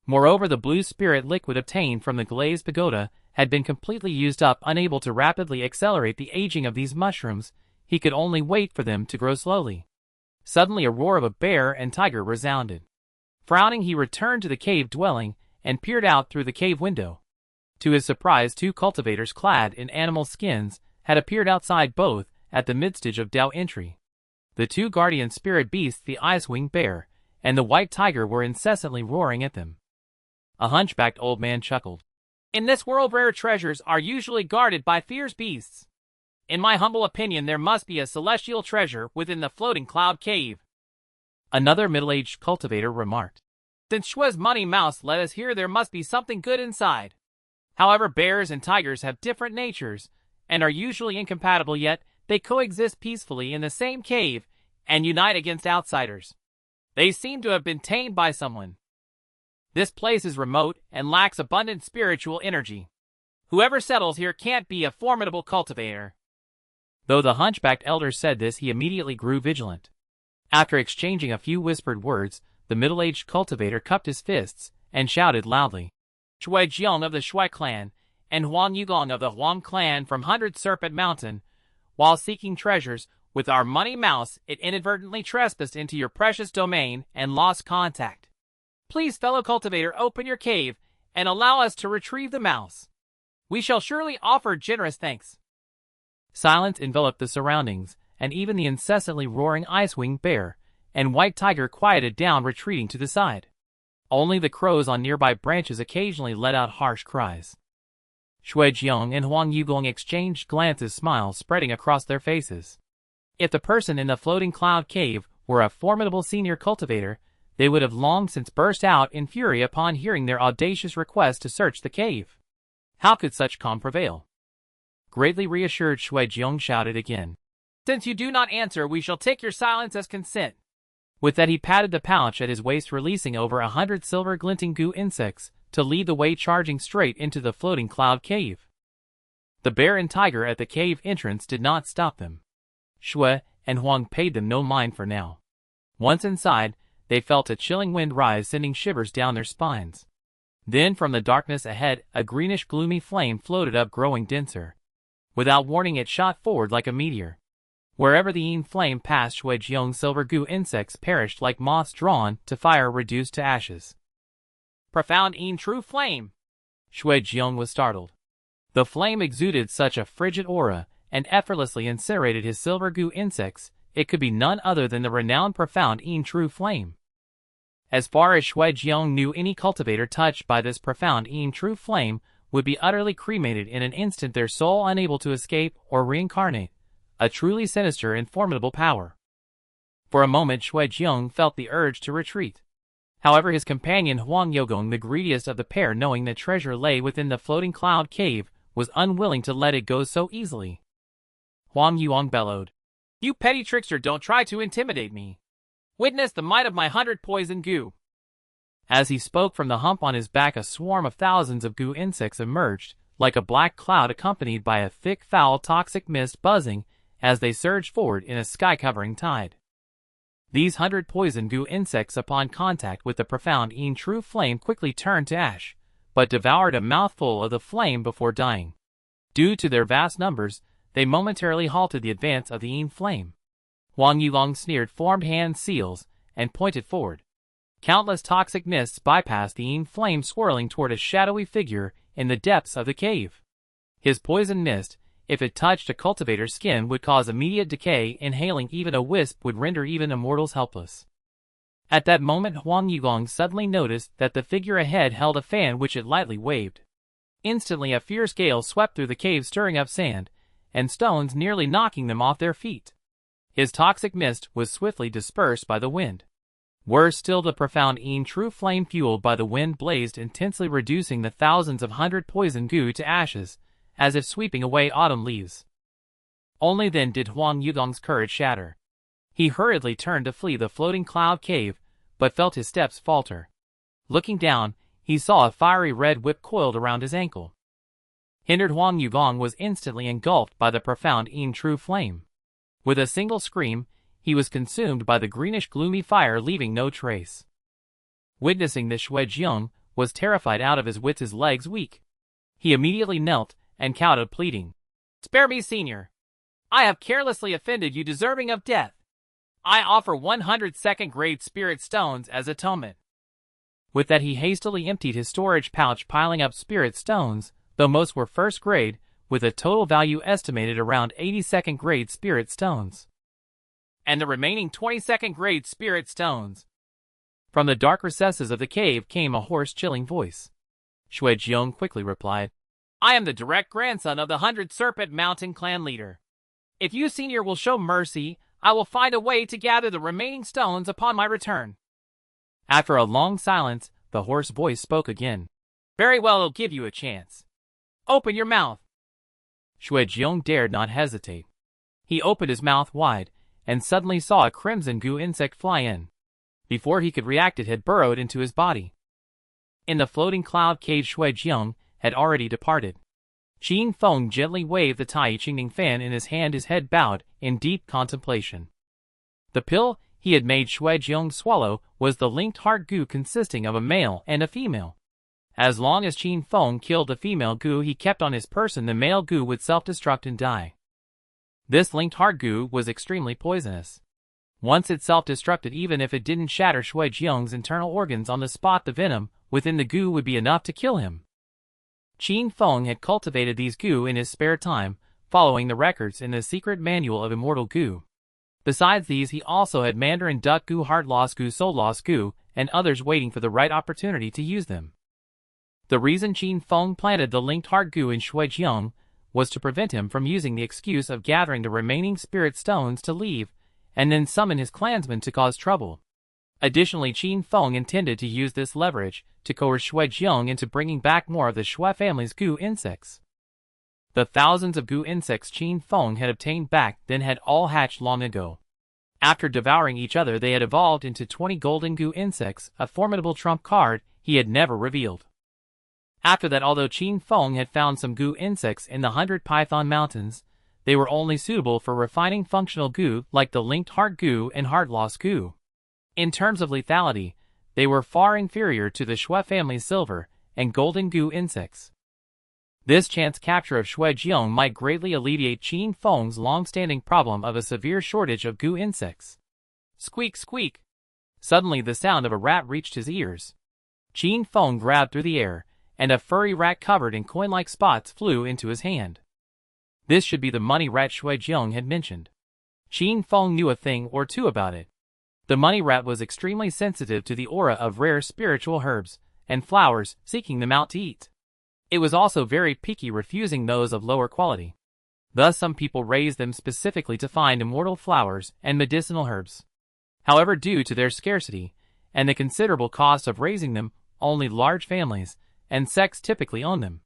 Moreover, the blue spirit liquid obtained from the glazed pagoda had been completely used up. Unable to rapidly accelerate the aging of these mushrooms, he could only wait for them to grow slowly. Suddenly a roar of a bear and tiger resounded. Frowning, he returned to the cave dwelling and peered out through the cave window. To his surprise, 2 cultivators clad in animal skins had appeared outside, both at the midstage of Dao entry. The two guardian spirit beasts, the ice-winged bear and the white tiger, were incessantly roaring at them. A hunchbacked old man chuckled. In this world, rare treasures are usually guarded by fierce beasts. In my humble opinion, there must be a celestial treasure within the floating cloud cave. Another middle-aged cultivator remarked. Since Shua's money mouse led us here, there must be something good inside. However, bears and tigers have different natures and are usually incompatible, yet they coexist peacefully in the same cave and unite against outsiders. They seem to have been tamed by someone. This place is remote and lacks abundant spiritual energy. Whoever settles here can't be a formidable cultivator. Though the hunchbacked elder said this, he immediately grew vigilant. After exchanging a few whispered words, the middle-aged cultivator cupped his fists and shouted loudly. Shui Jiang of the Shui clan and Huang Yugong of the Huang clan from 100 Serpent Mountain. While seeking treasures with our money mouse, it inadvertently trespassed into your precious domain and lost contact. Please, fellow cultivator, open your cave and allow us to retrieve the mouse. We shall surely offer generous thanks. Silence enveloped the surroundings, and even the incessantly roaring ice-winged bear and white tiger quieted down, retreating to the side. Only the crows on nearby branches occasionally let out harsh cries. Shui Jiang and Huang Yugong exchanged glances, smiles spreading across their faces. If the person in the floating cloud cave were a formidable senior cultivator, they would have long since burst out in fury upon hearing their audacious request to search the cave. How could such calm prevail? Greatly reassured, Shui Jiang shouted again. Since you do not answer, we shall take your silence as consent. With that, he patted the pouch at his waist, releasing over 100 silver glinting goo insects to lead the way, charging straight into the floating cloud cave. The bear and tiger at the cave entrance did not stop them. Shui and Huang paid them no mind for now. Once inside, they felt a chilling wind rise, sending shivers down their spines. Then from the darkness ahead, a greenish gloomy flame floated up, growing denser. Without warning, it shot forward like a meteor. Wherever the Yin flame passed, Shui Jiang's silver goo insects perished like moths drawn to fire, reduced to ashes. Profound Yin true flame! Shui Jiang was startled. The flame exuded such a frigid aura and effortlessly incinerated his silver goo insects. It could be none other than the renowned profound Yin true flame. As far as Shui Jiang knew, any cultivator touched by this profound Yin true flame would be utterly cremated in an instant, their soul unable to escape or reincarnate. A truly sinister and formidable power. For a moment, Shui Jiang felt the urge to retreat. However, his companion Huang Yugong, the greediest of the pair, knowing that treasure lay within the floating cloud cave, was unwilling to let it go so easily. Huang Yugong bellowed. You petty trickster, don't try to intimidate me. Witness the might of my 100 poison goo. As he spoke, from the hump on his back a swarm of thousands of goo insects emerged, like a black cloud accompanied by a thick, foul, toxic mist buzzing as they surged forward in a sky-covering tide. These 100 poison goo insects, upon contact with the profound Yin true flame, quickly turned to ash, but devoured a mouthful of the flame before dying. Due to their vast numbers, they momentarily halted the advance of the Yin flame. Huang Yulong sneered, formed hand seals, and pointed forward. Countless toxic mists bypassed the Yin flame, swirling toward a shadowy figure in the depths of the cave. His poison mist, if it touched a cultivator's skin, would cause immediate decay. Inhaling even a wisp would render even immortals helpless. At that moment, Huang Yulong suddenly noticed that the figure ahead held a fan which it lightly waved. Instantly a fierce gale swept through the cave, stirring up sand and stones, nearly knocking them off their feet. His toxic mist was swiftly dispersed by the wind. Worse still, the profound Yin true flame, fueled by the wind, blazed intensely, reducing the thousands of 100 poison goo to ashes, as if sweeping away autumn leaves. Only then did Huang Yugong's courage shatter. He hurriedly turned to flee the floating cloud cave, but felt his steps falter. Looking down, he saw a fiery red whip coiled around his ankle. Hindered, Huang Yugong was instantly engulfed by the profound Yin true flame. With a single scream, he was consumed by the greenish gloomy fire, leaving no trace. Witnessing this, Shui Jiang was terrified out of his wits, his legs weak. He immediately knelt and kowtowed, pleading, Spare me, senior. I have carelessly offended you, deserving of death. I offer 100 second-grade spirit stones as atonement. With that, he hastily emptied his storage pouch, piling up spirit stones, though most were first grade, with a total value estimated around 80 second-grade spirit stones. and the remaining 22nd grade spirit stones. From the dark recesses of the cave came a hoarse, chilling voice. Shuijiang quickly replied, I am the direct grandson of the 100 Serpent Mountain clan leader. If you, senior, will show mercy, I will find a way to gather the remaining stones upon my return. After a long silence, the hoarse voice spoke again. Very well, I'll give you a chance. Open your mouth. Shuijiang dared not hesitate. He opened his mouth wide, and suddenly saw a crimson goo insect fly in. Before he could react, it had burrowed into his body. In the floating cloud cave, Shuijiang had already departed. Qin Feng gently waved the Tai Chinging fan in his hand, his head bowed in deep contemplation. The pill he had made Shuijiang swallow was the linked heart goo, consisting of a male and a female. As long as Qin Feng killed the female goo he kept on his person, the male goo would self-destruct and die. This linked heart goo was extremely poisonous. Once it self-destructed, even if it didn't shatter Shuijiang's internal organs on the spot, the venom within the goo would be enough to kill him. Qin Feng had cultivated these goo in his spare time, following the records in the secret manual of immortal goo. Besides these, he also had Mandarin duck goo, heart loss goo, soul loss goo, and others waiting for the right opportunity to use them. The reason Qin Feng planted the linked heart goo in Shuijiang was to prevent him from using the excuse of gathering the remaining spirit stones to leave, and then summon his clansmen to cause trouble. Additionally, Qin Feng intended to use this leverage to coerce Shuijiang into bringing back more of the Shui family's goo insects. The thousands of goo insects Qin Feng had obtained back then had all hatched long ago. After devouring each other, they had evolved into 20 golden goo insects, a formidable trump card he had never revealed. After that, although Qin Feng had found some goo insects in the 100 Python Mountains, they were only suitable for refining functional goo like the linked heart goo and heart loss goo. In terms of lethality, they were far inferior to the Shui family's silver and golden goo insects. This chance capture of Shuijiang might greatly alleviate Qin Feng's long-standing problem of a severe shortage of goo insects. Squeak, squeak! Suddenly the sound of a rat reached his ears. Qin Feng grabbed through the air, and a furry rat covered in coin-like spots flew into his hand. This should be the money rat Shuijiang had mentioned. Qin Feng knew a thing or two about it. The money rat was extremely sensitive to the aura of rare spiritual herbs and flowers, seeking them out to eat. It was also very picky, refusing those of lower quality. Thus some people raised them specifically to find immortal flowers and medicinal herbs. However, due to their scarcity and the considerable cost of raising them, only large families and sects typically own them.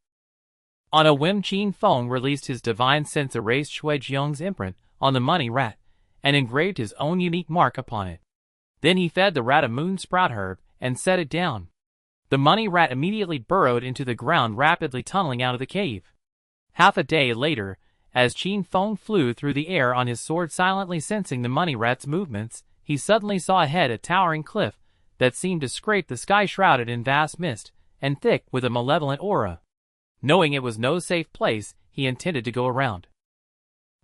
On a whim, Qin Feng released his divine sense, erased Shuijiang's imprint on the money rat, and engraved his own unique mark upon it. Then he fed the rat a moon sprout herb and set it down. The money rat immediately burrowed into the ground, rapidly tunneling out of the cave. Half a day later, as Qin Feng flew through the air on his sword, silently sensing the money rat's movements, he suddenly saw ahead a towering cliff that seemed to scrape the sky, shrouded in vast mist and thick with a malevolent aura. Knowing it was no safe place, he intended to go around.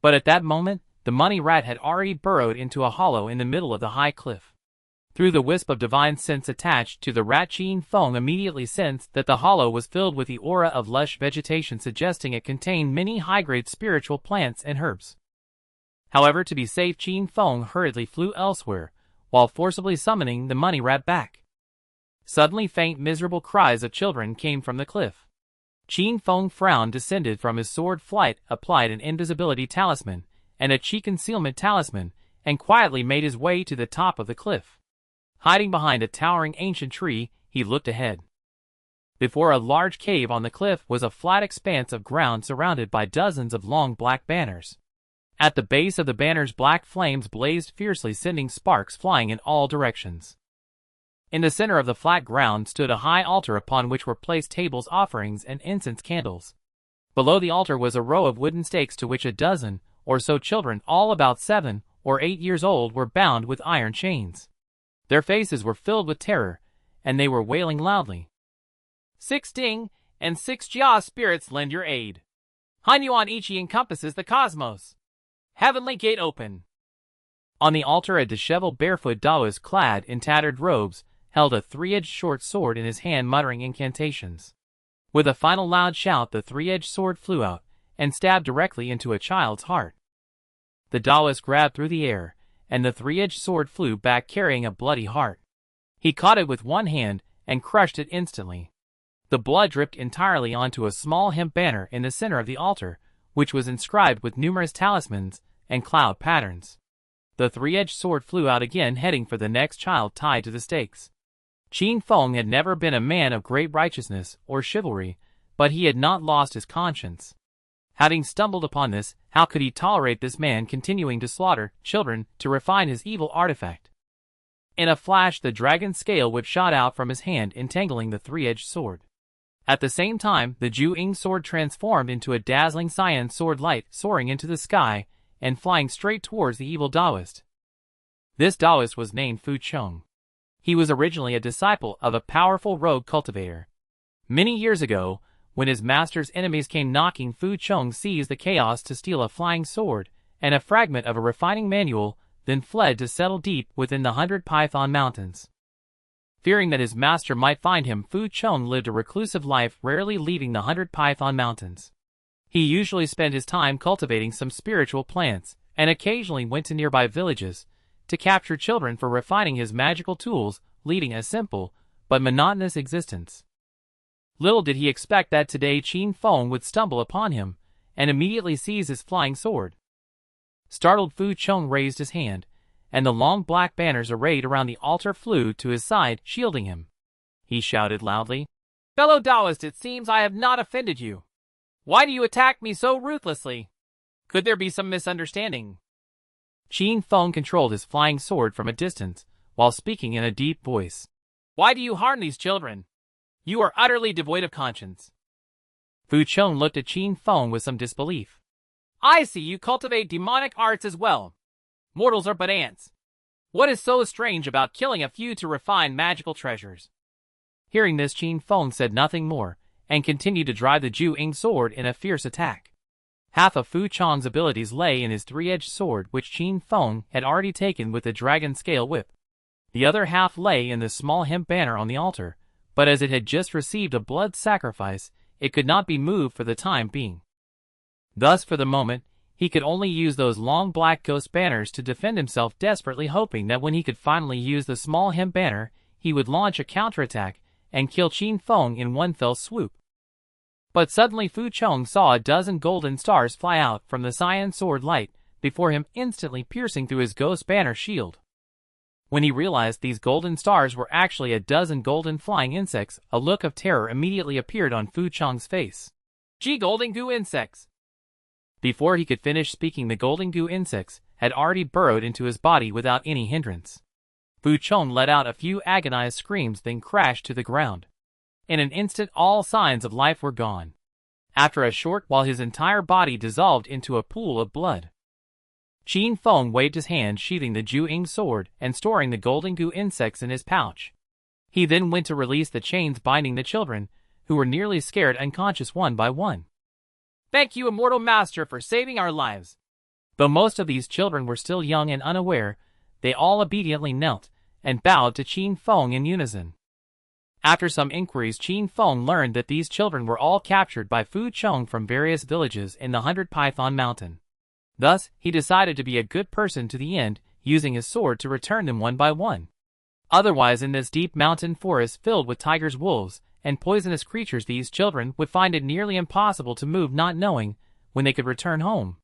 But at that moment, the money rat had already burrowed into a hollow in the middle of the high cliff. Through the wisp of divine sense attached to the rat, Qin Feng immediately sensed that the hollow was filled with the aura of lush vegetation, suggesting it contained many high-grade spiritual plants and herbs. However, to be safe, Qin Feng hurriedly flew elsewhere, while forcibly summoning the money rat back. Suddenly, faint, miserable cries of children came from the cliff. Qin Feng frowned, descended from his sword flight, applied an invisibility talisman and a chi concealment talisman, and quietly made his way to the top of the cliff. Hiding behind a towering ancient tree, he looked ahead. Before a large cave on the cliff was a flat expanse of ground surrounded by dozens of long black banners. At the base of the banners, black flames blazed fiercely, sending sparks flying in all directions. In the center of the flat ground stood a high altar upon which were placed tables, offerings, and incense candles. Below the altar was a row of wooden stakes to which a dozen or so children, all about 7 or 8 years old, were bound with iron chains. Their faces were filled with terror, and they were wailing loudly. 6 Ding and 6 Jia spirits lend your aid. Hanyuan Ichi encompasses the cosmos. Heavenly gate open. On the altar, a disheveled barefoot Taoist clad in tattered robes held a 3-edged short sword in his hand, muttering incantations. With a final loud shout, the 3-edged sword flew out and stabbed directly into a child's heart. The Taoist grabbed through the air and the three-edged sword flew back carrying a bloody heart. He caught it with one hand and crushed it instantly. The blood dripped entirely onto a small hemp banner in the center of the altar, which was inscribed with numerous talismans and cloud patterns. The three-edged sword flew out again, heading for the next child tied to the stakes. Qin Feng had never been a man of great righteousness or chivalry, but he had not lost his conscience. Having stumbled upon this, how could he tolerate this man continuing to slaughter children to refine his evil artifact? In a flash, the dragon scale whip shot out from his hand, entangling the three-edged sword. At the same time, the Ju-Ing sword transformed into a dazzling cyan sword, light soaring into the sky and flying straight towards the evil Taoist. This Taoist was named Fu Cheng. He was originally a disciple of a powerful rogue cultivator. Many years ago, when his master's enemies came knocking, Fu Cheng seized the chaos to steal a flying sword and a fragment of a refining manual, then fled to settle deep within the 100 Python Mountains. Fearing that his master might find him, Fu Cheng lived a reclusive life, rarely leaving the 100 Python Mountains. He usually spent his time cultivating some spiritual plants, and occasionally went to nearby villages to capture children for refining his magical tools, leading a simple but monotonous existence. Little did he expect that today Qin Feng would stumble upon him and immediately seize his flying sword. Startled, Fu Cheng raised his hand, and the long black banners arrayed around the altar flew to his side, shielding him. He shouted loudly, "Fellow Taoist, it seems I have not offended you. Why do you attack me so ruthlessly? Could there be some misunderstanding?" Qin Feng controlled his flying sword from a distance, while speaking in a deep voice. "Why do you harm these children? You are utterly devoid of conscience." Fu Cheng looked at Qin Feng with some disbelief. "I see you cultivate demonic arts as well. Mortals are but ants. What is so strange about killing a few to refine magical treasures?" Hearing this, Qin Feng said nothing more, and continued to drive the Ju-Ing sword in a fierce attack. Half of Fu Cheng's abilities lay in his three-edged sword, which Qin Feng had already taken with the dragon scale whip. The other half lay in the small hemp banner on the altar, but as it had just received a blood sacrifice, it could not be moved for the time being. Thus, for the moment, he could only use those long black ghost banners to defend himself, desperately hoping that when he could finally use the small hemp banner, he would launch a counterattack and kill Qin Feng in one fell swoop. But suddenly Fu Cheng saw a dozen golden stars fly out from the cyan sword light before him, instantly piercing through his ghost banner shield. When he realized these golden stars were actually a dozen golden flying insects, a look of terror immediately appeared on Fu Cheng's face. "Gee, golden goo insects!" Before he could finish speaking, the golden goo insects had already burrowed into his body without any hindrance. Fu Cheng let out a few agonized screams, then crashed to the ground. In an instant, all signs of life were gone. After a short while, his entire body dissolved into a pool of blood. Qin Feng waved his hand, sheathing the Ju-Ing sword and storing the golden goo insects in his pouch. He then went to release the chains binding the children, who were nearly scared unconscious one by one. "Thank you, immortal master, for saving our lives." Though most of these children were still young and unaware, they all obediently knelt and bowed to Qin Feng in unison. After some inquiries, Qin Feng learned that these children were all captured by Fu Cheng from various villages in the 100 Python Mountain. Thus, he decided to be a good person to the end, using his sword to return them one by one. Otherwise, in this deep mountain forest filled with tigers, wolves, and poisonous creatures, these children would find it nearly impossible to move, not knowing when they could return home.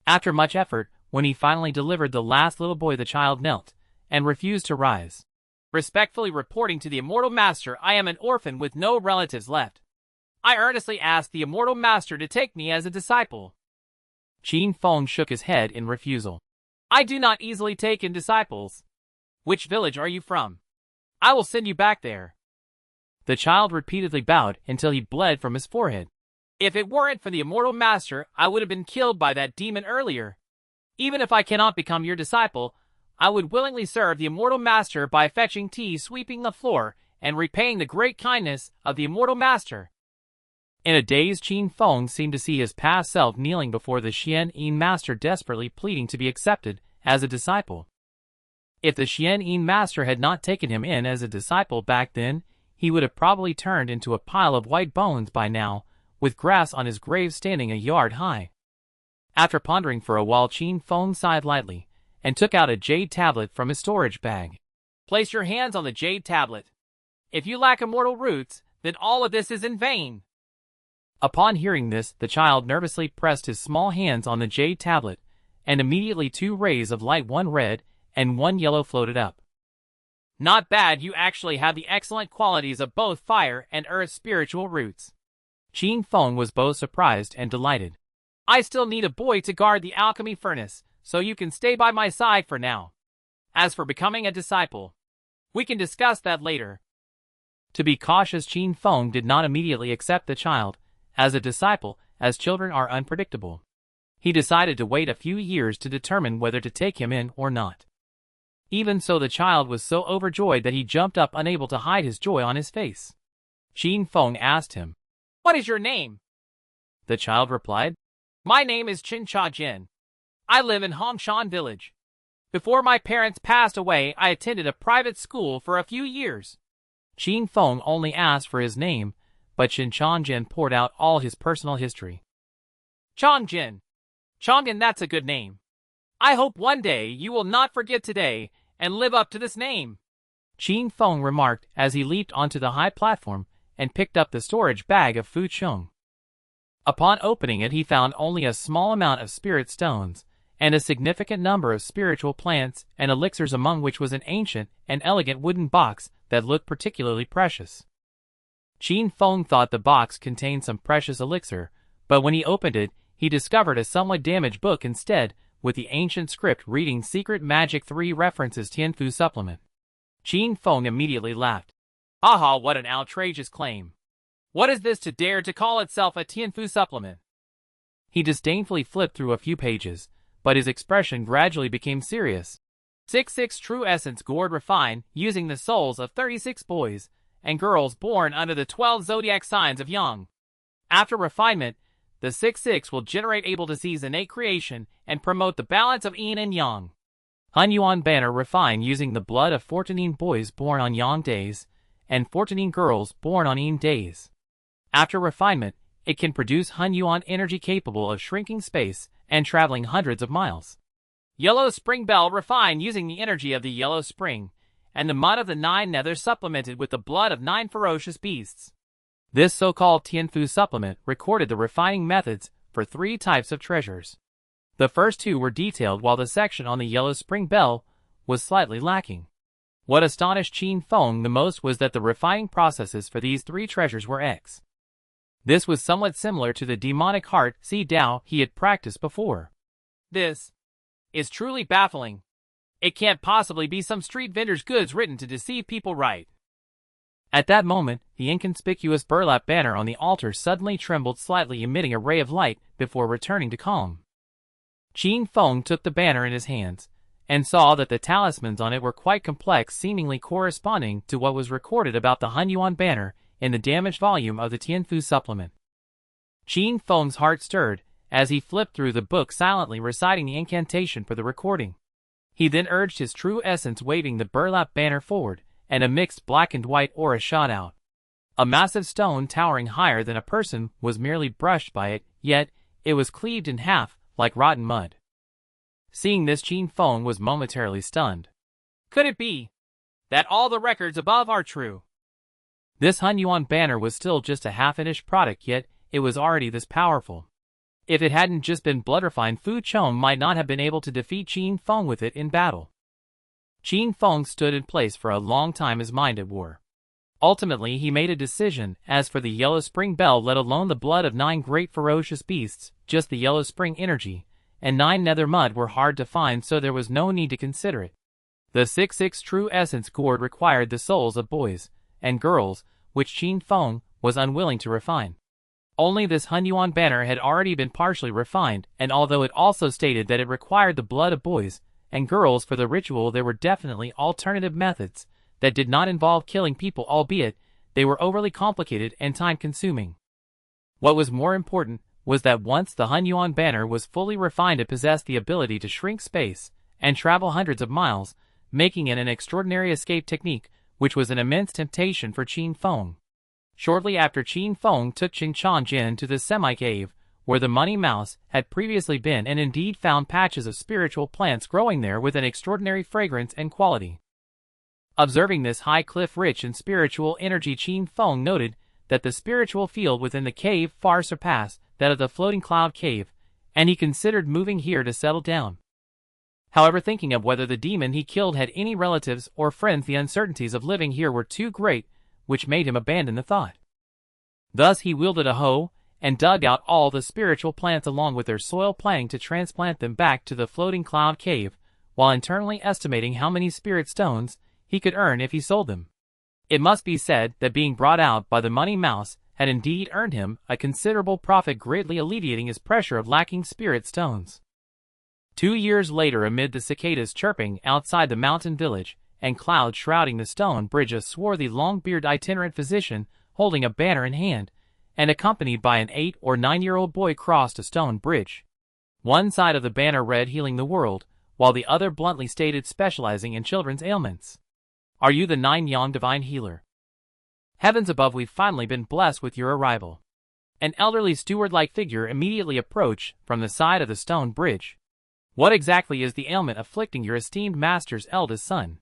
After much effort, when he finally delivered the last little boy, the child knelt and refused to rise. "Respectfully reporting to the immortal master, I am an orphan with no relatives left. I earnestly ask the immortal master to take me as a disciple." Qin Feng shook his head in refusal. "I do not easily take in disciples. Which village are you from? I will send you back there." The child repeatedly bowed until he bled from his forehead. "If it weren't for the immortal master, I would have been killed by that demon earlier. Even if I cannot become your disciple, I would willingly serve the immortal master by fetching tea, sweeping the floor, and repaying the great kindness of the immortal master." In a daze, Qin Feng seemed to see his past self kneeling before the Xian master, desperately pleading to be accepted as a disciple. If the Xian master had not taken him in as a disciple back then, he would have probably turned into a pile of white bones by now, with grass on his grave standing a yard high. After pondering for a while, Qin Feng sighed lightly and took out a jade tablet from his storage bag. Place your hands on the jade tablet. If you lack immortal roots, then all of this is in vain. Upon hearing this, the child nervously pressed his small hands on the jade tablet, and immediately 2 rays of light, one red and one yellow, floated up. Not bad, you actually have the excellent qualities of both fire and earth spiritual roots. Qin Feng was both surprised and delighted. I still need a boy to guard the alchemy furnace, so you can stay by my side for now. As for becoming a disciple, we can discuss that later. To be cautious, Qin Feng did not immediately accept the child as a disciple, as children are unpredictable. He decided to wait a few years to determine whether to take him in or not. Even so, the child was so overjoyed that he jumped up, unable to hide his joy on his face. Qin Feng asked him, "What is your name?" The child replied, "My name is Qin Jin. I live in Hongshan village. Before my parents passed away, I attended a private school for a few years." Qin Feng only asked for his name, but Qin Jin poured out all his personal history. Changjin, that's a good name. I hope one day you will not forget today and live up to this name," Qin Feng remarked as he leaped onto the high platform and picked up the storage bag of Fu Chung. Upon opening it, he found only a small amount of spirit stones and a significant number of spiritual plants and elixirs, among which was an ancient and elegant wooden box that looked particularly precious. Qin Feng thought the box contained some precious elixir, but when he opened it, he discovered a somewhat damaged book instead, with the ancient script reading Secret Magic 3 references Tianfu supplement. Qin Feng immediately laughed. "Aha, what an outrageous claim. What is this to dare to call itself a Tianfu supplement?" He disdainfully flipped through a few pages, but his expression gradually became serious. 66 True Essence Gourd refined using the souls of 36 boys and girls born under the 12 zodiac signs of Yang. After refinement, the 66 will generate able to seize innate creation and promote the balance of yin and yang. Hun Yuan Banner refined using the blood of 14 boys born on Yang days and 14 girls born on Yin days. After refinement, it can produce Hun Yuan energy capable of shrinking space and traveling hundreds of miles. Yellow Spring Bell refined using the energy of the Yellow Spring and the mud of the 9 nether supplemented with the blood of 9 ferocious beasts. This so-called Tianfu supplement recorded the refining methods for 3 types of treasures. The first 2 were detailed, while the section on the Yellow Spring Bell was slightly lacking. What astonished Qin Feng the most was that the refining processes for these 3 treasures were X. This was somewhat similar to the demonic heart Si Dao he had practiced before. This is truly baffling. It can't possibly be some street vendor's goods written to deceive people, right? At that moment, the inconspicuous burlap banner on the altar suddenly trembled slightly, emitting a ray of light before returning to calm. Qin Feng took the banner in his hands and saw that the talismans on it were quite complex, seemingly corresponding to what was recorded about the Hun Yuan banner in the damaged volume of the Tianfu supplement. Qin Feng's heart stirred as he flipped through the book, silently reciting the incantation for the recording. He then urged his true essence, waving the burlap banner forward, and a mixed black and white aura shot out. A massive stone towering higher than a person was merely brushed by it, yet it was cleaved in half like rotten mud. Seeing this, Qin Feng was momentarily stunned. Could it be that all the records above are true? This Hun Yuan banner was still just a half-finished product, yet it was already this powerful. If it hadn't just been blood-refined, Fu Chung might not have been able to defeat Qin Feng with it in battle. Qin Feng stood in place for a long time, his mind at war. Ultimately, he made a decision. As for the Yellow Spring Bell, let alone the blood of 9 great ferocious beasts, just the Yellow Spring energy and 9 nether mud were hard to find, so there was no need to consider it. The 66 True Essence Gourd required the souls of boys and girls, which Qin Feng was unwilling to refine. Only this Hun Yuan banner had already been partially refined, and although it also stated that it required the blood of boys and girls for the ritual, there were definitely alternative methods that did not involve killing people, albeit they were overly complicated and time-consuming. What was more important was that once the Hun Yuan banner was fully refined, it possessed the ability to shrink space and travel hundreds of miles, making it an extraordinary escape technique, which was an immense temptation for Qin Feng. Shortly after, Qin Feng took Qin Jin to the semi-cave, where the money mouse had previously been, and indeed found patches of spiritual plants growing there with an extraordinary fragrance and quality. Observing this high cliff rich in spiritual energy, Qin Feng noted that the spiritual field within the cave far surpassed that of the floating cloud cave, and he considered moving here to settle down. However, thinking of whether the demon he killed had any relatives or friends, the uncertainties of living here were too great, which made him abandon the thought. Thus he wielded a hoe and dug out all the spiritual plants along with their soil, planning to transplant them back to the floating cloud cave, while internally estimating how many spirit stones he could earn if he sold them. It must be said that being brought out by the money mouse had indeed earned him a considerable profit, greatly alleviating his pressure of lacking spirit stones. 2 years later, amid the cicadas chirping outside the mountain village and clouds shrouding the stone bridge, a swarthy long-bearded itinerant physician holding a banner in hand and accompanied by an 8 or 9-year-old boy crossed a stone bridge. One side of the banner read "Healing the World," while the other bluntly stated "Specializing in children's ailments." Are you the 9-yang divine healer? Heavens above, we've finally been blessed with your arrival. An elderly steward-like figure immediately approached from the side of the stone bridge. What exactly is the ailment afflicting your esteemed master's eldest son?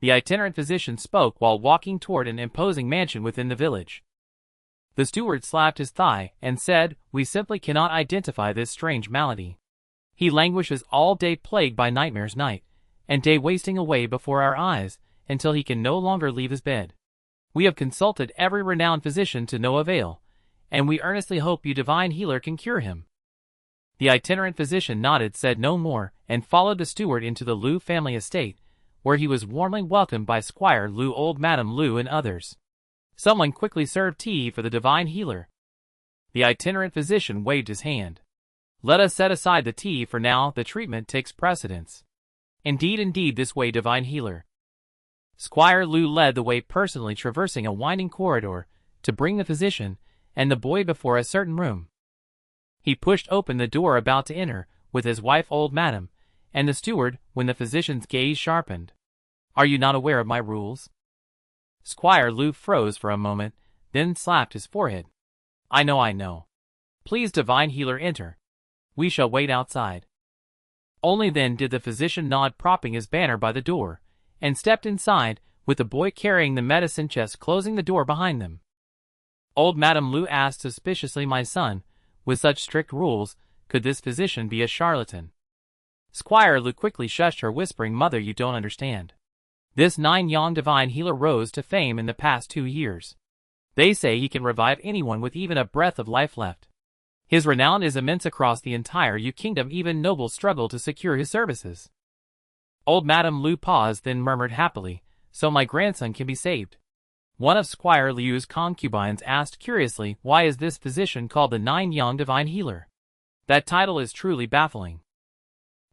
The itinerant physician spoke while walking toward an imposing mansion within the village. The steward slapped his thigh and said, "We simply cannot identify this strange malady. He languishes all day, plagued by nightmares night and day, wasting away before our eyes until he can no longer leave his bed. We have consulted every renowned physician to no avail, and we earnestly hope you divine healer can cure him." The itinerant physician nodded, said no more, and followed the steward into the Liu family estate, where he was warmly welcomed by Squire Liu, old Madame Liu, and others. Someone quickly served tea for the divine healer. The itinerant physician waved his hand. "Let us set aside the tea for now, the treatment takes precedence." Indeed, this way, divine healer." Squire Liu led the way, personally traversing a winding corridor to bring the physician and the boy before a certain room. He pushed open the door, about to enter with his wife, old Madam, and the steward, when the physician's gaze sharpened. "Are you not aware of my rules?" Squire Liu froze for a moment, then slapped his forehead. I know. Please, divine healer, enter. We shall wait outside." Only then did the physician nod, propping his banner by the door, and stepped inside, with the boy carrying the medicine chest, closing the door behind them. Old Madame Liu asked suspiciously, "My son, with such strict rules, could this physician be a charlatan?" Squire Liu quickly shushed her, whispering, "Mother, you don't understand. This 9-yang divine healer rose to fame in the past 2 years. They say he can revive anyone with even a breath of life left. His renown is immense across the entire Yu kingdom. Even nobles struggle to secure his services." Old Madame Liu paused, then murmured happily, "So my grandson can be saved?" One of Squire Liu's concubines asked curiously, "Why is this physician called the 9-yang divine healer? That title is truly baffling.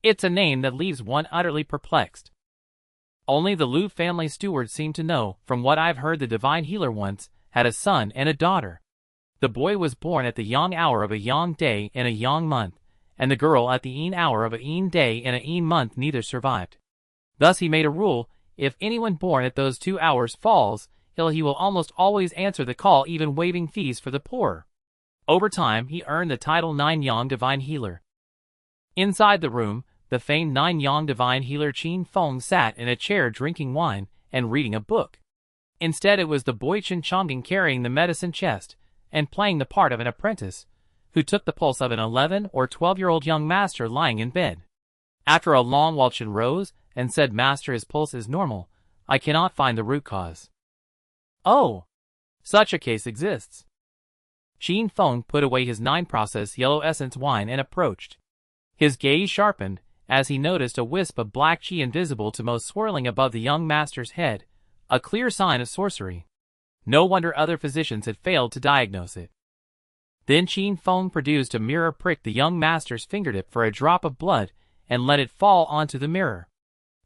It's a name that leaves one utterly perplexed." Only the Liu family steward seemed to know. "From what I've heard, the divine healer once had a son and a daughter. The boy was born at the yang hour of a yang day in a yang month, and the girl at the yin hour of a yin day in a yin month. Neither survived. Thus he made a rule: if anyone born at those 2 hours falls ill, he will almost always answer the call, even waiving fees for the poor. Over time, he earned the title 9-yang divine healer." Inside the room, the famed 9-yang divine healer Qin Feng sat in a chair, drinking wine and reading a book. Instead, it was the boy Chen Chongqing carrying the medicine chest and playing the part of an apprentice who took the pulse of an 11 or 12-year-old young master lying in bed. After a long while, Chen rose and said, "Master, his pulse is normal. I cannot find the root cause." "Oh, such a case exists." Qin Feng put away his 9-process yellow essence wine and approached. His gaze sharpened as he noticed a wisp of black qi, invisible to most, swirling above the young master's head, a clear sign of sorcery. No wonder other physicians had failed to diagnose it. Then Qin Feng produced a mirror, pricked the young master's fingertip for a drop of blood, and let it fall onto the mirror.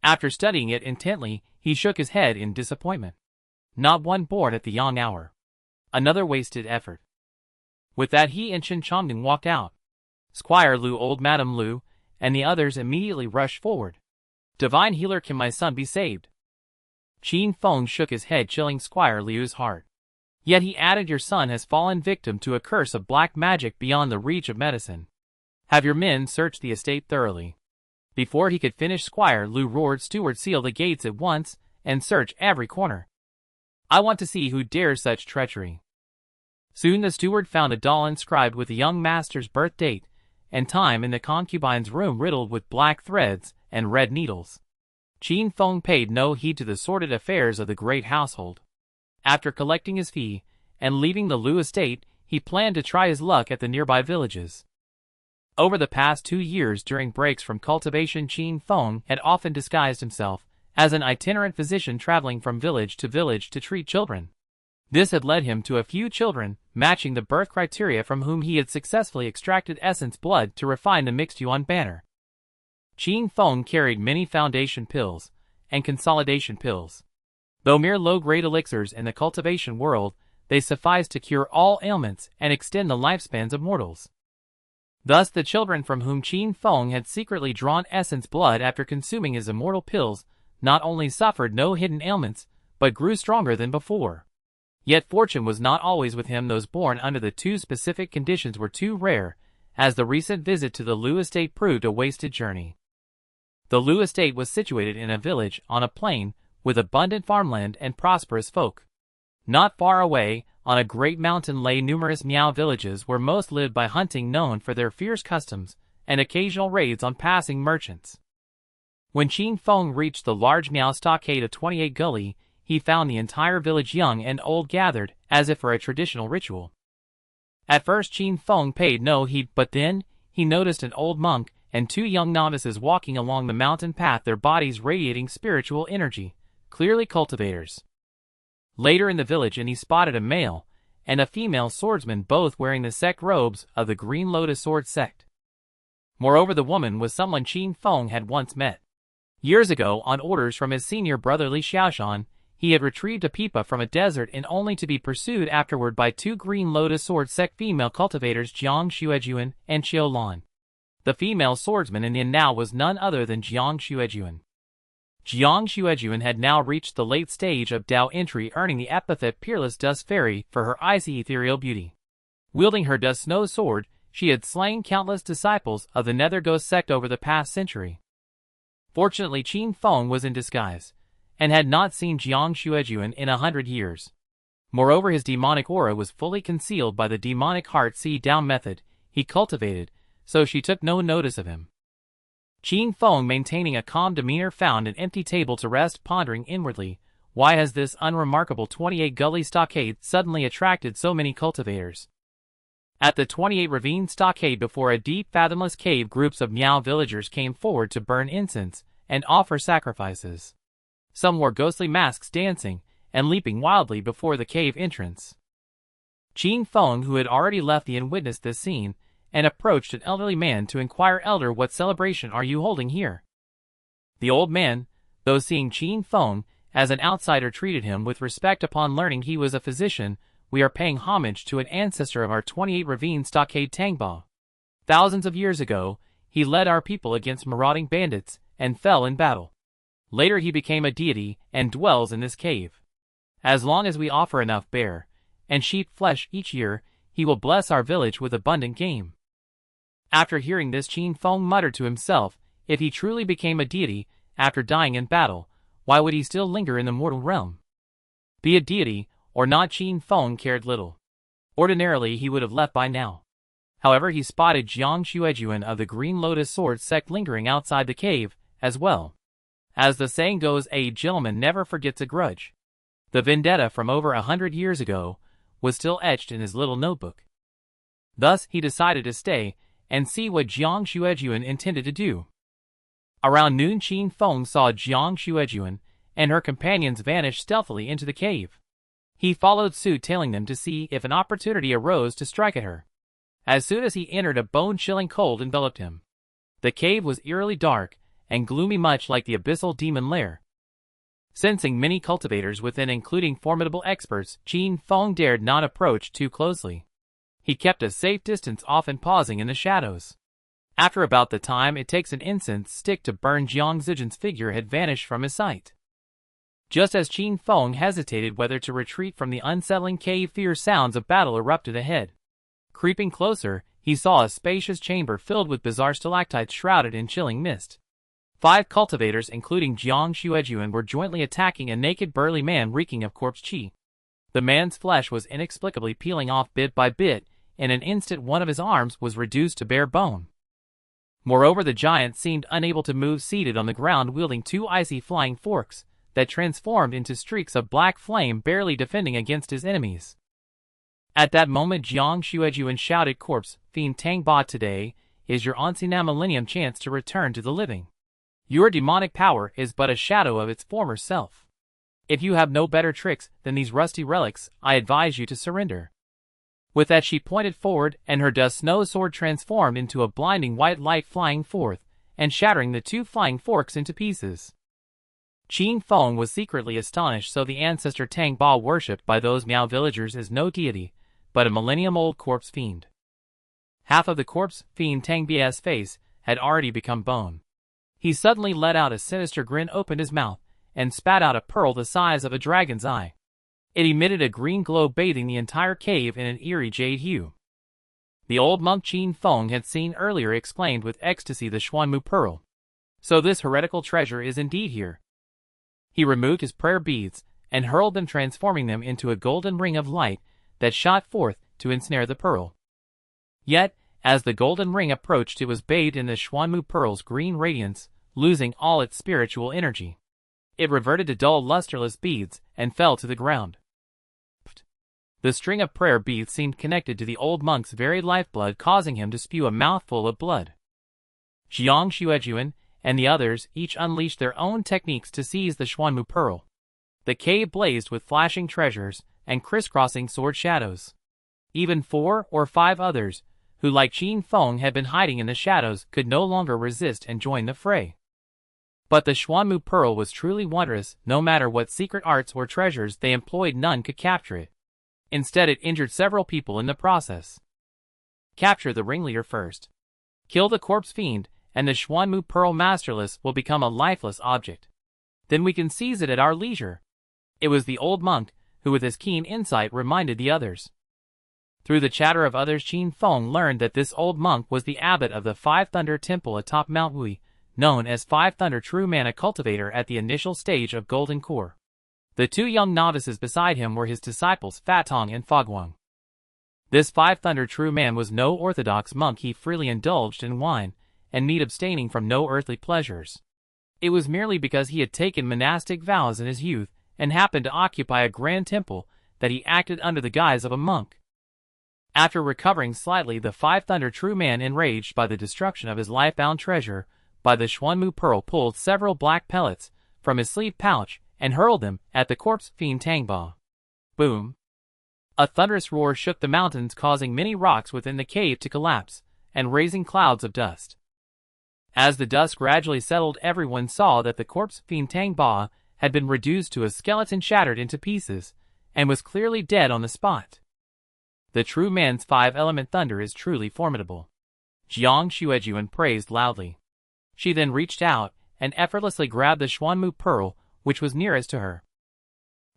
After studying it intently, he shook his head in disappointment. Not one born at the yang hour. Another wasted effort. With that, he and Chen Chongqing walked out. Squire Liu, old Madame Liu, and the others immediately rushed forward. "Divine healer, can my son be saved?" Qin Feng shook his head, chilling Squire Liu's heart. Yet he added, your son has fallen victim to a curse of black magic beyond the reach of medicine. Have your men search the estate thoroughly. Before he could finish, Squire Lu roared, steward, seal the gates at once, and search every corner. I want to see who dares such treachery. Soon the steward found a doll inscribed with the young master's birth date and time in the concubine's room, riddled with black threads and red needles. Qin Feng paid no heed to the sordid affairs of the great household. After collecting his fee and leaving the Lu estate, he planned to try his luck at the nearby villages. Over the past 2 years, during breaks from cultivation, Qin Feng had often disguised himself as an itinerant physician traveling from village to treat children. This had led him to a few children matching the birth criteria from whom he had successfully extracted essence blood to refine the mixed yuan banner. Qin Feng carried many foundation pills and consolidation pills. Though mere low-grade elixirs in the cultivation world, they sufficed to cure all ailments and extend the lifespans of mortals. Thus the children from whom Qin Feng had secretly drawn essence blood after consuming his immortal pills not only suffered no hidden ailments, but grew stronger than before. Yet fortune was not always with him. Those born under the 2 specific conditions were too rare, as the recent visit to the Lu estate proved a wasted journey. The Lu estate was situated in a village on a plain with abundant farmland and prosperous folk. Not far away, on a great mountain, lay numerous Miao villages where most lived by hunting, known for their fierce customs and occasional raids on passing merchants. When Qin Feng reached the large Miao stockade of 28 Gully, he found the entire village, young and old, gathered as if for a traditional ritual. At first Qin Feng paid no heed, but then he noticed an old monk and 2 young novices walking along the mountain path, their bodies radiating spiritual energy, clearly cultivators. Later in the village, he spotted a male and a female swordsman, both wearing the sect robes of the Green Lotus Sword sect. Moreover, the woman was someone Qin Feng had once met. Years ago, on orders from his senior brother Li Xiaoshan, he had retrieved a pipa from a desert, and only to be pursued afterward by 2 Green Lotus Sword sect female cultivators, Jiang Xuejuan and Qiu Lan. The female swordsman in now was none other than Jiang Xuejuan. Jiang Xuejuan had now reached the late stage of Dao entry, earning the epithet Peerless Dust Fairy for her icy ethereal beauty. Wielding her dust snow sword, she had slain countless disciples of the Nether Ghost sect over the past century. Fortunately, Qin Feng was in disguise, and had not seen Jiang Xuejuan in 100 years. Moreover, his demonic aura was fully concealed by the demonic heart see-down method he cultivated, so she took no notice of him. Qin Feng, maintaining a calm demeanor, found an empty table to rest, pondering inwardly, why has this unremarkable 28 Gully stockade suddenly attracted so many cultivators? At the 28 Ravine stockade, before a deep, fathomless cave, groups of Miao villagers came forward to burn incense and offer sacrifices. Some wore ghostly masks, dancing and leaping wildly before the cave entrance. Qin Feng, who had already left the inn, witnessed this scene and approached an elderly man to inquire, "Elder, what celebration are you holding here?" The old man, though seeing Qin Feng as an outsider, treated him with respect. Upon learning he was a physician, "We are paying homage to an ancestor of our 28 Ravine stockade, Tangba. Thousands of years ago, he led our people against marauding bandits and fell in battle. Later he became a deity and dwells in this cave. As long as we offer enough bear and sheep flesh each year, he will bless our village with abundant game." After hearing this, Qin Feng muttered to himself, if he truly became a deity after dying in battle, why would he still linger in the mortal realm? Be a deity or not, Qin Feng cared little. Ordinarily he would have left by now. However, he spotted Jiang Xuejuan of the Green Lotus Sword sect lingering outside the cave as well. As the saying goes, a gentleman never forgets a grudge. The vendetta from over 100 years ago was still etched in his little notebook. Thus he decided to stay and see what Jiang Xuejuan intended to do. Around noon, Qin Feng saw Jiang Xuejuan and her companions vanish stealthily into the cave. He followed suit, tailing them to see if an opportunity arose to strike at her. As soon as he entered, a bone-chilling cold enveloped him. The cave was eerily dark and gloomy, much like the abyssal demon lair. Sensing many cultivators within, including formidable experts, Qin Feng dared not approach too closely. He kept a safe distance, often pausing in the shadows. After about the time it takes an incense stick to burn, Jiang Zijian's figure had vanished from his sight. Just as Qin Feng hesitated whether to retreat from the unsettling cave, fierce sounds of battle erupted ahead. Creeping closer, he saw a spacious chamber filled with bizarre stalactites shrouded in chilling mist. 5 cultivators, including Jiang Xuejuan, were jointly attacking a naked burly man reeking of corpse qi. The man's flesh was inexplicably peeling off bit by bit. In an instant one of his arms was reduced to bare bone. Moreover, the giant seemed unable to move, seated on the ground wielding 2 icy flying forks that transformed into streaks of black flame, barely defending against his enemies. At that moment Jiang Xuejuan shouted, "Corpse Fiend Tang Ba, today is your Ancina Millennium chance to return to the living. Your demonic power is but a shadow of its former self. If you have no better tricks than these rusty relics, I advise you to surrender." With that she pointed forward, and her dust snow sword transformed into a blinding white light, flying forth and shattering the 2 flying forks into pieces. Qin Feng was secretly astonished, so the ancestor Tang Ba worshipped by those Miao villagers is no deity, but a millennium-old corpse fiend. Half of the corpse fiend Tang Ba's face had already become bone. He suddenly let out a sinister grin, opened his mouth, and spat out a pearl the size of a dragon's eye. It emitted a green glow, bathing the entire cave in an eerie jade hue. The old monk Qin Feng had seen earlier exclaimed with ecstasy, "The Xuanmu pearl. So this heretical treasure is indeed here." He removed his prayer beads and hurled them, transforming them into a golden ring of light that shot forth to ensnare the pearl. Yet, as the golden ring approached, it was bathed in the Xuanmu pearl's green radiance, losing all its spiritual energy. It reverted to dull, lusterless beads and fell to the ground. The string of prayer beads seemed connected to the old monk's very lifeblood, causing him to spew a mouthful of blood. Jiang Xuejuan and the others each unleashed their own techniques to seize the Xuanmu pearl. The cave blazed with flashing treasures and crisscrossing sword shadows. Even 4 or 5 others, who like Qin Feng had been hiding in the shadows, could no longer resist and join the fray. But the Xuanmu pearl was truly wondrous. No matter what secret arts or treasures they employed, none could capture it. Instead, it injured several people in the process. Capture the ringleader first. Kill the corpse fiend, and the Xuanmu pearl, masterless, will become a lifeless object. Then we can seize it at our leisure. It was the old monk who, with his keen insight, reminded the others. Through the chatter of others, Qin Feng learned that this old monk was the abbot of the Five Thunder Temple atop Mount Wui, known as Five Thunder True Man, a cultivator at the initial stage of Golden Core. The 2 young novices beside him were his disciples Fatong and Fogwang. This Five Thunder True Man was no orthodox monk. He freely indulged in wine and meat, abstaining from no earthly pleasures. It was merely because he had taken monastic vows in his youth and happened to occupy a grand temple that he acted under the guise of a monk. After recovering slightly, the Five Thunder True Man, enraged by the destruction of his life-bound treasure by the Xuanmu pearl, pulled several black pellets from his sleeve pouch and hurled them at the corpse fiend Tang Ba. Boom! A thunderous roar shook the mountains, causing many rocks within the cave to collapse and raising clouds of dust. As the dust gradually settled, everyone saw that the corpse fiend Tang Ba had been reduced to a skeleton, shattered into pieces, and was clearly dead on the spot. The true man's 5-element thunder is truly formidable. Jiang Xuejuan praised loudly. She then reached out and effortlessly grabbed the Xuanmu pearl, which was nearest to her.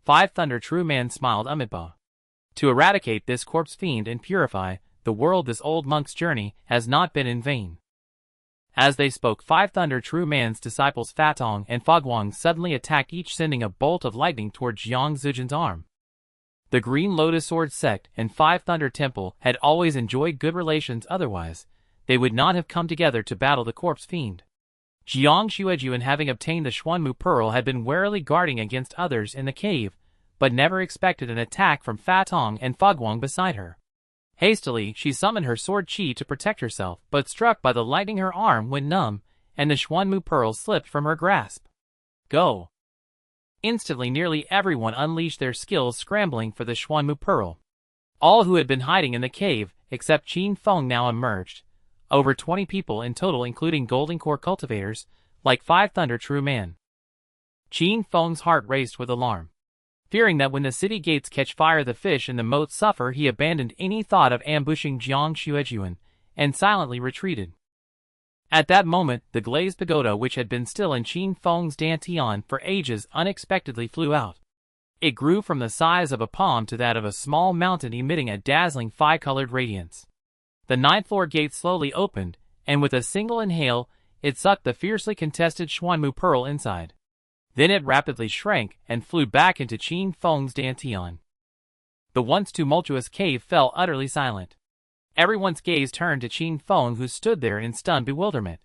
Five Thunder True Man smiled amidba. To eradicate this corpse fiend and purify the world, this old monk's journey has not been in vain. As they spoke, Five Thunder True Man's disciples Fatong and Fogwang suddenly attacked, each sending a bolt of lightning toward Jiang Zujin's arm. The Green Lotus Sword Sect and Five Thunder Temple had always enjoyed good relations, otherwise they would not have come together to battle the corpse fiend. Jiang Xuejuan, having obtained the Xuanmu pearl, had been warily guarding against others in the cave, but never expected an attack from Fatong and Fogwang beside her. Hastily, she summoned her sword chi to protect herself, but struck by the lightning her arm went numb, and the Xuanmu pearl slipped from her grasp. Go! Instantly, nearly everyone unleashed their skills, scrambling for the Xuanmu pearl. All who had been hiding in the cave, except Qin Feng, now emerged. Over 20 people in total, including Golden Core cultivators, like Five Thunder True Man. Qin Feng's heart raced with alarm. Fearing that when the city gates catch fire the fish in the moat suffer, he abandoned any thought of ambushing Jiang Xuejuan and silently retreated. At that moment, the glazed pagoda which had been still in Qin Feng's dantian for ages unexpectedly flew out. It grew from the size of a palm to that of a small mountain, emitting a dazzling fire-colored radiance. The ninth-floor gate slowly opened, and with a single inhale, it sucked the fiercely contested Xuanmu pearl inside. Then it rapidly shrank and flew back into Qin Feng's dantian. The once tumultuous cave fell utterly silent. Everyone's gaze turned to Qin Feng, who stood there in stunned bewilderment.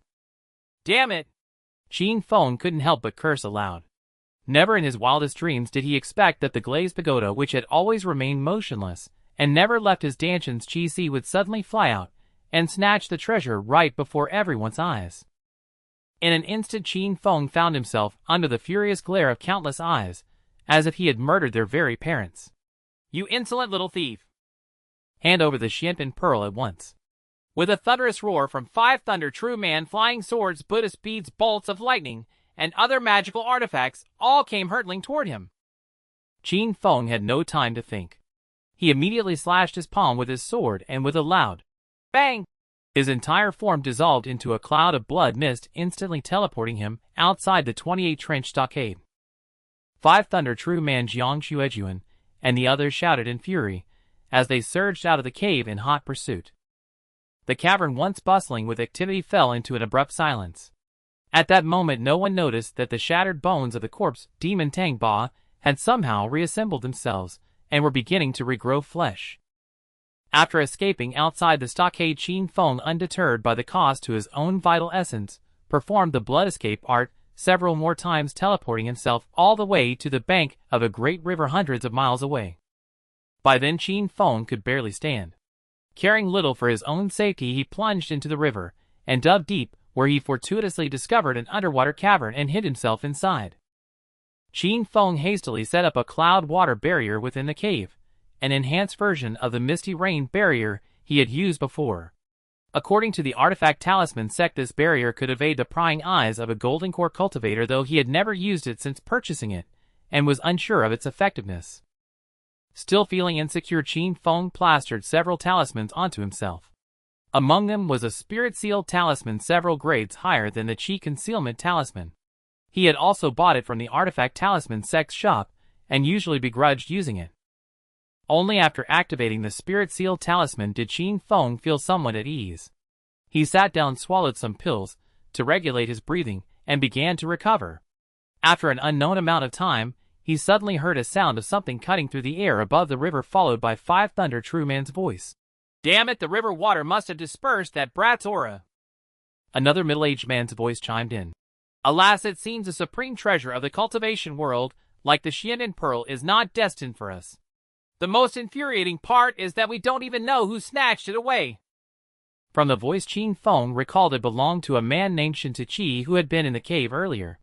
Damn it! Qin Feng couldn't help but curse aloud. Never in his wildest dreams did he expect that the glazed pagoda, which had always remained motionless and never left his dantian's qi would suddenly fly out and snatch the treasure right before everyone's eyes. In an instant, Qin Feng found himself under the furious glare of countless eyes, as if he had murdered their very parents. You insolent little thief! Hand over the Xianpin pearl at once. With a thunderous roar from 5 thunder true man, flying swords, Buddhist beads, bolts of lightning, and other magical artifacts all came hurtling toward him. Qin Feng had no time to think. He immediately slashed his palm with his sword, and with a loud bang, his entire form dissolved into a cloud of blood mist, instantly teleporting him outside the 28-trench stockade. 5 thunder true man Jiang Xuejuan and the others shouted in fury as they surged out of the cave in hot pursuit. The cavern, once bustling with activity, fell into an abrupt silence. At that moment, no one noticed that the shattered bones of the corpse, Demon Tang Ba, had somehow reassembled themselves and were beginning to regrow flesh. After escaping outside the stockade, Qin Feng, undeterred by the cost to his own vital essence, performed the blood escape art several more times, teleporting himself all the way to the bank of a great river hundreds of miles away. By then, Qin Feng could barely stand. Caring little for his own safety, he plunged into the river and dug deep, where he fortuitously discovered an underwater cavern and hid himself inside. Qin Feng hastily set up a cloud water barrier within the cave, an enhanced version of the misty rain barrier he had used before. According to the artifact talisman sect, this barrier could evade the prying eyes of a golden core cultivator, though he had never used it since purchasing it and was unsure of its effectiveness. Still feeling insecure, Qin Feng plastered several talismans onto himself. Among them was a spirit seal talisman several grades higher than the Qi concealment talisman. He had also bought it from the artifact talisman sect's shop and usually begrudged using it. Only after activating the spirit seal talisman did Qin Feng feel somewhat at ease. He sat down, swallowed some pills to regulate his breathing, and began to recover. After an unknown amount of time, he suddenly heard a sound of something cutting through the air above the river, followed by 5 thunder true man's voice. Damn it, the river water must have dispersed that brat's aura. Another middle-aged man's voice chimed in. Alas, it seems the supreme treasure of the cultivation world, like the Xianpin pearl, is not destined for us. The most infuriating part is that we don't even know who snatched it away. From the voice, Qin Feng recalled it belonged to a man named Shintachi who had been in the cave earlier.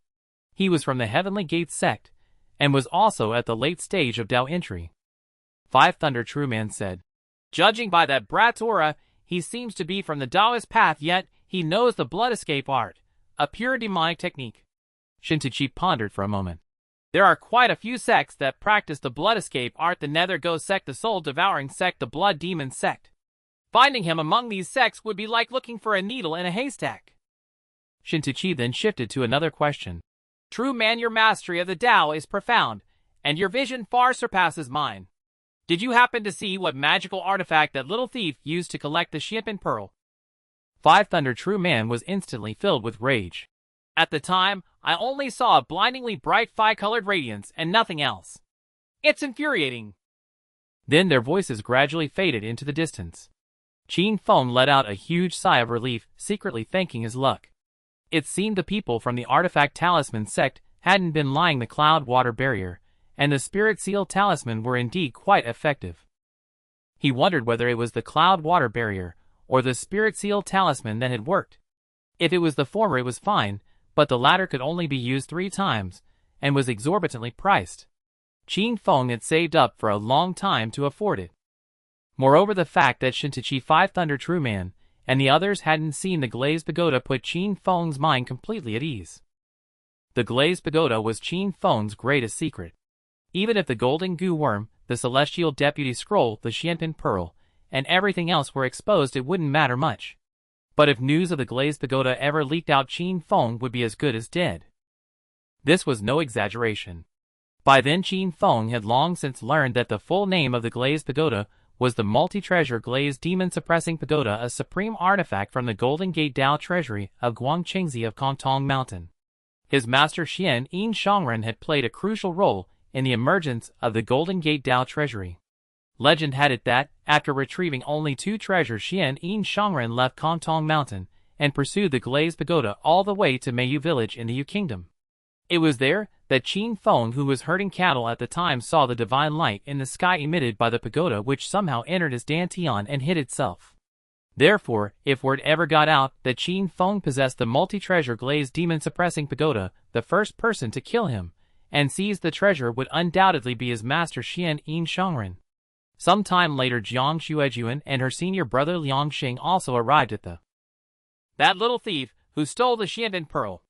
He was from the Heavenly Gate sect, and was also at the late stage of Dao entry. 5 thunder true man said, Judging by that brat's aura, he seems to be from the Taoist path, yet he knows the blood escape art, a pure demonic technique. Shintachi pondered for a moment. There are quite a few sects that practice the blood escape art: the Nether Ghost sect, the Soul Devouring sect, the Blood Demon sect. Finding him among these sects would be like looking for a needle in a haystack. Shintachi then shifted to another question. True man, your mastery of the Tao is profound, and your vision far surpasses mine. Did you happen to see what magical artifact that little thief used to collect the Xianpin pearl? 5 thunder true man was instantly filled with rage. At the time, I only saw a blindingly bright fire-colored radiance and nothing else. It's infuriating. Then their voices gradually faded into the distance. Qin Feng let out a huge sigh of relief, secretly thanking his luck. It seemed the people from the artifact talisman sect hadn't been lying. The cloud water barrier and the spirit seal talisman were indeed quite effective. He wondered whether it was the cloud water barrier or the spirit seal talisman that had worked. If it was the former, it was fine, but the latter could only be used 3 times and was exorbitantly priced. Qin Feng had saved up for a long time to afford it. Moreover, the fact that Shintachi, 5 thunder true man, and the others hadn't seen the glazed pagoda put Qin Feng's mind completely at ease. The glazed pagoda was Qin Feng's greatest secret. Even if the golden goo worm, the celestial deputy scroll, the Xianpin pearl, and everything else were exposed, it wouldn't matter much. But if news of the glazed pagoda ever leaked out, Qin Feng would be as good as dead. This was no exaggeration. By then Qin Feng had long since learned that the full name of the glazed pagoda was the multi-treasure glazed demon-suppressing pagoda, a supreme artifact from the Golden Gate Dao treasury of Guangqingzi of Kongtong Mountain. His master Xian Yin Shangren had played a crucial role in the emergence of the Golden Gate Dao treasury. Legend had it that, after retrieving only 2 treasures, Xian Yin Shangren left Kongtong Mountain and pursued the glazed pagoda all the way to Meiyu village in the Yu Kingdom. It was there that Qin Feng, who was herding cattle at the time, saw the divine light in the sky emitted by the pagoda, which somehow entered his dantian and hid itself. Therefore, if word ever got out that Qin Feng possessed the multi-treasure glazed demon-suppressing pagoda, the first person to kill him and seize the treasure would undoubtedly be his master Xian Yin Shangren. Some time later, Jiang Xuejuan and her senior brother Liang Xing also arrived at that little thief who stole the Xianbin pearl.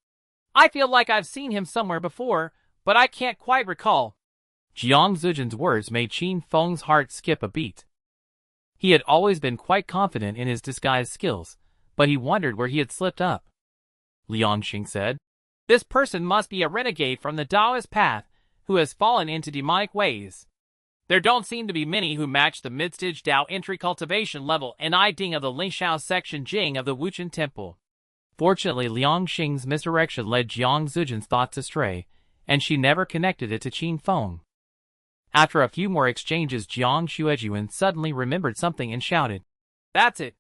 I feel like I've seen him somewhere before, but I can't quite recall. Jiang Zujian's words made Qin Feng's heart skip a beat. He had always been quite confident in his disguise skills, but he wondered where he had slipped up. Liang Xing said, "This person must be a renegade from the Taoist path who has fallen into demonic ways. There don't seem to be many who match the mid-stage Dao entry cultivation level and I Ding of the Lingxiao section Jing of the Wuchen Temple." Fortunately, Liang Xing's misdirection led Jiang Zujian's thoughts astray, and she never connected it to Qin Feng. After a few more exchanges, Jiang Xuejuan suddenly remembered something and shouted, "That's it!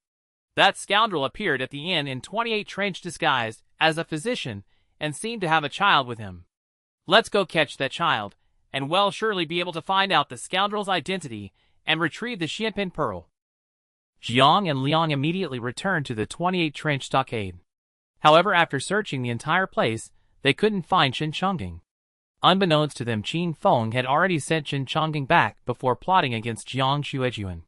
That scoundrel appeared at the inn in 28 trench disguised as a physician and seemed to have a child with him. Let's go catch that child, and we'll surely be able to find out the scoundrel's identity and retrieve the Xianpin pearl." Jiang and Liang immediately returned to the 28 trench stockade. However, after searching the entire place, they couldn't find Qin Chongqing. Unbeknownst to them, Qin Feng had already sent Qin Chongqing back before plotting against Jiang Xuejuan.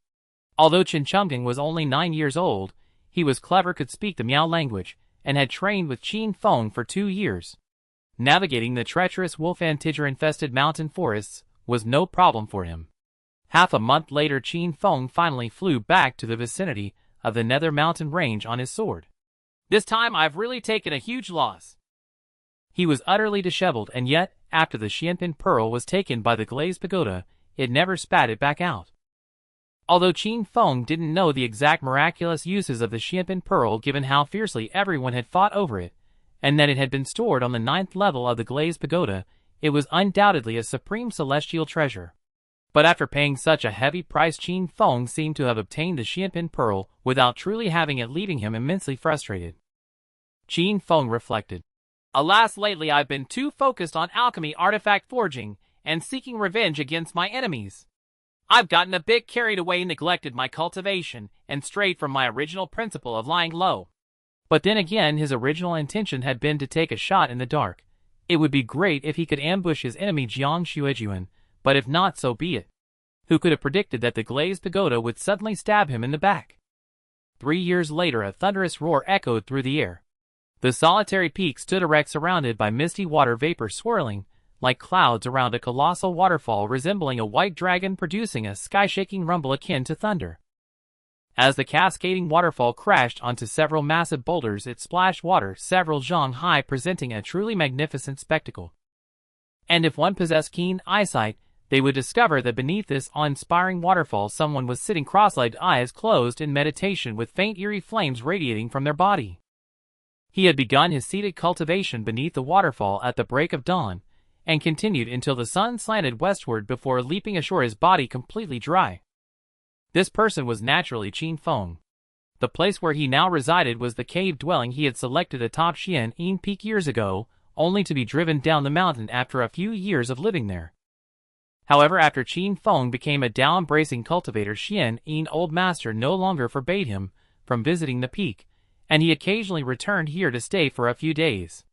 Although Qin Chongqing was only 9 years old, he was clever, could speak the Miao language, and had trained with Qin Feng for 2 years. Navigating the treacherous wolf and tiger-infested mountain forests was no problem for him. Half a month later, Qin Feng finally flew back to the vicinity of the Nether Mountain Range on his sword. "This time I've really taken a huge loss." He was utterly disheveled, and yet, after the Xianpin pearl was taken by the glazed pagoda, it never spat it back out. Although Qin Feng didn't know the exact miraculous uses of the Xianpin pearl, given how fiercely everyone had fought over it, and that it had been stored on the 9th level of the glazed pagoda, it was undoubtedly a supreme celestial treasure. But after paying such a heavy price, Qin Feng seemed to have obtained the Xianpin pearl without truly having it, leaving him immensely frustrated. Qin Feng reflected, "Alas, lately I've been too focused on alchemy, artifact forging, and seeking revenge against my enemies. I've gotten a bit carried away, neglected my cultivation, and strayed from my original principle of lying low." But then again, his original intention had been to take a shot in the dark. It would be great if he could ambush his enemy Jiang Xuejuan, but if not, so be it. Who could have predicted that the glazed pagoda would suddenly stab him in the back? 3 years later, a thunderous roar echoed through the air. The solitary peak stood erect, surrounded by misty water vapor swirling like clouds around a colossal waterfall resembling a white dragon, producing a sky-shaking rumble akin to thunder. As the cascading waterfall crashed onto several massive boulders, it splashed water several zhang high, presenting a truly magnificent spectacle. And if one possessed keen eyesight, they would discover that beneath this awe-inspiring waterfall someone was sitting cross-legged, eyes closed in meditation, with faint eerie flames radiating from their body. He had begun his seated cultivation beneath the waterfall at the break of dawn, and continued until the sun slanted westward before leaping ashore, his body completely dry. This person was naturally Qin Feng. The place where he now resided was the cave dwelling he had selected atop Xian Yin Peak years ago, only to be driven down the mountain after a few years of living there. However, after Qin Feng became a Dao-embracing cultivator, Xian Yin Old Master no longer forbade him from visiting the peak, and he occasionally returned here to stay for a few days.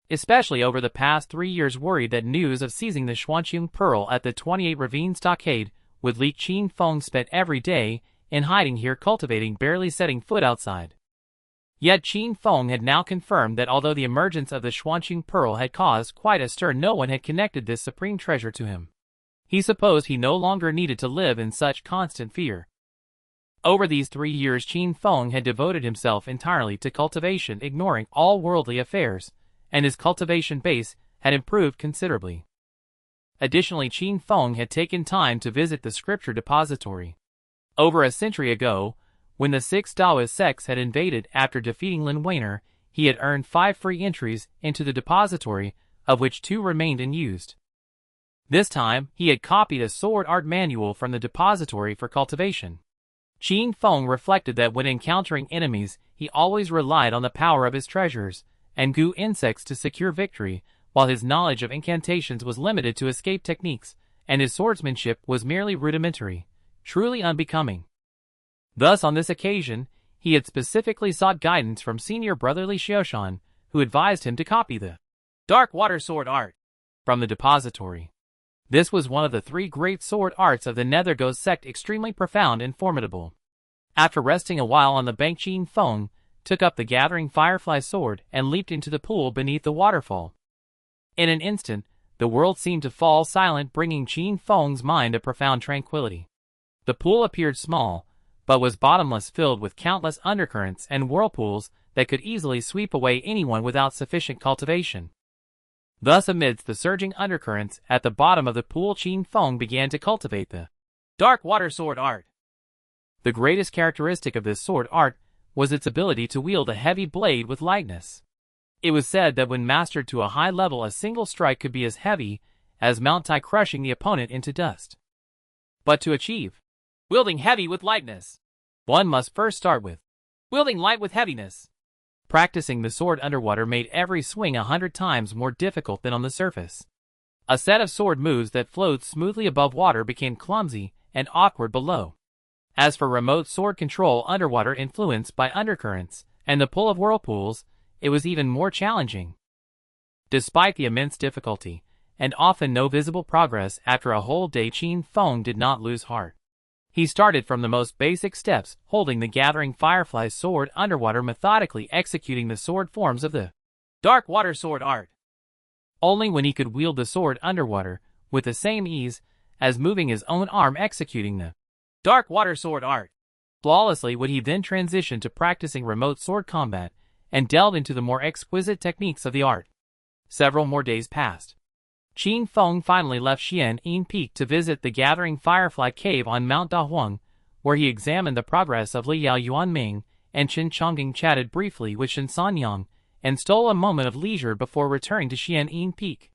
Especially over the past 3 years, worried that news of seizing the Xuanqing pearl at the 28 Ravine Stockade would leak, Qin Feng spent every day in hiding here, cultivating, barely setting foot outside. Yet Qin Feng had now confirmed that although the emergence of the Xuanqing pearl had caused quite a stir, no one had connected this supreme treasure to him. He supposed he no longer needed to live in such constant fear. Over these 3 years, Qin Feng had devoted himself entirely to cultivation, ignoring all worldly affairs, and his cultivation base had improved considerably. Additionally, Qin Feng had taken time to visit the scripture depository. Over a century ago, when the 6 Taoist sects had invaded after defeating Lin Weiner, he had earned 5 free entries into the depository, of which 2 remained unused. This time, he had copied a sword art manual from the depository for cultivation. Qin Feng reflected that when encountering enemies, he always relied on the power of his treasures and Gu insects to secure victory, while his knowledge of incantations was limited to escape techniques, and his swordsmanship was merely rudimentary, truly unbecoming. Thus, on this occasion, he had specifically sought guidance from senior brother Li Xiaoshan, who advised him to copy the Dark Water Sword Art from the depository. This was one of the 3 great sword arts of the Nether Ghost sect, extremely profound and formidable. After resting a while on the bank, Qin Feng took up the gathering firefly sword and leaped into the pool beneath the waterfall. In an instant, the world seemed to fall silent, bringing Qin Feng's mind a profound tranquility. The pool appeared small, but was bottomless, filled with countless undercurrents and whirlpools that could easily sweep away anyone without sufficient cultivation. Thus, amidst the surging undercurrents at the bottom of the pool, Qin Feng began to cultivate the Dark Water Sword Art. The greatest characteristic of this sword art was its ability to wield a heavy blade with lightness. It was said that when mastered to a high level, a single strike could be as heavy as Mount Tai, crushing the opponent into dust. But to achieve wielding heavy with lightness, one must first start with wielding light with heaviness. Practicing the sword underwater made every swing 100 times more difficult than on the surface. A set of sword moves that flowed smoothly above water became clumsy and awkward below. As for remote sword control underwater, influenced by undercurrents and the pull of whirlpools, it was even more challenging. Despite the immense difficulty, and often no visible progress after a whole day, Qin Feng did not lose heart. He started from the most basic steps, holding the gathering firefly sword underwater, methodically executing the sword forms of the Dark Water Sword Art. Only when he could wield the sword underwater, with the same ease as moving his own arm executing the Dark Water Sword Art flawlessly, would he then transition to practicing remote sword combat and delve into the more exquisite techniques of the art. Several more days passed. Qin Feng finally left Xianyin Peak to visit the Gathering Firefly Cave on Mount Dahuang, where he examined the progress of Liao Yuanming and Chen Chongqing, chatted briefly with Shen Sanyang, and stole a moment of leisure before returning to Xianyin Peak.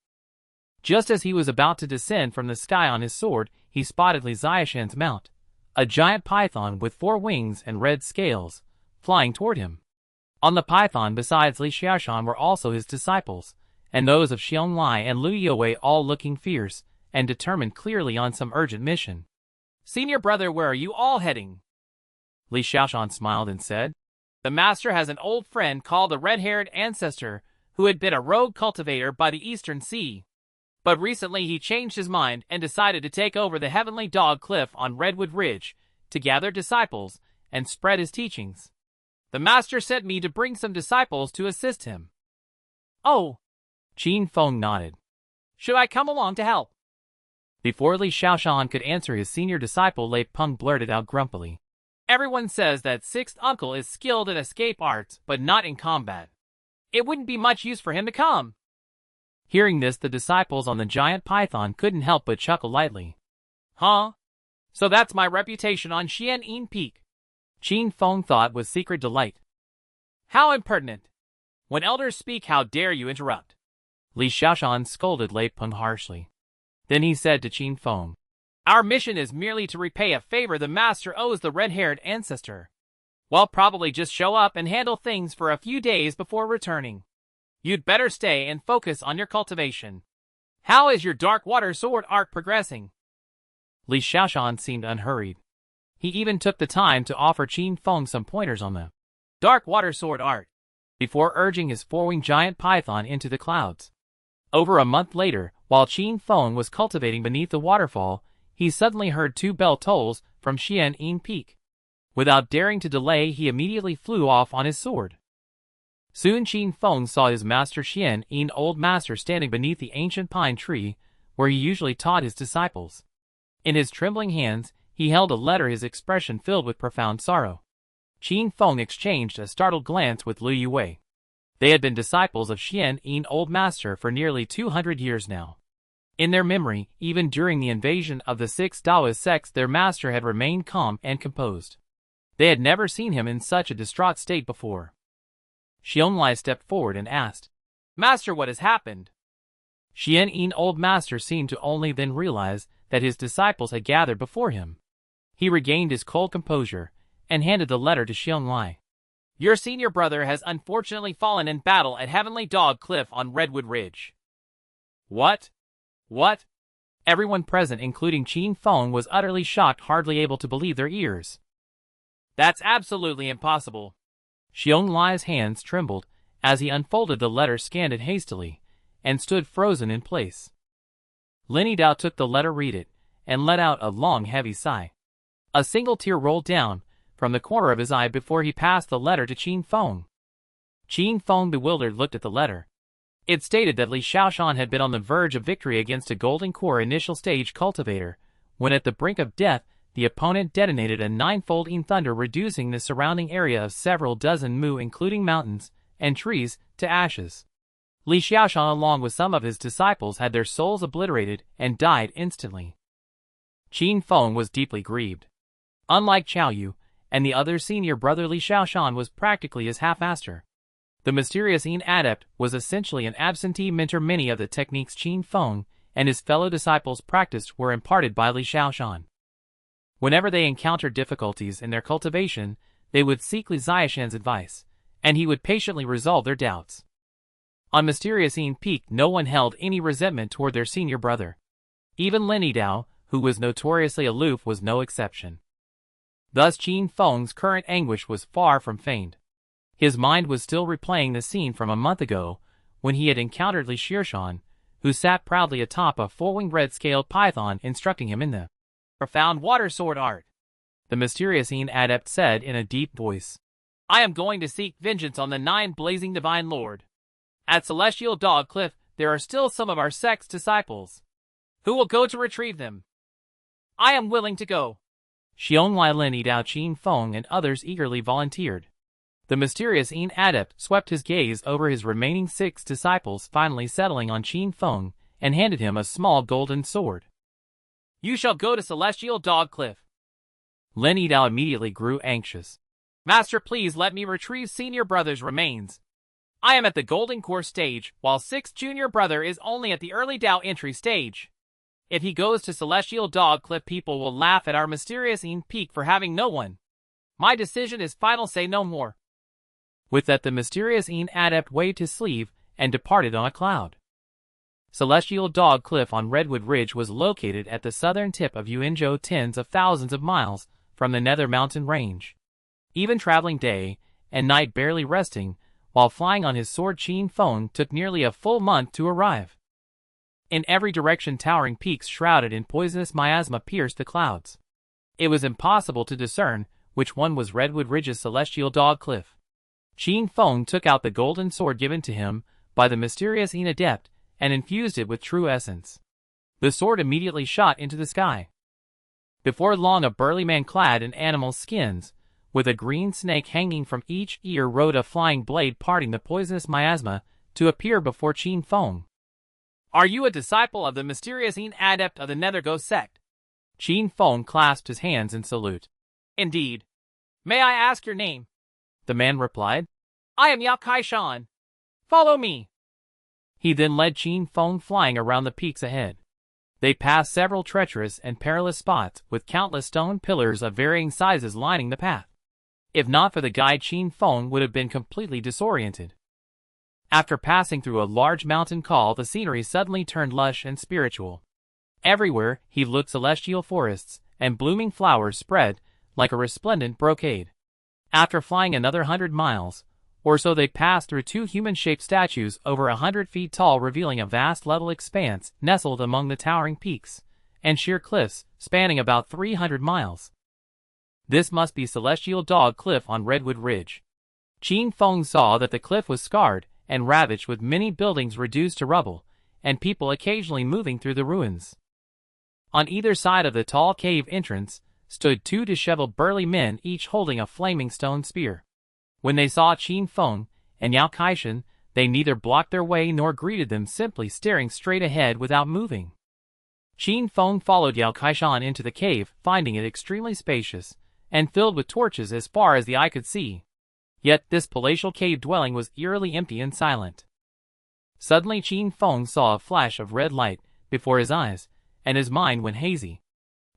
Just as he was about to descend from the sky on his sword, he spotted Li Xiaoshan's mount, a giant python with 4 wings and red scales, flying toward him. On the python, besides Li Xiaoshan, were also his disciples, and those of Xiong Lai and Lu Youwei, all looking fierce and determined, clearly on some urgent mission. Senior brother, where are you all heading? Li Xiaoshan smiled and said, The master has an old friend called the red-haired ancestor, who had been a rogue cultivator by the Eastern Sea. But recently he changed his mind and decided to take over the Heavenly Dog Cliff on Redwood Ridge to gather disciples and spread his teachings. The master sent me to bring some disciples to assist him. Oh! Qin Feng nodded. Should I come along to help? Before Li Xiaoshan could answer, his senior disciple Lei Peng blurted out grumpily. Everyone says that 6th uncle is skilled in escape arts, but not in combat. It wouldn't be much use for him to come. Hearing this, the disciples on the giant python couldn't help but chuckle lightly. Huh? So that's my reputation on Xianyin Peak? Qin Feng thought with secret delight. How impertinent! When elders speak, how dare you interrupt? Li Xiaoshan scolded Lei Peng harshly. Then he said to Qin Feng, Our mission is merely to repay a favor the master owes the red-haired ancestor. Well, probably just show up and handle things for a few days before returning. You'd better stay and focus on your cultivation. How is your Dark Water Sword Art progressing? Li Xiaoshan seemed unhurried. He even took the time to offer Qin Feng some pointers on the Dark Water Sword Art before urging his 4-winged giant python into the clouds. Over a month later, while Qin Feng was cultivating beneath the waterfall, he suddenly heard 2 bell tolls from Xianyin Peak. Without daring to delay, he immediately flew off on his sword. Soon Qin Feng saw his master Xianyin, old master, standing beneath the ancient pine tree where he usually taught his disciples. In his trembling hands, He held a letter, his expression filled with profound sorrow. Qin Feng exchanged a startled glance with Liu Yue. They had been disciples of Xian Yin Old Master for nearly 200 years now. In their memory, even during the invasion of the 6 Daoist sects, their master had remained calm and composed. They had never seen him in such a distraught state before. Xianlai stepped forward and asked, "Master, what has happened?" Xian Yin Old Master seemed to only then realize that his disciples had gathered before him. He regained his cold composure and handed the letter to Xianlai. "Your senior brother has unfortunately fallen in battle at Heavenly Dog Cliff on Redwood Ridge." What? What? Everyone present, including Qin Feng, was utterly shocked, hardly able to believe their ears. "That's absolutely impossible." Xianlai's hands trembled as he unfolded the letter, scanned it hastily, and stood frozen in place. Lin Dao took the letter, read it, and let out a long, heavy sigh. A single tear rolled down from the corner of his eye before he passed the letter to Qin Feng. Qin Feng, bewildered, looked at the letter. It stated that Li Xiaoshan had been on the verge of victory against a Golden Core initial stage cultivator, when at the brink of death, the opponent detonated a 9-fold Yin thunder, reducing the surrounding area of several dozen mu, including mountains and trees, to ashes. Li Xiaoshan, along with some of his disciples, had their souls obliterated and died instantly. Qin Feng was deeply grieved. Unlike Chao Yu and the other senior brother, Li Xiaoshan was practically his half-master. The mysterious Yin adept was essentially an absentee mentor. Many of the techniques Qin Feng and his fellow disciples practiced were imparted by Li Xiaoshan. Whenever they encountered difficulties in their cultivation, they would seek Li Xiaoshan's advice, and he would patiently resolve their doubts. On Mysterious Yin Peak, no one held any resentment toward their senior brother. Even Lin Dao, who was notoriously aloof, was no exception. Thus Qin Feng's current anguish was far from feigned. His mind was still replaying the scene from a month ago, when he had encountered Li Xiaoshan, who sat proudly atop a 4-winged red-scaled python, instructing him in the profound water sword art. The mysterious Yin adept said in a deep voice, "I am going to seek vengeance on the 9 blazing divine lord. At Celestial Dog Cliff, there are still some of our sect's disciples. Who will go to retrieve them? I am willing to go." Xianlai, Lin Dao, Qin Feng, and others eagerly volunteered. The mysterious Yin adept swept his gaze over his remaining 6 disciples, finally settling on Qin Feng, and handed him a small golden sword. "You shall go to Celestial Dog Cliff." Lin Dao immediately grew anxious. "Master, please let me retrieve senior brother's remains. I am at the Golden Core stage, while 6th junior brother is only at the early Dao entry stage. If he goes to Celestial Dog Cliff, people will laugh at our Mysterious Yin Peak for having no one. My decision is final, say no more." With that, the mysterious Yin adept waved his sleeve and departed on a cloud. Celestial Dog Cliff on Redwood Ridge was located at the southern tip of Yuanzhou, tens of thousands of miles from the Nether Mountain Range. Even traveling day and night, barely resting while flying on his sword, Qin Feng took nearly a full month to arrive. In every direction, towering peaks shrouded in poisonous miasma pierced the clouds. It was impossible to discern which one was Redwood Ridge's Celestial Dog Cliff. Qin Feng took out the golden sword given to him by the mysterious Yin adept and infused it with true essence. The sword immediately shot into the sky. Before long, a burly man clad in animal skins, with a green snake hanging from each ear, rode a flying blade, parting the poisonous miasma to appear before Qin Feng. "Are you a disciple of the mysterious Yin adept of the Nethergo sect?" Qin Feng clasped his hands in salute. "Indeed. May I ask your name?" The man replied. "I am Yao Kai-shan. Follow me." He then led Qin Feng flying around the peaks ahead. They passed several treacherous and perilous spots with countless stone pillars of varying sizes lining the path. If not for the guide, Qin Feng would have been completely disoriented. After passing through a large mountain col, the scenery suddenly turned lush and spiritual. Everywhere he looked, celestial forests and blooming flowers spread like a resplendent brocade. After flying another 100 miles or so, they passed through 2 human-shaped statues over 100 feet tall, revealing a vast level expanse nestled among the towering peaks and sheer cliffs spanning about 300 miles. This must be Celestial Dog Cliff on Redwood Ridge. Qin Feng saw that the cliff was scarred and ravaged, with many buildings reduced to rubble and people occasionally moving through the ruins. On either side of the tall cave entrance stood two disheveled burly men, each holding a flaming stone spear. When they saw Qin Feng and Yao Kaishan, they neither blocked their way nor greeted them, simply staring straight ahead without moving. Qin Feng followed Yao Kaishan into the cave, finding it extremely spacious and filled with torches as far as the eye could see. Yet this palatial cave dwelling was eerily empty and silent. Suddenly Qin Feng saw a flash of red light before his eyes, and his mind went hazy.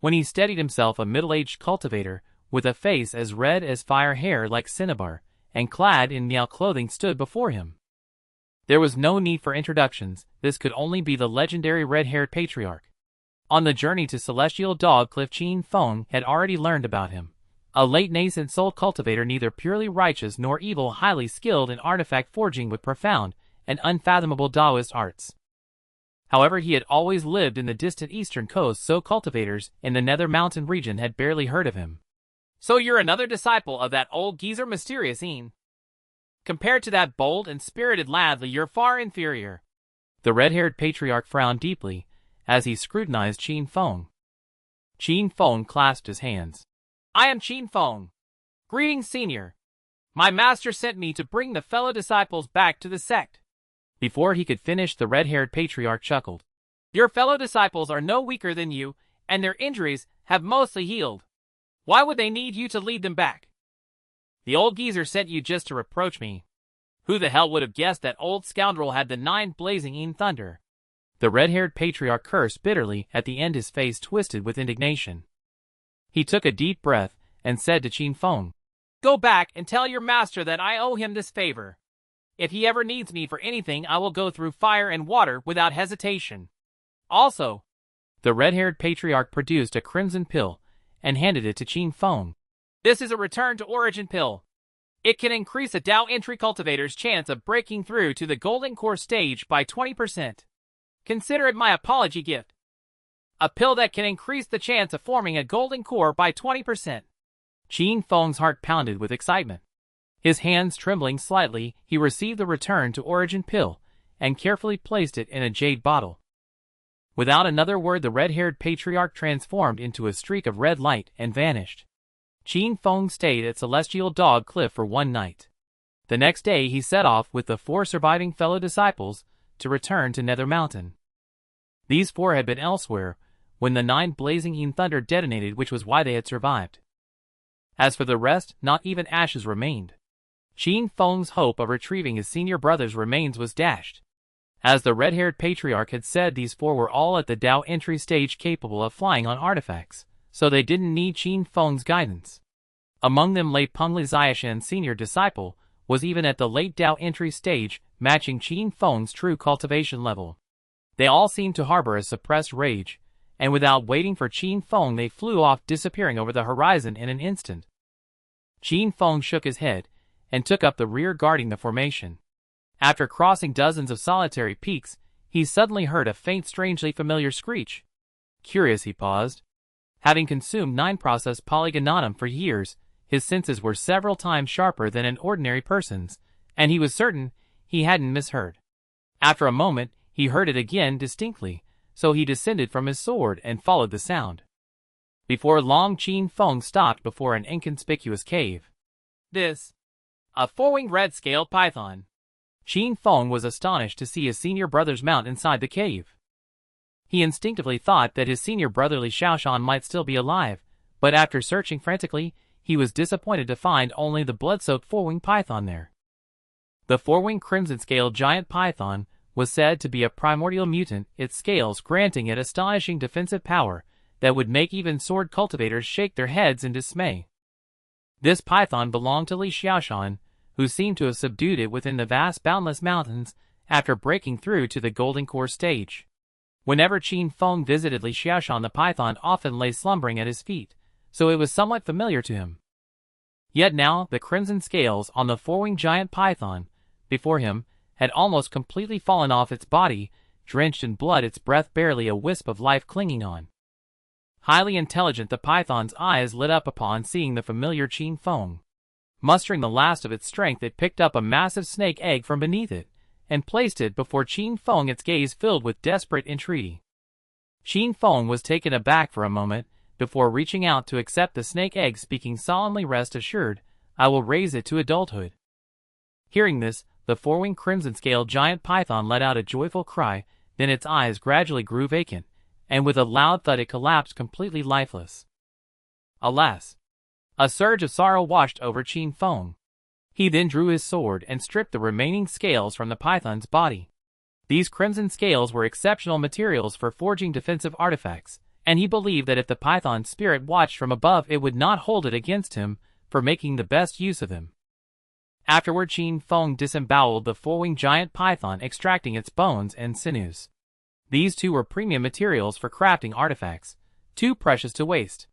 When he steadied himself, a middle-aged cultivator, with a face as red as fire, hair like cinnabar, and clad in Miao clothing, stood before him. There was no need for introductions, this could only be the legendary red-haired patriarch. On the journey to Celestial Dog Cliff, Qin Feng had already learned about him. A late nascent soul cultivator, neither purely righteous nor evil, highly skilled in artifact forging with profound and unfathomable Taoist arts. However, he had always lived in the distant eastern coast, so cultivators in the Nether Mountain region had barely heard of him. So you're another disciple of that old geezer Mysterious Qin. Compared to that bold and spirited lad, you're far inferior. The red-haired patriarch frowned deeply as he scrutinized Qin Feng. Qin Feng clasped his hands. I am Qin Feng. Greetings, senior. My master sent me to bring the fellow disciples back to the sect. Before he could finish, the red-haired patriarch chuckled. Your fellow disciples are no weaker than you, and their injuries have mostly healed. Why would they need you to lead them back? The old geezer sent you just to reproach me. Who the hell would have guessed that old scoundrel had the 9 blazing Qin thunder? The red-haired patriarch cursed bitterly, at the end his face twisted with indignation. He took a deep breath and said to Qin Feng, Go back and tell your master that I owe him this favor. If he ever needs me for anything, I will go through fire and water without hesitation. Also, the red-haired patriarch produced a crimson pill and handed it to Qin Feng. This is a return to origin pill. It can increase a Dao entry cultivator's chance of breaking through to the golden core stage by 20%. Consider it my apology gift. A pill that can increase the chance of forming a golden core by 20%. Qin Feng's heart pounded with excitement. His hands trembling slightly, he received the return to origin pill and carefully placed it in a jade bottle. Without another word, the red-haired patriarch transformed into a streak of red light and vanished. Qin Feng stayed at Celestial Dog Cliff for one night. The next day he set off with the 4 surviving fellow disciples to return to Nether Mountain. These 4 had been elsewhere when the 9 blazing Qin thunder detonated, which was why they had survived. As for the rest, not even ashes remained. Qin Feng's hope of retrieving his senior brother's remains was dashed. As the red-haired patriarch had said, these 4 were all at the Dao entry stage, capable of flying on artifacts, so they didn't need Qin Feng's guidance. Among them lay Pengli Xiaoshan's senior disciple, was even at the late Dao entry stage, matching Qin Feng's true cultivation level. They all seemed to harbor a suppressed rage, and without waiting for Qin Feng they flew off, disappearing over the horizon in an instant. Qin Feng shook his head and took up the rear, guarding the formation. After crossing dozens of solitary peaks, he suddenly heard a faint, strangely familiar screech. Curious, he paused. Having consumed 9-process polygonatum for years, his senses were several times sharper than an ordinary person's, and he was certain he hadn't misheard. After a moment, he heard it again distinctly, so he descended from his sword and followed the sound. Before long, Qin Feng stopped before an inconspicuous cave. This, a 4-winged red-scaled python. Qin Feng was astonished to see his senior brother's mount inside the cave. He instinctively thought that his senior brotherly Xiaoshan might still be alive, but after searching frantically, he was disappointed to find only the blood-soaked 4-winged python there. The 4-winged crimson-scaled giant python was said to be a primordial mutant, its scales granting it astonishing defensive power that would make even sword cultivators shake their heads in dismay. This python belonged to Li Xiaoshan, who seemed to have subdued it within the vast boundless mountains after breaking through to the golden core stage. Whenever Qin Feng visited Li Xiaoshan, the python often lay slumbering at his feet, so it was somewhat familiar to him. Yet now, the crimson scales on the 4-winged giant python before him had almost completely fallen off its body, drenched in blood, its breath barely a wisp of life clinging on. Highly intelligent, the python's eyes lit up upon seeing the familiar Qin Feng. Mustering the last of its strength, it picked up a massive snake egg from beneath it and placed it before Qin Feng, its gaze filled with desperate entreaty. Qin Feng was taken aback for a moment, before reaching out to accept the snake egg, speaking solemnly, "Rest assured, I will raise it to adulthood." Hearing this, the four-winged crimson-scaled giant python let out a joyful cry, then its eyes gradually grew vacant, and with a loud thud it collapsed completely lifeless. Alas! A surge of sorrow washed over Qin Feng. He then drew his sword and stripped the remaining scales from the python's body. These crimson scales were exceptional materials for forging defensive artifacts, and he believed that if the python's spirit watched from above, it would not hold it against him for making the best use of him. Afterward, Qin Feng disemboweled the four-winged giant python, extracting its bones and sinews. These two were premium materials for crafting artifacts, too precious to waste.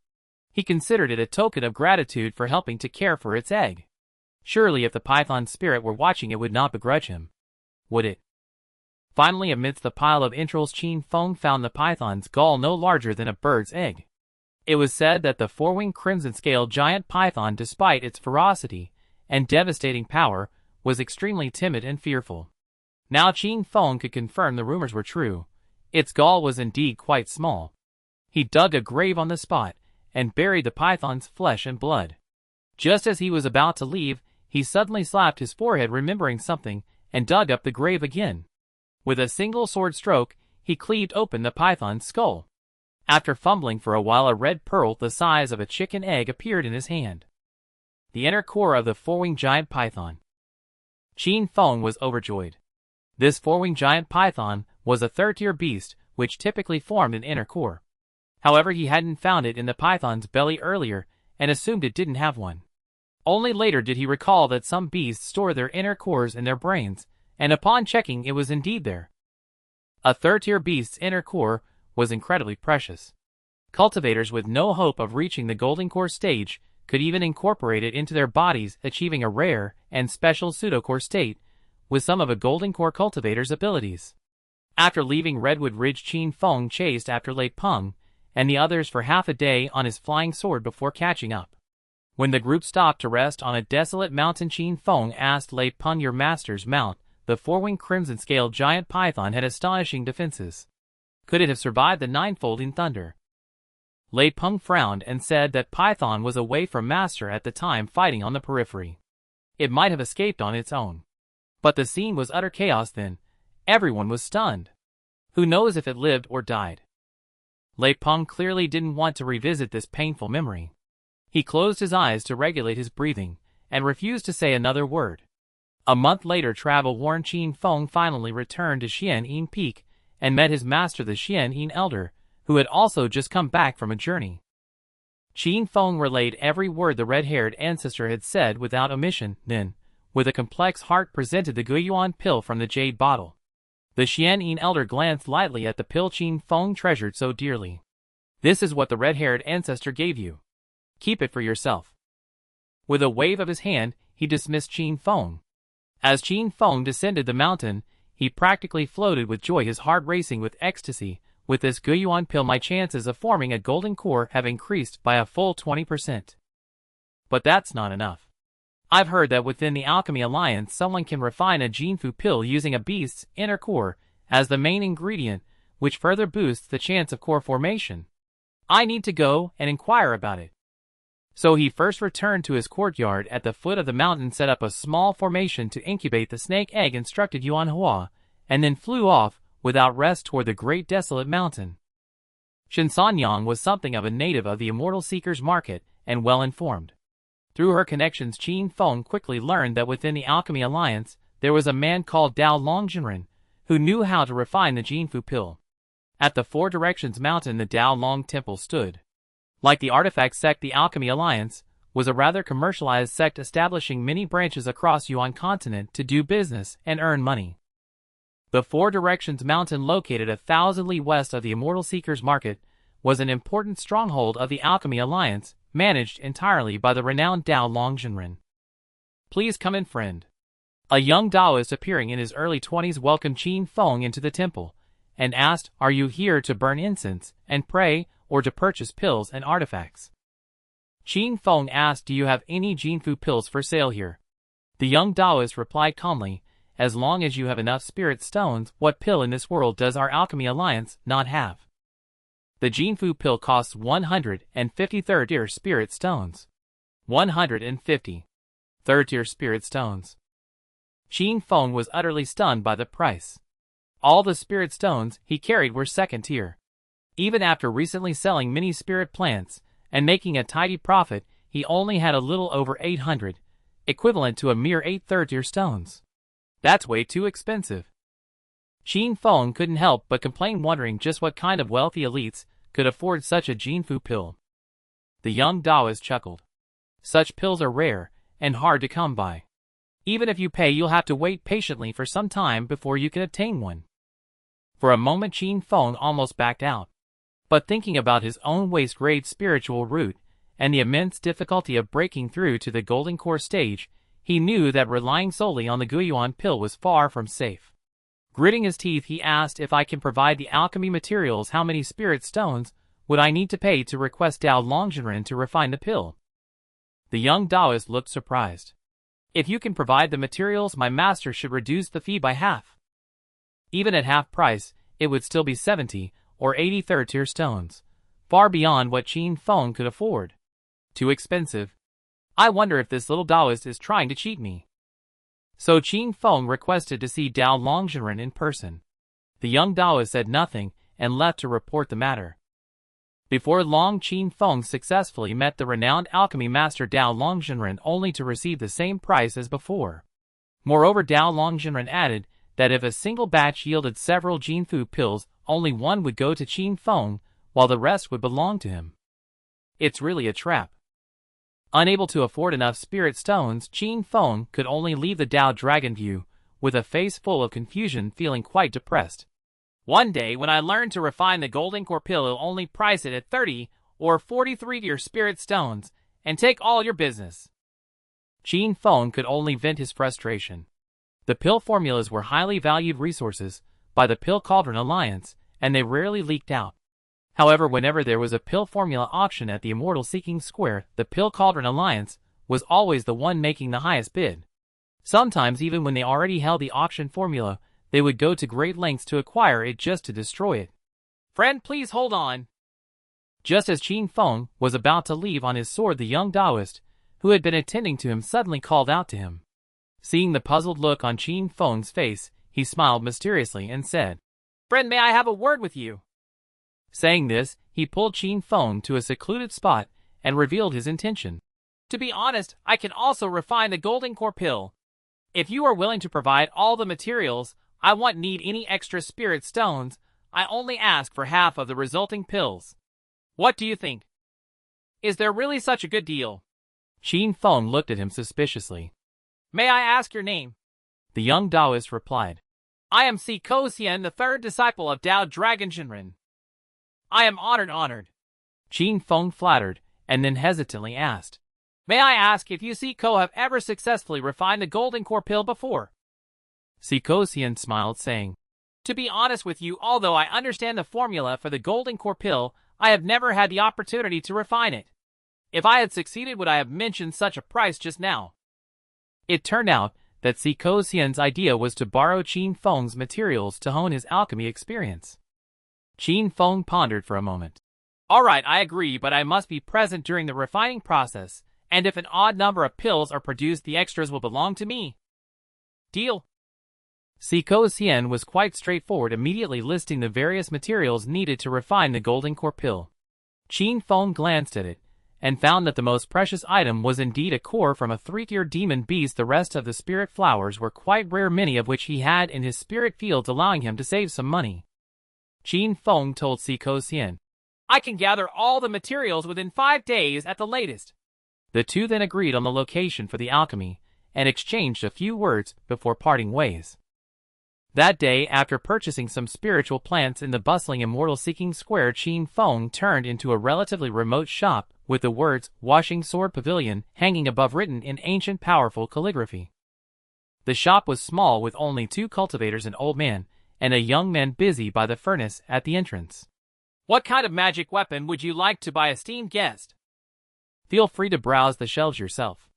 He considered it a token of gratitude for helping to care for its egg. Surely if the python's spirit were watching, it would not begrudge him, would it? Finally, amidst the pile of entrails, Qin Feng found the python's gall no larger than a bird's egg. It was said that the four-winged crimson-scaled giant python, despite its ferocity and devastating power, was extremely timid and fearful. Now Qin Feng could confirm the rumors were true. Its gall was indeed quite small. He dug a grave on the spot and buried the python's flesh and blood. Just as he was about to leave, he suddenly slapped his forehead, remembering something, and dug up the grave again. With a single sword stroke, he cleaved open the python's skull. After fumbling for a while, a red pearl the size of a chicken egg appeared in his hand. The inner core of the four-winged giant python. Qin Feng was overjoyed. This four-winged giant python was a third-tier beast, which typically formed an inner core. However, he hadn't found it in the python's belly earlier and assumed it didn't have one. Only later did he recall that some beasts store their inner cores in their brains, and upon checking, it was indeed there. A third-tier beast's inner core was incredibly precious. Cultivators with no hope of reaching the golden core stage could even incorporate it into their bodies, achieving a rare and special pseudo-core state with some of a golden core cultivator's abilities. After leaving Redwood Ridge, Qin Feng chased after Lei Peng and the others for half a day on his flying sword before catching up. When the group stopped to rest on a desolate mountain, Qin Feng asked Lei Peng, "Your master's mount, the four-winged crimson-scaled giant python, had astonishing defenses. Could it have survived the ninefold in thunder?" Lei Peng frowned and said that python was away from master at the time, fighting on the periphery. It might have escaped on its own. But the scene was utter chaos then. Everyone was stunned. Who knows if it lived or died? Lei Peng clearly didn't want to revisit this painful memory. He closed his eyes to regulate his breathing and refused to say another word. A month later, travel-worn Qin Feng finally returned to Xianyin Peak and met his master, the Xianyin Elder, who had also just come back from a journey. Qin Feng relayed every word the red-haired ancestor had said without omission, then, with a complex heart, presented the Guiyuan pill from the jade bottle. The Xianyin Elder glanced lightly at the pill Qin Feng treasured so dearly. "This is what the red-haired ancestor gave you. Keep it for yourself." With a wave of his hand, he dismissed Qin Feng. As Qin Feng descended the mountain, he practically floated with joy, his heart racing with ecstasy. "With this Guiyuan pill, my chances of forming a golden core have increased by a full 20%. But that's not enough. I've heard that within the Alchemy Alliance, someone can refine a Jinfu pill using a beast's inner core as the main ingredient, which further boosts the chance of core formation. I need to go and inquire about it." So he first returned to his courtyard at the foot of the mountain, set up a small formation to incubate the snake egg, instructed Yuan Hua, and then flew off without rest toward the great desolate mountain. Shinsan Yang was something of a native of the Immortal Seekers Market and well-informed. Through her connections, Qin Feng quickly learned that within the Alchemy Alliance, there was a man called Dao Longjinren, who knew how to refine the Jinfu pill. At the Four Directions Mountain, the Dao Long Temple stood. Like the artifact sect, the Alchemy Alliance was a rather commercialized sect establishing many branches across Yuan continent to do business and earn money. The Four Directions Mountain, located 1,000 li west of the Immortal Seekers Market, was an important stronghold of the Alchemy Alliance, managed entirely by the renowned Dao Longjinren. "Please come in, friend." A young Taoist appearing in his early 20s welcomed Qin Feng into the temple and asked, "Are you here to burn incense and pray, or to purchase pills and artifacts?" Qin Feng asked, "Do you have any Jinfu pills for sale here?" The young Taoist replied calmly, "As long as you have enough spirit stones, what pill in this world does our Alchemy Alliance not have?" The Jinfu pill costs 150 third-tier spirit stones. 150 third-tier spirit stones. Qin Feng was utterly stunned by the price. All the spirit stones he carried were second tier. Even after recently selling many spirit plants and making a tidy profit, he only had a little over 800, equivalent to a mere 8 third-tier stones. That's way too expensive. Qin Feng couldn't help but complain, wondering just what kind of wealthy elites could afford such a Jinfu pill. The young Taoist chuckled. Such pills are rare and hard to come by. Even if you pay, you'll have to wait patiently for some time before you can obtain one. For a moment Qin Feng almost backed out. But thinking about his own waste-grade spiritual root and the immense difficulty of breaking through to the golden core stage, he knew that relying solely on the Guiyuan pill was far from safe. Gritting his teeth, he asked, "If I can provide the alchemy materials, how many spirit stones would I need to pay to request Dao Longjinren to refine the pill?" The young Taoist looked surprised. "If you can provide the materials, my master should reduce the fee by half." Even at half price, it would still be 70 or 80 third-tier stones, far beyond what Qin Feng could afford. Too expensive. I wonder if this little Taoist is trying to cheat me. So Qin Feng requested to see Dao Longjinren in person. The young Taoist said nothing and left to report the matter. Before long, Qin Feng successfully met the renowned alchemy master Dao Longjinren, only to receive the same price as before. Moreover, Dao Longjinren added that if a single batch yielded several Jinfu pills, only one would go to Qin Feng, while the rest would belong to him. It's really a trap. Unable to afford enough spirit stones, Qin Feng could only leave the Dao Dragon View, with a face full of confusion, feeling quite depressed. "One day, when I learn to refine the golden core pill, I'll only price it at 30 or 43 your spirit stones, and take all your business." Qin Feng could only vent his frustration. The pill formulas were highly valued resources by the Pill Cauldron Alliance, and they rarely leaked out. However, whenever there was a pill formula auction at the Immortal Seeking Square, the Pill Cauldron Alliance was always the one making the highest bid. Sometimes, even when they already held the auction formula, they would go to great lengths to acquire it just to destroy it. "Friend, please hold on." Just as Qin Feng was about to leave on his sword, the young Taoist, who had been attending to him, suddenly called out to him. Seeing the puzzled look on Qin Feng's face, he smiled mysteriously and said, "Friend, may I have a word with you?" Saying this, he pulled Qin Feng to a secluded spot and revealed his intention. "To be honest, I can also refine the golden core pill. If you are willing to provide all the materials, I won't need any extra spirit stones. I only ask for half of the resulting pills. What do you think? Is there really such a good deal?" Qin Feng looked at him suspiciously. "May I ask your name?" The young Taoist replied, "I am Seclusion, the third disciple of Dao Dragon Jinren." "I am honored. Qin Feng flattered, and then hesitantly asked, "May I ask if you Siko have ever successfully refined the golden core pill before?" Seclusion smiled, saying, "To be honest with you, although I understand the formula for the golden core pill, I have never had the opportunity to refine it. If I had succeeded, would I have mentioned such a price just now?" It turned out that Seclusion's idea was to borrow Qin Feng's materials to hone his alchemy experience. Qin Feng pondered for a moment. "All right, I agree, but I must be present during the refining process, and if an odd number of pills are produced, the extras will belong to me. Deal?" Seclusion was quite straightforward, immediately listing the various materials needed to refine the golden core pill. Qin Feng glanced at it and found that the most precious item was indeed a core from a 3-tier demon beast. The rest of the spirit flowers were quite rare, many of which he had in his spirit fields, allowing him to save some money. Qin Feng told Seclusion, "I can gather all the materials within 5 days at the latest." The two then agreed on the location for the alchemy and exchanged a few words before parting ways. That day, after purchasing some spiritual plants in the bustling Immortal Seeking Square, Qin Feng turned into a relatively remote shop with the words "Washing Sword Pavilion" hanging above, written in ancient powerful calligraphy. The shop was small, with only 2 cultivators, an old man and a young man, busy by the furnace at the entrance. "What kind of magic weapon would you like to buy, esteemed guest? Feel free to browse the shelves yourself."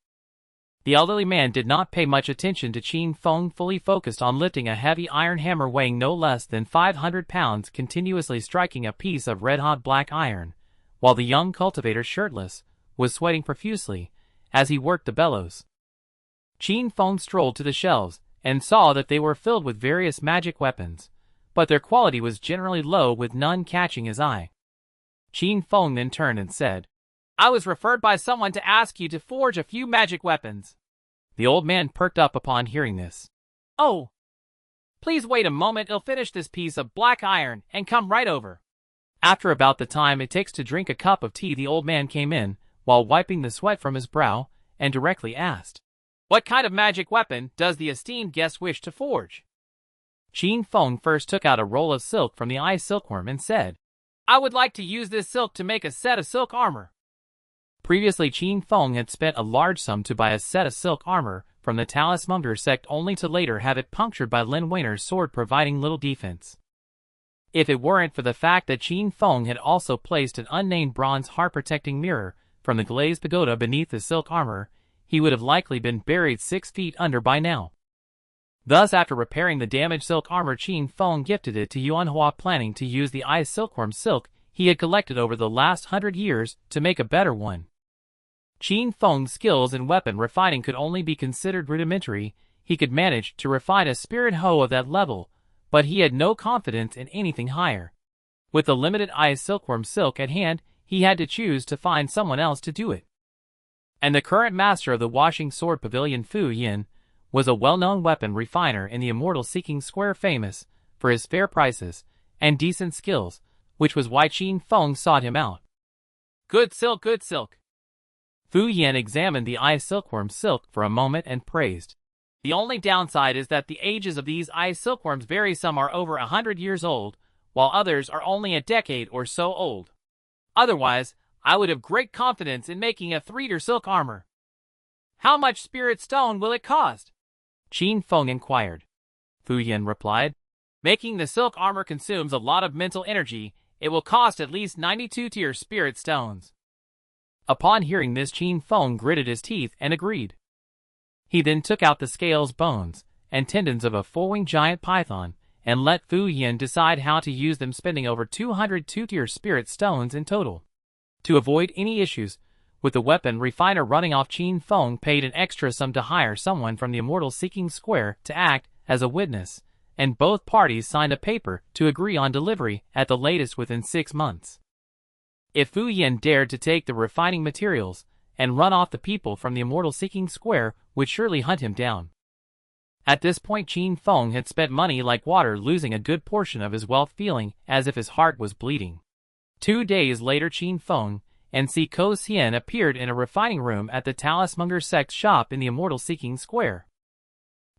The elderly man did not pay much attention to Qin Feng, fully focused on lifting a heavy iron hammer weighing no less than 500 pounds, continuously striking a piece of red-hot black iron, while the young cultivator, shirtless, was sweating profusely as he worked the bellows. Qin Feng strolled to the shelves and saw that they were filled with various magic weapons, but their quality was generally low, with none catching his eye. Qin Feng then turned and said, "I was referred by someone to ask you to forge a few magic weapons." The old man perked up upon hearing this. "Oh, please wait a moment, I'll finish this piece of black iron and come right over." After about the time it takes to drink a cup of tea, the old man came in, while wiping the sweat from his brow, and directly asked, "What kind of magic weapon does the esteemed guest wish to forge?" Qin Feng first took out a roll of silk from the eye silkworm and said, "I would like to use this silk to make a set of silk armor." Previously, Qin Feng had spent a large sum to buy a set of silk armor from the Transmigrated sect, only to later have it punctured by Lin Weiner's sword, providing little defense. If it weren't for the fact that Qin Feng had also placed an unnamed bronze heart-protecting mirror from the glazed pagoda beneath the silk armor, he would have likely been buried 6 feet under by now. Thus, after repairing the damaged silk armor, Qin Feng gifted it to Yuanhua, planning to use the eye silkworm silk he had collected over the last 100 years to make a better one. Qin Feng's skills in weapon refining could only be considered rudimentary. He could manage to refine a spirit hoe of that level, but he had no confidence in anything higher. With the limited eye silkworm silk at hand, he had to choose to find someone else to do it. And the current master of the washing sword pavilion, Fu Yin, was a well-known weapon refiner in the immortal seeking square, famous for his fair prices and decent skills, which was why Qin Feng sought him out. "Good silk, good silk." Fu Yin examined the eye silkworm silk for a moment and praised. "The only downside is that the ages of these eye silkworms vary. Some are over 100 years old, while others are only a decade or so old. Otherwise, I would have great confidence in making a 3-meter silk armor." "How much spirit stone will it cost?" Qin Feng inquired. Fu Yin replied, "Making the silk armor consumes a lot of mental energy. It will cost at least 92 spirit stones." Upon hearing this, Qin Feng gritted his teeth and agreed. He then took out the scales, bones, and tendons of a 4-winged giant python, and let Fu Yin decide how to use them, spending over 202 spirit stones in total. To avoid any issues with the weapon refiner running off, Qin Feng paid an extra sum to hire someone from the immortal seeking square to act as a witness, and both parties signed a paper to agree on delivery at the latest within 6 months. If Fu Yin dared to take the refining materials and run off, the people from the immortal seeking square would surely hunt him down. At this point, Qin Feng had spent money like water, losing a good portion of his wealth, feeling as if his heart was bleeding. 2 days later, Qin Feng and Seclusion appeared in a refining room at the Transmigrated sect shop in the immortal seeking square.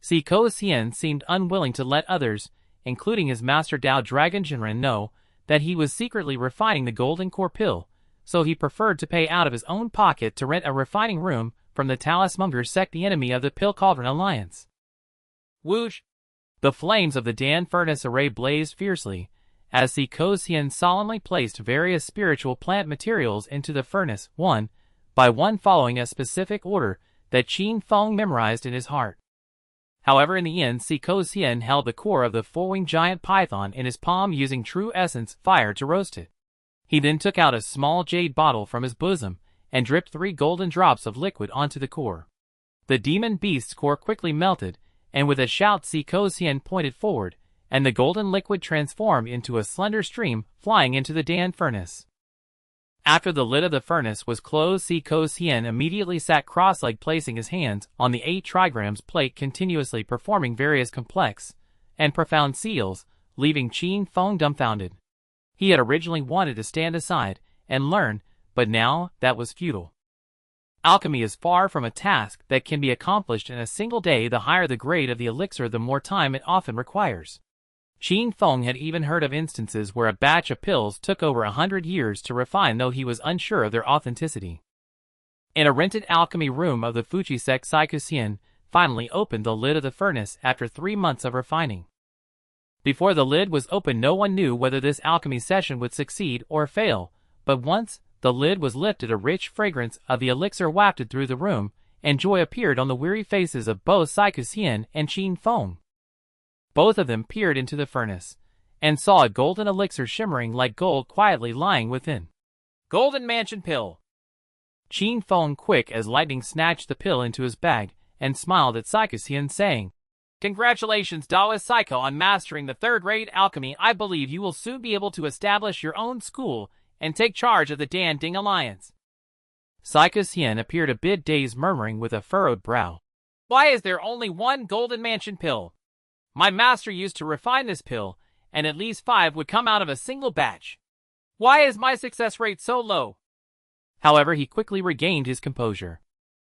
Seclusion seemed unwilling to let others, including his master Dao Dragon Jinren, know that he was secretly refining the golden core pill, so he preferred to pay out of his own pocket to rent a refining room from the Transmigrated sect, the enemy of the Pill Cauldron Alliance. Whoosh! The flames of the Dan furnace array blazed fiercely, as Seclusion solemnly placed various spiritual plant materials into the furnace, one by one, following a specific order that Qin Feng memorized in his heart. However, in the end, Seclusion held the core of the 4-winged giant python in his palm, using true essence fire to roast it. He then took out a small jade bottle from his bosom and dripped 3 golden drops of liquid onto the core. The demon beast's core quickly melted, and with a shout, Seclusion pointed forward, and the golden liquid transformed into a slender stream flying into the Dan furnace. After the lid of the furnace was closed, Seclusion immediately sat cross-legged, placing his hands on the 8 trigrams plate, continuously performing various complex and profound seals, leaving Qin Feng dumbfounded. He had originally wanted to stand aside and learn, but now that was futile. Alchemy is far from a task that can be accomplished in a single day. The higher the grade of the elixir, the more time it often requires. Qin Feng had even heard of instances where a batch of pills took over 100 years to refine, though he was unsure of their authenticity. In a rented alchemy room of the Fuji sect, Seclusion finally opened the lid of the furnace after 3 months of refining. Before the lid was opened, no one knew whether this alchemy session would succeed or fail, but once the lid was lifted, a rich fragrance of the elixir wafted through the room, and joy appeared on the weary faces of both Seclusion and Qin Feng. Both of them peered into the furnace, and saw a golden elixir shimmering like gold quietly lying within. Golden Mansion Pill. Qin Feng quick as lightning snatched the pill into his bag, and smiled at Seclusion, saying, Congratulations, Daoist Psycho, on mastering the third-rate alchemy. I believe you will soon be able to establish your own school and take charge of the Dan Ding Alliance. Seclusion appeared a bit dazed, murmuring with a furrowed brow. Why is there only one Golden Mansion Pill? My master used to refine this pill, and at least 5 would come out of a single batch. Why is my success rate so low? However, he quickly regained his composure.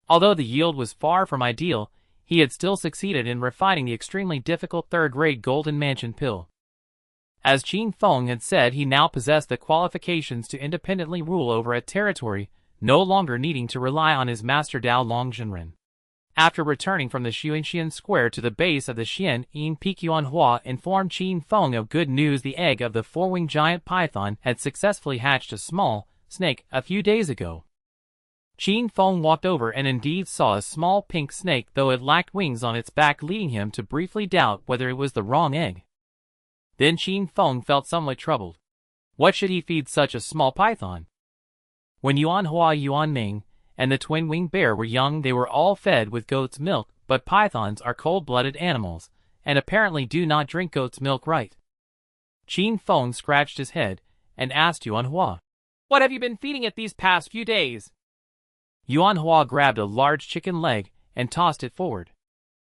Although the yield was far from ideal, he had still succeeded in refining the extremely difficult third-grade Golden Mansion Pill. As Qin Feng had said, he now possessed the qualifications to independently rule over a territory, no longer needing to rely on his master Dao Longzhenren. After returning from the Xuanxian Square to the base of the Xian'an Peak, Yuanhua informed Qin Feng of good news. The egg of the four-winged giant python had successfully hatched a small snake a few days ago. Qin Feng walked over and indeed saw a small pink snake, though it lacked wings on its back, leading him to briefly doubt whether it was the wrong egg. Then Qin Feng felt somewhat troubled. What should he feed such a small python? When Yuanhua, Yuanming, and the twin-winged bear were young, they were all fed with goat's milk, but pythons are cold-blooded animals, and apparently do not drink goat's milk right. Qin Feng scratched his head and asked Yuanhua, What have you been feeding it these past few days? Yuanhua grabbed a large chicken leg and tossed it forward.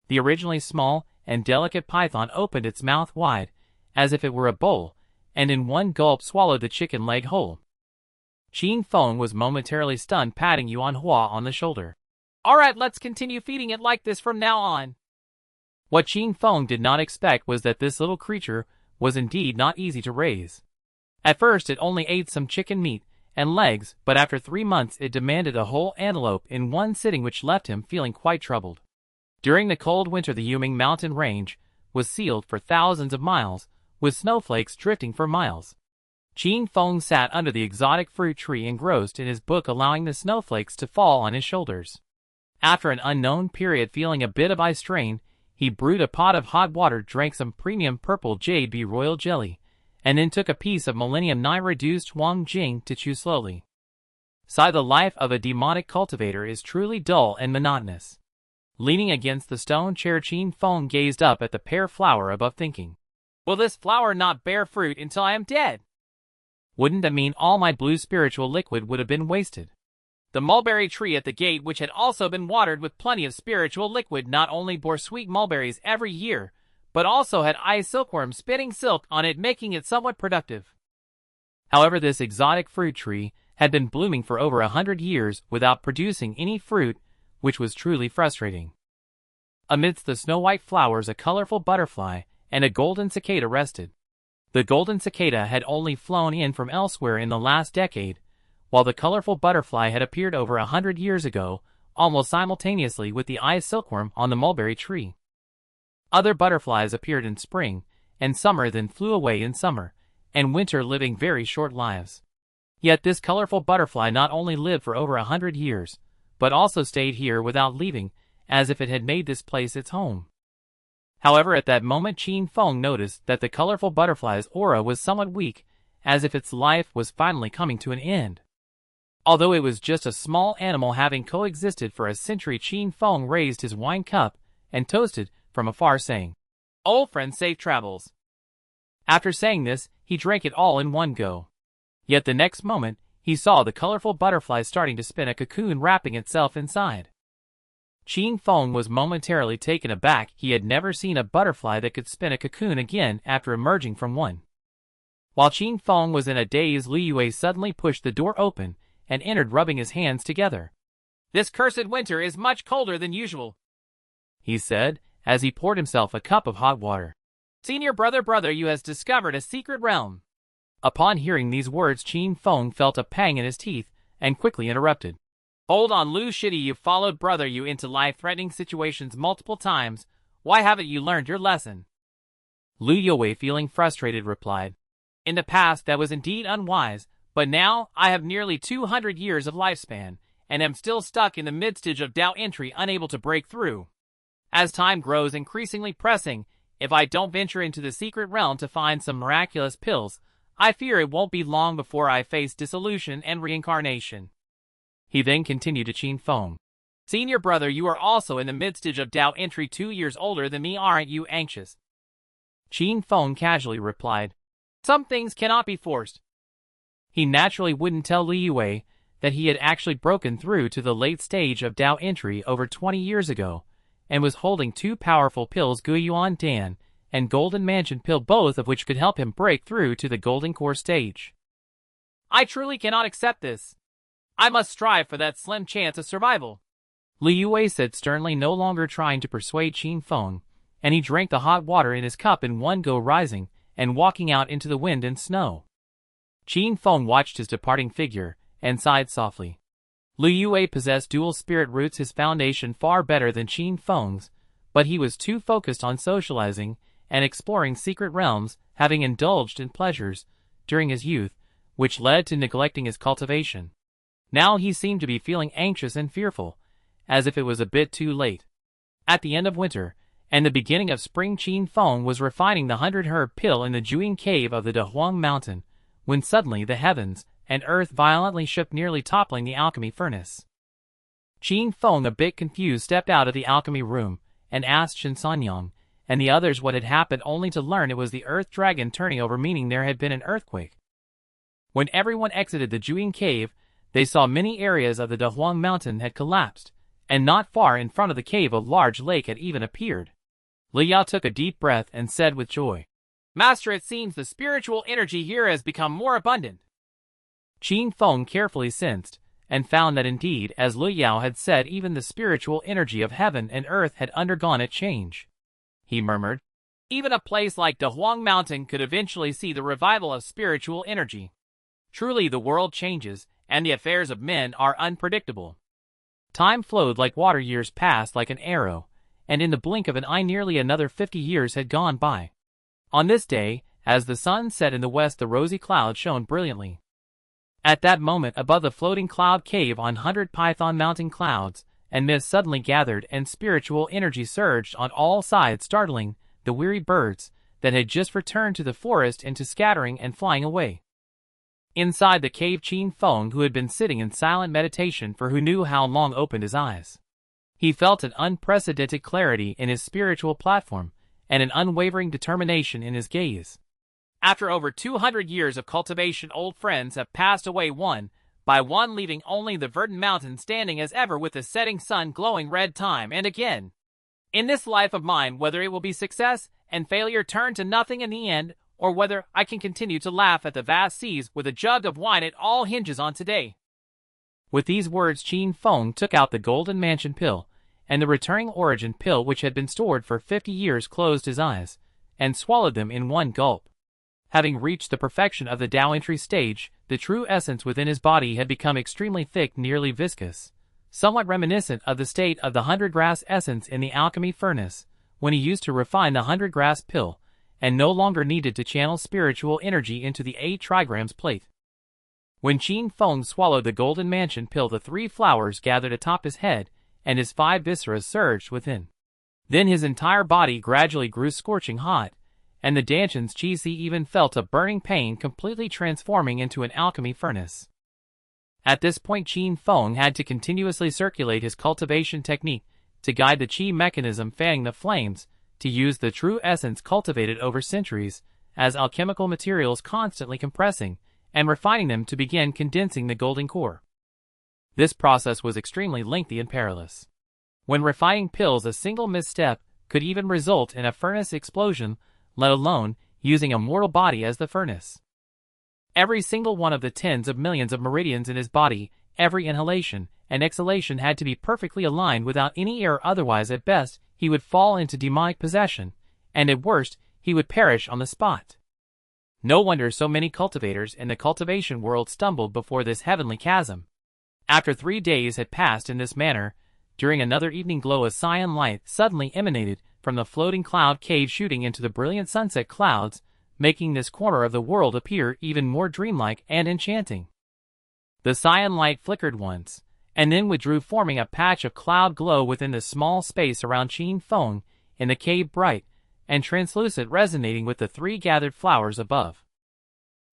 The originally small and delicate python opened its mouth wide, as if it were a bowl, and in one gulp swallowed the chicken leg whole. Qin Feng was momentarily stunned, patting Yuanhua on the shoulder. All right, let's continue feeding it like this from now on. What Qin Feng did not expect was that this little creature was indeed not easy to raise. At first it only ate some chicken meat and legs, but after 3 months it demanded a whole antelope in one sitting, which left him feeling quite troubled. During the cold winter, the Yuming mountain range was sealed for thousands of miles, with snowflakes drifting for miles. Qin Feng sat under the exotic fruit tree engrossed in his book, allowing the snowflakes to fall on his shoulders. After an unknown period, feeling a bit of eye strain, he brewed a pot of hot water, drank some premium purple jade bee royal jelly, and then took a piece of Millennium 9 reduced Huang Jing to chew slowly. The life of a demonic cultivator is truly dull and monotonous. Leaning against the stone chair, Qin Feng gazed up at the pear flower above, thinking, Will this flower not bear fruit until I am dead? Wouldn't that mean all my blue spiritual liquid would have been wasted? The mulberry tree at the gate, which had also been watered with plenty of spiritual liquid, not only bore sweet mulberries every year, but also had ice silkworm spitting silk on it, making it somewhat productive. However, this exotic fruit tree had been blooming for over 100 years without producing any fruit, which was truly frustrating. Amidst the snow-white flowers, a colorful butterfly and a golden cicada rested. The golden cicada had only flown in from elsewhere in the last decade, while the colorful butterfly had appeared over 100 years ago, almost simultaneously with the ice silkworm on the mulberry tree. Other butterflies appeared in spring and summer, then flew away in summer and winter, living very short lives. Yet this colorful butterfly not only lived for over 100 years, but also stayed here without leaving, as if it had made this place its home. However, at that moment Qin Feng noticed that the colorful butterfly's aura was somewhat weak, as if its life was finally coming to an end. Although it was just a small animal having coexisted for a century, Qin Feng raised his wine cup and toasted from afar, saying, Old friend, safe travels. After saying this, he drank it all in one go. Yet the next moment, he saw the colorful butterfly starting to spin a cocoon, wrapping itself inside. Qin Feng was momentarily taken aback. He had never seen a butterfly that could spin a cocoon again after emerging from one. While Qin Feng was in a daze, Liu Yue suddenly pushed the door open and entered, rubbing his hands together. This cursed winter is much colder than usual, he said, as he poured himself a cup of hot water. Senior brother, you has discovered a secret realm. Upon hearing these words, Qin Feng felt a pang in his teeth and quickly interrupted. Hold on, Lu Shitty, you've followed brother you into life-threatening situations multiple times. Why haven't you learned your lesson? Liu Yue, feeling frustrated, replied, In the past that was indeed unwise, but now I have nearly 200 years of lifespan, and am still stuck in the mid-stage of Dao entry, unable to break through. As time grows increasingly pressing, if I don't venture into the secret realm to find some miraculous pills, I fear it won't be long before I face dissolution and reincarnation. He then continued to Qin Feng. Senior brother, you are also in the mid-stage of Dao entry, 2 years older than me. Aren't you anxious? Qin Feng casually replied. Some things cannot be forced. He naturally wouldn't tell Li Yue that he had actually broken through to the late stage of Dao entry over 20 years ago, and was holding 2 powerful pills, Guyuan Dan and Golden Mansion Pill, both of which could help him break through to the Golden Core stage. I truly cannot accept this. I must strive for that slim chance of survival. Li Yue said sternly, no longer trying to persuade Qin Feng, and he drank the hot water in his cup in one go, rising and walking out into the wind and snow. Qin Feng watched his departing figure and sighed softly. Li Yue possessed dual spirit roots, his foundation far better than Qin Feng's, but he was too focused on socializing and exploring secret realms, having indulged in pleasures during his youth, which led to neglecting his cultivation. Now he seemed to be feeling anxious and fearful, as if it was a bit too late. At the end of winter and the beginning of spring, Qin Feng was refining the 100-herb pill in the Juyin cave of the Dehuang mountain, when suddenly the heavens and earth violently shook, nearly toppling the alchemy furnace. Qin Feng, a bit confused, stepped out of the alchemy room and asked Shen Sanyang and the others what had happened, only to learn it was the earth dragon turning over, meaning there had been an earthquake. When everyone exited the Juyin cave, they saw many areas of the Dehuang mountain had collapsed, and not far in front of the cave a large lake had even appeared. Li Yao took a deep breath and said with joy, Master, it seems the spiritual energy here has become more abundant. Qin Feng carefully sensed, and found that indeed, as Li Yao had said, even the spiritual energy of heaven and earth had undergone a change. He murmured, even a place like Dehuang Mountain could eventually see the revival of spiritual energy. Truly the world changes, and the affairs of men are unpredictable. Time flowed like water, years passed like an arrow, and in the blink of an eye nearly another 50 years had gone by. On this day, as the sun set in the west, the rosy cloud shone brilliantly. At that moment, above the floating cloud cave on 100 Python Mountain clouds, and mist suddenly gathered and spiritual energy surged on all sides, startling the weary birds that had just returned to the forest into scattering and flying away. Inside the cave, Qin Feng, who had been sitting in silent meditation for who knew how long, opened his eyes. He felt an unprecedented clarity in his spiritual platform, and an unwavering determination in his gaze. After over 200 years of cultivation, old friends have passed away one by one, leaving only the verdant mountain standing as ever with the setting sun glowing red time and again. In this life of mine, whether it will be success and failure turn to nothing in the end, or whether I can continue to laugh at the vast seas with a jug of wine, it all hinges on today. With these words, Qin Feng took out the Golden Mansion Pill and the Returning Origin Pill, which had been stored for 50 years, closed his eyes, and swallowed them in one gulp. Having reached the perfection of the Dao entry stage, the true essence within his body had become extremely thick, nearly viscous, somewhat reminiscent of the state of the 100-grass essence in the alchemy furnace, when he used to refine the 100-grass pill, and no longer needed to channel spiritual energy into the 8 trigrams plate. When Qin Feng swallowed the Golden Mansion Pill, the 3 flowers gathered atop his head, and his 5 viscera surged within. Then his entire body gradually grew scorching hot, and the Danshan's Qi even felt a burning pain, completely transforming into an alchemy furnace. At this point, Qin Feng had to continuously circulate his cultivation technique to guide the Qi mechanism, fanning the flames, to use the true essence cultivated over centuries as alchemical materials, constantly compressing and refining them to begin condensing the golden core. This process was extremely lengthy and perilous. When refining pills, a single misstep could even result in a furnace explosion, let alone using a mortal body as the furnace. Every single one of the tens of millions of meridians in his body, every inhalation and exhalation had to be perfectly aligned without any error, otherwise at best he would fall into demonic possession, and at worst he would perish on the spot. No wonder so many cultivators in the cultivation world stumbled before this heavenly chasm. After 3 days had passed in this manner, during another evening glow, a cyan light suddenly emanated from the floating cloud cave, shooting into the brilliant sunset clouds, making this corner of the world appear even more dreamlike and enchanting. The cyan light flickered once, and then withdrew, forming a patch of cloud glow within the small space around Qin Feng in the cave, bright and translucent, resonating with the three gathered flowers above.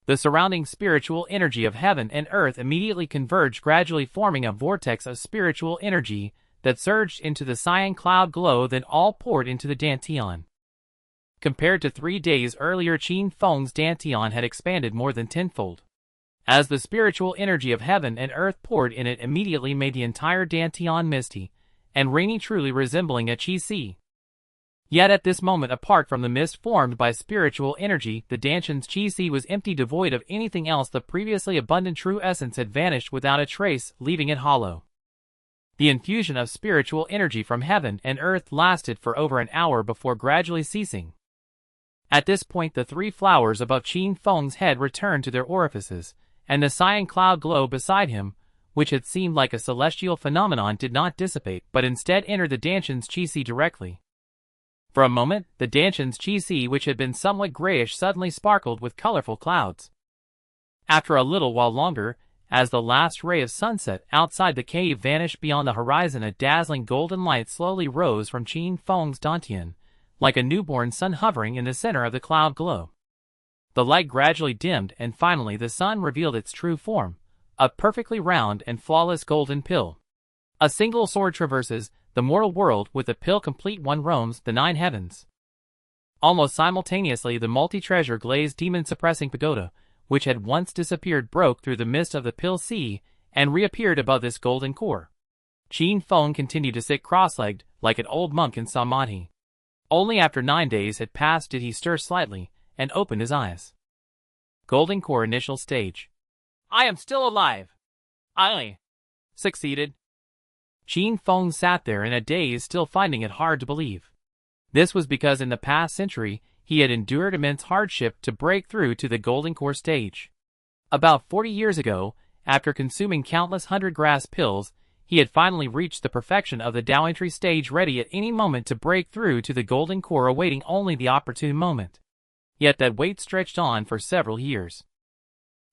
The surrounding spiritual energy of heaven and earth immediately converged, gradually forming a vortex of spiritual energy that surged into the cyan cloud glow, then all poured into the dantian. Compared to 3 days earlier, Qin Feng's dantian had expanded more than tenfold. As the spiritual energy of heaven and earth poured in, it immediately made the entire dantian misty and rainy, truly resembling a qi sea. Yet at this moment, apart from the mist formed by spiritual energy, the dantian's qi sea was empty, devoid of anything else. The previously abundant true essence had vanished without a trace, leaving it hollow. The infusion of spiritual energy from heaven and earth lasted for over an hour before gradually ceasing. At this point, the three flowers above Qin Feng's head returned to their orifices, and the cyan cloud glow beside him, which had seemed like a celestial phenomenon, did not dissipate, but instead entered the dantian's qi sea directly. For a moment, the dantian's qi sea, which had been somewhat grayish, suddenly sparkled with colorful clouds. After a little while longer, as the last ray of sunset outside the cave vanished beyond the horizon, a dazzling golden light slowly rose from Qin Feng's dantian, like a newborn sun hovering in the center of the cloud glow. The light gradually dimmed, and finally the sun revealed its true form, a perfectly round and flawless golden pill. A single sword traverses the mortal world with the pill complete. One roams the 9 heavens. Almost simultaneously, the multi-treasure glazed demon-suppressing pagoda, which had once disappeared, broke through the mist of the pill sea and reappeared above this golden core. Qin Feng continued to sit cross-legged like an old monk in samadhi. Only after 9 days had passed did he stir slightly and open his eyes. Golden core initial stage. I am still alive. I succeeded. Qin Feng sat there in a daze, still finding it hard to believe. This was because in the past century, he had endured immense hardship to break through to the golden core stage. About 40 years ago, after consuming countless 100 grass pills, he had finally reached the perfection of the Dao entry stage, ready at any moment to break through to the golden core, awaiting only the opportune moment. Yet that wait stretched on for several years.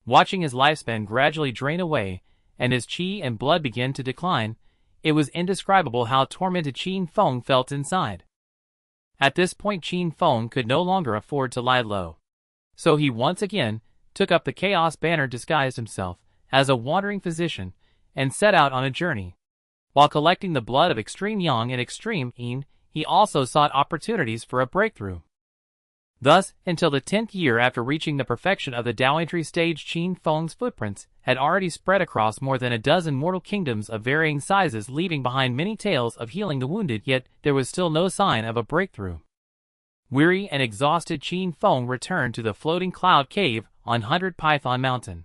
Watching his lifespan gradually drain away, and his qi and blood begin to decline, it was indescribable how tormented Qin Feng felt inside. At this point, Qin Feng could no longer afford to lie low. So he once again took up the chaos banner, disguised himself as a wandering physician, and set out on a journey. While collecting the blood of extreme yang and extreme yin, he also sought opportunities for a breakthrough. Thus, until the 10th year after reaching the perfection of the Dao entry stage, Qin Feng's footprints had already spread across more than a dozen mortal kingdoms of varying sizes, leaving behind many tales of healing the wounded, yet there was still no sign of a breakthrough. Weary and exhausted, Qin Feng returned to the floating cloud cave on 100 Python Mountain.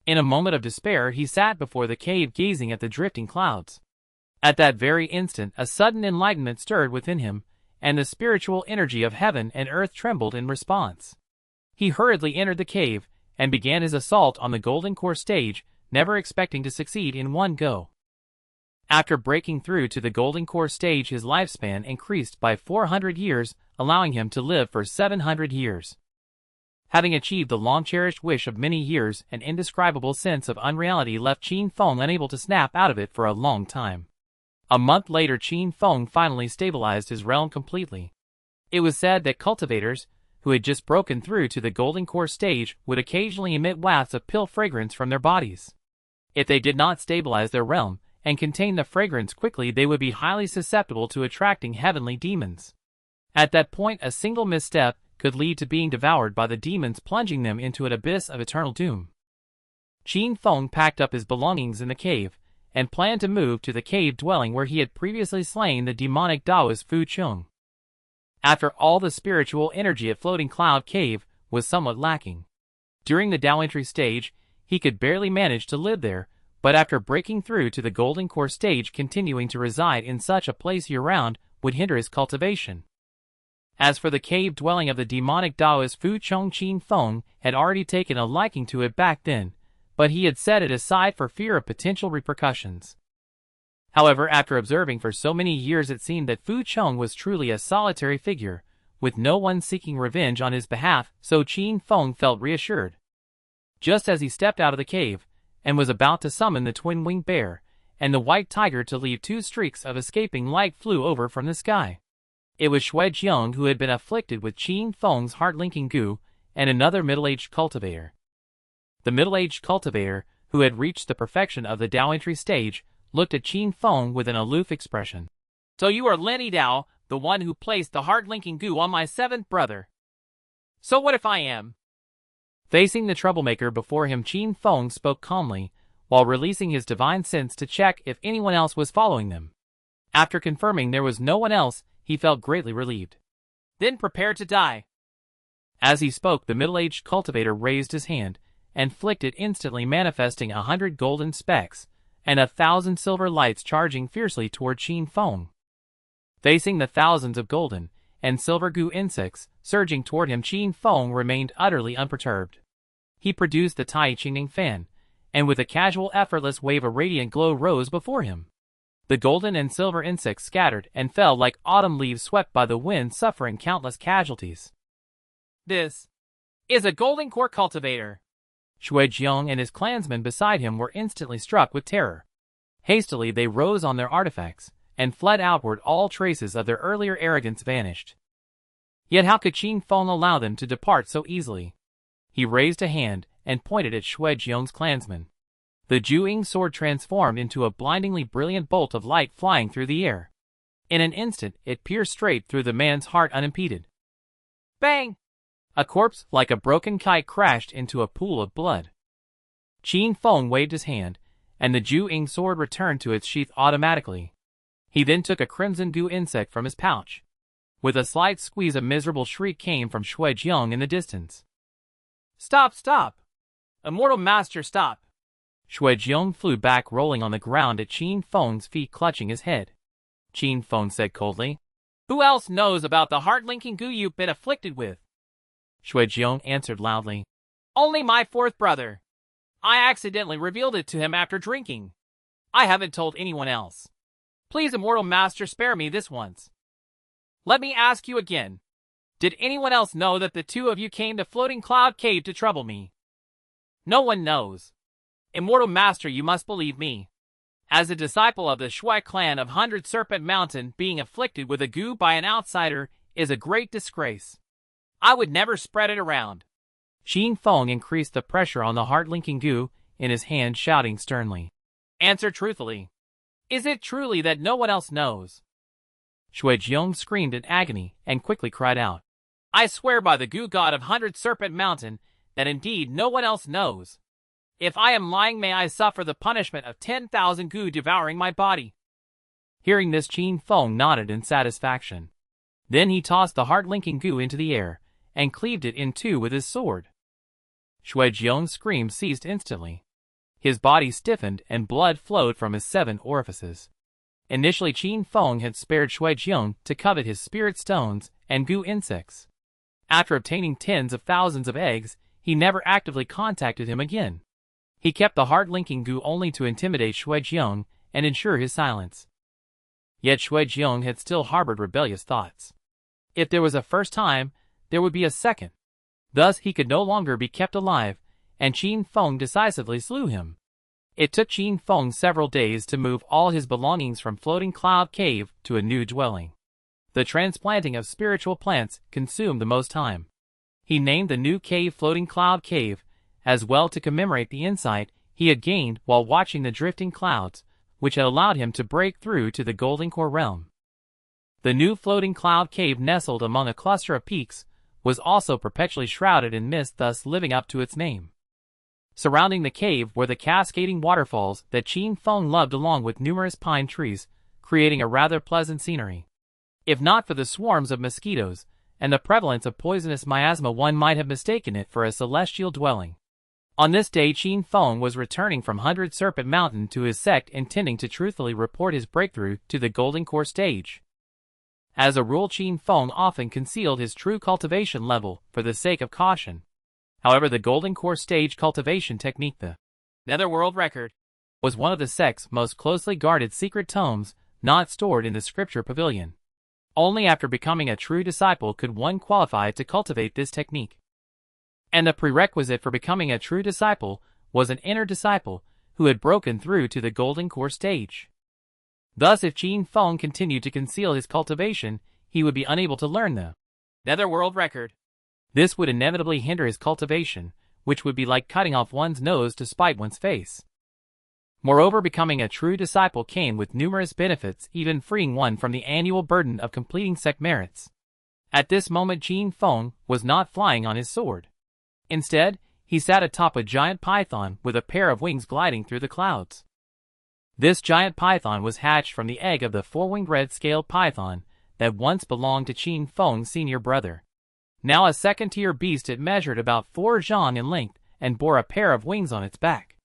In a moment of despair, he sat before the cave, gazing at the drifting clouds. At that very instant, a sudden enlightenment stirred within him, and the spiritual energy of heaven and earth trembled in response. He hurriedly entered the cave and began his assault on the golden core stage, never expecting to succeed in one go. After breaking through to the golden core stage, his lifespan increased by 400 years, allowing him to live for 700 years. Having achieved the long-cherished wish of many years, an indescribable sense of unreality left Qin Feng unable to snap out of it for a long time. A month later, Qin Feng finally stabilized his realm completely. It was said that cultivators, who had just broken through to the golden core stage, would occasionally emit wafts of pill fragrance from their bodies. If they did not stabilize their realm and contain the fragrance quickly, they would be highly susceptible to attracting heavenly demons. At that point, a single misstep could lead to being devoured by the demons, plunging them into an abyss of eternal doom. Qin Feng packed up his belongings in the cave and planned to move to the cave dwelling where he had previously slain the demonic Taoist Fu Chung. After all, the spiritual energy at Floating Cloud Cave was somewhat lacking. During the Dao entry stage, he could barely manage to live there, but after breaking through to the golden core stage, continuing to reside in such a place year-round would hinder his cultivation. As for the cave dwelling of the demonic Taoist Fu Chung, Qin Feng had already taken a liking to it back then, but he had set it aside for fear of potential repercussions. However, after observing for so many years, it seemed that Fu Chung was truly a solitary figure, with no one seeking revenge on his behalf, so Qin Feng felt reassured. Just as he stepped out of the cave, and was about to summon the twin-winged bear, and the white tiger to leave 2 streaks of escaping light flew over from the sky. It was Shuijiang who had been afflicted with Qin Feng's heart-linking goo, and another middle-aged cultivator. The middle-aged cultivator, who had reached the perfection of the Dao entry stage, looked at Qin Feng with an aloof expression. So you are Lenny Dao, the one who placed the heart-linking goo on my 7th brother. So what if I am? Facing the troublemaker before him, Qin Feng spoke calmly, while releasing his divine sense to check if anyone else was following them. After confirming there was no one else, he felt greatly relieved. Then prepare to die. As he spoke, the middle-aged cultivator raised his hand, and flicked it, instantly manifesting 100 golden specks, and 1,000 silver lights charging fiercely toward Qin Feng. Facing the thousands of golden and silver goo insects surging toward him, Qin Feng remained utterly unperturbed. He produced the Tai Qingning fan, and with a casual, effortless wave a radiant glow rose before him. The golden and silver insects scattered and fell like autumn leaves swept by the wind, suffering countless casualties. This is a golden core cultivator. Shuijiang and his clansmen beside him were instantly struck with terror. Hastily they rose on their artifacts, and fled outward. All traces of their earlier arrogance vanished. Yet how could Qin Feng allow them to depart so easily? He raised a hand and pointed at Shuijiang's clansmen. The Ju-Ying sword transformed into a blindingly brilliant bolt of light flying through the air. In an instant, it pierced straight through the man's heart unimpeded. Bang! A corpse, like a broken kite, crashed into a pool of blood. Qin Feng waved his hand, and the Ju-Ying sword returned to its sheath automatically. He then took a crimson goo insect from his pouch. With a slight squeeze, a miserable shriek came from Shuijiang in the distance. Stop, stop! Immortal Master, stop! Shuijiang flew back, rolling on the ground at Qin Feng's feet, clutching his head. Qin Feng said coldly, "Who else knows about the heart-linking goo you've been afflicted with?" Shuijiang answered loudly, "Only my 4th brother. I accidentally revealed it to him after drinking. I haven't told anyone else. Please, Immortal Master, spare me this once. Let me ask you again. Did anyone else know that the 2 of you came to Floating Cloud Cave to trouble me? No one knows. Immortal Master, you must believe me. As a disciple of the Shui clan of 100 Serpent Mountain, being afflicted with a goo by an outsider is a great disgrace. I would never spread it around." Qin Feng increased the pressure on the heart-linking goo in his hand, shouting sternly, "Answer truthfully. Is it truly that no one else knows?" Shuijiang screamed in agony and quickly cried out, "I swear by the goo god of 100 Serpent Mountain that indeed no one else knows. If I am lying, may I suffer the punishment of 10,000 goo devouring my body." Hearing this, Qin Feng nodded in satisfaction. Then he tossed the heart-linking goo into the air and cleaved it in 2 with his sword. Shuijiang's scream ceased instantly. His body stiffened and blood flowed from his 7 orifices. Initially, Qin Feng had spared Shuijiang to covet his spirit stones and goo insects. After obtaining tens of thousands of eggs, he never actively contacted him again. He kept the heart-linking goo only to intimidate Shuijiang and ensure his silence. Yet Shuijiang had still harbored rebellious thoughts. If there was a first time, there would be a second. Thus he could no longer be kept alive, and Qin Feng decisively slew him. It took Qin Feng several days to move all his belongings from Floating Cloud Cave to a new dwelling. The transplanting of spiritual plants consumed the most time. He named the new cave Floating Cloud Cave, as well to commemorate the insight he had gained while watching the drifting clouds, which had allowed him to break through to the Golden Core realm. The new Floating Cloud Cave, nestled among a cluster of peaks, was also perpetually shrouded in mist, thus living up to its name. Surrounding the cave were the cascading waterfalls that Qin Feng loved, along with numerous pine trees, creating a rather pleasant scenery. If not for the swarms of mosquitoes and the prevalence of poisonous miasma, one might have mistaken it for a celestial dwelling. On this day, Qin Feng was returning from 100 Serpent Mountain to his sect, intending to truthfully report his breakthrough to the Golden Core stage. As a rule, Qin Feng often concealed his true cultivation level for the sake of caution. However, the Golden Core stage cultivation technique, the Netherworld record, was one of the sect's most closely guarded secret tomes, not stored in the scripture pavilion. Only after becoming a true disciple could one qualify to cultivate this technique. And the prerequisite for becoming a true disciple was an inner disciple who had broken through to the Golden Core stage. Thus, if Qin Feng continued to conceal his cultivation, he would be unable to learn the Netherworld record. This would inevitably hinder his cultivation, which would be like cutting off one's nose to spite one's face. Moreover, becoming a true disciple came with numerous benefits, even freeing one from the annual burden of completing sect merits. At this moment, Qin Feng was not flying on his sword. Instead, he sat atop a giant python with a pair of wings gliding through the clouds. This giant python was hatched from the egg of the four-winged red-scaled python that once belonged to Qin Feng's senior brother. Now a second-tier beast, it measured about 4 zhang in length and bore a pair of wings on its back.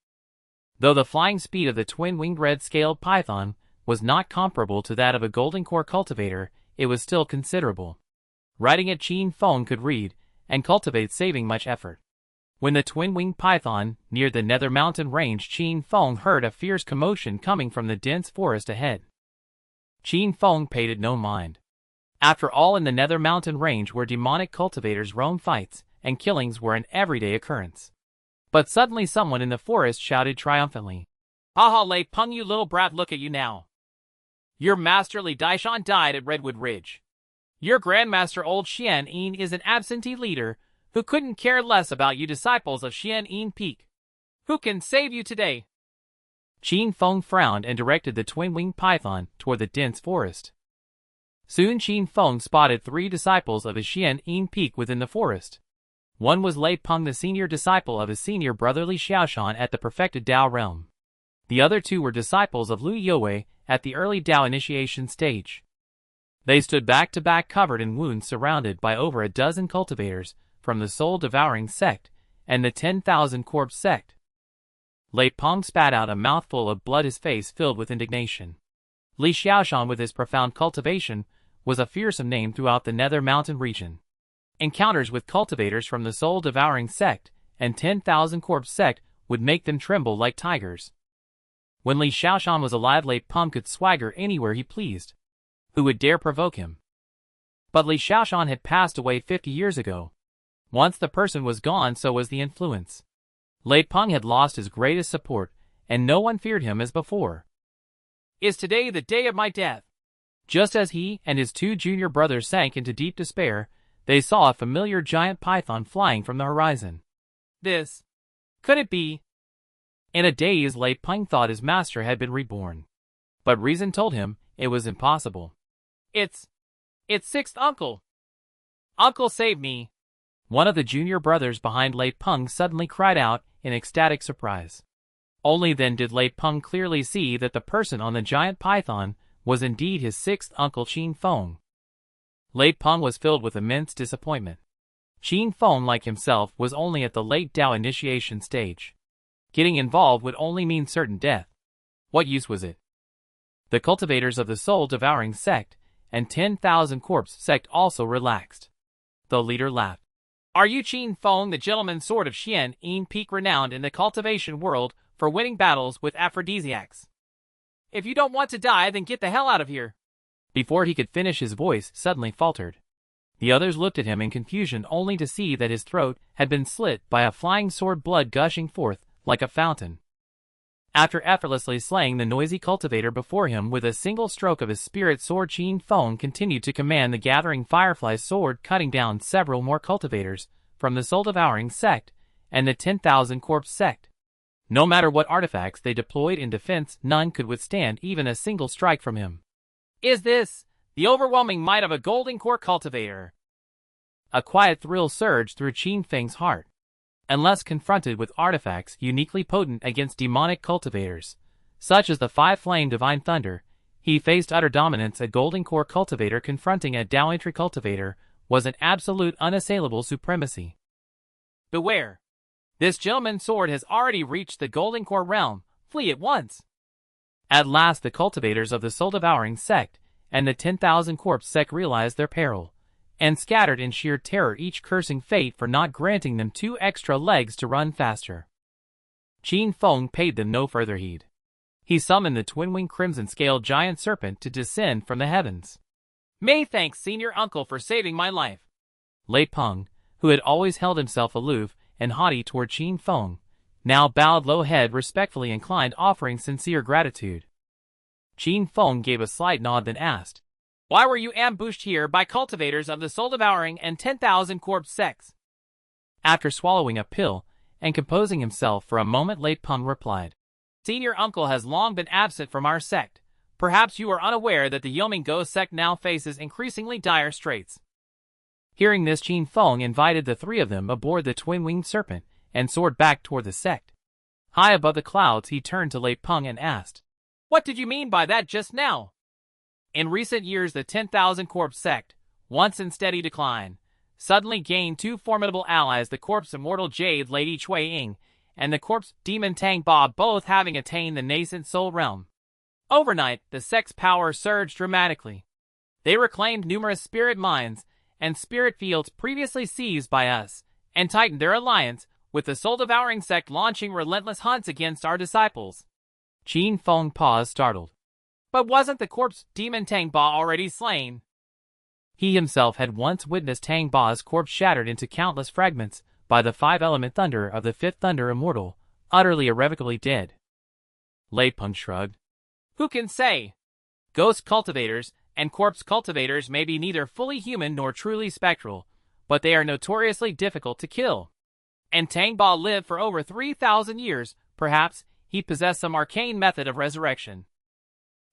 Though the flying speed of the twin-winged red-scaled python was not comparable to that of a golden core cultivator, it was still considerable. Riding it, Qin Feng could read and cultivate, saving much effort. When the twin-winged python neared the Nether Mountain range, Qin Feng heard a fierce commotion coming from the dense forest ahead. Qin Feng paid it no mind. After all, in the Nether Mountain range where demonic cultivators roam, fights and killings were an everyday occurrence. But suddenly someone in the forest shouted triumphantly, "Haha, Lei Peng, you little brat, look at you now. Your master Li Daishan died at Redwood Ridge. Your grandmaster old Xian Yin is an absentee leader who couldn't care less about you disciples of Xian Yin Peak. Who can save you today?" Qin Feng frowned and directed the twin-winged python toward the dense forest. Soon Qin Feng spotted 3 disciples of his Xian Yin Peak within the forest. One was Lei Peng, the senior disciple of his senior brother Li Xiaoshan at the perfected Dao realm. The other 2 were disciples of Lu Youwei at the early Dao initiation stage. They stood back to back, covered in wounds, surrounded by over a dozen cultivators from the soul-devouring sect and the 10,000 corpse sect. Lei Peng spat out a mouthful of blood, his face filled with indignation. Li Xiaoshan, with his profound cultivation, was a fearsome name throughout the Nether Mountain region. Encounters with cultivators from the soul-devouring sect and 10,000 corpse sect would make them tremble like tigers. When Li Xiaoshan was alive, Lei Peng could swagger anywhere he pleased. Who would dare provoke him? But Li Xiaoshan had passed away 50 years ago. Once the person was gone, so was the influence. Lei Peng had lost his greatest support, and no one feared him as before. "Is today the day of my death?" Just as he and his 2 junior brothers sank into deep despair, they saw a familiar giant python flying from the horizon. This could it be? In a daze, Lei Peng thought his master had been reborn. But reason told him it was impossible. It's 6th uncle. Uncle, save me." One of the junior brothers behind Lei Peng suddenly cried out in ecstatic surprise. Only then did Lei Peng clearly see that the person on the giant python was indeed his 6th uncle, Qin Feng. Lei Peng was filled with immense disappointment. Qin Feng, like himself, was only at the late Dao initiation stage. Getting involved would only mean certain death. What use was it? The cultivators of the soul-devouring sect and 10,000 corpse sect also relaxed. The leader laughed. "Are you Qin Feng, the gentleman sword of Xian Yin Peak, renowned in the cultivation world for winning battles with aphrodisiacs? If you don't want to die, then get the hell out of here." Before he could finish, his voice suddenly faltered. The others looked at him in confusion, only to see that his throat had been slit by a flying sword, blood gushing forth like a fountain. After effortlessly slaying the noisy cultivator before him with a single stroke of his spirit sword, Qin Feng continued to command the gathering firefly sword, cutting down several more cultivators from the soul-devouring sect and the 10,000 corpse sect. No matter what artifacts they deployed in defense, none could withstand even a single strike from him. "Is this the overwhelming might of a golden core cultivator?" A quiet thrill surged through Qin Feng's heart. Unless confronted with artifacts uniquely potent against demonic cultivators, such as the 5-flame divine thunder, he faced utter dominance. A golden core cultivator confronting a Dao entry cultivator was an absolute unassailable supremacy. "Beware! This gentleman's sword has already reached the golden core realm. Flee at once." At last the cultivators of the soul-devouring sect and the 10,000 corpse sect realized their peril, and scattered in sheer terror, each cursing fate for not granting them 2 extra legs to run faster. Qin Feng paid them no further heed. He summoned the twin-winged crimson-scaled giant serpent to descend from the heavens. "May thanks, senior uncle, for saving my life." Lei Peng, who had always held himself aloof and haughty toward Qin Feng, now bowed low head respectfully inclined offering sincere gratitude. Qin Feng gave a slight nod then asked, "Why were you ambushed here by cultivators of the soul-devouring and 10,000 corpse sects?" After swallowing a pill and composing himself for a moment, Lei Peng replied, "Senior uncle has long been absent from our sect. Perhaps you are unaware that the Yomingo sect now faces increasingly dire straits." Hearing this, Qin Feng invited the three of them aboard the twin-winged serpent and soared back toward the sect. High above the clouds, he turned to Lei Peng and asked, "What did you mean by that just now?" "In recent years, the 10,000 corpse sect, once in steady decline, suddenly gained two formidable allies, the corpse immortal Jade Lady Cui Ying and the corpse Demon Tang Ba, both having attained the nascent soul realm. Overnight, the sect's power surged dramatically. They reclaimed numerous spirit mines and spirit fields previously seized by us, and tightened their alliance with the soul-devouring sect, launching relentless hunts against our disciples." Qin Feng paused, startled. "But wasn't the corpse Demon Tang Ba already slain?" He himself had once witnessed Tang Ba's corpse shattered into countless fragments by the five-element thunder of the fifth thunder immortal, utterly irrevocably dead. Lei Peng shrugged. "Who can say? Ghost cultivators and corpse cultivators may be neither fully human nor truly spectral, but they are notoriously difficult to kill. And Tang Ba lived for over 3,000 years. Perhaps he possessed some arcane method of resurrection."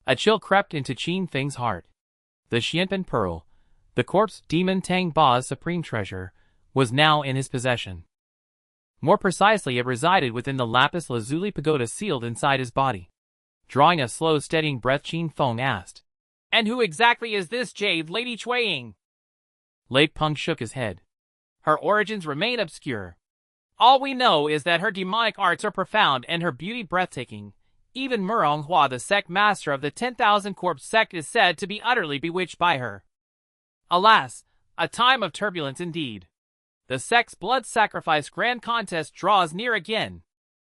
A chill crept into Qin Feng's heart. The Xianpen Pearl, the corpse demon Tang Ba's supreme treasure, was now in his possession. More precisely, it resided within the lapis lazuli pagoda sealed inside his body. Drawing a slow, steadying breath, Qin Feng asked, "And who exactly is this Jade Lady Cui Ying?" Lei Peng shook his head. "Her origins remain obscure. All we know is that her demonic arts are profound and her beauty breathtaking. Even Murong Hua, the sect master of the 10,000 corpse sect, is said to be utterly bewitched by her. Alas, a time of turbulence indeed. The sect's blood sacrifice grand contest draws near again.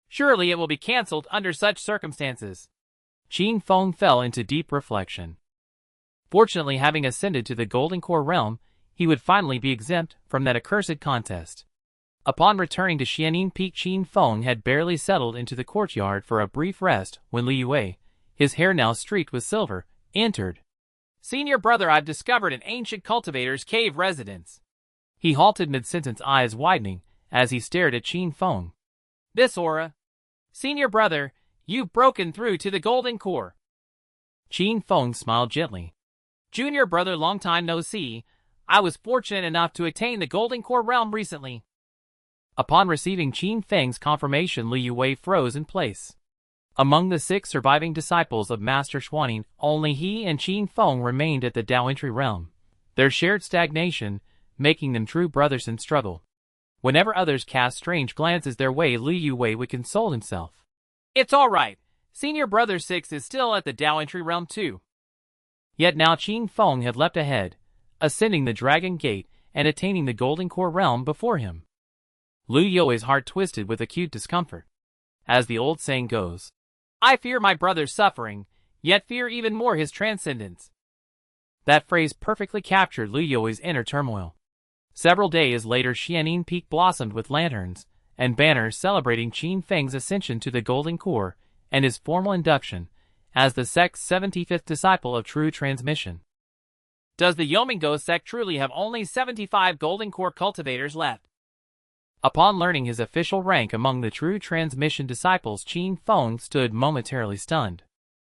Surely it will be cancelled under such circumstances." Qin Feng fell into deep reflection. Fortunately, having ascended to the Golden Core realm, he would finally be exempt from that accursed contest. Upon returning to Xianin Peak, Qin Feng had barely settled into the courtyard for a brief rest when Li Yue, his hair now streaked with silver, entered. "Senior brother, I've discovered an ancient cultivator's cave residence." He halted mid-sentence, eyes widening as he stared at Qin Feng. "This aura. Senior brother, you've broken through to the Golden Core." Qin Feng smiled gently. "Junior brother, long time no see. I was fortunate enough to attain the Golden Core realm recently." Upon receiving Qin Feng's confirmation, Li Yue froze in place. Among the 6 surviving disciples of Master Xuanning, only he and Qin Feng remained at the Dao entry realm, their shared stagnation making them true brothers in struggle. Whenever others cast strange glances their way, Li Yue would console himself. "It's all right. Senior brother 6 is still at the Dao entry realm too." Yet now Qin Feng had leapt ahead, ascending the Dragon Gate and attaining the Golden Core realm before him. Li Yue's heart twisted with acute discomfort. As the old saying goes, "I fear my brother's suffering, yet fear even more his transcendence." That phrase perfectly captured Li Yue's inner turmoil. Several days later, Xianin Peak blossomed with lanterns and banners celebrating Qin Feng's ascension to the Golden Core and his formal induction as the sect's 75th disciple of true transmission. "Does the Yomingo sect truly have only 75 Golden Core cultivators left?" Upon learning his official rank among the true transmission disciples, Qin Feng stood momentarily stunned.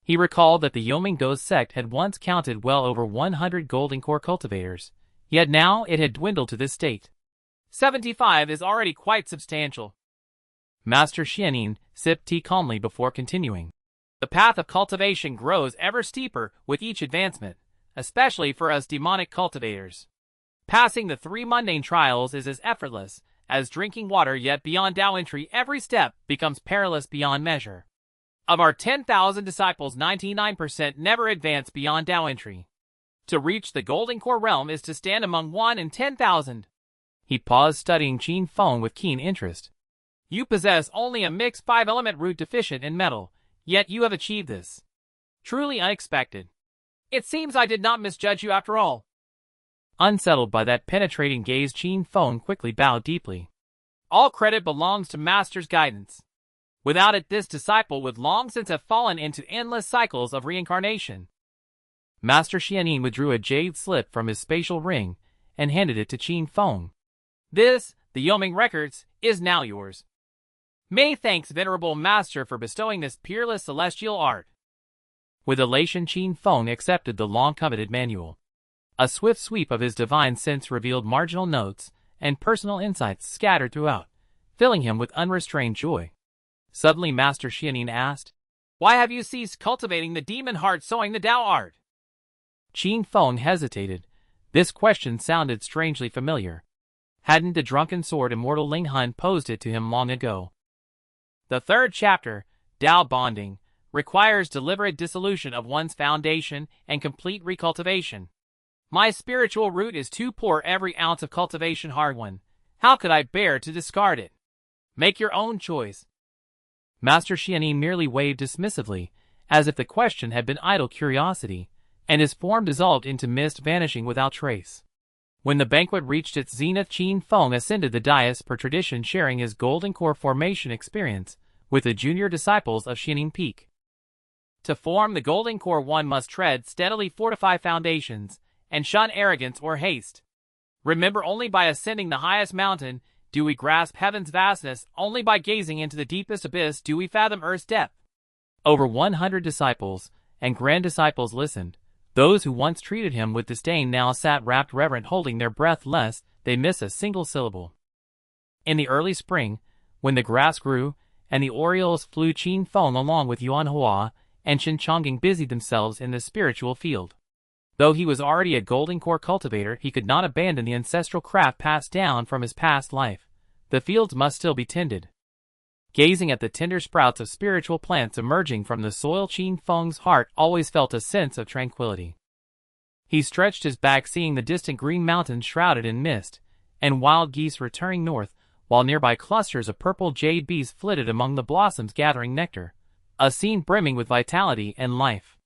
He recalled that the Yomingo sect had once counted well over 100 Golden Core cultivators, yet now it had dwindled to this state. 75 is already quite substantial." Master Xianin sipped tea calmly before continuing. "The path of cultivation grows ever steeper with each advancement, especially for us demonic cultivators. Passing the 3 mundane trials is as effortless as drinking water, yet beyond Dao entry every step becomes perilous beyond measure. Of our 10,000 disciples, 99% never advance beyond Dao entry. To reach the Golden Core realm is to stand among 1 in 10,000. He paused, studying Qin Feng with keen interest. "You possess only a mixed 5-element root deficient in metal, yet you have achieved this. Truly unexpected. It seems I did not misjudge you after all." Unsettled by that penetrating gaze, Qin Feng quickly bowed deeply. "All credit belongs to Master's guidance." Without it, this disciple would long since have fallen into endless cycles of reincarnation. Master Xianin withdrew a jade slip from his spatial ring and handed it to Qin Feng. This, the Yoming records, is now yours. Many thanks, venerable master, for bestowing this peerless celestial art. With elation, Qin Feng accepted the long-coveted manual. A swift sweep of his divine sense revealed marginal notes and personal insights scattered throughout, filling him with unrestrained joy. Suddenly Master Xianin asked, "Why have you ceased cultivating the demon heart, sowing the Dao art?" Qin Feng hesitated. This question sounded strangely familiar. Hadn't the drunken sword immortal Ling Hun posed it to him long ago? The third chapter, Dao bonding, requires deliberate dissolution of one's foundation and complete recultivation. My spiritual root is too poor, every ounce of cultivation hard won. How could I bear to discard it? Make your own choice. Master Xianin merely waved dismissively, as if the question had been idle curiosity, and his form dissolved into mist, vanishing without trace. When the banquet reached its zenith, Qin Feng ascended the dais per tradition, sharing his golden core formation experience with the junior disciples of Xianin Peak. To form the golden core, one must tread steadily fortified foundations and shun arrogance or haste. Remember, only by ascending the highest mountain do we grasp heaven's vastness, only by gazing into the deepest abyss do we fathom earth's depth. Over 100 disciples and grand disciples listened. Those who once treated him with disdain now sat rapt reverent, holding their breath lest they miss a single syllable. In the early spring, when the grass grew and the orioles flew, Qin Feng along with Yuan Hua and Chen Chongqing busied themselves in the spiritual field. Though he was already a golden core cultivator, he could not abandon the ancestral craft passed down from his past life. The fields must still be tended. Gazing at the tender sprouts of spiritual plants emerging from the soil, Qin Feng's heart always felt a sense of tranquility. He stretched his back, seeing the distant green mountains shrouded in mist, and wild geese returning north, while nearby clusters of purple jade bees flitted among the blossoms gathering nectar, a scene brimming with vitality and life.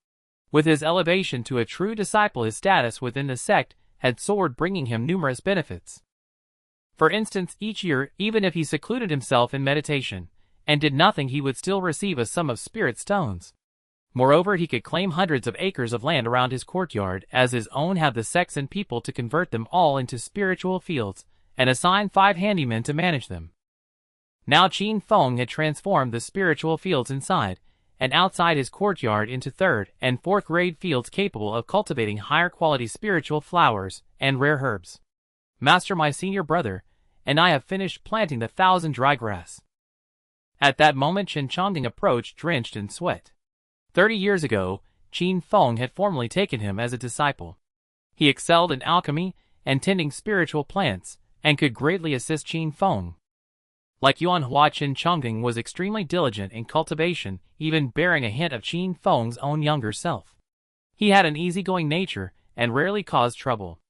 With his elevation to a true disciple, his status within the sect had soared, bringing him numerous benefits. For instance, each year, even if he secluded himself in meditation and did nothing, he would still receive a sum of spirit stones. Moreover, he could claim hundreds of acres of land around his courtyard as his own, have the sects and people to convert them all into spiritual fields, and assign 5 handymen to manage them. Now Qin Feng had transformed the spiritual fields inside and outside his courtyard into 3rd and 4th grade fields capable of cultivating higher quality spiritual flowers and rare herbs. Master, my senior brother, and I have finished planting the 1,000 dry grass. At that moment Chen Chongqing approached, drenched in sweat. 30 years ago, Qin Feng had formally taken him as a disciple. He excelled in alchemy and tending spiritual plants, and could greatly assist Qin Feng. Like Yuan Hua, Chen Chongqing was extremely diligent in cultivation, even bearing a hint of Qin Feng's own younger self. He had an easygoing nature and rarely caused trouble.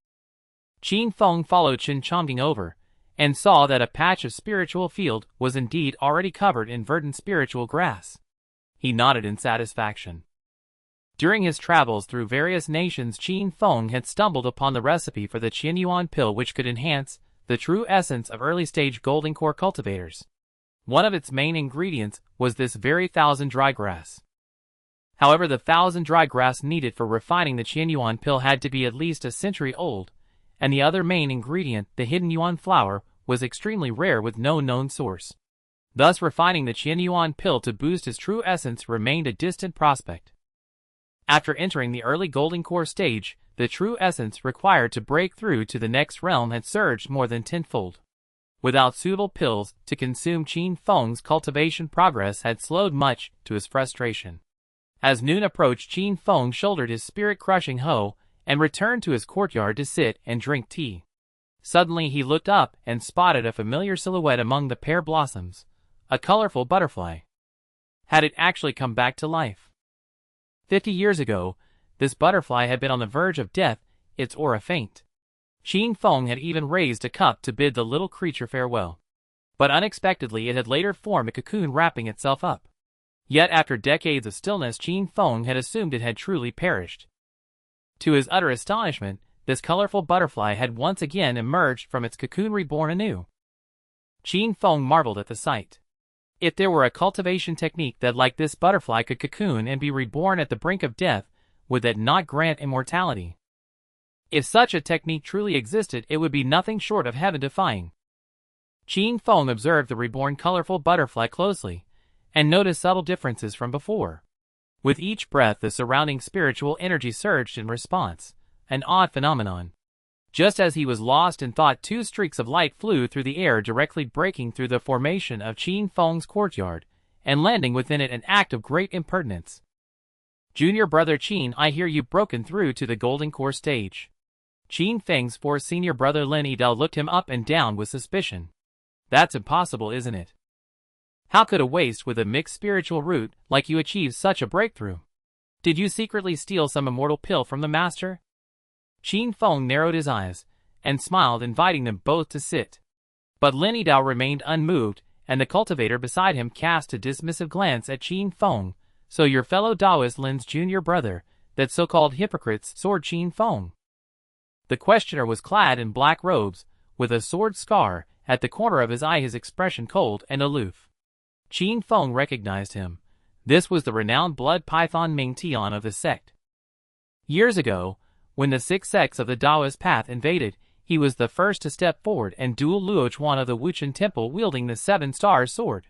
Qin Feng followed Chen Chongqing over, and saw that a patch of spiritual field was indeed already covered in verdant spiritual grass. He nodded in satisfaction. During his travels through various nations, Qin Feng had stumbled upon the recipe for the Qianyuan pill, which could enhance the true essence of early-stage golden core cultivators. One of its main ingredients was this very 1,000 dry grass. However, the 1,000 dry grass needed for refining the Qianyuan pill had to be at least a century old, and the other main ingredient, the hidden yuan flower, was extremely rare with no known source. Thus, refining the Qianyuan pill to boost its true essence remained a distant prospect. After entering the early golden core stage, the true essence required to break through to the next realm had surged more than tenfold. Without suitable pills to consume, Qin Feng's cultivation progress had slowed much, to his frustration. As noon approached, Qin Feng shouldered his spirit-crushing hoe and returned to his courtyard to sit and drink tea. Suddenly he looked up and spotted a familiar silhouette among the pear blossoms, a colorful butterfly. Had it actually come back to life? 50 years ago, this butterfly had been on the verge of death, its aura faint. Qin Feng had even raised a cup to bid the little creature farewell. But unexpectedly it had later formed a cocoon, wrapping itself up. Yet after decades of stillness, Qin Feng had assumed it had truly perished. To his utter astonishment, this colorful butterfly had once again emerged from its cocoon, reborn anew. Qin Feng marveled at the sight. If there were a cultivation technique that like this butterfly could cocoon and be reborn at the brink of death, would that not grant immortality? If such a technique truly existed, it would be nothing short of heaven-defying. Qin Feng observed the reborn colorful butterfly closely, and noticed subtle differences from before. With each breath the surrounding spiritual energy surged in response, an odd phenomenon. Just as he was lost in thought, two streaks of light flew through the air, directly breaking through the formation of Qin Feng's courtyard, and landing within it, an act of great impertinence. "Junior brother Qin, I hear you've broken through to the Golden Core stage." Qin Feng's fourth senior brother Lin Yidao looked him up and down with suspicion. "That's impossible, isn't it? How could a waste with a mixed spiritual root like you achieve such a breakthrough? Did you secretly steal some immortal pill from the master?" Qin Feng narrowed his eyes, and smiled, inviting them both to sit. But Lin Yidao remained unmoved, and the cultivator beside him cast a dismissive glance at Qin Feng. "So your fellow Taoist Lin's junior brother, that so-called hypocrite's sword Qin Feng?" The questioner was clad in black robes, with a sword scar at the corner of his eye, his expression cold and aloof. Qin Feng recognized him. This was the renowned blood python Ming Tian of the sect. Years ago, when the 6 sects of the Taoist path invaded, he was the first to step forward and duel Luo Chuan of the Wuchen Temple wielding the 7-star sword.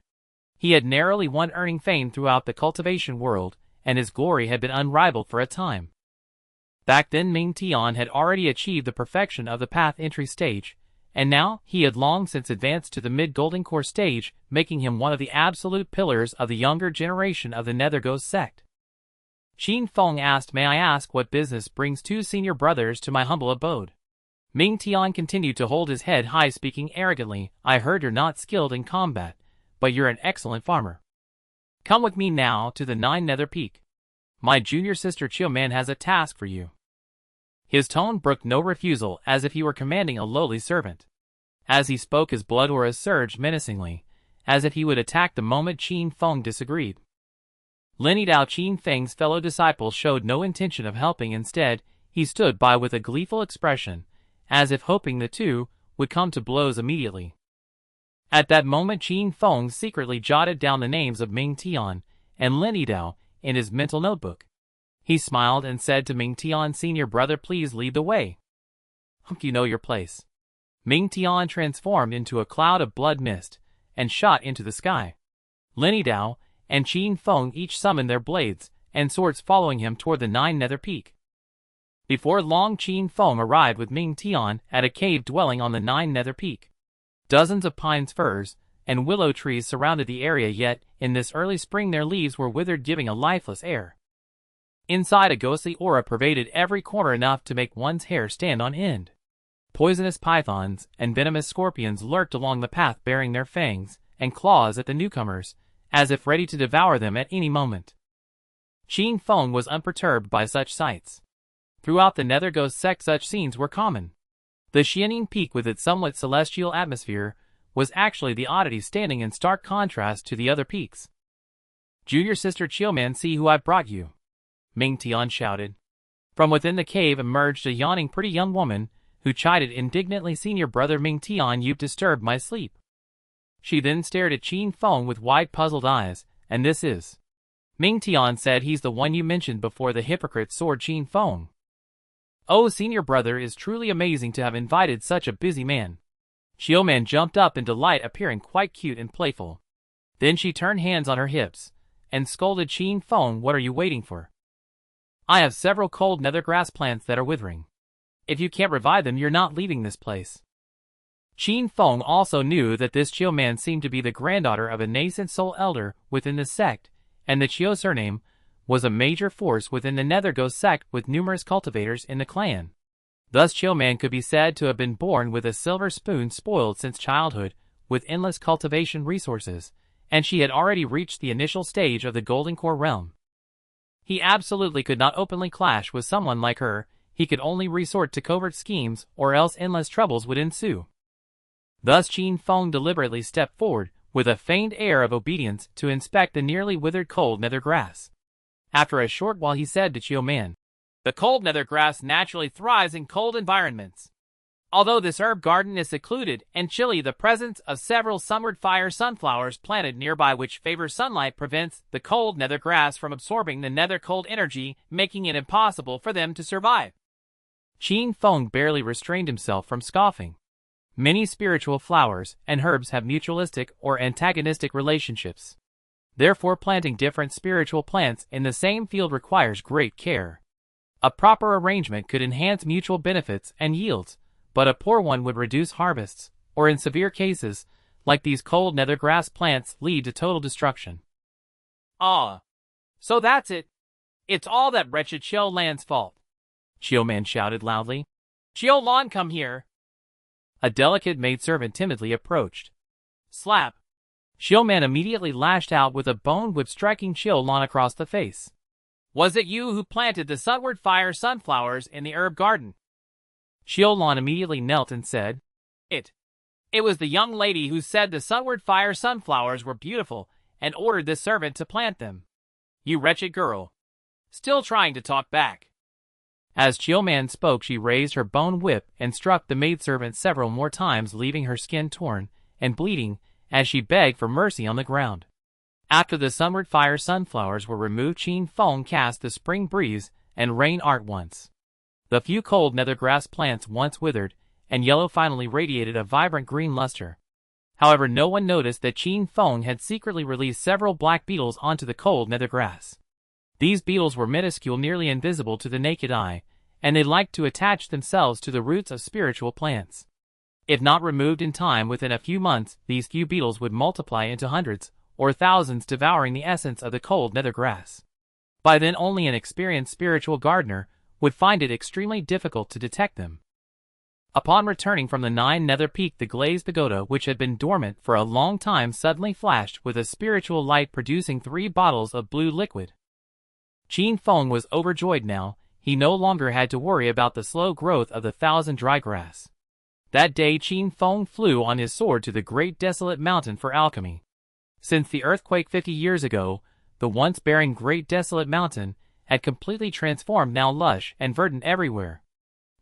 He had narrowly won, earning fame throughout the cultivation world, and his glory had been unrivaled for a time. Back then Ming Tian had already achieved the perfection of the path entry stage, and now he had long since advanced to the mid-Golden Core stage, making him one of the absolute pillars of the younger generation of the Netherghost sect. Qin Feng asked, "May I ask what business brings 2 senior brothers to my humble abode?" Ming Tian continued to hold his head high, speaking arrogantly, "I heard you're not skilled in combat, but you're an excellent farmer. Come with me now to the 9 Nether Peak. My junior sister Chiu Man has a task for you." His tone brooked no refusal, as if he were commanding a lowly servant. As he spoke, his blood auras surged menacingly, as if he would attack the moment Qin Feng disagreed. Lin Yidao, Qin Feng's fellow disciple, showed no intention of helping. Instead, he stood by with a gleeful expression, as if hoping the two would come to blows immediately. At that moment Qin Feng secretly jotted down the names of Ming Tian and Lin Yidao in his mental notebook. He smiled and said to Ming Tian, "Senior brother, please lead the way. You know your place." Ming Tian transformed into a cloud of blood mist and shot into the sky. Lin Yidao and Qin Feng each summoned their blades and swords, following him toward the 9 Nether Peak. Before long Qin Feng arrived with Ming Tian at a cave dwelling on the 9 Nether Peak. Dozens of pine firs and willow trees surrounded the area, yet in this early spring their leaves were withered, giving a lifeless air. Inside, a ghostly aura pervaded every corner, enough to make one's hair stand on end. Poisonous pythons and venomous scorpions lurked along the path, baring their fangs and claws at the newcomers, as if ready to devour them at any moment. Qin Feng was unperturbed by such sights. Throughout the Netherghost sect such scenes were common. The Xianing Peak, with its somewhat celestial atmosphere, was actually the oddity, standing in stark contrast to the other peaks. "Junior sister Chiu Man, see who I've brought you," Ming Tian shouted. From within the cave emerged a yawning pretty young woman, who chided indignantly, "Senior brother Ming Tian, you've disturbed my sleep." She then stared at Qin Feng with wide puzzled eyes. "And this is?" Ming Tian said, "He's the one you mentioned before, the hypocrite sword Qin Feng." "Oh, senior brother, is truly amazing to have invited such a busy man." Chiu Man jumped up in delight, appearing quite cute and playful. Then she turned hands on her hips and scolded Qin Feng, "What are you waiting for? I have several cold nether grass plants that are withering. If you can't revive them, you're not leaving this place." Qin Feng also knew that this Chiu Man seemed to be the granddaughter of a nascent soul elder within the sect, and the Chiu surname was a major force within the Netherghost sect, with numerous cultivators in the clan. Thus Chiu Man could be said to have been born with a silver spoon, spoiled since childhood with endless cultivation resources, and she had already reached the initial stage of the Golden Core realm. He absolutely could not openly clash with someone like her. He could only resort to covert schemes, or else endless troubles would ensue. Thus Qin Feng deliberately stepped forward, with a feigned air of obedience, to inspect the nearly withered cold nether grass. After a short while he said to Chiu Man, "The cold nether grass naturally thrives in cold environments. Although this herb garden is secluded and chilly, the presence of several summered fire sunflowers planted nearby which favor sunlight prevents the cold nether grass from absorbing the nether cold energy, making it impossible for them to survive. Qin Feng barely restrained himself from scoffing. Many spiritual flowers and herbs have mutualistic or antagonistic relationships. Therefore, planting different spiritual plants in the same field requires great care. A proper arrangement could enhance mutual benefits and yields, but a poor one would reduce harvests, or in severe cases, like these cold nether grass plants, lead to total destruction. Ah, so that's it. It's all that wretched Qiu Lan's fault. Qiu Man shouted loudly. Qiu Lan, come here. A delicate maidservant timidly approached. Slap. Qiu Man immediately lashed out with a bone whip, striking Qiu Lan across the face. Was it you who planted the sunward fire sunflowers in the herb garden? Qiu Lan immediately knelt and said, It was the young lady who said the sunward fire sunflowers were beautiful and ordered this servant to plant them. You wretched girl. Still trying to talk back. As Qiu Man spoke, she raised her bone whip and struck the maidservant several more times, leaving her skin torn and bleeding as she begged for mercy on the ground. After the sunward fire sunflowers were removed, Qin Feng cast the spring breeze and rain art once. The few cold nether grass plants once withered and yellow finally radiated a vibrant green luster. However, no one noticed that Qin Feng had secretly released several black beetles onto the cold nether grass. These beetles were minuscule, nearly invisible to the naked eye, and they liked to attach themselves to the roots of spiritual plants. If not removed in time, within a few months, these few beetles would multiply into hundreds or thousands, devouring the essence of the cold nether grass. By then, only an experienced spiritual gardener would find it extremely difficult to detect them. Upon returning from the 9 nether peak, the glazed pagoda, which had been dormant for a long time, suddenly flashed with a spiritual light, producing 3 bottles of blue liquid. Qin Feng was overjoyed now. He no longer had to worry about the slow growth of the 1,000 dry grass. That day Qin Feng flew on his sword to the great desolate mountain for alchemy. Since the earthquake 50 years ago, the once barren great desolate mountain had completely transformed, now lush and verdant everywhere.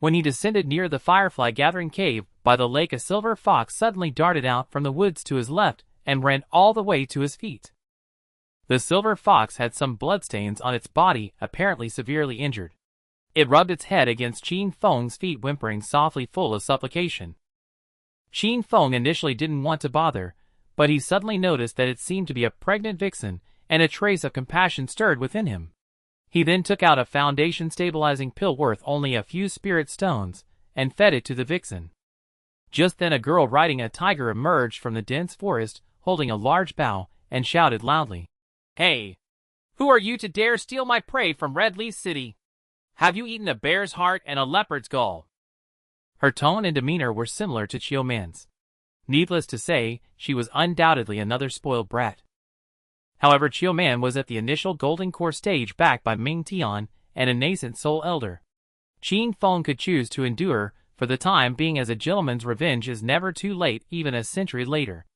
When he descended near the firefly gathering cave by the lake, a silver fox suddenly darted out from the woods to his left and ran all the way to his feet. The silver fox had some bloodstains on its body, apparently severely injured. It rubbed its head against Qin Feng's feet, whimpering softly, full of supplication. Qin Feng initially didn't want to bother, but he suddenly noticed that it seemed to be a pregnant vixen, and a trace of compassion stirred within him. He then took out a foundation stabilizing pill worth only a few spirit stones and fed it to the vixen. Just then a girl riding a tiger emerged from the dense forest, holding a large bow, and shouted loudly, Hey! Who are you to dare steal my prey from Red Leaf City? Have you eaten a bear's heart and a leopard's gall? Her tone and demeanor were similar to Qiu Man's. Needless to say, she was undoubtedly another spoiled brat. However, Qiu Man was at the initial golden core stage, backed by Ming Tian and a nascent soul elder. Qin Feng could choose to endure for the time being, as a gentleman's revenge is never too late, even a century later.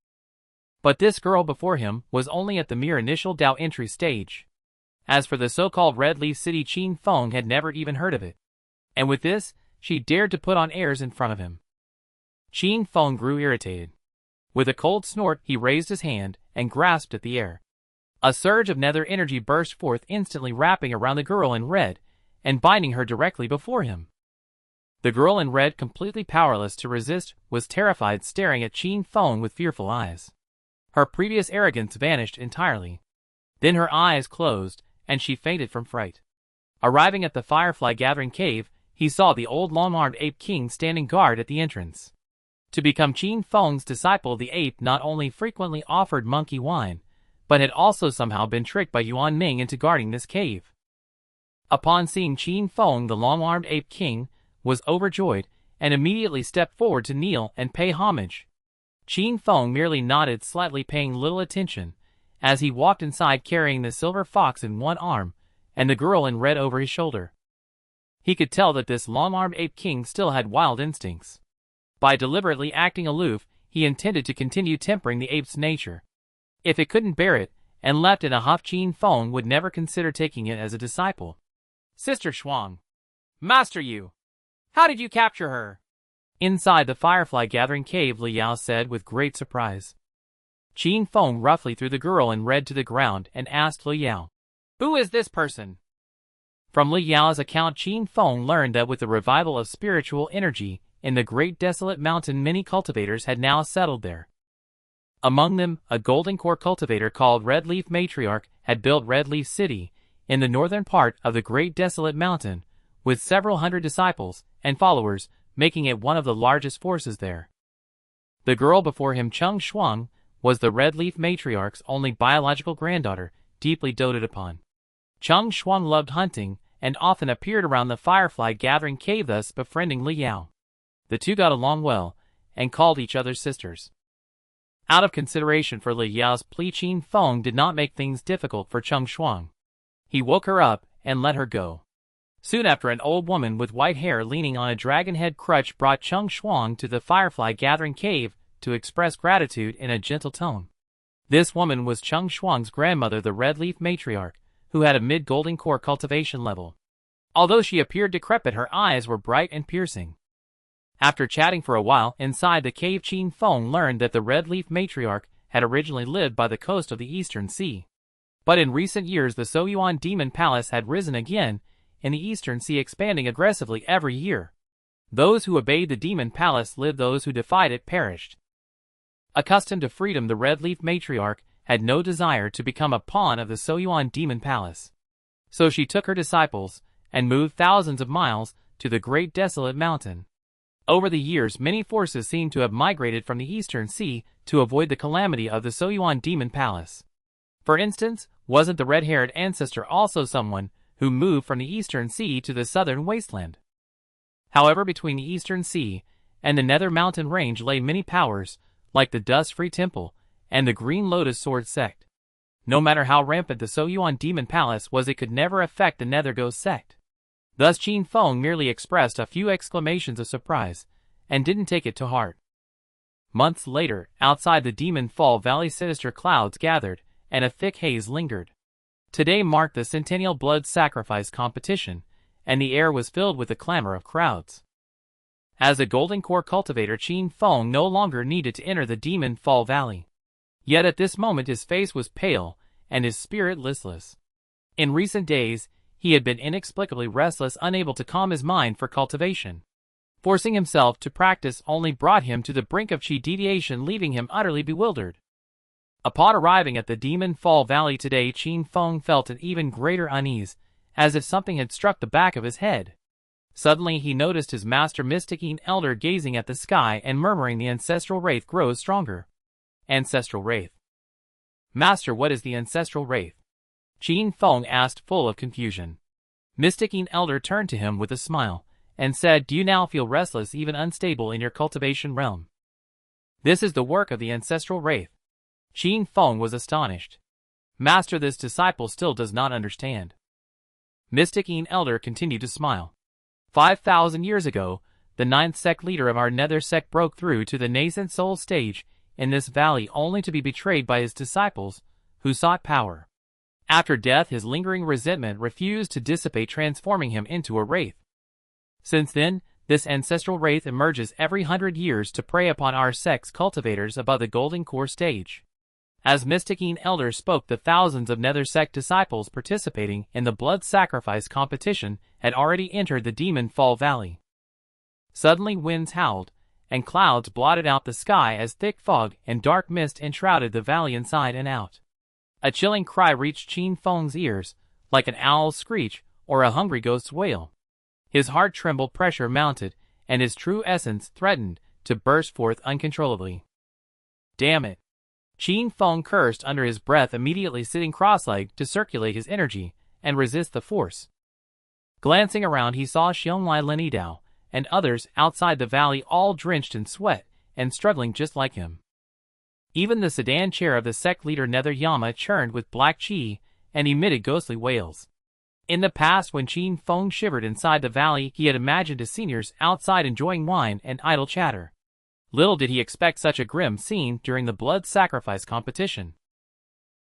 But this girl before him was only at the mere initial Dao entry stage. As for the so-called Red Leaf City, Qin Feng had never even heard of it. And with this, she dared to put on airs in front of him. Qin Feng grew irritated. With a cold snort, he raised his hand and grasped at the air. A surge of nether energy burst forth, instantly wrapping around the girl in red and binding her directly before him. The girl in red, completely powerless to resist, was terrified, staring at Qin Feng with fearful eyes. Her previous arrogance vanished entirely. Then her eyes closed, and she fainted from fright. Arriving at the firefly gathering cave, he saw the old long-armed ape king standing guard at the entrance. To become Qin Feng's disciple, the ape not only frequently offered monkey wine, but had also somehow been tricked by Yuan Ming into guarding this cave. Upon seeing Qin Feng, the long-armed ape king was overjoyed and immediately stepped forward to kneel and pay homage. Qin Feng merely nodded slightly, paying little attention, as he walked inside carrying the silver fox in one arm and the girl in red over his shoulder. He could tell that this long-armed ape king still had wild instincts. By deliberately acting aloof, he intended to continue tempering the ape's nature. If it couldn't bear it and left in a huff, Qin Feng would never consider taking it as a disciple. Sister Shuang. Master Yu. How did you capture her? Inside the firefly gathering cave, Liao said with great surprise. Qin Feng roughly threw the girl in red to the ground and asked Liao, "Who is this person?" From Liao's account, Qin Feng learned that with the revival of spiritual energy in the great desolate mountain, many cultivators had now settled there. Among them, a golden core cultivator called Red Leaf Matriarch had built Red Leaf City in the northern part of the great desolate mountain, with several hundred disciples and followers, making it one of the largest forces there. The girl before him, Cheng Shuang, was the Red Leaf Matriarch's only biological granddaughter, deeply doted upon. Cheng Shuang loved hunting and often appeared around the firefly gathering cave, thus befriending Liao. The two got along well and called each other sisters. Out of consideration for Liao's plea, Qin Feng did not make things difficult for Cheng Shuang. He woke her up and let her go. Soon after, an old woman with white hair leaning on a dragon head crutch brought Cheng Shuang to the firefly gathering cave to express gratitude in a gentle tone. This woman was Cheng Shuang's grandmother, the Red Leaf Matriarch, who had a mid-golden core cultivation level. Although she appeared decrepit, her eyes were bright and piercing. After chatting for a while inside the cave, Qin Feng learned that the Red Leaf Matriarch had originally lived by the coast of the Eastern Sea. But in recent years, the Soyuan Demon Palace had risen again in the Eastern Sea, expanding aggressively every year. Those who obeyed the Demon Palace lived, those who defied it perished. Accustomed to freedom, the Red Leaf Matriarch had no desire to become a pawn of the Soyuan Demon Palace. So she took her disciples and moved thousands of miles to the great desolate mountain. Over the years, many forces seem to have migrated from the Eastern Sea to avoid the calamity of the Soyuan Demon Palace. For instance, wasn't the red-haired ancestor also someone who moved from the Eastern Sea to the southern wasteland? However, between the Eastern Sea and the Nether Mountain Range lay many powers, like the Dust-Free Temple and the Green Lotus Sword Sect. No matter how rampant the Soyuan Demon Palace was, it could never affect the Nether Ghost Sect. Thus Qin Feng merely expressed a few exclamations of surprise and didn't take it to heart. Months later, outside the Demon Fall Valley, sinister clouds gathered and a thick haze lingered. Today marked the centennial blood sacrifice competition, and the air was filled with the clamor of crowds. As a golden core cultivator, Qin Feng no longer needed to enter the Demon Fall Valley. Yet at this moment his face was pale and his spirit listless. In recent days, he had been inexplicably restless, unable to calm his mind for cultivation. Forcing himself to practice only brought him to the brink of chi deviation, leaving him utterly bewildered. Upon arriving at the Demon Fall Valley today, Qin Feng felt an even greater unease, as if something had struck the back of his head. Suddenly he noticed his master, Mysticine Elder, gazing at the sky and murmuring, "The ancestral wraith grows stronger." Ancestral wraith? Master, what is the ancestral wraith? Qin Feng asked, full of confusion. Mysticine Elder turned to him with a smile and said, "Do you now feel restless, even unstable in your cultivation realm? This is the work of the ancestral wraith." Qin Feng was astonished. "Master, this disciple still does not understand." Mysticine Elder continued to smile. 5,000 years ago, the 9th sect leader of our Nether sect broke through to the nascent soul stage in this valley, only to be betrayed by his disciples, who sought power. After death, his lingering resentment refused to dissipate, transforming him into a wraith. Since then, this ancestral wraith emerges every 100 years to prey upon our sect's cultivators above the golden core stage. As Mysticine Elder spoke, the thousands of Nether sect disciples participating in the blood sacrifice competition had already entered the Demon Fall Valley. Suddenly winds howled, and clouds blotted out the sky as thick fog and dark mist enshrouded the valley inside and out. A chilling cry reached Qin Feng's ears, like an owl's screech or a hungry ghost's wail. His heart trembled, pressure mounted, and his true essence threatened to burst forth uncontrollably. "Damn it!" Qin Feng cursed under his breath, immediately sitting cross-legged to circulate his energy and resist the force. Glancing around, he saw Xiongli Lenidao and others outside the valley, all drenched in sweat and struggling just like him. Even the sedan chair of the sect leader Nether Yama churned with black chi and emitted ghostly wails. In the past, when Qin Feng shivered inside the valley, he had imagined his seniors outside enjoying wine and idle chatter. Little did he expect such a grim scene during the blood sacrifice competition.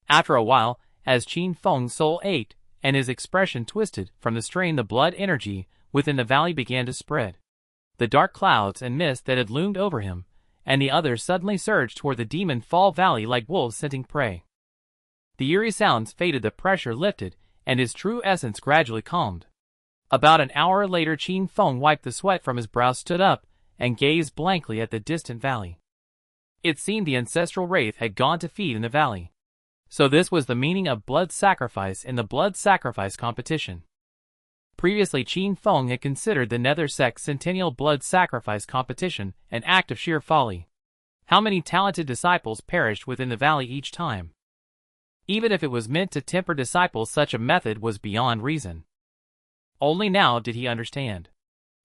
After a while, as Qin Feng's soul ached and his expression twisted from the strain, the blood energy within the valley began to spread. the dark clouds and mist that had loomed over him, and the others suddenly surged toward the Demon Fall Valley like wolves scenting prey. The eerie sounds faded, the pressure lifted, and his true essence gradually calmed. About an hour later, Qin Feng wiped the sweat from his brow, stood up, and gazed blankly at the distant valley. It seemed the ancestral wraith had gone to feed in the valley. So this was the meaning of blood sacrifice in the blood sacrifice competition. Previously, Qin Feng had considered the Nether Sect's centennial blood sacrifice competition an act of sheer folly. How many talented disciples perished within the valley each time? Even if it was meant to temper disciples, such a method was beyond reason. Only now did he understand.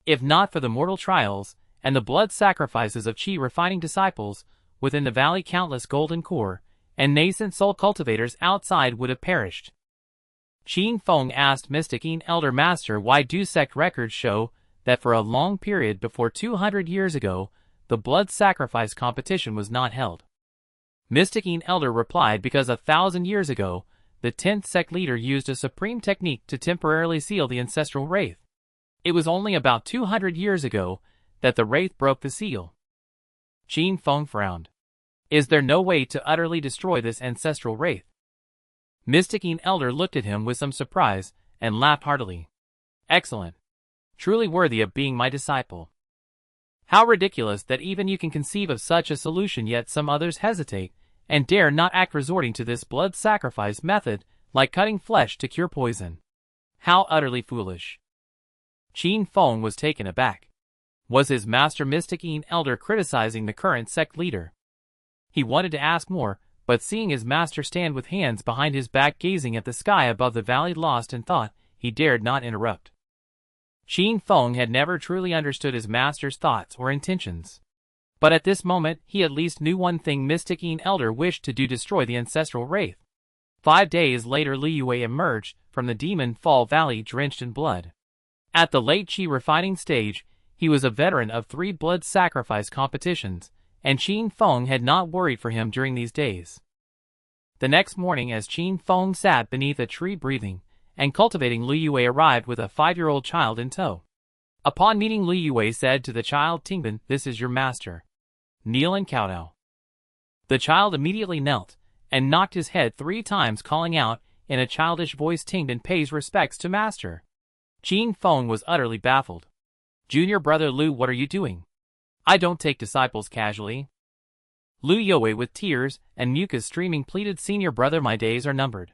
If not for the mortal trials and the blood sacrifices of chi refining disciples within the valley, countless golden core and nascent soul cultivators outside would have perished. Qin Feng asked Mystic Qin Elder Master, why do sect records show that for a long period before 200 years ago, the blood sacrifice competition was not held? Mystic Qin Elder replied, because 1,000 years ago, the 10th sect leader used a supreme technique to temporarily seal the ancestral wraith. It was only about 200 years ago that the wraith broke the seal. Qin Feng frowned. Is there no way to utterly destroy this ancestral wraith? Mystic Qin Elder looked at him with some surprise and laughed heartily. Excellent. Truly worthy of being my disciple. How ridiculous that even you can conceive of such a solution, yet some others hesitate and dare not act, resorting to this blood sacrifice method like cutting flesh to cure poison. How utterly foolish. Qin Feng was taken aback. Was his master Mystic Qin Elder criticizing the current sect leader? He wanted to ask more, but seeing his master stand with hands behind his back gazing at the sky above the valley, lost in thought, he dared not interrupt. Qin Feng had never truly understood his master's thoughts or intentions. But at this moment, he at least knew one thing: Mystic Qin Elder wished to destroy the ancestral wraith. 5 days later, Liu Wei emerged from the Demon Fall Valley drenched in blood. At the late chi refining stage, he was a veteran of 3 blood sacrifice competitions, and Qin Feng had not worried for him during these days. The next morning, as Qin Feng sat beneath a tree breathing and cultivating, Liu Wei arrived with a 5-year-old child in tow. Upon meeting, Liu Wei said to the child, "Tingbin, this is your master. Kneel and kowtow." The child immediately knelt and knocked his head 3 times, calling out in a childish voice, "Tingbin pays respects to master." Qin Feng was utterly baffled. "Junior brother Liu, what are you doing? I don't take disciples casually." Liu Yue, with tears and mucus streaming, pleaded, "Senior brother, my days are numbered.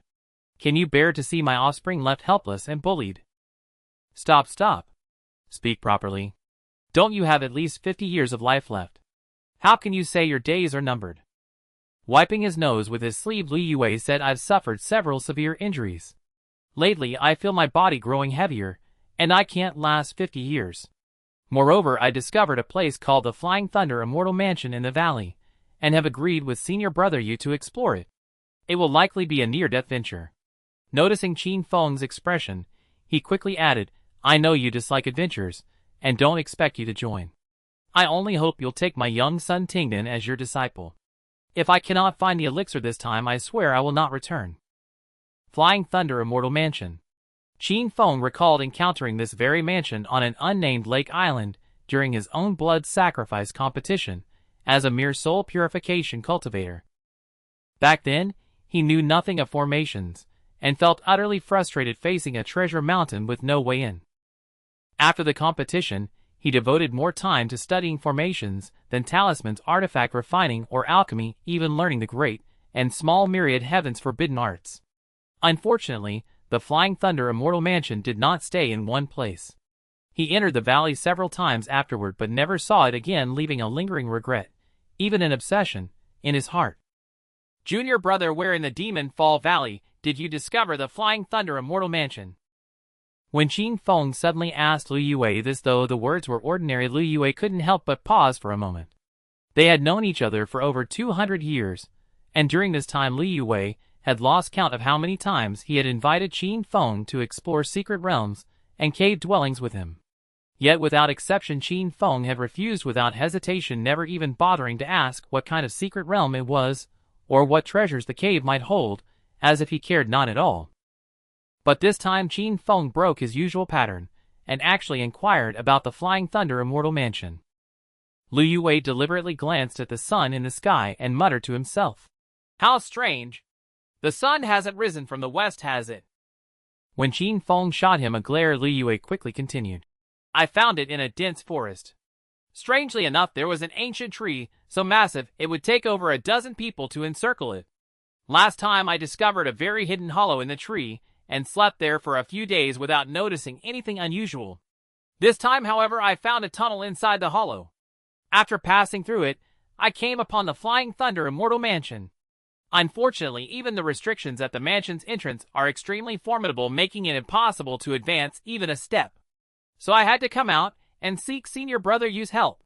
Can you bear to see my offspring left helpless and bullied?" Stop. Speak properly. Don't you have at least 50 years of life left? How can you say your days are numbered?" Wiping his nose with his sleeve, Liu Yue said, "I've suffered several severe injuries. Lately, I feel my body growing heavier, and I can't last 50 years. Moreover, I discovered a place called the Flying Thunder Immortal Mansion in the valley, and have agreed with senior brother you to explore it. It will likely be a near-death venture." Noticing Qin Feng's expression, he quickly added, "I know you dislike adventures, and don't expect you to join. I only hope you'll take my young son Tingbin as your disciple. If I cannot find the elixir this time, I swear I will not return." Flying Thunder Immortal Mansion. Qin Feng recalled encountering this very mansion on an unnamed lake island during his own blood sacrifice competition as a mere soul purification cultivator. Back then, he knew nothing of formations and felt utterly frustrated facing a treasure mountain with no way in. After the competition, he devoted more time to studying formations than talismans, artifact refining, or alchemy, even learning the great and small myriad heaven's forbidden arts. Unfortunately, the Flying Thunder Immortal Mansion did not stay in one place. He entered the valley several times afterward but never saw it again, leaving a lingering regret, even an obsession, in his heart. "Junior brother, where in the Demon Fall Valley did you discover the Flying Thunder Immortal Mansion?" When Qin Feng suddenly asked Liu Yue this, though the words were ordinary, Liu Yue couldn't help but pause for a moment. They had known each other for over 200 years, and during this time Liu Yue had lost count of how many times he had invited Qin Feng to explore secret realms and cave dwellings with him. Yet without exception, Qin Feng had refused without hesitation, never even bothering to ask what kind of secret realm it was, or what treasures the cave might hold, as if he cared not at all. But this time Qin Feng broke his usual pattern, and actually inquired about the Flying Thunder Immortal Mansion. Lu Yue deliberately glanced at the sun in the sky and muttered to himself, "How strange. The sun hasn't risen from the west, has it?" When Qin Feng shot him a glare, Lu Yue quickly continued, "I found it in a dense forest. Strangely enough, there was an ancient tree, so massive it would take over a dozen people to encircle it. Last time I discovered a very hidden hollow in the tree, and slept there for a few days without noticing anything unusual. This time, however, I found a tunnel inside the hollow. After passing through it, I came upon the Flying Thunder Immortal Mansion. Unfortunately, even the restrictions at the mansion's entrance are extremely formidable, making it impossible to advance even a step. So I had to come out and seek Senior Brother Yu's help,"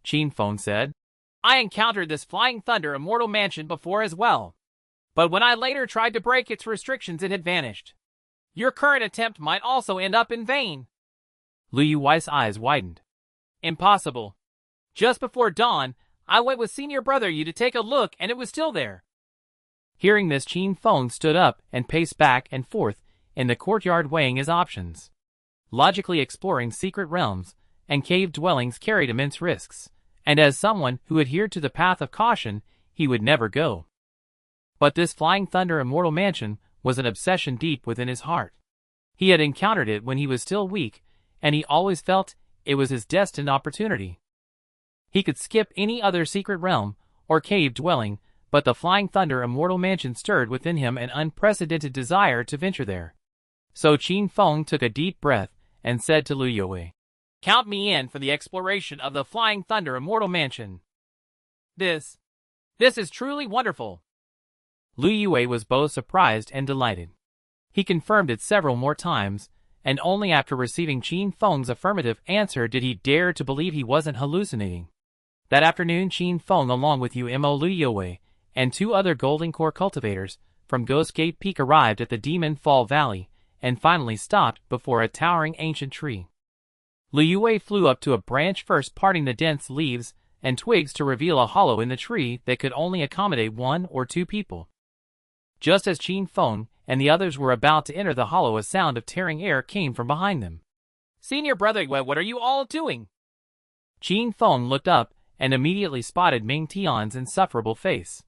Qin Feng said. "I encountered this Flying Thunder Immortal Mansion before as well. But when I later tried to break its restrictions, it had vanished. Your current attempt might also end up in vain." Lu Yue's eyes widened. "Impossible. Just before dawn, I went with Senior Brother Yu to take a look, and it was still there." Hearing this, Qin Feng stood up and paced back and forth in the courtyard, weighing his options. Logically exploring secret realms and cave dwellings carried immense risks, and as someone who adhered to the path of caution, he would never go. But this Flying Thunder Immortal Mansion was an obsession deep within his heart. He had encountered it when he was still weak, and he always felt it was his destined opportunity. He could skip any other secret realm or cave dwelling, but the Flying Thunder Immortal Mansion stirred within him an unprecedented desire to venture there. So Qin Feng took a deep breath and said to Lu Yue, "Count me in for the exploration of the Flying Thunder Immortal Mansion. This is truly wonderful." Lu Yue was both surprised and delighted. He confirmed it several more times, and only after receiving Qin Feng's affirmative answer did he dare to believe he wasn't hallucinating. That afternoon, Qin Feng, along with Lu Yue and 2 other Golden Core cultivators from Ghost Gate Peak, arrived at the Demon Fall Valley and finally stopped before a towering ancient tree. Lu Yue flew up to a branch first, parting the dense leaves and twigs to reveal a hollow in the tree that could only accommodate 1 or 2 people. Just as Qin Feng and the others were about to enter the hollow, a sound of tearing air came from behind them. "Senior Brother Yue, what are you all doing?" Qin Feng looked up and immediately spotted Ming Tian's insufferable face.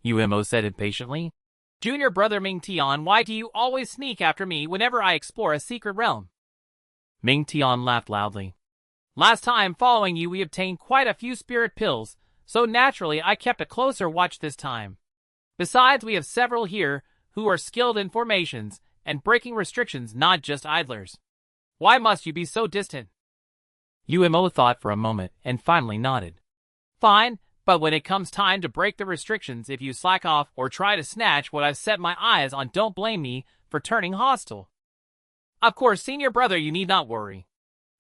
Umo said impatiently, "Junior Brother Ming Tian, why do you always sneak after me whenever I explore a secret realm?" Ming Tian laughed loudly. "Last time following you, we obtained quite a few spirit pills, so naturally I kept a closer watch this time. Besides, we have several here who are skilled in formations and breaking restrictions, not just idlers. Why must you be so distant?" Umo thought for a moment and finally nodded. "Fine, but when it comes time to break the restrictions, if you slack off or try to snatch what I've set my eyes on, don't blame me for turning hostile. Of course, Senior Brother, you need not worry."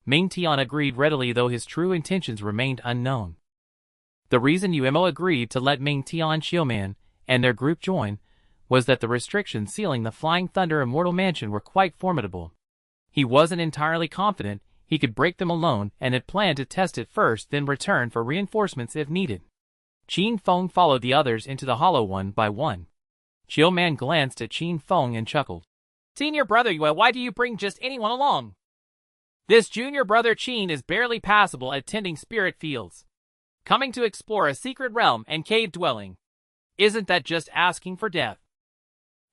Ming Tian agreed readily, though his true intentions remained unknown. The reason Umo agreed to let Ming Tian, Xiaoman, and their group join was that the restrictions sealing the Flying Thunder Immortal Mansion were quite formidable. He wasn't entirely confident he could break them alone and had planned to test it first, then return for reinforcements if needed. Qin Feng followed the others into the hollow one by one. Xiaoman glanced at Qin Feng and chuckled. "Senior Brother Yue, why do you bring just anyone along? This Junior Brother Qin is barely passable at tending spirit fields. Coming to explore a secret realm and cave dwelling. Isn't that just asking for death?"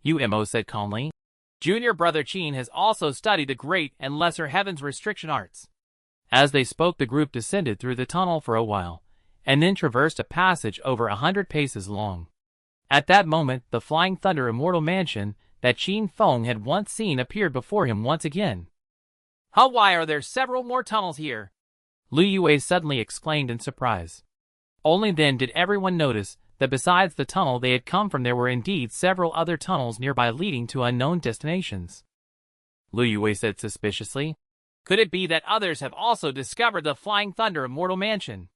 Umo said calmly. "Junior Brother Qin has also studied the Great and Lesser Heavens restriction arts." As they spoke, the group descended through the tunnel for a while, and then traversed a passage over 100 paces long. At that moment, the Flying Thunder Immortal Mansion that Qin Feng had once seen appeared before him once again. "How, why are there several more tunnels here?" Lu Yue suddenly exclaimed in surprise. Only then did everyone notice that besides the tunnel they had come from, there were indeed several other tunnels nearby leading to unknown destinations. Lu Yue said suspiciously, "Could it be that others have also discovered the Flying Thunder Immortal Mansion?"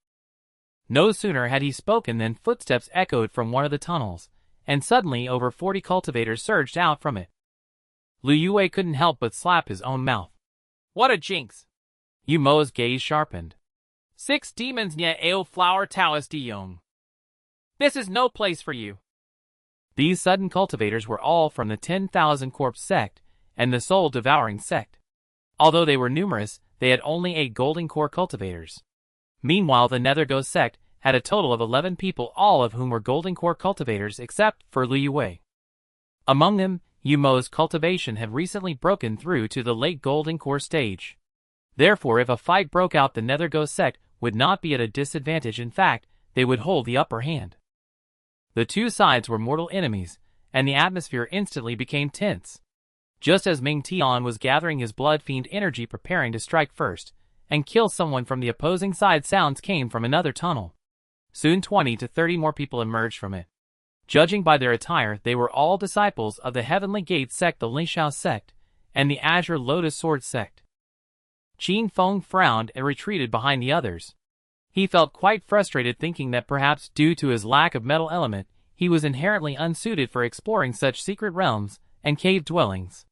No sooner had he spoken than footsteps echoed from one of the tunnels, and suddenly over 40 cultivators surged out from it. Lu Yue couldn't help but slap his own mouth. "What a jinx!" Umo's gaze sharpened. 6 demons nye ao flower Taoist Diong. This is no place for you." These sudden cultivators were all from the 10,000 Corpse sect and the soul-devouring sect. Although they were numerous, they had only 8 golden core cultivators. Meanwhile, the Nether Ghost sect had a total of 11 people, all of whom were golden core cultivators except for Liu Yue. Among them, Yumo's cultivation had recently broken through to the late golden core stage. Therefore, if a fight broke out, the Nether Ghost sect would not be at a disadvantage. In fact, they would hold the upper hand. The two sides were mortal enemies, and the atmosphere instantly became tense. Just as Ming Tian was gathering his blood fiend energy preparing to strike first and kill someone from the opposing side, sounds came from another tunnel. Soon 20 to 30 more people emerged from it. Judging by their attire, they were all disciples of the Heavenly Gate sect, the Lingxiao sect, and the Azure Lotus Sword sect. Qin Feng frowned and retreated behind the others. He felt quite frustrated, thinking that perhaps due to his lack of metal element, he was inherently unsuited for exploring such secret realms and cave dwellings.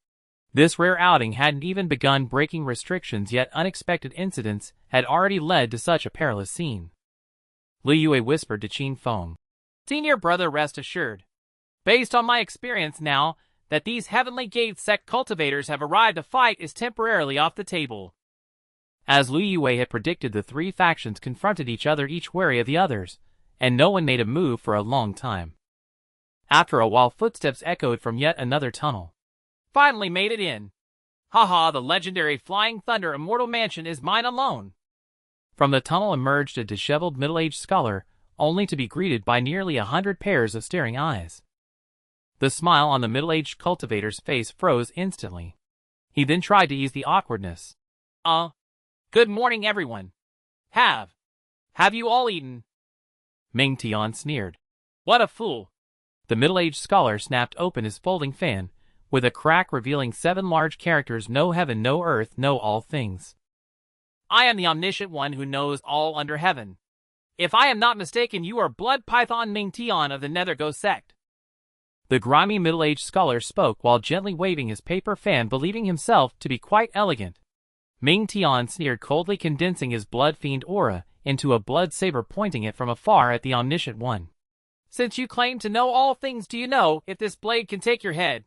This rare outing hadn't even begun breaking restrictions, yet unexpected incidents had already led to such a perilous scene. Liu Yue whispered to Qin Feng, "Senior brother, rest assured. Based on my experience now, that these Heavenly Gate sect cultivators have arrived, the fight is temporarily off the table." As Liu Yue had predicted, the three factions confronted each other, each wary of the others, and no one made a move for a long time. After a while, footsteps echoed from yet another tunnel. "Finally made it in. Haha, the legendary Flying Thunder Immortal Mansion is mine alone." From the tunnel emerged a disheveled middle-aged scholar, only to be greeted by nearly 100 pairs of staring eyes. The smile on the middle-aged cultivator's face froze instantly. He then tried to ease the awkwardness. Good morning, everyone. Have you all eaten?" Ming Tian sneered. "What a fool." The middle-aged scholar snapped open his folding fan, with a crack revealing 7 large characters: no heaven, no earth, no all things. "I am the omniscient one who knows all under heaven. If I am not mistaken, you are Blood Python Ming Tian of the Nether Ghost sect." The grimy middle-aged scholar spoke while gently waving his paper fan, believing himself to be quite elegant. Ming Tian sneered coldly, condensing his blood fiend aura into a blood saber, pointing it from afar at the omniscient one. "Since you claim to know all things, do you know if this blade can take your head?"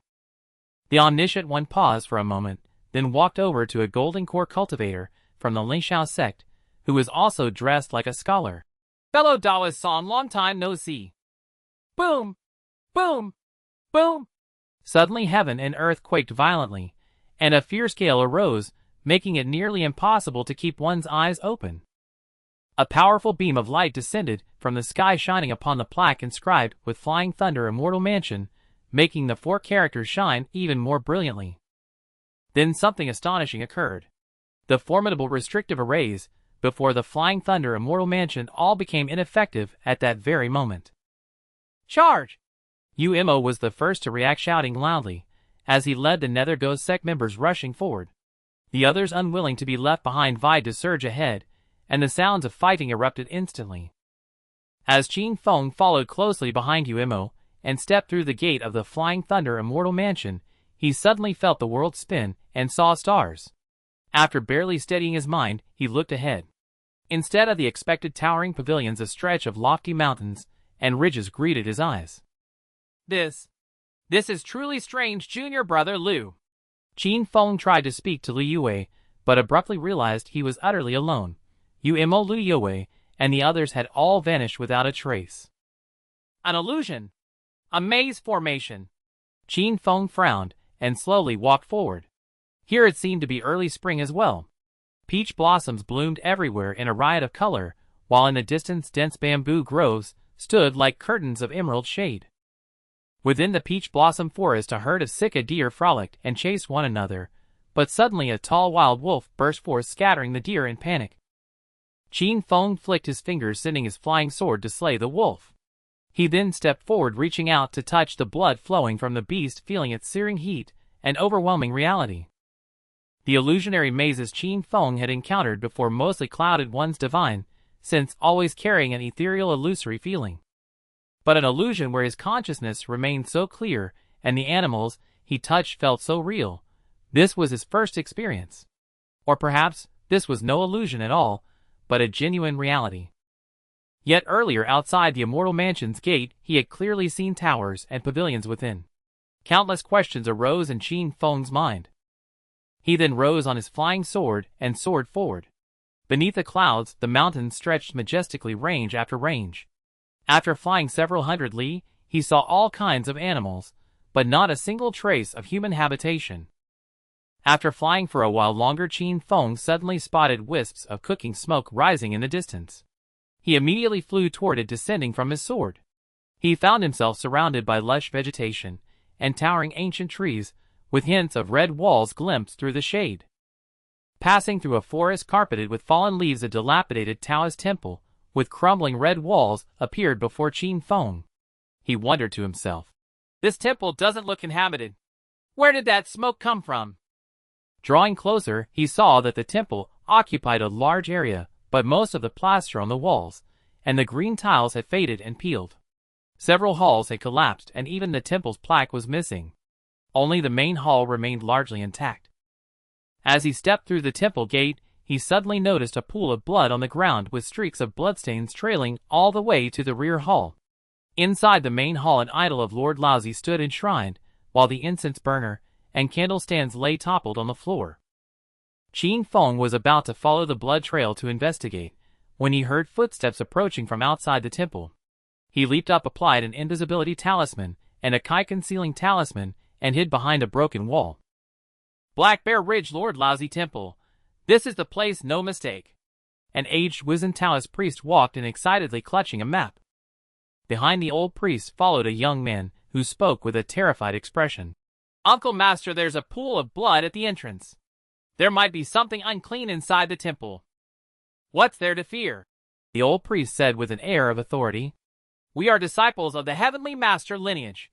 The omniscient one paused for a moment, then walked over to a golden core cultivator from the Lingxiao sect, who was also dressed like a scholar. "Fellow Daoist San, long time no see." Boom! Boom! Boom! Suddenly heaven and earth quaked violently, and a fierce gale arose, making it nearly impossible to keep one's eyes open. A powerful beam of light descended from the sky, shining upon the plaque inscribed with Flying Thunder Immortal Mansion, making the 4 characters shine even more brilliantly. Then something astonishing occurred. The formidable restrictive arrays before the Flying Thunder Immortal Mansion all became ineffective at that very moment. "Charge!" Umo was the first to react, shouting loudly as he led the Nether Ghost sect members rushing forward. The others, unwilling to be left behind, vied to surge ahead, and the sounds of fighting erupted instantly. As Qin Feng followed closely behind Umo and stepped through the gate of the Flying Thunder Immortal Mansion, he suddenly felt the world spin and saw stars. After barely steadying his mind, he looked ahead. Instead of the expected towering pavilions, a stretch of lofty mountains and ridges greeted his eyes. This is truly strange, junior brother Liu." Qin Feng tried to speak to Liu Yue, but abruptly realized he was utterly alone. Umo, Liu Yue, and the others had all vanished without a trace. "An illusion. A maze formation." Qin Feng frowned and slowly walked forward. Here it seemed to be early spring as well. Peach blossoms bloomed everywhere in a riot of color, while in the distance dense bamboo groves stood like curtains of emerald shade. Within the peach blossom forest, a herd of sika deer frolicked and chased one another, but suddenly a tall wild wolf burst forth, scattering the deer in panic. Qin Feng flicked his fingers, sending his flying sword to slay the wolf. He then stepped forward, reaching out to touch the blood flowing from the beast, feeling its searing heat and overwhelming reality. The illusionary mazes Qin Feng had encountered before mostly clouded one's divine sense, always carrying an ethereal, illusory feeling. But an illusion where his consciousness remained so clear and the animals he touched felt so real, this was his first experience. Or perhaps this was no illusion at all, but a genuine reality. Yet earlier, outside the Immortal Mansion's gate, he had clearly seen towers and pavilions within. Countless questions arose in Qin Feng's mind. He then rose on his flying sword and soared forward. Beneath the clouds, the mountains stretched majestically range after range. After flying several hundred li, he saw all kinds of animals, but not a single trace of human habitation. After flying for a while longer, Qin Feng suddenly spotted wisps of cooking smoke rising in the distance. He immediately flew toward it, descending from his sword. He found himself surrounded by lush vegetation and towering ancient trees, with hints of red walls glimpsed through the shade. Passing through a forest carpeted with fallen leaves, a dilapidated Taoist temple, with crumbling red walls, appeared before Qin Feng. He wondered to himself, "This temple doesn't look inhabited. Where did that smoke come from?" Drawing closer, he saw that the temple occupied a large area, but most of the plaster on the walls and the green tiles had faded and peeled. Several halls had collapsed, and even the temple's plaque was missing. Only the main hall remained largely intact. As he stepped through the temple gate, he suddenly noticed a pool of blood on the ground, with streaks of bloodstains trailing all the way to the rear hall. Inside the main hall, an idol of Lord Laozi stood enshrined, while the incense burner and candlestands lay toppled on the floor. Qin Feng was about to follow the blood trail to investigate, when he heard footsteps approaching from outside the temple. He leaped up, applied an invisibility talisman and a Kai-concealing talisman, and hid behind a broken wall. "Black Bear Ridge Lord Laozi Temple. This is the place, no mistake." An aged wizened Taoist priest walked in, excitedly clutching a map. Behind the old priest followed a young man who spoke with a terrified expression. "Uncle Master, there's a pool of blood at the entrance. There might be something unclean inside the temple. What's there to fear?" the old priest said with an air of authority. "We are disciples of the Heavenly Master lineage.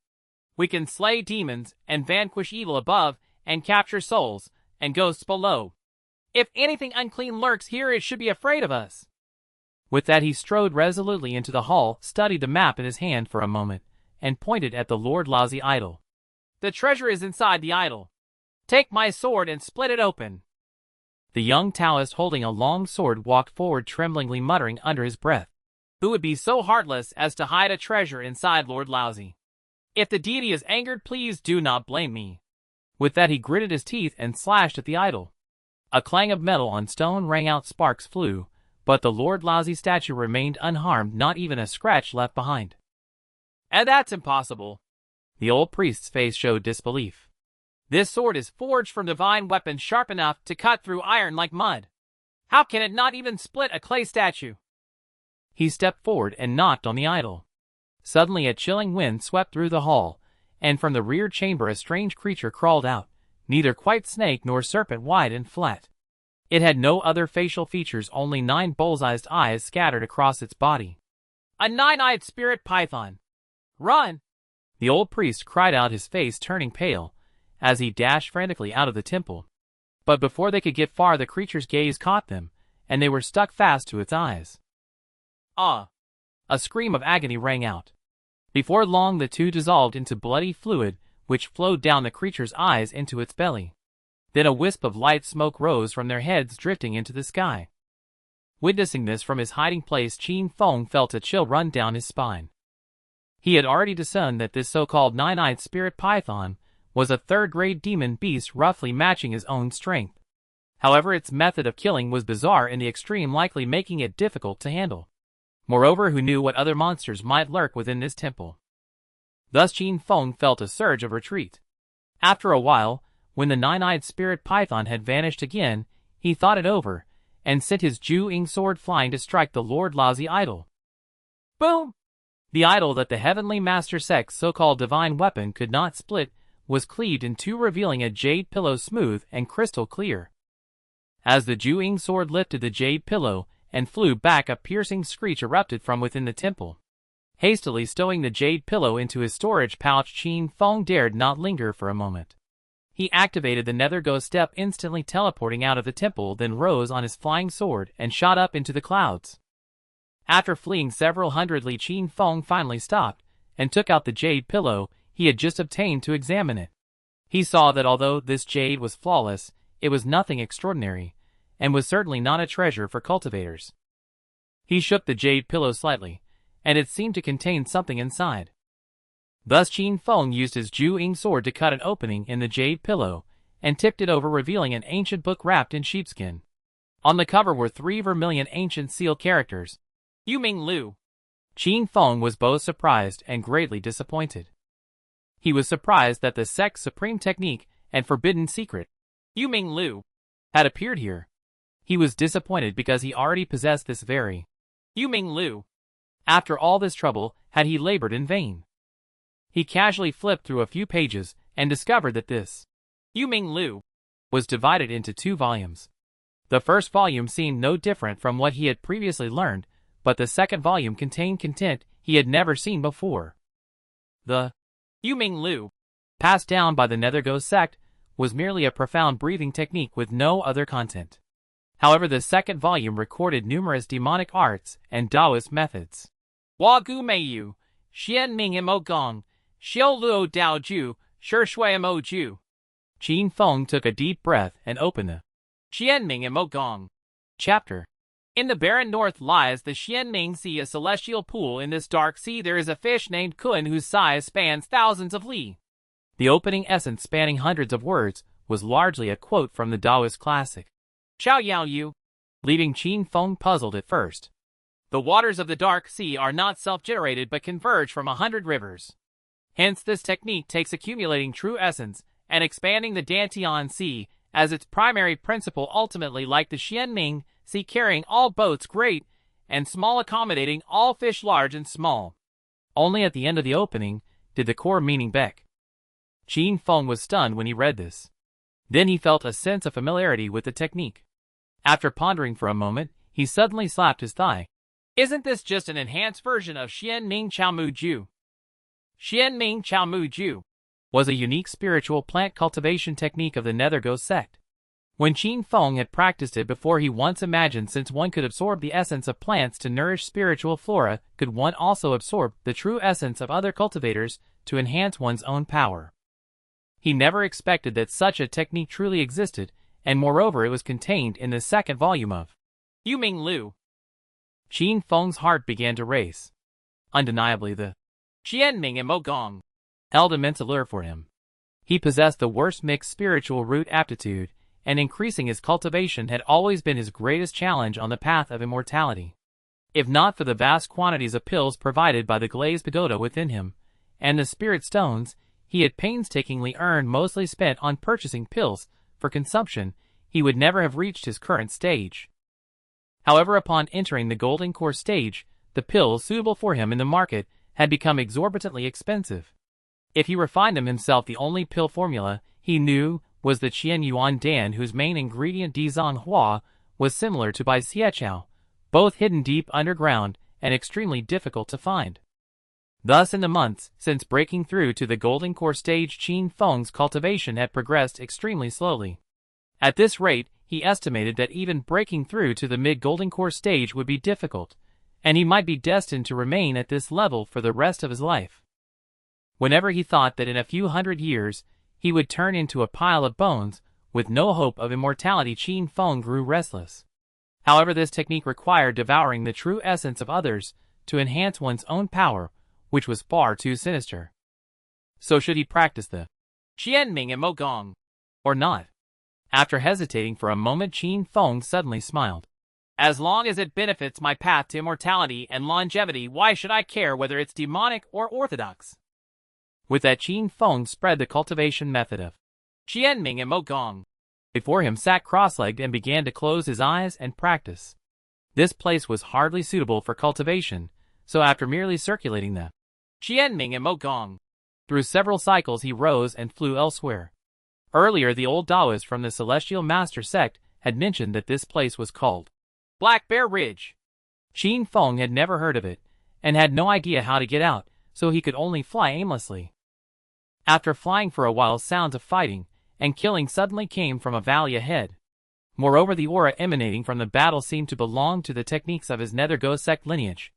We can slay demons and vanquish evil above and capture souls and ghosts below. If anything unclean lurks here, it should be afraid of us." With that, he strode resolutely into the hall, studied the map in his hand for a moment, and pointed at the Lord Laozi idol. "The treasure is inside the idol. Take my sword and split it open." The young Taoist, holding a long sword, walked forward, tremblingly muttering under his breath. "Who would be so heartless as to hide a treasure inside Lord Laozi? If the deity is angered, please do not blame me." With that, he gritted his teeth and slashed at the idol. A clang of metal on stone rang out, sparks flew, but the Lord Laozi statue remained unharmed, not even a scratch left behind. "And that's impossible." The old priest's face showed disbelief. "This sword is forged from divine weapons sharp enough to cut through iron like mud. How can it not even split a clay statue?" He stepped forward and knocked on the idol. Suddenly a chilling wind swept through the hall, and from the rear chamber a strange creature crawled out, neither quite snake nor serpent, wide and flat. It had no other facial features, only 9 bullseyed eyes scattered across its body. "A 9-eyed spirit python! Run!" the old priest cried out, his face turning pale, as he dashed frantically out of the temple. But before they could get far, the creature's gaze caught them, and they were stuck fast to its eyes. "Ah!" A scream of agony rang out. Before long the two dissolved into bloody fluid, which flowed down the creature's eyes into its belly. Then a wisp of light smoke rose from their heads, drifting into the sky. Witnessing this from his hiding place, Qin Feng felt a chill run down his spine. He had already discerned that this so-called 9-eyed spirit python was a third-grade demon beast, roughly matching his own strength. However, its method of killing was bizarre in the extreme, likely making it difficult to handle. Moreover, who knew what other monsters might lurk within this temple? Thus Qin Feng felt a surge of retreat. After a while, when the 9-eyed spirit python had vanished again, he thought it over, and sent his Ju-Ing sword flying to strike the Lord Laozi idol. Boom! The idol that the Heavenly Master Sect's so-called divine weapon could not split was cleaved in two, revealing a jade pillow smooth and crystal clear. As the Ju-Ing sword lifted the jade pillow and flew back, a piercing screech erupted from within the temple. Hastily stowing the jade pillow into his storage pouch, Qin Feng dared not linger for a moment. He activated the Nether Ghost Step, instantly teleporting out of the temple, then rose on his flying sword and shot up into the clouds. After fleeing several hundred li, Qin Feng finally stopped and took out the jade pillow he had just obtained to examine it. He saw that although this jade was flawless, it was nothing extraordinary, and was certainly not a treasure for cultivators. He shook the jade pillow slightly, and it seemed to contain something inside. Thus Qin Feng used his Ju-Ing sword to cut an opening in the jade pillow, and tipped it over, revealing an ancient book wrapped in sheepskin. On the cover were 3 vermilion ancient seal characters. Yu Ming Lu. Qin Feng was both surprised and greatly disappointed. He was surprised that the sect's supreme technique and forbidden secret, Yu Ming Lu, had appeared here. He was disappointed because he already possessed this very Yu Ming Lu. After all this trouble, had he labored in vain? He casually flipped through a few pages and discovered that this Yu Ming Lu was divided into 2 volumes. The first volume seemed no different from what he had previously learned, but the second volume contained content he had never seen before. The Yu Ming Lu, passed down by the Netherghost sect, was merely a profound breathing technique with no other content. However, the second volume recorded numerous demonic arts and Taoist methods. Hua Gu Mei Yu, Xian Ming Mo Gong, Xiao Luo Dao Ju, Shi Shui Mo Ju. Qin Feng took a deep breath and opened the Xian Ming Mo Gong chapter. In the barren north lies the Xianming Sea, a celestial pool. In this dark sea there is a fish named Qin whose size spans thousands of li. The opening essence, spanning hundreds of words, was largely a quote from the Taoist classic Xiao Yao Yu, leaving Qin Feng puzzled at first. The waters of the dark sea are not self-generated but converge from 100 rivers. Hence this technique takes accumulating true essence and expanding the Dantian Sea as its primary principle, ultimately like the Xianming Sea, carrying all boats great and small, accommodating all fish large and small. Only at the end of the opening did the core meaning beck. Qin Feng was stunned when he read this. Then he felt a sense of familiarity with the technique. After pondering for a moment, he suddenly slapped his thigh. Isn't this just an enhanced version of Xianming Chaomu Ju? Xianming Chaomu Ju was a unique spiritual plant cultivation technique of the Netherghost sect. When Qin Feng had practiced it before, he once imagined since one could absorb the essence of plants to nourish spiritual flora, could one also absorb the true essence of other cultivators to enhance one's own power. He never expected that such a technique truly existed, and moreover it was contained in the second volume of Yu Ming Lu. Qin Feng's heart began to race. Undeniably the Xianming Mo Gong held immense allure for him. He possessed the worst mixed spiritual root aptitude, and increasing his cultivation had always been his greatest challenge on the path of immortality. If not for the vast quantities of pills provided by the glazed pagoda within him, and the spirit stones he had painstakingly earned, mostly spent on purchasing pills for consumption, he would never have reached his current stage. However, upon entering the golden core stage, the pills suitable for him in the market had become exorbitantly expensive. If he refined them himself, the only pill formula he knew was the Qian Yuan Dan, whose main ingredient Dizang Hua was similar to Bai Xiechao, both hidden deep underground and extremely difficult to find. Thus, in the months since breaking through to the golden core stage, Qin Feng's cultivation had progressed extremely slowly. At this rate, he estimated that even breaking through to the mid-golden core stage would be difficult, and he might be destined to remain at this level for the rest of his life. Whenever he thought that in a few hundred years he would turn into a pile of bones with no hope of immortality, Qin Feng grew restless. However, this technique required devouring the true essence of others to enhance one's own power, which was far too sinister. So should he practice the Xianming Mo Gong or not? After hesitating for a moment, Qin Feng suddenly smiled. As long as it benefits my path to immortality and longevity, why should I care whether it's demonic or orthodox? With that, Qin Feng spread the cultivation method of Xianming Mo Gong before him, sat cross-legged, and began to close his eyes and practice. This place was hardly suitable for cultivation, so after merely circulating the Xianming Mo Gong through several cycles, he rose and flew elsewhere. Earlier, the old Taoist from the Celestial Master sect had mentioned that this place was called Black Bear Ridge. Qin Feng had never heard of it, and had no idea how to get out, so he could only fly aimlessly. After flying for a while, sounds of fighting and killing suddenly came from a valley ahead. Moreover, the aura emanating from the battle seemed to belong to the techniques of his Netherghost sect lineage.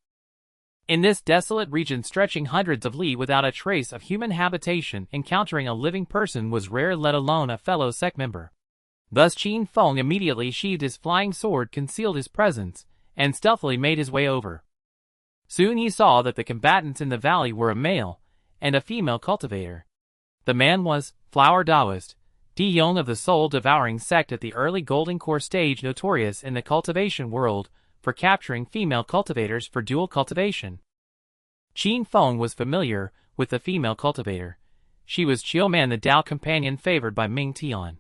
In this desolate region stretching hundreds of li without a trace of human habitation, encountering a living person was rare, let alone a fellow sect member. Thus Qin Feng immediately sheathed his flying sword, concealed his presence, and stealthily made his way over. Soon he saw that the combatants in the valley were a male and a female cultivator. The man was Flower Taoist, De Yong of the soul-devouring sect at the early Golden Core stage, notorious in the cultivation world for capturing female cultivators for dual cultivation. Qin Feng was familiar with the female cultivator. She was Qiuman, the Dao companion favored by Ming Tian.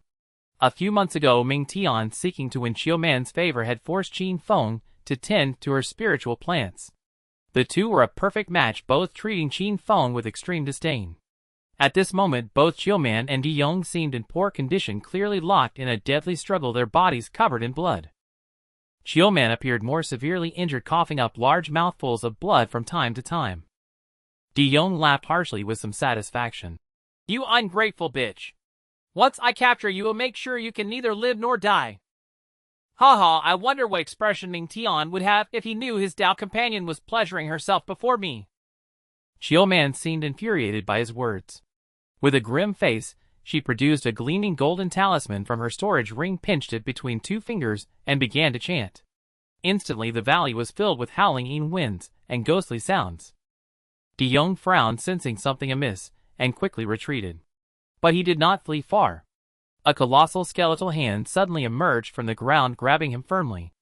A few months ago, Ming Tian, seeking to win Qiuman's favor, had forced Qin Feng to tend to her spiritual plants. The two were a perfect match, both treating Qin Feng with extreme disdain. At this moment, both Qiuman and De Yong seemed in poor condition, clearly locked in a deadly struggle, their bodies covered in blood. Qiuman appeared more severely injured, coughing up large mouthfuls of blood from time to time. De Yong laughed harshly with some satisfaction. You ungrateful bitch! Once I capture you, will make sure you can neither live nor die. Haha, I wonder what expression Ming Tian would have if he knew his Dao companion was pleasuring herself before me. Qiuman seemed infuriated by his words. With a grim face, she produced a gleaming golden talisman from her storage ring, pinched it between two fingers, and began to chant. Instantly the valley was filled with howling Yin winds and ghostly sounds. De Yong frowned, sensing something amiss, and quickly retreated. But he did not flee far. A colossal skeletal hand suddenly emerged from the ground, grabbing him firmly.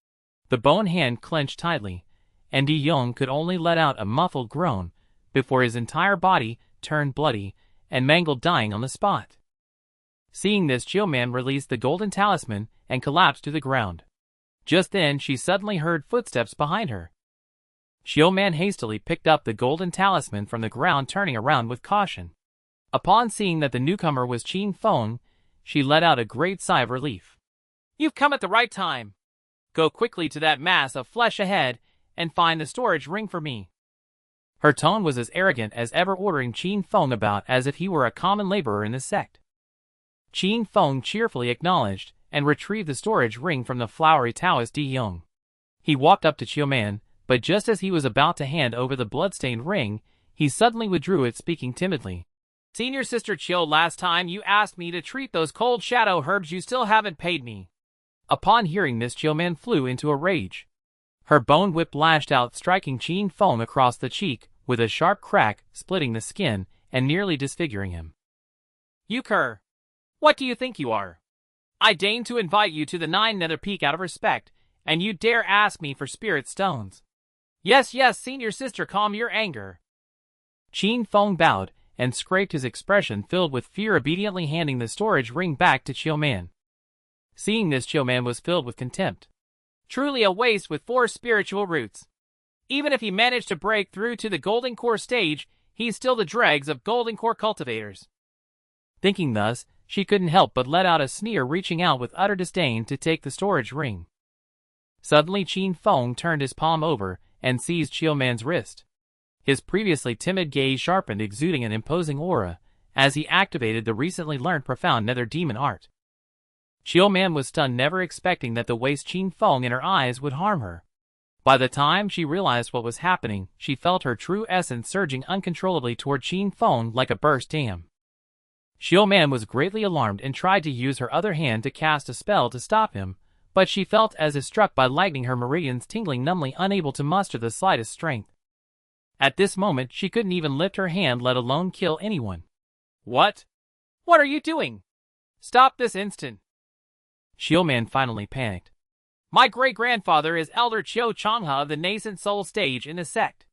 The bone hand clenched tightly, and De Yong could only let out a muffled groan before his entire body turned bloody and mangled, dying on the spot. Seeing this, Qiuman released the golden talisman and collapsed to the ground. Just then she suddenly heard footsteps behind her. Qiuman hastily picked up the golden talisman from the ground, turning around with caution. Upon seeing that the newcomer was Qin Feng, she let out a great sigh of relief. You've come at the right time. Go quickly to that mass of flesh ahead and find the storage ring for me. Her tone was as arrogant as ever, ordering Qin Feng about as if he were a common laborer in the sect. Qin Feng cheerfully acknowledged and retrieved the storage ring from the flowery Taoist De Yong. He walked up to Qiuman, but just as he was about to hand over the bloodstained ring, he suddenly withdrew it, speaking timidly. Senior Sister Qiu, last time you asked me to treat those cold shadow herbs, you still haven't paid me. Upon hearing this, Qiuman flew into a rage. Her bone whip lashed out, striking Qin Feng across the cheek with a sharp crack, splitting the skin and nearly disfiguring him. You cur! What do you think you are? I deign to invite you to the Nine Nether Peak out of respect, and you dare ask me for spirit stones. Yes, yes, Senior Sister, calm your anger. Qin Feng bowed and scraped, his expression filled with fear, obediently handing the storage ring back to Qiuman. Seeing this, Qiuman was filled with contempt. Truly a waste with 4 spiritual roots. Even if he managed to break through to the Golden Core stage, he's still the dregs of Golden Core cultivators. Thinking thus, she couldn't help but let out a sneer, reaching out with utter disdain to take the storage ring. Suddenly Qin Feng turned his palm over and seized Qiuman's wrist. His previously timid gaze sharpened, exuding an imposing aura, as he activated the recently learned profound nether demon art. Qiuman was stunned, never expecting that the waste Qin Feng in her eyes would harm her. By the time she realized what was happening, she felt her true essence surging uncontrollably toward Qin Feng like a burst dam. Qiuman was greatly alarmed and tried to use her other hand to cast a spell to stop him, but she felt as if struck by lightning, her meridians tingling numbly, unable to muster the slightest strength. At this moment, she couldn't even lift her hand, let alone kill anyone. What? What are you doing? Stop this instant. Qiuman finally panicked. My great-grandfather is Elder Qiu Changhe of the nascent soul stage in the sect.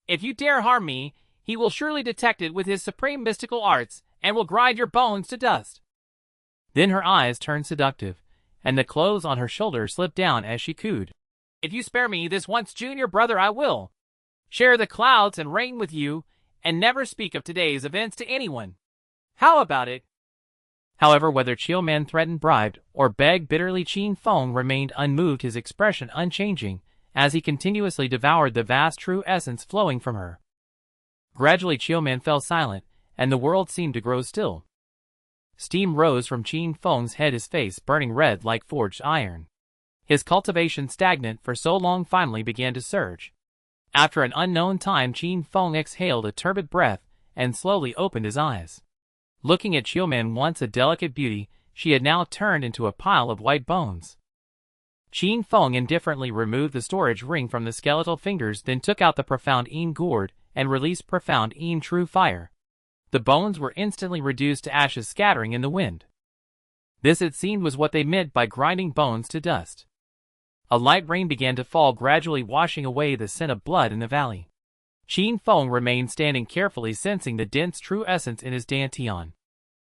If you dare harm me, he will surely detect it with his supreme mystical arts and will grind your bones to dust. Then her eyes turned seductive, and the clothes on her shoulders slipped down as she cooed. If you spare me this once, junior brother, I will share the clouds and reign with you, and never speak of today's events to anyone. How about it? However, whether Qiuman threatened, bribed, or begged bitterly, Qin Feng remained unmoved, his expression unchanging, as he continuously devoured the vast true essence flowing from her. Gradually Qiuman fell silent, and the world seemed to grow still. Steam rose from Qin Feng's head, his face burning red like forged iron. His cultivation, stagnant for so long, finally began to surge. After an unknown time, Qin Feng exhaled a turbid breath and slowly opened his eyes. Looking at Qiuman, once a delicate beauty, she had now turned into a pile of white bones. Qin Feng indifferently removed the storage ring from the skeletal fingers, then took out the profound Yin gourd and released profound Yin true fire. The bones were instantly reduced to ashes, scattering in the wind. This, it seemed, was what they meant by grinding bones to dust. A light rain began to fall, gradually washing away the scent of blood in the valley. Qin Feng remained standing, carefully sensing the dense true essence in his dantian.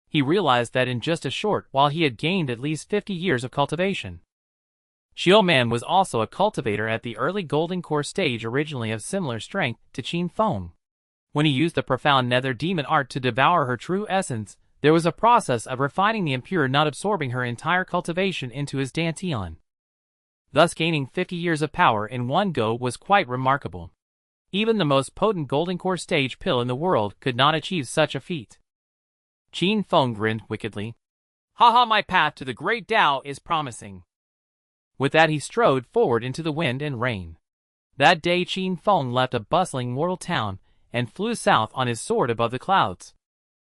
He realized that in just a short while he had gained at least 50 years of cultivation. Xiaoman was also a cultivator at the early golden core stage, originally of similar strength to Qin Feng. When he used the profound nether demon art to devour her true essence, there was a process of refining the impure, not absorbing her entire cultivation into his dantian. Thus gaining 50 years of power in one go was quite remarkable. Even the most potent golden core stage pill in the world could not achieve such a feat. Qin Feng grinned wickedly. Haha, my path to the great Dao is promising. With that he strode forward into the wind and rain. That day Qin Feng left a bustling mortal town and flew south on his sword above the clouds.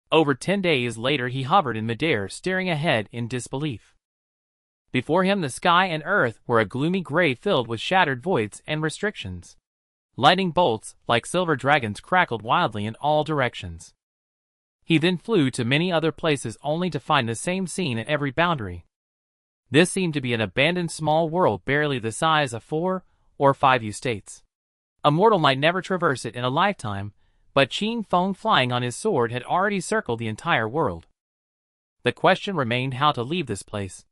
Over 10 days later he hovered in midair, staring ahead in disbelief. Before him the sky and earth were a gloomy gray filled with shattered voids and restrictions. Lightning bolts, like silver dragons, crackled wildly in all directions. He then flew to many other places only to find the same scene at every boundary. This seemed to be an abandoned small world barely the size of 4 or 5 states. A mortal might never traverse it in a lifetime, but Qin Feng, flying on his sword, had already circled the entire world. The question remained how to leave this place.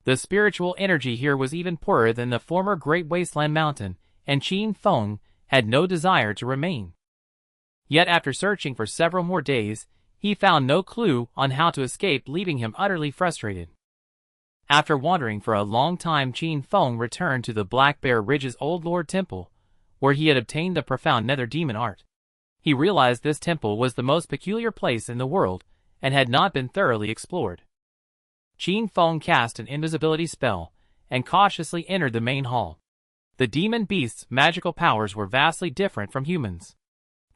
The spiritual energy here was even poorer than the former Great Wasteland Mountain, and Qin Feng had no desire to remain. Yet after searching for several more days, he found no clue on how to escape, leaving him utterly frustrated. After wandering for a long time, Qin Feng returned to the Black Bear Ridge's Old Lord Temple, where he had obtained the profound nether demon art. He realized this temple was the most peculiar place in the world, and had not been thoroughly explored. Qin Feng cast an invisibility spell, and cautiously entered the main hall. The demon beast's magical powers were vastly different from humans.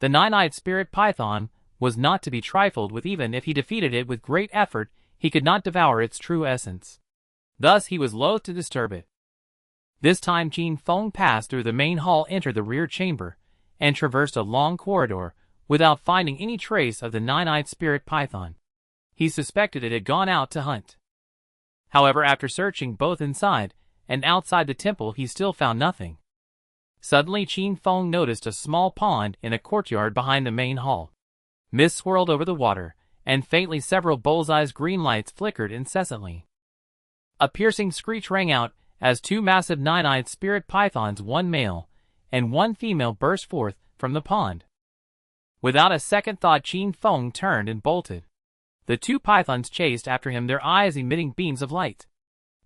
The nine-eyed spirit python was not to be trifled with. Even if he defeated it with great effort, he could not devour its true essence. Thus he was loath to disturb it. This time Qin Feng passed through the main hall, entered the rear chamber, and traversed a long corridor without finding any trace of the nine-eyed spirit python. He suspected it had gone out to hunt. However, after searching both inside and outside the temple, he still found nothing. Suddenly Qin Feng noticed a small pond in a courtyard behind the main hall. Mist swirled over the water, and faintly several bullseyes green lights flickered incessantly. A piercing screech rang out as 2 massive nine-eyed spirit pythons, one male and one female, burst forth from the pond. Without a second thought, Qin Feng turned and bolted. The 2 pythons chased after him, their eyes emitting beams of light.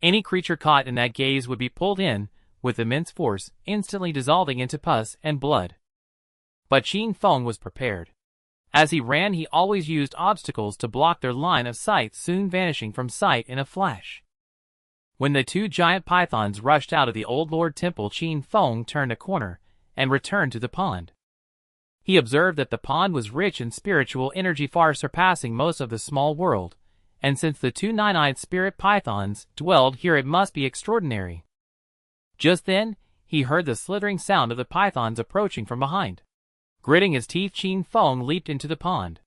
Any creature caught in that gaze would be pulled in with immense force, instantly dissolving into pus and blood. But Qin Feng was prepared. As he ran, he always used obstacles to block their line of sight, soon vanishing from sight in a flash. When the 2 giant pythons rushed out of the Old Lord Temple, Qin Feng turned a corner and returned to the pond. He observed that the pond was rich in spiritual energy, far surpassing most of the small world, and since the 2 nine-eyed spirit pythons dwelled here, it must be extraordinary. Just then, he heard the slithering sound of the pythons approaching from behind. Gritting his teeth, Qin Feng leaped into the pond.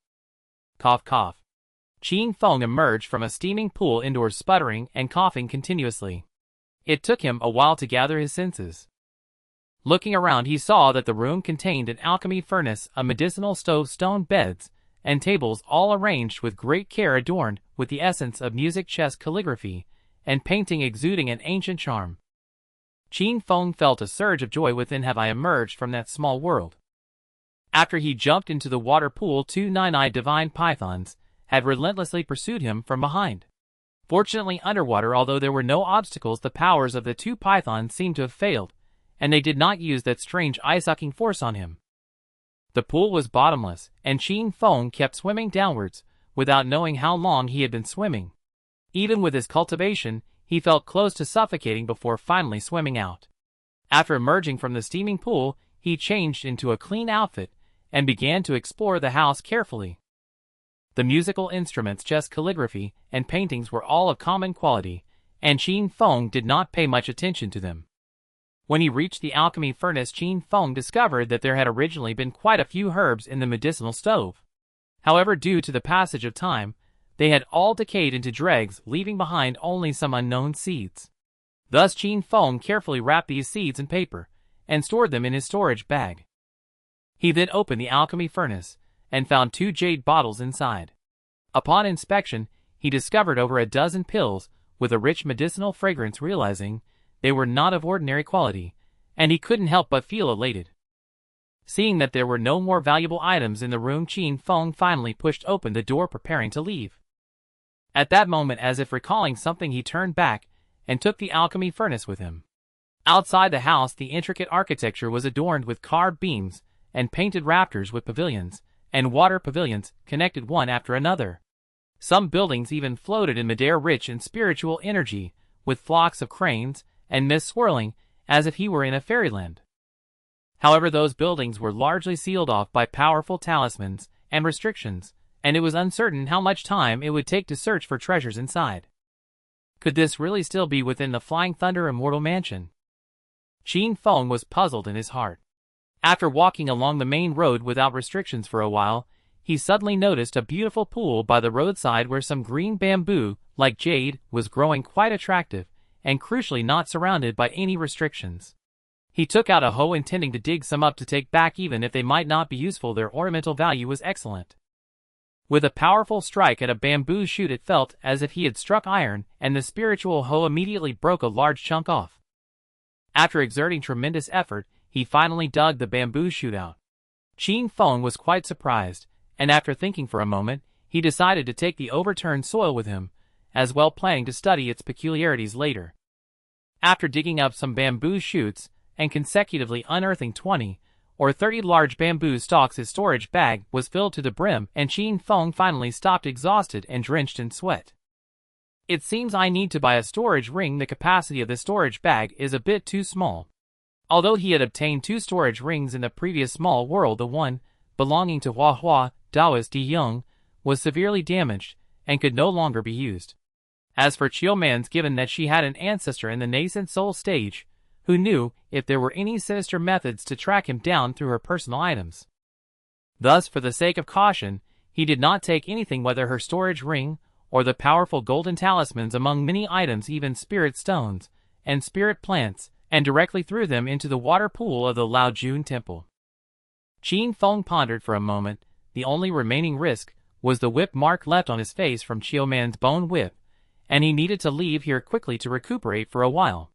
Cough, cough. Qin Feng emerged from a steaming pool indoors, sputtering and coughing continuously. It took him a while to gather his senses. Looking around, he saw that the room contained an alchemy furnace, a medicinal stove, stone beds, and tables, all arranged with great care, adorned with the essence of music, chess, calligraphy, and painting, exuding an ancient charm. Qin Feng felt a surge of joy within. Have I emerged from that small world? After he jumped into the water pool, 2 nine-eyed divine pythons had relentlessly pursued him from behind. Fortunately, underwater, although there were no obstacles, the powers of the 2 pythons seemed to have failed, and they did not use that strange eye-sucking force on him. The pool was bottomless, and Qin Feng kept swimming downwards, without knowing how long he had been swimming. Even with his cultivation, he felt close to suffocating before finally swimming out. After emerging from the steaming pool, he changed into a clean outfit and began to explore the house carefully. The musical instruments, chess, calligraphy, and paintings were all of common quality, and Qin Feng did not pay much attention to them. When he reached the alchemy furnace, Qin Feng discovered that there had originally been quite a few herbs in the medicinal stove. However, due to the passage of time, They had all decayed into dregs, leaving behind only some unknown seeds. Thus Qin Feng carefully wrapped these seeds in paper and stored them in his storage bag. He then opened the alchemy furnace and found 2 jade bottles inside. Upon inspection, he discovered over a dozen pills with a rich medicinal fragrance, realizing they were not of ordinary quality, and he couldn't help but feel elated. Seeing that there were no more valuable items in the room, Qin Feng finally pushed open the door, preparing to leave. At that moment, as if recalling something, he turned back and took the alchemy furnace with him. Outside the house, the intricate architecture was adorned with carved beams and painted rafters with pavilions and water pavilions connected one after another. Some buildings even floated in midair, rich in spiritual energy, with flocks of cranes and mist swirling as if he were in a fairyland. However, those buildings were largely sealed off by powerful talismans and restrictions, and it was uncertain how much time it would take to search for treasures inside. Could this really still be within the Flying Thunder Immortal Mansion? Qin Feng was puzzled in his heart. After walking along the main road without restrictions for a while, he suddenly noticed a beautiful pool by the roadside where some green bamboo, like jade, was growing, quite attractive, and crucially not surrounded by any restrictions. He took out a hoe, intending to dig some up to take back, even if they might not be useful. Their ornamental value was excellent. With a powerful strike at a bamboo shoot, it felt as if he had struck iron, and the spiritual hoe immediately broke a large chunk off. After exerting tremendous effort, he finally dug the bamboo shoot out. Qin Feng was quite surprised, and after thinking for a moment, he decided to take the overturned soil with him, as well, planning to study its peculiarities later. After digging up some bamboo shoots and consecutively unearthing 20 or 30 large bamboo stalks, his storage bag was filled to the brim, and Qin Feng finally stopped, exhausted and drenched in sweat. It seems I need to buy a storage ring. The capacity of the storage bag is a bit too small. Although he had obtained 2 storage rings in the previous small world, the one belonging to Hua Hua, Taoist Di Young, was severely damaged and could no longer be used. As for Chiuman's, given that she had an ancestor in the nascent soul stage, who knew if there were any sinister methods to track him down through her personal items. Thus, for the sake of caution, he did not take anything, whether her storage ring or the powerful golden talismans among many items, even spirit stones and spirit plants, and directly threw them into the water pool of the Lao Jun temple. Qin Feng pondered for a moment. The only remaining risk was the whip mark left on his face from Chiuman's bone whip, and he needed to leave here quickly to recuperate for a while.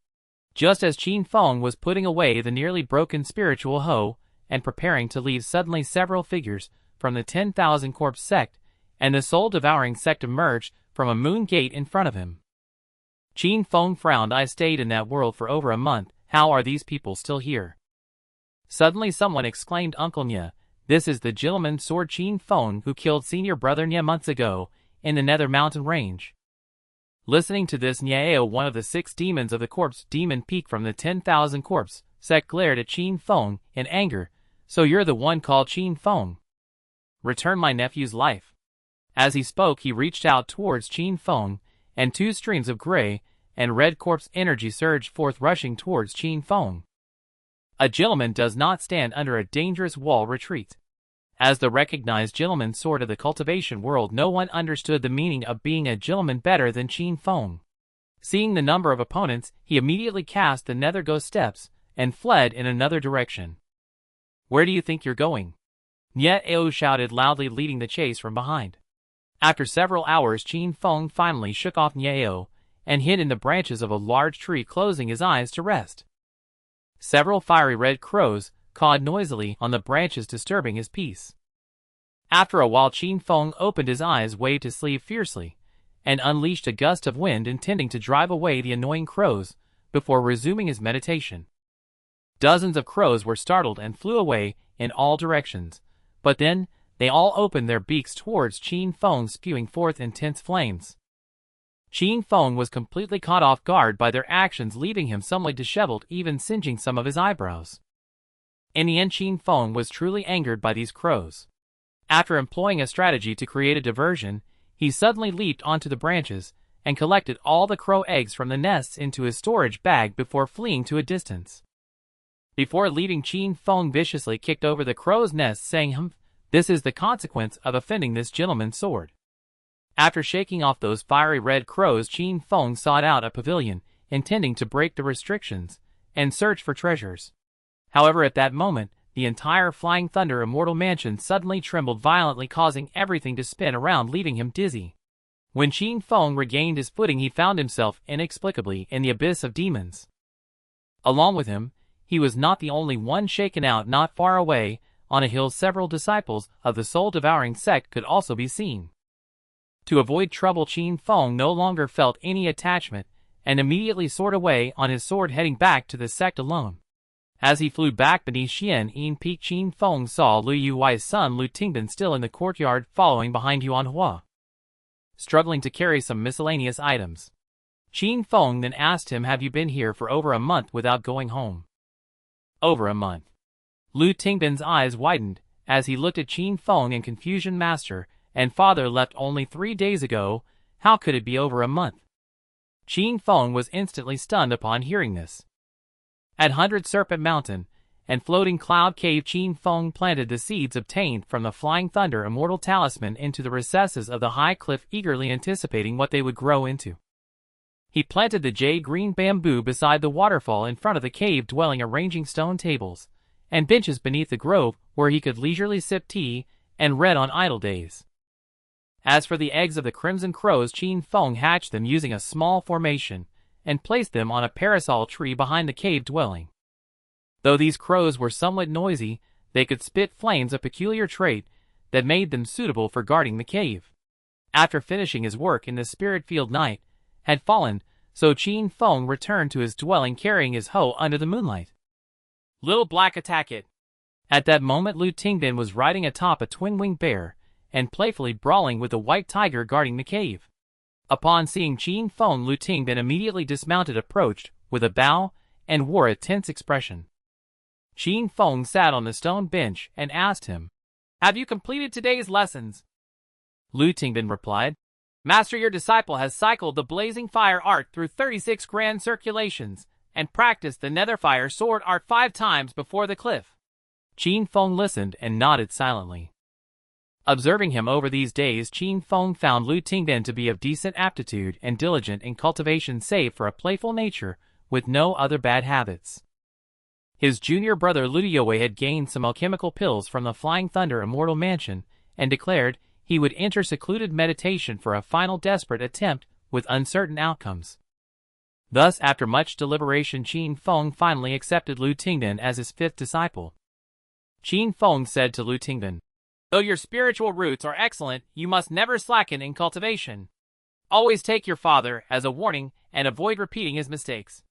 Just as Qin Feng was putting away the nearly broken spiritual hoe and preparing to leave, suddenly several figures from the 10,000 Corpse sect and the soul-devouring sect emerged from a moon gate in front of him. Qin Feng frowned. I stayed in that world for over a month. How are these people still here? Suddenly someone exclaimed, Uncle Nya, this is the gentleman sword Qin Feng who killed senior brother Nya months ago in the Nether Mountain range. Listening to this, Nyao, one of the 6 demons of the Corpse Demon Peak from the 10,000 Corpse sect, glared at Qin Feng in anger. So you're the one called Qin Feng? Return my nephew's life. As he spoke, he reached out towards Qin Feng, and 2 streams of gray and red corpse energy surged forth, rushing towards Qin Feng. A gentleman does not stand under a dangerous wall retreat. As the recognized gentleman sword of the cultivation world, no one understood the meaning of being a gentleman better than Qin Feng. Seeing the number of opponents, he immediately cast the nether ghost steps and fled in another direction. Where do you think you're going? Nyao shouted loudly, leading the chase from behind. After several hours, Qin Feng finally shook off Nyao and hid in the branches of a large tree, closing his eyes to rest. Several fiery red crows cawed noisily on the branches, disturbing his peace. After a while, Qin Feng opened his eyes, waved his sleeve fiercely, and unleashed a gust of wind, intending to drive away the annoying crows before resuming his meditation. Dozens of crows were startled and flew away in all directions, but then they all opened their beaks towards Qin Feng, spewing forth intense flames. Qin Feng was completely caught off guard by their actions, leaving him somewhat disheveled, even singeing some of his eyebrows. In the end, Qin Feng was truly angered by these crows. After employing a strategy to create a diversion, he suddenly leaped onto the branches and collected all the crow eggs from the nests into his storage bag before fleeing to a distance. Before leaving, Qin Feng viciously kicked over the crow's nest, saying, this is the consequence of offending this gentleman's sword. After shaking off those fiery red crows, Qin Feng sought out a pavilion, intending to break the restrictions and search for treasures. However, at that moment, the entire Flying Thunder Immortal Mansion suddenly trembled violently, causing everything to spin around, leaving him dizzy. When Qin Feng regained his footing, he found himself inexplicably in the abyss of demons. Along with him, he was not the only one shaken out. Not far away, on a hill, several disciples of the soul-devouring sect could also be seen. To avoid trouble, Qin Feng no longer felt any attachment and immediately soared away on his sword, heading back to the sect alone. As he flew back beneath Xian'an Peak, Qin Feng saw Liu Yuai's son Lu Tingbin still in the courtyard, following behind Yuan Hua, struggling to carry some miscellaneous items. Qin Feng then asked him, "Have you been here for over a month without going home?" "Over a month." Lu Tingbin's eyes widened as he looked at Qin Feng in confusion. "Master and father left only 3 days ago. How could it be over a month?" Qin Feng was instantly stunned upon hearing this. At 100 Serpent Mountain and Floating Cloud Cave, Qin Feng planted the seeds obtained from the Flying Thunder Immortal Talisman into the recesses of the high cliff, eagerly anticipating what they would grow into. He planted the jade-green bamboo beside the waterfall in front of the cave dwelling, arranging stone tables and benches beneath the grove where he could leisurely sip tea and read on idle days. As for the eggs of the crimson crows, Qin Feng hatched them using a small formation and placed them on a parasol tree behind the cave dwelling. Though these crows were somewhat noisy, they could spit flames, a peculiar trait that made them suitable for guarding the cave. After finishing his work in the spirit field, night had fallen, so Qin Feng returned to his dwelling carrying his hoe under the moonlight. "Little Black, attack it!" At that moment, Lu Tingbin was riding atop a twin-winged bear and playfully brawling with the white tiger guarding the cave. Upon seeing Qin Feng, Lu Tingbin immediately dismounted, approached with a bow, and wore a tense expression. Qin Feng sat on the stone bench and asked him, "Have you completed today's lessons?" Lu Tingbin replied, "Master, your disciple has cycled the blazing fire art through 36 grand circulations and practiced the netherfire sword art 5 times before the cliff." Qin Feng listened and nodded silently. Observing him over these days, Qin Feng found Lu Tingbin to be of decent aptitude and diligent in cultivation, save for a playful nature, with no other bad habits. His junior brother Lu Yuai had gained some alchemical pills from the Flying Thunder Immortal Mansion and declared he would enter secluded meditation for a final desperate attempt with uncertain outcomes. Thus, after much deliberation, Qin Feng finally accepted Lu Tingbin as his 5th disciple. Qin Feng said to Lu Tingbin, "Though your spiritual roots are excellent, you must never slacken in cultivation. Always take your father as a warning and avoid repeating his mistakes."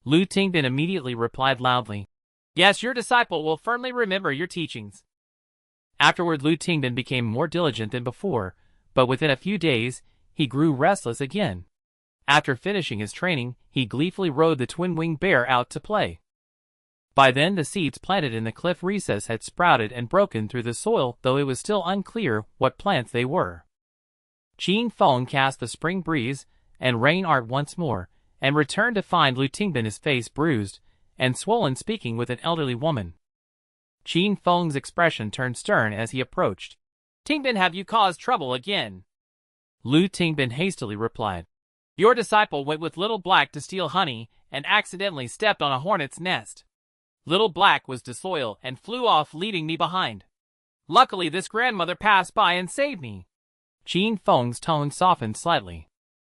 Lu Tingbin immediately replied loudly, "Yes, your disciple will firmly remember your teachings." Afterward, Lu Tingbin became more diligent than before, but within a few days, he grew restless again. After finishing his training, he gleefully rode the twin-winged bear out to play. By then, the seeds planted in the cliff recess had sprouted and broken through the soil, though it was still unclear what plants they were. Qin Feng cast the spring breeze and rain art once more, and returned to find Lu Tingbin, his face bruised and swollen, speaking with an elderly woman. Qin Feng's expression turned stern as he approached. "Tingbin, have you caused trouble again?" Lu Tingbin hastily replied, "Your disciple went with Little Black to steal honey and accidentally stepped on a hornet's nest. Little Black was disloyal and flew off, leaving me behind. Luckily, this grandmother passed by and saved me." Qin Feng's tone softened slightly.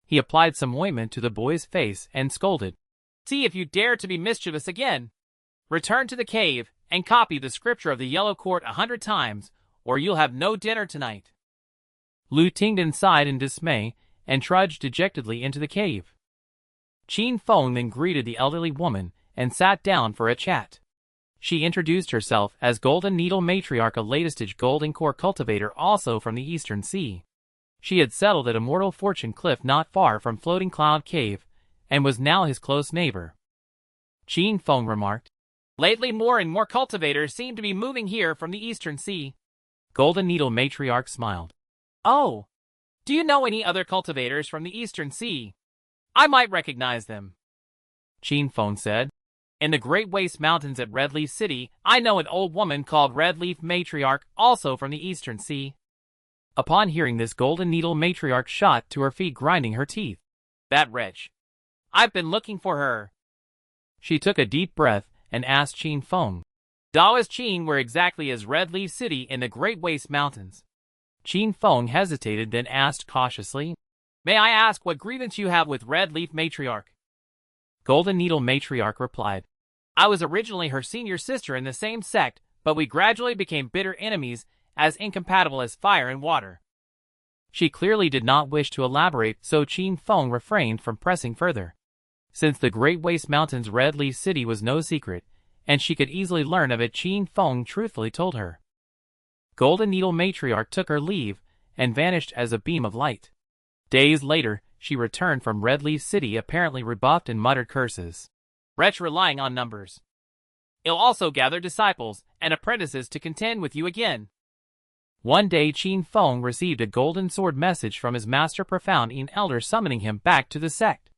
He applied some ointment to the boy's face and scolded, "See if you dare to be mischievous again. Return to the cave and copy the scripture of the Yellow Court 100 times, or you'll have no dinner tonight." Lu Tingbin sighed in dismay and trudged dejectedly into the cave. Qin Feng then greeted the elderly woman and sat down for a chat. She introduced herself as Golden Needle Matriarch, a latest-stage golden core cultivator, also from the Eastern Sea. She had settled at Immortal Fortune Cliff not far from Floating Cloud Cave, and was now his close neighbor. Qin Feng remarked, "Lately, more and more cultivators seem to be moving here from the Eastern Sea." Golden Needle Matriarch smiled. "Oh, do you know any other cultivators from the Eastern Sea? I might recognize them." Qin Feng said, "In the Great Waste Mountains at Red Leaf City, I know an old woman called Red Leaf Matriarch, also from the Eastern Sea." Upon hearing this, Golden Needle Matriarch shot to her feet, grinding her teeth. That wretch. I've been looking for her. She took a deep breath and asked Qin Feng. Daoist Qin, where exactly is Red Leaf City in the Great Waste Mountains? Qin Feng hesitated, then asked cautiously, May I ask what grievance you have with Red Leaf Matriarch? Golden Needle Matriarch replied, I was originally her senior sister in the same sect, but we gradually became bitter enemies, as incompatible as fire and water. She clearly did not wish to elaborate, so Qin Feng refrained from pressing further. Since the Great Waste Mountains Red Leaf City was no secret, and she could easily learn of it, Qin Feng truthfully told her. Golden Needle Matriarch took her leave and vanished as a beam of light. Days later, she returned from Red Leaf City apparently rebuffed and muttered curses. Wretch relying on numbers. He'll also gather disciples and apprentices to contend with you again. One day Qin Feng received a golden sword message from his master Profound Yin Elder summoning him back to the sect.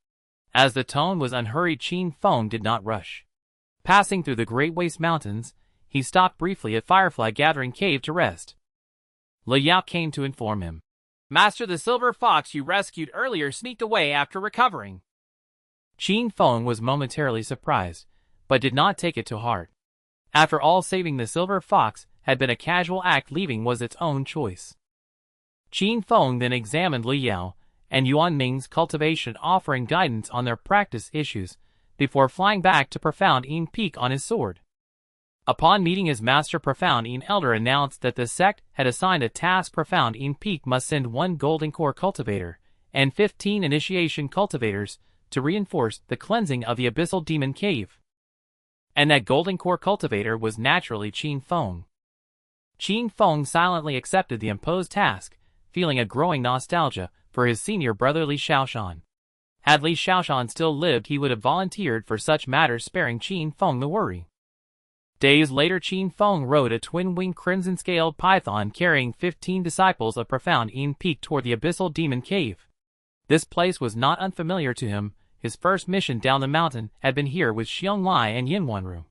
As the tone was unhurried, Qin Feng did not rush. Passing through the Great Waste Mountains, he stopped briefly at Firefly Gathering Cave to rest. Liu Yao came to inform him. Master, the silver fox you rescued earlier sneaked away after recovering. Qin Feng was momentarily surprised, but did not take it to heart. After all, saving the silver fox had been a casual act, leaving was its own choice. Qin Feng then examined Liu Yao and Yuan Ming's cultivation, offering guidance on their practice issues, before flying back to Profound Yin Peak on his sword. Upon meeting his master, Profound Yin Elder announced that the sect had assigned a task. Profound Yin Peak must send 1 golden core cultivator and 15 initiation cultivators to reinforce the cleansing of the abyssal demon cave. And that golden core cultivator was naturally Qin Feng. Qin Feng silently accepted the imposed task, feeling a growing nostalgia for his senior brother Li Shaoshan. Had Li Shaoshan still lived, he would have volunteered for such matters, sparing Qin Feng the worry. Days later, Qin Feng rode a twin-winged crimson-scaled python carrying 15 disciples of Profound Yin Peak toward the abyssal demon cave. This place was not unfamiliar to him. His first mission down the mountain had been here with Xiong Lai and Yin Wanru.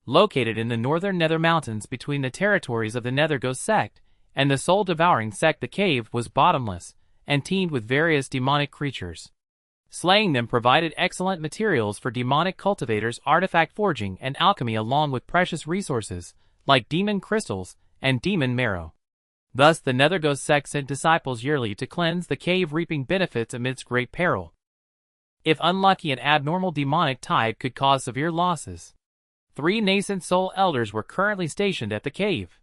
Located in the northern Nether Mountains between the territories of the Nether Ghost Sect and the soul-devouring sect, the cave was bottomless and teemed with various demonic creatures. Slaying them provided excellent materials for demonic cultivators, artifact forging, and alchemy, along with precious resources like demon crystals and demon marrow. Thus, the Nether Ghost Sect sent disciples yearly to cleanse the cave, reaping benefits amidst great peril. If unlucky, an abnormal demonic tide could cause severe losses. 3 nascent soul elders were currently stationed at the cave.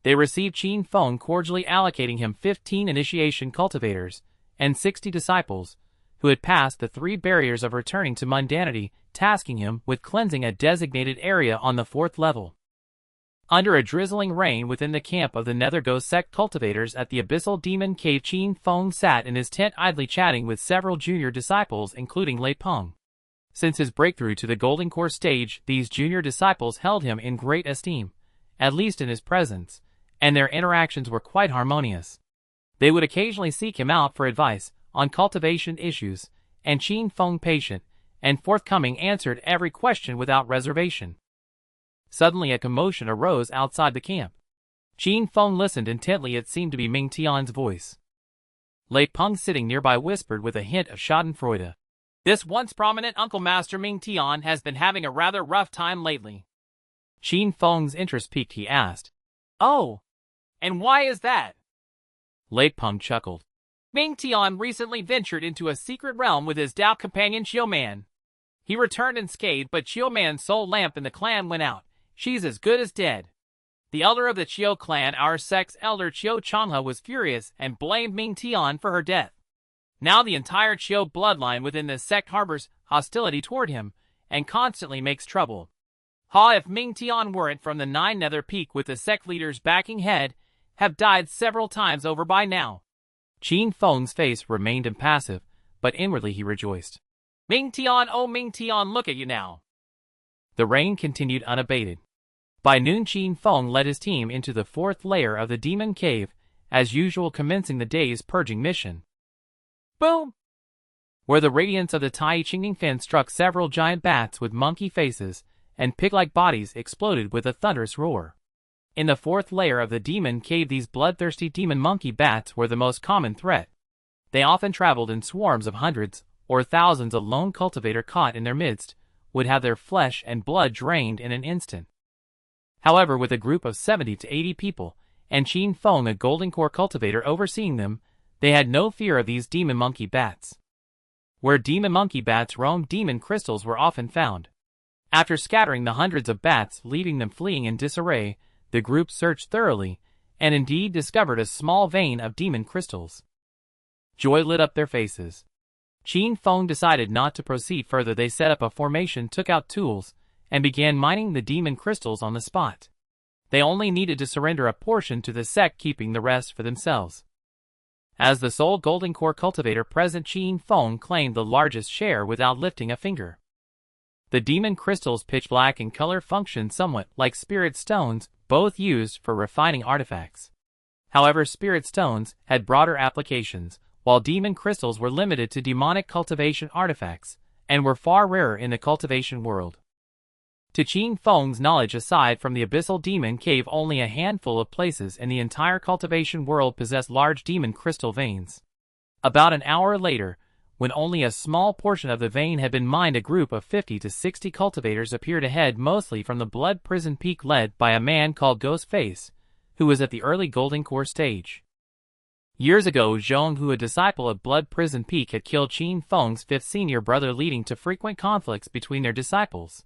They received Qin Feng, cordially allocating him 15 initiation cultivators and 60 disciples, who had passed the 3 barriers of returning to mundanity, tasking him with cleansing a designated area on the 4th level. Under a drizzling rain within the camp of the Nether Ghost Sect cultivators at the abyssal demon cave, Qin Feng sat in his tent idly chatting with several junior disciples, including Lei Peng. Since his breakthrough to the Golden Core stage, these junior disciples held him in great esteem, at least in his presence, and their interactions were quite harmonious. They would occasionally seek him out for advice on cultivation issues, and Qin Feng, patient and forthcoming, answered every question without reservation. Suddenly a commotion arose outside the camp. Qin Feng listened intently. It seemed to be Ming Tian's voice. Lei Peng, sitting nearby, whispered with a hint of schadenfreude. This once prominent Uncle Master Ming Tian has been having a rather rough time lately. Qin Feng's interest piqued. He asked, Oh, and why is that? Lei Peng chuckled. Ming Tian recently ventured into a secret realm with his Dao companion Xiuman. He returned unscathed, but Xiuman's soul lamp in the clan went out. She's as good as dead. The elder of the Qiu clan, our sect's elder Qiu Changhe, was furious and blamed Ming Tian for her death. Now the entire Qiu bloodline within the sect harbors hostility toward him and constantly makes trouble. If Ming Tian weren't from the 9 Nether Peak with the sect leaders backing, head have died several times over by now. Qin Feng's face remained impassive, but inwardly he rejoiced. Ming Tian, oh Ming Tian, look at you now. The rain continued unabated. By noon, Qin Feng led his team into the 4th layer of the demon cave, as usual, commencing the day's purging mission. Boom! Where the radiance of the Tai Qingning Fin struck, several giant bats with monkey faces and pig-like bodies exploded with a thunderous roar. In the fourth layer of the demon cave, these bloodthirsty demon monkey bats were the most common threat. They often traveled in swarms of hundreds or thousands. A lone cultivator caught in their midst would have their flesh and blood drained in an instant. However, with a group of 70 to 80 people, and Qin Feng, a golden core cultivator, overseeing them, they had no fear of these demon monkey bats. Where demon monkey bats roamed, demon crystals were often found. After scattering the hundreds of bats, leaving them fleeing in disarray, the group searched thoroughly, and indeed discovered a small vein of demon crystals. Joy lit up their faces. Qin Feng decided not to proceed further. They set up a formation, took out tools, and began mining the demon crystals on the spot. They only needed to surrender a portion to the sect, keeping the rest for themselves. As the sole golden core cultivator present, Qin Feng claimed the largest share without lifting a finger. The demon crystals, pitch black in color, functioned somewhat like spirit stones, both used for refining artifacts. However, spirit stones had broader applications, while demon crystals were limited to demonic cultivation artifacts, and were far rarer in the cultivation world. To Qin Feng's knowledge, aside from the abyssal demon cave, only a handful of places in the entire cultivation world possessed large demon crystal veins. About an hour later, when only a small portion of the vein had been mined, a group of 50 to 60 cultivators appeared ahead, mostly from the Blood Prison Peak, led by a man called Ghost Face, who was at the early golden core stage. Years ago, Zhong, who a disciple of Blood Prison Peak, had killed Qin Feng's fifth senior brother, leading to frequent conflicts between their disciples.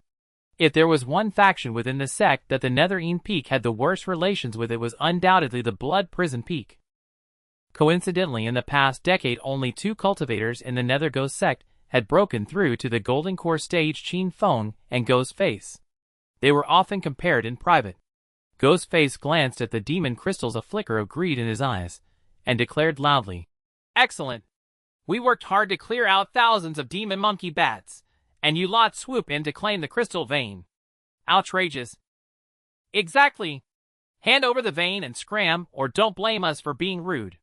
If there was one faction within the sect that the Netherine Peak had the worst relations with, it was undoubtedly the Blood Prison Peak. Coincidentally, in the past decade, only 2 cultivators in the Nether Ghost sect had broken through to the golden core stage: Qin Feng and Ghost Face. They were often compared in private. Ghost Face glanced at the demon crystals, a flicker of greed in his eyes, and declared loudly, "Excellent! We worked hard to clear out thousands of demon monkey bats, and you lot swoop in to claim the crystal vein. Outrageous!" "Exactly! Hand over the vein and scram, or don't blame us for being rude."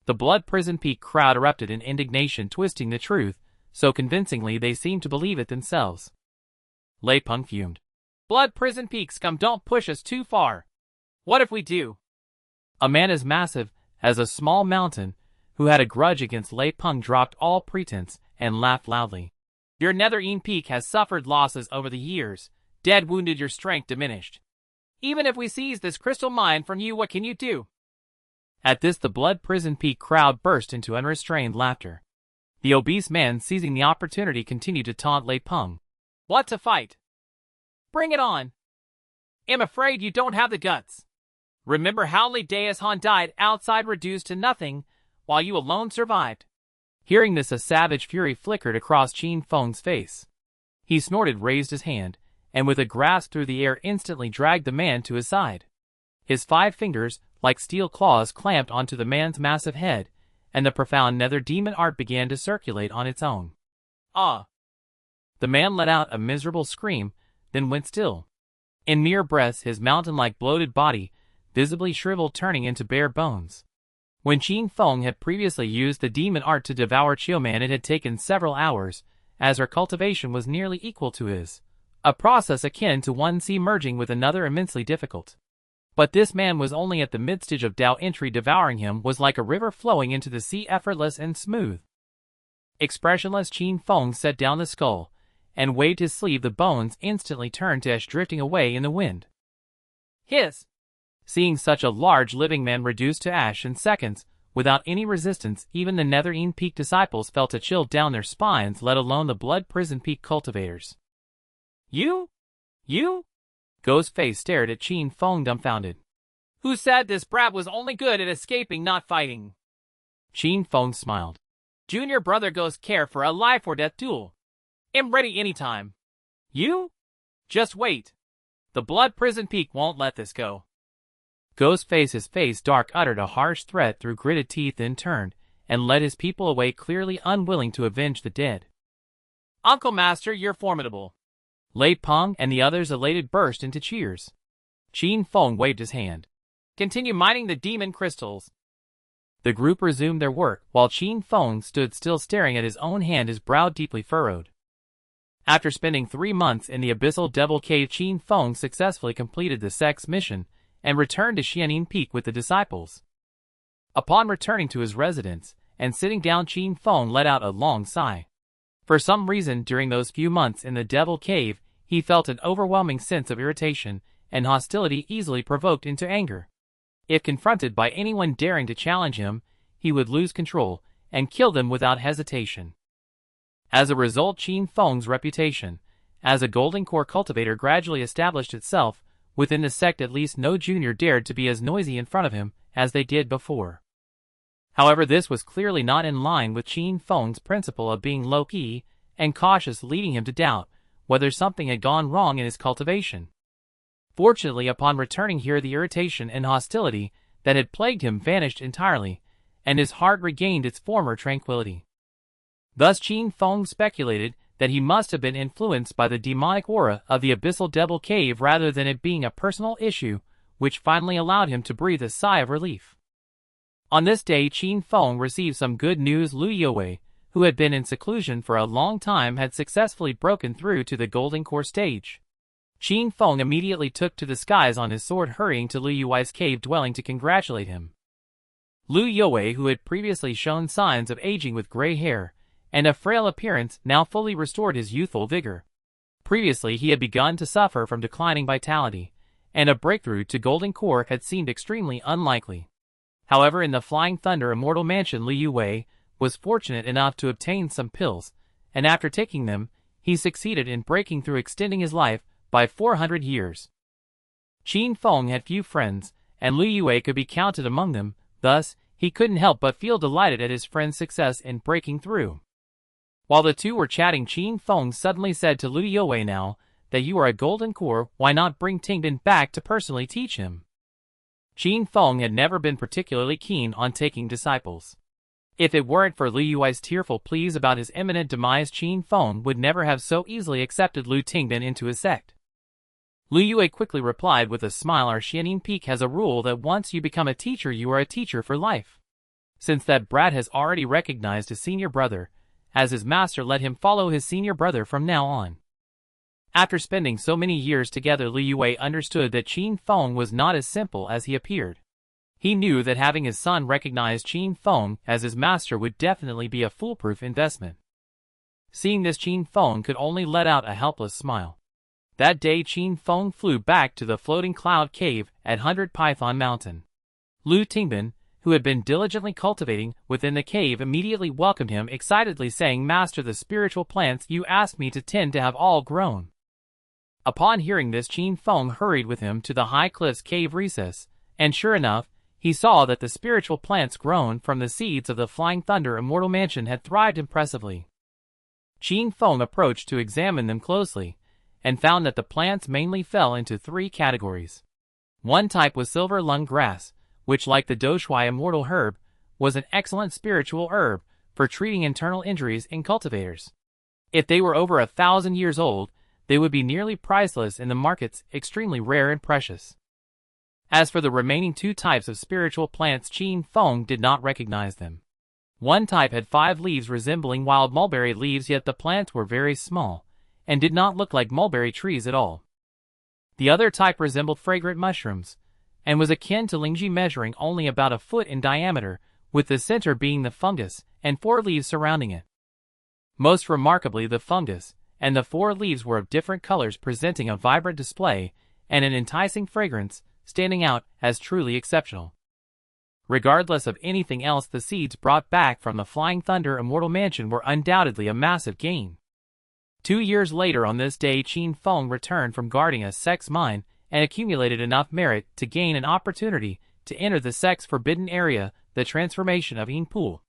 The Blood Prison Peak crowd erupted in indignation, twisting the truth so convincingly they seemed to believe it themselves. Lei Peng fumed. "Blood Prison Peak scum, don't push us too far. What if we do?" A man as massive as a small mountain, who had a grudge against Lei Peng, dropped all pretense and laughed loudly. "Your Netherine Peak has suffered losses over the years, dead, wounded, your strength diminished. Even if we seize this crystal mine from you, what can you do?" At this, the Blood Prison Peak crowd burst into unrestrained laughter. The obese man, seizing the opportunity, continued to taunt Lei Peng. "What to fight? Bring it on. I'm afraid you don't have the guts. Remember how Li Daishan died outside, reduced to nothing, while you alone survived." Hearing this, a savage fury flickered across Qin Feng's face. He snorted, raised his hand, and with a grasp through the air instantly dragged the man to his side. His 5 fingers, like steel claws, clamped onto the man's massive head, and the profound nether demon art began to circulate on its own. "Ah!" The man let out a miserable scream, then went still. In mere breaths, his mountain-like bloated body visibly shriveled, turning into bare bones. When Qin Feng had previously used the demon art to devour Chioman, it had taken several hours, as her cultivation was nearly equal to his, a process akin to one sea merging with another, immensely difficult. But this man was only at the mid-stage of Dao entry. Devouring him was like a river flowing into the sea, effortless and smooth. Expressionless, Qin Feng set down the skull and waved his sleeve. The bones instantly turned to ash, drifting away in the wind. "Hiss!" Seeing such a large living man reduced to ash in seconds, without any resistance, even the Netherine Peak disciples felt a chill down their spines, let alone the Blood Prison Peak cultivators. You? Ghost Face stared at Qin Feng, dumbfounded. "Who said this brat was only good at escaping, not fighting?" Qin Feng smiled. "Junior brother Ghost care for a life or death duel. I'm ready anytime. You? Just wait. The Blood Prison Peak won't let this go." Ghost Face, his face dark, uttered a harsh threat through gritted teeth, then turned and led his people away, clearly unwilling to avenge the dead. "Uncle Master, you're formidable." Lei Peng and the others, elated, burst into cheers. Qin Feng waved his hand. "Continue mining the demon crystals." The group resumed their work, while Qin Feng stood still, staring at his own hand, his brow deeply furrowed. After spending 3 months in the abyssal devil cave, Qin Feng successfully completed the sect's mission and returned to Xianin Peak with the disciples. Upon returning to his residence and sitting down, Qin Feng let out a long sigh. For some reason during those few months in the Devil Cave, he felt an overwhelming sense of irritation and hostility easily provoked into anger. If confronted by anyone daring to challenge him, he would lose control and kill them without hesitation. As a result, Qin Feng's reputation as a golden core cultivator gradually established itself within the sect. At least no junior dared to be as noisy in front of him as they did before. However, this was clearly not in line with Qin Feng's principle of being low-key and cautious, leading him to doubt whether something had gone wrong in his cultivation. Fortunately, upon returning here, the irritation and hostility that had plagued him vanished entirely, and his heart regained its former tranquility. Thus Qin Feng speculated that he must have been influenced by the demonic aura of the abyssal Devil Cave rather than it being a personal issue, which finally allowed him to breathe a sigh of relief. On this day, Qin Feng received some good news. Lu Youwei, who had been in seclusion for a long time, had successfully broken through to the Golden Core stage. Qin Feng immediately took to the skies on his sword, hurrying to Lu Youwei's cave dwelling to congratulate him. Lu Youwei, who had previously shown signs of aging with gray hair and a frail appearance, now fully restored his youthful vigor. Previously he had begun to suffer from declining vitality, and a breakthrough to Golden Core had seemed extremely unlikely. However, in the Flying Thunder Immortal Mansion, Lu Youwei was fortunate enough to obtain some pills, and after taking them, he succeeded in breaking through, extending his life by 400 years. Qin Feng had few friends, and Lu Youwei could be counted among them. Thus, he couldn't help but feel delighted at his friend's success in breaking through. While the two were chatting, Qin Feng suddenly said to Lu Youwei, "Now that you are a Golden Core, why not bring Tingbin back to personally teach him?" Qin Feng had never been particularly keen on taking disciples. If it weren't for Lu Youwei's tearful pleas about his imminent demise, Qin Feng would never have so easily accepted Lu Tingbin into his sect. Lu Youwei quickly replied with a smile, "Our Xianin Peak has a rule that once you become a teacher, you are a teacher for life. Since that brat has already recognized his senior brother as his master, let him follow his senior brother from now on." After spending so many years together, Lu Youwei understood that Qin Feng was not as simple as he appeared. He knew that having his son recognize Qin Feng as his master would definitely be a foolproof investment. Seeing this, Qin Feng could only let out a helpless smile. That day, Qin Feng flew back to the floating cloud cave at 100 Python Mountain. Lu Tingbin, who had been diligently cultivating within the cave, immediately welcomed him excitedly, saying, "Master, the spiritual plants you asked me to tend to have all grown." Upon hearing this, Qin Feng hurried with him to the high cliff's cave recess, and sure enough, he saw that the spiritual plants grown from the seeds of the Flying Thunder Immortal Mansion had thrived impressively. Qin Feng approached to examine them closely, and found that the plants mainly fell into three categories. One type was silver lung grass, which, like the Doshui immortal herb, was an excellent spiritual herb for treating internal injuries in cultivators. If they were over 1,000 years old, they would be nearly priceless in the markets, extremely rare and precious. As for the remaining two types of spiritual plants, Qin Feng did not recognize them. One type had 5 leaves resembling wild mulberry leaves, yet the plants were very small, and did not look like mulberry trees at all. The other type resembled fragrant mushrooms, and was akin to lingji, measuring only about a foot in diameter, with the center being the fungus, and 4 leaves surrounding it. Most remarkably, the fungus and the 4 leaves were of different colors, presenting a vibrant display and an enticing fragrance, standing out as truly exceptional. Regardless of anything else, the seeds brought back from the Flying Thunder Immortal Mansion were undoubtedly a massive gain. 2 years later, on this day, Qin Feng returned from guarding a sect's mine and accumulated enough merit to gain an opportunity to enter the sect's forbidden area, the Transformation of Yin Pool.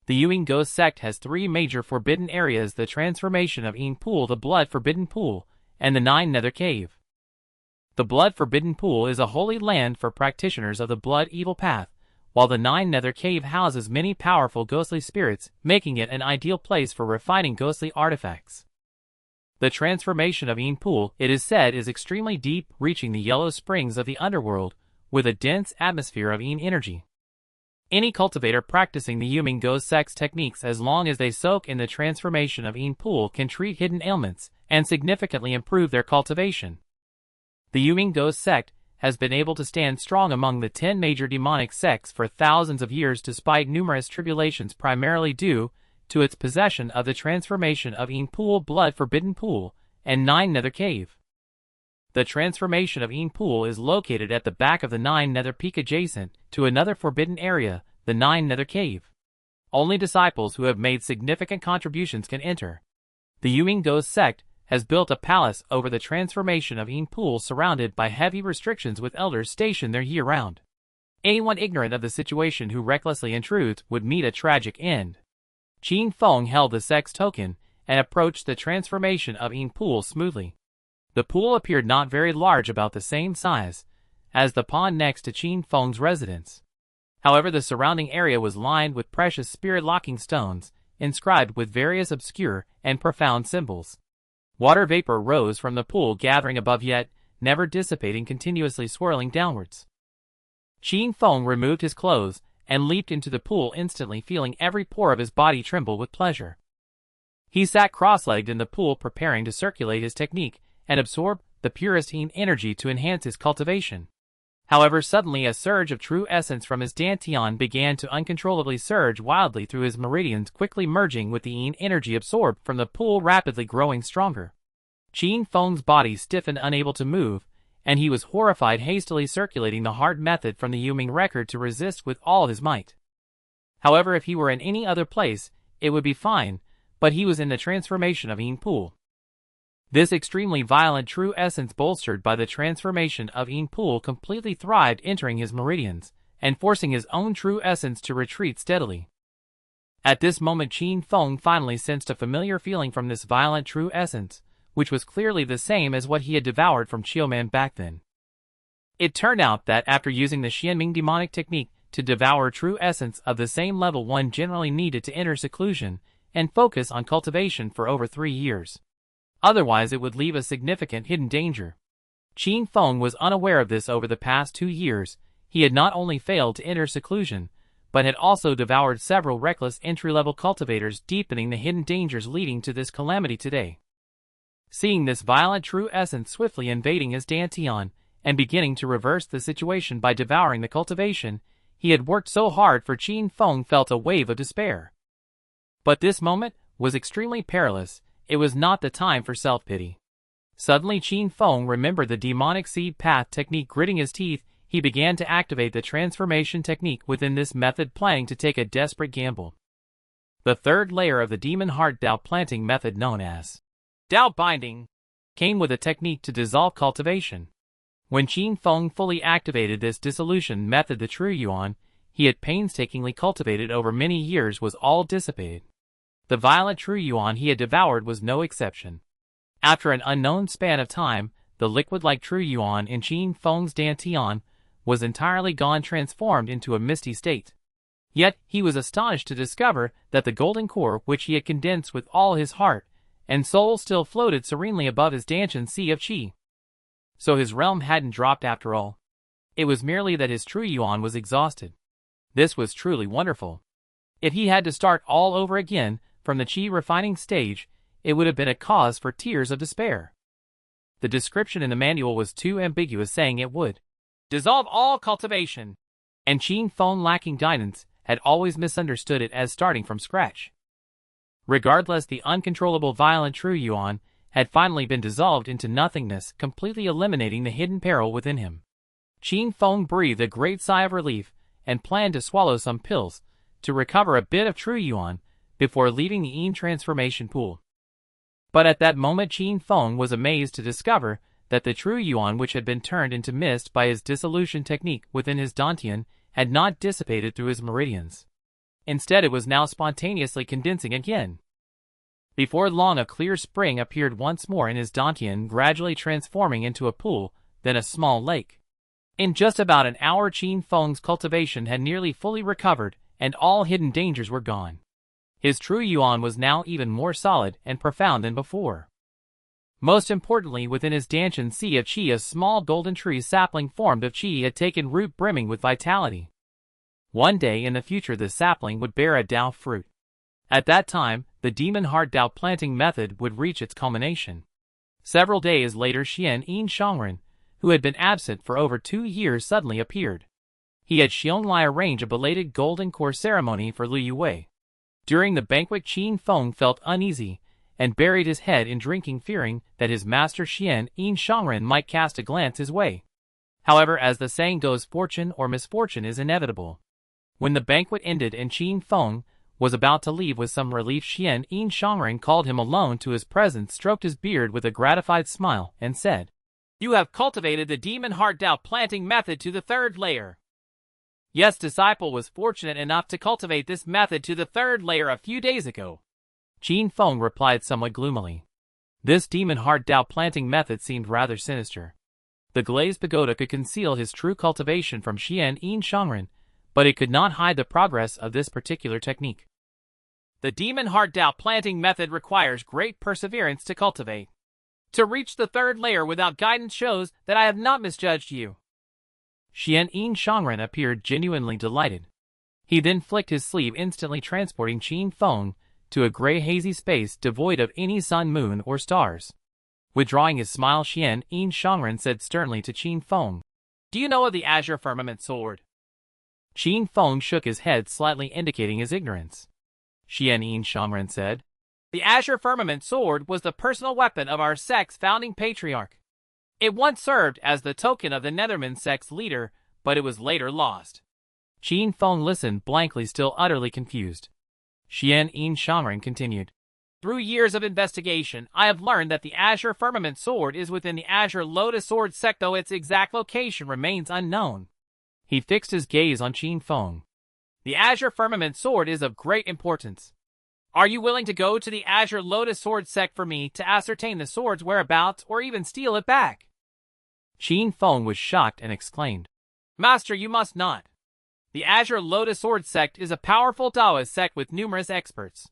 The Yuan Ghost sect has 3 major forbidden areas: the Transformation of Yin Pool, the Blood Forbidden Pool, and the 9 Nether Cave. The Blood Forbidden Pool is a holy land for practitioners of the blood evil path, while the 9 Nether Cave houses many powerful ghostly spirits, making it an ideal place for refining ghostly artifacts. The Transformation of Yin Pool, it is said, is extremely deep, reaching the yellow springs of the underworld, with a dense atmosphere of Yin energy. Any cultivator practicing the Yuan Ghost sect's techniques, as long as they soak in the Transformation of Yin Pool, can treat hidden ailments and significantly improve their cultivation. The Yuan Ghost sect has been able to stand strong among the 10 major demonic sects for thousands of years despite numerous tribulations, primarily due to its possession of the transformation of Yin Pool Blood Forbidden Pool and 9 Nether Cave. The transformation of Yin Pool is located at the back of the 9 Nether Peak adjacent to another forbidden area, the 9 Nether Cave. Only disciples who have made significant contributions can enter. The Yuming Ghost sect has built a palace over the transformation of Yin Pool surrounded by heavy restrictions with elders stationed there year-round. Anyone ignorant of the situation who recklessly intrudes would meet a tragic end. Qin Feng held the sect's token and approached the transformation of Yin Pool smoothly. The pool appeared not very large, about the same size as the pond next to Qin Feng's residence. However, the surrounding area was lined with precious spirit-locking stones, inscribed with various obscure and profound symbols. Water vapor rose from the pool, gathering above yet never dissipating, continuously swirling downwards. Qin Feng removed his clothes and leaped into the pool, instantly feeling every pore of his body tremble with pleasure. He sat cross-legged in the pool, preparing to circulate his technique and absorb the purest Yin energy to enhance his cultivation. However, suddenly a surge of true essence from his dantian began to uncontrollably surge wildly through his meridians, quickly merging with the Yin energy absorbed from the pool, rapidly growing stronger. Qin Feng's body stiffened, unable to move, and he was horrified, hastily circulating the heart method from the Yuming record to resist with all his might. However, if he were in any other place, it would be fine, but he was in the transformation of Yin Pool. This extremely violent true essence, bolstered by the transformation of Yin Pool, completely thrived, entering his meridians and forcing his own true essence to retreat steadily. At this moment, Qin Feng finally sensed a familiar feeling from this violent true essence, which was clearly the same as what he had devoured from Qiuman back then. It turned out that after using the Xianming demonic technique to devour true essence of the same level, one generally needed to enter seclusion and focus on cultivation for over 3 years. Otherwise, it would leave a significant hidden danger. Qin Feng was unaware of this. Over the past 2 years, he had not only failed to enter seclusion, but had also devoured several reckless entry-level cultivators, deepening the hidden dangers leading to this calamity today. Seeing this violent true essence swiftly invading his dantian and beginning to reverse the situation by devouring the cultivation he had worked so hard for, Qin Feng felt a wave of despair. But this moment was extremely perilous. It was not the time for self-pity. Suddenly, Qin Feng remembered the demonic seed path technique. Gritting his teeth, he began to activate the transformation technique within this method, planning to take a desperate gamble. The third layer of the demon heart Dao planting method, known as Dao binding, came with a technique to dissolve cultivation. When Qin Feng fully activated this dissolution method, the true yuan he had painstakingly cultivated over many years was all dissipated. The violent true yuan he had devoured was no exception. After an unknown span of time, the liquid-like true yuan in Qin Feng's dantian was entirely gone, transformed into a misty state. Yet he was astonished to discover that the golden core, which he had condensed with all his heart and soul, still floated serenely above his dantian sea of qi. So his realm hadn't dropped after all. It was merely that his true yuan was exhausted. This was truly wonderful. If he had to start all over again from the qi refining stage, it would have been a cause for tears of despair. The description in the manual was too ambiguous, saying it would dissolve all cultivation, and Qin Feng, lacking guidance, had always misunderstood it as starting from scratch. Regardless, the uncontrollable violent true yuan had finally been dissolved into nothingness, completely eliminating the hidden peril within him. Qin Feng breathed a great sigh of relief and planned to swallow some pills to recover a bit of true yuan before leaving the Yin transformation pool. But at that moment, Qin Feng was amazed to discover that the true yuan, which had been turned into mist by his dissolution technique within his dantian, had not dissipated through his meridians. Instead, it was now spontaneously condensing again. Before long, a clear spring appeared once more in his dantian, gradually transforming into a pool, then a small lake. In just about an hour, Qin Feng's cultivation had nearly fully recovered, and all hidden dangers were gone. His true yuan was now even more solid and profound than before. Most importantly, within his dantian sea of qi, a small golden tree sapling formed of qi had taken root, brimming with vitality. One day in the future, the sapling would bear a Dao fruit. At that time, the demon heart Dao planting method would reach its culmination. Several days later, Xian Yin Shangren who had been absent for over 2 years, suddenly appeared. He had Xiongli arrange a belated golden core ceremony for Liu Wei. During the banquet, Qin Feng felt uneasy and buried his head in drinking, fearing that his master Xian Yin Shangren might cast a glance his way. However, as the saying goes, fortune or misfortune is inevitable. When the banquet ended and Qin Feng was about to leave with some relief, Xian Yin Shangren called him alone to his presence, stroked his beard with a gratified smile, and said, "You have cultivated the demon heart Dao planting method to the 3rd layer." Yes, disciple was fortunate enough to cultivate this method to the 3rd layer a few days ago. Qin Feng replied somewhat gloomily. This demon heart Dao planting method seemed rather sinister. The glazed pagoda could conceal his true cultivation from Xian Yin Shangren, but it could not hide the progress of this particular technique. The demon heart Dao planting method requires great perseverance to cultivate. To reach the 3rd layer without guidance shows that I have not misjudged you. Xian Yin Shangren appeared genuinely delighted. He then flicked his sleeve, instantly transporting Qin Feng to a gray hazy space devoid of any sun, moon, or stars. Withdrawing his smile, Xian Yin Shangren said sternly to Qin Feng, "Do you know of the Azure Firmament Sword?" Qin Feng shook his head, slightly indicating his ignorance. Xian Yin Shangren said, "The Azure Firmament Sword was the personal weapon of our sect's founding patriarch. It once served as the token of the Netherman sect's leader, but it was later lost." Qin Feng listened blankly, still utterly confused. Xian Yin Shangren continued, "Through years of investigation, I have learned that the Azure Firmament Sword is within the Azure Lotus Sword sect, though its exact location remains unknown." He fixed his gaze on Qin Feng. "The Azure Firmament Sword is of great importance. Are you willing to go to the Azure Lotus Sword sect for me to ascertain the sword's whereabouts or even steal it back?" Qin Feng was shocked and exclaimed, "Master, you must not. The Azure Lotus Sword sect is a powerful Taoist sect with numerous experts.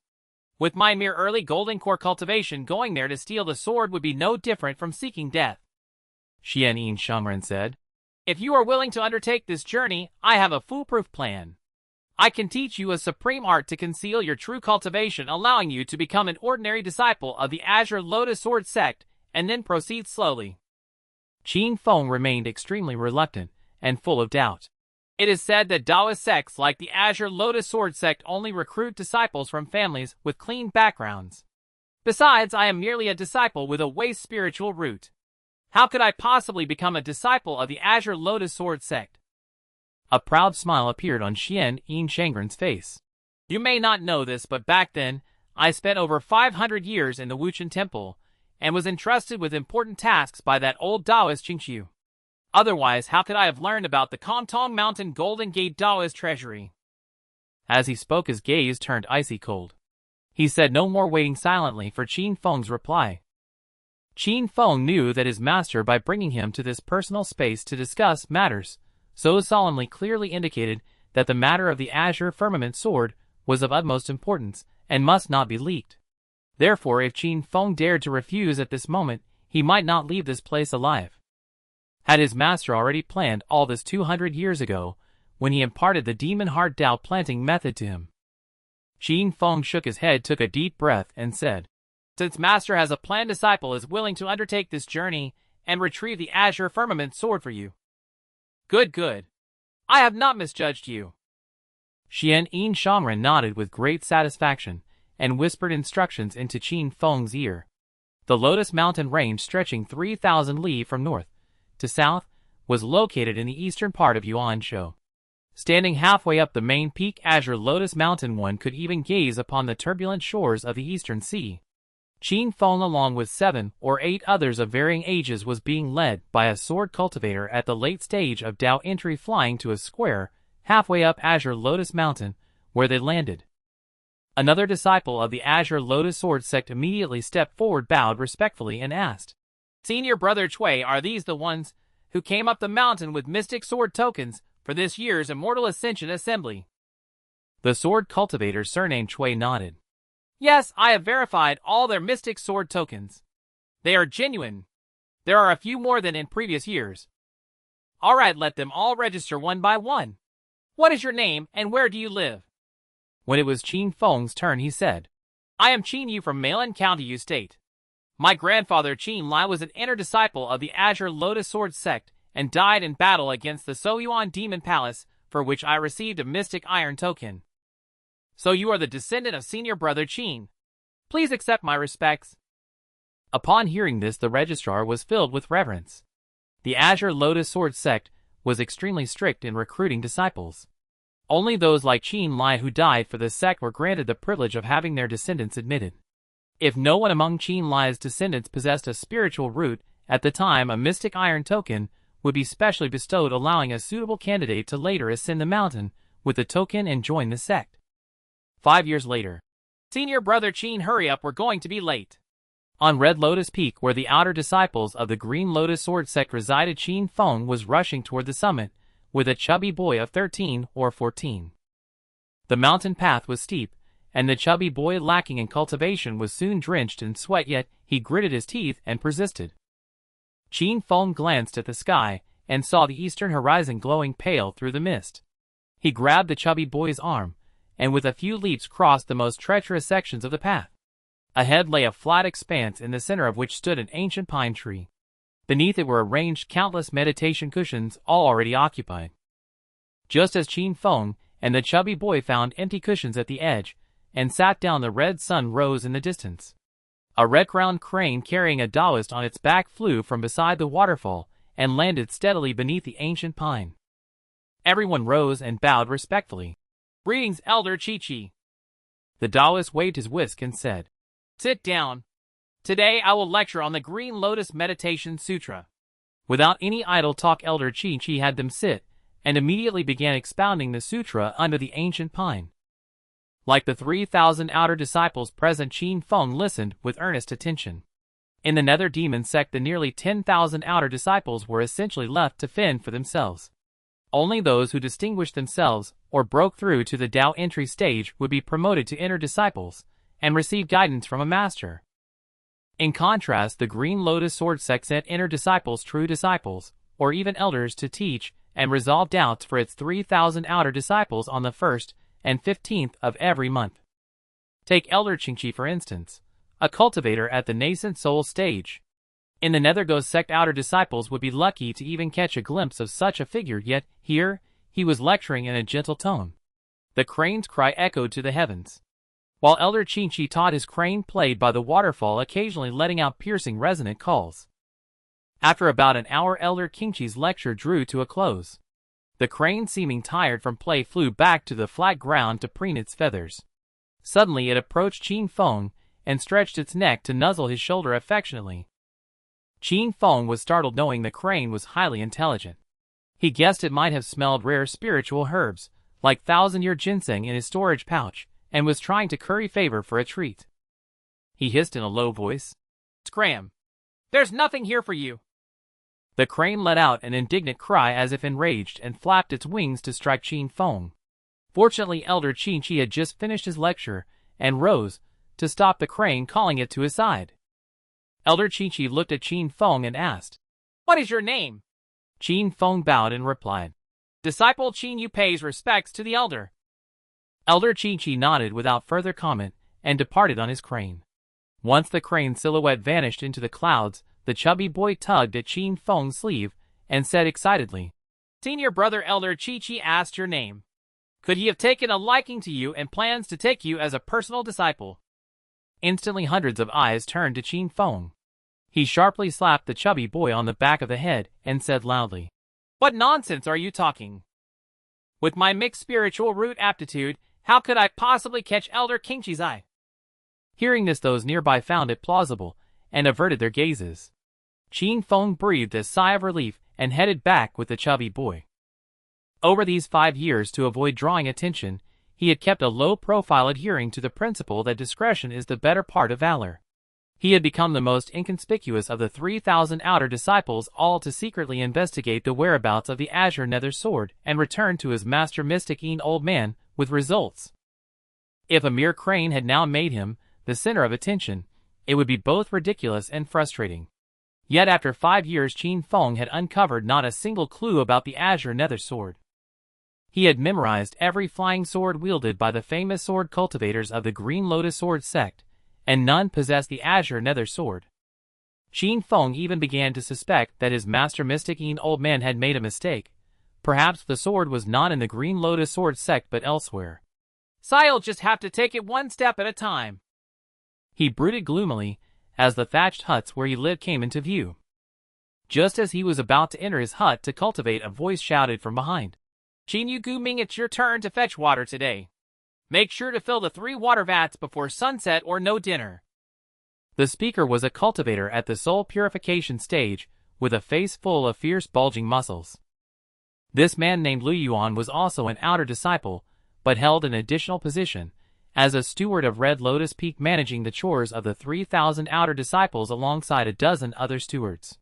With my mere early golden core cultivation, going there to steal the sword would be no different from seeking death." Xian Yin Shangren said, "If you are willing to undertake this journey, I have a foolproof plan. I can teach you a supreme art to conceal your true cultivation, allowing you to become an ordinary disciple of the Azure Lotus Sword sect, and then proceed slowly." Qin Feng remained extremely reluctant and full of doubt. "It is said that Taoist sects like the Azure Lotus Sword sect only recruit disciples from families with clean backgrounds. Besides, I am merely a disciple with a waste spiritual root. How could I possibly become a disciple of the Azure Lotus Sword sect?" A proud smile appeared on Xian Yin Shangren's face. "You may not know this, but back then, I spent over 500 years in the Wuchen Temple, and was entrusted with important tasks by that old Taoist Qingqiu. Otherwise, how could I have learned about the Kantong Mountain Golden Gate Taoist treasury?" As he spoke, his gaze turned icy cold. He said no more, waiting silently for Qin Feng's reply. Qin Feng knew that his master, by bringing him to this personal space to discuss matters so solemnly, clearly indicated that the matter of the Azure Firmament Sword was of utmost importance and must not be leaked. Therefore, if Qin Feng dared to refuse at this moment, he might not leave this place alive. Had his master already planned all this 200 years ago, when he imparted the demon heart Dao planting method to him? Qin Feng shook his head, took a deep breath, and said, "Since master has a planned, disciple is willing to undertake this journey and retrieve the Azure Firmament Sword for you." "Good, good. I have not misjudged you." Xian Yin Shangren nodded with great satisfaction and whispered instructions into Qin Feng's ear. The Lotus Mountain range, stretching 3,000 li from north to south, was located in the eastern part of Yuanzhou. Standing halfway up the main peak Azure Lotus Mountain, one could even gaze upon the turbulent shores of the eastern sea. Qin Feng, along with 7 or 8 others of varying ages, was being led by a sword cultivator at the late stage of Dao entry, flying to a square halfway up Azure Lotus Mountain, where they landed. Another disciple of the Azure Lotus Sword sect immediately stepped forward, bowed respectfully, and asked, "Senior Brother Cui, are these the ones who came up the mountain with mystic sword tokens for this year's Immortal Ascension Assembly?" The sword cultivator, surnamed Cui, nodded. "Yes, I have verified all their mystic sword tokens. They are genuine. There are a few more than in previous years." "All right, let them all register one by one. What is your name and where do you live?" When it was Qin Feng's turn, he said, "I am Qin Yu from Malan County, Yu State. My grandfather Qin Lai was an inner disciple of the Azure Lotus Sword sect and died in battle against the Soyuan Demon Palace, for which I received a mystic iron token. So you are the descendant of senior brother Qin. Please accept my respects. Upon hearing this, the registrar was filled with reverence. The Azure Lotus Sword sect was extremely strict in recruiting disciples. Only those like Qin Lai who died for the sect were granted the privilege of having their descendants admitted. If no one among Qin Lai's descendants possessed a spiritual root, at the time a mystic iron token would be specially bestowed, allowing a suitable candidate to later ascend the mountain with the token and join the sect. 5 years later. Senior brother Qin, hurry up, we're going to be late. On Red Lotus Peak, where the outer disciples of the Green Lotus Sword sect resided, Qin Feng was rushing toward the summit with a chubby boy of 13 or 14. The mountain path was steep, and the chubby boy, lacking in cultivation, was soon drenched in sweat, yet he gritted his teeth and persisted. Qin Feng glanced at the sky and saw the eastern horizon glowing pale through the mist. He grabbed the chubby boy's arm, and with a few leaps crossed the most treacherous sections of the path. Ahead lay a flat expanse, in the center of which stood an ancient pine tree. Beneath it were arranged countless meditation cushions, all already occupied. Just as Qin Feng and the chubby boy found empty cushions at the edge and sat down, the red sun rose in the distance. A red-crowned crane carrying a Taoist on its back flew from beside the waterfall and landed steadily beneath the ancient pine. Everyone rose and bowed respectfully. Greetings, Elder Chi-Chi. The Taoist waved his whisk and said, Sit down. Today I will lecture on the Green Lotus Meditation Sutra. Without any idle talk, Elder Chi-Chi had them sit and immediately began expounding the sutra under the ancient pine. Like the 3,000 outer disciples present, Qin Feng listened with earnest attention. In the Nether Demon Sect, the nearly 10,000 outer disciples were essentially left to fend for themselves. Only those who distinguished themselves or broke through to the Dao entry stage would be promoted to inner disciples and receive guidance from a master. In contrast, the Green Lotus Sword sect sent inner disciples, true disciples, or even elders, to teach and resolve doubts for its 3,000 outer disciples on the 1st and 15th of every month. Take Elder Qingqi for instance, a cultivator at the nascent soul stage. In the Nether Ghost sect, outer disciples would be lucky to even catch a glimpse of such a figure, yet here he was lecturing in a gentle tone. The crane's cry echoed to the heavens. While Elder Qingqi taught, his crane played by the waterfall, occasionally letting out piercing resonant calls. After about an hour, Elder Qingqi's lecture drew to a close. The crane, seeming tired from play, flew back to the flat ground to preen its feathers. Suddenly it approached Qin Feng and stretched its neck to nuzzle his shoulder affectionately. Qin Feng was startled, knowing the crane was highly intelligent. He guessed it might have smelled rare spiritual herbs, like thousand-year ginseng, in his storage pouch, and was trying to curry favor for a treat. He hissed in a low voice, Scram! There's nothing here for you! The crane let out an indignant cry as if enraged and flapped its wings to strike Qin Feng. Fortunately, Elder Qingqi had just finished his lecture and rose to stop the crane, calling it to his side. Elder Qingqi looked at Qin Feng and asked, What is your name? Qin Feng bowed and replied, Disciple Qin Yu pays respects to the elder. Elder Qingqi nodded without further comment and departed on his crane. Once the crane's silhouette vanished into the clouds, the chubby boy tugged at Qin Feng's sleeve and said excitedly, Senior brother Elder Chi-Chi asked your name. Could he have taken a liking to you and plans to take you as a personal disciple? Instantly hundreds of eyes turned to Qin Feng. He sharply slapped the chubby boy on the back of the head and said loudly, What nonsense are you talking? With my mixed spiritual root aptitude, how could I possibly catch Elder Qingqi's eye? Hearing this, those nearby found it plausible and averted their gazes. Qin Feng breathed a sigh of relief and headed back with the chubby boy. Over these 5 years, to avoid drawing attention, he had kept a low profile, adhering to the principle that discretion is the better part of valor. He had become the most inconspicuous of the 3,000 outer disciples, all to secretly investigate the whereabouts of the Azure Nether Sword and return to his master mystic Old Man with results. If a mere crane had now made him the center of attention, it would be both ridiculous and frustrating. Yet after 5 years, Qin Feng had uncovered not a single clue about the Azure Nether Sword. He had memorized every flying sword wielded by the famous sword cultivators of the Green Lotus Sword sect, and none possessed the Azure Nether Sword. Qin Feng even began to suspect that his master mystic Yin old man had made a mistake. Perhaps the sword was not in the Green Lotus Sword sect but elsewhere. "I'll just have to take it one step at a time," he brooded gloomily, as the thatched huts where he lived came into view. Just as he was about to enter his hut to cultivate, a voice shouted from behind. "Qin Yu Gu Ming, it's your turn to fetch water today. Make sure to fill the 3 water vats before sunset or no dinner." The speaker was a cultivator at the soul purification stage, with a face full of fierce bulging muscles. This man named Lu Yuan was also an outer disciple, but held an additional position, as a steward of Red Lotus Peak, managing the chores of the 3,000 outer disciples alongside a dozen other stewards.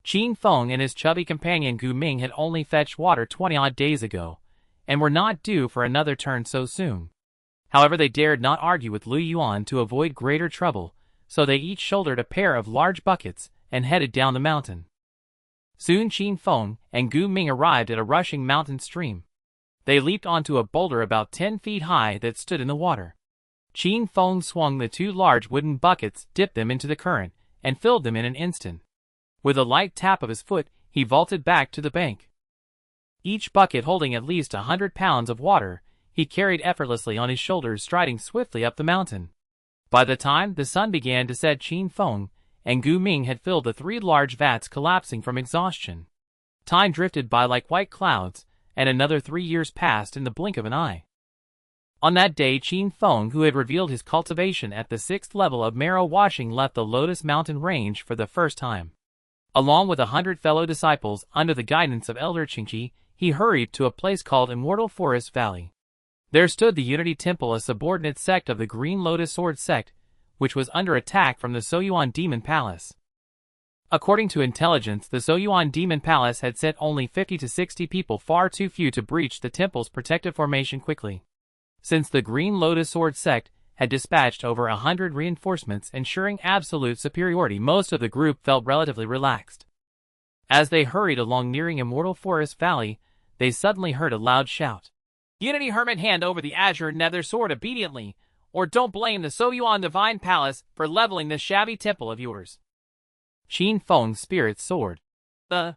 Qin Feng and his chubby companion Gu Ming had only fetched water 20-odd days ago, and were not due for another turn so soon. However, they dared not argue with Lu Yuan to avoid greater trouble, so they each shouldered a pair of large buckets and headed down the mountain. Soon Qin Feng and Gu Ming arrived at a rushing mountain stream. They leaped onto a boulder about 10 feet high that stood in the water. Qin Feng swung the 2 large wooden buckets, dipped them into the current, and filled them in an instant. With a light tap of his foot, he vaulted back to the bank. Each bucket holding at least 100 pounds of water, he carried effortlessly on his shoulders, striding swiftly up the mountain. By the time the sun began to set, Qin Feng and Gu Ming had filled the 3 large vats, collapsing from exhaustion. Time drifted by like white clouds, and another 3 years passed in the blink of an eye. On that day, Qin Feng, who had revealed his cultivation at the 6th level of marrow washing, left the Lotus Mountain Range for the first time. Along with 100 fellow disciples, under the guidance of Elder Qingqi, he hurried to a place called Immortal Forest Valley. There stood the Unity Temple, a subordinate sect of the Green Lotus Sword sect, which was under attack from the Soyuan Demon Palace. According to intelligence, the Soyuan Demon Palace had sent only 50 to 60 people, far too few to breach the temple's protective formation quickly. Since the Green Lotus Sword sect had dispatched over 100 reinforcements ensuring absolute superiority, most of the group felt relatively relaxed. As they hurried along nearing Immortal Forest Valley, they suddenly heard a loud shout. "Unity Hermit, hand over the Azure Nether Sword obediently, or don't blame the Soyuan Divine Palace for leveling this shabby temple of yours." Qin Feng's spirit soared. The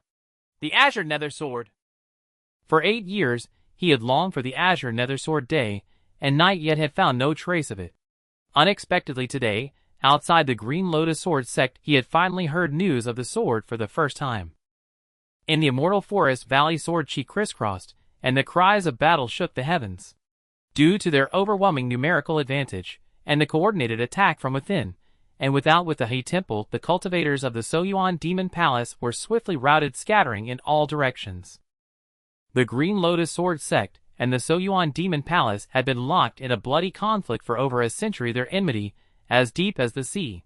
Azure Nether Sword. For 8 years, he had longed for the Azure Nether Sword day and night, yet had found no trace of it. Unexpectedly today, outside the Green Lotus Sword sect, he had finally heard news of the sword for the first time. In the Immortal Forest Valley, sword chi crisscrossed, and the cries of battle shook the heavens. Due to their overwhelming numerical advantage, and the coordinated attack from within and without with the He Temple, the cultivators of the Soyuan Demon Palace were swiftly routed, scattering in all directions. The Green Lotus Sword sect and the Soyuan Demon Palace had been locked in a bloody conflict for over a century, their enmity as deep as the sea.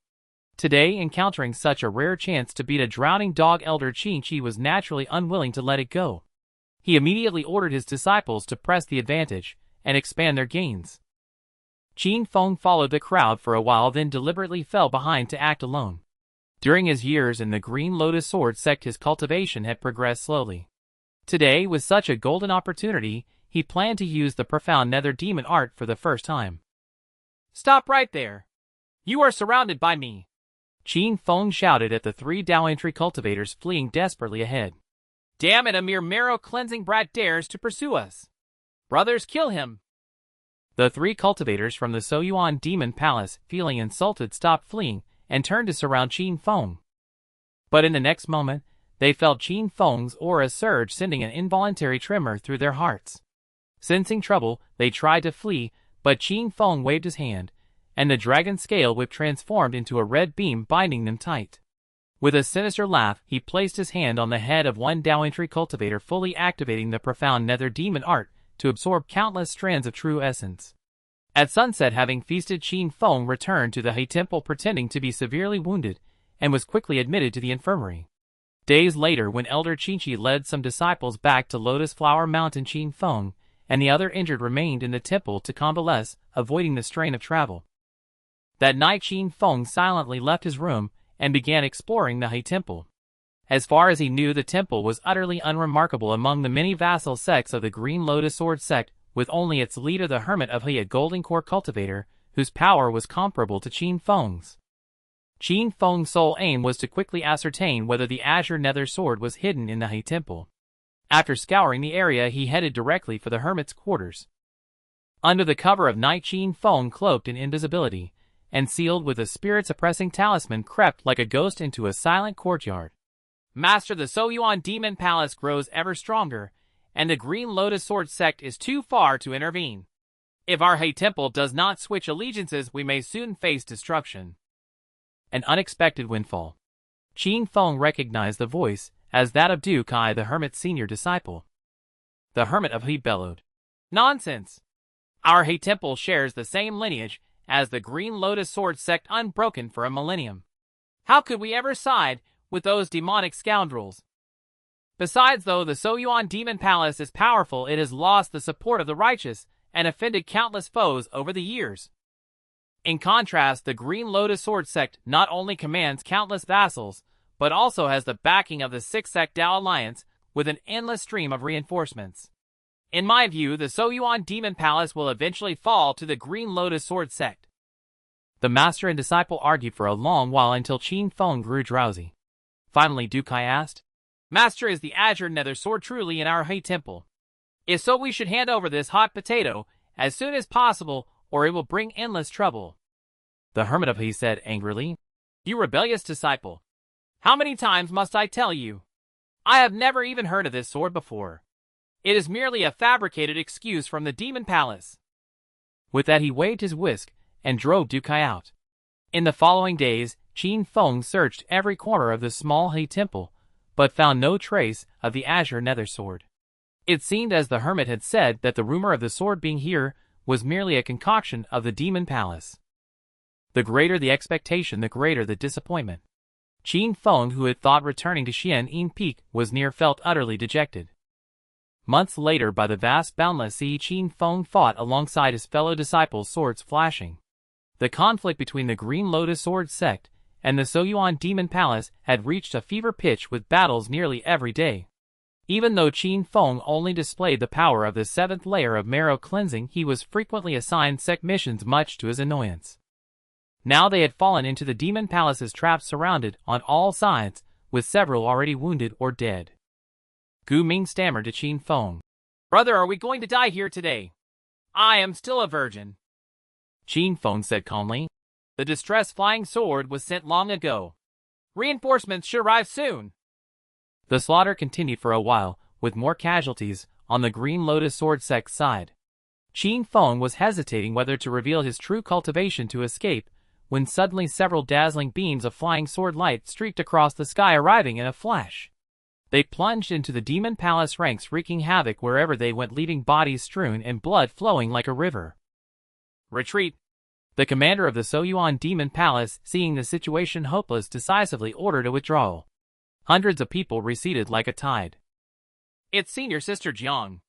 Today, encountering such a rare chance to beat a drowning dog, Elder Qingqi was naturally unwilling to let it go. He immediately ordered his disciples to press the advantage and expand their gains. Qin Feng followed the crowd for a while, then deliberately fell behind to act alone. During his years in the Green Lotus Sword sect, his cultivation had progressed slowly. Today, with such a golden opportunity, he planned to use the profound nether demon art for the first time. "Stop right there. You are surrounded by me," Qin Feng shouted at the 3 Dao entry cultivators fleeing desperately ahead. "Damn it, a mere marrow-cleansing brat dares to pursue us. Brothers, kill him." The 3 cultivators from the Soyuan Demon Palace, feeling insulted, stopped fleeing and turned to surround Qin Feng. But in the next moment, they felt Qin Feng's aura surge, sending an involuntary tremor through their hearts. Sensing trouble, they tried to flee, but Qin Feng waved his hand, and the dragon scale whip transformed into a red beam, binding them tight. With a sinister laugh, he placed his hand on the head of one Dao entry cultivator, fully activating the profound nether demon art to absorb countless strands of true essence. At sunset, having feasted, Qin Feng returned to the He Temple pretending to be severely wounded, and was quickly admitted to the infirmary. Days later, when Elder Qingqi led some disciples back to Lotus Flower Mountain, Qin Feng and the other injured remained in the temple to convalesce, avoiding the strain of travel. That night, Qin Feng silently left his room and began exploring the He Temple. As far as he knew, the temple was utterly unremarkable among the many vassal sects of the Green Lotus Sword sect, with only its leader, the Hermit of He, a golden core cultivator, whose power was comparable to Qin Feng's. Qin Feng's sole aim was to quickly ascertain whether the azure nether sword was hidden in the He Temple. After scouring the area, he headed directly for the hermit's quarters. Under the cover of night, Qin Feng, cloaked in invisibility and sealed with a spirit-suppressing talisman, crept like a ghost into a silent courtyard. Master, the Soyuan Demon Palace grows ever stronger, and the Green Lotus Sword sect is too far to intervene. If our He Temple does not switch allegiances, we may soon face destruction. An unexpected windfall. Qin Feng recognized the voice as that of Du Kai, the hermit's senior disciple. The hermit of He bellowed. Nonsense! Our He Temple shares the same lineage as the Green Lotus Sword sect, unbroken for a millennium. How could we ever side with those demonic scoundrels? Besides, though the Soyuan Demon Palace is powerful, it has lost the support of the righteous and offended countless foes over the years. In contrast, the Green Lotus Sword sect not only commands countless vassals, but also has the backing of the six-sect Dao Alliance with an endless stream of reinforcements. In my view, the Soyuan Demon Palace will eventually fall to the Green Lotus Sword sect. The master and disciple argued for a long while until Qin Feng grew drowsy. Finally, Du Kai asked, Master, is the azure nether sword truly in our He Temple? If so, we should hand over this hot potato as soon as possible, or it will bring endless trouble. The hermit of He said angrily, You rebellious disciple! How many times must I tell you? I have never even heard of this sword before. It is merely a fabricated excuse from the Demon Palace. With that, he waved his whisk and drove Du Kai out. In the following days, Qin Feng searched every corner of the small He Temple, but found no trace of the azure nether sword. It seemed, as the hermit had said, that the rumor of the sword being here was merely a concoction of the Demon Palace. The greater the expectation, the greater the disappointment. Qin Feng, who had thought returning to Xianin Peak was near, felt utterly dejected. Months later, by the vast boundless sea, Qin Feng fought alongside his fellow disciples, swords flashing. The conflict between the Green Lotus Sword sect and the Soyuan Demon Palace had reached a fever pitch, with battles nearly every day. Even though Qin Feng only displayed the power of the seventh layer of marrow cleansing, he was frequently assigned sect missions, much to his annoyance. Now they had fallen into the Demon Palace's trap, surrounded on all sides, with several already wounded or dead. Gu Ming stammered to Qin Feng, Brother, are we going to die here today? I am still a virgin. Qin Feng said calmly, The distress flying sword was sent long ago. Reinforcements should arrive soon. The slaughter continued for a while, with more casualties on the Green Lotus Sword sect's side. Qin Feng was hesitating whether to reveal his true cultivation to escape, when suddenly several dazzling beams of flying sword light streaked across the sky, arriving in a flash. They plunged into the Demon Palace ranks, wreaking havoc wherever they went, leaving bodies strewn and blood flowing like a river. Retreat! The commander of the Soyuan Demon Palace, seeing the situation hopeless, decisively ordered a withdrawal. Hundreds of people receded like a tide. It's senior sister Jiang.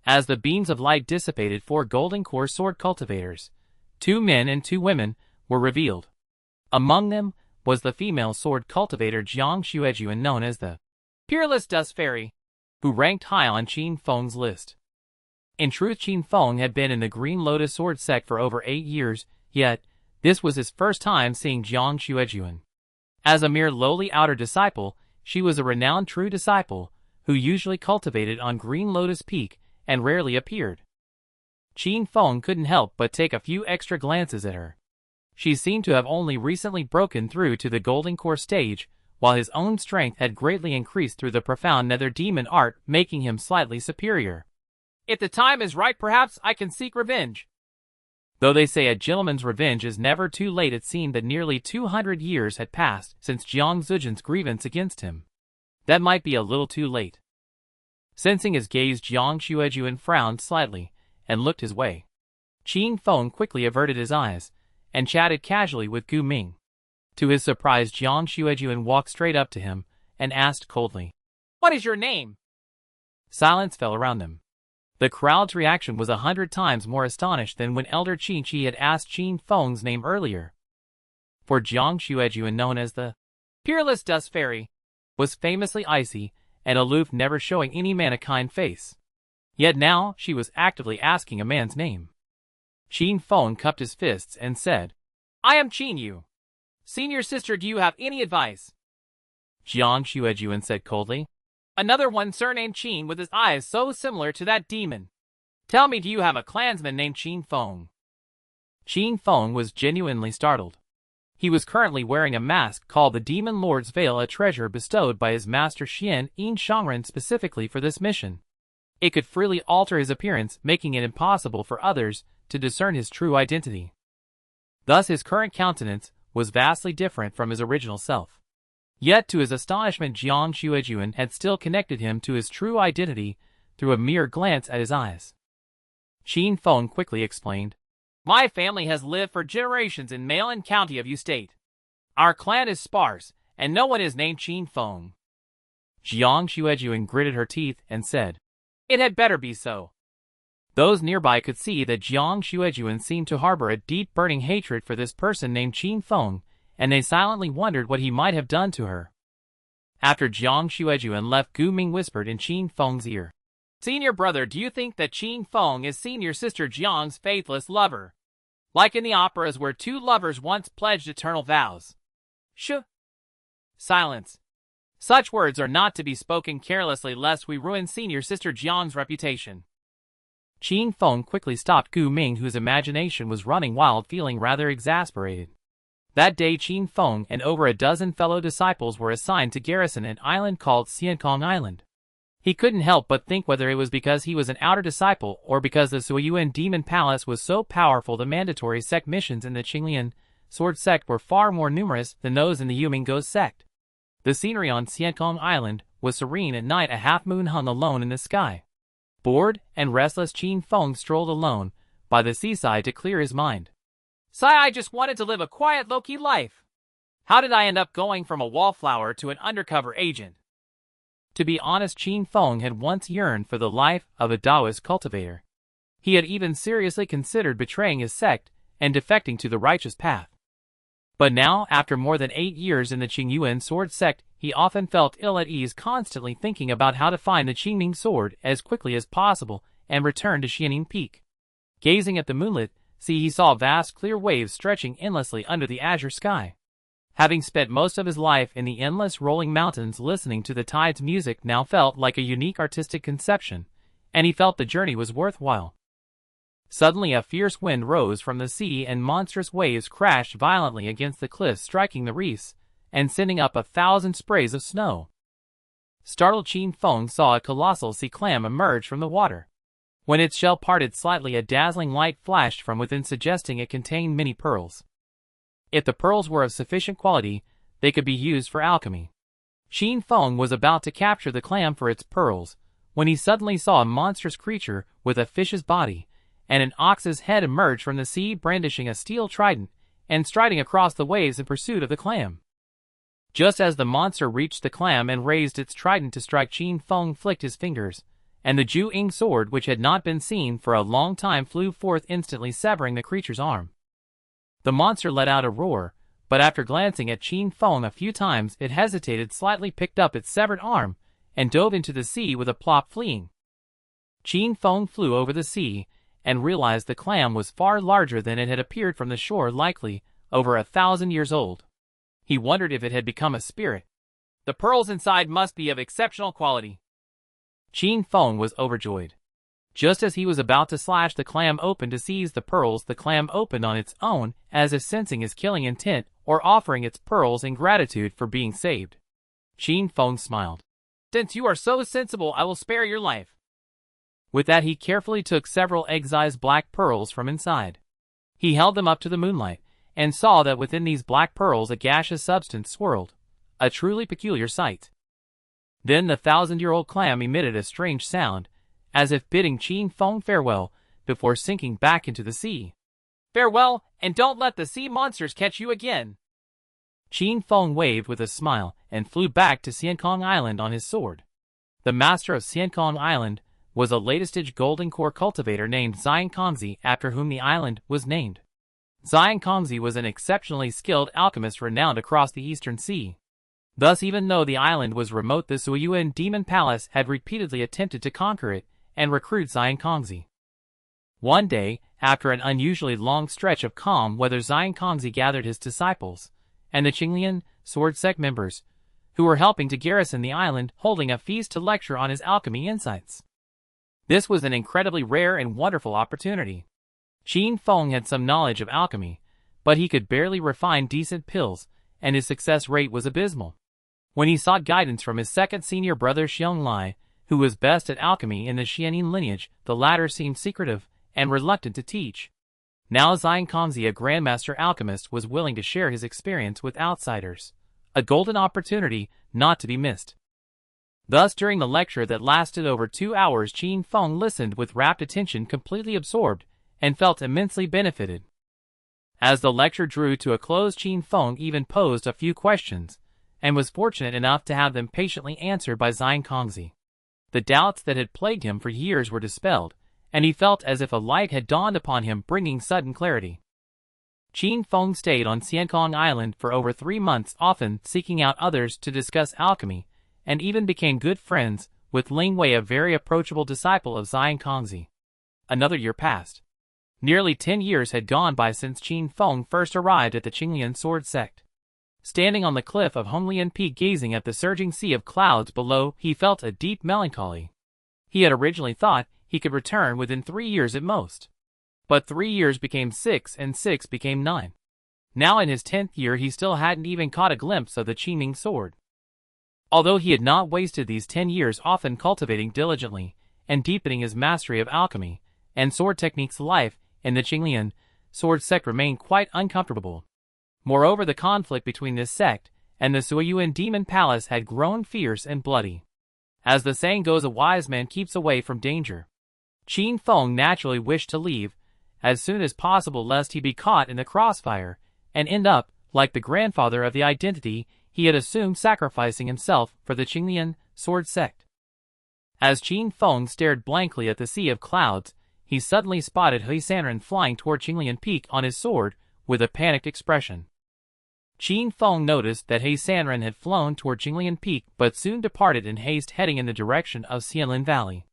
As the beams of light dissipated, 4 golden core sword cultivators, 2 men and 2 women, were revealed. Among them was the female sword cultivator Jiang Xuejuan, known as the Peerless Dust Fairy, who ranked high on Qin Feng's list. In truth, Qin Feng had been in the Green Lotus Sword sect for over 8 years, yet this was his first time seeing Jiang Xuejuan. As a mere lowly outer disciple, she was a renowned true disciple, who usually cultivated on Green Lotus Peak and rarely appeared. Qin Feng couldn't help but take a few extra glances at her. She seemed to have only recently broken through to the Golden Core stage, while his own strength had greatly increased through the profound nether demon art, making him slightly superior. If the time is right, perhaps I can seek revenge. Though they say a gentleman's revenge is never too late, it seemed that nearly 200 years had passed since Jiang Zujin's grievance against him. That might be a little too late. Sensing his gaze, Jiang Xuejuan frowned slightly and looked his way. Qin Feng quickly averted his eyes and chatted casually with Gu Ming. To his surprise, Jiang Xuejuan walked straight up to him and asked coldly, What is your name? Silence fell around them. The crowd's reaction was 100 times more astonished than when Elder Qin Shi had asked Qin Feng's name earlier. For Jiang Xuejuan, known as the Peerless Dust Fairy, was famously icy and aloof, never showing any man a kind face. Yet now she was actively asking a man's name. Qin Feng cupped his fists and said, I am Qin Yu, Senior sister, do you have any advice? Jiang Xuejuan said coldly. Another one surnamed Qin with his eyes so similar to that demon. Tell me, do you have a clansman named Qin Feng? Qin Feng was genuinely startled. He was currently wearing a mask called the Demon Lord's Veil, a treasure bestowed by his master Xian Yin Shangren specifically for this mission. It could freely alter his appearance, making it impossible for others to discern his true identity. Thus his current countenance was vastly different from his original self. Yet to his astonishment, Jiang Xuejuan had still connected him to his true identity through a mere glance at his eyes. Qin Feng quickly explained, My family has lived for generations in Malan County of Yu State. Our clan is sparse, and no one is named Qin Feng. Jiang Xuejuan gritted her teeth and said, It had better be so. Those nearby could see that Jiang Xuejuan seemed to harbor a deep burning hatred for this person named Qin Feng, and they silently wondered what he might have done to her. After Jiang Xuejuan left, Gu Ming whispered in Qin Feng's ear, Senior brother, do you think that Qin Feng is senior sister Jiang's faithless lover? Like in the operas where two lovers once pledged eternal vows. Silence. Such words are not to be spoken carelessly lest we ruin senior sister Jiang's reputation. Qin Feng quickly stopped Gu Ming, whose imagination was running wild, feeling rather exasperated. That day Qin Feng and over a dozen fellow disciples were assigned to garrison an island called Xiankong Island. He couldn't help but think whether it was because he was an outer disciple or because the Suiyuan Demon Palace was so powerful the mandatory sect missions in the Qinglian Sword Sect were far more numerous than those in the Yuminggo Sect. The scenery on Xiankong Island was serene at night. A half-moon hung alone in the sky. Bored and restless, Qin Feng strolled alone by the seaside to clear his mind. I just wanted to live a quiet, low-key life. How did I end up going from a wallflower to an undercover agent? To be honest, Qin Feng had once yearned for the life of a Taoist cultivator. He had even seriously considered betraying his sect and defecting to the righteous path. But now, after more than 8 years in the Qingyuan Sword Sect, he often felt ill at ease, constantly thinking about how to find the Qingming sword as quickly as possible and return to Xianing Peak. Gazing at the moonlit sea, he saw vast clear waves stretching endlessly under the azure sky. Having spent most of his life in the endless rolling mountains, listening to the tide's music now felt like a unique artistic conception, and he felt the journey was worthwhile. Suddenly a fierce wind rose from the sea and monstrous waves crashed violently against the cliffs, striking the reefs and sending up 1,000 sprays of snow. Startled, Qin Feng saw a colossal sea clam emerge from the water. When its shell parted slightly, a dazzling light flashed from within, suggesting it contained many pearls. If the pearls were of sufficient quality, they could be used for alchemy. Qin Feng was about to capture the clam for its pearls, when he suddenly saw a monstrous creature with a fish's body and an ox's head emerge from the sea, brandishing a steel trident and striding across the waves in pursuit of the clam. Just as the monster reached the clam and raised its trident to strike, Qin Feng flicked his fingers, and the Ju-Ing sword, which had not been seen for a long time, flew forth, instantly severing the creature's arm. The monster let out a roar, but after glancing at Qin Feng a few times, it hesitated slightly, picked up its severed arm, and dove into the sea with a plop, fleeing. Qin Feng flew over the sea and realized the clam was far larger than it had appeared from the shore, likely over 1,000 years old. He wondered if it had become a spirit. The pearls inside must be of exceptional quality. Qin Feng was overjoyed. Just as he was about to slash the clam open to seize the pearls, the clam opened on its own, as if sensing his killing intent or offering its pearls in gratitude for being saved. Qin Feng smiled. Since you are so sensible, I will spare your life. With that, he carefully took several egg-sized black pearls from inside. He held them up to the moonlight, and saw that within these black pearls a gaseous substance swirled, a truly peculiar sight. Then the 1,000-year-old clam emitted a strange sound, as if bidding Qin Feng farewell, before sinking back into the sea. Farewell, and don't let the sea monsters catch you again. Qin Feng waved with a smile and flew back to Xiankong Island on his sword. The master of Xiankong Island was a latest-stage golden core cultivator named Xian Kongzi, after whom the island was named. Xian Kongzi was an exceptionally skilled alchemist renowned across the Eastern Sea. Thus, even though the island was remote, the Suiyuan Demon Palace had repeatedly attempted to conquer it and recruit Xian Kongzi. One day, after an unusually long stretch of calm weather, Xian Kongzi gathered his disciples and the Qinglian sword sect members, who were helping to garrison the island, holding a feast to lecture on his alchemy insights. This was an incredibly rare and wonderful opportunity. Qin Feng had some knowledge of alchemy, but he could barely refine decent pills, and his success rate was abysmal. When he sought guidance from his second senior brother Xiong Lai, who was best at alchemy in the Xianin lineage, the latter seemed secretive and reluctant to teach. Now Xian Kongzi, a grandmaster alchemist, was willing to share his experience with outsiders, a golden opportunity not to be missed. Thus, during the lecture that lasted over 2 hours, Qin Feng listened with rapt attention, completely absorbed, and felt immensely benefited. As the lecture drew to a close, Qin Feng even posed a few questions, and was fortunate enough to have them patiently answered by Xian Kongzi. The doubts that had plagued him for years were dispelled, and he felt as if a light had dawned upon him, bringing sudden clarity. Qin Feng stayed on Xiankong Island for over 3 months, often seeking out others to discuss alchemy, and even became good friends with Ling Wei, a very approachable disciple of Xian Kongzi. Another year passed. Nearly 10 years had gone by since Qin Feng first arrived at the Qinglian sword sect. Standing on the cliff of Honglian Peak, gazing at the surging sea of clouds below, he felt a deep melancholy. He had originally thought he could return within 3 years at most. But 3 years became 6, and 6 became 9. Now in his 10th year, he still hadn't even caught a glimpse of the Qiming sword. Although he had not wasted these 10 years often cultivating diligently and deepening his mastery of alchemy and sword techniques, life in the Qinglian sword sect remained quite uncomfortable. Moreover, the conflict between this sect and the Suiyuan demon palace had grown fierce and bloody. As the saying goes, a wise man keeps away from danger. Qin Feng naturally wished to leave as soon as possible, lest he be caught in the crossfire and end up like the grandfather of the identity he had assumed, sacrificing himself for the Qinglian sword sect. As Qin Feng stared blankly at the sea of clouds, he suddenly spotted He Sanren flying toward Qinglian Peak on his sword with a panicked expression. Qin Feng noticed that He Sanren had flown toward Qinglian Peak, but soon departed in haste, heading in the direction of Xianlin Valley.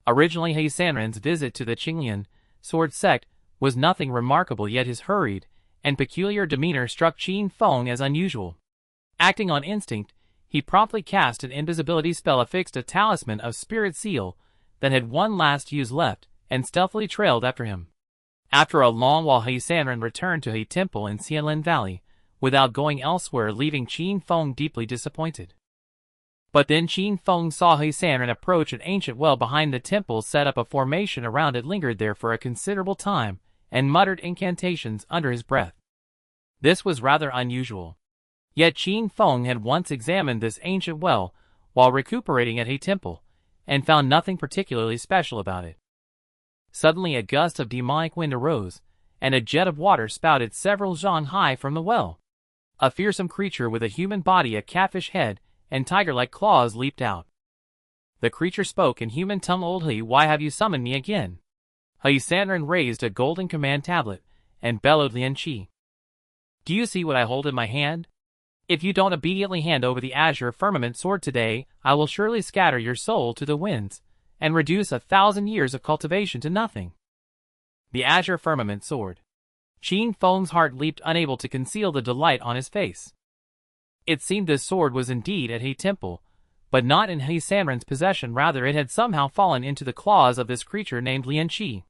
Originally, He Sanren's visit to the Qinglian sword sect was nothing remarkable, yet his hurried and peculiar demeanor struck Qin Feng as unusual. Acting on instinct, he promptly cast an invisibility spell, affixed a talisman of spirit seal that had one last use left, and stealthily trailed after him. After a long while, He Sanren returned to a temple in Xianlin Valley, without going elsewhere, leaving Qin Feng deeply disappointed. But then Qin Feng saw He Sanren approach an ancient well behind the temple, set up a formation around it, lingered there for a considerable time, and muttered incantations under his breath. This was rather unusual. Yet Qin Feng had once examined this ancient well while recuperating at a temple, and found nothing particularly special about it. Suddenly a gust of demonic wind arose, and a jet of water spouted several zhang high from the well. A fearsome creature with a human body, a catfish head, and tiger-like claws leaped out. The creature spoke in human tongue. "Old He, why have you summoned me again?" He Sanren raised a golden command tablet and bellowed, "Lian Qi, do you see what I hold in my hand? If you don't obediently hand over the azure firmament sword today, I will surely scatter your soul to the winds and reduce 1,000 years of cultivation to nothing." The azure firmament sword. Qin Feng's heart leaped, unable to conceal the delight on his face. It seemed this sword was indeed at a temple, but not in He Sanren's possession. Rather, it had somehow fallen into the claws of this creature named Lian Qi.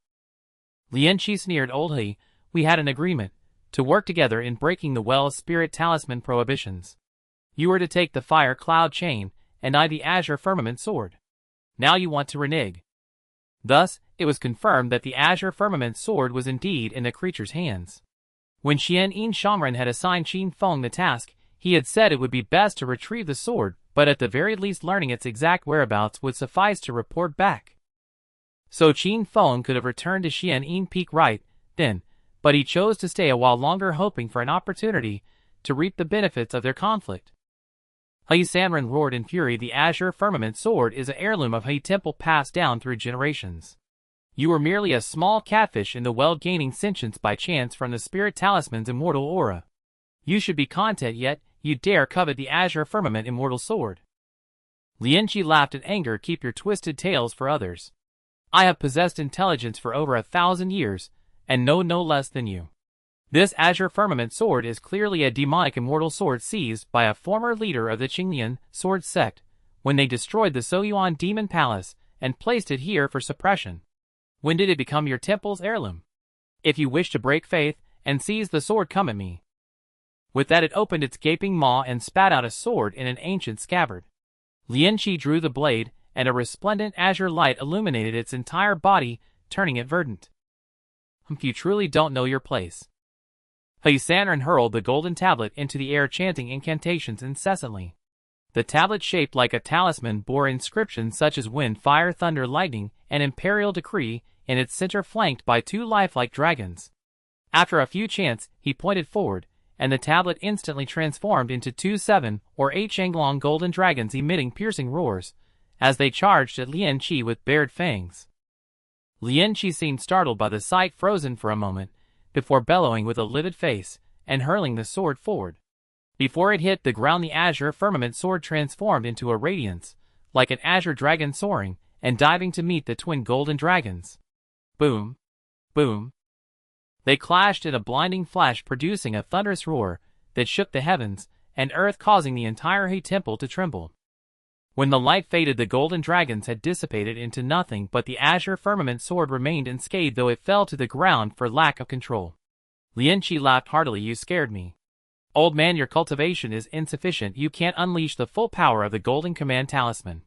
Lian Qi sneered, "Old He, we had an agreement to work together in breaking the well's spirit talisman prohibitions. You were to take the fire cloud chain, and I the azure firmament sword. Now you want to renege." Thus, it was confirmed that the azure firmament sword was indeed in the creature's hands. When Xianyin Shangren had assigned Qin Feng the task, he had said it would be best to retrieve the sword, but at the very least learning its exact whereabouts would suffice to report back. So Qin Feng could have returned to Xianyin Peak right then, but he chose to stay a while longer, hoping for an opportunity to reap the benefits of their conflict. He Sanren roared in fury, "The azure firmament sword is an heirloom of He Temple, passed down through generations. You were merely a small catfish in the well, gaining sentience by chance from the spirit talisman's immortal aura. You should be content, yet you dare covet the azure firmament immortal sword." Lian Qi laughed in anger, "Keep your twisted tales for others. I have possessed intelligence for over 1,000 years, and know no less than you. This azure firmament sword is clearly a demonic immortal sword seized by a former leader of the Qin sword sect when they destroyed the Soyuan demon palace and placed it here for suppression. When did it become your temple's heirloom? If you wish to break faith and seize the sword, come at me. With that, it opened its gaping maw and spat out a sword in an ancient scabbard. Lian Qi drew the blade, and a resplendent azure light illuminated its entire body, turning it verdant. You truly don't know your place. He Sanren hurled the golden tablet into the air, chanting incantations incessantly. The tablet, shaped like a talisman, bore inscriptions such as wind, fire, thunder, lightning, and imperial decree, in its center flanked by two lifelike dragons. After a few chants, he pointed forward, and the tablet instantly transformed into 2 7 or 8 Shanglong golden dragons emitting piercing roars, as they charged at Lian Qi with bared fangs. Lian Qi seemed startled by the sight, frozen for a moment, before bellowing with a livid face, and hurling the sword forward. Before it hit the ground, the azure firmament sword transformed into a radiance, like an azure dragon soaring and diving to meet the twin golden dragons. Boom! Boom! They clashed in a blinding flash, producing a thunderous roar that shook the heavens and earth, causing the entire He temple to tremble. When the light faded, the golden dragons had dissipated into nothing, but the azure firmament sword remained unscathed, though it fell to the ground for lack of control. Lian Qi laughed heartily. You scared me. Old man, your cultivation is insufficient. You can't unleash the full power of the golden command talisman.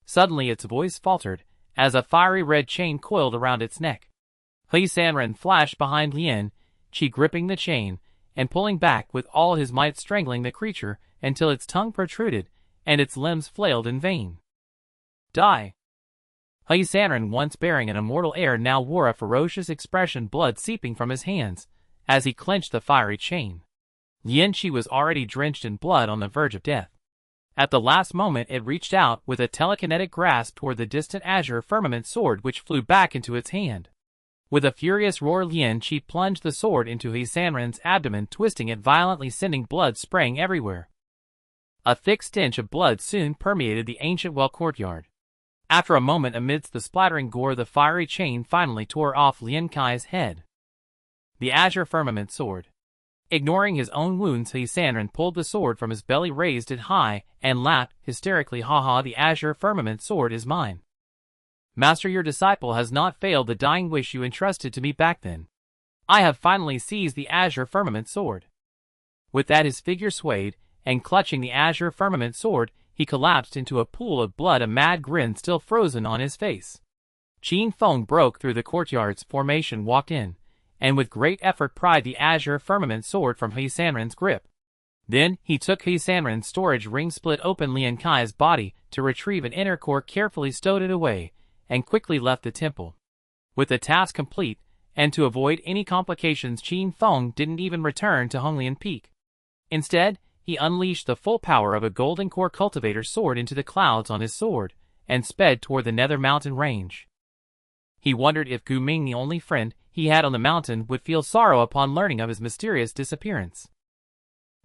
Suddenly its voice faltered, as a fiery red chain coiled around its neck. He Sanren flashed behind Lian Qi, gripping the chain and pulling back with all his might, strangling the creature until its tongue protruded and its limbs flailed in vain. Die! He Sanren, once bearing an immortal air, now wore a ferocious expression, blood seeping from his hands as he clenched the fiery chain. Lian Qi was already drenched in blood, on the verge of death. At the last moment, it reached out with a telekinetic grasp toward the distant azure firmament sword, which flew back into its hand. With a furious roar, Lian Qi plunged the sword into He Sanren's abdomen, twisting it violently, sending blood spraying everywhere. A thick stench of blood soon permeated the ancient well courtyard. After a moment, amidst the splattering gore, the fiery chain finally tore off Lian Kai's head. The azure firmament sword. Ignoring his own wounds, He Sanren pulled the sword from his belly, raised it high, and laughed hysterically. Ha ha, the azure firmament sword is mine. Master, your disciple has not failed the dying wish you entrusted to me back then. I have finally seized the azure firmament sword. With that, his figure swayed, and clutching the azure firmament sword, he collapsed into a pool of blood, a mad grin still frozen on his face. Qin Feng broke through the courtyard's formation, walked in, and with great effort pried the azure firmament sword from He Sanren's grip. Then he took He Sanren's storage ring, split open Lian Kai's body to retrieve an inner core, carefully stowed it away, and quickly left the temple. With the task complete, and to avoid any complications, Qin Feng didn't even return to Honglian Peak. Instead, he unleashed the full power of a golden core cultivator sword into the clouds on his sword, and sped toward the nether mountain range. He wondered if Gu Ming, the only friend he had on the mountain, would feel sorrow upon learning of his mysterious disappearance.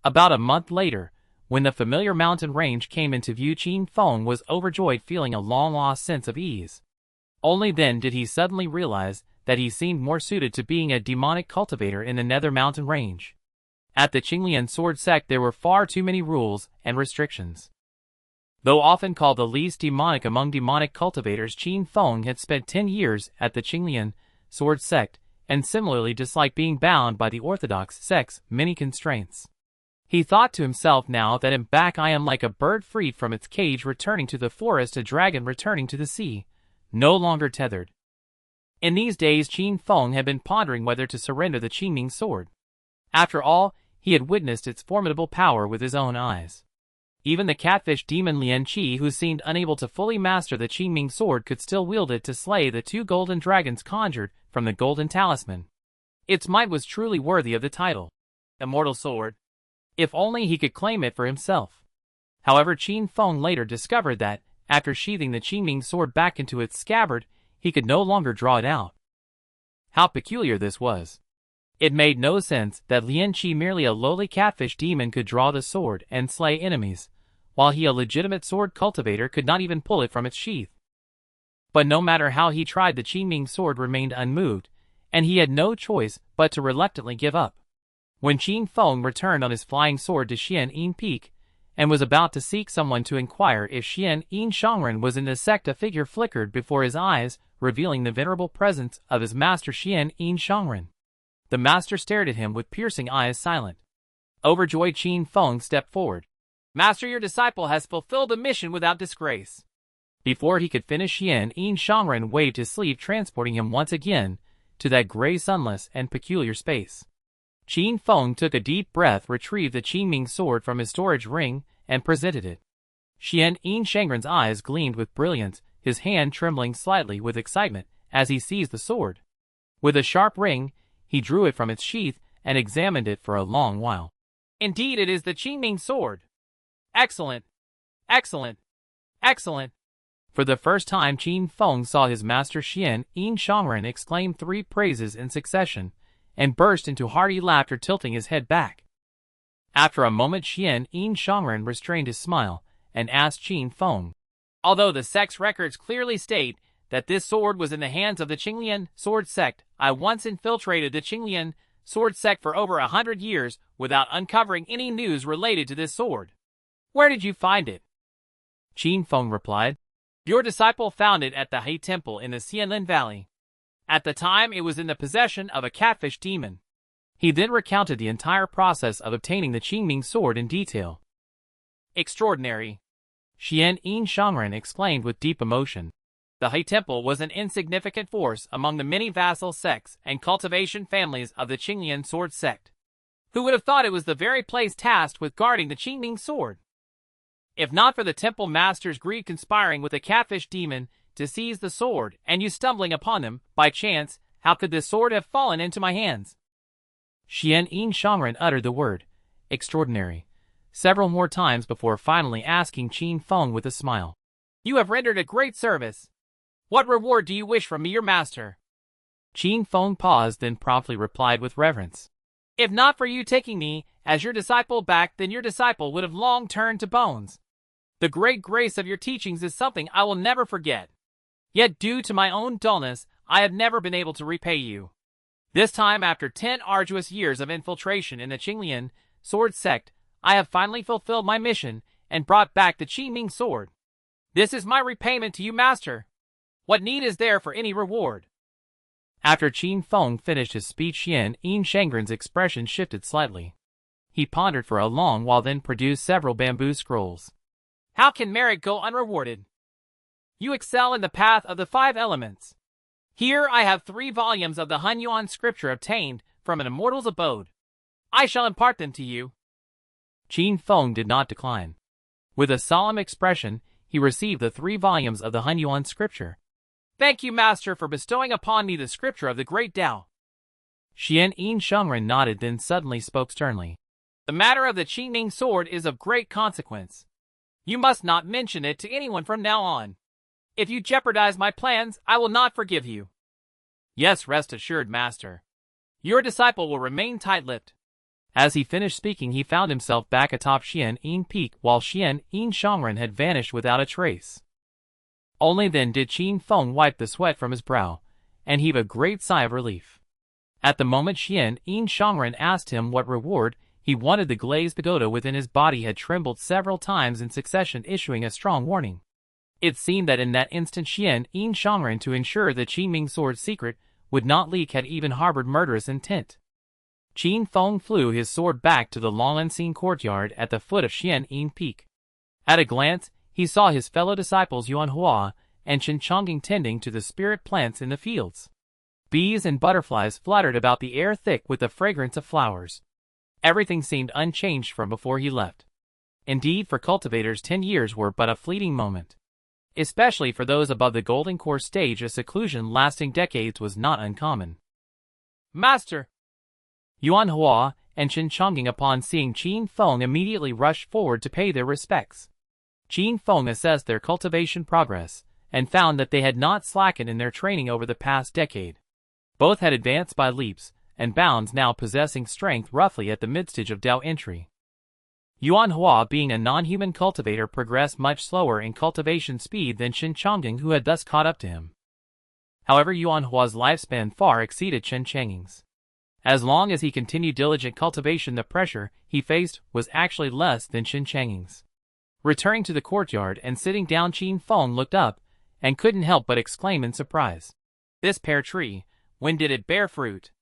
About a month later, when the familiar mountain range came into view, Qin Feng was overjoyed, feeling a long-lost sense of ease. Only then did he suddenly realize that he seemed more suited to being a demonic cultivator in the nether mountain range. At the Qinglian sword sect, there were far too many rules and restrictions. Though often called the least demonic among demonic cultivators, Qin Feng had spent 10 years at the Qinglian sword sect, and similarly disliked being bound by the orthodox sect's many constraints. He thought to himself, now that I'm back, I am like a bird freed from its cage, returning to the forest, a dragon returning to the sea, no longer tethered. In these days, Qin Feng had been pondering whether to surrender the Qinming sword. After all, he had witnessed its formidable power with his own eyes. Even the catfish demon Lian Qi, who seemed unable to fully master the Qinming sword, could still wield it to slay the 2 golden dragons conjured from the golden talisman. Its might was truly worthy of the title, Immortal Sword. If only he could claim it for himself. However, Qin Feng later discovered that, after sheathing the Qinming sword back into its scabbard, he could no longer draw it out. How peculiar this was. It made no sense that Lian Qi, merely a lowly catfish demon, could draw the sword and slay enemies, while he, a legitimate sword cultivator, could not even pull it from its sheath. But no matter how he tried, the Qinming sword remained unmoved, and he had no choice but to reluctantly give up. When Qin Feng returned on his flying sword to Xian'an Peak, and was about to seek someone to inquire if Xian'an Shangren was in the sect, a figure flickered before his eyes, revealing the venerable presence of his master Xian'an Shangren. The master stared at him with piercing eyes, silent. Overjoyed, Qin Feng stepped forward. Master, your disciple has fulfilled the mission without disgrace. Before he could finish, Xian'an Shangren waved his sleeve, transporting him once again to that gray, sunless, and peculiar space. Qin Feng took a deep breath, retrieved the Qingming sword from his storage ring, and presented it. Xian'an Shangren's eyes gleamed with brilliance, his hand trembling slightly with excitement as he seized the sword. With a sharp ring, he drew it from its sheath and examined it for a long while. Indeed, it is the Qingming sword. Excellent! Excellent! Excellent! For the first time, Qin Feng saw his master Xian'an Shangren exclaim 3 praises in succession, and burst into hearty laughter, tilting his head back. After a moment, Xian'an Shangren restrained his smile, and asked Qin Feng, although the sect's records clearly state that this sword was in the hands of the Qinglian sword sect, I once infiltrated the Qinglian sword sect for over 100 years without uncovering any news related to this sword. Where did you find it? Qin Feng replied, your disciple found it at the He Temple in the Xianlin Valley. At the time, it was in the possession of a catfish demon. He then recounted the entire process of obtaining the Qingming sword in detail. Extraordinary! Xian'an Shangren exclaimed with deep emotion. The He Temple was an insignificant force among the many vassal sects and cultivation families of the Qinglian sword sect. Who would have thought it was the very place tasked with guarding the Qingming sword? If not for the temple master's greed conspiring with the catfish demon to seize the sword, and you stumbling upon them by chance, how could this sword have fallen into my hands? Xian'an Shangren uttered the word, extraordinary, several more times before finally asking Qin Feng with a smile. You have rendered a great service. What reward do you wish from me, your master? Qin Feng paused, then promptly replied with reverence. If not for you taking me as your disciple back, then your disciple would have long turned to bones. The great grace of your teachings is something I will never forget. Yet due to my own dullness, I have never been able to repay you. This time, after 10 arduous years of infiltration in the Qinglian sword sect, I have finally fulfilled my mission and brought back the Qingming sword. This is my repayment to you, master. What need is there for any reward? After Qin Feng finished his speech, Xian'an Shangren's expression shifted slightly. He pondered for a long while, then produced several bamboo scrolls. How can merit go unrewarded? You excel in the path of the 5 elements. Here I have 3 volumes of the Hunyuan scripture obtained from an immortal's abode. I shall impart them to you. Qin Feng did not decline. With a solemn expression, he received the 3 volumes of the Hunyuan scripture. Thank you, master, for bestowing upon me the scripture of the great Dao. Xian'an Shangren nodded, then suddenly spoke sternly. The matter of the Qingming sword is of great consequence. You must not mention it to anyone from now on. If you jeopardize my plans, I will not forgive you. Yes, rest assured, master. Your disciple will remain tight-lipped. As he finished speaking, he found himself back atop Xian'an Peak, while Xian'an Shangren had vanished without a trace. Only then did Qin Feng wipe the sweat from his brow, and heave a great sigh of relief. At the moment Xian'an Shangren asked him what reward he wanted, the glazed pagoda within his body had trembled several times in succession, issuing a strong warning. It seemed that in that instant Xian'an Shangren, to ensure the Qingming sword's secret would not leak, had even harbored murderous intent. Qin Feng flew his sword back to the long unseen courtyard at the foot of Xian'an Peak. At a glance, he saw his fellow disciples Yuan Hua and Chen Chongqing tending to the spirit plants in the fields. Bees and butterflies fluttered about the air, thick with the fragrance of flowers. Everything seemed unchanged from before he left. Indeed, for cultivators 10 years were but a fleeting moment. Especially for those above the golden core stage, a seclusion lasting decades was not uncommon. Master! Yuan Hua and Chen Chongqing, upon seeing Qin Feng, immediately rushed forward to pay their respects. Qin Feng assessed their cultivation progress, and found that they had not slackened in their training over the past decade. Both had advanced by leaps and bounds, now possessing strength roughly at the midstage of Dao entry. Yuan Hua, being a non-human cultivator, progressed much slower in cultivation speed than Chen Chongqing, who had thus caught up to him. However, Yuan Hua's lifespan far exceeded Chen Chongqing's. As long as he continued diligent cultivation, the pressure he faced was actually less than Qin Chang's. Returning to the courtyard and sitting down, Qin Feng looked up and couldn't help but exclaim in surprise. This pear tree, when did it bear fruit?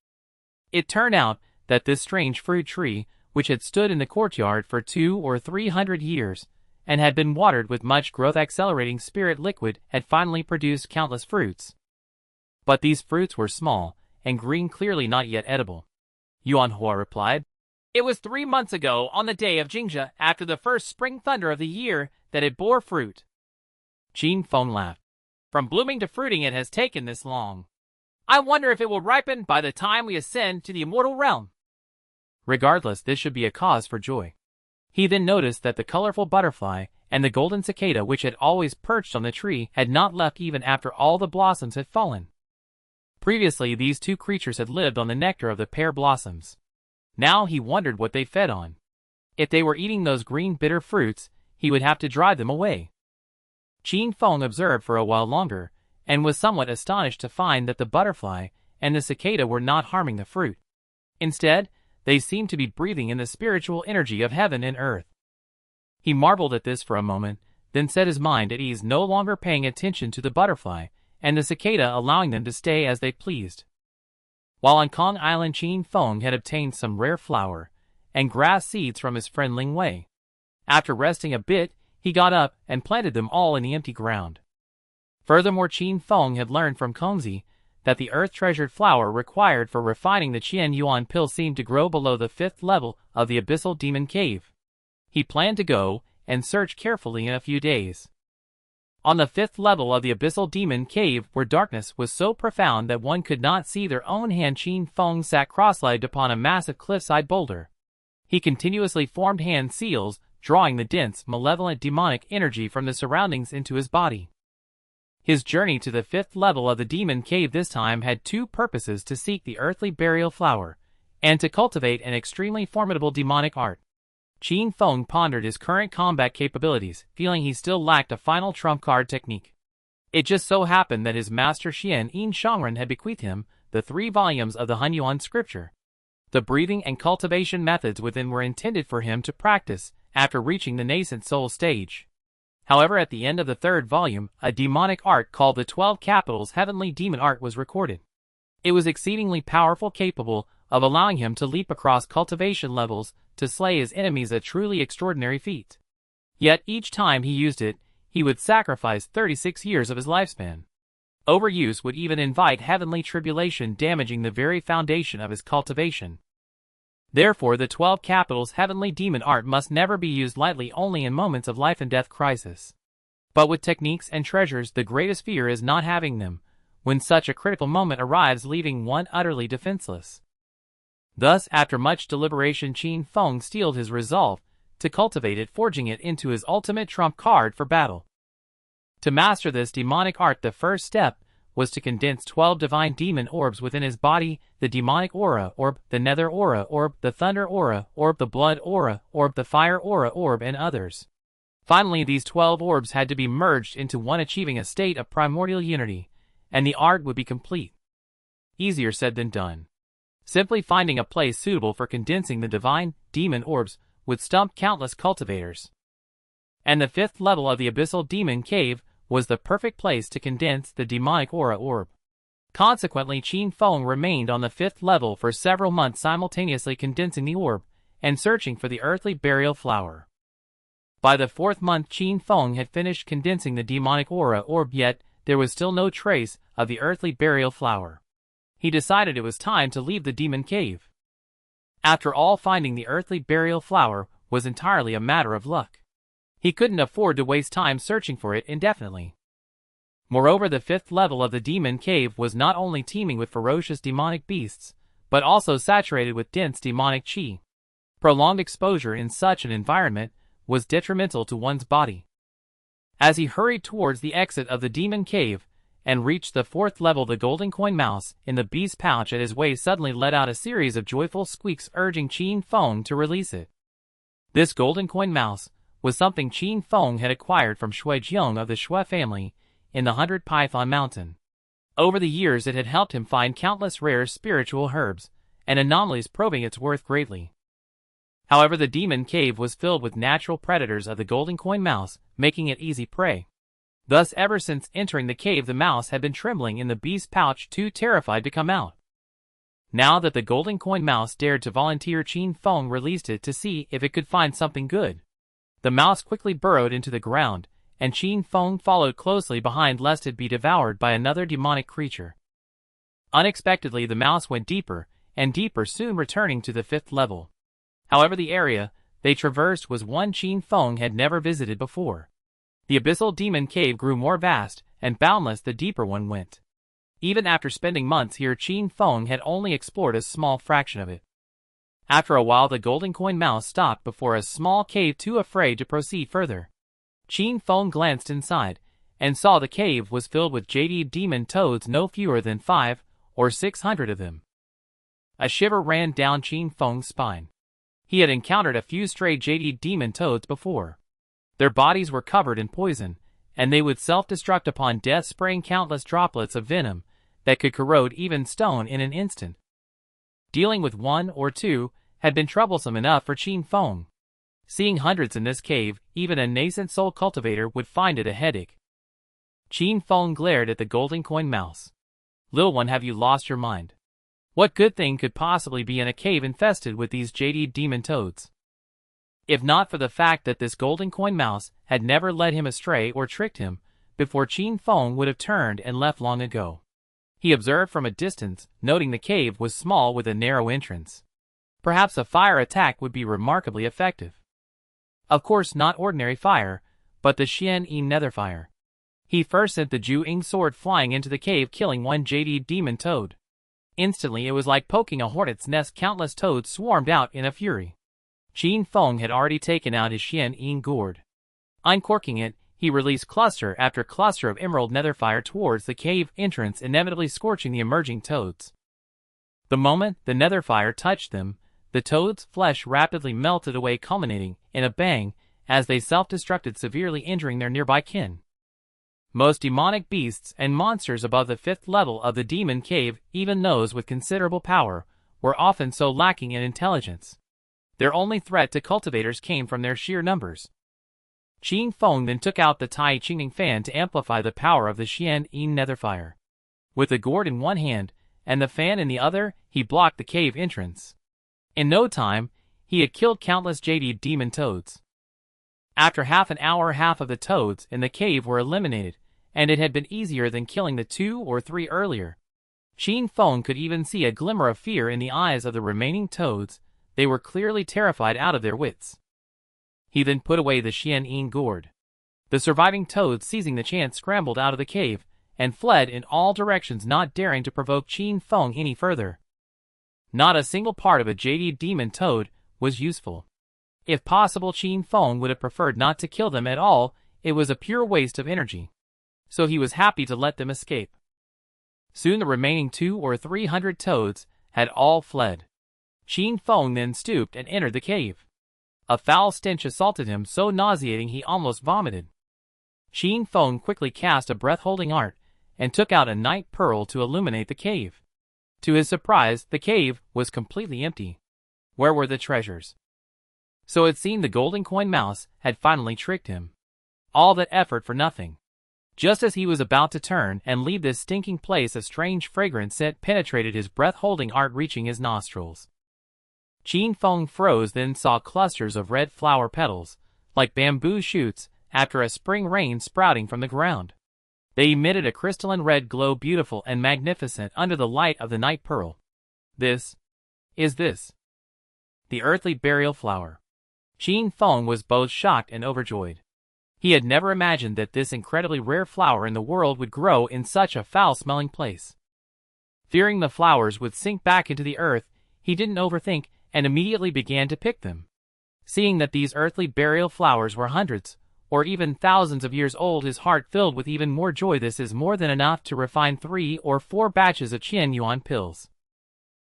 It turned out that this strange fruit tree, which had stood in the courtyard for 200 or 300 years, and had been watered with much growth-accelerating spirit liquid, had finally produced countless fruits. But these fruits were small and green, clearly not yet edible. Yuan Hua replied, "It was 3 months ago on the day of Jingzha, after the first spring thunder of the year, that it bore fruit." Qin Feng laughed. "From blooming to fruiting it has taken this long. I wonder if it will ripen by the time we ascend to the immortal realm." Regardless, this should be a cause for joy. He then noticed that the colorful butterfly and the golden cicada, which had always perched on the tree, had not left even after all the blossoms had fallen. Previously, these two creatures had lived on the nectar of the pear blossoms. Now he wondered what they fed on. If they were eating those green bitter fruits, he would have to drive them away. Qin Feng observed for a while longer, and was somewhat astonished to find that the butterfly and the cicada were not harming the fruit. Instead, they seemed to be breathing in the spiritual energy of heaven and earth. He marveled at this for a moment, then set his mind at ease, no longer paying attention to the butterfly and the cicada, allowing them to stay as they pleased. While on Kong Island, Qin Feng had obtained some rare flower and grass seeds from his friend Ling Wei. After resting a bit, he got up and planted them all in the empty ground. Furthermore, Qin Feng had learned from Kongzi that the earth-treasured flower required for refining the Qian Yuan pill seemed to grow below the 5th level of the abyssal demon cave. He planned to go and search carefully in a few days. On the 5th level of the abyssal demon cave, where darkness was so profound that one could not see their own hand, Qin Feng sat cross-legged upon a massive cliffside boulder. He continuously formed hand seals, drawing the dense, malevolent demonic energy from the surroundings into his body. His journey to the 5th level of the demon cave this time had two purposes: to seek the earthly burial flower, and to cultivate an extremely formidable demonic art. Qin Feng pondered his current combat capabilities, feeling he still lacked a final trump card technique. It just so happened that his master Xian Yin Shangren had bequeathed him the 3 volumes of the Hunyuan scripture. The breathing and cultivation methods within were intended for him to practice after reaching the nascent soul stage. However, at the end of the 3rd volume, a demonic art called the 12 Capitals Heavenly Demon Art was recorded. It was exceedingly powerful, capable of allowing him to leap across cultivation levels to slay his enemies, a truly extraordinary feat. Yet each time he used it, he would sacrifice 36 years of his lifespan. Overuse would even invite heavenly tribulation, damaging the very foundation of his cultivation. Therefore, the 12 Capitals Heavenly Demon Art must never be used lightly, only in moments of life and death crisis. But with techniques and treasures, the greatest fear is not having them when such a critical moment arrives, leaving one utterly defenseless. Thus, after much deliberation, Qin Feng steeled his resolve to cultivate it, forging it into his ultimate trump card for battle. To master this demonic art, the first step was to condense 12 divine demon orbs within his body: the demonic aura orb, the nether aura orb, the thunder aura orb, the blood aura orb, the fire aura orb, and others. Finally, these 12 orbs had to be merged into one, achieving a state of primordial unity, and the art would be complete. Easier said than done. Simply finding a place suitable for condensing the divine demon orbs would stump countless cultivators. And the 5th level of the abyssal demon cave was the perfect place to condense the demonic aura orb. Consequently, Qin Feng remained on the 5th level for several months, simultaneously condensing the orb and searching for the earthly burial flower. By the 4th month, Qin Feng had finished condensing the demonic aura orb, yet there was still no trace of the earthly burial flower. He decided it was time to leave the demon cave. After all, finding the earthly burial flower was entirely a matter of luck. He couldn't afford to waste time searching for it indefinitely. Moreover, the 5th level of the demon cave was not only teeming with ferocious demonic beasts, but also saturated with dense demonic qi. Prolonged exposure in such an environment was detrimental to one's body. As he hurried towards the exit of the demon cave and reached the 4th level, the golden coin mouse in the beast's pouch at his waist suddenly let out a series of joyful squeaks, urging Qin Feng to release it. This golden coin mouse was something Qin Feng had acquired from Shui Jiang of the Shui family in the 100 Python Mountain. Over the years, it had helped him find countless rare spiritual herbs and anomalies probing its worth greatly. However, the demon cave was filled with natural predators of the golden coin mouse, making it easy prey. Thus, ever since entering the cave, the mouse had been trembling in the beast's pouch, too terrified to come out. Now that the golden coin mouse dared to volunteer, Qin Feng released it to see if it could find something good. The mouse quickly burrowed into the ground, and Qin Feng followed closely behind lest it be devoured by another demonic creature. Unexpectedly, the mouse went deeper and deeper, soon returning to the 5th level. However, the area they traversed was one Qin Feng had never visited before. The abyssal demon cave grew more vast and boundless the deeper one went. Even after spending months here, Qin Feng had only explored a small fraction of it. After a while, the golden coin mouse stopped before a small cave, too afraid to proceed further. Qin Feng glanced inside and saw the cave was filled with jaded demon toads, no fewer than 500 or 600 of them. A shiver ran down Qin Feng's spine. He had encountered a few stray jaded demon toads before. Their bodies were covered in poison, and they would self-destruct upon death, spraying countless droplets of venom that could corrode even stone in an instant. Dealing with one or two had been troublesome enough for Qin Feng. Seeing hundreds in this cave, even a nascent soul cultivator would find it a headache. Qin Feng glared at the golden coin mouse. "Little one, have you lost your mind? What good thing could possibly be in a cave infested with these jaded demon toads?" If not for the fact that this golden coin mouse had never led him astray or tricked him before, Qin Feng would have turned and left long ago. He observed from a distance, noting the cave was small with a narrow entrance. Perhaps a fire attack would be remarkably effective. Of course, not ordinary fire, but the Xian Yi nether fire. He first sent the Ju Ying sword flying into the cave, killing one jaded demon toad. Instantly, it was like poking a hornet's nest. Countless toads swarmed out in a fury. Qin Feng had already taken out his Xian Yi gourd. Uncorking it, he released cluster after cluster of emerald nether fire towards the cave entrance, inevitably scorching the emerging toads. The moment the nether fire touched them, the toads' flesh rapidly melted away, culminating in a bang as they self-destructed, severely injuring their nearby kin. Most demonic beasts and monsters above the 5th level of the demon cave, even those with considerable power, were often so lacking in intelligence. Their only threat to cultivators came from their sheer numbers. Qin Feng then took out the Tai Chinging fan to amplify the power of the Xian Yi nether fire. With the gourd in one hand and the fan in the other, he blocked the cave entrance. In no time, he had killed countless jaded demon toads. After half an hour, half of the toads in the cave were eliminated, and it had been easier than killing the 2 or 3 earlier. Qin Feng could even see a glimmer of fear in the eyes of the remaining toads. They were clearly terrified out of their wits. He then put away the Xian Yi gourd. The surviving toads, seizing the chance, scrambled out of the cave and fled in all directions, not daring to provoke Qin Feng any further. Not a single part of a jaded demon toad was useful. If possible, Qin Feng would have preferred not to kill them at all. It was a pure waste of energy. So he was happy to let them escape. Soon the remaining 200 or 300 toads had all fled. Qin Feng then stooped and entered the cave. A foul stench assaulted him, so nauseating he almost vomited. Qin Feng quickly cast a breath-holding art and took out a night pearl to illuminate the cave. To his surprise, the cave was completely empty. Where were the treasures? So it seemed the golden coin mouse had finally tricked him. All that effort for nothing. Just as he was about to turn and leave this stinking place, a strange fragrance scent penetrated his breath-holding art, reaching his nostrils. Qin Feng froze, then saw clusters of red flower petals, like bamboo shoots after a spring rain, sprouting from the ground. They emitted a crystalline red glow, beautiful and magnificent under the light of the night pearl. This is the earthly burial flower. Qin Feng was both shocked and overjoyed. He had never imagined that this incredibly rare flower in the world would grow in such a foul-smelling place. Fearing the flowers would sink back into the earth, he didn't overthink and immediately began to pick them. Seeing that these earthly burial flowers were hundreds or even thousands of years old, his heart filled with even more joy. This is more than enough to refine 3 or 4 batches of Qian Yuan pills.